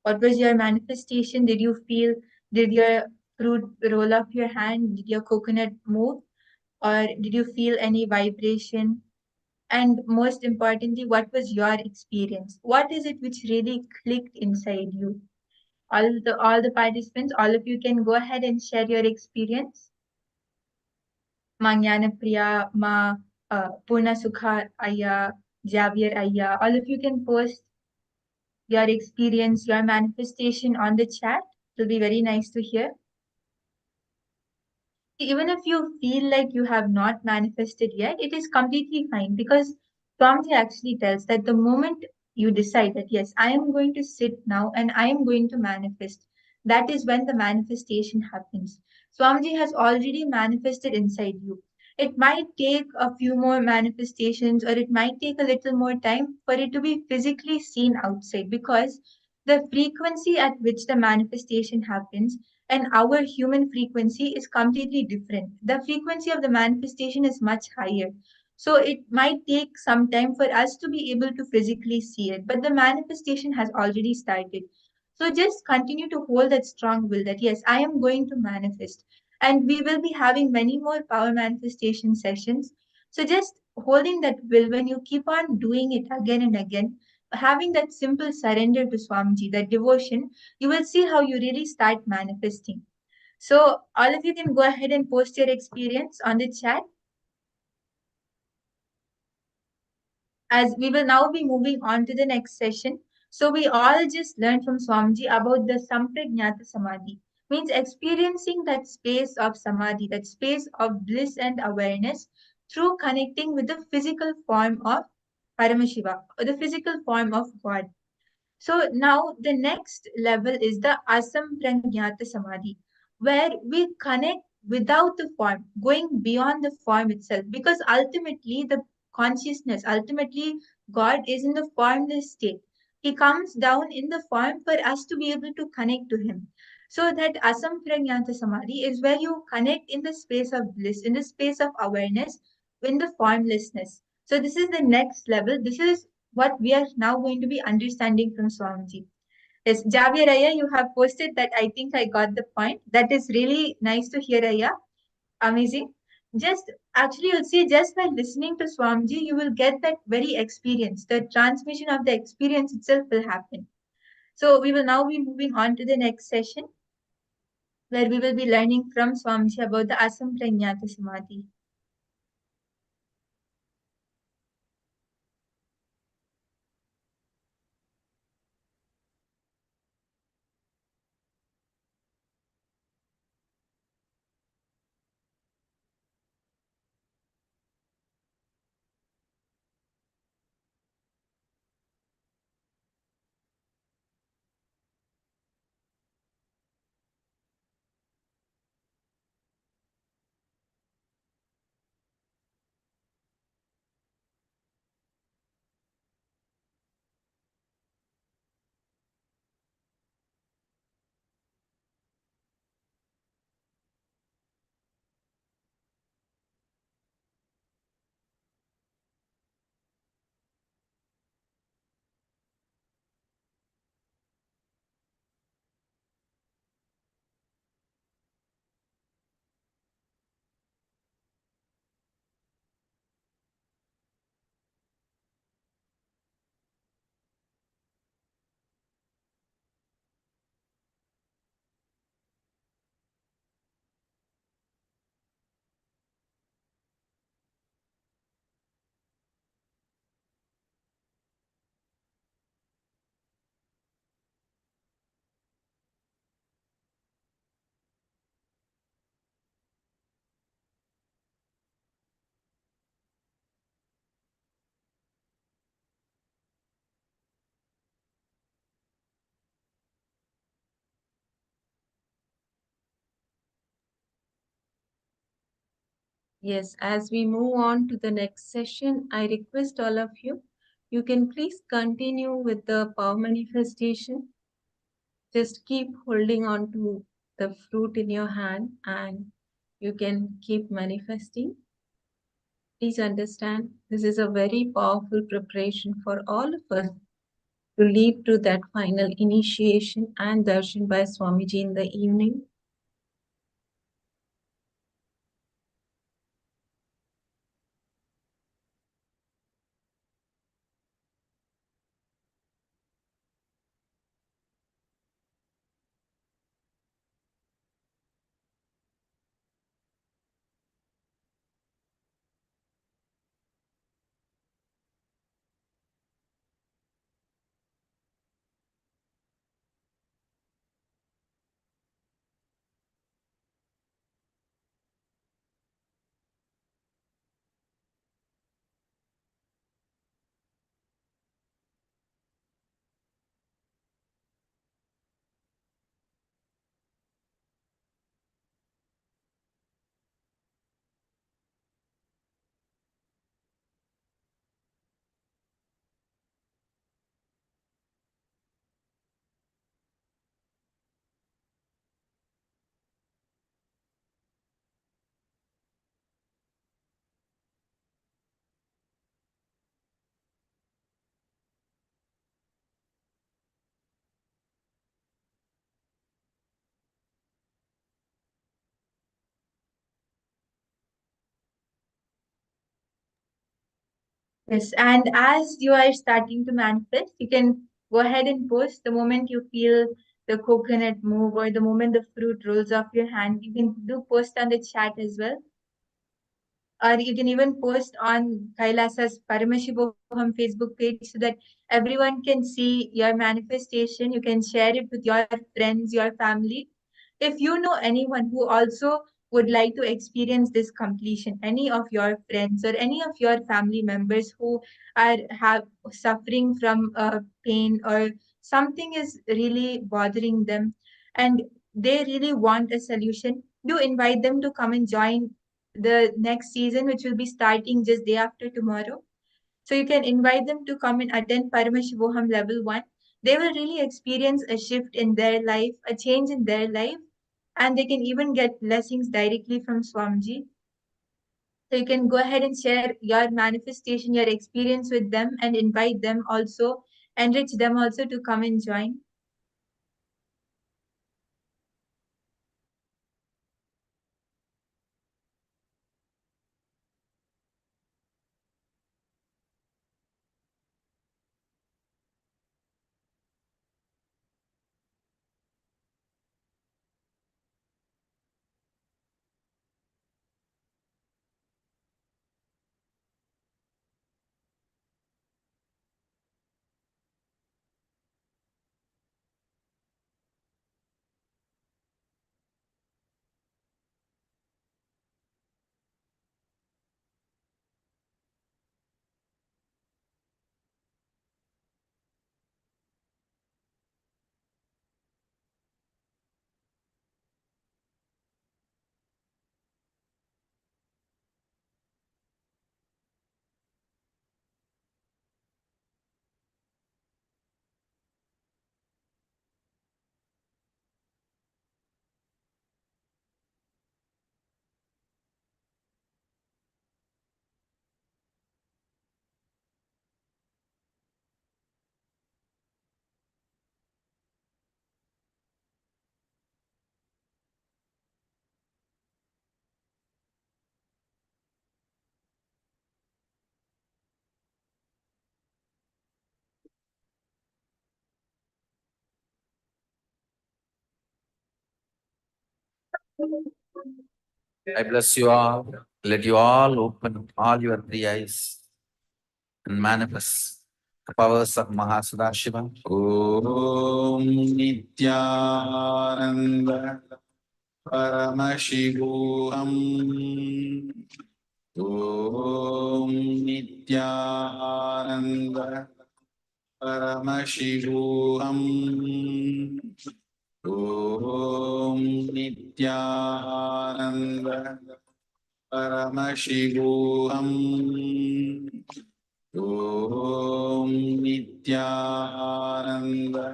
What was your manifestation? Did you feel, did your fruit roll off your hand? Did your coconut move? Or did you feel any vibration? And most importantly, what was your experience? What is it which really clicked inside you? All the participants, all of you can go ahead and share your experience. Ma Priya, Ma Purna Sukha Aya, Javier Aya, all of you can post your experience, your manifestation on the chat. It will be very nice to hear. Even if you feel like you have not manifested yet, it is completely fine because Swamiji actually tells that the moment you decide that, yes, I am going to sit now and I am going to manifest, that is when the manifestation happens. Swamiji has already manifested inside you. It might take a few more manifestations or it might take a little more time for it to be physically seen outside because the frequency at which the manifestation happens and our human frequency is completely different. The frequency of the manifestation is much higher. So it might take some time for us to be able to physically see it, but the manifestation has already started. So just continue to hold that strong will that yes, I am going to manifest. And we will be having many more power manifestation sessions. So just holding that will, when you keep on doing it again and again, having that simple surrender to Swamiji, that devotion, you will see how you really start manifesting. So all of you can go ahead and post your experience on the chat. As we will now be moving on to the next session. So we all just learned from Swamiji about the Samprajnata Samadhi, means experiencing that space of Samadhi, that space of bliss and awareness through connecting with the physical form of Paramashiva, or the physical form of God. So now the next level is the Asamprajnata Samadhi, where we connect without the form, going beyond the form itself. Because ultimately, the consciousness, ultimately, God is in the formless state. He comes down in the form for us to be able to connect to Him. So that Asamprajnata Samadhi is where you connect in the space of bliss, in the space of awareness, in the formlessness. So this is the next level. This is what we are now going to be understanding from Swamiji. Yes, Javier Aya, you have posted that. I think I got the point. That is really nice to hear, Aya. Amazing. Just actually, you'll see just by listening to Swamiji, you will get that very experience. The transmission of the experience itself will happen. So we will now be moving on to the next session where we will be learning from Swamiji about the Asamprajnata Samadhi. Yes, as we move on to the next session, I request all of you You can please continue with the power manifestation. Just keep holding on to the fruit in your hand and you can keep manifesting. Please understand, this is a very powerful preparation for all of us to lead to that final initiation and darshan by Swamiji in the evening. Yes, and as you are starting to manifest, you can go ahead and post the moment you feel the coconut move or the moment the fruit rolls off your hand. You can do post on the chat as well. Or you can even post on Kailasa's Paramashivoham Facebook page so that everyone can see your manifestation. You can share it with your friends, your family. If you know anyone who also would like to experience this completion, any of your friends or any of your family members who are suffering from pain or something is really bothering them and they really want a solution, do invite them to come and join the next season, which will be starting just day after tomorrow. So you can invite them to come and attend Paramashivoham Level 1. They will really experience a shift in their life, a change in their life, and they can even get blessings directly from Swamiji. So you can go ahead and share your manifestation, your experience with them and invite them also, enrich them also to come and join. I bless you all. Let you all open all your three eyes and manifest the powers of Mahasudashiva. Om Nityananda Paramashivoham. Om Nityananda Paramashivoham. Om Nityananda Paramashivoham. Om Nityananda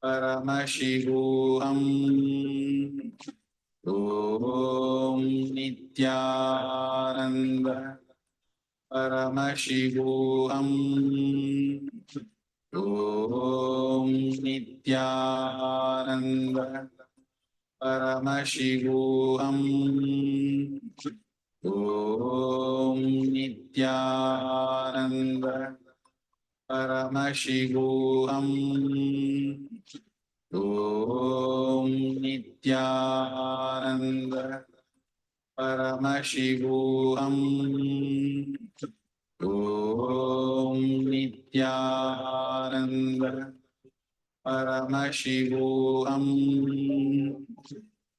Paramashivoham. Om Nityananda Paramashivoham. Om Nityananda Paramashivoham. Om Nityananda Paramashivoham. Om Nityananda Paramashivoham. Om Nityananda Paramashivoham.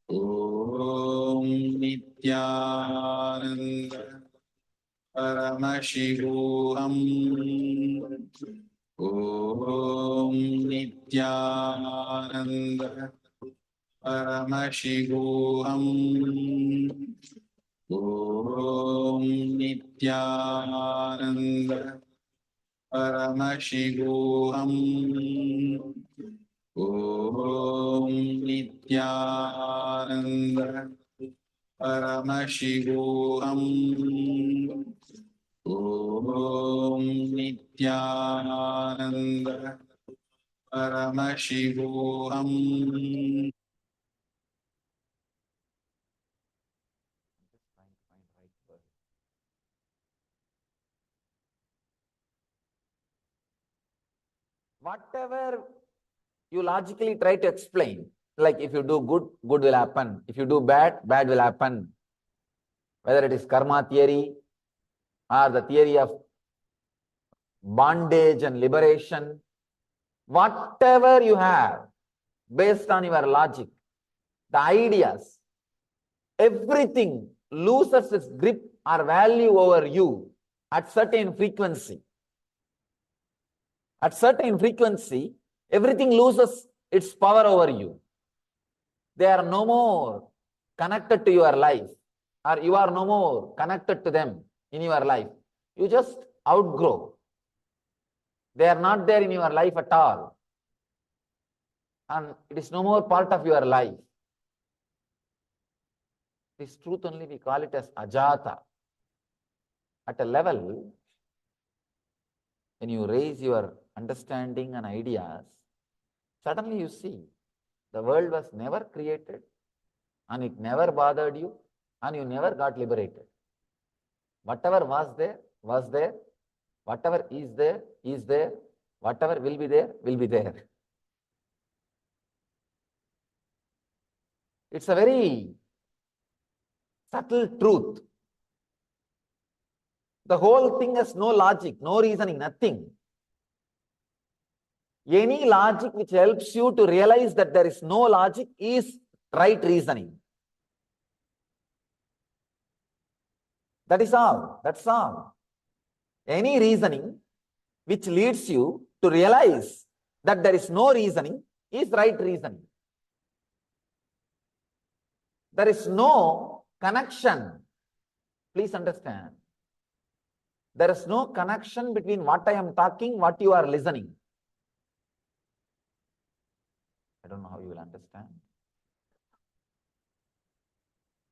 Om Nityananda Paramashivoham. Om Nityananda Paramashivoham. Om Nityananda Paramashivoham. Om Nityananda Paramashivoham. Om Nityananda Paramashivoham. Whatever you logically try to explain, like if you do good, good will happen. If you do bad, bad will happen. Whether it is karma theory or the theory of bondage and liberation, whatever you have based on your logic, the ideas, everything loses its grip or value over you at certain frequency. At certain frequency, everything loses its power over you. They are no more connected to your life, or you are no more connected to them in your life. You just outgrow. They are not there in your life at all. And it is no more part of your life. This truth only we call it as ajata. At a level, when you raise your understanding and ideas, suddenly you see the world was never created and it never bothered you and you never got liberated. Whatever was there, was there. Whatever is there, is there. Whatever will be there, will be there. It's a very subtle truth. The whole thing has no logic, no reasoning, nothing. Any logic which helps you to realize that there is no logic is right reasoning. That is all. That's all. Any reasoning which leads you to realize that there is no reasoning is right reasoning. There is no connection. Please understand. There is no connection between what I am talking, what you are listening. I don't know how you will understand.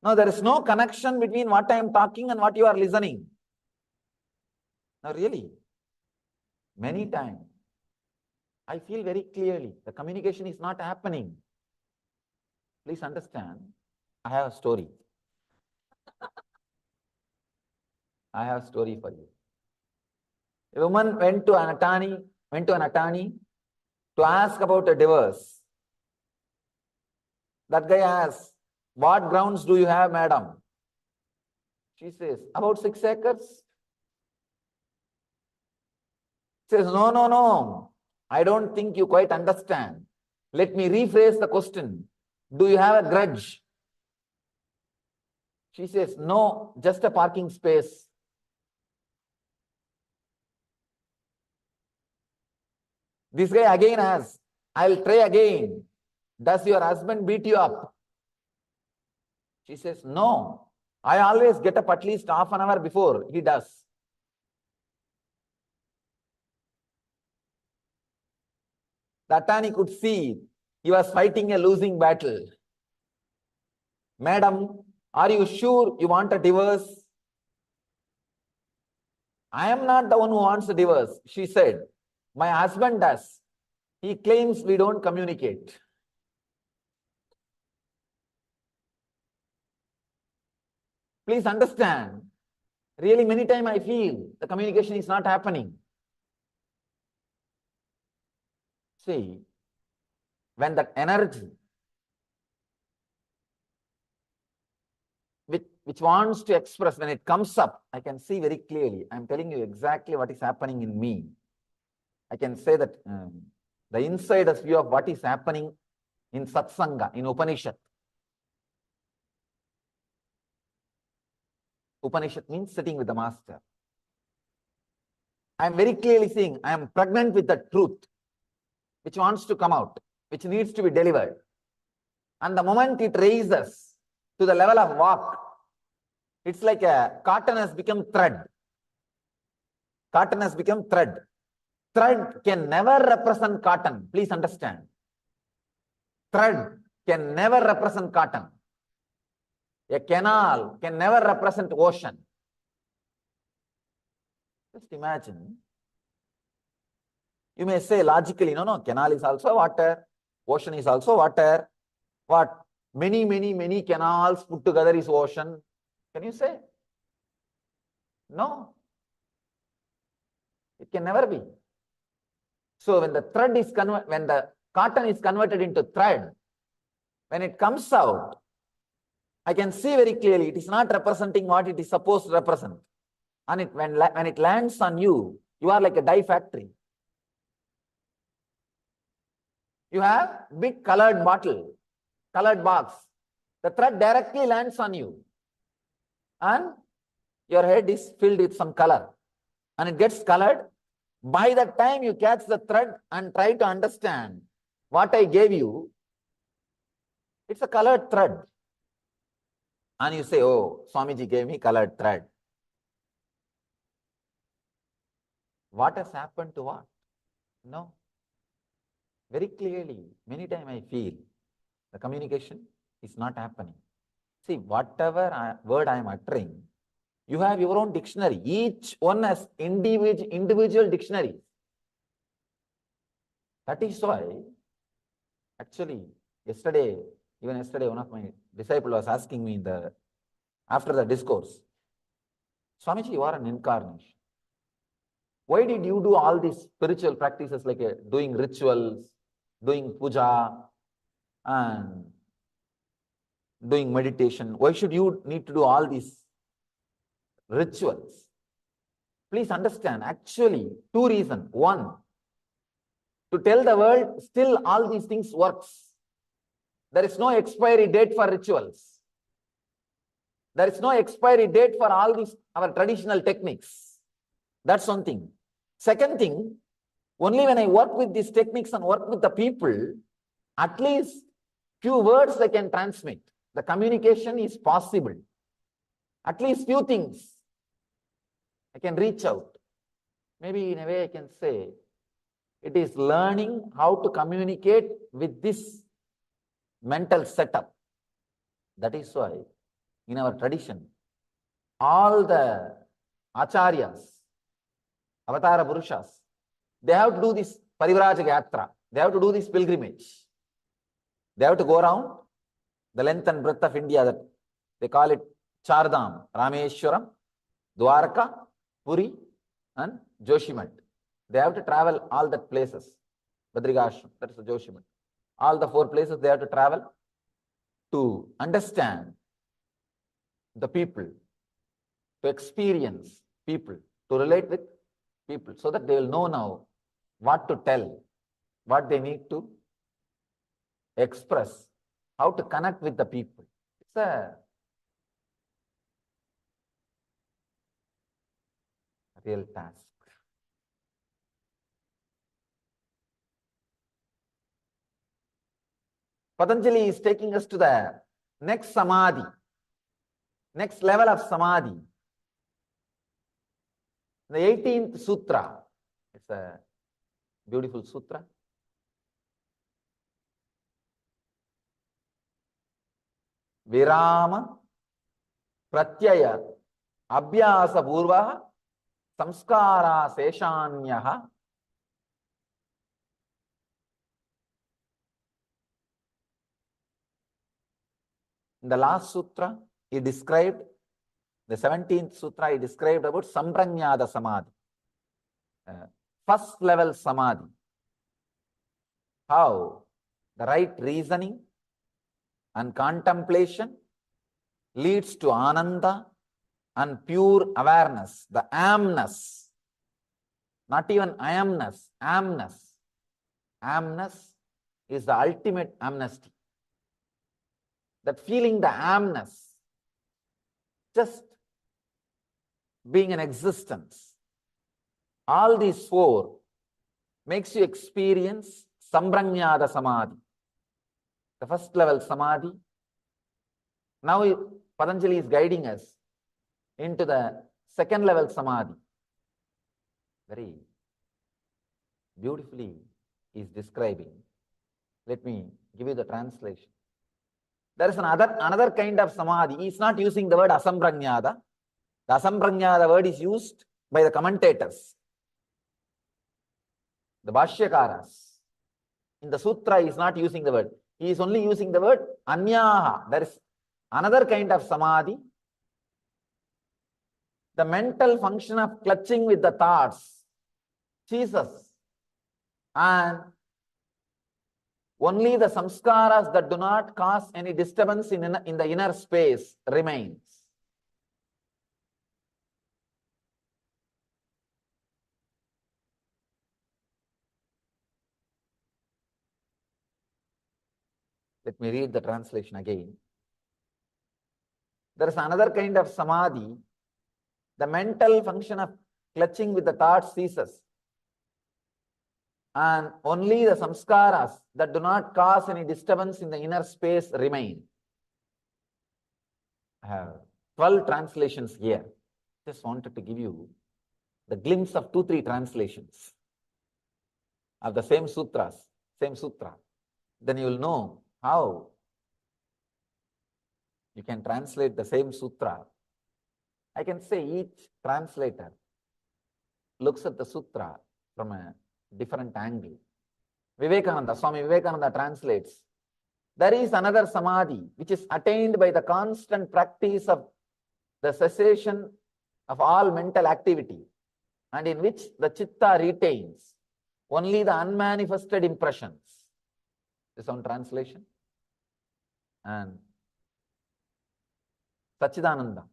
No, there is no connection between what I am talking and what you are listening. Now, really, many times, I feel very clearly the communication is not happening. Please understand, I have a story. I have a story for you. A woman went to an attorney to ask about a divorce. That guy asks, "What grounds do you have, madam?" She says, "About 6 acres. Says, "No, no, no. I don't think you quite understand. Let me rephrase the question. Do you have a grudge?" She says, "No, just a parking space." This guy again asks, "I'll try again. Does your husband beat you up?" She says, "No, I always get up at least half an hour before he does." The attorney could see he was fighting a losing battle. Madam, are you sure you want a divorce? I am not the one who wants a divorce, she said. My husband does. He claims we don't communicate. Please understand, really many times I feel the communication is not happening. See, when that energy which wants to express, when it comes up, I can see very clearly. I'm telling you exactly what is happening in me. I can say that the insider's view of what is happening in satsanga, in Upanishad. Upanishad means sitting with the master. I am very clearly seeing I am pregnant with the truth which wants to come out, which needs to be delivered. And the moment it raises to the level of walk, it's like a cotton has become thread. Cotton has become thread. Thread can never represent cotton. Please understand. Thread can never represent cotton. A canal can never represent ocean. Just imagine. You may say logically, no, canal is also water. Ocean is also water. What? Many canals put together is ocean. Can you say? No. It can never be. So when the thread is when the cotton is converted into thread, when it comes out, I can see very clearly it is not representing what it is supposed to represent. And when it lands on you, you are like a dye factory. You have big colored bottle, colored box. The thread directly lands on you. And your head is filled with some color. And it gets colored. By the time you catch the thread and try to understand what I gave you, it's a colored thread. And you say, oh, Swamiji gave me colored thread. What has happened to what? No. Very clearly, many times I feel the communication is not happening. See, whatever word I am uttering, you have your own dictionary. Each one has individual dictionaries. That is why, actually, even yesterday, one of my disciples was asking me after the discourse, Swamiji, you are an incarnation. Why did you do all these spiritual practices like doing rituals, doing puja, and doing meditation? Why should you need to do all these rituals? Please understand, actually, two reasons. One, to tell the world still all these things works. There is no expiry date for rituals. There is no expiry date for all these our traditional techniques. That's one thing. Second thing, only when I work with these techniques and work with the people, at least few words I can transmit. The communication is possible. At least few things I can reach out. Maybe in a way I can say, it is learning how to communicate with this mental setup. That is why in our tradition, all the acharyas, avatara purushas, they have to do this parivrajaka yatra. They have to do this pilgrimage. They have to go around the length and breadth of India. That they call it Chardham, Rameshwaram, Dwarka, Puri, and Joshimat. They have to travel all the places. Badrigashram, that is the Joshimat. All the 4 places they have to travel to understand the people, to experience people, to relate with people, so that they will know now what to tell, what they need to express, how to connect with the people. It's a real task. Patanjali is taking us to the next samadhi, next level of samadhi. The 18th sutra, it's a beautiful sutra. Virama Pratyaya Abhyasa Purva Samskara Seshanyaha. In the last sutra, he described, the 17th sutra, he described about Sampranyada Samadhi, first level Samadhi. How the right reasoning and contemplation leads to Ananda and pure awareness, the amness, not even I amness, amness. Amness is the ultimate amnesty. That feeling the amness, just being in existence. All these four makes you experience Sampranyada Samadhi, the first level Samadhi. Now Patanjali is guiding us into the second level Samadhi. Very beautifully he is describing. Let me give you the translation. There is another kind of Samadhi. He is not using the word Asampranyada. The Asampranyada word is used by the commentators, the Bhashyakaras. In the sutra, he is not using the word. He is only using the word Anyaha. There is another kind of Samadhi. The mental function of clutching with the thoughts ceases, and only the samskaras that do not cause any disturbance in the inner space remains. Let me read the translation again. There is another kind of Samadhi. The mental function of clutching with the thoughts ceases, and only the samskaras that do not cause any disturbance in the inner space remain. I have 12 translations here. Just wanted to give you the glimpse of 2-3 translations of the same sutras, same sutra. Then you will know how you can translate the same sutra. I can say each translator looks at the sutra from a different angle. Vivekananda, Swami Vivekananda translates, there is another Samadhi which is attained by the constant practice of the cessation of all mental activity, and in which the chitta retains only the unmanifested impressions. This is one translation. And Sachidananda,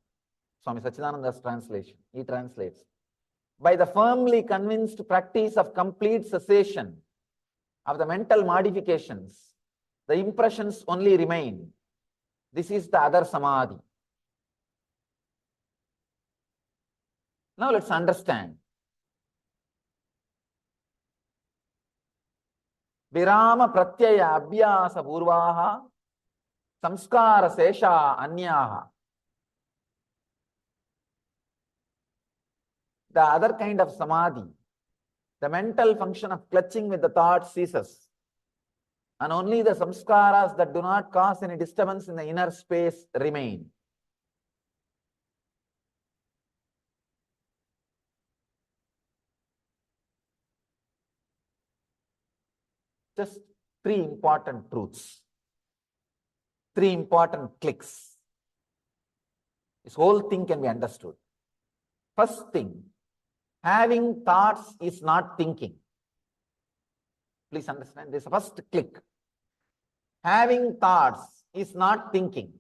Swami Sachidananda's translation, he translates, by the firmly convinced practice of complete cessation of the mental modifications, the impressions only remain. This is the other Samadhi. Now let's understand. Virama pratyaya abhyasa purvaha samskara sesha anyaha. The other kind of Samadhi, the mental function of clutching with the thought ceases, and only the samskaras that do not cause any disturbance in the inner space remain. Just 3 important truths, 3 important clicks. This whole thing can be understood. First thing, having thoughts is not thinking. Please understand this. First click. Having thoughts is not thinking.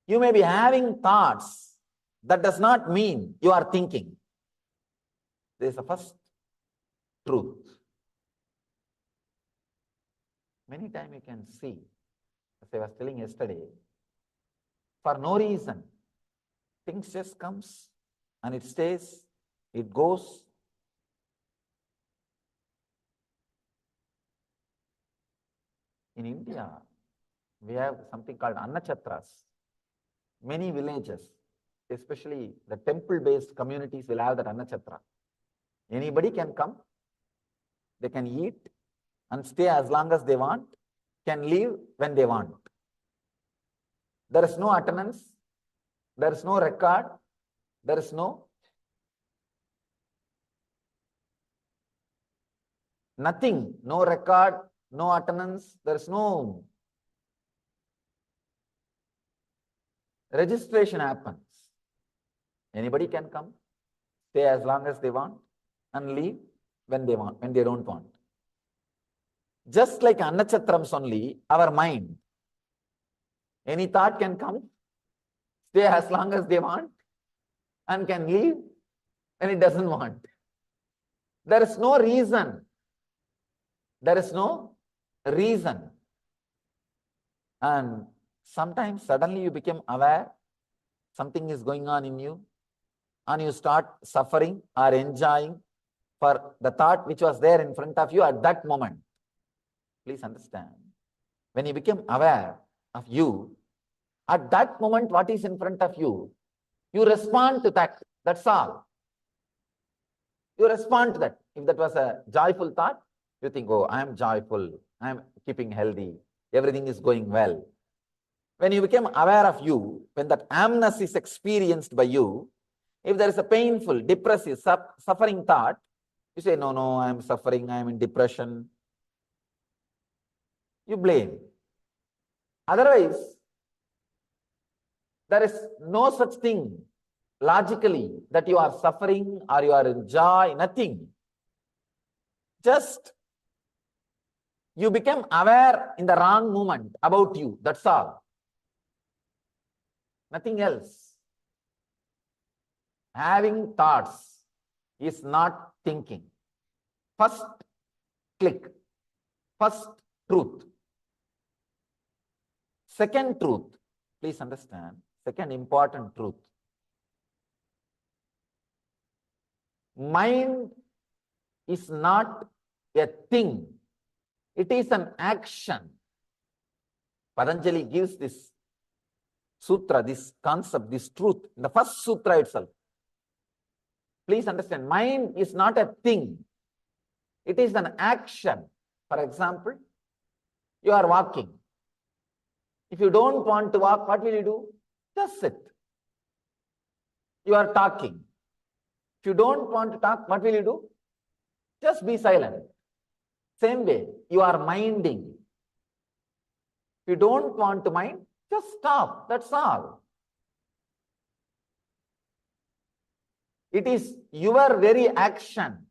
You may be having thoughts. That does not mean you are thinking. This is the first truth. Many times you can see, as I was telling yesterday, for no reason, things just comes and it stays, it goes. In India, we have something called Annachatras. Many villages, especially the temple-based communities, will have that Annachatra. Anybody can come, they can eat and stay as long as they want, can leave when they want. There is no attendance. There is no record. There is no nothing. No record, no attendance. There is no registration happens. Anybody can come, stay as long as they want, and leave when they want, when they don't want. Just like Annachatrams only, our mind. Any thought can come, stay as long as they want, and can leave when it doesn't want. There is no reason. There is no reason. And sometimes suddenly you become aware something is going on in you, and you start suffering or enjoying for the thought which was there in front of you at that moment. Please understand. When you become aware of you, at that moment what is in front of you, you respond to that. That's all. You respond to that. If that was a joyful thought, you think, oh, I am joyful, I am keeping healthy, everything is going well. When you become aware of you, when that amness is experienced by you, if there is a painful, depressive, suffering thought, you say, no, no, I am suffering, I am in depression. You blame. Otherwise, there is no such thing logically that you are suffering or you are in joy, nothing. Just you become aware in the wrong moment about you, that's all. Nothing else. Having thoughts is not thinking. First click, first truth. Second truth, please understand, second important truth. Mind is not a thing, it is an action. Patanjali gives this sutra, this concept, this truth in the first sutra itself. Please understand, mind is not a thing, it is an action. For example, you are walking. If you don't want to walk, what will you do? Just sit. You are talking. If you don't want to talk, what will you do? Just be silent. Same way, you are minding. If you don't want to mind, just stop. That's all. It is your very action.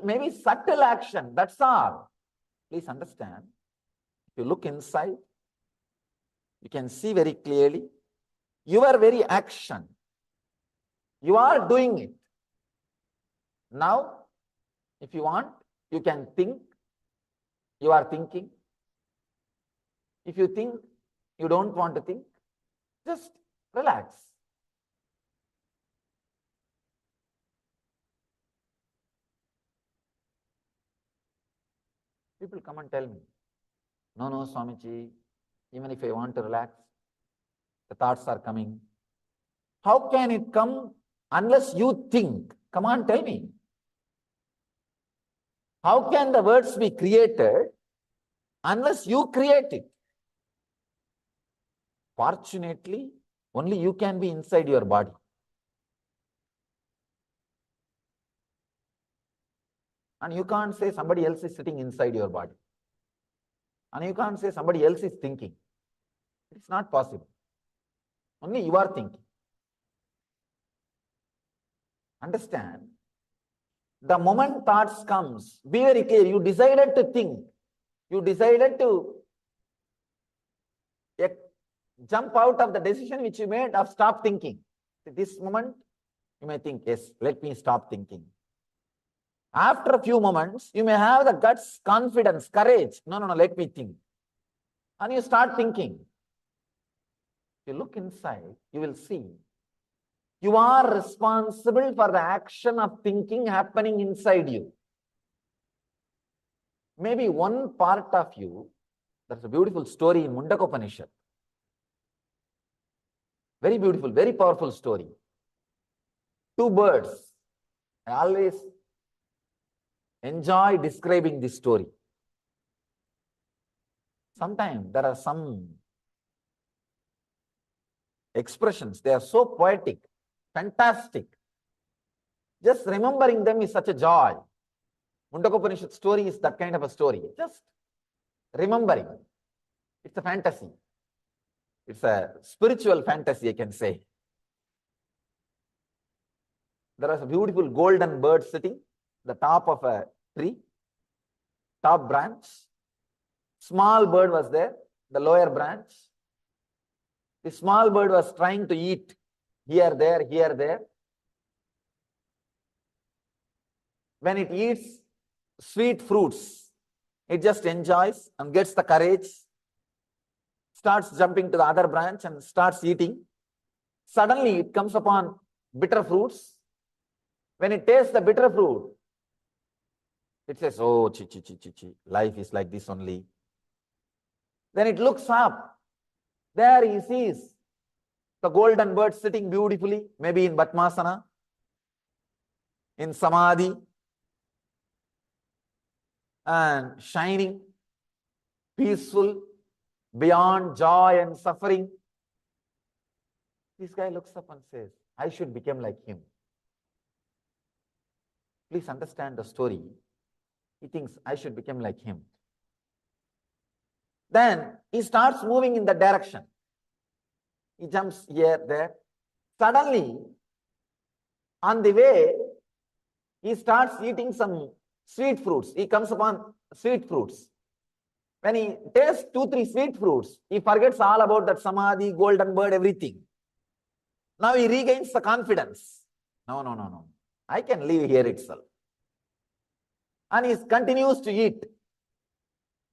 Maybe subtle action. That's all. Please understand. If you look inside, you can see very clearly your very action. You are doing it. Now, if you want, you can think. You are thinking. If you think, you don't want to think, just relax. People come and tell me, no, no, Swamiji, even if I want to relax, the thoughts are coming. How can it come unless you think? Come on, tell me. How can the words be created unless you create it? Fortunately, only you can be inside your body. And you can't say somebody else is sitting inside your body. And you can't say somebody else is thinking. It's not possible. Only you are thinking. Understand? The moment thoughts comes, be very clear. You decided to think. You decided to jump out of the decision which you made of stop thinking. At this moment, you may think, yes, let me stop thinking. After a few moments, you may have the guts, confidence, courage. No, no, no, let me think. And you start thinking. If you look inside, you will see you are responsible for the action of thinking happening inside you. Maybe one part of you, there's a beautiful story in Mundaka Upanishad. Very beautiful, very powerful story. Two birds. I always enjoy describing this story. Sometimes there are some expressions. They are so poetic, fantastic. Just remembering them is such a joy. Mundakopanishad story is that kind of a story. Just remembering. It's a fantasy. It's a spiritual fantasy, I can say. There was a beautiful golden bird sitting the top of a tree, top branch. Small bird was there, the lower branch. The small bird was trying to eat here, there, here, there. When it eats sweet fruits, it just enjoys and gets the courage, starts jumping to the other branch and starts eating. Suddenly it comes upon bitter fruits. When it tastes the bitter fruit, it says, oh, chi, chi, chi, chi, chi. Life is like this only. Then it looks up. There he sees the golden bird sitting beautifully, maybe in Padmasana, in Samadhi, and shining, peaceful, beyond joy and suffering. This guy looks up and says, I should become like him. Please understand the story. He thinks, I should become like him. Then he starts moving in that direction. He jumps here, there. Suddenly, on the way, he starts eating some sweet fruits. He comes upon sweet fruits. When he tastes 2-3 sweet fruits, he forgets all about that samadhi, golden bird, everything. Now he regains the confidence. No. I can live here itself. And he continues to eat.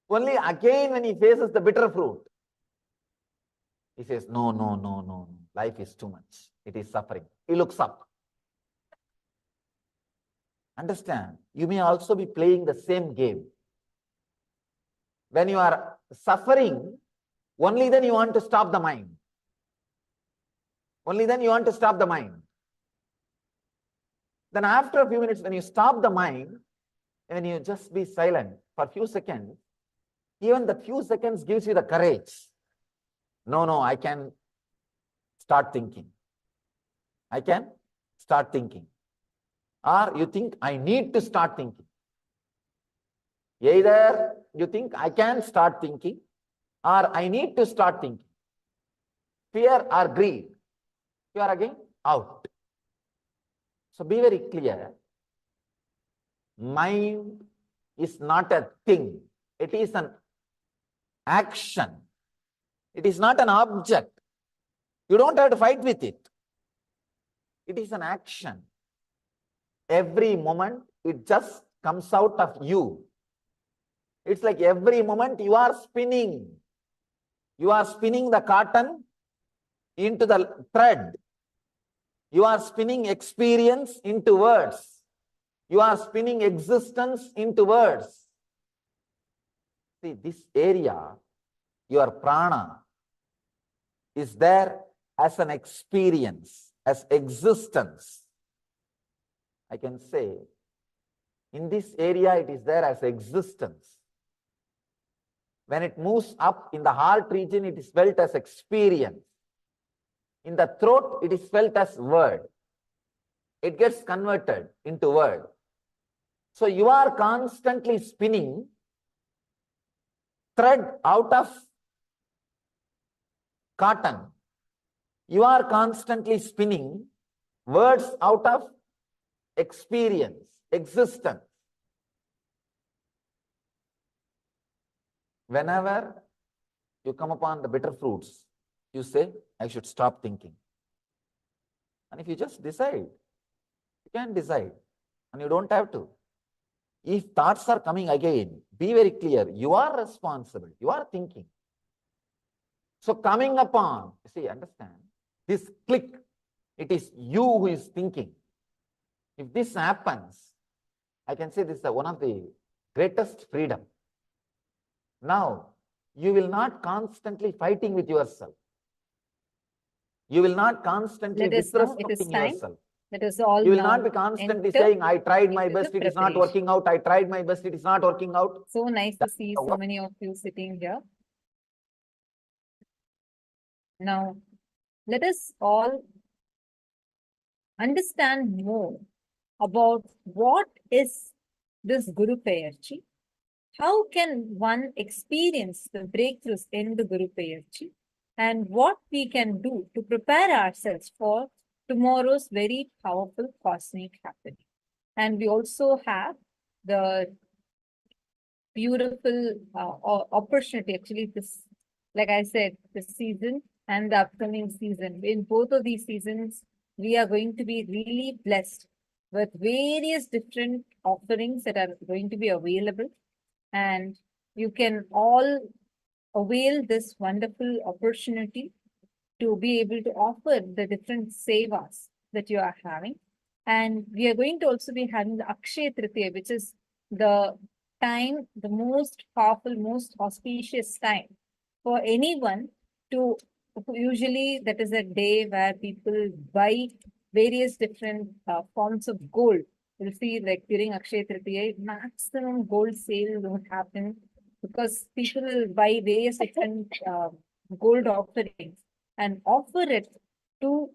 Only again when he faces the bitter fruit, he says, no. Life is too much. It is suffering. He looks up. Understand, you may also be playing the same game. When you are suffering, only then you want to stop the mind. Only then you want to stop the mind. Then after a few minutes, when you stop the mind, when you just be silent for a few seconds, even that few seconds gives you the courage. No, I can start thinking. I can start thinking. Or you think, I need to start thinking. Either you think, I can start thinking, or I need to start thinking. Fear or greed. You are again out. So be very clear. Mind is not a thing. It is an action. It is not an object. You don't have to fight with it. It is an action. Every moment, it just comes out of you. It's like every moment you are spinning. You are spinning the cotton into the thread. You are spinning experience into words. You are spinning existence into words. See, this area, your prana, is there as an experience, as existence. I can say, in this area, it is there as existence. When it moves up in the heart region, it is felt as experience. In the throat, it is felt as word. It gets converted into word. So you are constantly spinning thread out of cotton. You are constantly spinning words out of experience, existence. Whenever you come upon the bitter fruits, you say, I should stop thinking. And if you just decide, you can decide, and you don't have to. If thoughts are coming again, be very clear, you are responsible, you are thinking. So coming upon, see, understand, this click, it is you who is thinking. If this happens, I can say this is one of the greatest freedom. Now, you will not constantly fighting with yourself. You will not constantly disrespecting yourself. Let us all You will now not be constantly enter saying, I tried my into the best, it is not preparation. working out. I tried my best, it is not working out. So nice to That's see the so work. many of you sitting here. Now, let us all understand more about what is this Guru Peyarchi. How can one experience the breakthroughs in the Guru Peyarchi, and what we can do to prepare ourselves for tomorrow's very powerful cosmic happening. And we also have the beautiful opportunity, actually, this, like I said, this season and the upcoming season. In both of these seasons, we are going to be really blessed with various different offerings that are going to be available. And you can all avail this wonderful opportunity to be able to offer the different sevas that you are having. And we are going to also be having the Akshaya Tritiya, which is the time, the most powerful, most auspicious time for anyone to, usually that is a day where people buy various different forms of gold. You'll see like during Akshaya Tritiya, maximum gold sale will happen because people will buy various different gold offerings and offer it to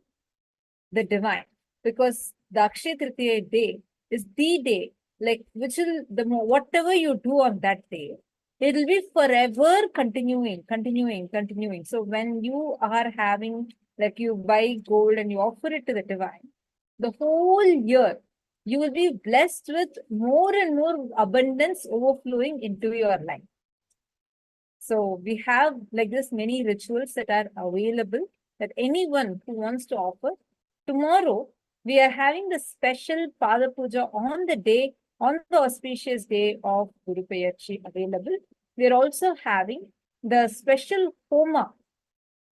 the divine, because the Akshaya Tritiya day is the day, like, which will, whatever you do on that day, it will be forever continuing. So when you are having, like, you buy gold and you offer it to the divine, the whole year, you will be blessed with more and more abundance overflowing into your life. So we have like this many rituals that are available that anyone who wants to offer. Tomorrow, we are having the special Pada Puja on the day, on the auspicious day of Guru Peyarchi available. We are also having the special Homa,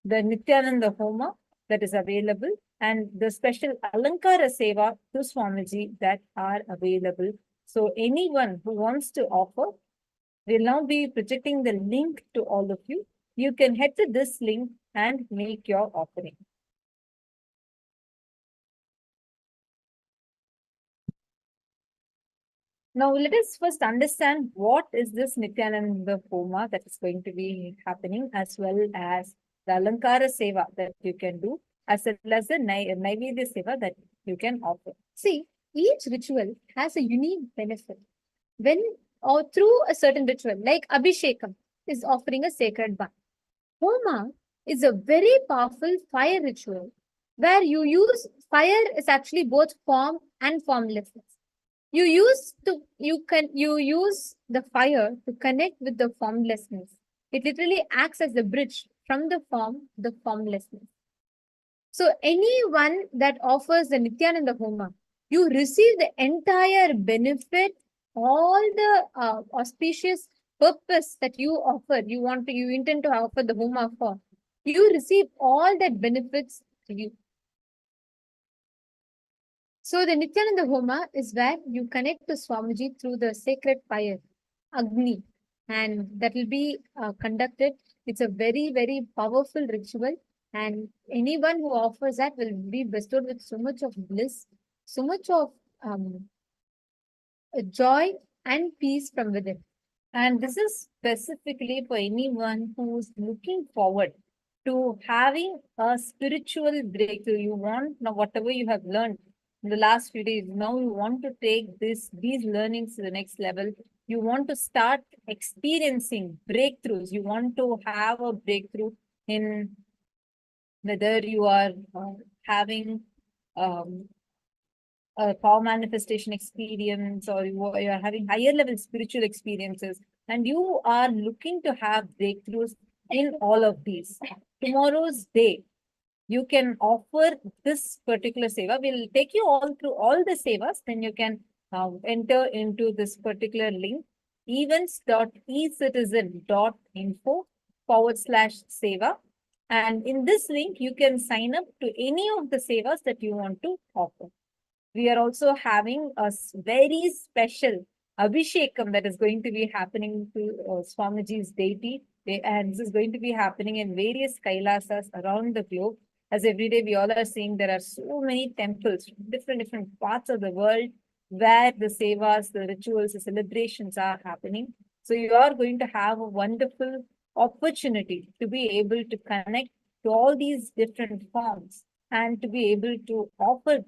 the Nityananda Homa that is available, and the special Alankara Seva to Swamiji that are available. So anyone who wants to offer, we'll now be projecting the link to all of you. You can head to this link and make your offering. Now, let us first understand what is this Nityananda Homa that is going to be happening, as well as the Alankara Seva that you can do, as well as the Naivedya Seva that you can offer. See, each ritual has a unique benefit. When or through a certain ritual, like Abhishekam is offering a sacred bath. Homa is a very powerful fire ritual where you use fire is actually both form and formlessness. You use the fire to connect with the formlessness. It literally acts as the bridge from the form to the formlessness. So anyone that offers the Nityananda Homa, you receive the entire benefit, all the auspicious purpose that you offer, you intend to offer the Homa for. You receive all that benefits to you. So the Nityananda Homa is where you connect to Swamiji through the sacred fire, Agni, and that will be conducted. It's a very, very powerful ritual, and anyone who offers that will be bestowed with so much of bliss, so much of joy and peace from within. And this is specifically for anyone who's looking forward to having a spiritual breakthrough. You want, now whatever you have learned in the last few days, now you want to take these learnings to the next level. You want to start experiencing breakthroughs. You want to have a breakthrough in whether you are having a power manifestation experience, or you are having higher level spiritual experiences, and you are looking to have breakthroughs in all of these. Tomorrow's day, you can offer this particular seva. We'll take you all through all the sevas, then you can enter into this particular link, events.ecitizen.info/seva. And in this link, you can sign up to any of the sevas that you want to offer. We are also having a very special Abhishekam that is going to be happening to Swamiji's deity. And this is going to be happening in various Kailasas around the globe. As every day we all are seeing, there are so many temples, different parts of the world where the sevas, the rituals, the celebrations are happening. So you are going to have a wonderful opportunity to be able to connect to all these different forms and to be able to offer